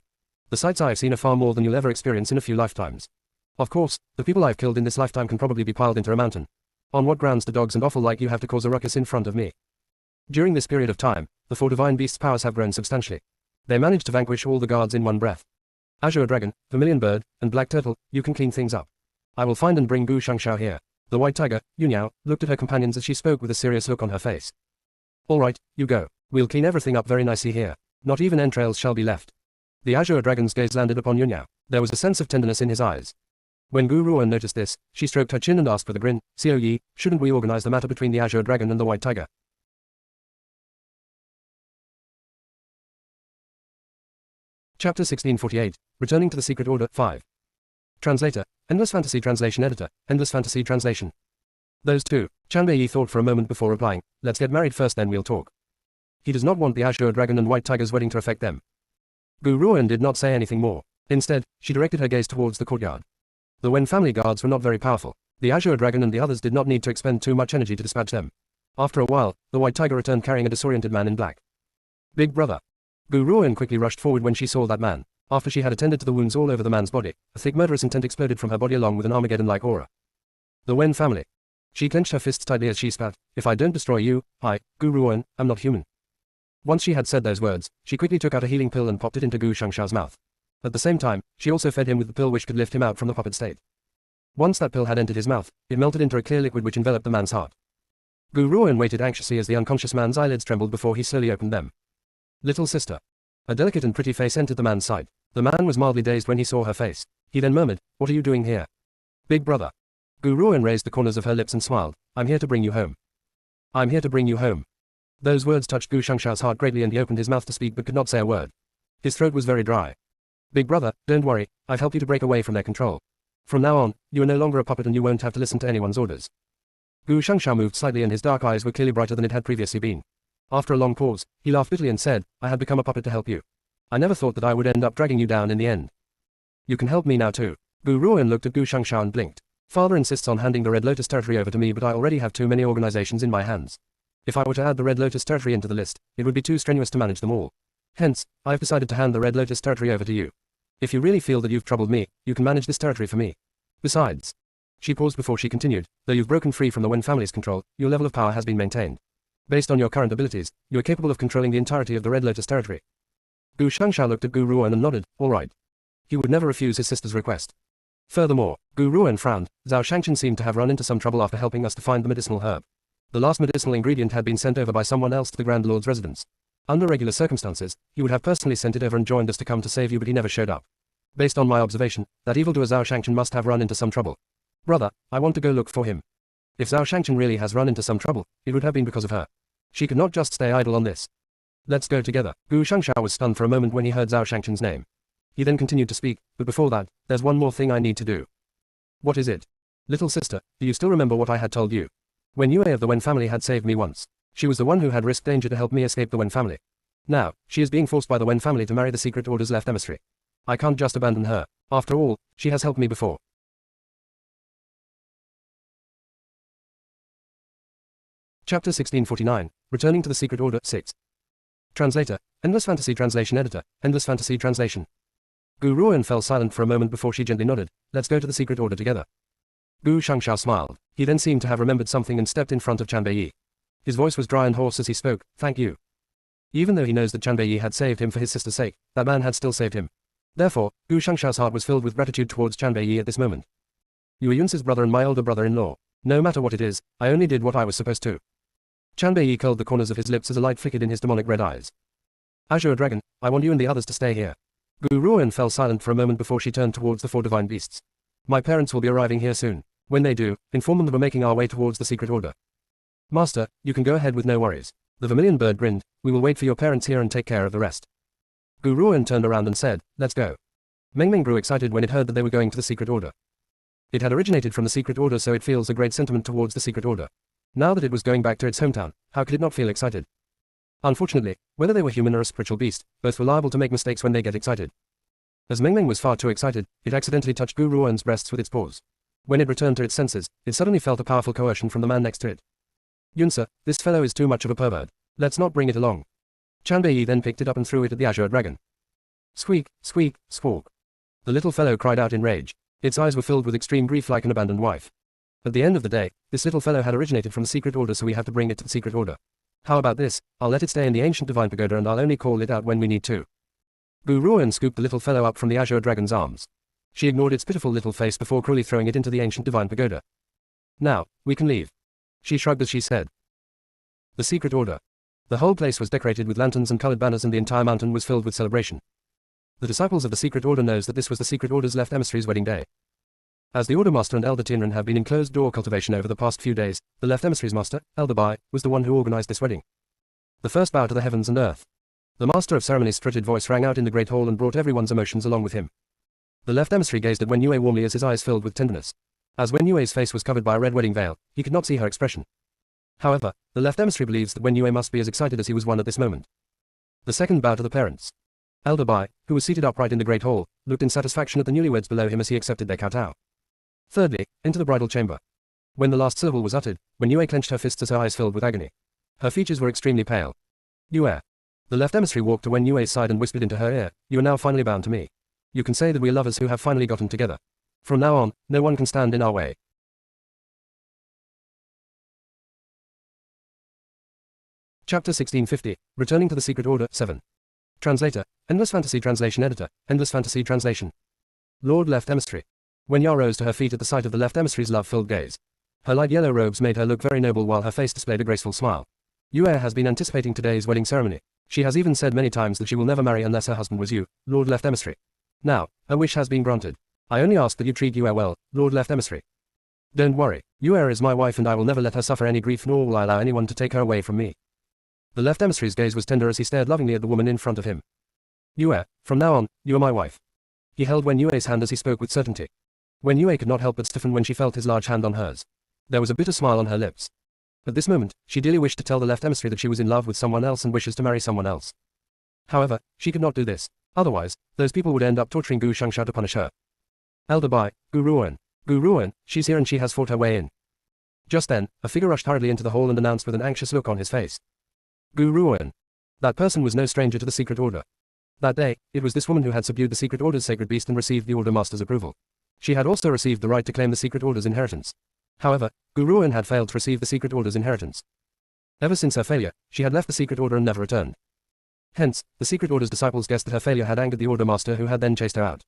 The sights I've seen are far more than you'll ever experience in a few lifetimes. Of course, the people I've killed in this lifetime can probably be piled into a mountain. On what grounds do dogs and offal like you have to cause a ruckus in front of me? During this period of time, the 4 divine beasts' powers have grown substantially. They managed to vanquish all the guards in one breath. Azure Dragon, Vermilion Bird, and Black Turtle, you can clean things up. I will find and bring Gu Shangshao here. The White Tiger, Yunyao, looked at her companions as she spoke with a serious look on her face. All right, you go. We'll clean everything up very nicely here. Not even entrails shall be left. The Azure Dragon's gaze landed upon Yunyao. There was a sense of tenderness in his eyes. When Gu Ruoan noticed this, she stroked her chin and asked with a grin, Xiao Yi, shouldn't we organize the matter between the Azure Dragon and the White Tiger? Chapter 1648, Returning to the Secret Order 5. Translator, Endless Fantasy Translation Editor, Endless Fantasy Translation. Those two. Chanbei thought for a moment before replying, let's get married first, then we'll talk. He does not want the Azure Dragon and White Tiger's wedding to affect them. Gu Ruoan did not say anything more. Instead, she directed her gaze towards the courtyard. The Wen family guards were not very powerful. The Azure Dragon and the others did not need to expend too much energy to dispatch them. After a while, the White Tiger returned carrying a disoriented man in black. Big brother. Gu Ruoan quickly rushed forward when she saw that man. After she had attended to the wounds all over the man's body, a thick murderous intent exploded from her body along with an Armageddon-like aura. The Wen family. She clenched her fists tightly as she spat, if I don't destroy you, I, Gu Ruoan, am not human. Once she had said those words, she quickly took out a healing pill and popped it into Gu Shangshao's mouth. At the same time, she also fed him with the pill which could lift him out from the puppet state. Once that pill had entered his mouth, it melted into a clear liquid which enveloped the man's heart. Gu Ruoan waited anxiously as the unconscious man's eyelids trembled before he slowly opened them. Little sister. A delicate and pretty face entered the man's side. The man was mildly dazed when he saw her face. He then murmured, what are you doing here? Big brother. Gu Ruoan raised the corners of her lips and smiled, I'm here to bring you home. I'm here to bring you home. Those words touched Gu Shangshao's heart greatly and he opened his mouth to speak but could not say a word. His throat was very dry. Big brother, don't worry, I've helped you to break away from their control. From now on, you are no longer a puppet and you won't have to listen to anyone's orders. Gu Shangshao moved slightly and his dark eyes were clearly brighter than it had previously been. After a long pause, he laughed bitterly and said, I had become a puppet to help you. I never thought that I would end up dragging you down in the end. You can help me now too. Gu Ruoan looked at Gu Shangshao and blinked. Father insists on handing the Red Lotus territory over to me, but I already have too many organizations in my hands. If I were to add the Red Lotus territory into the list, it would be too strenuous to manage them all. Hence, I've decided to hand the Red Lotus territory over to you. If you really feel that you've troubled me, you can manage this territory for me. Besides, She paused before she continued. Though you've broken free from the Wen family's control, your level of power has been maintained. Based on your current abilities, you are capable of controlling the entirety of the Red Lotus territory. Gu Shangshao looked at Gu Ruan and nodded. All right. He would never refuse his sister's request. Furthermore, Gu Ruan frowned. Zhao Shangchen seemed to have run into some trouble after helping us to find the medicinal herb. The last medicinal ingredient had been sent over by someone else to the Grand Lord's residence. Under regular circumstances, he would have personally sent it over and joined us to come to save you, but he never showed up. Based on my observation, that evildoer Zhao Shangchen must have run into some trouble. Brother, I want to go look for him. If Zhao Shangchen really has run into some trouble, it would have been because of her. She could not just stay idle on this. Let's go together. Gu Shangshao was stunned for a moment when he heard Zhao Shangchen's name. He then continued to speak, but before that, there's one more thing I need to do. What is it? Little sister, do you still remember what I had told you? When Yue of the Wen family had saved me once, she was the one who had risked danger to help me escape the Wen family. Now, she is being forced by the Wen family to marry the Secret Order's left emissary. I can't just abandon her. After all, she has helped me before. Chapter 1649, Returning to the Secret Order 6. Translator, Endless Fantasy Translation Editor, Endless Fantasy Translation. Gu Ruan fell silent for a moment before she gently nodded. Let's go to the Secret Order together. Gu Shangshao smiled. He then seemed to have remembered something and stepped in front of Qian Beiyi. His voice was dry and hoarse as he spoke. Thank you. Even though he knows that Qian Beiyi had saved him for his sister's sake, that man had still saved him. Therefore, Gu Shangshao's heart was filled with gratitude towards Qian Beiyi at this moment. You are Yunce's brother and my older brother-in-law. No matter what it is, I only did what I was supposed to. Qian Beiyi curled the corners of his lips as a light flickered in his demonic red eyes. Azure Dragon, I want you and the others to stay here. Gu Ruan fell silent for a moment before she turned towards the 4 divine beasts. My parents will be arriving here soon. When they do, inform them that we're making our way towards the Secret Order. Master, you can go ahead with no worries. The vermilion bird grinned. We will wait for your parents here and take care of the rest. Gu Ruan turned around and said, let's go. Meng Meng grew excited when it heard that they were going to the Secret Order. It had originated from the Secret Order, so it feels a great sentiment towards the Secret Order. Now that it was going back to its hometown, how could it not feel excited? Unfortunately, whether they were human or a spiritual beast, both were liable to make mistakes when they get excited. As Meng Meng was far too excited, it accidentally touched Gu Ruan's breasts with its paws. When it returned to its senses, it suddenly felt a powerful coercion from the man next to it. Yunse, this fellow is too much of a pervert. Let's not bring it along. Qian Beiyi then picked it up and threw it at the Azure Dragon. Squeak, squeak, squawk. The little fellow cried out in rage. Its eyes were filled with extreme grief like an abandoned wife. At the end of the day, this little fellow had originated from the Secret Order, so we have to bring it to the Secret Order. How about this? I'll let it stay in the ancient divine pagoda and I'll only call it out when we need to. Gu Ruan scooped the little fellow up from the Azure Dragon's arms. She ignored its pitiful little face before cruelly throwing it into the ancient divine pagoda. Now, we can leave. She shrugged as she said. The Secret Order. The whole place was decorated with lanterns and colored banners and the entire mountain was filled with celebration. The disciples of the Secret Order knows that this was the Secret Order's left emissary's wedding day. As the Order Master and Elder Tianren have been in closed-door cultivation over the past few days, the left emissary's master, Elder Bai, was the one who organized this wedding. The first bow to the heavens and earth. The master of ceremonies' frigid voice rang out in the great hall and brought everyone's emotions along with him. The left emissary gazed at Wen Yue warmly as his eyes filled with tenderness. As Wen Yue's face was covered by a red wedding veil, he could not see her expression. However, the left emissary believes that Wen Yue must be as excited as he was one at this moment. The second bow to the parents. Elder Bai, who was seated upright in the great hall, looked in satisfaction at the newlyweds below him as he accepted their kowtow. Thirdly, into the bridal chamber. When the last syllable was uttered, Wen Yue clenched her fists as her eyes filled with agony. Her features were extremely pale. Yue. The left emissary walked to Wen Yue's side and whispered into her ear, you are now finally bound to me. You can say that we are lovers who have finally gotten together. From now on, no one can stand in our way. Chapter 1650, Returning to the Secret Order 7. Translator, Endless Fantasy Translation Editor, Endless Fantasy Translation. Lord Left Emissary. Wen Ya rose to her feet at the sight of the left emissary's love-filled gaze. Her light yellow robes made her look very noble while her face displayed a graceful smile. Yue has been anticipating today's wedding ceremony. She has even said many times that she will never marry unless her husband was you, Lord Left Emissary. Now, her wish has been granted. I only ask that you treat Yue well, Lord Left Emissary. Don't worry, Yue is my wife and I will never let her suffer any grief, nor will I allow anyone to take her away from me. The left emissary's gaze was tender as he stared lovingly at the woman in front of him. Yue, from now on, you are my wife. He held Wen Yue's hand as he spoke with certainty. Wen Yue could not help but stiffen when she felt his large hand on hers. There was a bitter smile on her lips. At this moment, she dearly wished to tell the left emissary that she was in love with someone else and wishes to marry someone else. However, she could not do this. Otherwise, those people would end up torturing Gu Shangshao to punish her. Elder Bai, Gu Ruan. Gu Ruan, she's here and she has fought her way in. Just then, a figure rushed hurriedly into the hall and announced with an anxious look on his face. Gu Ruan. That person was no stranger to the Secret Order. That day, it was this woman who had subdued the Secret Order's sacred beast and received the Order Master's approval. She had also received the right to claim the Secret Order's inheritance. However, Gu Ruan had failed to receive the Secret Order's inheritance. Ever since her failure, she had left the Secret Order and never returned. Hence, the Secret Order's disciples guessed that her failure had angered the Order Master, who had then chased her out.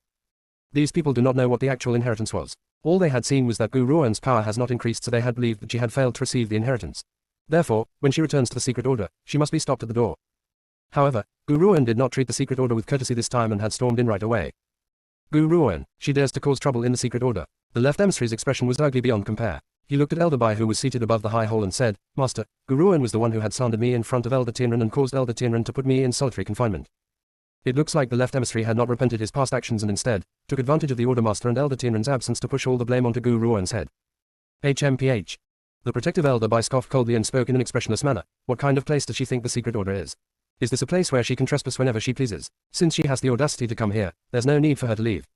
These people do not know what the actual inheritance was. All they had seen was that Gu Ruan's power has not increased, so they had believed that she had failed to receive the inheritance. Therefore, when she returns to the Secret Order, she must be stopped at the door. However, Gu Ruan did not treat the Secret Order with courtesy this time and had stormed in right away. Gu Ruan, she dares to cause trouble in the Secret Order. The left emissary's expression was ugly beyond compare. He looked at Elder Bai, who was seated above the high hall, and said, Master, Gu Ruan was the one who had slandered me in front of Elder Tianren and caused Elder Tianren to put me in solitary confinement. It looks like the left emissary had not repented his past actions and instead took advantage of the Order Master and Elder Tianren's absence to push all the blame onto Gu Ruan's head. HMPH. The protective Elder Bai scoffed coldly and spoke in an expressionless manner. What kind of place does she think the Secret Order is? Is this a place where she can trespass whenever she pleases? Since she has the audacity to come here, there's no need for her to leave.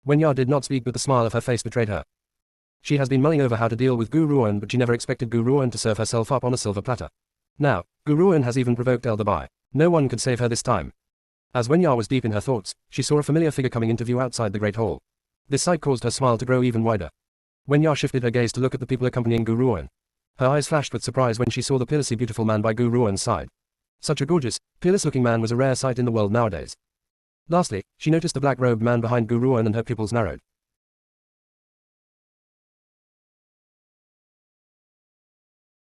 Wen Ya did not speak, but the smile of her face betrayed her. She has been mulling over how to deal with Gu Ruan, but she never expected Gu Ruan to serve herself up on a silver platter. Now, Gu Ruan has even provoked Elder Bai. No one could save her this time. As Wen Ya was deep in her thoughts, she saw a familiar figure coming into view outside the great hall. This sight caused her smile to grow even wider. Wen Ya shifted her gaze to look at the people accompanying Gu Ruan. Her eyes flashed with surprise when she saw the peerlessly beautiful man by Gu Ruan's side. Such a gorgeous, peerless-looking man was a rare sight in the world nowadays. Lastly, she noticed the black-robed man behind Gu Ruan and her pupils narrowed.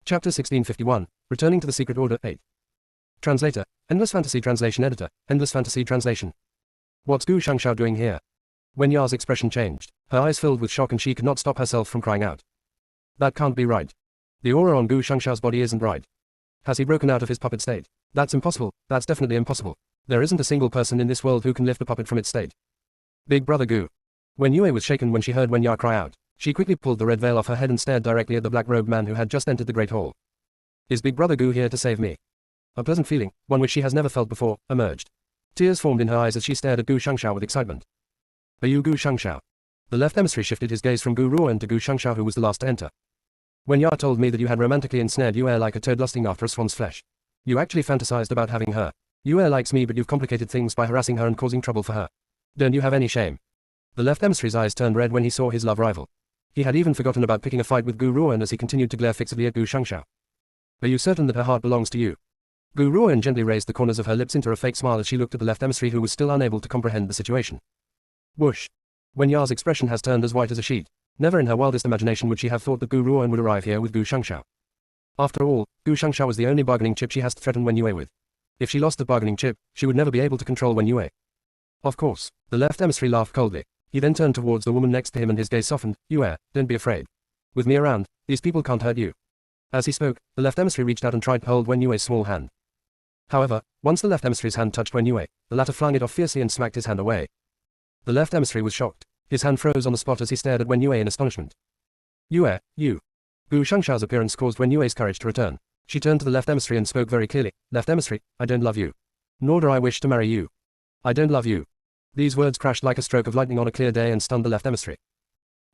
Chapter 1651, Returning to the Secret Order 8. Translator, Endless Fantasy Translation Editor, Endless Fantasy Translation. What's Gu Shangshao doing here? Wen Ya's expression changed. Her eyes filled with shock and she could not stop herself from crying out. That can't be right. The aura on Gu Shangshao's body isn't right. Has he broken out of his puppet state? That's impossible. That's definitely impossible. There isn't a single person in this world who can lift a puppet from its state. Big brother Gu. Wen Yue was shaken when she heard Wen Ya cry out. She quickly pulled the red veil off her head and stared directly at the black-robed man who had just entered the great hall. Is Big Brother Gu here to save me? A pleasant feeling, one which she has never felt before, emerged. Tears formed in her eyes as she stared at Gu Shangshao with excitement. Are you Gu Shangshao? The left emissary shifted his gaze from Gu Ruan to Gu Shangshao, who was the last to enter. Wen Ya told me that you had romantically ensnared Yue like a toad lusting after a swan's flesh. You actually fantasized about having her. Yue likes me, but you've complicated things by harassing her and causing trouble for her. Don't you have any shame? The left emissary's eyes turned red when he saw his love rival. He had even forgotten about picking a fight with Gu Ruan as he continued to glare fixedly at Gu Shangshao. Are you certain that her heart belongs to you? Gu Ruan gently raised the corners of her lips into a fake smile as she looked at the left emissary, who was still unable to comprehend the situation. Whoosh. Wen Ya's expression has turned as white as a sheet. Never in her wildest imagination would she have thought that Gu Ruan would arrive here with Gu Shangshao. After all, Gu Shangshao was the only bargaining chip she has to threaten Wen Yue with. If she lost the bargaining chip, she would never be able to control Wen Yue. Of course. The left emissary laughed coldly. He then turned towards the woman next to him and his gaze softened. Yue, don't be afraid. With me around, these people can't hurt you. As he spoke, the left emissary reached out and tried to hold Wen Yue's small hand. However, once the left emissary's hand touched Wen Yue, the latter flung it off fiercely and smacked his hand away. The left emissary was shocked. His hand froze on the spot as he stared at Wen Yue in astonishment. Yue, you. Gu Shangshao's appearance caused Wen Yue's courage to return. She turned to the left emissary and spoke very clearly. Left emissary, I don't love you. Nor do I wish to marry you. I don't love you. These words crashed like a stroke of lightning on a clear day and stunned the left emissary.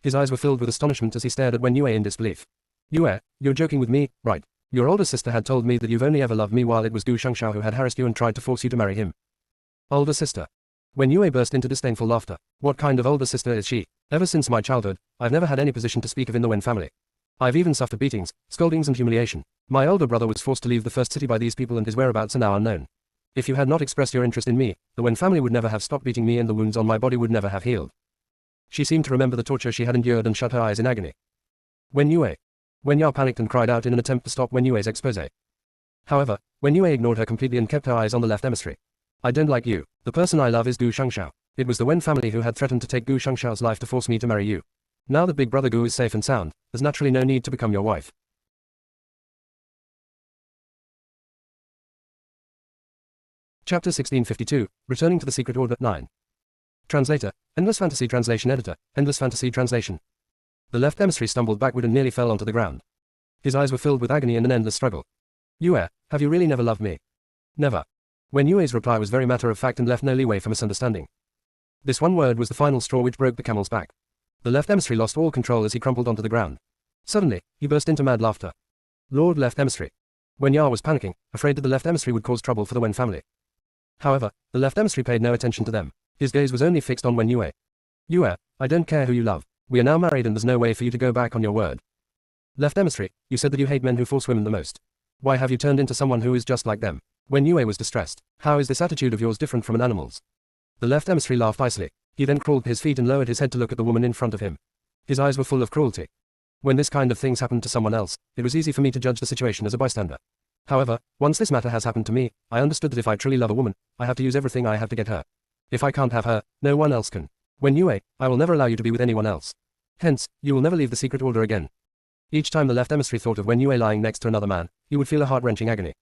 His eyes were filled with astonishment as he stared at Wen Yue in disbelief. Yue, you're joking with me, right? Your older sister had told me that you've only ever loved me, while it was Gu Shangshao who had harassed you and tried to force you to marry him. Older sister. Wen Yue burst into disdainful laughter. What kind of older sister is she? Ever since my childhood, I've never had any position to speak of in the Wen family. I've even suffered beatings, scoldings and humiliation. My older brother was forced to leave the first city by these people and his whereabouts are now unknown. If you had not expressed your interest in me, the Wen family would never have stopped beating me and the wounds on my body would never have healed. She seemed to remember the torture she had endured and shut her eyes in agony. Wen Yue. Wen Ya panicked and cried out in an attempt to stop Wen Yue's expose. However, Wen Yue ignored her completely and kept her eyes on the left emissary. I don't like you. The person I love is Gu Shangshao. It was the Wen family who had threatened to take Gu Shangshao's life to force me to marry you. Now that Big Brother Gu is safe and sound, there's naturally no need to become your wife. Chapter 1652, Returning to the Secret Order 9. Translator, Endless Fantasy Translation Editor, Endless Fantasy Translation. The left emissary stumbled backward and nearly fell onto the ground. His eyes were filled with agony and an endless struggle. Yue, have you really never loved me? Never. Wen Yue's reply was very matter-of-fact and left no leeway for misunderstanding. This one word was the final straw which broke the camel's back. The left emissary lost all control as he crumpled onto the ground. Suddenly, he burst into mad laughter. Lord Left Emissary. Wen Ya was panicking, afraid that the left emissary would cause trouble for the Wen family. However, the left emissary paid no attention to them. His gaze was only fixed on Wen Yue. Yue, I don't care who you love. We are now married and there's no way for you to go back on your word. Left emissary, you said that you hate men who force women the most. Why have you turned into someone who is just like them? Wen Yue was distressed. How is this attitude of yours different from an animal's? The left emissary laughed icily. He then crawled to his feet and lowered his head to look at the woman in front of him. His eyes were full of cruelty. When this kind of things happened to someone else, it was easy for me to judge the situation as a bystander. However, once this matter has happened to me, I understood that if I truly love a woman, I have to use everything I have to get her. If I can't have her, no one else can. Wen Yue, I will never allow you to be with anyone else. Hence, you will never leave the secret order again. Each time the left emissary thought of Wen Yue lying next to another man, he would feel a heart-wrenching agony.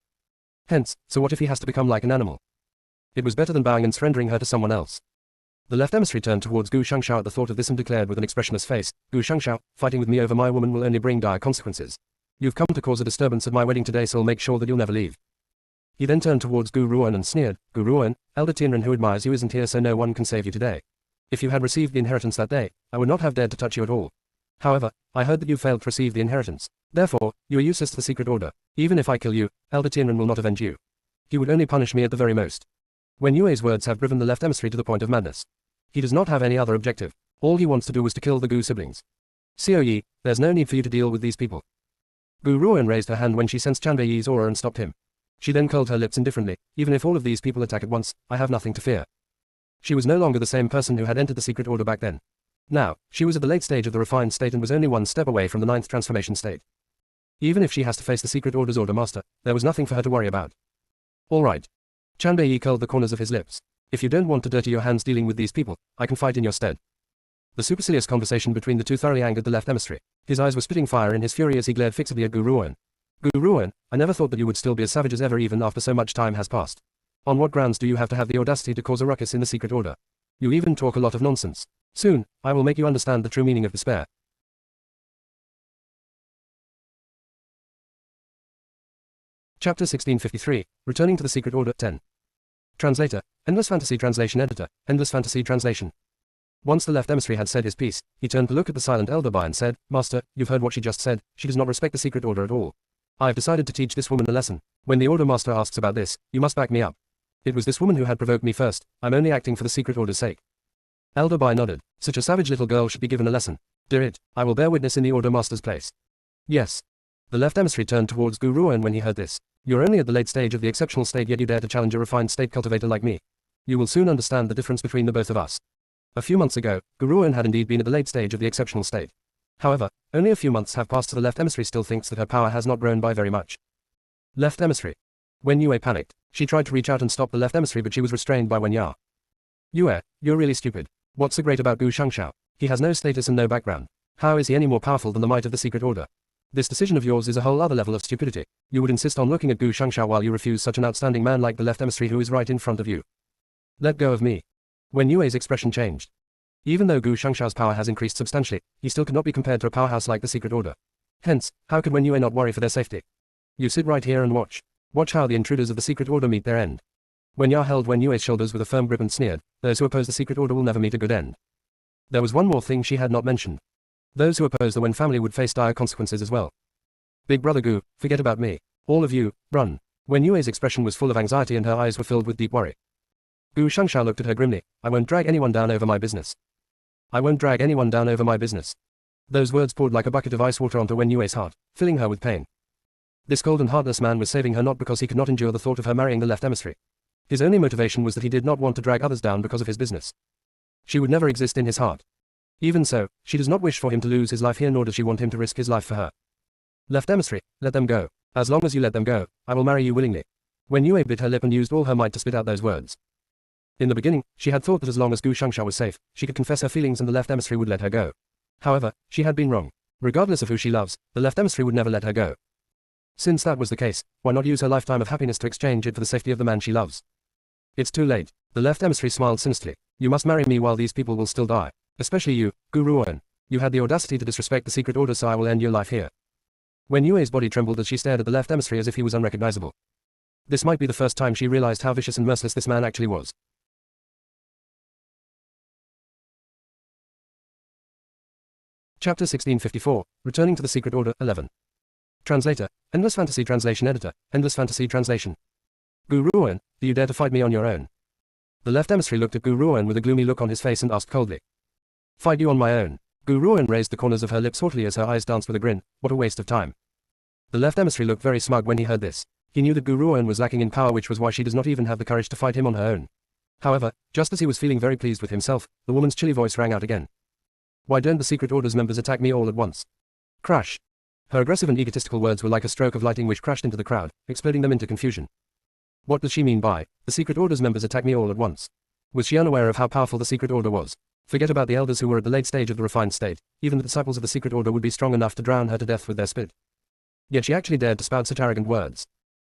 Hence, so what if he has to become like an animal? It was better than bowing and surrendering her to someone else. The left emissary turned towards Gu Shangshao at the thought of this and declared with an expressionless face, Gu Shangshao, fighting with me over my woman will only bring dire consequences. You've come to cause a disturbance at my wedding today, so I'll make sure that you'll never leave. He then turned towards Gu Ruan and sneered, Gu Ruan, Elder Tianren who admires you isn't here, so no one can save you today. If you had received the inheritance that day, I would not have dared to touch you at all. However, I heard that you failed to receive the inheritance. Therefore, you are useless to the secret order. Even if I kill you, Elder Tianren will not avenge you. He would only punish me at the very most. Wen Yue's words have driven the left emissary to the point of madness. He does not have any other objective. All he wants to do was to kill the Gu siblings. Xiao Yi, there's no need for you to deal with these people. Gu Ruan raised her hand when she sensed Chanbei Yi's aura and stopped him. She then curled her lips indifferently. Even if all of these people attack at once, I have nothing to fear. She was no longer the same person who had entered the secret order back then. Now, she was at the late stage of the refined state and was only one step away from the 9th transformation state. Even if she has to face the secret order's order master, there was nothing for her to worry about. All right. Chanbei Yi curled the corners of his lips. If you don't want to dirty your hands dealing with these people, I can fight in your stead. The supercilious conversation between the two thoroughly angered the left emissary. His eyes were spitting fire in his fury as he glared fixedly at Gu Ruan. Gu Ruan, I never thought that you would still be as savage as ever even after so much time has passed. On what grounds do you have to have the audacity to cause a ruckus in the secret order? You even talk a lot of nonsense. Soon, I will make you understand the true meaning of despair. Chapter 1653, Returning to the Secret Order 10. Translator, Endless Fantasy Translation Editor, Endless Fantasy Translation. Once the left emissary had said his piece, he turned to look at the silent elder Bai and said, Master, you've heard what she just said, she does not respect the secret order at all. I've decided to teach this woman a lesson. When the order master asks about this, you must back me up. It was this woman who had provoked me first, I'm only acting for the secret order's sake. Elder Bai nodded. Such a savage little girl should be given a lesson. Do it, I will bear witness in the order master's place. Yes. The left emissary turned towards Gu Ruan when he heard this. You're only at the late stage of the exceptional state, yet you dare to challenge a refined state cultivator like me. You will soon understand the difference between the both of us. A few months ago, Gu Ruan had indeed been at the late stage of the exceptional state. However, only a few months have passed, so the left emissary still thinks that her power has not grown by very much. Left emissary. Wen Yue panicked. She tried to reach out and stop the left emissary, but she was restrained by Wen Ya. Yue, you're really stupid. What's so great about Gu Shangshao? He has no status and no background. How is he any more powerful than the might of the secret order? This decision of yours is a whole other level of stupidity. You would insist on looking at Gu Shangshao while you refuse such an outstanding man like the left emissary who is right in front of you. Let go of me. Wen Yue's expression changed. Even though Gu Shangshao's power has increased substantially, he still could not be compared to a powerhouse like the secret order. Hence, how could Wen Yue not worry for their safety? You sit right here and watch. Watch how the intruders of the secret order meet their end. Wen Ya held Wen Yue's shoulders with a firm grip and sneered, those who oppose the secret order will never meet a good end. There was one more thing she had not mentioned. Those who oppose the Wen family would face dire consequences as well. Big brother Gu, forget about me. All of you, run. Wen Yue's expression was full of anxiety and her eyes were filled with deep worry. Gu Shangshao looked at her grimly. I won't drag anyone down over my business. I won't drag anyone down over my business. Those words poured like a bucket of ice water onto Wen Yue's heart, filling her with pain. This cold and heartless man was saving her not because he could not endure the thought of her marrying the left emissary. His only motivation was that he did not want to drag others down because of his business. She would never exist in his heart. Even so, she does not wish for him to lose his life here, nor does she want him to risk his life for her. Left emissary, let them go. As long as you let them go, I will marry you willingly. Wen Yue bit her lip and used all her might to spit out those words. In the beginning, she had thought that as long as Gu Shangshao was safe, she could confess her feelings and the left emissary would let her go. However, she had been wrong. Regardless of who she loves, the left emissary would never let her go. Since that was the case, why not use her lifetime of happiness to exchange it for the safety of the man she loves? It's too late. The left emissary smiled sinisterly. You must marry me while these people will still die. Especially you, Gu Ruan. You had the audacity to disrespect the secret order, so I will end your life here. Wen Yue's body trembled as she stared at the left emissary as if he was unrecognizable. This might be the first time she realized how vicious and merciless this man actually was. Chapter 1654, Returning to the Secret Order 11. Translator, Endless Fantasy Translation Editor, Endless Fantasy Translation. Gu Ruan, do you dare to fight me on your own? The left emissary looked at Gu Ruan with a gloomy look on his face and asked coldly. Fight you on my own. Gu Ruan raised the corners of her lips haughtily as her eyes danced with a grin. What a waste of time. The left emissary looked very smug when he heard this. He knew that Gu Ruan was lacking in power, which was why she does not even have the courage to fight him on her own. However, just as he was feeling very pleased with himself, the woman's chilly voice rang out again. Why don't the Secret Order's members attack me all at once? Crash. Her aggressive and egotistical words were like a stroke of lightning which crashed into the crowd, exploding them into confusion. What does she mean by, the Secret Order's members attack me all at once? Was she unaware of how powerful the Secret Order was? Forget about the elders who were at the late stage of the refined state, even the disciples of the Secret Order would be strong enough to drown her to death with their spit. Yet she actually dared to spout such arrogant words.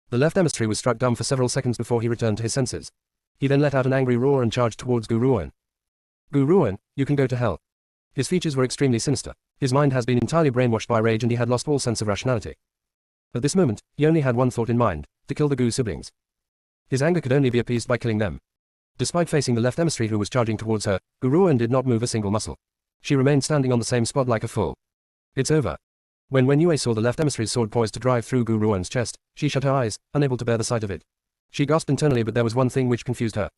The left emissary was struck dumb for several seconds before he returned to his senses. He then let out an angry roar and charged towards Gu Ruan. Gu Ruan, you can go to hell. His features were extremely sinister. His mind has been entirely brainwashed by rage and he had lost all sense of rationality. At this moment, he only had one thought in mind, to kill the Gu siblings. His anger could only be appeased by killing them. Despite facing the left emissary who was charging towards her, Gu Ruan did not move a single muscle. She remained standing on the same spot like a fool. It's over. When Wen Yue saw the left emissary's sword poised to drive through Gu Ruan's chest, she shut her eyes, unable to bear the sight of it. She gasped internally, but there was one thing which confused her.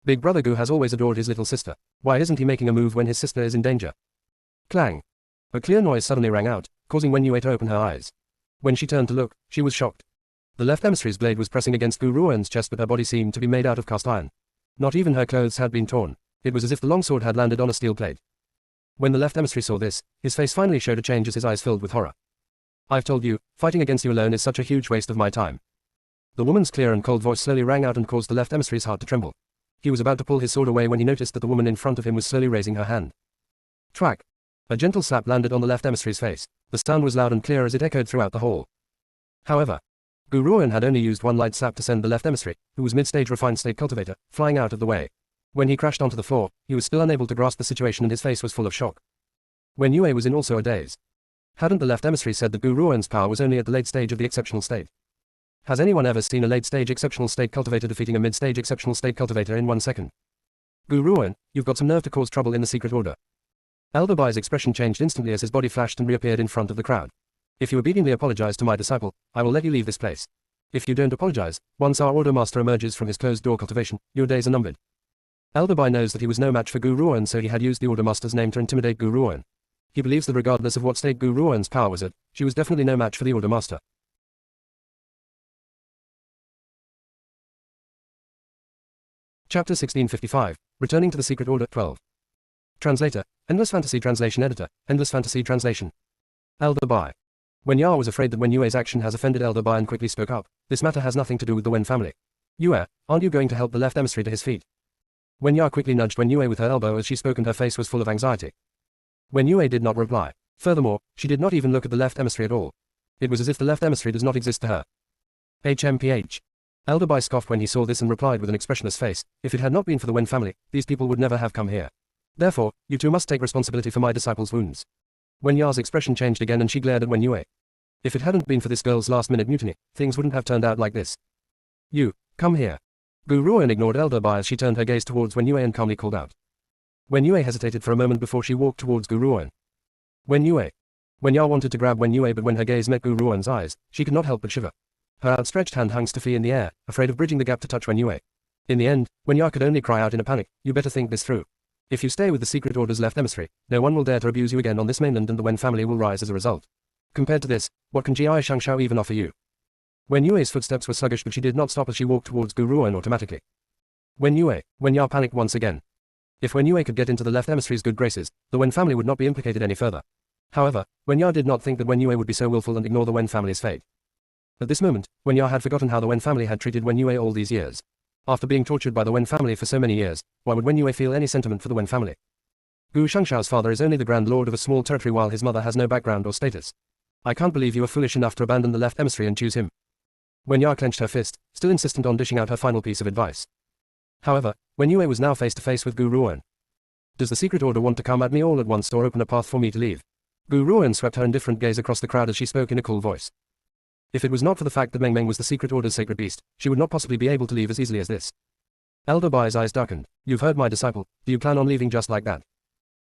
Big brother Gu has always adored his little sister. Why isn't he making a move when his sister is in danger? Clang. A clear noise suddenly rang out, causing Wen Yue to open her eyes. When she turned to look, she was shocked. The left emissary's blade was pressing against Gu Ruan's chest, but her body seemed to be made out of cast iron. Not even her clothes had been torn. It was as if the longsword had landed on a steel plate. When the left emissary saw this, his face finally showed a change as his eyes filled with horror. I've told you, fighting against you alone is such a huge waste of my time. The woman's clear and cold voice slowly rang out and caused the left emissary's heart to tremble. He was about to pull his sword away when he noticed that the woman in front of him was slowly raising her hand. Thwack. A gentle slap landed on the left emissary's face. The sound was loud and clear as it echoed throughout the hall. However, Gu Ruan had only used one light slap to send the left emissary, who was mid-stage refined state cultivator, flying out of the way. When he crashed onto the floor, he was still unable to grasp the situation and his face was full of shock. Wen Yue was in also a daze. Hadn't the left emissary said that Gu Ruan's power was only at the late stage of the exceptional state? Has anyone ever seen a late-stage exceptional state cultivator defeating a mid-stage exceptional state cultivator in 1 second? Gu Ruan, you've got some nerve to cause trouble in the Secret Order. Elder Bai's expression changed instantly as his body flashed and reappeared in front of the crowd. If you obediently apologize to my disciple, I will let you leave this place. If you don't apologize, once our Order Master emerges from his closed-door cultivation, your days are numbered. Elder Bai knows that he was no match for Gu Ruan, so he had used the Order Master's name to intimidate Gu Ruan. He believes that regardless of what state Gu Ruan's power was at, she was definitely no match for the Order Master. Chapter 1655, Returning to the Secret Order 12. Translator, Endless Fantasy Translation Editor, Endless Fantasy Translation. Elder Bai. Wen Ya was afraid that Wen Yue's action has offended Elder Bai and quickly spoke up. This matter has nothing to do with the Wen family. Yue, aren't you going to help the left emissary to his feet? Wen Ya quickly nudged Wen Yue with her elbow as she spoke and her face was full of anxiety. Wen Yue did not reply. Furthermore, she did not even look at the left emissary at all. It was as if the left emissary does not exist to her. HMPH. Elder Bai scoffed when he saw this and replied with an expressionless face, if it had not been for the Wen family, these people would never have come here. Therefore, you two must take responsibility for my disciple's wounds. Wen Ya's expression changed again and she glared at Wen Yue. If it hadn't been for this girl's last-minute mutiny, things wouldn't have turned out like this. You, come here. Gu Ruan ignored Elder Bai as she turned her gaze towards Wen Yue and calmly called out. Wen Yue hesitated for a moment before she walked towards Gu Ruan. Wen Yue. Wen Ya wanted to grab Wen Yue, but when her gaze met Gu Ruan's eyes, she could not help but shiver. Her outstretched hand hung stiffly in the air, afraid of bridging the gap to touch Wen Yue. In the end, Wen Ya could only cry out in a panic, you better think this through. If you stay with the Secret Order's left emissary, no one will dare to abuse you again on this mainland and the Wen family will rise as a result. Compared to this, what can Ji Shangshao even offer you? Wen Yue's footsteps were sluggish, but she did not stop as she walked towards Gu Ruan automatically. Wen Yue, Wen Ya panicked once again. If Wen Yue could get into the left emissary's good graces, the Wen family would not be implicated any further. However, Wen Ya did not think that Wen Yue would be so willful and ignore the Wen family's fate. At this moment, Wen Ya had forgotten how the Wen family had treated Wen Yue all these years. After being tortured by the Wen family for so many years, why would Wen Yue feel any sentiment for the Wen family? Gu Shangshao's father is only the Grand Lord of a small territory while his mother has no background or status. I can't believe you are foolish enough to abandon the left emissary and choose him. Wen Ya clenched her fist, still insistent on dishing out her final piece of advice. However, Wen Yue was now face to face with Gu Ruan. Does the Secret Order want to come at me all at once or open a path for me to leave? Gu Ruan swept her indifferent gaze across the crowd as she spoke in a cool voice. If it was not for the fact that Meng Meng was the Secret Order's sacred beast, she would not possibly be able to leave as easily as this. Elder Bai's eyes darkened. You've heard my disciple, do you plan on leaving just like that?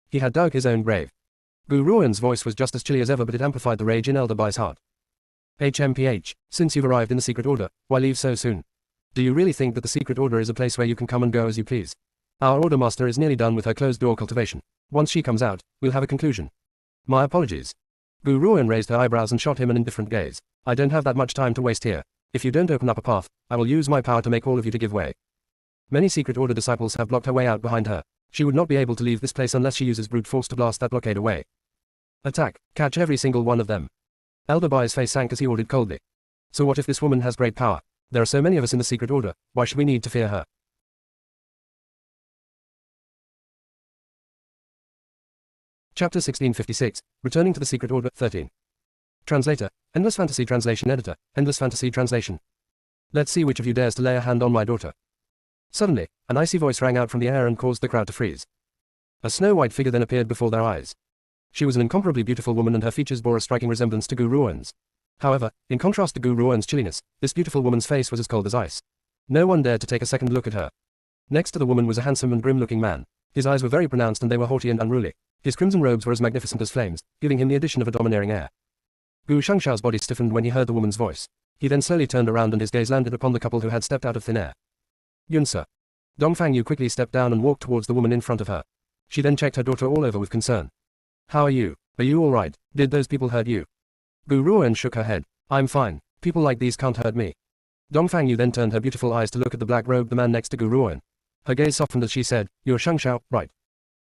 He had dug his own grave. Gu Ruan's voice was just as chilly as ever, but it amplified the rage in Elder Bai's heart. HMPH, since you've arrived in the Secret Order, why leave so soon? Do you really think that the Secret Order is a place where you can come and go as you please? Our order master is nearly done with her closed-door cultivation. Once she comes out, we'll have a conclusion. My apologies. Gu Ruoan raised her eyebrows and shot him an indifferent gaze. I don't have that much time to waste here. If you don't open up a path, I will use my power to make all of you to give way. Many secret order disciples have blocked her way out behind her. She would not be able to leave this place unless she uses brute force to blast that blockade away. Attack, catch every single one of them. Elder Bai's face sank as he ordered coldly. So what if this woman has great power? There are so many of us in the secret order, why should we need to fear her? Chapter 1656, Returning to the Secret Order, 13. Translator, Endless Fantasy Translation Editor, Endless Fantasy Translation. Let's see which of you dares to lay a hand on my daughter. Suddenly, an icy voice rang out from the air and caused the crowd to freeze. A snow-white figure then appeared before their eyes. She was an incomparably beautiful woman and her features bore a striking resemblance to Gu Ruoan's. However, in contrast to Gu Ruoan's chilliness, this beautiful woman's face was as cold as ice. No one dared to take a second look at her. Next to the woman was a handsome and grim-looking man. His eyes were very pronounced and they were haughty and unruly. His crimson robes were as magnificent as flames, giving him the addition of a domineering air. Gu Shangshao's body stiffened when he heard the woman's voice. He then slowly turned around and his gaze landed upon the couple who had stepped out of thin air. Yunsa. Dongfang Yu quickly stepped down and walked towards the woman in front of her. She then checked her daughter all over with concern. How are you? Are you all right? Did those people hurt you? Gu Ruoan shook her head. I'm fine. People like these can't hurt me. Dongfang Yu then turned her beautiful eyes to look at the black-robed man next to Gu Ruoan. Her gaze softened as she said, You're Shangshao, right?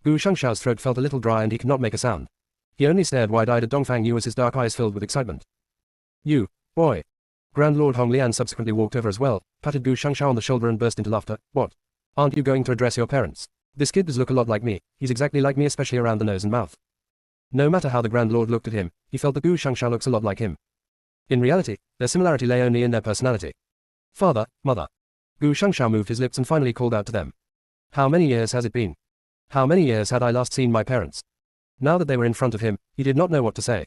Gu Shangshao's throat felt a little dry and he could not make a sound. He only stared wide-eyed at Dongfang Yu as his dark eyes filled with excitement. You, boy. Grand Lord Hong Lian subsequently walked over as well, patted Gu Shangshao on the shoulder and burst into laughter. What? Aren't you going to address your parents? This kid does look a lot like me, he's exactly like me especially around the nose and mouth. No matter how the Grand Lord looked at him, he felt that Gu Shangshao looks a lot like him. In reality, their similarity lay only in their personality. Father, mother. Gu Shangshao moved his lips and finally called out to them. How many years has it been? How many years had I last seen my parents? Now that they were in front of him, he did not know what to say.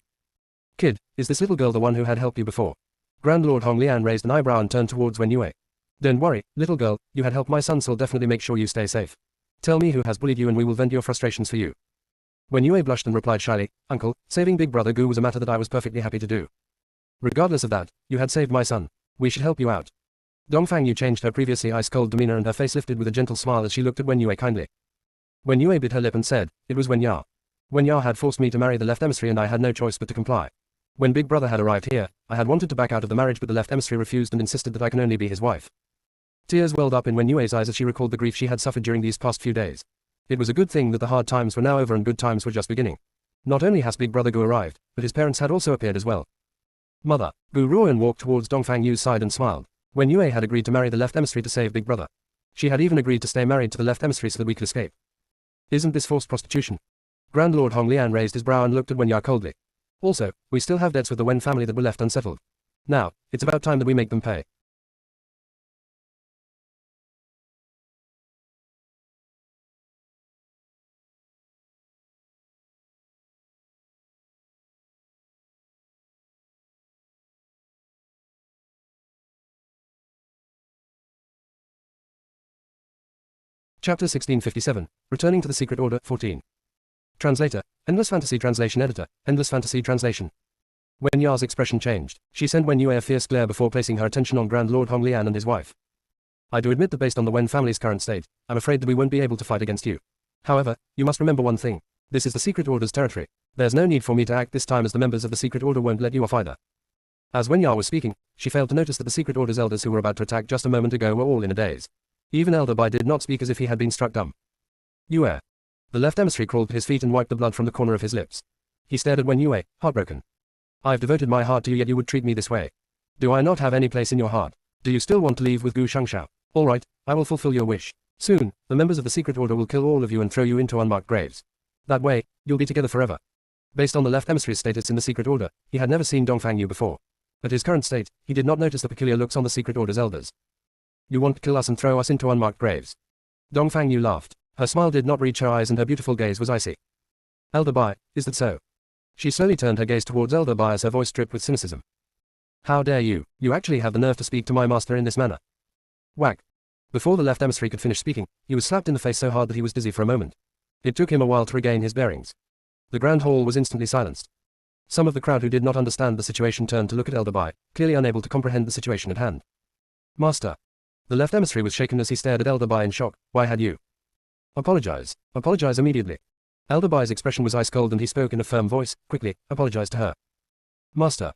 Kid, is this little girl the one who had helped you before? Grand Lord Hong Lian raised an eyebrow and turned towards Wen Yue. Don't worry, little girl, you had helped my son, so I'll definitely make sure you stay safe. Tell me who has bullied you and we will vent your frustrations for you. Wen Yue blushed and replied shyly, Uncle, saving big brother Gu was a matter that I was perfectly happy to do. Regardless of that, you had saved my son. We should help you out. Dongfang Yu changed her previously ice-cold demeanor and her face lifted with a gentle smile as she looked at Wen Yue kindly. Wen Yue bit her lip and said, It was Wen Ya. Wen Ya had forced me to marry the left emissary and I had no choice but to comply. When Big Brother had arrived here, I had wanted to back out of the marriage but the left emissary refused and insisted that I can only be his wife. Tears welled up in Wen Yue's eyes as she recalled the grief she had suffered during these past few days. It was a good thing that the hard times were now over and good times were just beginning. Not only has Big Brother Gu arrived, but his parents had also appeared as well. Mother. Gu Ruoan walked towards Dongfang Yu's side and smiled. Wen Yue had agreed to marry the left emissary to save Big Brother. She had even agreed to stay married to the left emissary so that we could escape. Isn't this forced prostitution? Grand Lord Hong Lian raised his brow and looked at Wen Ya coldly. Also, we still have debts with the Wen family that were left unsettled. Now, it's about time that we make them pay. Chapter 1657, Returning to the Secret Order, 14. Translator, Endless Fantasy Translation Editor, Endless Fantasy Translation. Wen Ya's expression changed. She sent Wen Yue a fierce glare before placing her attention on Grand Lord Hong Lian and his wife. I do admit that based on the Wen family's current state, I'm afraid that we won't be able to fight against you. However, you must remember one thing. This is the Secret Order's territory. There's no need for me to act this time as the members of the Secret Order won't let you off either. As Wen Ya was speaking, she failed to notice that the Secret Order's elders who were about to attack just a moment ago were all in a daze. Even Elder Bai did not speak as if he had been struck dumb. Yue. The left emissary crawled to his feet and wiped the blood from the corner of his lips. He stared at Wen Yue, heartbroken. I've devoted my heart to you yet you would treat me this way. Do I not have any place in your heart? Do you still want to leave with Gu Shangshao? All right, I will fulfill your wish. Soon, the members of the Secret Order will kill all of you and throw you into unmarked graves. That way, you'll be together forever. Based on the left emissary's status in the Secret Order, he had never seen Dongfang Yu before. At his current state, he did not notice the peculiar looks on the Secret Order's elders. You want to kill us and throw us into unmarked graves? Dongfang Yu laughed. Her smile did not reach her eyes and her beautiful gaze was icy. Elder Bai, is that so? She slowly turned her gaze towards Elder Bai as her voice dripped with cynicism. How dare you? You actually have the nerve to speak to my master in this manner. Whack. Before the left emissary could finish speaking, he was slapped in the face so hard that he was dizzy for a moment. It took him a while to regain his bearings. The grand hall was instantly silenced. Some of the crowd who did not understand the situation turned to look at Elder Bai, clearly unable to comprehend the situation at hand. Master. The left emissary was shaken as he stared at Elder Bai in shock. Why had you? Apologize. Apologize immediately. Elder Bai's expression was ice cold and he spoke in a firm voice. Quickly, apologize to her. Master.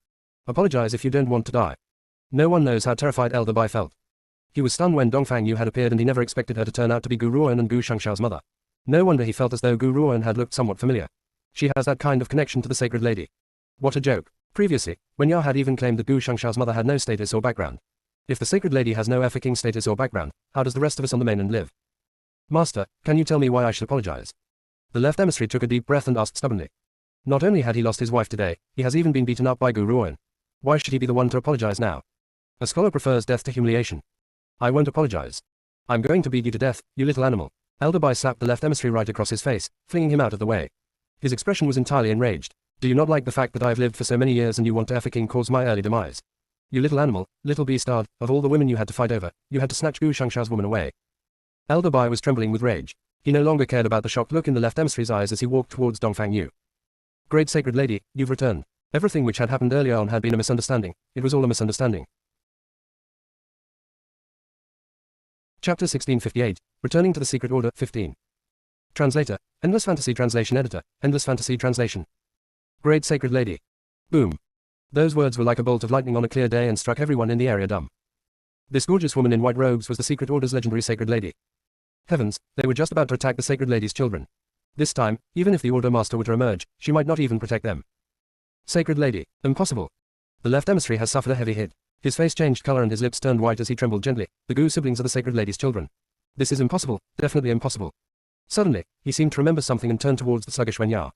Apologize if you don't want to die. No one knows how terrified Elder Bai felt. He was stunned when Dongfang Yu had appeared and he never expected her to turn out to be Gu Ruoan and Gu Shangxiao's mother. No wonder he felt as though Gu Ruoan had looked somewhat familiar. She has that kind of connection to the sacred lady. What a joke. Previously, Wen Ya had even claimed that Gu Shangxiao's mother had no status or background. If the sacred lady has no King status or background, how does the rest of us on the mainland live? Master, can you tell me why I should apologize? The left emissary took a deep breath and asked stubbornly. Not only had he lost his wife today, he has even been beaten up by Gu Ruoan. Why should he be the one to apologize now? A scholar prefers death to humiliation. I won't apologize. I'm going to beat you to death, you little animal. Elder Bai slapped the left emissary right across his face, flinging him out of the way. His expression was entirely enraged. Do you not like the fact that I've lived for so many years and you want to King cause my early demise? You little animal, little beastard, of all the women you had to fight over, you had to snatch Gu Shangxiao's woman away. Elder Bai was trembling with rage. He no longer cared about the shocked look in the left emissary's eyes as he walked towards Dongfang Yu. Great sacred lady, you've returned. Everything which had happened earlier on had been a misunderstanding. It was all a misunderstanding. Chapter 1658, Returning to the Secret Order, 15. Translator, Endless Fantasy Translation Editor, Endless Fantasy Translation. Great Sacred Lady. Boom. Those words were like a bolt of lightning on a clear day and struck everyone in the area dumb. This gorgeous woman in white robes was the Secret Order's legendary Sacred Lady. Heavens, they were just about to attack the Sacred Lady's children. This time, even if the Order Master were to emerge, she might not even protect them. Sacred Lady, impossible. The left emissary has suffered a heavy hit. His face changed color and his lips turned white as he trembled gently. The Gu siblings are the Sacred Lady's children. This is impossible, definitely impossible. Suddenly, he seemed to remember something and turned towards the sluggish Wen Ya.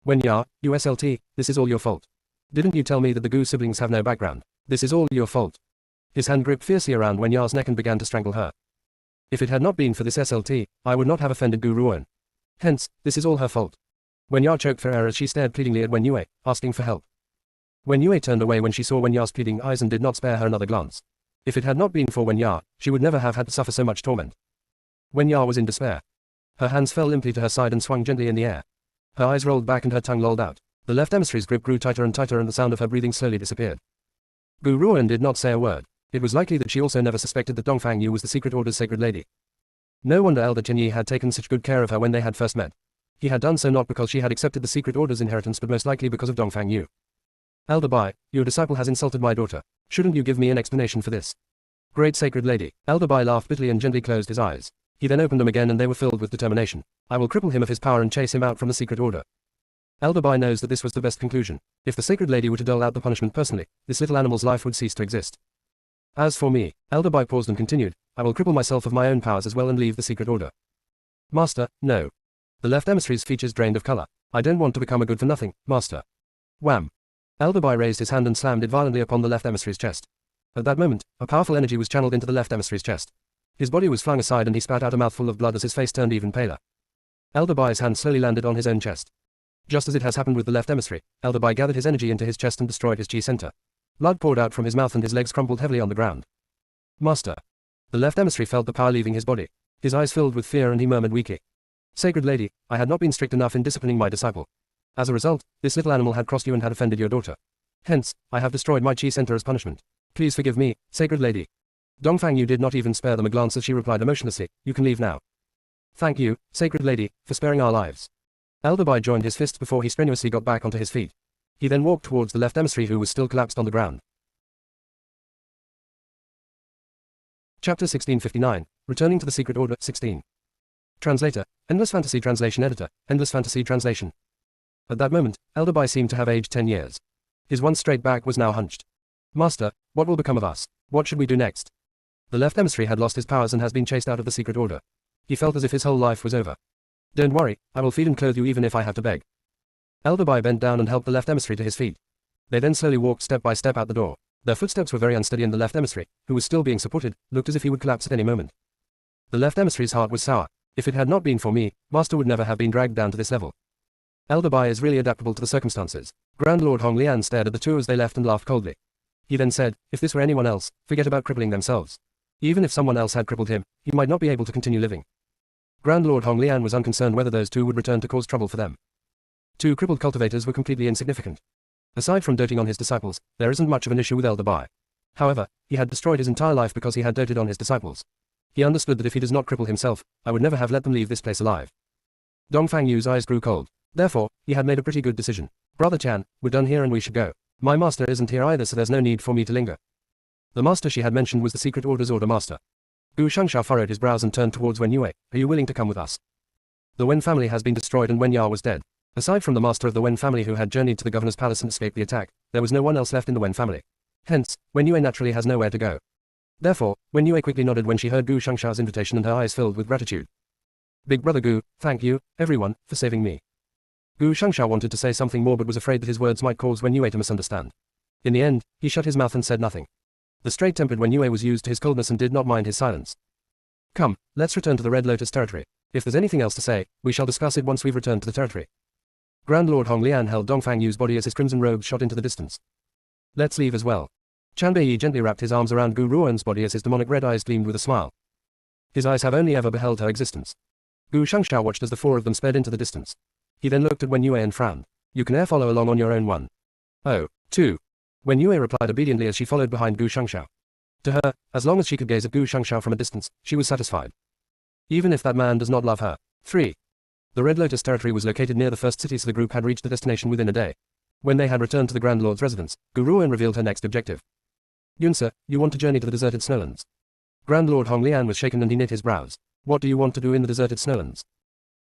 Wen Ya, USLT, this is all your fault. Didn't you tell me that the Gu siblings have no background? This is all your fault. His hand gripped fiercely around Wen Ya's neck and began to strangle her. If it had not been for this SLT, I would not have offended Gu Ruoan. Hence, this is all her fault. Wen Ya choked for air as she stared pleadingly at Wen Yue, asking for help. Wen Yue turned away when she saw Wen Ya's pleading eyes and did not spare her another glance. If it had not been for Wen Ya, she would never have had to suffer so much torment. Wen Ya was in despair. Her hands fell limply to her side and swung gently in the air. Her eyes rolled back and her tongue lolled out. The left emissary's grip grew tighter and tighter and the sound of her breathing slowly disappeared. Gu Ruoan did not say a word. It was likely that she also never suspected that Dongfang Yu was the Secret Order's Sacred Lady. No wonder Elder Tianyi had taken such good care of her when they had first met. He had done so not because she had accepted the Secret Order's inheritance but most likely because of Dongfang Yu. Elder Bai, your disciple has insulted my daughter. Shouldn't you give me an explanation for this? Great Sacred Lady. Elder Bai laughed bitterly and gently closed his eyes. He then opened them again and they were filled with determination. I will cripple him of his power and chase him out from the Secret Order. Elder Bai knows that this was the best conclusion. If the Sacred Lady were to dole out the punishment personally, this little animal's life would cease to exist. As for me, Elder Bai paused and continued, I will cripple myself of my own powers as well and leave the Secret Order. Master, no. The left emissary's features drained of color. I don't want to become a good-for-nothing, Master. Wham! Elder Bai raised his hand and slammed it violently upon the left emissary's chest. At that moment, a powerful energy was channeled into the left emissary's chest. His body was flung aside and he spat out a mouthful of blood as his face turned even paler. Elder Bai's hand slowly landed on his own chest. Just as it has happened with the left emissary, Elder Bai gathered his energy into his chest and destroyed his chi center. Blood poured out from his mouth and his legs crumpled heavily on the ground. Master. The left emissary felt the power leaving his body. His eyes filled with fear and he murmured weakly. Sacred Lady, I had not been strict enough in disciplining my disciple. As a result, this little animal had crossed you and had offended your daughter. Hence, I have destroyed my chi center as punishment. Please forgive me, Sacred Lady. Dongfang Yu did not even spare them a glance as she replied emotionlessly, you can leave now. Thank you, Sacred Lady, for sparing our lives. Elder Bai joined his fists before he strenuously got back onto his feet. He then walked towards the left emissary who was still collapsed on the ground. Chapter 1659, Returning to the Secret Order, 16. Translator, Endless Fantasy Translation Editor, Endless Fantasy Translation. At that moment, Elder Bai seemed to have aged 10 years. His once straight back was now hunched. Master, what will become of us? What should we do next? The left emissary had lost his powers and has been chased out of the Secret Order. He felt as if his whole life was over. Don't worry, I will feed and clothe you even if I have to beg. Elder Bai bent down and helped the left emissary to his feet. They then slowly walked step by step out the door. Their footsteps were very unsteady and the left emissary, who was still being supported, looked as if he would collapse at any moment. The left emissary's heart was sour. If it had not been for me, Master would never have been dragged down to this level. Elder Bai is really adaptable to the circumstances. Grand Lord Hong Lian stared at the two as they left and laughed coldly. He then said, if this were anyone else, forget about crippling themselves. Even if someone else had crippled him, he might not be able to continue living. Grand Lord Hong Lian was unconcerned whether those two would return to cause trouble for them. Two crippled cultivators were completely insignificant. Aside from doting on his disciples, there isn't much of an issue with Elder Bai. However, he had destroyed his entire life because he had doted on his disciples. He understood that if he does not cripple himself, I would never have let them leave this place alive. Dongfang Yu's eyes grew cold. Therefore, he had made a pretty good decision. Brother Chan, we're done here and we should go. My master isn't here either, so there's no need for me to linger. The master she had mentioned was the Secret Order's Order Master. Gu Shangshao furrowed his brows and turned towards Wen Yue. Are you willing to come with us? The Wen family has been destroyed and Wen Ya was dead. Aside from the master of the Wen family who had journeyed to the governor's palace and escaped the attack, there was no one else left in the Wen family. Hence, Wen Yue naturally has nowhere to go. Therefore, Wen Yue quickly nodded when she heard Gu Shangshao's invitation and her eyes filled with gratitude. Big brother Gu, thank you, everyone, for saving me. Gu Shangshao wanted to say something more but was afraid that his words might cause Wen Yue to misunderstand. In the end, he shut his mouth and said nothing. The straight-tempered Wen Yue was used to his coldness and did not mind his silence. Come, let's return to the Red Lotus territory. If there's anything else to say, we shall discuss it once we've returned to the territory. Grand Lord Hong Lian held Dongfang Yu's body as his crimson robes shot into the distance. Let's leave as well. Chan Bei gently wrapped his arms around Gu Ruan's body as his demonic red eyes gleamed with a smile. His eyes have only ever beheld her existence. Gu Shangshao watched as the four of them sped into the distance. He then looked at Wen Yue and frowned. You can follow along on your own one. Oh, two. Wen Yue replied obediently as she followed behind Gu Shangshao. To her, as long as she could gaze at Gu Shangshao from a distance, she was satisfied. Even if that man does not love her. 3. The Red Lotus territory was located near the first city, so the group had reached the destination within a day. When they had returned to the Grand Lord's residence, Gu Ruan revealed her next objective. Yunsa, you want to journey to the deserted snowlands. Grand Lord Hong Lian was shaken and he knit his brows. What do you want to do in the deserted snowlands?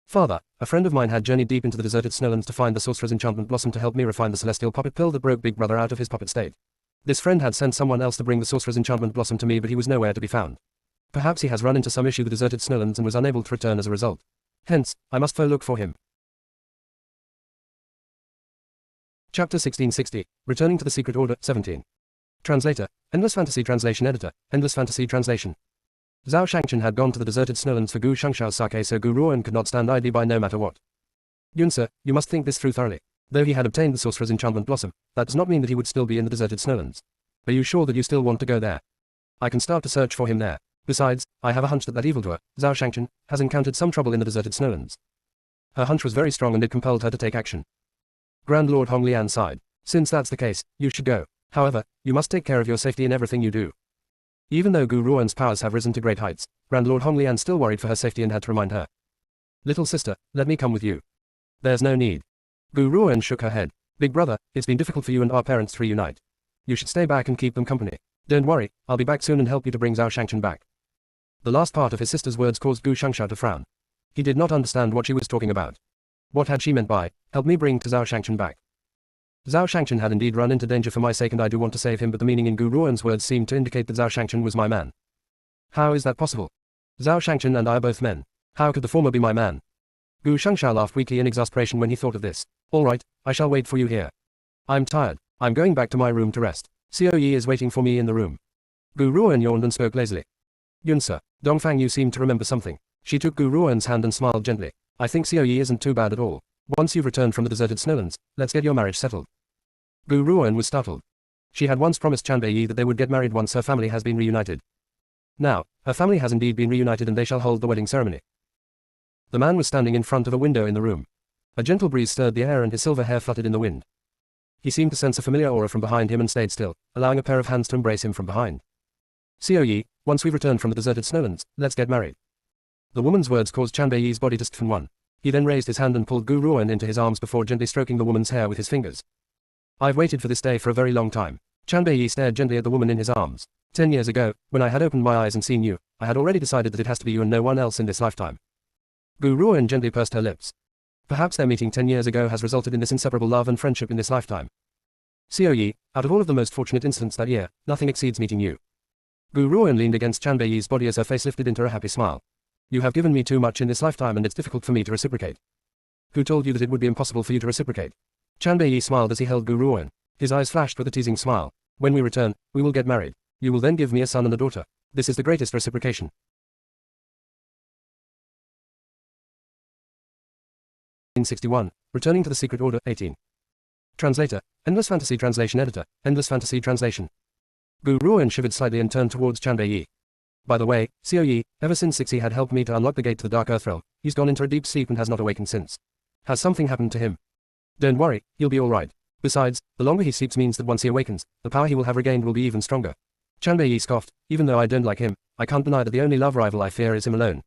Father, a friend of mine had journeyed deep into the deserted snowlands to find the sorcerer's enchantment blossom to help me refine the celestial puppet pill that broke Big Brother out of his puppet state. This friend had sent someone else to bring the sorcerer's enchantment blossom to me, but he was nowhere to be found. Perhaps he has run into some issue with the deserted snowlands and was unable to return as a result. Hence, I must go look for him. Chapter 1660, Returning to the Secret Order, 17. Translator, Endless Fantasy Translation Editor, Endless Fantasy Translation. Zhao Shangchen had gone to the deserted snowlands for Gu Shangshao's sake, so Gu Ruan could not stand idly by no matter what. Yunsa, you must think this through thoroughly. Though he had obtained the sorcerer's enchantment blossom, that does not mean that he would still be in the deserted snowlands. Are you sure that you still want to go there? I can start to search for him there. Besides, I have a hunch that that evildoer, Zhao Shangchen, has encountered some trouble in the deserted snowlands. Her hunch was very strong and it compelled her to take action. Grand Lord Hong Lian sighed. Since that's the case, you should go. However, you must take care of your safety in everything you do. Even though Gu Ruan's powers have risen to great heights, Grand Lord Hong Lian still worried for her safety and had to remind her. Little sister, let me come with you. There's no need. Gu Ruan shook her head. Big brother, it's been difficult for you and our parents to reunite. You should stay back and keep them company. Don't worry, I'll be back soon and help you to bring Zhao Shangchen back. The last part of his sister's words caused Gu Shangshao to frown. He did not understand what she was talking about. What had she meant by, help me bring Zhao Shangchen back? Zhao Shangchen had indeed run into danger for my sake and I do want to save him, but the meaning in Gu Ruan's words seemed to indicate that Zhao Shangchen was my man. How is that possible? Zhao Shangchen and I are both men. How could the former be my man? Gu Shangshao laughed weakly in exasperation when he thought of this. All right, I shall wait for you here. I'm tired. I'm going back to my room to rest. Xiao Yi is waiting for me in the room. Gu Ruan yawned and spoke lazily. Yunsa, Dongfang Yu seemed to remember something. She took Gu Ruan's hand and smiled gently. I think Xiao Yi isn't too bad at all. Once you've returned from the deserted snowlands, let's get your marriage settled. Gu Ruan was startled. She had once promised Chan Bei that they would get married once her family has been reunited. Now, her family has indeed been reunited and they shall hold the wedding ceremony. The man was standing in front of a window in the room. A gentle breeze stirred the air and his silver hair fluttered in the wind. He seemed to sense a familiar aura from behind him and stayed still, allowing a pair of hands to embrace him from behind. Xiao Yi, once we've returned from the deserted snowlands, let's get married. The woman's words caused Chan Bei's body to stiffen one. He then raised his hand and pulled Gu Ruan into his arms before gently stroking the woman's hair with his fingers. I've waited for this day for a very long time. Chan Bei stared gently at the woman in his arms. 10 years ago, when I had opened my eyes and seen you, I had already decided that it has to be you and no one else in this lifetime. Gu Ruan gently pursed her lips. Perhaps their meeting 10 years ago has resulted in this inseparable love and friendship in this lifetime. Xiao Yi, out of all of the most fortunate incidents that year, nothing exceeds meeting you. Gu Ruan leaned against Chan Bei's body as her face lifted into a happy smile. You have given me too much in this lifetime and it's difficult for me to reciprocate. Who told you that it would be impossible for you to reciprocate? Chan Bei smiled as he held Gu Ruan. His eyes flashed with a teasing smile. When we return, we will get married. You will then give me a son and a daughter. This is the greatest reciprocation. 1961, Returning to the Secret Order, 18. Translator, Endless Fantasy Translation Editor, Endless Fantasy Translation. Gu Ruan shivered slightly and turned towards Chan Bei. By the way, Xiao Yi, ever since Sixi had helped me to unlock the gate to the Dark Earth Realm, he's gone into a deep sleep and has not awakened since. Has something happened to him? Don't worry, he'll be alright. Besides, the longer he sleeps means that once he awakens, the power he will have regained will be even stronger. Chan Bei scoffed, even though I don't like him, I can't deny that the only love rival I fear is him alone.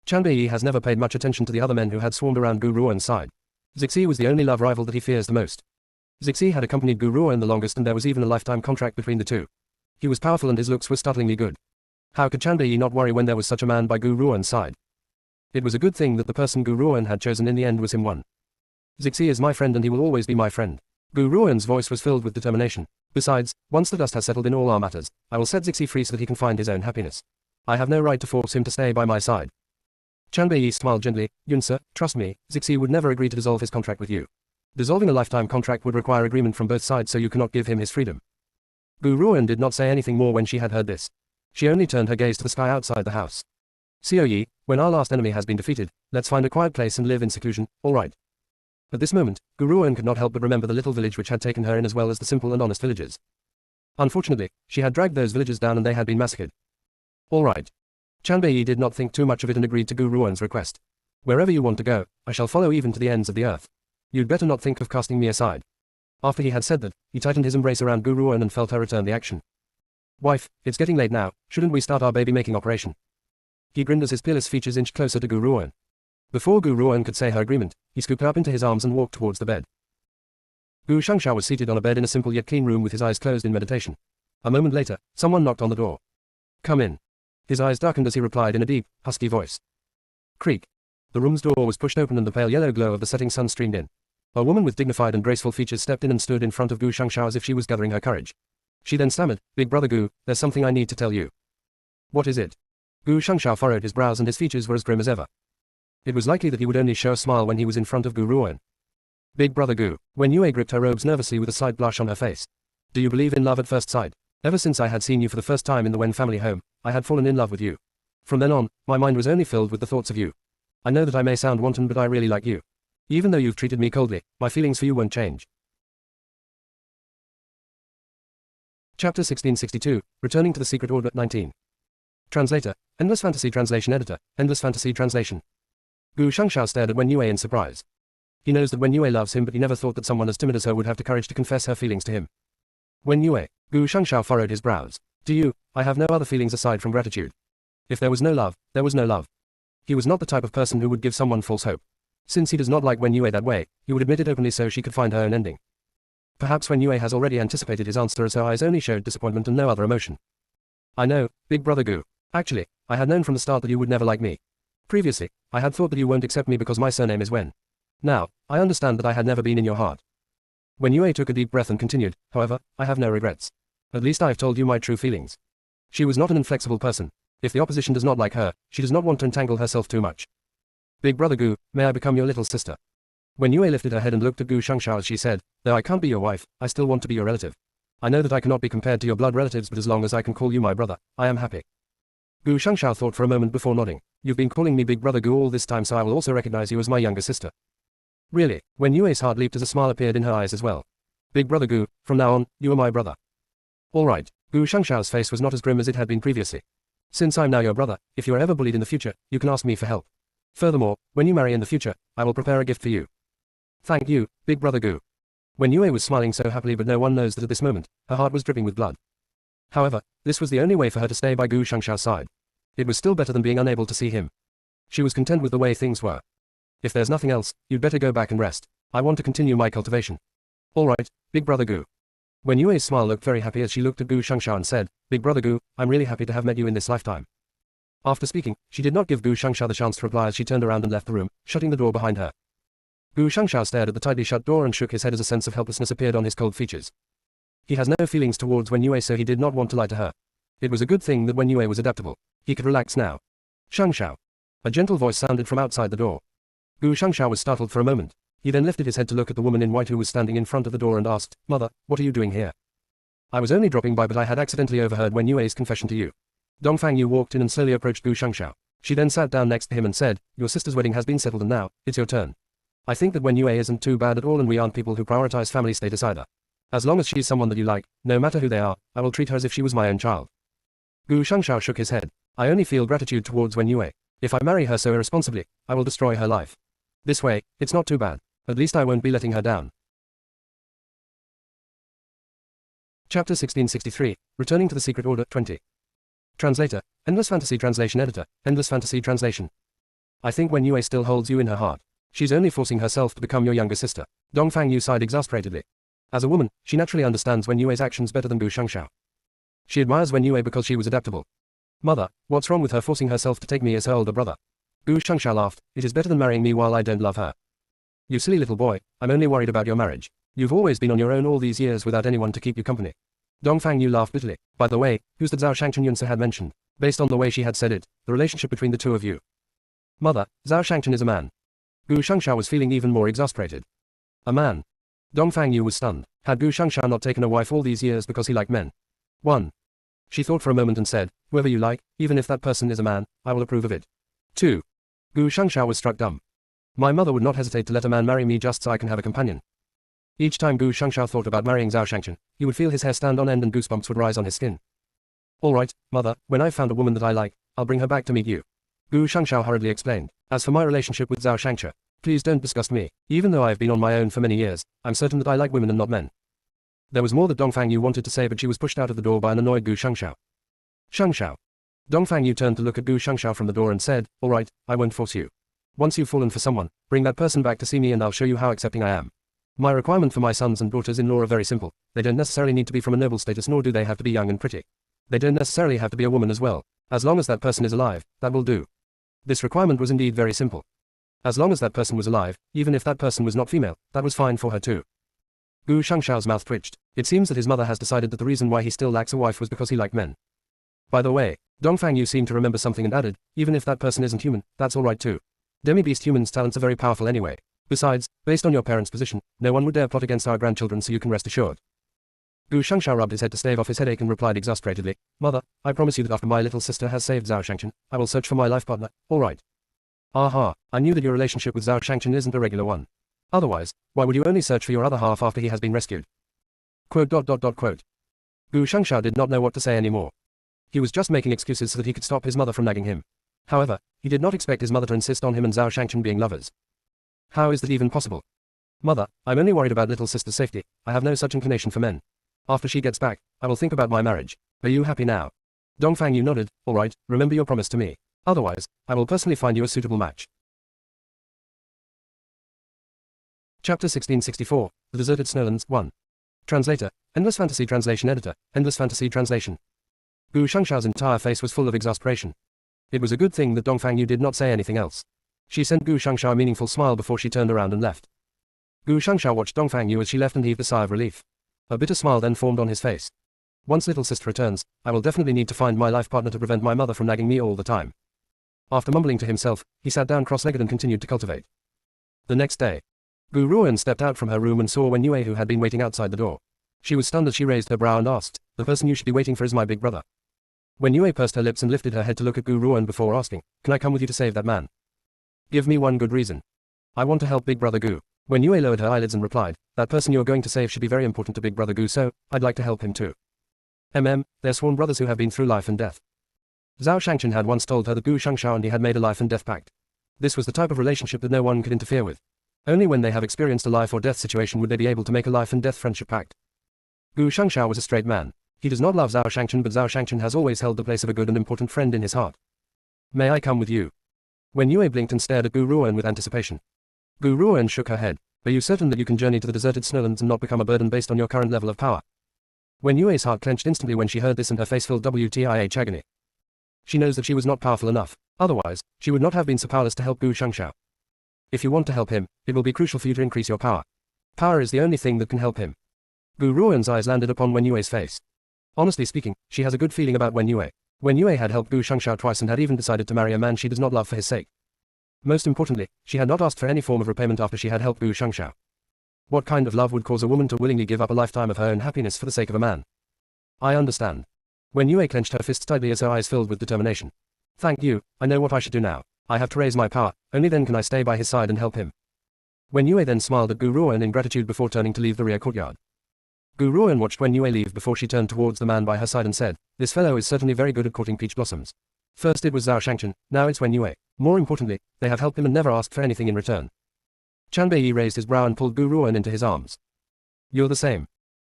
Chanbei has never paid much attention to the other men who had swarmed around Gu Ruan's side. Zixi was the only love rival that he fears the most. Zixi had accompanied Gu Ruan the longest, and there was even a lifetime contract between the two. He was powerful and his looks were startlingly good. How could Chanbei not worry when there was such a man by Gu Ruan's side? It was a good thing that the person Gu Ruan had chosen in the end was him one. Zixi is my friend and he will always be my friend. Gu Ruan's voice was filled with determination. Besides, once the dust has settled in all our matters, I will set Zixi free so that he can find his own happiness. I have no right to force him to stay by my side. Chanbei smiled gently. Yunsa, trust me, Zixi would never agree to dissolve his contract with you. Dissolving a lifetime contract would require agreement from both sides, so you cannot give him his freedom. Gu Ruan did not say anything more when she had heard this. She only turned her gaze to the sky outside the house. Xiao Yi, when our last enemy has been defeated, let's find a quiet place and live in seclusion, all right? At this moment, Gu Ruan could not help but remember the little village which had taken her in as well as the simple and honest villagers. Unfortunately, she had dragged those villagers down and they had been massacred. All right. Chanbei did not think too much of it and agreed to Gu Ruan's request. Wherever you want to go, I shall follow even to the ends of the earth. You'd better not think of casting me aside. After he had said that, he tightened his embrace around Gu Ruan and felt her return the action. Wife, it's getting late now, shouldn't we start our baby-making operation? He grinned as his peerless features inched closer to Gu Ruan. Before Gu Ruan could say her agreement, he scooped her up into his arms and walked towards the bed. Gu Shangshao was seated on a bed in a simple yet clean room with his eyes closed in meditation. A moment later, someone knocked on the door. Come in. His eyes darkened as he replied in a deep, husky voice. Creak. The room's door was pushed open and the pale yellow glow of the setting sun streamed in. A woman with dignified and graceful features stepped in and stood in front of Gu Shangshao as if she was gathering her courage. She then stammered, Big brother Gu, there's something I need to tell you. What is it? Gu Shangshao furrowed his brows and his features were as grim as ever. It was likely that he would only show a smile when he was in front of Gu Ruan. Big brother Gu. Wen Yue gripped her robes nervously with a slight blush on her face. Do you believe in love at first sight? Ever since I had seen you for the first time in the Wen family home, I had fallen in love with you. From then on, my mind was only filled with the thoughts of you. I know that I may sound wanton, but I really like you. Even though you've treated me coldly, my feelings for you won't change. Chapter 1662, Returning to the Secret Order 19. Translator, Endless Fantasy Translation Editor, Endless Fantasy Translation. Gu Shangshao stared at Wen Yue in surprise. He knows that Wen Yue loves him, but he never thought that someone as timid as her would have the courage to confess her feelings to him. Wen Yue, Gu Shangshao furrowed his brows. Do you? I have no other feelings aside from gratitude. If there was no love, there was no love. He was not the type of person who would give someone false hope. Since he does not like Wen Yue that way, he would admit it openly so she could find her own ending. Perhaps Wen Yue has already anticipated his answer as her eyes only showed disappointment and no other emotion. I know, Big brother Gu. Actually, I had known from the start that you would never like me. Previously, I had thought that you won't accept me because my surname is Wen. Now, I understand that I had never been in your heart. Wen Yue took a deep breath and continued, however, I have no regrets. At least I have told you my true feelings. She was not an inflexible person. If the opposition does not like her, she does not want to entangle herself too much. Big brother Gu, may I become your little sister? Wen Yue lifted her head and looked at Gu Shangshao as she said, though I can't be your wife, I still want to be your relative. I know that I cannot be compared to your blood relatives, but as long as I can call you my brother, I am happy. Gu Shangshao thought for a moment before nodding. You've been calling me Big brother Gu all this time, so I will also recognize you as my younger sister. Really? Wen Yue's heart leaped as a smile appeared in her eyes as well. Big brother Gu, from now on, you are my brother. All right. Gu Shangshao's face was not as grim as it had been previously. Since I'm now your brother, if you are ever bullied in the future, you can ask me for help. Furthermore, when you marry in the future, I will prepare a gift for you. Thank you, Big brother Gu. Wen Yue was smiling so happily, but no one knows that at this moment, her heart was dripping with blood. However, this was the only way for her to stay by Gu Shangshao's side. It was still better than being unable to see him. She was content with the way things were. If there's nothing else, you'd better go back and rest. I want to continue my cultivation. All right, Big brother Gu. Wen Yue's smile looked very happy as she looked at Gu Shangshao and said, Big brother Gu, I'm really happy to have met you in this lifetime. After speaking, she did not give Gu Shangshao the chance to reply as she turned around and left the room, shutting the door behind her. Gu Shangshao stared at the tightly shut door and shook his head as a sense of helplessness appeared on his cold features. He has no feelings towards Wen Yue, so he did not want to lie to her. It was a good thing that Wen Yue was adaptable. He could relax now. Shangshao. A gentle voice sounded from outside the door. Gu Shangshao was startled for a moment. He then lifted his head to look at the woman in white who was standing in front of the door and asked, Mother, what are you doing here? I was only dropping by, but I had accidentally overheard Wen Yue's confession to you. Dongfang Yu walked in and slowly approached Gu Shangshao. She then sat down next to him and said, Your sister's wedding has been settled and now, it's your turn. I think that Wen Yue isn't too bad at all, and we aren't people who prioritize family status either. As long as she's someone that you like, no matter who they are, I will treat her as if she was my own child. Gu Shangshao shook his head. I only feel gratitude towards Wen Yue. If I marry her so irresponsibly, I will destroy her life. This way, it's not too bad. At least I won't be letting her down. Chapter 1663, Returning to the Secret Order 20. Translator, Endless Fantasy Translation Editor, Endless Fantasy Translation. I think Wen Yue still holds you in her heart. She's only forcing herself to become your younger sister. Dongfang Yu sighed exasperatedly. As a woman, she naturally understands Wen Yue's actions better than Gu Shangshao. She admires Wen Yue because she was adaptable. Mother, what's wrong with her forcing herself to take me as her older brother? Gu Shangshao laughed. It is better than marrying me while I don't love her. You silly little boy, I'm only worried about your marriage. You've always been on your own all these years without anyone to keep you company. Dongfang Yu laughed bitterly. By the way, who's that Zhao Shangchen Yunse had mentioned? Based on the way she had said it, the relationship between the two of you. Mother, Zhao Shangchen is a man. Gu Shangshao was feeling even more exasperated. A man. Dongfang Yu was stunned. Had Gu Shangshao not taken a wife all these years because he liked men? 1. She thought for a moment and said, whoever you like, even if that person is a man, I will approve of it. 2. Gu Shangshao was struck dumb. My mother would not hesitate to let a man marry me just so I can have a companion. Each time Gu Shangshao thought about marrying Zhao Shangchen, he would feel his hair stand on end and goosebumps would rise on his skin. Alright, mother, when I've found a woman that I like, I'll bring her back to meet you. Gu Shangshao hurriedly explained. As for my relationship with Zhao Shangche, please don't disgust me. Even though I've been on my own for many years, I'm certain that I like women and not men. There was more that Dongfang Yu wanted to say, but she was pushed out of the door by an annoyed Gu Shangshao. Shangshao. Dongfang Yu turned to look at Gu Shangshao from the door and said, alright, I won't force you. Once you've fallen for someone, bring that person back to see me and I'll show you how accepting I am. My requirement for my sons and daughters-in-law are very simple. They don't necessarily need to be from a noble status, nor do they have to be young and pretty. They don't necessarily have to be a woman as well. As long as that person is alive, that will do. This requirement was indeed very simple. As long as that person was alive, even if that person was not female, that was fine for her too. Gu Shangshao's mouth twitched. It seems that his mother has decided that the reason why he still lacks a wife was because he liked men. By the way, Dongfang Yu seemed to remember something and added, even if that person isn't human, that's alright too. Demi-beast humans' talents are very powerful anyway. Besides, based on your parents' position, no one would dare plot against our grandchildren, so you can rest assured. Gu Shangshao rubbed his head to stave off his headache and replied exasperatedly, Mother, I promise you that after my little sister has saved Zhao Shangchen, I will search for my life partner, alright. Aha, I knew that your relationship with Zhao Shangchen isn't a regular one. Otherwise, why would you only search for your other half after he has been rescued? Quote. Gu Shangshao did not know what to say anymore. He was just making excuses so that he could stop his mother from nagging him. However, he did not expect his mother to insist on him and Zhao Shangchen being lovers. How is that even possible? Mother, I'm only worried about little sister's safety. I have no such inclination for men. After she gets back, I will think about my marriage. Are you happy now? Dongfang Yu nodded. Alright, remember your promise to me. Otherwise, I will personally find you a suitable match. Chapter 1664, The Deserted Snowlands, 1. Translator, Endless Fantasy Translation Editor, Endless Fantasy Translation. Gu Shangshao's entire face was full of exasperation. It was a good thing that Dongfang Yu did not say anything else. She sent Gu Shangshao a meaningful smile before she turned around and left. Gu Shangshao watched Dongfang Yu as she left and heaved a sigh of relief. A bitter smile then formed on his face. Once little sister returns, I will definitely need to find my life partner to prevent my mother from nagging me all the time. After mumbling to himself, he sat down cross-legged and continued to cultivate. The next day, Gu Ruan stepped out from her room and saw Wen Yue, who had been waiting outside the door. She was stunned as she raised her brow and asked, the person you should be waiting for is my big brother. Wen Yue pursed her lips and lifted her head to look at Gu Ruan before asking, can I come with you to save that man? Give me one good reason. I want to help Big Brother Gu. Wen Yue lowered her eyelids and replied, that person you're going to save should be very important to Big Brother Gu, so I'd like to help him too. They're sworn brothers who have been through life and death. Zhao Shangchen had once told her that Gu Shangshao and he had made a life and death pact. This was the type of relationship that no one could interfere with. Only when they have experienced a life or death situation would they be able to make a life and death friendship pact. Gu Shangshao was a straight man. He does not love Zhao Shangchen, but Zhao Shangchen has always held the place of a good and important friend in his heart. May I come with you? Wen Yue blinked and stared at Gu Ruan with anticipation. Gu Ruan shook her head. Are you certain that you can journey to the deserted snowlands and not become a burden based on your current level of power? Wen Yue's heart clenched instantly when she heard this and her face filled WTIH agony. She knows that she was not powerful enough. Otherwise, she would not have been so powerless to help Gu Shangshao. If you want to help him, it will be crucial for you to increase your power. Power is the only thing that can help him. Gu Ruan's eyes landed upon Wen Yue's face. Honestly speaking, she has a good feeling about Wen Yue. Wen Yue had helped Gu Shangshao twice and had even decided to marry a man she does not love for his sake. Most importantly, she had not asked for any form of repayment after she had helped Gu Shangshao. What kind of love would cause a woman to willingly give up a lifetime of her own happiness for the sake of a man? I understand. Wen Yue clenched her fists tightly as her eyes filled with determination. Thank you, I know what I should do now. I have to raise my power, only then can I stay by his side and help him. Wen Yue then smiled at Gu Ruan in gratitude before turning to leave the rear courtyard. Gu Ruan watched Wen Yue leave before she turned towards the man by her side and said, this fellow is certainly very good at courting peach blossoms. First it was Zhao Shangchen, now it's Wen Yue. More importantly, they have helped him and never asked for anything in return. Chan Bei raised his brow and pulled Gu Ruan into his arms. You're the same.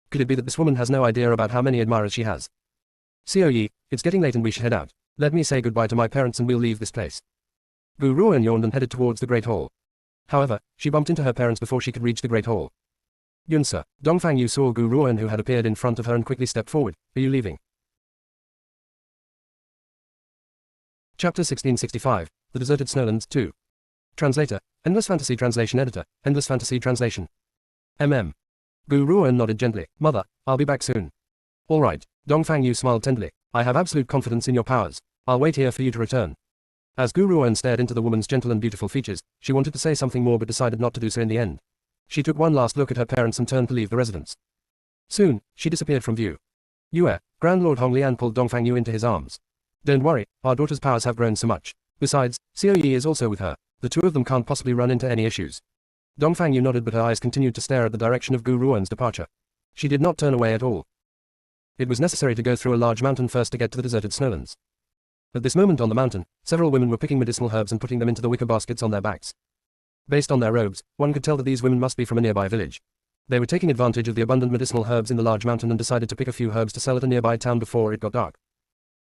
Could it be that this woman has no idea about how many admirers she has? Yi, it's getting late and we should head out. Let me say goodbye to my parents and we'll leave this place. Gu Ruoan yawned and headed towards the Great Hall. However, she bumped into her parents before she could reach the Great Hall. Yunsa, Dongfang Yu saw Gu Ruoan who had appeared in front of her and quickly stepped forward. Are you leaving? Chapter 1665, The Deserted Snowlands 2. Translator, Endless Fantasy Translation Editor, Endless Fantasy Translation. MM. Gu Ruoan nodded gently. Mother, I'll be back soon. All right, Dongfang Yu smiled tenderly. I have absolute confidence in your powers. I'll wait here for you to return. As Gu Ruoan stared into the woman's gentle and beautiful features, she wanted to say something more but decided not to do so in the end. She took one last look at her parents and turned to leave the residence. Soon, she disappeared from view. Yue, Grand Lord Hong Lian pulled Dongfang Yu into his arms. Don't worry, our daughter's powers have grown so much. Besides, Xiao Yi is also with her. The two of them can't possibly run into any issues. Dongfang Yu nodded but her eyes continued to stare at the direction of Gu Ruoan's departure. She did not turn away at all. It was necessary to go through a large mountain first to get to the deserted snowlands. At this moment on the mountain, several women were picking medicinal herbs and putting them into the wicker baskets on their backs. Based on their robes, one could tell that these women must be from a nearby village. They were taking advantage of the abundant medicinal herbs in the large mountain and decided to pick a few herbs to sell at a nearby town before it got dark.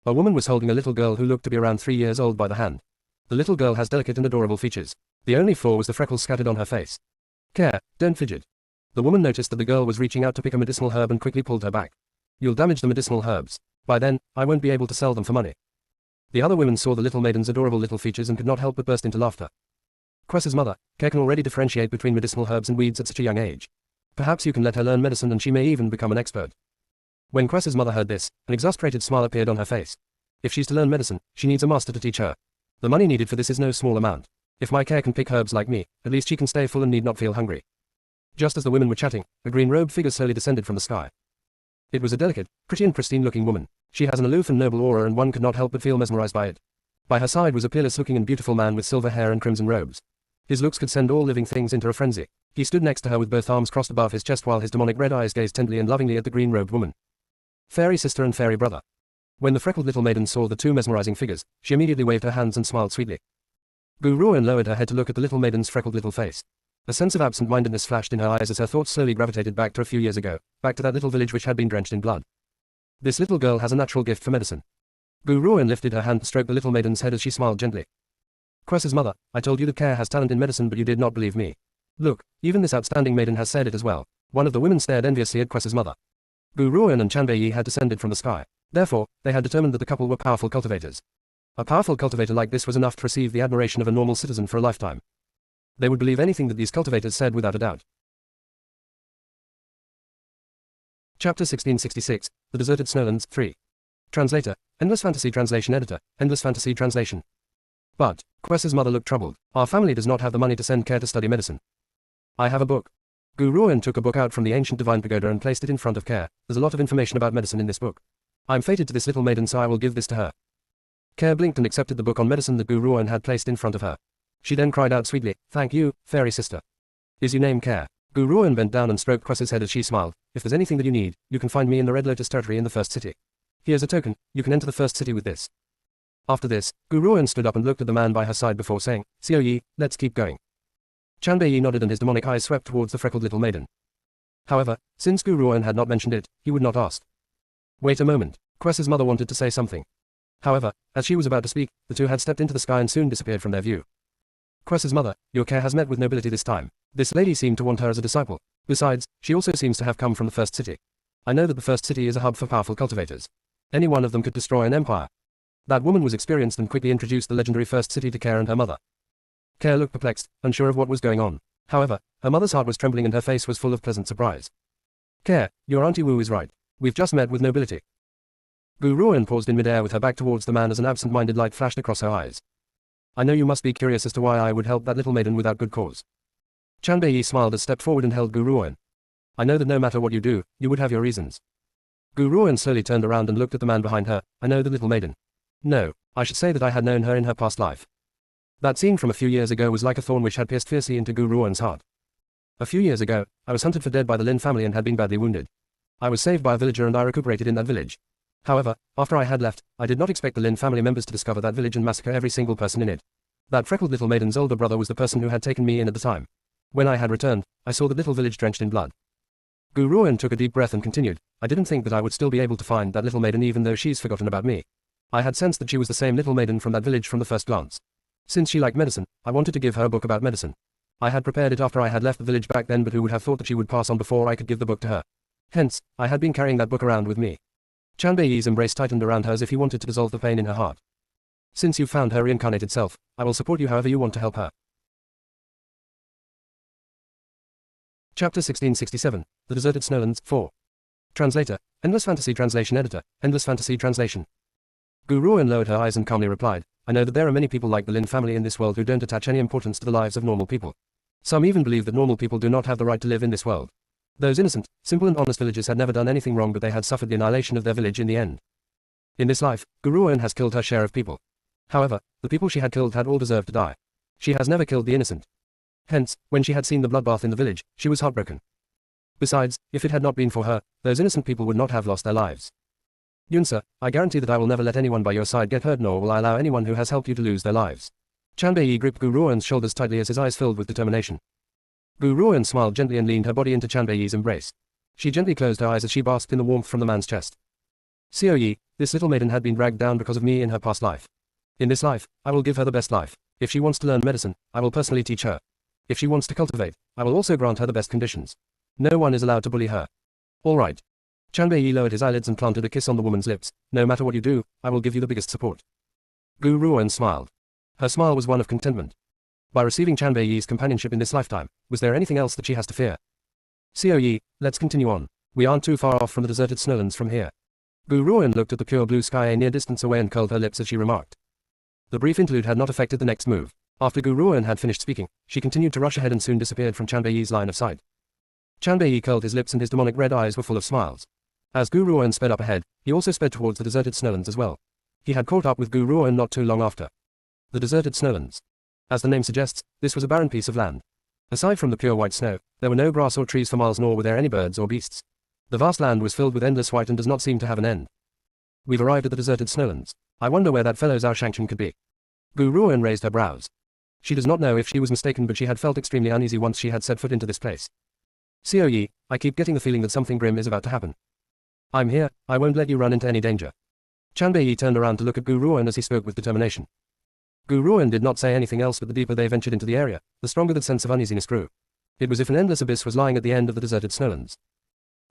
A woman was holding a little girl who looked to be around 3 years old by the hand. The little girl has delicate and adorable features. The only flaw was the freckles scattered on her face. Care, don't fidget. The woman noticed that the girl was reaching out to pick a medicinal herb and quickly pulled her back. You'll damage the medicinal herbs. By then, I won't be able to sell them for money. The other women saw the little maiden's adorable little features and could not help but burst into laughter. Quessa's mother, Care can already differentiate between medicinal herbs and weeds at such a young age. Perhaps you can let her learn medicine and she may even become an expert. When Quessa's mother heard this, an exasperated smile appeared on her face. If she's to learn medicine, she needs a master to teach her. The money needed for this is no small amount. If my Care can pick herbs like me, at least she can stay full and need not feel hungry. Just as the women were chatting, a green-robed figure slowly descended from the sky. It was a delicate, pretty and pristine-looking woman. She has an aloof and noble aura and one could not help but feel mesmerized by it. By her side was a peerless-looking and beautiful man with silver hair and crimson robes. His looks could send all living things into a frenzy. He stood next to her with both arms crossed above his chest while his demonic red eyes gazed tenderly and lovingly at the green-robed woman. Fairy sister and fairy brother. When the freckled little maiden saw the two mesmerizing figures, she immediately waved her hands and smiled sweetly. Gu Ruoan lowered her head to look at the little maiden's freckled little face. A sense of absent-mindedness flashed in her eyes as her thoughts slowly gravitated back to a few years ago, back to that little village which had been drenched in blood. This little girl has a natural gift for medicine. Gu Ruoan lifted her hand to stroke the little maiden's head as she smiled gently. Quessa's mother, I told you that Care has talent in medicine but you did not believe me. Look, even this outstanding maiden has said it as well. One of the women stared enviously at Quessa's mother. Gu Ruoan and Chanbei had descended from the sky. Therefore, they had determined that the couple were powerful cultivators. A powerful cultivator like this was enough to receive the admiration of a normal citizen for a lifetime. They would believe anything that these cultivators said without a doubt. Chapter 1666, The Deserted Snowlands 3. Translator, Endless Fantasy Translation Editor, Endless Fantasy Translation. But, Quessa's mother looked troubled. Our family does not have the money to send Care to study medicine. I have a book. Gu Ruoan took a book out from the ancient divine pagoda and placed it in front of Care. There's a lot of information about medicine in this book. I'm fated to this little maiden so I will give this to her. Care blinked and accepted the book on medicine that Gu Ruoan had placed in front of her. She then cried out sweetly, Thank you, fairy sister. Is your name Care? Gu Ruoan bent down and stroked Quessa's head as she smiled. If there's anything that you need, you can find me in the Red Lotus territory in the first city. Here's a token, you can enter the first city with this. After this, Gu Ruoan stood up and looked at the man by her side before saying, Xiao Yi, let's keep going. Chanbei Yi nodded and his demonic eyes swept towards the freckled little maiden. However, since Gu Ruoan had not mentioned it, he would not ask. Wait a moment, Quessa's mother wanted to say something. However, as she was about to speak, the two had stepped into the sky and soon disappeared from their view. Quessa's mother, your Care has met with nobility this time. This lady seemed to want her as a disciple. Besides, she also seems to have come from the first city. I know that the first city is a hub for powerful cultivators. Any one of them could destroy an empire. That woman was experienced and quickly introduced the legendary first city to Care and her mother. Care looked perplexed, unsure of what was going on. However, her mother's heart was trembling and her face was full of pleasant surprise. Care, your Auntie Wu is right. We've just met with nobility. Gu Ruoan paused in midair with her back towards the man as an absent-minded light flashed across her eyes. I know you must be curious as to why I would help that little maiden without good cause. Chanbei Yi smiled as stepped forward and held Gu Ruoan. I know that no matter what you do, you would have your reasons. Gu Ruoan slowly turned around and looked at the man behind her. I know the little maiden. No, I should say that I had known her in her past life. That scene from a few years ago was like a thorn which had pierced fiercely into Gu Ruoan's heart. A few years ago, I was hunted for dead by the Lin family and had been badly wounded. I was saved by a villager and I recuperated in that village. However, after I had left, I did not expect the Lin family members to discover that village and massacre every single person in it. That freckled little maiden's older brother was the person who had taken me in at the time. When I had returned, I saw the little village drenched in blood. Gu Ruoan took a deep breath and continued, I didn't think that I would still be able to find that little maiden even though she's forgotten about me. I had sensed that she was the same little maiden from that village from the first glance. Since she liked medicine, I wanted to give her a book about medicine. I had prepared it after I had left the village back then, but who would have thought that she would pass on before I could give the book to her. Hence, I had been carrying that book around with me. Chanbei's embrace tightened around her as if he wanted to dissolve the pain in her heart. Since you've found her reincarnated self, I will support you however you want to help her. Chapter 1667, The Deserted Snowlands, 4. Translator, Endless Fantasy Translation Editor, Endless Fantasy Translation. Gu Ruoan lowered her eyes and calmly replied, I know that there are many people like the Lin family in this world who don't attach any importance to the lives of normal people. Some even believe that normal people do not have the right to live in this world. Those innocent, simple and honest villagers had never done anything wrong, but they had suffered the annihilation of their village in the end. In this life, Gu Ruoan has killed her share of people. However, the people she had killed had all deserved to die. She has never killed the innocent. Hence, when she had seen the bloodbath in the village, she was heartbroken. Besides, if it had not been for her, those innocent people would not have lost their lives. Yunsa, I guarantee that I will never let anyone by your side get hurt, nor will I allow anyone who has helped you to lose their lives. Chanbei gripped Gu Ruoan's shoulders tightly as his eyes filled with determination. Gu Ruoan smiled gently and leaned her body into Chanbei's embrace. She gently closed her eyes as she basked in the warmth from the man's chest. Xiao Yi, this little maiden had been dragged down because of me in her past life. In this life, I will give her the best life. If she wants to learn medicine, I will personally teach her. If she wants to cultivate, I will also grant her the best conditions. No one is allowed to bully her. All right. Chanbei lowered his eyelids and planted a kiss on the woman's lips. No matter what you do, I will give you the biggest support. Gu Ruoan smiled. Her smile was one of contentment. By receiving Chanbei's companionship in this lifetime, was there anything else that she has to fear? Xiao Yi, let's continue on. We aren't too far off from the deserted snowlands from here. Gu Ruoan looked at the pure blue sky a near distance away and curled her lips as she remarked. The brief interlude had not affected the next move. After Gu Ruoan had finished speaking, she continued to rush ahead and soon disappeared from Chanbei's line of sight. Chanbei curled his lips and his demonic red eyes were full of smiles. As Gu Ruoan sped up ahead, he also sped towards the deserted snowlands as well. He had caught up with Gu Ruoan not too long after. The deserted snowlands. As the name suggests, this was a barren piece of land. Aside from the pure white snow, there were no grass or trees for miles, nor were there any birds or beasts. The vast land was filled with endless white and does not seem to have an end. We've arrived at the deserted snowlands. I wonder where that fellow Zhao Shangchen could be. Gu Ruoan raised her brows. She does not know if she was mistaken, but she had felt extremely uneasy once she had set foot into this place. Xiao Yi, I keep getting the feeling that something grim is about to happen. I'm here, I won't let you run into any danger. Chanbei turned around to look at Gu Ruoan as he spoke with determination. Gu Ruoan did not say anything else, but the deeper they ventured into the area, the stronger the sense of uneasiness grew. It was as if an endless abyss was lying at the end of the deserted snowlands.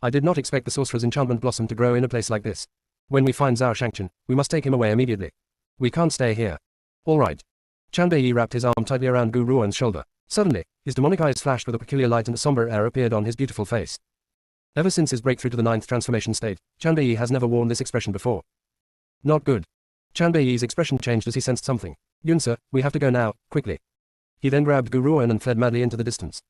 I did not expect the sorcerer's enchantment blossom to grow in a place like this. When we find Zhao Shangchen, we must take him away immediately. We can't stay here. All right. Chanbei wrapped his arm tightly around Gu Ruoan's shoulder. Suddenly, his demonic eyes flashed with a peculiar light and a somber air appeared on his beautiful face. Ever since his breakthrough to the 9th transformation state, Chanbei has never worn this expression before. Not good. Chanbei's expression changed as he sensed something. Yunsa, we have to go now, quickly. He then grabbed Gu Ruoan and fled madly into the distance.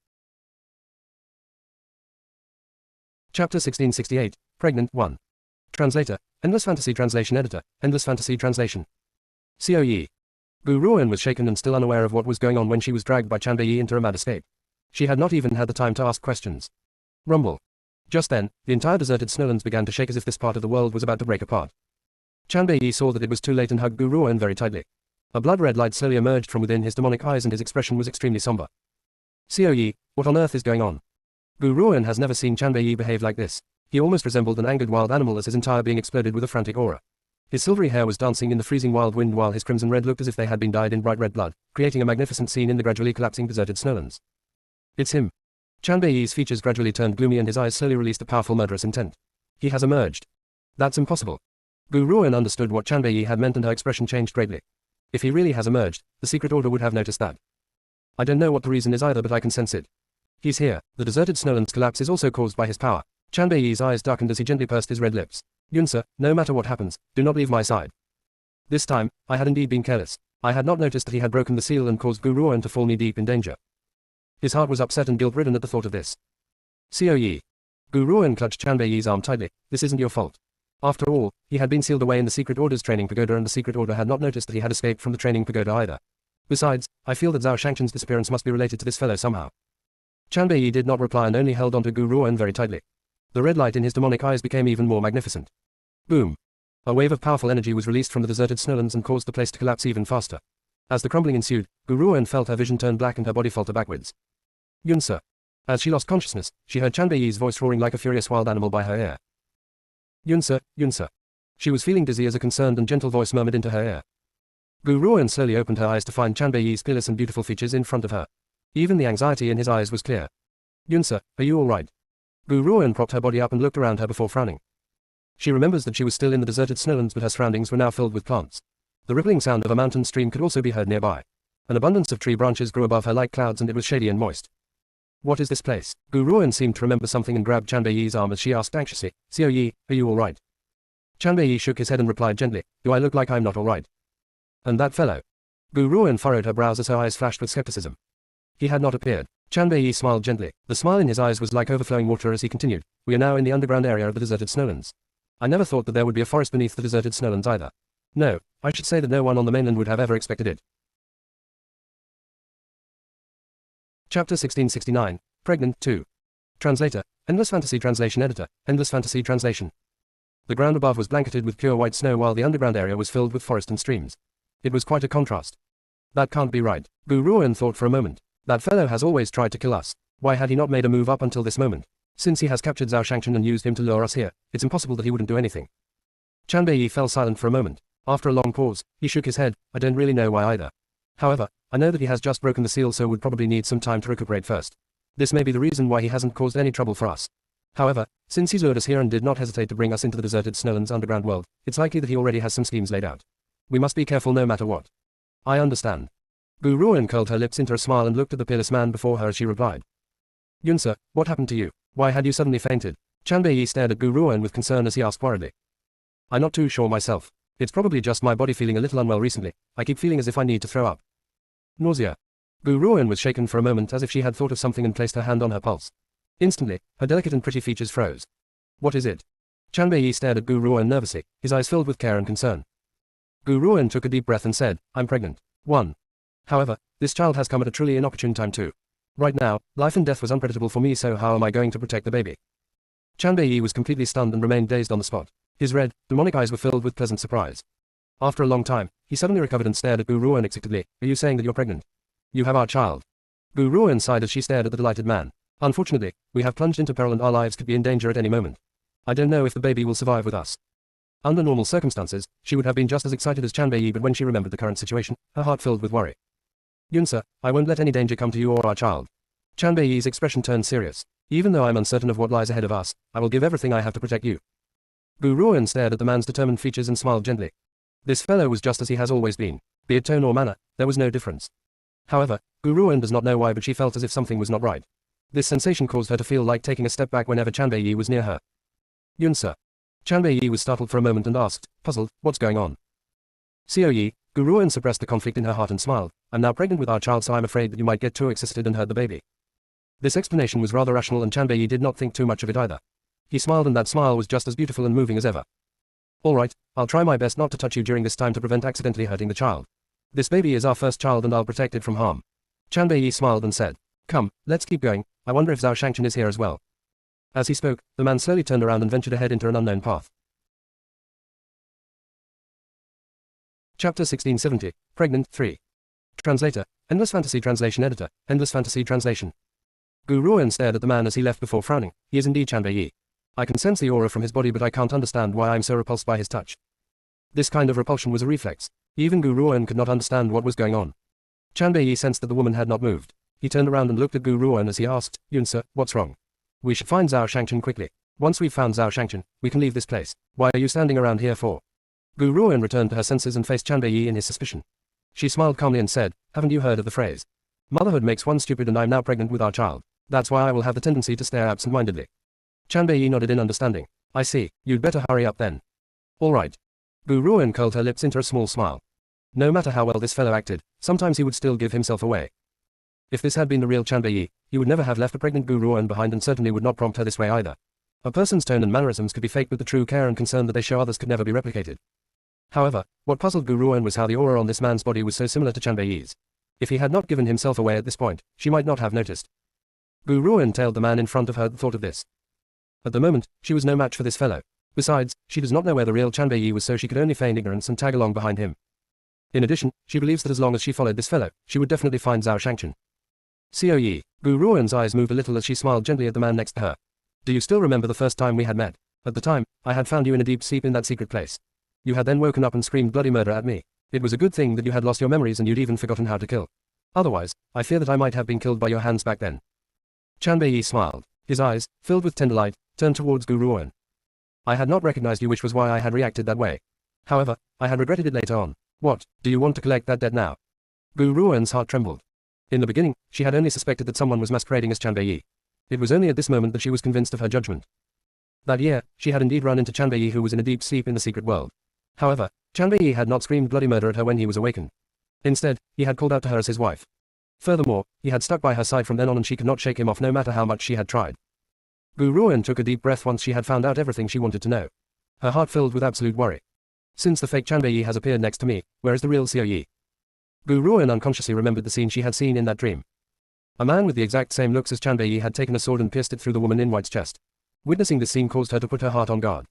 Chapter 1668, Pregnant 1. Translator, Endless Fantasy Translation Editor, Endless Fantasy Translation. Xiao Yi. Gu Ruoan was shaken and still unaware of what was going on when she was dragged by Chanbei into a mad escape. She had not even had the time to ask questions. Rumble. Just then, the entire deserted snowlands began to shake as if this part of the world was about to break apart. Chanbei saw that it was too late and hugged Gu Ruoan very tightly. A blood-red light slowly emerged from within his demonic eyes and his expression was extremely somber. Xiao Yi, what on earth is going on? Gu Ruoan has never seen Chanbei behave like this. He almost resembled an angered wild animal as his entire being exploded with a frantic aura. His silvery hair was dancing in the freezing wild wind while his crimson red looked as if they had been dyed in bright red blood, creating a magnificent scene in the gradually collapsing deserted snowlands. It's him. Chanbei's features gradually turned gloomy and his eyes slowly released a powerful murderous intent. He has emerged. That's impossible. Gu Ruoan understood what Chanbei had meant and her expression changed greatly. If he really has emerged, the secret order would have noticed that. I don't know what the reason is either, but I can sense it. He's here. The deserted snowlands collapse is also caused by his power. Chanbei's eyes darkened as he gently pursed his red lips. Yunsa, no matter what happens, do not leave my side. This time, I had indeed been careless. I had not noticed that he had broken the seal and caused Gu Ruoan to fall knee-deep in danger. His heart was upset and guilt-ridden at the thought of this. Xiao Yi. Gu Ruoan clutched Chanbei's arm tightly. This isn't your fault. After all, he had been sealed away in the Secret Order's training pagoda and the Secret Order had not noticed that he had escaped from the training pagoda either. Besides, I feel that Zhao Shangchen's disappearance must be related to this fellow somehow. Chanbei did not reply and only held onto Gu Ruoan very tightly. The red light in his demonic eyes became even more magnificent. Boom. A wave of powerful energy was released from the deserted snowlands and caused the place to collapse even faster. As the crumbling ensued, Gu Ruoan felt her vision turn black and her body falter backwards. Yunsa. As she lost consciousness, she heard Chan Beiyi's voice roaring like a furious wild animal by her ear. Yunsa, Yunsa. She was feeling dizzy as a concerned and gentle voice murmured into her ear. Gu Ruoan slowly opened her eyes to find Chan Beiyi's peerless and beautiful features in front of her. Even the anxiety in his eyes was clear. Yunsa, are you all right? Gu Ruoan propped her body up and looked around her before frowning. She remembers that she was still in the deserted snowlands, but her surroundings were now filled with plants. The rippling sound of a mountain stream could also be heard nearby. An abundance of tree branches grew above her like clouds, and it was shady and moist. What is this place? Gu Ruoan seemed to remember something and grabbed Chan Beiyi's arm as she asked anxiously, Xiao Yi, are you all right? Chan Beiyi shook his head and replied gently, do I look like I'm not all right? And that fellow? Gu Ruoan furrowed her brows as her eyes flashed with skepticism. He had not appeared. Chan Beiyi smiled gently. The smile in his eyes was like overflowing water as he continued, we are now in the underground area of the deserted snowlands. I never thought that there would be a forest beneath the deserted snowlands either. No, I should say that no one on the mainland would have ever expected it. Chapter 1669, Pregnant 2. Translator, Endless Fantasy Translation Editor, Endless Fantasy Translation. The ground above was blanketed with pure white snow while the underground area was filled with forest and streams. It was quite a contrast. That can't be right. Gu Ruoan thought for a moment. That fellow has always tried to kill us. Why had he not made a move up until this moment? Since he has captured Zhao Shangchen and used him to lure us here, it's impossible that he wouldn't do anything. Chan Beiyi fell silent for a moment. After a long pause, he shook his head. I don't really know why either. However, I know that he has just broken the seal, so would probably need some time to recuperate first. This may be the reason why he hasn't caused any trouble for us. However, since he's lured us here and did not hesitate to bring us into the deserted snowlands underground world, it's likely that he already has some schemes laid out. We must be careful no matter what. I understand. Gu Ruoan curled her lips into a smile and looked at the peerless man before her as she replied. Yunsa, what happened to you? Why had you suddenly fainted? Chan Beiyi stared at Gu Ruoan with concern as he asked worriedly. I'm not too sure myself. It's probably just my body feeling a little unwell recently. I keep feeling as if I need to throw up. Nausea. Gu Ruoan was shaken for a moment as if she had thought of something and placed her hand on her pulse. Instantly, her delicate and pretty features froze. What is it? Chan Beiyi stared at Gu Ruoan nervously, his eyes filled with care and concern. Gu Ruoan took a deep breath and said, I'm pregnant. 1. However, this child has come at a truly inopportune time too. Right now, life and death was unpredictable for me, so how am I going to protect the baby? Chan Beiyi was completely stunned and remained dazed on the spot. His red, demonic eyes were filled with pleasant surprise. After a long time, he suddenly recovered and stared at Gu Ruoan excitedly. Are you saying that you're pregnant? You have our child. Gu Ruoan sighed as she stared at the delighted man. Unfortunately, we have plunged into peril and our lives could be in danger at any moment. I don't know if the baby will survive with us. Under normal circumstances, she would have been just as excited as Chan Beiyi, but when she remembered the current situation, her heart filled with worry. Yunsa, I won't let any danger come to you or our child. Chan Beiyi's expression turned serious. Even though I'm uncertain of what lies ahead of us, I will give everything I have to protect you. Gu Ruoan stared at the man's determined features and smiled gently. This fellow was just as he has always been. Be it tone or manner, there was no difference. However, Gu Ruoan does not know why, but she felt as if something was not right. This sensation caused her to feel like taking a step back whenever Chan Beiyi was near her. Yunsa. Chan Beiyi was startled for a moment and asked, puzzled, what's going on? Xiao Yi. Gu Ruoan suppressed the conflict in her heart and smiled. I'm now pregnant with our child, so I'm afraid that you might get too excited and hurt the baby. This explanation was rather rational and Chan Beiyi did not think too much of it either. He smiled and that smile was just as beautiful and moving as ever. Alright, I'll try my best not to touch you during this time to prevent accidentally hurting the child. This baby is our first child and I'll protect it from harm. Chan Beiyi smiled and said, come, let's keep going. I wonder if Zhao Shangchen is here as well. As he spoke, the man slowly turned around and ventured ahead into an unknown path. Chapter 1670, Pregnant 3. Translator, Endless Fantasy Translation Editor, Endless Fantasy Translation. Gu Ruoan stared at the man as he left before frowning. He is indeed Chan Beiyi. I can sense the aura from his body, but I can't understand why I'm so repulsed by his touch. This kind of repulsion was a reflex. Even Gu Ruoan could not understand what was going on. Chan Beiyi sensed that the woman had not moved. He turned around and looked at Gu Ruoan as he asked, Yunsa, what's wrong? We should find Zhao Shangchen quickly. Once we've found Zhao Shangchen, we can leave this place. Why are you standing around here for? Gu Ruoan returned to her senses and faced Chan Beiyi in his suspicion. She smiled calmly and said, haven't you heard of the phrase? Motherhood makes one stupid, and I'm now pregnant with our child. That's why I will have the tendency to stare absent-mindedly. Chan Beiyi nodded in understanding. I see, you'd better hurry up then. All right. Gu Ruoan curled her lips into a small smile. No matter how well this fellow acted, sometimes he would still give himself away. If this had been the real Chan Beiyi, he would never have left a pregnant Gu Ruoan behind and certainly would not prompt her this way either. A person's tone and mannerisms could be faked, but the true care and concern that they show others could never be replicated. However, what puzzled Gu Ruoan was how the aura on this man's body was so similar to Chan Beiyi's. If he had not given himself away at this point, she might not have noticed. Gu Ruoan tailed the man in front of her at the thought of this. At the moment, she was no match for this fellow. Besides, she does not know where the real Chan Beiyi was, so she could only feign ignorance and tag along behind him. In addition, she believes that as long as she followed this fellow, she would definitely find Zhao Shangchen. Yi. Gu Ruoan's eyes moved a little as she smiled gently at the man next to her. Do you still remember the first time we had met? At the time, I had found you in a deep sleep in that secret place. You had then woken up and screamed bloody murder at me. It was a good thing that you had lost your memories and you'd even forgotten how to kill. Otherwise, I fear that I might have been killed by your hands back then. Yi smiled. His eyes, filled with tender light, turned towards Gu Ruoan. I had not recognized you, which was why I had reacted that way. However, I had regretted it later on. What, do you want to collect that debt now? Gu Ruoan's heart trembled. In the beginning, she had only suspected that someone was masquerading as Yi. It was only at this moment that she was convinced of her judgment. That year, she had indeed run into Yi, who was in a deep sleep in the secret world. However, Yi had not screamed bloody murder at her when he was awakened. Instead, he had called out to her as his wife. Furthermore, he had stuck by her side from then on and she could not shake him off no matter how much she had tried. Gu Ruoan took a deep breath once she had found out everything she wanted to know. Her heart filled with absolute worry. Since the fake Yi has appeared next to me, where is the real Yi? Gu Ruoan unconsciously remembered the scene she had seen in that dream. A man with the exact same looks as Yi had taken a sword and pierced it through the woman in white's chest. Witnessing this scene caused her to put her heart on guard.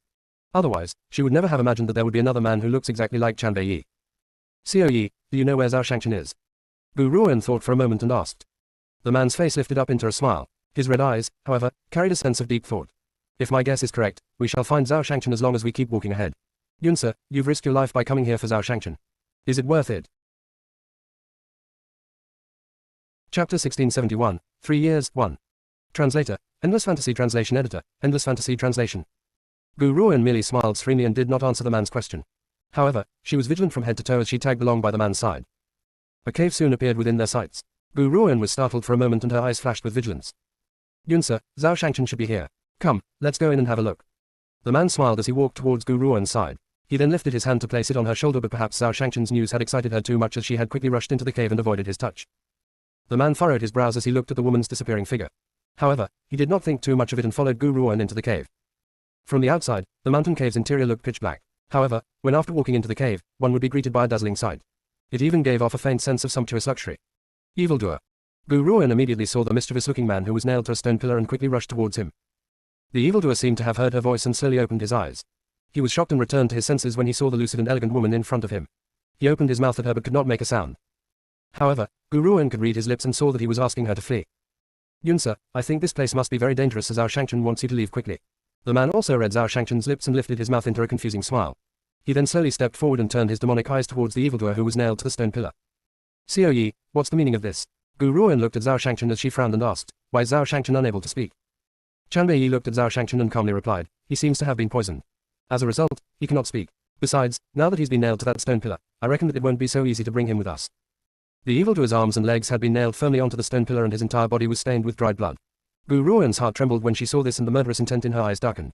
Otherwise, she would never have imagined that there would be another man who looks exactly like Yi. Yi, do you know where Zhao Shangchen is? Gu Ruoan thought for a moment and asked. The man's face lifted up into a smile. His red eyes, however, carried a sense of deep thought. If my guess is correct, we shall find Zhao Shangchen as long as we keep walking ahead. Yunsa, you've risked your life by coming here for Zhao Shangchen. Is it worth it? Chapter 1671, 3 Years, 1. Translator, Endless Fantasy Translation Editor, Endless Fantasy Translation. Gu Ruoan merely smiled serenely and did not answer the man's question. However, she was vigilant from head to toe as she tagged along by the man's side. A cave soon appeared within their sights. Gu Ruoan was startled for a moment and her eyes flashed with vigilance. Yunsa, Zhao Shangchen should be here. Come, let's go in and have a look. The man smiled as he walked towards Gu Ruoan's side. He then lifted his hand to place it on her shoulder, but perhaps Zhao Shangchen's news had excited her too much as she had quickly rushed into the cave and avoided his touch. The man furrowed his brows as he looked at the woman's disappearing figure. However, he did not think too much of it and followed Gu Ruoan into the cave. From the outside, the mountain cave's interior looked pitch black. However, when after walking into the cave, one would be greeted by a dazzling sight. It even gave off a faint sense of sumptuous luxury. Evildoer. Gu Ruoan immediately saw the mischievous-looking man who was nailed to a stone pillar and quickly rushed towards him. The evildoer seemed to have heard her voice and slowly opened his eyes. He was shocked and returned to his senses when he saw the lucid and elegant woman in front of him. He opened his mouth at her but could not make a sound. However, Gu Ruoan could read his lips and saw that he was asking her to flee. Yunsa, I think this place must be very dangerous as Zhao Shangchen wants you to leave quickly. The man also read Zhao Shangchen's lips and lifted his mouth into a confusing smile. He then slowly stepped forward and turned his demonic eyes towards the evildoer who was nailed to the stone pillar. Yi, what's the meaning of this? Gu Ruoan looked at Zhao Shangchen as she frowned and asked, why is Zhao Shangchen unable to speak? Yi looked at Zhao Shangchen and calmly replied, he seems to have been poisoned. As a result, he cannot speak. Besides, now that he's been nailed to that stone pillar, I reckon that it won't be so easy to bring him with us. The evildoer's arms and legs had been nailed firmly onto the stone pillar and his entire body was stained with dried blood. Gu Ruoan's heart trembled when she saw this and the murderous intent in her eyes darkened.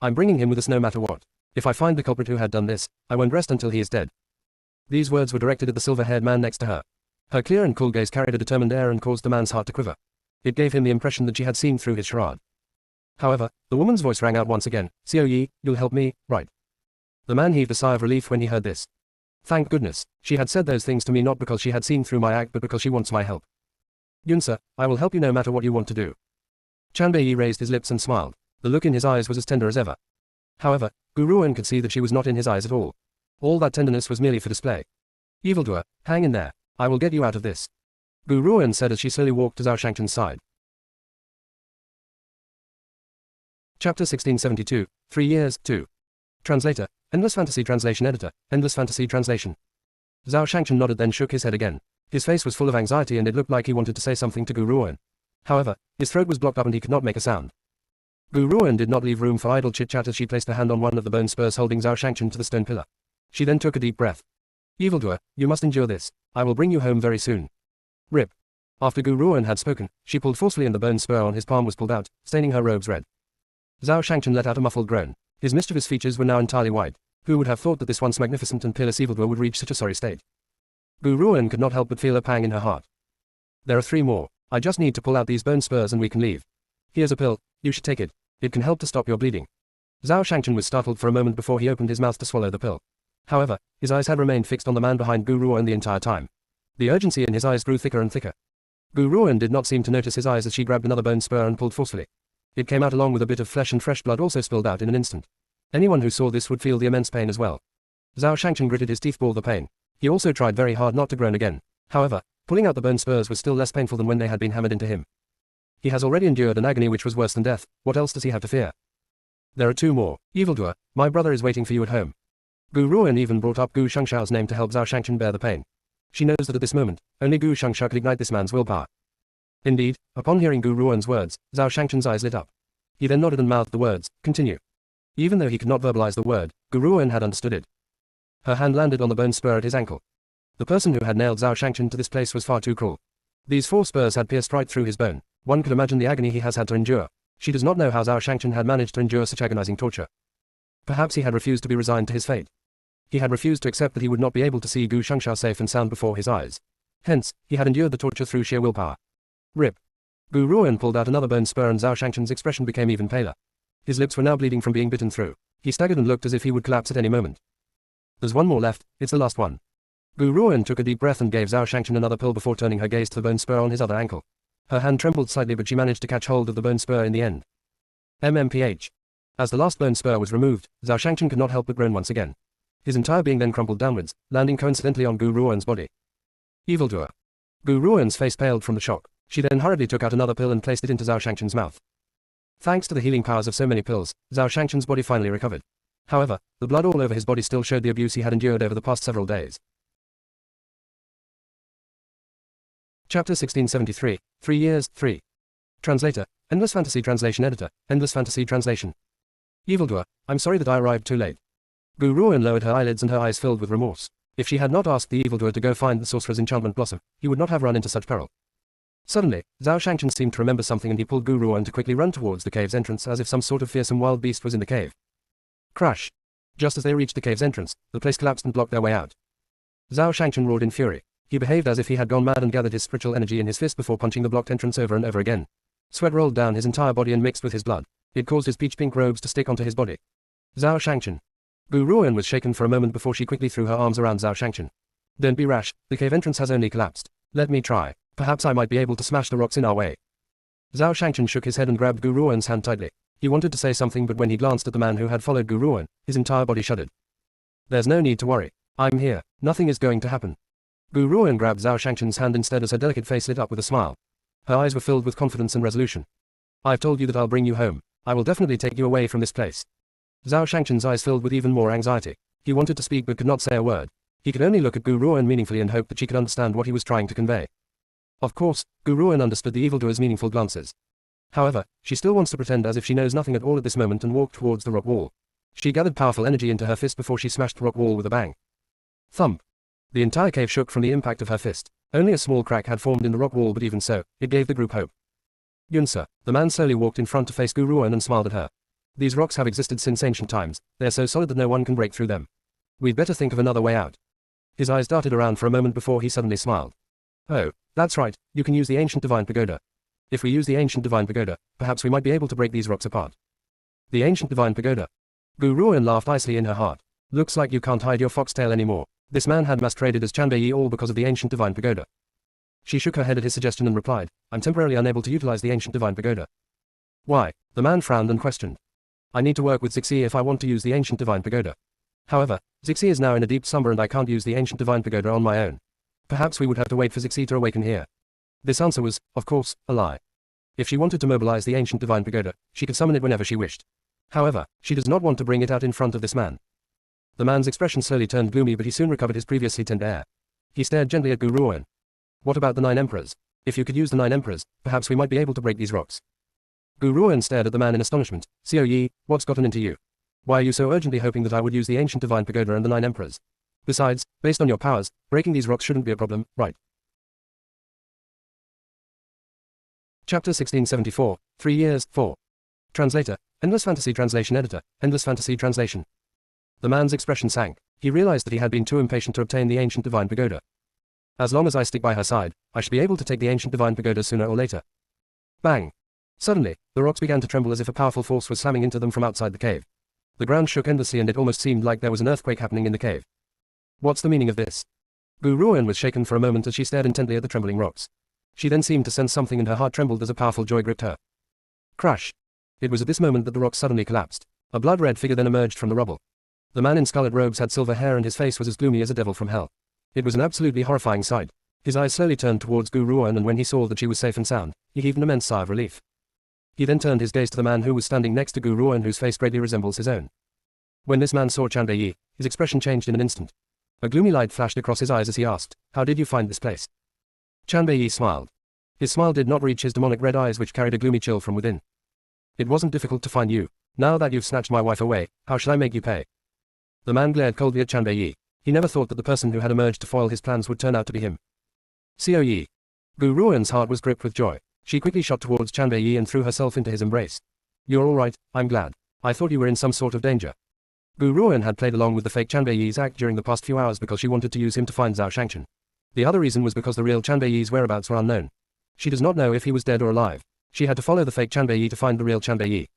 I'm bringing him with us no matter what. If I find the culprit who had done this, I won't rest until he is dead. These words were directed at the silver-haired man next to her. Her clear and cool gaze carried a determined air and caused the man's heart to quiver. It gave him the impression that she had seen through his charade. However, the woman's voice rang out once again, Yi, you'll help me, right? The man heaved a sigh of relief when he heard this. Thank goodness, she had said those things to me not because she had seen through my act but because she wants my help. Yunsa, I will help you no matter what you want to do. Yi raised his lips and smiled. The look in his eyes was as tender as ever. However, Gu Ruoan could see that she was not in his eyes at all. All that tenderness was merely for display. Evildoer, hang in there. I will get you out of this. Gu Ruoan said as she slowly walked to Zhao Shangchen's side. Chapter 1672, 3 Years, 2. Translator, Endless Fantasy Translation Editor, Endless Fantasy Translation. Zhao Shangchen nodded then shook his head again. His face was full of anxiety and it looked like he wanted to say something to Gu Ruoan. However, his throat was blocked up and he could not make a sound. Gu Ruoan did not leave room for idle chit-chat as she placed her hand on one of the bone spurs holding Zhao Shangchen to the stone pillar. She then took a deep breath. Evildoer, you must endure this. I will bring you home very soon. Rip. After Gu Ruoan had spoken, she pulled forcefully and the bone spur on his palm was pulled out, staining her robes red. Zhao Shangchen let out a muffled groan. His mischievous features were now entirely white. Who would have thought that this once magnificent and peerless evildoer would reach such a sorry state? Gu Ruoan could not help but feel a pang in her heart. There are 3 more. I just need to pull out these bone spurs and we can leave. Here's a pill. You should take it. It can help to stop your bleeding. Zhao Shangchen was startled for a moment before he opened his mouth to swallow the pill. However, his eyes had remained fixed on the man behind Gu Ruoan the entire time. The urgency in his eyes grew thicker and thicker. Gu Ruoan did not seem to notice his eyes as she grabbed another bone spur and pulled forcefully. It came out along with a bit of flesh and fresh blood also spilled out in an instant. Anyone who saw this would feel the immense pain as well. Zhao Shangchen gritted his teeth, bore the pain. He also tried very hard not to groan again. However, Pulling out the bone spurs was still less painful than when they had been hammered into him. He has already endured an agony which was worse than death, what else does he have to fear? There are two more. Evildoer, my brother is waiting for you at home. Gu Ruan even brought up Gu Shangshao's name to help Zhao Shangchen bear the pain. She knows that at this moment, only Gu Shangshao could ignite this man's willpower. Indeed, upon hearing Gu Ruan's words, Zhao Shangchen's eyes lit up. He then nodded and mouthed the words, continue. Even though he could not verbalize the word, Gu Ruan had understood it. Her hand landed on the bone spur at his ankle. The person who had nailed Zhao Shangchen to this place was far too cruel. These 4 spurs had pierced right through his bone. One could imagine the agony he has had to endure. She does not know how Zhao Shangchen had managed to endure such agonizing torture. Perhaps he had refused to be resigned to his fate. He had refused to accept that he would not be able to see Gu Shangshao safe and sound before his eyes. Hence, he had endured the torture through sheer willpower. Rip. Gu Ruan pulled out another bone spur and Zhao Shangchen's expression became even paler. His lips were now bleeding from being bitten through. He staggered and looked as if he would collapse at any moment. There's one more left, it's the last one. Gu Ruan took a deep breath and gave Zhao Shangchen another pill before turning her gaze to the bone spur on his other ankle. Her hand trembled slightly but she managed to catch hold of the bone spur in the end. MMPH. As the last bone spur was removed, Zhao Shangchen could not help but groan once again. His entire being then crumpled downwards, landing coincidentally on Gu Ruan's body. Evildoer. Gu Ruan's face paled from the shock. She then hurriedly took out another pill and placed it into Zhao Shangchen's mouth. Thanks to the healing powers of so many pills, Zhao Shangchen's body finally recovered. However, the blood all over his body still showed the abuse he had endured over the past several days. Chapter 1673, 3 Years, 3. Translator, Endless Fantasy Translation Editor, Endless Fantasy Translation. Evildoer, I'm sorry that I arrived too late. Gu Ruan lowered her eyelids and her eyes filled with remorse. If she had not asked the evildoer to go find the sorcerer's enchantment blossom, he would not have run into such peril. Suddenly, Zhao Shangchen seemed to remember something and he pulled Gu Ruan to quickly run towards the cave's entrance as if some sort of fearsome wild beast was in the cave. Crash! Just as they reached the cave's entrance, the place collapsed and blocked their way out. Zhao Shangchen roared in fury. He behaved as if he had gone mad and gathered his spiritual energy in his fist before punching the blocked entrance over and over again. Sweat rolled down his entire body and mixed with his blood. It caused his peach-pink robes to stick onto his body. Zhao Shangchen. Gu Ruan was shaken for a moment before she quickly threw her arms around Zhao Shangchen. Don't be rash, the cave entrance has only collapsed. Let me try. Perhaps I might be able to smash the rocks in our way. Zhao Shangchen shook his head and grabbed Gu Ruan's hand tightly. He wanted to say something but when he glanced at the man who had followed Gu Ruan, his entire body shuddered. There's no need to worry. I'm here. Nothing is going to happen. Gu Ruan grabbed Zhao Shangchen's hand instead as her delicate face lit up with a smile. Her eyes were filled with confidence and resolution. I've told you that I'll bring you home. I will definitely take you away from this place. Zhao Shangchen's eyes filled with even more anxiety. He wanted to speak but could not say a word. He could only look at Gu Ruan meaningfully and hope that she could understand what he was trying to convey. Of course, Gu Ruan understood the evildoer's meaningful glances. However, she still wants to pretend as if she knows nothing at all at this moment and walked towards the rock wall. She gathered powerful energy into her fist before she smashed the rock wall with a bang. Thump. The entire cave shook from the impact of her fist. Only a small crack had formed in the rock wall but even so, it gave the group hope. Yunsa, the man slowly walked in front to face Gu Ruan and smiled at her. These rocks have existed since ancient times. They are so solid that no one can break through them. We'd better think of another way out. His eyes darted around for a moment before he suddenly smiled. Oh, that's right, you can use the ancient divine pagoda. If we use the ancient divine pagoda, perhaps we might be able to break these rocks apart. The ancient divine pagoda. Gu Ruan laughed icily in her heart. Looks like you can't hide your foxtail anymore. This man had masqueraded as Chanbei all because of the ancient divine pagoda. She shook her head at his suggestion and replied, I'm temporarily unable to utilize the ancient divine pagoda. Why? The man frowned and questioned. I need to work with Zixi if I want to use the ancient divine pagoda. However, Zixi is now in a deep slumber and I can't use the ancient divine pagoda on my own. Perhaps we would have to wait for Zixi to awaken here. This answer was, of course, a lie. If she wanted to mobilize the ancient divine pagoda, she could summon it whenever she wished. However, she does not want to bring it out in front of this man. The man's expression slowly turned gloomy but he soon recovered his previously tender air. He stared gently at Gu Ruan. What about the 9 emperors? If you could use the 9 emperors, perhaps we might be able to break these rocks. Gu Ruan stared at the man in astonishment. Xiao Yi, what's gotten into you? Why are you so urgently hoping that I would use the ancient divine pagoda and the 9 emperors? Besides, based on your powers, breaking these rocks shouldn't be a problem, right? Chapter 1674, 3 Years, 4. Translator, Endless Fantasy Translation Editor, Endless Fantasy Translation. The man's expression sank. He realized that he had been too impatient to obtain the ancient divine pagoda. As long as I stick by her side, I should be able to take the ancient divine pagoda sooner or later. Bang! Suddenly, the rocks began to tremble as if a powerful force was slamming into them from outside the cave. The ground shook endlessly and it almost seemed like there was an earthquake happening in the cave. What's the meaning of this? Gu Ruan was shaken for a moment as she stared intently at the trembling rocks. She then seemed to sense something and her heart trembled as a powerful joy gripped her. Crash! It was at this moment that the rocks suddenly collapsed. A blood-red figure then emerged from the rubble. The man in scarlet robes had silver hair and his face was as gloomy as a devil from hell. It was an absolutely horrifying sight. His eyes slowly turned towards Gu Ruan, and when he saw that she was safe and sound, he heaved an immense sigh of relief. He then turned his gaze to the man who was standing next to Gu Ruan, whose face greatly resembles his own. When this man saw Chan Bei, his expression changed in an instant. A gloomy light flashed across his eyes as he asked, "How did you find this place?" Chan Bei smiled. His smile did not reach his demonic red eyes, which carried a gloomy chill from within. "It wasn't difficult to find you. Now that you've snatched my wife away, how shall I make you pay?" The man glared coldly at Chan Bei. He never thought that the person who had emerged to foil his plans would turn out to be him. Coe. Gu Ruan's heart was gripped with joy. She quickly shot towards Chan Bei and threw herself into his embrace. "You're all right, I'm glad. I thought you were in some sort of danger." Gu Ruan had played along with the fake Chan Bei's act during the past few hours because she wanted to use him to find Zhao Shangchen. The other reason was because the real Chan Bei's whereabouts were unknown. She does not know if he was dead or alive. She had to follow the fake Chan Bei to find the real Chan Bei.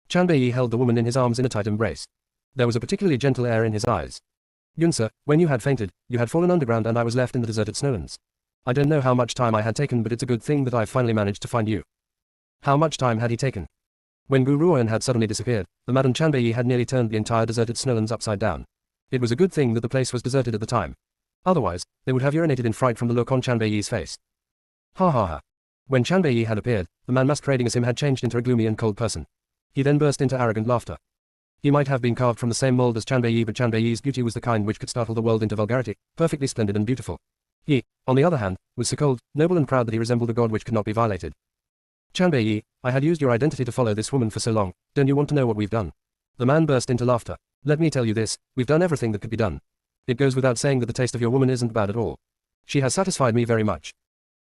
Chan Bei held the woman in his arms in a tight embrace. There was a particularly gentle air in his eyes. "Yunsa, when you had fainted, you had fallen underground and I was left in the deserted snowlands. I don't know how much time I had taken, but it's a good thing that I finally managed to find you." How much time had he taken? When Gu Ruan had suddenly disappeared, the Madame Chan Bei had nearly turned the entire deserted snowlands upside down. It was a good thing that the place was deserted at the time. Otherwise, they would have urinated in fright from the look on Chan Bei's face. Ha ha ha. When Chan Bei had appeared, the man masquerading as him had changed into a gloomy and cold person. He then burst into arrogant laughter. He might have been carved from the same mold as Chan Bei, but Chan Bei's beauty was the kind which could startle the world into vulgarity, perfectly splendid and beautiful. He, on the other hand, was so cold, noble and proud that he resembled a god which could not be violated. "Chan Bei, I had used your identity to follow this woman for so long, don't you want to know what we've done?" The man burst into laughter. "Let me tell you this, we've done everything that could be done. It goes without saying that the taste of your woman isn't bad at all. She has satisfied me very much."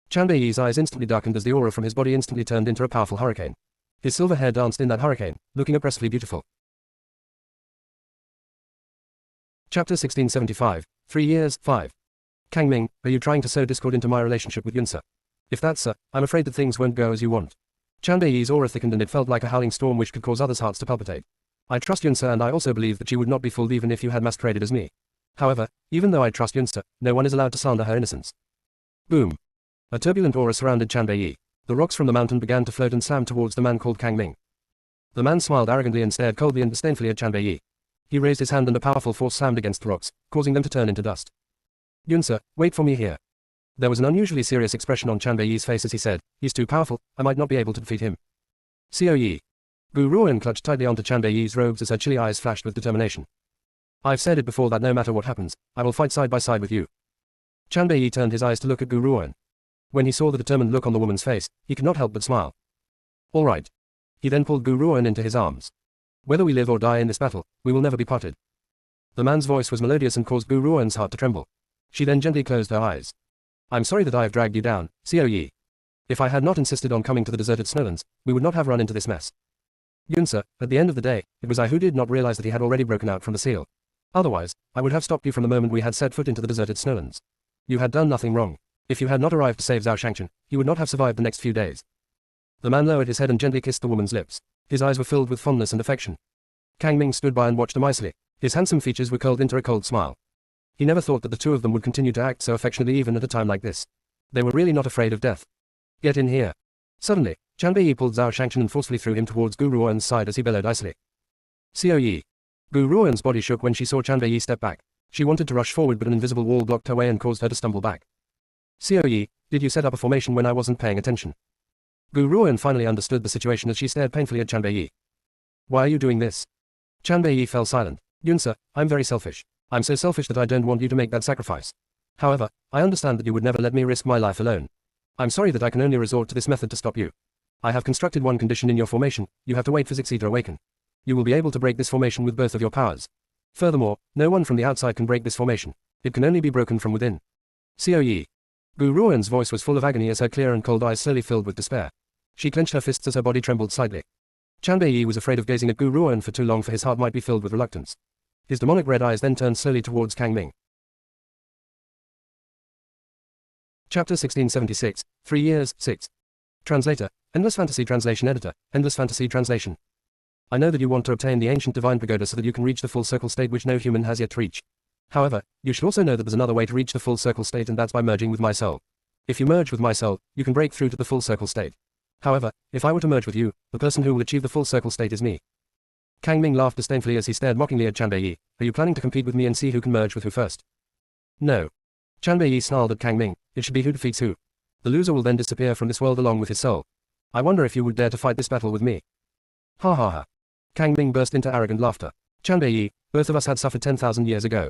Chan Bei's eyes instantly darkened as the aura from his body instantly turned into a powerful hurricane. His silver hair danced in that hurricane, looking oppressively beautiful. Chapter 1675, 3 years, 5. Kang Ming, are you trying to sow discord into my relationship with Yunsa? If that's so, I'm afraid that things won't go as you want. Chan Bei's aura thickened and it felt like a howling storm which could cause others' hearts to palpitate. I trust Yunsa, and I also believe that she would not be fooled even if you had masqueraded as me. However, even though I trust Yunsa, no one is allowed to slander her innocence. Boom. A turbulent aura surrounded Chan Bei. The rocks from the mountain began to float and slam towards the man called Kang Ming. The man smiled arrogantly and stared coldly and disdainfully at Chan Bei. He raised his hand and a powerful force slammed against the rocks, causing them to turn into dust. "Yunsa, wait for me here." There was an unusually serious expression on Chan Bei's face as he said, "He's too powerful, I might not be able to defeat him." Coe. Gu Ruan clutched tightly onto Chan Bei's robes as her chilly eyes flashed with determination. "I've said it before that no matter what happens, I will fight side by side with you." Chan Bei turned his eyes to look at Gu Ruan. When he saw the determined look on the woman's face, he could not help but smile. "All right." He then pulled Gu Ruan into his arms. "Whether we live or die in this battle, we will never be parted." The man's voice was melodious and caused Gu Ruan's heart to tremble. She then gently closed her eyes. "I'm sorry that I have dragged you down, Coe. If I had not insisted on coming to the deserted snowlands, we would not have run into this mess. Yunsa, at the end of the day, it was I who did not realize that he had already broken out from the seal. Otherwise, I would have stopped you from the moment we had set foot into the deserted snowlands. You had done nothing wrong. If you had not arrived to save Zhao Shangchen, you would not have survived the next few days." The man lowered his head and gently kissed the woman's lips. His eyes were filled with fondness and affection. Kang Ming stood by and watched him icily. His handsome features were curled into a cold smile. He never thought that the two of them would continue to act so affectionately even at a time like this. They were really not afraid of death. "Get in here." Suddenly, Chan Bei pulled Zhao Shangchen and forcefully threw him towards Gu Ruan's side as he bellowed icily. "Coe." Gu Ruan's body shook when she saw Chan Bei step back. She wanted to rush forward, but an invisible wall blocked her way and caused her to stumble back. "Coe, did you set up a formation when I wasn't paying attention?" Gu Ruan finally understood the situation as she stared painfully at Chan Bei. "Why are you doing this?" Chan Bei fell silent. "Yunsa, I'm very selfish. I'm so selfish that I don't want you to make that sacrifice. However, I understand that you would never let me risk my life alone. I'm sorry that I can only resort to this method to stop you. I have constructed one condition in your formation, you have to wait for Zixi to awaken. You will be able to break this formation with both of your powers. Furthermore, no one from the outside can break this formation. It can only be broken from within." Coe. Gu Ruan's voice was full of agony as her clear and cold eyes slowly filled with despair. She clenched her fists as her body trembled slightly. Chan Bei was afraid of gazing at Gu Ruan for too long, for his heart might be filled with reluctance. His demonic red eyes then turned slowly towards Kang Ming. Chapter 1676, 3 years, 6. Translator, Endless Fantasy Translation Editor, Endless Fantasy Translation. I know that you want to obtain the ancient divine pagoda so that you can reach the full circle state which no human has yet reached. However, you should also know that there's another way to reach the full circle state, and that's by merging with my soul. If you merge with my soul, you can break through to the full circle state. However, if I were to merge with you, the person who will achieve the full circle state is me. Kang Ming laughed disdainfully as he stared mockingly at Chan Bei. Are you planning to compete with me and see who can merge with who first? No. Chan Bei snarled at Kang Ming, it should be who defeats who. The loser will then disappear from this world along with his soul. I wonder if you would dare to fight this battle with me. Ha ha ha. Kang Ming burst into arrogant laughter. Chan Bei, both of us had suffered 10,000 years ago.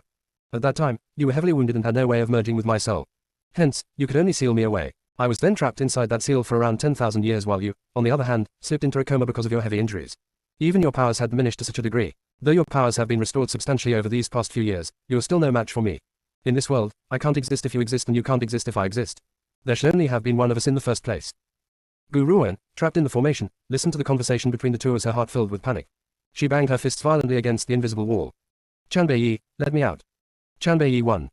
At that time, you were heavily wounded and had no way of merging with my soul. Hence, you could only seal me away. I was then trapped inside that seal for around 10,000 years while you, on the other hand, slipped into a coma because of your heavy injuries. Even your powers had diminished to such a degree. Though your powers have been restored substantially over these past few years, you are still no match for me. In this world, I can't exist if you exist and you can't exist if I exist. There should only have been one of us in the first place. Gu Ruan, trapped in the formation, listened to the conversation between the two as her heart filled with panic. She banged her fists violently against the invisible wall. Chan Bei, let me out. Chan Bei won.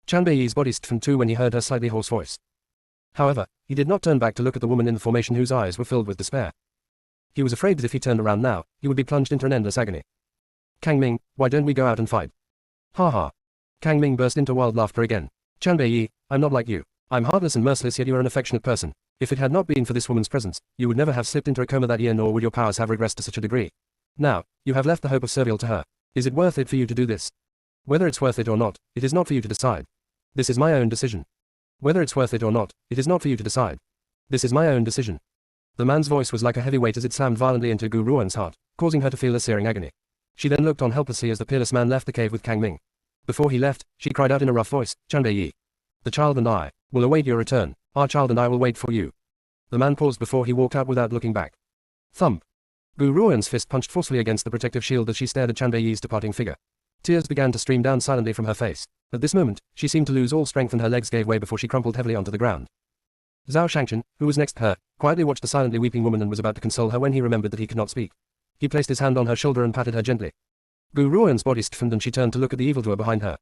Chan Bei's body stiffened too when he heard her slightly hoarse voice. However, he did not turn back to look at the woman in the formation whose eyes were filled with despair. He was afraid that if he turned around now, he would be plunged into an endless agony. Kang Ming, why don't we go out and fight? Ha ha. Kang Ming burst into wild laughter again. Chan Bei, I'm not like you. I'm heartless and merciless, yet you are an affectionate person. If it had not been for this woman's presence, you would never have slipped into a coma that year, nor would your powers have regressed to such a degree. Now, you have left the hope of servile to her. Is it worth it for you to do this? Whether it's worth it or not, it is not for you to decide. This is my own decision. Whether it's worth it or not, it is not for you to decide. This is my own decision. The man's voice was like a heavy weight as it slammed violently into Gu Ruan's heart, causing her to feel a searing agony. She then looked on helplessly as the peerless man left the cave with Kang Ming. Before he left, she cried out in a rough voice, Chan Bei, the child and I will await your return. Our child and I will wait for you. The man paused before he walked out without looking back. Thump. Gu Ruan's fist punched forcefully against the protective shield as she stared at Chan Bei's departing figure. Tears began to stream down silently from her face. At this moment, she seemed to lose all strength and her legs gave way before she crumpled heavily onto the ground. Zhao Shangchen, who was next to her, quietly watched the silently weeping woman and was about to console her when he remembered that he could not speak. He placed his hand on her shoulder and patted her gently. Gu Ruan's body stiffened and she turned to look at the evildoer behind her.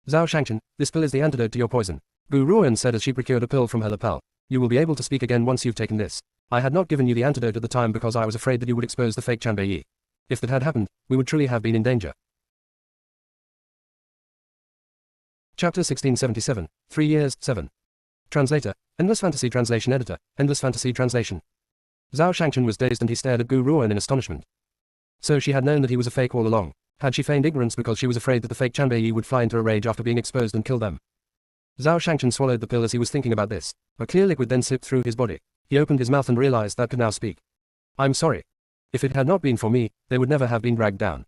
Zhao Shangchen, this pill is the antidote to your poison. Gu Ruan said as she procured a pill from her lapel. You will be able to speak again once you've taken this. I had not given you the antidote at the time because I was afraid that you would expose the fake Chan Bei. If that had happened, we would truly have been in danger. Chapter 1677, 3 years, 7. Translator, Endless Fantasy Translation Editor, Endless Fantasy Translation. Zhao Shangchen was dazed and he stared at Gu Ruan in astonishment. So she had known that he was a fake all along. Had she feigned ignorance because she was afraid that the fake Chan Bei would fly into a rage after being exposed and kill them? Zhao Shangchen swallowed the pill as he was thinking about this. A clear liquid then slipped through his body. He opened his mouth and realized that could now speak. I'm sorry. If it had not been for me, they would never have been dragged down.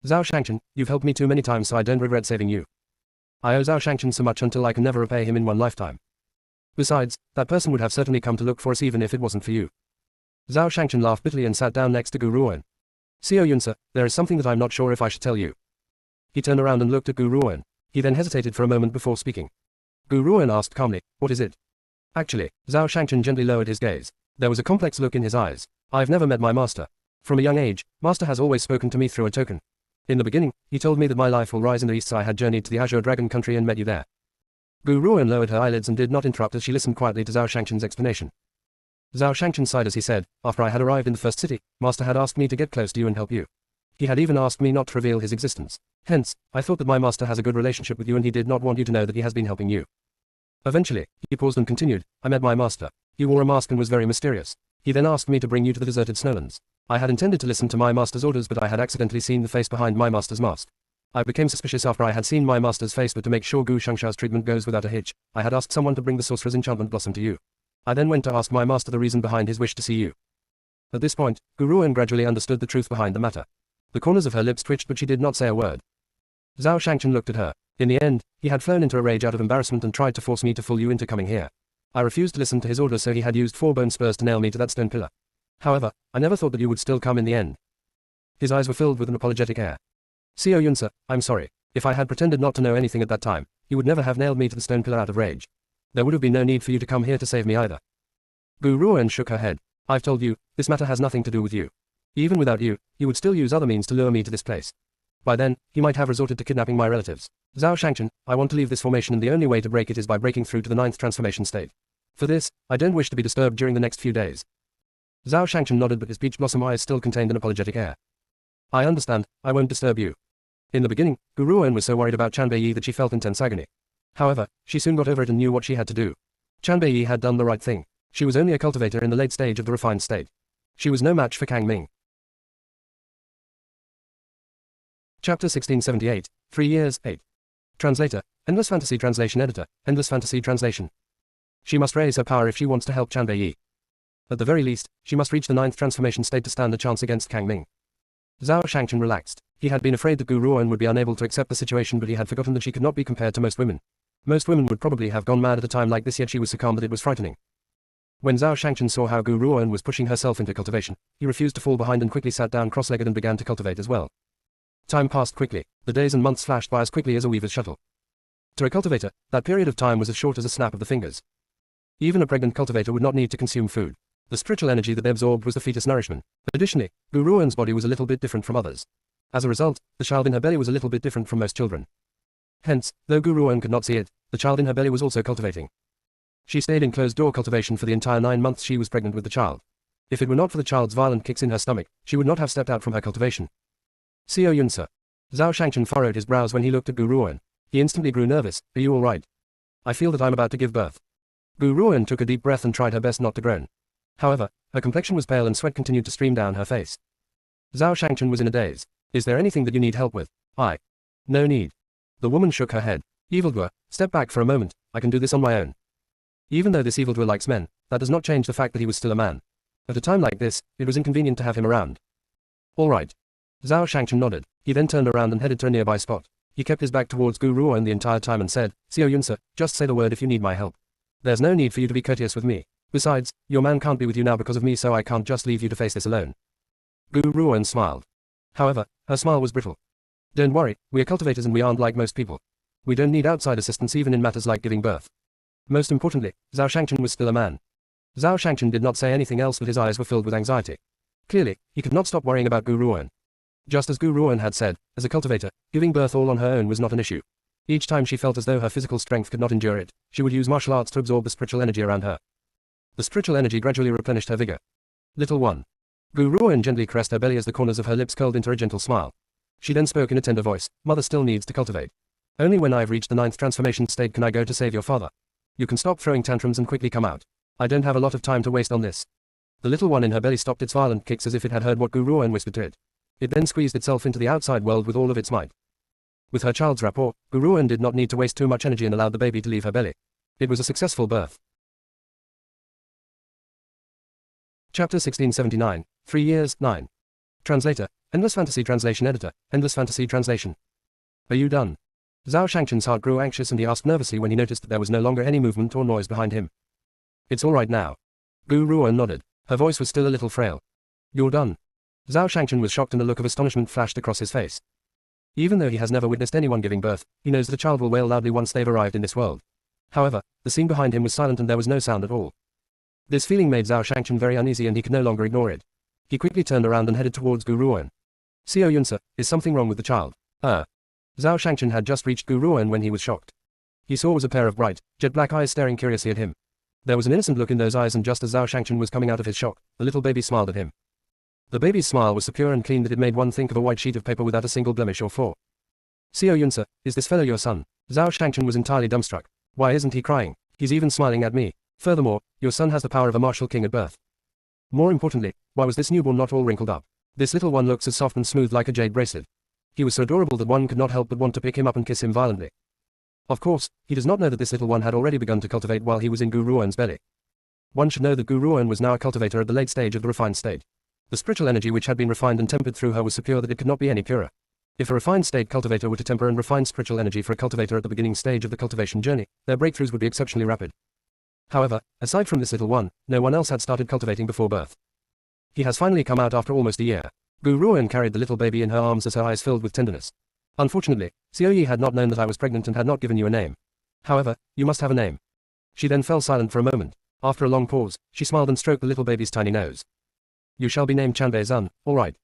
Zhao Shangchen, you've helped me too many times so I don't regret saving you. I owe Zhao Shangchen so much until I can never repay him in one lifetime. Besides, that person would have certainly come to look for us even if it wasn't for you. Zhao Shangchen laughed bitterly and sat down next to Gu Ruan. Xiao Yunsa, there is something that I'm not sure if I should tell you. He turned around and looked at Gu Ruan. He then hesitated for a moment before speaking. Gu Ruan asked calmly, what is it? Actually, Zhao Shangchen gently lowered his gaze. There was a complex look in his eyes. I've never met my master. From a young age, master has always spoken to me through a token. In the beginning, he told me that my life will rise in the east, so I had journeyed to the Azure Dragon country and met you there. Gu Ruan lowered her eyelids and did not interrupt as she listened quietly to Zhao Shangchen's explanation. Zhao Shangchen sighed as he said, after I had arrived in the first city, master had asked me to get close to you and help you. He had even asked me not to reveal his existence. Hence, I thought that my master has a good relationship with you and he did not want you to know that he has been helping you. Eventually, he paused and continued, I met my master. He wore a mask and was very mysterious. He then asked me to bring you to the deserted snowlands. I had intended to listen to my master's orders, but I had accidentally seen the face behind my master's mask. I became suspicious after I had seen my master's face, but to make sure Gu Shangshao's treatment goes without a hitch, I had asked someone to bring the sorcerer's enchantment blossom to you. I then went to ask my master the reason behind his wish to see you. At this point, Gu Ruan gradually understood the truth behind the matter. The corners of her lips twitched, but she did not say a word. Zhao Shangchen looked at her. In the end, he had flown into a rage out of embarrassment and tried to force me to fool you into coming here. I refused to listen to his orders, so he had used 4 bone spurs to nail me to that stone pillar. However, I never thought that you would still come in the end. His eyes were filled with an apologetic air. Xiao Yunsa, I'm sorry. If I had pretended not to know anything at that time, he would never have nailed me to the stone pillar out of rage. There would have been no need for you to come here to save me either. Gu Ruan shook her head. I've told you, this matter has nothing to do with you. Even without you, he would still use other means to lure me to this place. By then, he might have resorted to kidnapping my relatives. Zhao Shangchen, I want to leave this formation and the only way to break it is by breaking through to the 9th transformation state. For this, I don't wish to be disturbed during the next few days. Zhao Shangchen nodded, but his peach blossom eyes still contained an apologetic air. I understand, I won't disturb you. In the beginning, Gu Ruan was so worried about Chan Bei that she felt intense agony. However, she soon got over it and knew what she had to do. Chan Bei had done the right thing. She was only a cultivator in the late stage of the refined state. She was no match for Kang Ming. Chapter 1678, 3 years, 8. Translator, Endless Fantasy Translation Editor, Endless Fantasy Translation. She must raise her power if she wants to help Chanbei Yi. At the very least, she must reach the 9th transformation state to stand a chance against Kang Ming. Zhao Shangchen relaxed. He had been afraid that Gu Ruoan would be unable to accept the situation, but he had forgotten that she could not be compared to most women. Most women would probably have gone mad at a time like this, yet she was so calm that it was frightening. When Zhao Shangchen saw how Gu Ruoan was pushing herself into cultivation, he refused to fall behind and quickly sat down cross-legged and began to cultivate as well. Time passed quickly. The days and months flashed by as quickly as a weaver's shuttle. To a cultivator, that period of time was as short as a snap of the fingers. Even a pregnant cultivator would not need to consume food. The spiritual energy that they absorbed was the fetus nourishment. Additionally, Gu Ruoan's body was a little bit different from others. As a result, the child in her belly was a little bit different from most children. Hence, though Gu Ruoan could not see it, the child in her belly was also cultivating. She stayed in closed-door cultivation for the entire 9 months she was pregnant with the child. If it were not for the child's violent kicks in her stomach, she would not have stepped out from her cultivation. Xiao Yunsa. Zhao Shangchen furrowed his brows when he looked at Gu Ruoan. He instantly grew nervous. Are you all right? I feel that I'm about to give birth. Gu Ruoan took a deep breath and tried her best not to groan. However, her complexion was pale and sweat continued to stream down her face. Zhao Shangchen was in a daze. Is there anything that you need help with? No need. The woman shook her head. Evildoer, step back for a moment, I can do this on my own. Even though this evildoer likes men, that does not change the fact that he was still a man. At a time like this, it was inconvenient to have him around. All right. Zhao Shangchen nodded. He then turned around and headed to a nearby spot. He kept his back towards Gu Ruoan the entire time and said, Xiao Yunsa, just say the word if you need my help. There's no need for you to be courteous with me. Besides, your man can't be with you now because of me, so I can't just leave you to face this alone. Gu Ruoan smiled. However, her smile was brittle. Don't worry, we are cultivators and we aren't like most people. We don't need outside assistance even in matters like giving birth. Most importantly, Zhao Shangchen was still a man. Zhao Shangchen did not say anything else, but his eyes were filled with anxiety. Clearly, he could not stop worrying about Gu Ruoan. Just as Gu Ruoan had said, as a cultivator, giving birth all on her own was not an issue. Each time she felt as though her physical strength could not endure it, she would use martial arts to absorb the spiritual energy around her. The spiritual energy gradually replenished her vigor. Little one. Gu Ruoan gently caressed her belly as the corners of her lips curled into a gentle smile. She then spoke in a tender voice, Mother still needs to cultivate. Only when I've reached the 9th transformation state can I go to save your father. You can stop throwing tantrums and quickly come out. I don't have a lot of time to waste on this. The little one in her belly stopped its violent kicks as if it had heard what Gu Ruoan whispered to it. It then squeezed itself into the outside world with all of its might. With her child's rapport, Gu Ruoan did not need to waste too much energy and allowed the baby to leave her belly. It was a successful birth. Chapter 1679, 3 years, 9. Translator, Endless Fantasy Translation Editor, Endless Fantasy Translation. Are you done? Zhao Shangchen's heart grew anxious and he asked nervously when he noticed that there was no longer any movement or noise behind him. It's all right now. Gu Ruoan nodded. Her voice was still a little frail. You're done. Zhao Shangchen was shocked and a look of astonishment flashed across his face. Even though he has never witnessed anyone giving birth, he knows that a child will wail loudly once they've arrived in this world. However, the scene behind him was silent and there was no sound at all. This feeling made Zhao Shangchen very uneasy and he could no longer ignore it. He quickly turned around and headed towards Gu Ruoan. Xiao Yunsa, is something wrong with the child? Zhao Shangchen had just reached Gu Ruoan when he was shocked. He saw was a pair of bright, jet black eyes staring curiously at him. There was an innocent look in those eyes, and just as Zhao Shangchen was coming out of his shock, the little baby smiled at him. The baby's smile was so pure and clean that it made one think of a white sheet of paper without a single blemish or flaw. Xiao Yunsa, is this fellow your son? Zhao Shangchen was entirely dumbstruck. Why isn't he crying? He's even smiling at me. Furthermore, your son has the power of a martial king at birth. More importantly, why was this newborn not all wrinkled up? This little one looks as soft and smooth like a jade bracelet. He was so adorable that one could not help but want to pick him up and kiss him violently. Of course, he does not know that this little one had already begun to cultivate while he was in Gu Ruoan's belly. One should know that Gu Ruoan was now a cultivator at the late stage of the refined state. The spiritual energy which had been refined and tempered through her was so pure that it could not be any purer. If a refined state cultivator were to temper and refine spiritual energy for a cultivator at the beginning stage of the cultivation journey, their breakthroughs would be exceptionally rapid. However, aside from this little one, no one else had started cultivating before birth. He has finally come out after almost a year. Gu Ruoan carried the little baby in her arms as her eyes filled with tenderness. Unfortunately, Xiao Yi had not known that I was pregnant and had not given you a name. However, you must have a name. She then fell silent for a moment. After a long pause, she smiled and stroked the little baby's tiny nose. You shall be named Chanbei Zun, all right.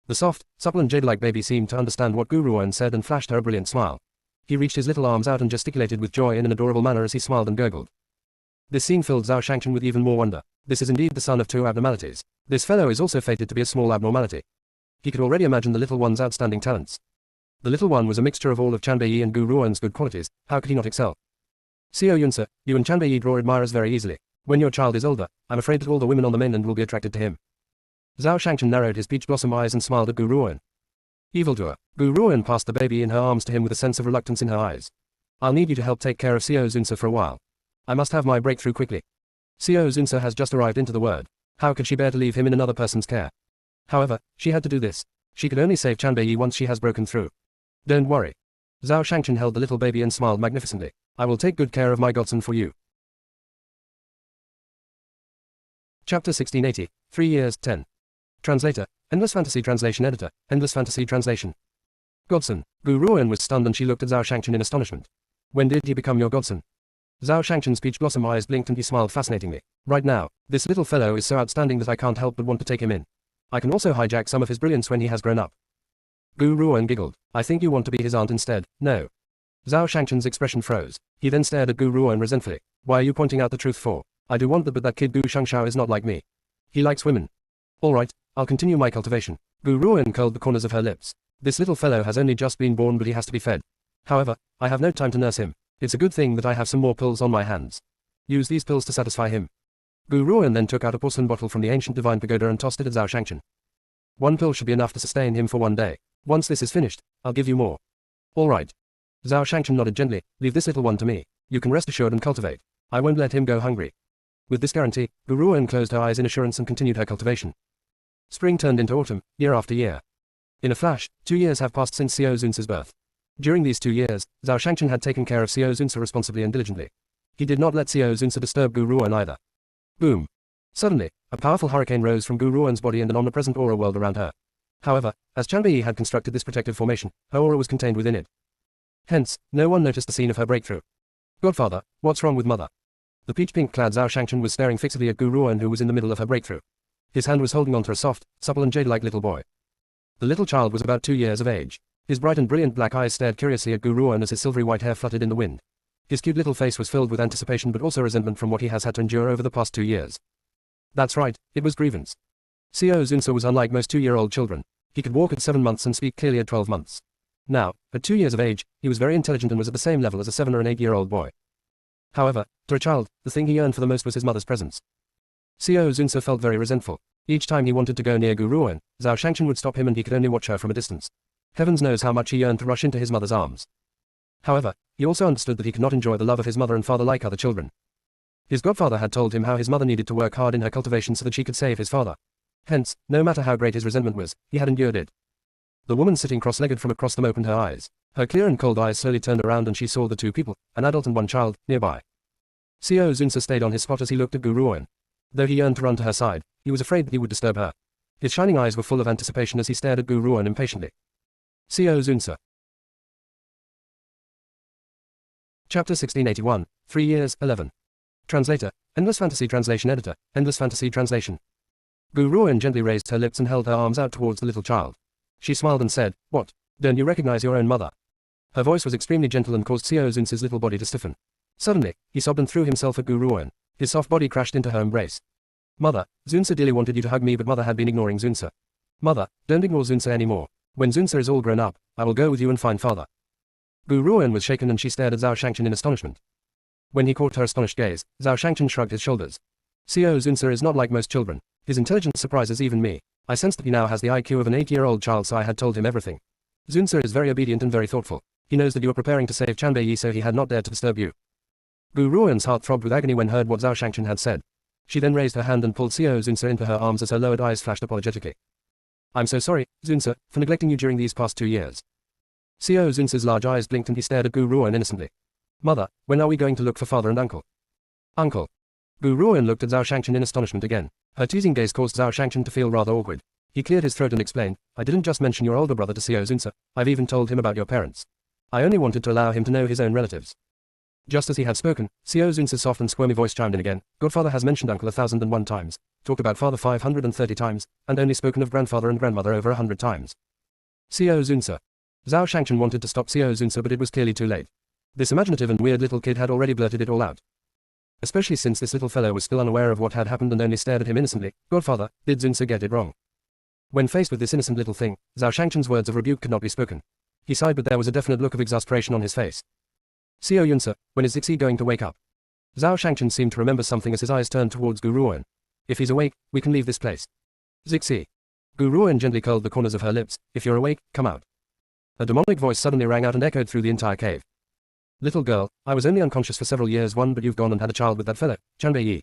The soft, supple and jade-like baby seemed to understand what Gu Ruoan said and flashed her a brilliant smile. He reached his little arms out and gesticulated with joy in an adorable manner as he smiled and gurgled. This scene filled Zhao Shangchen with even more wonder. This is indeed the son of two abnormalities. This fellow is also fated to be a small abnormality. He could already imagine the little one's outstanding talents. The little one was a mixture of all of Chanbei Yi and Gu Ruoan's good qualities. How could he not excel? Xiao Yunsa, you and Chanbei Yi draw admirers very easily. When your child is older, I'm afraid that all the women on the mainland will be attracted to him. Zhao Shangchen narrowed his peach blossom eyes and smiled at Gu Ruoan. Evildoer. Gu Ruoan passed the baby in her arms to him with a sense of reluctance in her eyes. I'll need you to help take care of Xiao Zunsa for a while. I must have my breakthrough quickly. Xiao Zunsa has just arrived into the word. How could she bear to leave him in another person's care? However, she had to do this. She could only save Chanbei once she has broken through. Don't worry. Zhao Shangchen held the little baby and smiled magnificently. I will take good care of my godson for you. Chapter 1680, 3 years, 10. Translator, Endless Fantasy Translation Editor, Endless Fantasy Translation. Godson. Gu Ruoan was stunned and she looked at Zhao Shangchen in astonishment. When did he become your godson? Zhao Shangchen's peach blossom eyes blinked and he smiled fascinatingly. Right now, this little fellow is so outstanding that I can't help but want to take him in. I can also hijack some of his brilliance when he has grown up. Gu Ruoan giggled. I think you want to be his aunt instead, no. Zhao Shangchen's expression froze. He then stared at Gu Ruoan resentfully. Why are you pointing out the truth for? I do want that, but that kid Gu Shangshao is not like me. He likes women. Alright, I'll continue my cultivation. Gu Ruoan curled the corners of her lips. This little fellow has only just been born, but he has to be fed. However, I have no time to nurse him. It's a good thing that I have some more pills on my hands. Use these pills to satisfy him. Gu Ruoan then took out a porcelain bottle from the ancient divine pagoda and tossed it at Zhao Shangchen. One pill should be enough to sustain him for one day. Once this is finished, I'll give you more. Alright. Zhao Shangchen nodded gently. Leave this little one to me. You can rest assured and cultivate. I won't let him go hungry. With this guarantee, Gu Ruoan closed her eyes in assurance and continued her cultivation. Spring turned into autumn, year after year. In a flash, 2 years have passed since Xiao Zunsa's birth. During these 2 years, Zhao Shangchen had taken care of Xiao Zunsa responsibly and diligently. He did not let Xiao Zunsa disturb Gu Ruoan either. Boom. Suddenly, a powerful hurricane rose from Gu Ruoan's body and an omnipresent aura whirled around her. However, as Chanbei had constructed this protective formation, her aura was contained within it. Hence, no one noticed the scene of her breakthrough. Godfather, what's wrong with mother? The peach-pink-clad Zhao Shangchen was staring fixedly at Gu Ruoan, who was in the middle of her breakthrough. His hand was holding onto a soft, supple and jade-like little boy. The little child was about 2 years of age. His bright and brilliant black eyes stared curiously at Gu Ruoan as his silvery white hair fluttered in the wind. His cute little face was filled with anticipation but also resentment from what he has had to endure over the past 2 years. That's right, it was grievance. Xiao Zunsa was unlike most 2-year-old children. He could walk at 7 months and speak clearly at 12 months. Now, at 2 years of age, he was very intelligent and was at the same level as a 7 or an 8-year-old boy. However, to a child, the thing he yearned for the most was his mother's presence. Xiao Zunsa felt very resentful. Each time he wanted to go near Gu Ruoan, Zhao Shangchen would stop him and he could only watch her from a distance. Heavens knows how much he yearned to rush into his mother's arms. However, he also understood that he could not enjoy the love of his mother and father like other children. His godfather had told him how his mother needed to work hard in her cultivation so that she could save his father. Hence, no matter how great his resentment was, he had endured it. The woman sitting cross-legged from across them opened her eyes. Her clear and cold eyes slowly turned around and she saw the 2 people, an adult and 1 child, nearby. Xiao Zunsa stayed on his spot as he looked at Gu Ruoan. Though he yearned to run to her side, he was afraid that he would disturb her. His shining eyes were full of anticipation as he stared at Gu Ruoan impatiently. Xiao Zunsa. Chapter 1681, 3 years, 11. Translator, Endless Fantasy Translation Editor, Endless Fantasy Translation. Gu Ruoan gently raised her lips and held her arms out towards the little child. She smiled and said, What? Don't you recognize your own mother? Her voice was extremely gentle and caused Xiao Zunsa's little body to stiffen. Suddenly, he sobbed and threw himself at Gu Ruoan. His soft body crashed into her embrace. Mother, Zunsa dearly wanted you to hug me, but mother had been ignoring Zunsa. Mother, don't ignore Zunsa anymore. When Zunsa is all grown up, I will go with you and find father. Gu Ruoan was shaken and she stared at Zhao Shangchen in astonishment. When he caught her astonished gaze, Zhao Shangchen shrugged his shoulders. Xiao Zunsa is not like most children. His intelligence surprises even me. I sensed that he now has the IQ of an 8-year-old child, so I had told him everything. Zunsa is very obedient and very thoughtful. He knows that you are preparing to save Chanbei, so he had not dared to disturb you. Gu Ruoan's heart throbbed with agony when heard what Zhao Shangchen had said. She then raised her hand and pulled Xiao Zunsa into her arms as her lowered eyes flashed apologetically. I'm so sorry, Zunsa, for neglecting you during these past 2 years. Xiao Zunsa's large eyes blinked and he stared at Gu Ruoan innocently. Mother, when are we going to look for father and uncle? Uncle. Gu Ruoan looked at Zhao Shangchen in astonishment again. Her teasing gaze caused Zhao Shangchen to feel rather awkward. He cleared his throat and explained, I didn't just mention your older brother to Xiao Zunsa, I've even told him about your parents. I only wanted to allow him to know his own relatives. Just as he had spoken, Xiao Zunsa's soft and squirmy voice chimed in again. Godfather has mentioned uncle 1,001 times, talked about father 530 times, and only spoken of grandfather and grandmother over 100 times. Xiao Zunsa. Zhao Shangchen wanted to stop Xiao Zunsa, but it was clearly too late. This imaginative and weird little kid had already blurted it all out. Especially since this little fellow was still unaware of what had happened and only stared at him innocently. Godfather, did Zunsa get it wrong? When faced with this innocent little thing, Zhao Shangchen's words of rebuke could not be spoken. He sighed, but there was a definite look of exasperation on his face. Xiao Yunsa, when is Zixi going to wake up? Zhao Shangchen seemed to remember something as his eyes turned towards Gu Ruoan. If he's awake, we can leave this place. Zixi. Gu Ruoan gently curled the corners of her lips. If you're awake, come out. A demonic voice suddenly rang out and echoed through the entire cave. Little girl, I was only unconscious for several years but you've gone and had a child with that fellow, Chanbei Yi.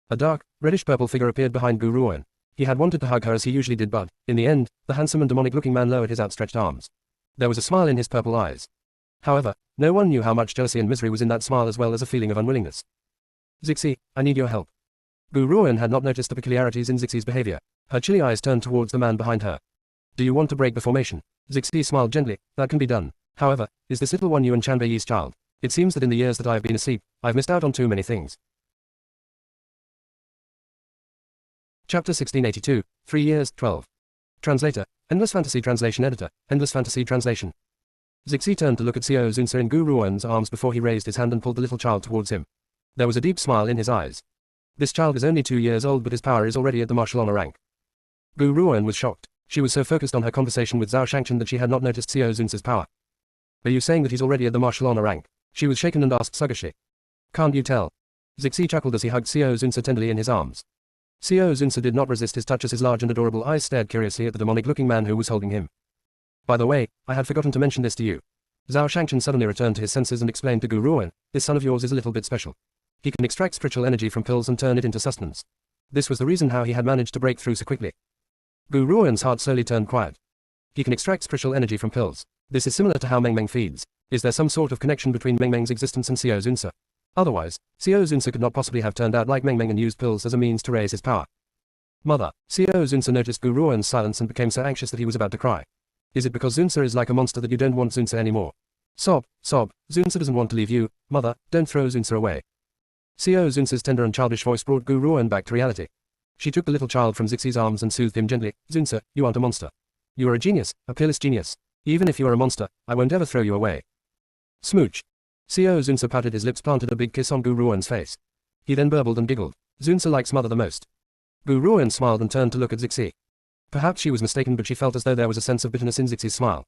A dark, reddish-purple figure appeared behind Gu Ruoan. He had wanted to hug her as he usually did but, in the end, the handsome and demonic-looking man lowered his outstretched arms. There was a smile in his purple eyes. However, no one knew how much jealousy and misery was in that smile as well as a feeling of unwillingness. Zixi, I need your help. Gu Ruoan had not noticed the peculiarities in Zixi's behavior. Her chilly eyes turned towards the man behind her. Do you want to break the formation? Zixi smiled gently. That can be done. However, is this little one you and Chanbei Yi's child? It seems that in the years that I have been asleep, I've missed out on too many things. Chapter 1682, 3 years, 12. Translator, Endless Fantasy Translation Editor, Endless Fantasy Translation. Zixi turned to look at Xiao Zunsa in Gu Ruoan's arms before he raised his hand and pulled the little child towards him. There was a deep smile in his eyes. This child is only 2 years old but his power is already at the martial honor rank. Gu Ruoan was shocked. She was so focused on her conversation with Zhao Shangchen that she had not noticed Xiao Zunsa's power. Are you saying that he's already at the martial honor rank? She was shaken and asked sluggishly. Can't you tell? Zixi chuckled as he hugged Xiao Zunsa tenderly in his arms. Xiao Zunsa did not resist his touch as his large and adorable eyes stared curiously at the demonic-looking man who was holding him. By the way, I had forgotten to mention this to you. Zhao Shangchen suddenly returned to his senses and explained to Gu Ruoan, this son of yours is a little bit special. He can extract spiritual energy from pills and turn it into sustenance. This was the reason how he had managed to break through so quickly. Gu Ruoan's heart slowly turned quiet. He can extract spiritual energy from pills. This is similar to how Meng Meng feeds. Is there some sort of connection between Meng Meng's existence and Xiao Zunsa? Otherwise, Xiao Zunsa could not possibly have turned out like Meng Meng and used pills as a means to raise his power. Mother, Xiao Zunsa noticed Gu Ruoan's silence and became so anxious that he was about to cry. Is it because Zunsa is like a monster that you don't want Zunsa anymore? Sob, Zunsa doesn't want to leave you, mother, don't throw Zunsa away. Xiao Zunsa's tender and childish voice brought Gu Ruoan back to reality. She took the little child from Zixi's arms and soothed him gently. Zunsa, you aren't a monster. You are a genius, a peerless genius. Even if you are a monster, I won't ever throw you away. Smooch. Xiao Zunsa pouted his lips, planted a big kiss on Gu Ruoan's face. He then burbled and giggled. Zunsa likes mother the most. Gu Ruoan smiled and turned to look at Zixi. Perhaps she was mistaken but she felt as though there was a sense of bitterness in Zixi's smile.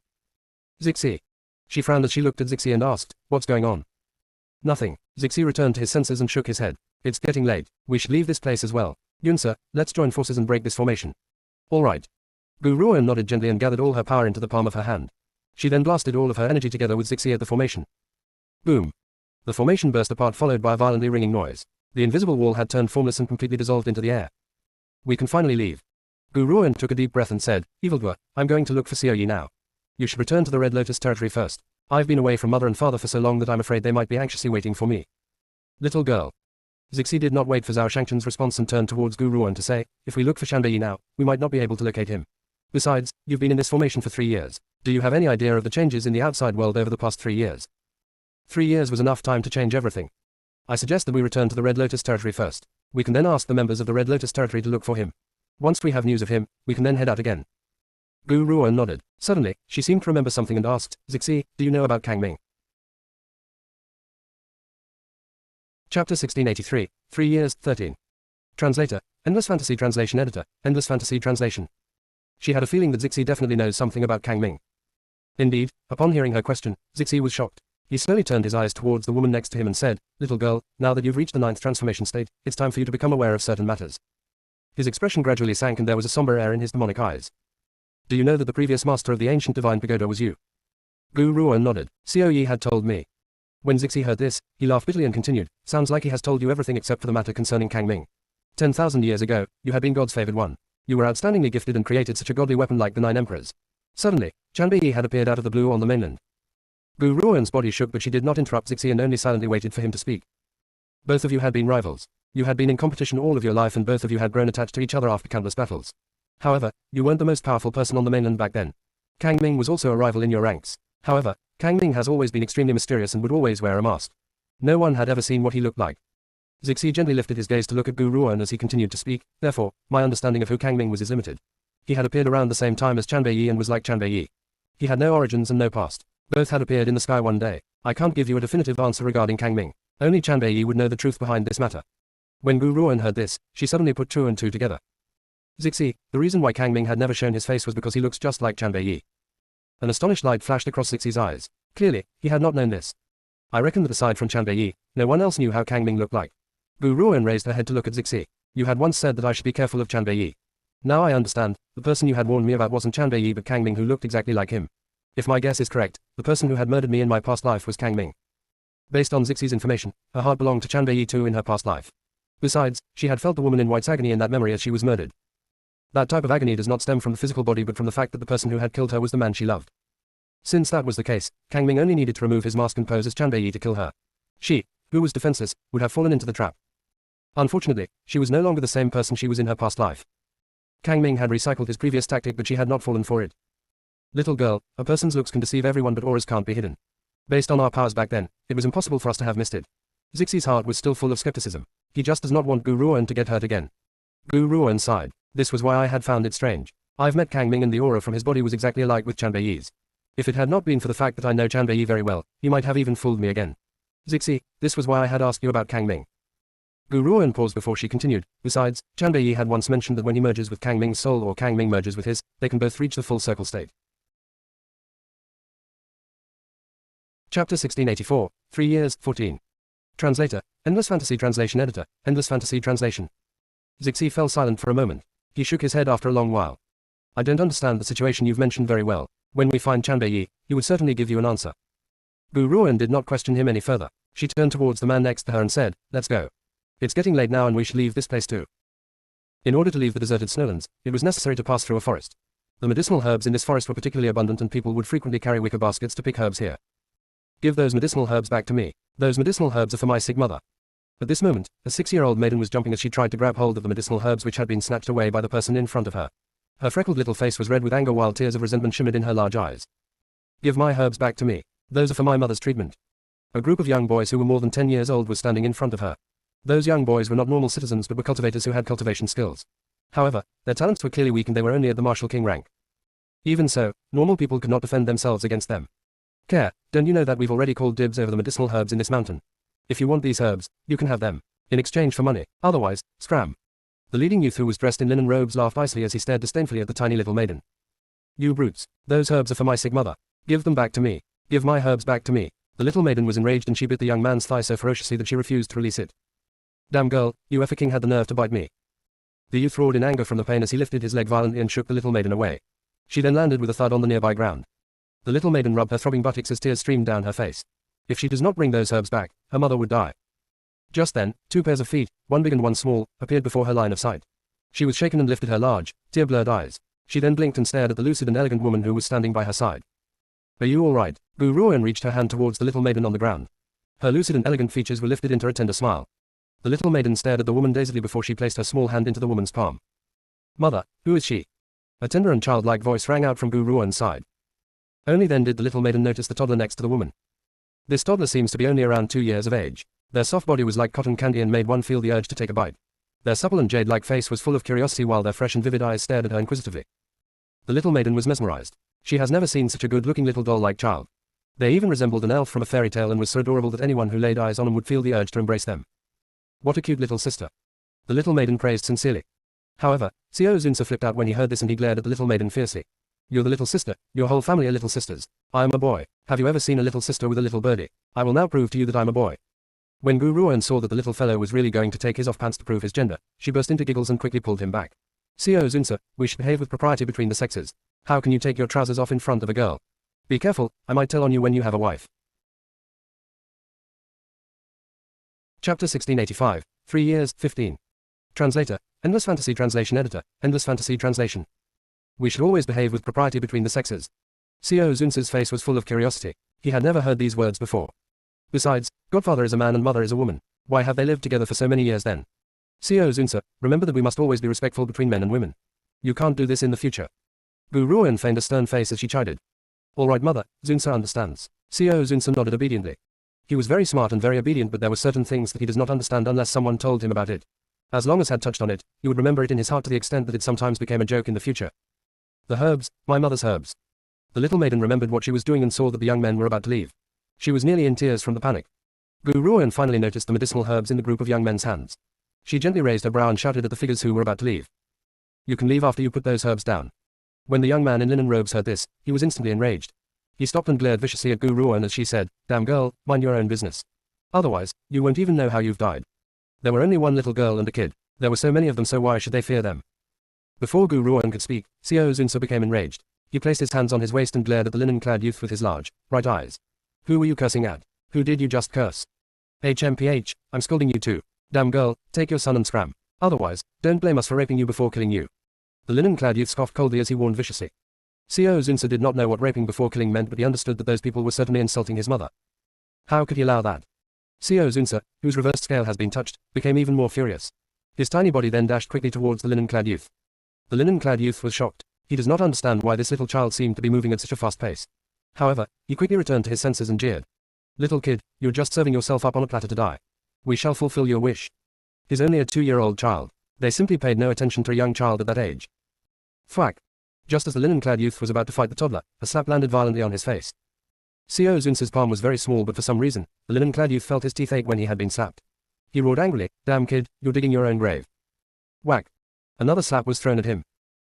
Zixi. She frowned as she looked at Zixi and asked, what's going on? Nothing. Zixi returned to his senses and shook his head. It's getting late. We should leave this place as well. Yunsa, let's join forces and break this formation. All right. Gu Ruoan nodded gently and gathered all her power into the palm of her hand. She then blasted all of her energy together with Zixi at the formation. Boom. The formation burst apart followed by a violently ringing noise. The invisible wall had turned formless and completely dissolved into the air. We can finally leave. Gu Ruoan took a deep breath and said, Evildoer, I'm going to look for Xiao Yi now. You should return to the Red Lotus territory first. I've been away from mother and father for so long that I'm afraid they might be anxiously waiting for me. Little girl. Zixi did not wait for Zhao Shangchen's response and turned towards Gu Ruoan to say, if we look for Chanbei Yi now, we might not be able to locate him. Besides, you've been in this formation for 3 years. Do you have any idea of the changes in the outside world over the past 3 years? 3 years was enough time to change everything. I suggest that we return to the Red Lotus territory first. We can then ask the members of the Red Lotus territory to look for him. Once we have news of him, we can then head out again. Gu Ruoan nodded. Suddenly, she seemed to remember something and asked, Zixi, do you know about Kang Ming? Chapter 1683, 3 years, 13. Translator, Endless Fantasy Translation Editor, Endless Fantasy Translation. She had a feeling that Zixi definitely knows something about Kang Ming. Indeed, upon hearing her question, Zixi was shocked. He slowly turned his eyes towards the woman next to him and said, Little girl, now that you've reached the 9th transformation state, it's time for you to become aware of certain matters. His expression gradually sank and there was a somber air in his demonic eyes. Do you know that the previous master of the ancient divine pagoda was you? Gu Ruoan nodded. Xiao Yi had told me. When Zixi heard this, he laughed bitterly and continued, sounds like he has told you everything except for the matter concerning Kang Ming. 10,000 years ago, you had been God's favored one. You were outstandingly gifted and created such a godly weapon like the 9 emperors. Suddenly, Chanbei Yi had appeared out of the blue on the mainland. Gu Ruoan's body shook but she did not interrupt Zixi and only silently waited for him to speak. Both of you had been rivals. You had been in competition all of your life and both of you had grown attached to each other after countless battles. However, you weren't the most powerful person on the mainland back then. Kang Ming was also a rival in your ranks. However, Kang Ming has always been extremely mysterious and would always wear a mask. No one had ever seen what he looked like. Zixi gently lifted his gaze to look at Gu Ruoan as he continued to speak, therefore, my understanding of who Kang Ming was is limited. He had appeared around the same time as Chanbei Yi and was like Chanbei Yi. He had no origins and no past. Both had appeared in the sky one day. I can't give you a definitive answer regarding Kang Ming. Only Chanbei Yi would know the truth behind this matter. When Gu Ruoan heard this, she suddenly put 2 and 2 together. Zixi, the reason why Kang Ming had never shown his face was because he looks just like Chanbei Yi. An astonished light flashed across Zixi's eyes. Clearly, he had not known this. I reckon that aside from Chanbei Yi, no one else knew how Kang Ming looked like. Gu Ruoan raised her head to look at Zixi. You had once said that I should be careful of Chanbei Yi. Now I understand, the person you had warned me about wasn't Chanbei Yi but Kang Ming who looked exactly like him. If my guess is correct, the person who had murdered me in my past life was Kang Ming. Based on Zixi's information, her heart belonged to Chanbei too in her past life. Besides, she had felt the woman in white's agony in that memory as she was murdered. That type of agony does not stem from the physical body but from the fact that the person who had killed her was the man she loved. Since that was the case, Kang Ming only needed to remove his mask and pose as Chanbei to kill her. She, who was defenseless, would have fallen into the trap. Unfortunately, she was no longer the same person she was in her past life. Kang Ming had recycled his previous tactic but she had not fallen for it. Little girl, a person's looks can deceive everyone but auras can't be hidden. Based on our powers back then, it was impossible for us to have missed it. Zixi's heart was still full of skepticism. He just does not want Gu Ruan to get hurt again. Gu Ruan sighed. This was why I had found it strange. I've met Kang Ming and the aura from his body was exactly alike with Chanbei's. If it had not been for the fact that I know Chanbei very well, he might have even fooled me again. Zixi, this was why I had asked you about Kang Ming. Gu Ruan paused before she continued. Besides, Chanbei had once mentioned that when he merges with Kang Ming's soul or Kang Ming merges with his, they can both reach the full circle state. Chapter 1684, 3 years, 14. Translator, Endless Fantasy Translation Editor, Endless Fantasy Translation. Zixi fell silent for a moment. He shook his head after a long while. I don't understand the situation you've mentioned very well. When we find Chanbei, he would certainly give you an answer. Gu Ruan did not question him any further. She turned towards the man next to her and said, let's go. It's getting late now and we should leave this place too. In order to leave the deserted snowlands, it was necessary to pass through a forest. The medicinal herbs in this forest were particularly abundant and people would frequently carry wicker baskets to pick herbs here. Give those medicinal herbs back to me. Those medicinal herbs are for my sick mother. At this moment, a 6-year-old maiden was jumping as she tried to grab hold of the medicinal herbs which had been snatched away by the person in front of her. Her freckled little face was red with anger while tears of resentment shimmered in her large eyes. Give my herbs back to me. Those are for my mother's treatment. A group of young boys who were more than 10 years old was standing in front of her. Those young boys were not normal citizens but were cultivators who had cultivation skills. However, their talents were clearly weak and they were only at the martial king rank. Even so, normal people could not defend themselves against them. Care, don't you know that we've already called dibs over the medicinal herbs in this mountain? If you want these herbs, you can have them. In exchange for money. Otherwise, scram. The leading youth who was dressed in linen robes laughed icily as he stared disdainfully at the tiny little maiden. You brutes. Those herbs are for my sick mother. Give them back to me. Give my herbs back to me. The little maiden was enraged and she bit the young man's thigh so ferociously that she refused to release it. Damn girl, you effer king had the nerve to bite me. The youth roared in anger from the pain as he lifted his leg violently and shook the little maiden away. She then landed with a thud on the nearby ground. The little maiden rubbed her throbbing buttocks as tears streamed down her face. If she does not bring those herbs back, her mother would die. Just then, 2 pairs of feet, one big and one small, appeared before her line of sight. She was shaken and lifted her large, tear-blurred eyes. She then blinked and stared at the lucid and elegant woman who was standing by her side. Are you all right? Gu Ruan reached her hand towards the little maiden on the ground. Her lucid and elegant features were lifted into a tender smile. The little maiden stared at the woman dazedly before she placed her small hand into the woman's palm. Mother, who is she? A tender and childlike voice rang out from Gu Ruan's side. Only then did the little maiden notice the toddler next to the woman. This toddler seems to be only around 2 years of age. Their soft body was like cotton candy and made one feel the urge to take a bite. Their supple and jade-like face was full of curiosity while their fresh and vivid eyes stared at her inquisitively. The little maiden was mesmerized. She has never seen such a good-looking little doll-like child. They even resembled an elf from a fairy tale and was so adorable that anyone who laid eyes on them would feel the urge to embrace them. What a cute little sister. The little maiden praised sincerely. However, Xiao Zunsa flipped out when he heard this and he glared at the little maiden fiercely. You're the little sister, your whole family are little sisters. I am a boy. Have you ever seen a little sister with a little birdie? I will now prove to you that I'm a boy. When Gu Ruan saw that the little fellow was really going to take his off pants to prove his gender, she burst into giggles and quickly pulled him back. Xiao Zunsa, we should behave with propriety between the sexes. How can you take your trousers off in front of a girl? Be careful, I might tell on you when you have a wife. Chapter 1685, 3 years, 15. Translator, Endless Fantasy Translation Editor, Endless Fantasy Translation. We should always behave with propriety between the sexes. Xiao Zunsa's face was full of curiosity. He had never heard these words before. Besides, Godfather is a man and mother is a woman. Why have they lived together for so many years then? Xiao Zunsa, remember that we must always be respectful between men and women. You can't do this in the future. Gu Ruan feigned a stern face as she chided. All right mother, Zunsa understands. Xiao Zunsa nodded obediently. He was very smart and very obedient but there were certain things that he does not understand unless someone told him about it. As long as had touched on it, he would remember it in his heart to the extent that it sometimes became a joke in the future. The herbs, my mother's herbs. The little maiden remembered what she was doing and saw that the young men were about to leave. She was nearly in tears from the panic. Gu Ruan finally noticed the medicinal herbs in the group of young men's hands. She gently raised her brow and shouted at the figures who were about to leave. You can leave after you put those herbs down. When the young man in linen robes heard this, he was instantly enraged. He stopped and glared viciously at Gu Ruan as she said, Damn girl, mind your own business. Otherwise, you won't even know how you've died. There were only one little girl and a kid. There were so many of them so why should they fear them? Before Gu Ruan could speak, Xiao Zunsa became enraged. He placed his hands on his waist and glared at the linen-clad youth with his large, bright eyes. Who were you cursing at? Who did you just curse? HMPH, I'm scolding you too. Damn girl, take your son and scram. Otherwise, don't blame us for raping you before killing you. The linen-clad youth scoffed coldly as he warned viciously. Co Zunsa did not know what raping before killing meant, but he understood that those people were certainly insulting his mother. How could he allow that? Co Zunsa, whose reversed scale has been touched, became even more furious. His tiny body then dashed quickly towards the linen-clad youth. The linen-clad youth was shocked. He does not understand why this little child seemed to be moving at such a fast pace. However, he quickly returned to his senses and jeered. Little kid, you're just serving yourself up on a platter to die. We shall fulfill your wish. He's only a 2-year-old child. They simply paid no attention to a young child at that age. Thwack. Just as the linen-clad youth was about to fight the toddler, a slap landed violently on his face. Co Zunsa's palm was very small, but for some reason, the linen-clad youth felt his teeth ache when he had been slapped. He roared angrily, damn kid, you're digging your own grave. Whack. Another slap was thrown at him.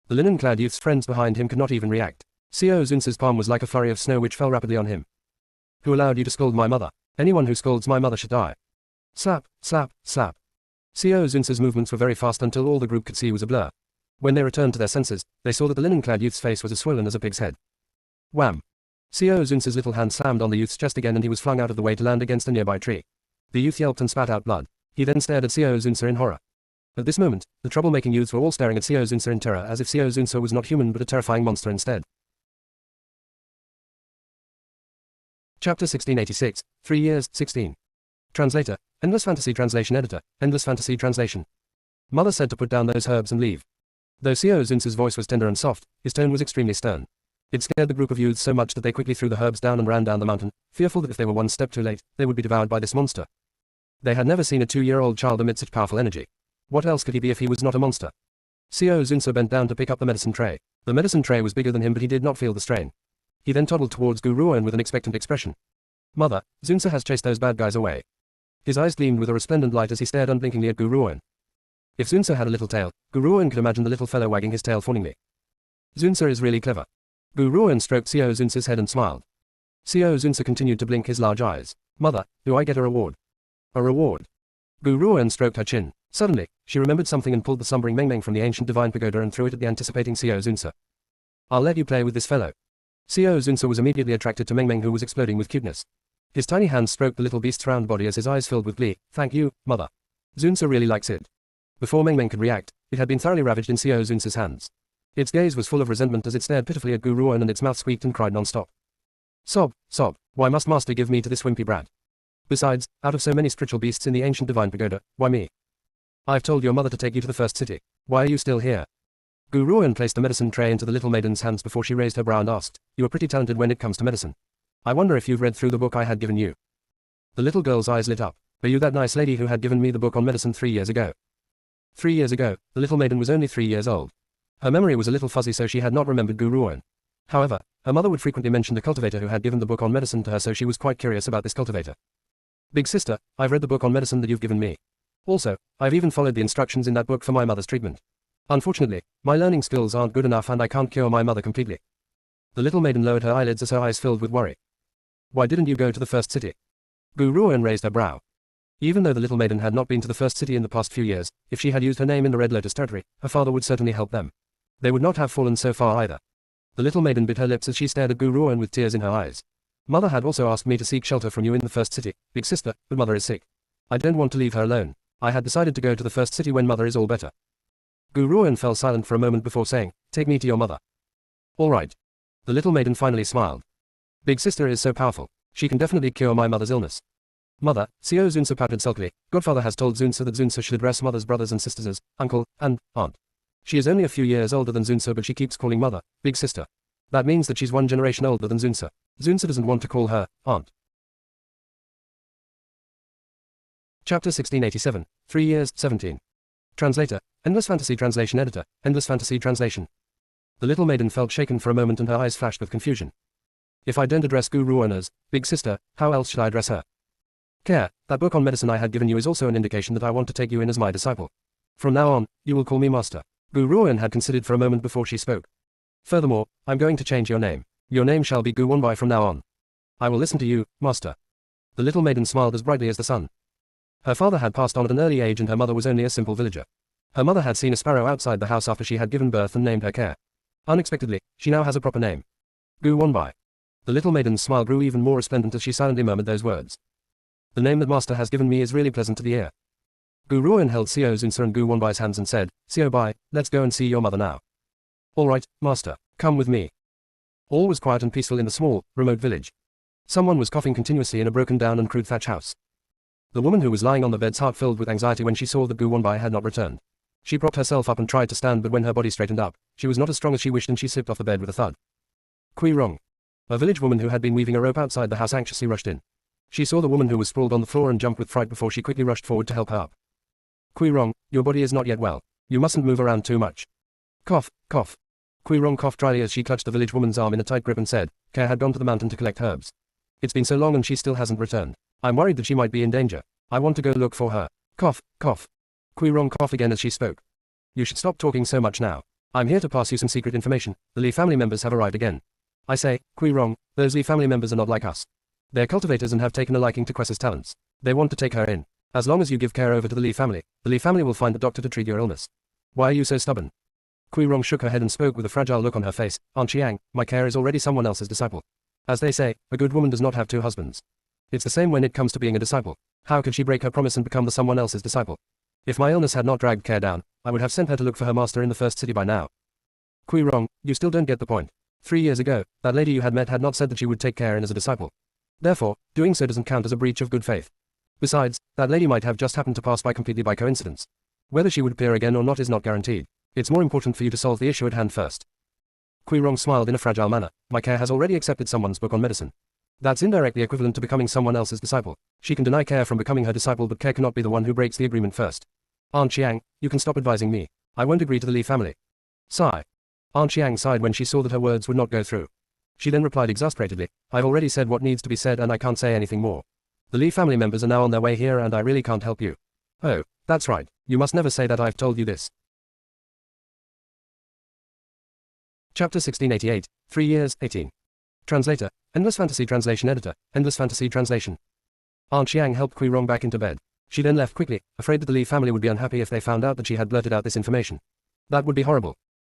The linen-clad youth's friends behind him could not even react. Co Zunsa's palm was like a flurry of snow which fell rapidly on him. Who allowed you to scold my mother? Anyone who scolds my mother should die. Slap, slap, slap. Co Zunsa's movements were very fast until all the group could see was a blur. When they returned to their senses, they saw that the linen-clad youth's face was as swollen as a pig's head. Wham! Co Zunsa's little hand slammed on the youth's chest again and he was flung out of the way to land against a nearby tree. The youth yelped and spat out blood. He then stared at Co Zunsa in horror. At this moment, the troublemaking youths were all staring at Co Zunsa in terror, as if Co Zunsa was not human but a terrifying monster instead. Chapter 1686, 3 years, 16. Translator, Endless Fantasy Translation Editor, Endless Fantasy Translation. Mother said to put down those herbs and leave. Though Co Zunsa's voice was tender and soft, his tone was extremely stern. It scared the group of youths so much that they quickly threw the herbs down and ran down the mountain, fearful that if they were one step too late, they would be devoured by this monster. They had never seen a 2-year-old child emit such powerful energy. What else could he be if he was not a monster? Co Zunsa bent down to pick up the medicine tray. The medicine tray was bigger than him, but he did not feel the strain. He then toddled towards Guruan with an expectant expression. Mother, Zunsa has chased those bad guys away. His eyes gleamed with a resplendent light as he stared unblinkingly at Guruan. If Zunsa had a little tail, Guruan could imagine the little fellow wagging his tail fawningly. Zunsa is really clever. Guruan stroked Co Zunsa's head and smiled. Co Zunsa continued to blink his large eyes. Mother, do I get a reward? A reward? Guruan stroked her chin. Suddenly, she remembered something and pulled the slumbering Meng from the ancient divine pagoda and threw it at the anticipating Co Zunsa. I'll let you play with this fellow. Co Zunsa was immediately attracted to Meng, who was exploding with cuteness. His tiny hands stroked the little beast's round body as his eyes filled with glee. Thank you, mother. Zunsa really likes it. Before Meng could react, it had been thoroughly ravaged in Co Zunsa's hands. Its gaze was full of resentment as it stared pitifully at Guruan and its mouth squeaked and cried non-stop. Sob, sob, why must master give me to this wimpy brat? Besides, out of so many spiritual beasts in the ancient divine pagoda, why me? I've told your mother to take you to the first city. Why are you still here? Guruan placed the medicine tray into the little maiden's hands before she raised her brow and asked, You are pretty talented when it comes to medicine. I wonder if you've read through the book I had given you. The little girl's eyes lit up. Were you that nice lady who had given me the book on medicine 3 years ago? 3 years ago, the little maiden was only 3 years old. Her memory was a little fuzzy, so she had not remembered Guruan. However, her mother would frequently mention the cultivator who had given the book on medicine to her, so she was quite curious about this cultivator. Big sister, I've read the book on medicine that you've given me. Also, I've even followed the instructions in that book for my mother's treatment. Unfortunately, my learning skills aren't good enough and I can't cure my mother completely. The little maiden lowered her eyelids as her eyes filled with worry. Why didn't you go to the first city? Guruan raised her brow. Even though the little maiden had not been to the first city in the past few years, if she had used her name in the Red Lotus territory, her father would certainly help them. They would not have fallen so far either. The little maiden bit her lips as she stared at Guruan with tears in her eyes. Mother had also asked me to seek shelter from you in the first city, big sister, but mother is sick. I don't want to leave her alone. I had decided to go to the first city when mother is all better. Guruan fell silent for a moment before saying, Take me to your mother. All right. The little maiden finally smiled. Big sister is so powerful. She can definitely cure my mother's illness. Mother, Co Zunsa pouted sulkily. Godfather has told Zunsa that Zunsa should address mother's brothers and sisters as uncle and aunt. She is only a few years older than Zunsa, but she keeps calling mother big sister. That means that she's one generation older than Zunsa. Zunsa doesn't want to call her aunt. Chapter 1687, 3 years, 17. Translator, Endless Fantasy Translation Editor, Endless Fantasy Translation. The little maiden felt shaken for a moment and her eyes flashed with confusion. If I don't address Guruan as big sister, how else should I address her? Care, that book on medicine I had given you is also an indication that I want to take you in as my disciple. From now on, you will call me master. Guruan had considered for a moment before she spoke. Furthermore, I'm going to change your name. Your name shall be Guwanbai from now on. I will listen to you, master. The little maiden smiled as brightly as the sun. Her father had passed on at an early age and her mother was only a simple villager. Her mother had seen a sparrow outside the house after she had given birth and named her Care. Unexpectedly, she now has a proper name. Guwanbai. The little maiden's smile grew even more resplendent as she silently murmured those words. The name that master has given me is really pleasant to the ear. Gu Ruoan held Xiao Zunsa and Gu Wanbai's hands and said, Xiao Bai, let's go and see your mother now. All right, master, come with me. All was quiet and peaceful in the small, remote village. Someone was coughing continuously in a broken down and crude thatch house. The woman who was lying on the bed's heart filled with anxiety when she saw that Gu Wanbai had not returned. She propped herself up and tried to stand, but when her body straightened up, she was not as strong as she wished and she slipped off the bed with a thud. Kui Rong. A village woman who had been weaving a rope outside the house anxiously rushed in. She saw the woman who was sprawled on the floor and jumped with fright before she quickly rushed forward to help her up. Kui Rong, your body is not yet well. You mustn't move around too much. Cough, cough. Kui Rong coughed dryly as she clutched the village woman's arm in a tight grip and said, Care had gone to the mountain to collect herbs. It's been so long and she still hasn't returned. I'm worried that she might be in danger. I want to go look for her. Cough, cough. Kui Rong coughed again as she spoke. You should stop talking so much now. I'm here to pass you some secret information. The Li family members have arrived again. I say, Kui Rong, those Li family members are not like us. They're cultivators and have taken a liking to Cress's talents. They want to take her in. As long as you give care over to the Li family will find the doctor to treat your illness. Why are you so stubborn? Kui Rong shook her head and spoke with a fragile look on her face. Aunt Chiang, my care is already someone else's disciple. As they say, a good woman does not have two husbands. It's the same when it comes to being a disciple. How could she break her promise and become the someone else's disciple? If my illness had not dragged Care down, I would have sent her to look for her master in the first city by now. Kui Rong, you still don't get the point. 3 years ago, that lady you had met had not said that she would take Care in as a disciple. Therefore, doing so doesn't count as a breach of good faith. Besides, that lady might have just happened to pass by completely by coincidence. Whether she would appear again or not is not guaranteed. It's more important for you to solve the issue at hand first. Kui Rong smiled in a fragile manner. My Care has already accepted someone's book on medicine. That's indirectly equivalent to becoming someone else's disciple. She can deny Care from becoming her disciple, but Care cannot be the one who breaks the agreement first. Aunt Chiang, you can stop advising me. I won't agree to the Li family. Sigh. Aunt Chiang sighed when she saw that her words would not go through. She then replied exasperatedly, I've already said what needs to be said and I can't say anything more. The Li family members are now on their way here and I really can't help you. Oh, that's right. You must never say that I've told you this. Chapter 1688, 3 years, 18. Translator, Endless Fantasy Translation Editor, Endless Fantasy Translation. Aunt Chiang helped Kui Rong back into bed. She then left quickly, afraid that the Li family would be unhappy if they found out that she had blurted out this information. That would be horrible.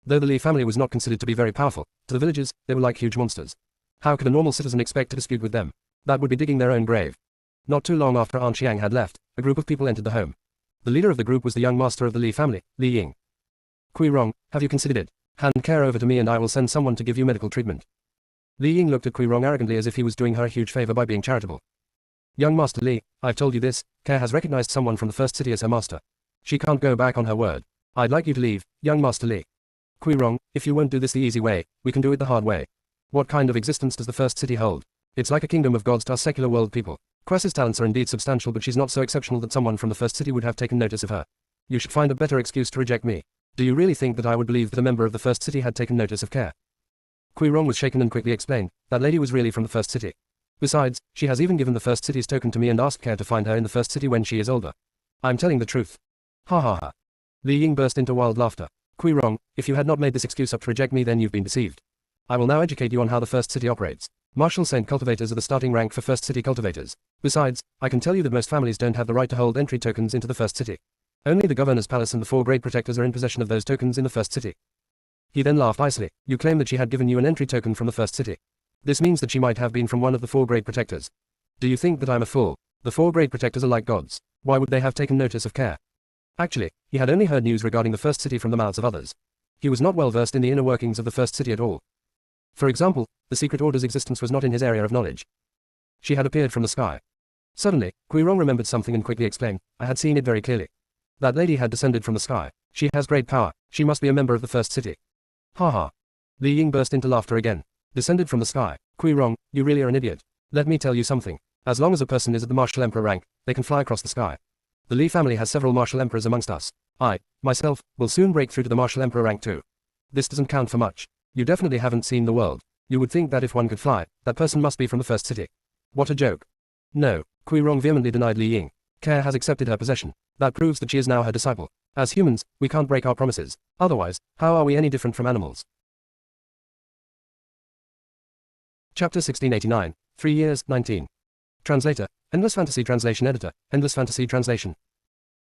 Though the Li family was not considered to be very powerful, to the villagers, they were like huge monsters. How could a normal citizen expect to dispute with them? That would be digging their own grave. Not too long after Aunt Chiang had left, a group of people entered the home. The leader of the group was the young master of the Li family, Li Ying. Kui Rong, have you considered it? Hand Care over to me and I will send someone to give you medical treatment. Li Ying looked at Kui Rong arrogantly as if he was doing her a huge favor by being charitable. Young Master Li, I've told you this, Care has recognized someone from the first city as her master. She can't go back on her word. I'd like you to leave, young Master Li. Kui Rong, if you won't do this the easy way, we can do it the hard way. What kind of existence does the first city hold? It's like a kingdom of gods to us secular world people. Cress's talents are indeed substantial, but she's not so exceptional that someone from the first city would have taken notice of her. You should find a better excuse to reject me. Do you really think that I would believe that a member of the first city had taken notice of Care? Kui Rong was shaken and quickly explained, that lady was really from the first city. Besides, she has even given the first city's token to me and asked Care to find her in the first city when she is older. I'm telling the truth. Ha ha ha. Li Ying burst into wild laughter. Kui Rong, if you had not made this excuse up to reject me, then you've been deceived. I will now educate you on how the first city operates. Martial Saint cultivators are the starting rank for first city cultivators. Besides, I can tell you that most families don't have the right to hold entry tokens into the first city. Only the governor's palace and the 4 great protectors are in possession of those tokens in the first city. He then laughed icily. You claim that she had given you an entry token from the first city. This means that she might have been from one of the 4 great protectors. Do you think that I'm a fool? The 4 great protectors are like gods. Why would they have taken notice of Care? Actually, he had only heard news regarding the first city from the mouths of others. He was not well versed in the inner workings of the first city at all. For example, the secret order's existence was not in his area of knowledge. She had appeared from the sky. Suddenly, Kui Rong remembered something and quickly exclaimed, I had seen it very clearly. That lady had descended from the sky. She has great power. She must be a member of the first city. Ha ha. Li Ying burst into laughter again. Descended from the sky. Kui Rong, you really are an idiot. Let me tell you something. As long as a person is at the martial emperor rank, they can fly across the sky. The Li family has several martial emperors amongst us. I, myself, will soon break through to the martial emperor rank too. This doesn't count for much. You definitely haven't seen the world. You would think that if one could fly, that person must be from the first city. What a joke. No, Kui Rong vehemently denied Li Ying. Care has accepted her possession. That proves that she is now her disciple. As humans, we can't break our promises. Otherwise, how are we any different from animals? Chapter 1689, 3 years, 19. Translator, Endless Fantasy Translation Editor, Endless Fantasy Translation.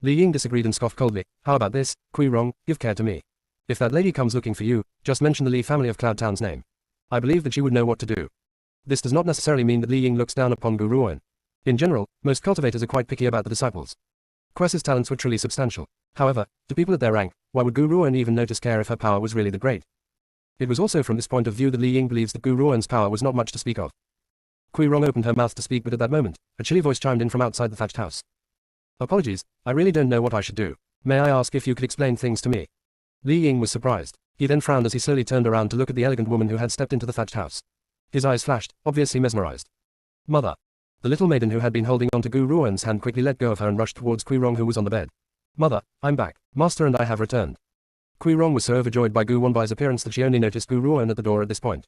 Li Ying disagreed and scoffed coldly. How about this, Kui Rong, give Care to me. If that lady comes looking for you, just mention the Li family of Cloud Town's name. I believe that she would know what to do. This does not necessarily mean that Li Ying looks down upon Gu Ruoan. In general, most cultivators are quite picky about the disciples. Querce's talents were truly substantial. However, to people at their rank, why would Gu Ruan even notice Care if her power was really that great? It was also from this point of view that Li Ying believes that Gu Ruan's power was not much to speak of. Kui Rong opened her mouth to speak, but at that moment, a chilly voice chimed in from outside the thatched house. Apologies, I really don't know what I should do. May I ask if you could explain things to me? Li Ying was surprised. He then frowned as he slowly turned around to look at the elegant woman who had stepped into the thatched house. His eyes flashed, obviously mesmerized. Mother. The little maiden who had been holding on to Gu Ruan's hand quickly let go of her and rushed towards Kui Rong, who was on the bed. Mother, I'm back. Master and I have returned. Kui Rong was so overjoyed by Gu Wanbai's appearance that she only noticed Gu Ruan at the door at this point.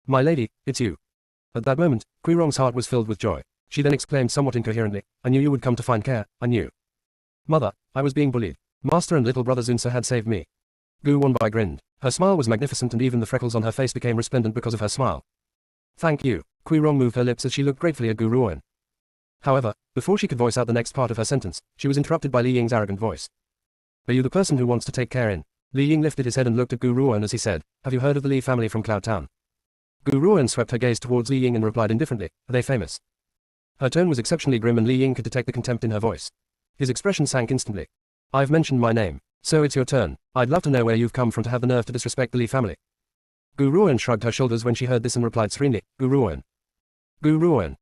My lady, it's you. At that moment, Kui Rong's heart was filled with joy. She then exclaimed somewhat incoherently, I knew you would come to find Care, I knew. Mother, I was being bullied. Master and little brother Zunsa had saved me. Gu Wanbai grinned. Her smile was magnificent and even the freckles on her face became resplendent because of her smile. Thank you. Kui Rong moved her lips as she looked gratefully at Gu Ruan. However, before she could voice out the next part of her sentence, she was interrupted by Li Ying's arrogant voice. Are you the person who wants to take Care in? Li Ying lifted his head and looked at Gu Ruan as he said, Have you heard of the Li family from Cloud Town? Gu Ruan swept her gaze towards Li Ying and replied indifferently, Are they famous? Her tone was exceptionally grim and Li Ying could detect the contempt in her voice. His expression sank instantly. I've mentioned my name. So it's your turn. I'd love to know where you've come from to have the nerve to disrespect the Li family. Gu Ruan shrugged her shoulders when she heard this and replied serenely, Gu Ruan. Gu Ruan.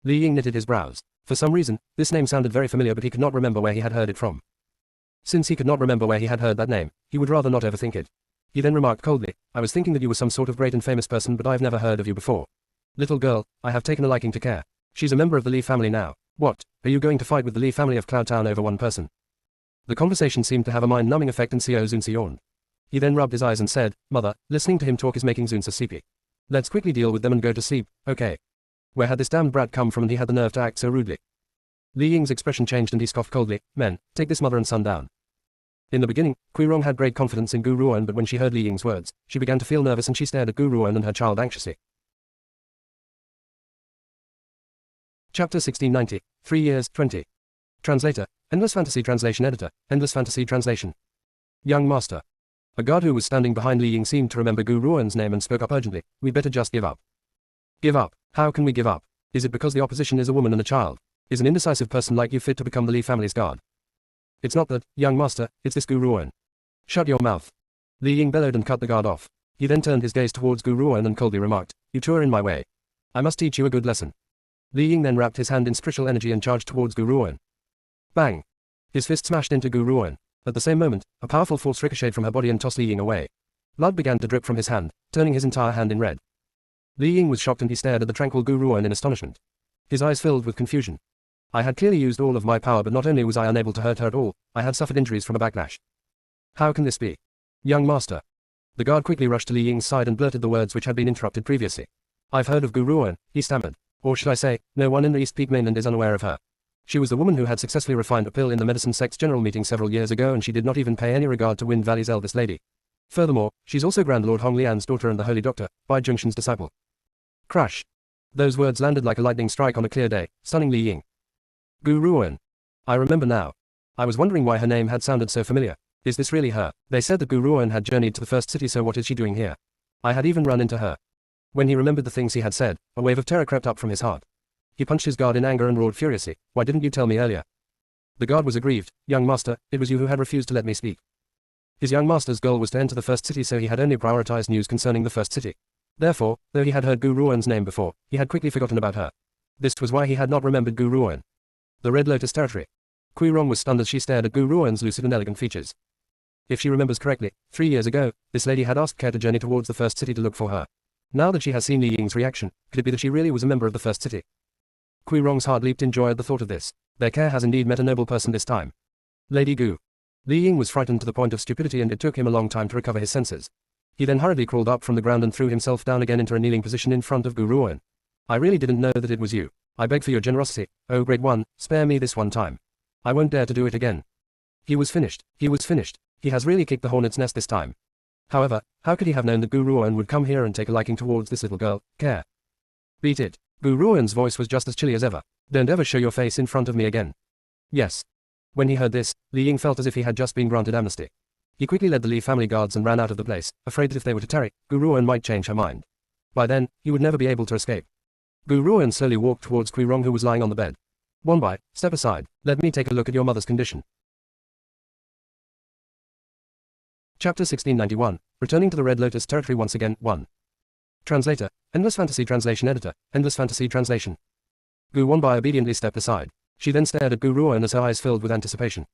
Li Ying knitted his brows. For some reason, this name sounded very familiar but he could not remember where he had heard it from. Since he could not remember where he had heard that name, he would rather not overthink it. He then remarked coldly, I was thinking that you were some sort of great and famous person but I've never heard of you before. Little girl, I have taken a liking to Care. She's a member of the Li family now. What, are you going to fight with the Li family of Cloud Town over one person? The conversation seemed to have a mind-numbing effect and Xiao Zunsi yawned. He then rubbed his eyes and said, Mother, listening to him talk is making Zunsa sleepy. Let's quickly deal with them and go to sleep, okay? Where had this damned brat come from and he had the nerve to act so rudely? Li Ying's expression changed and he scoffed coldly, Men, take this mother and son down. In the beginning, Kui Rong had great confidence in Gu Ruan but when she heard Li Ying's words, she began to feel nervous and she stared at Gu Ruan and her child anxiously. Chapter 1690, 3 years, 20. Translator, Endless Fantasy Translation Editor, Endless Fantasy Translation. Young Master. A guard who was standing behind Li Ying seemed to remember Gu Ruan's name and spoke up urgently, We'd better just give up. Give up? How can we give up? Is it because the opposition is a woman and a child? Is an indecisive person like you fit to become the Li family's guard? It's not that, young master, it's this Gu Ruan. Shut your mouth. Li Ying bellowed and cut the guard off. He then turned his gaze towards Gu Ruan and coldly remarked, You two are in my way. I must teach you a good lesson. Li Ying then wrapped his hand in spiritual energy and charged towards Gu Ruan. Bang! His fist smashed into Gu Ruan. At the same moment, a powerful force ricocheted from her body and tossed Li Ying away. Blood began to drip from his hand, turning his entire hand in red. Li Ying was shocked and he stared at the tranquil Gu Ruan in astonishment. His eyes filled with confusion. I had clearly used all of my power but not only was I unable to hurt her at all, I had suffered injuries from a backlash. How can this be? Young master. The guard quickly rushed to Li Ying's side and blurted the words which had been interrupted previously. I've heard of Gu Ruan, he stammered. Or should I say, no one in the East Peak mainland is unaware of her. She was the woman who had successfully refined a pill in the medicine sect's general meeting several years ago and she did not even pay any regard to Wind Valley's eldest lady. Furthermore, she's also Grand Lord Hong Lian's daughter and the Holy Doctor, Bai Jungshan's disciple. Crash. Those words landed like a lightning strike on a clear day, stunning Li Ying. Gu Ruan. I remember now. I was wondering why her name had sounded so familiar. Is this really her? They said that Gu Ruan had journeyed to the first city, so what is she doing here? I had even run into her. When he remembered the things he had said, a wave of terror crept up from his heart. He punched his guard in anger and roared furiously, Why didn't you tell me earlier? The guard was aggrieved. Young master, it was you who had refused to let me speak. His young master's goal was to enter the first city, so he had only prioritized news concerning the first city. Therefore, though he had heard Gu Ruan's name before, he had quickly forgotten about her. This was why he had not remembered Gu Ruan. The Red Lotus territory. Kui Rong was stunned as she stared at Gu Ruan's lucid and elegant features. If she remembers correctly, 3 years ago, this lady had asked Care to journey towards the first city to look for her. Now that she has seen Li Ying's reaction, could it be that she really was a member of the first city? Kui Rong's heart leaped in joy at the thought of this. Their Care has indeed met a noble person this time. Lady Gu. Li Ying was frightened to the point of stupidity and it took him a long time to recover his senses. He then hurriedly crawled up from the ground and threw himself down again into a kneeling position in front of Gu Ruan. I really didn't know that it was you. I beg for your generosity, oh great one, spare me this one time. I won't dare to do it again. He was finished. He was finished. He has really kicked the hornet's nest this time. However, how could he have known that Gu Ruan would come here and take a liking towards this little girl, Care? Beat it. Gu Ruan's voice was just as chilly as ever. Don't ever show your face in front of me again. Yes. When he heard this, Li Ying felt as if he had just been granted amnesty. He quickly led the Li family guards and ran out of the place, afraid that if they were to tarry, Gu Ruan might change her mind. By then, he would never be able to escape. Gu Ruoyan slowly walked towards Kui Rong, who was lying on the bed. Wanbai, step aside. Let me take a look at your mother's condition. Chapter 1691. Returning to the Red Lotus territory once again. 1. Translator. Endless Fantasy Translation Editor. Endless Fantasy Translation. Gu Wanbai obediently stepped aside. She then stared at Gu Ruoyan as her eyes filled with anticipation.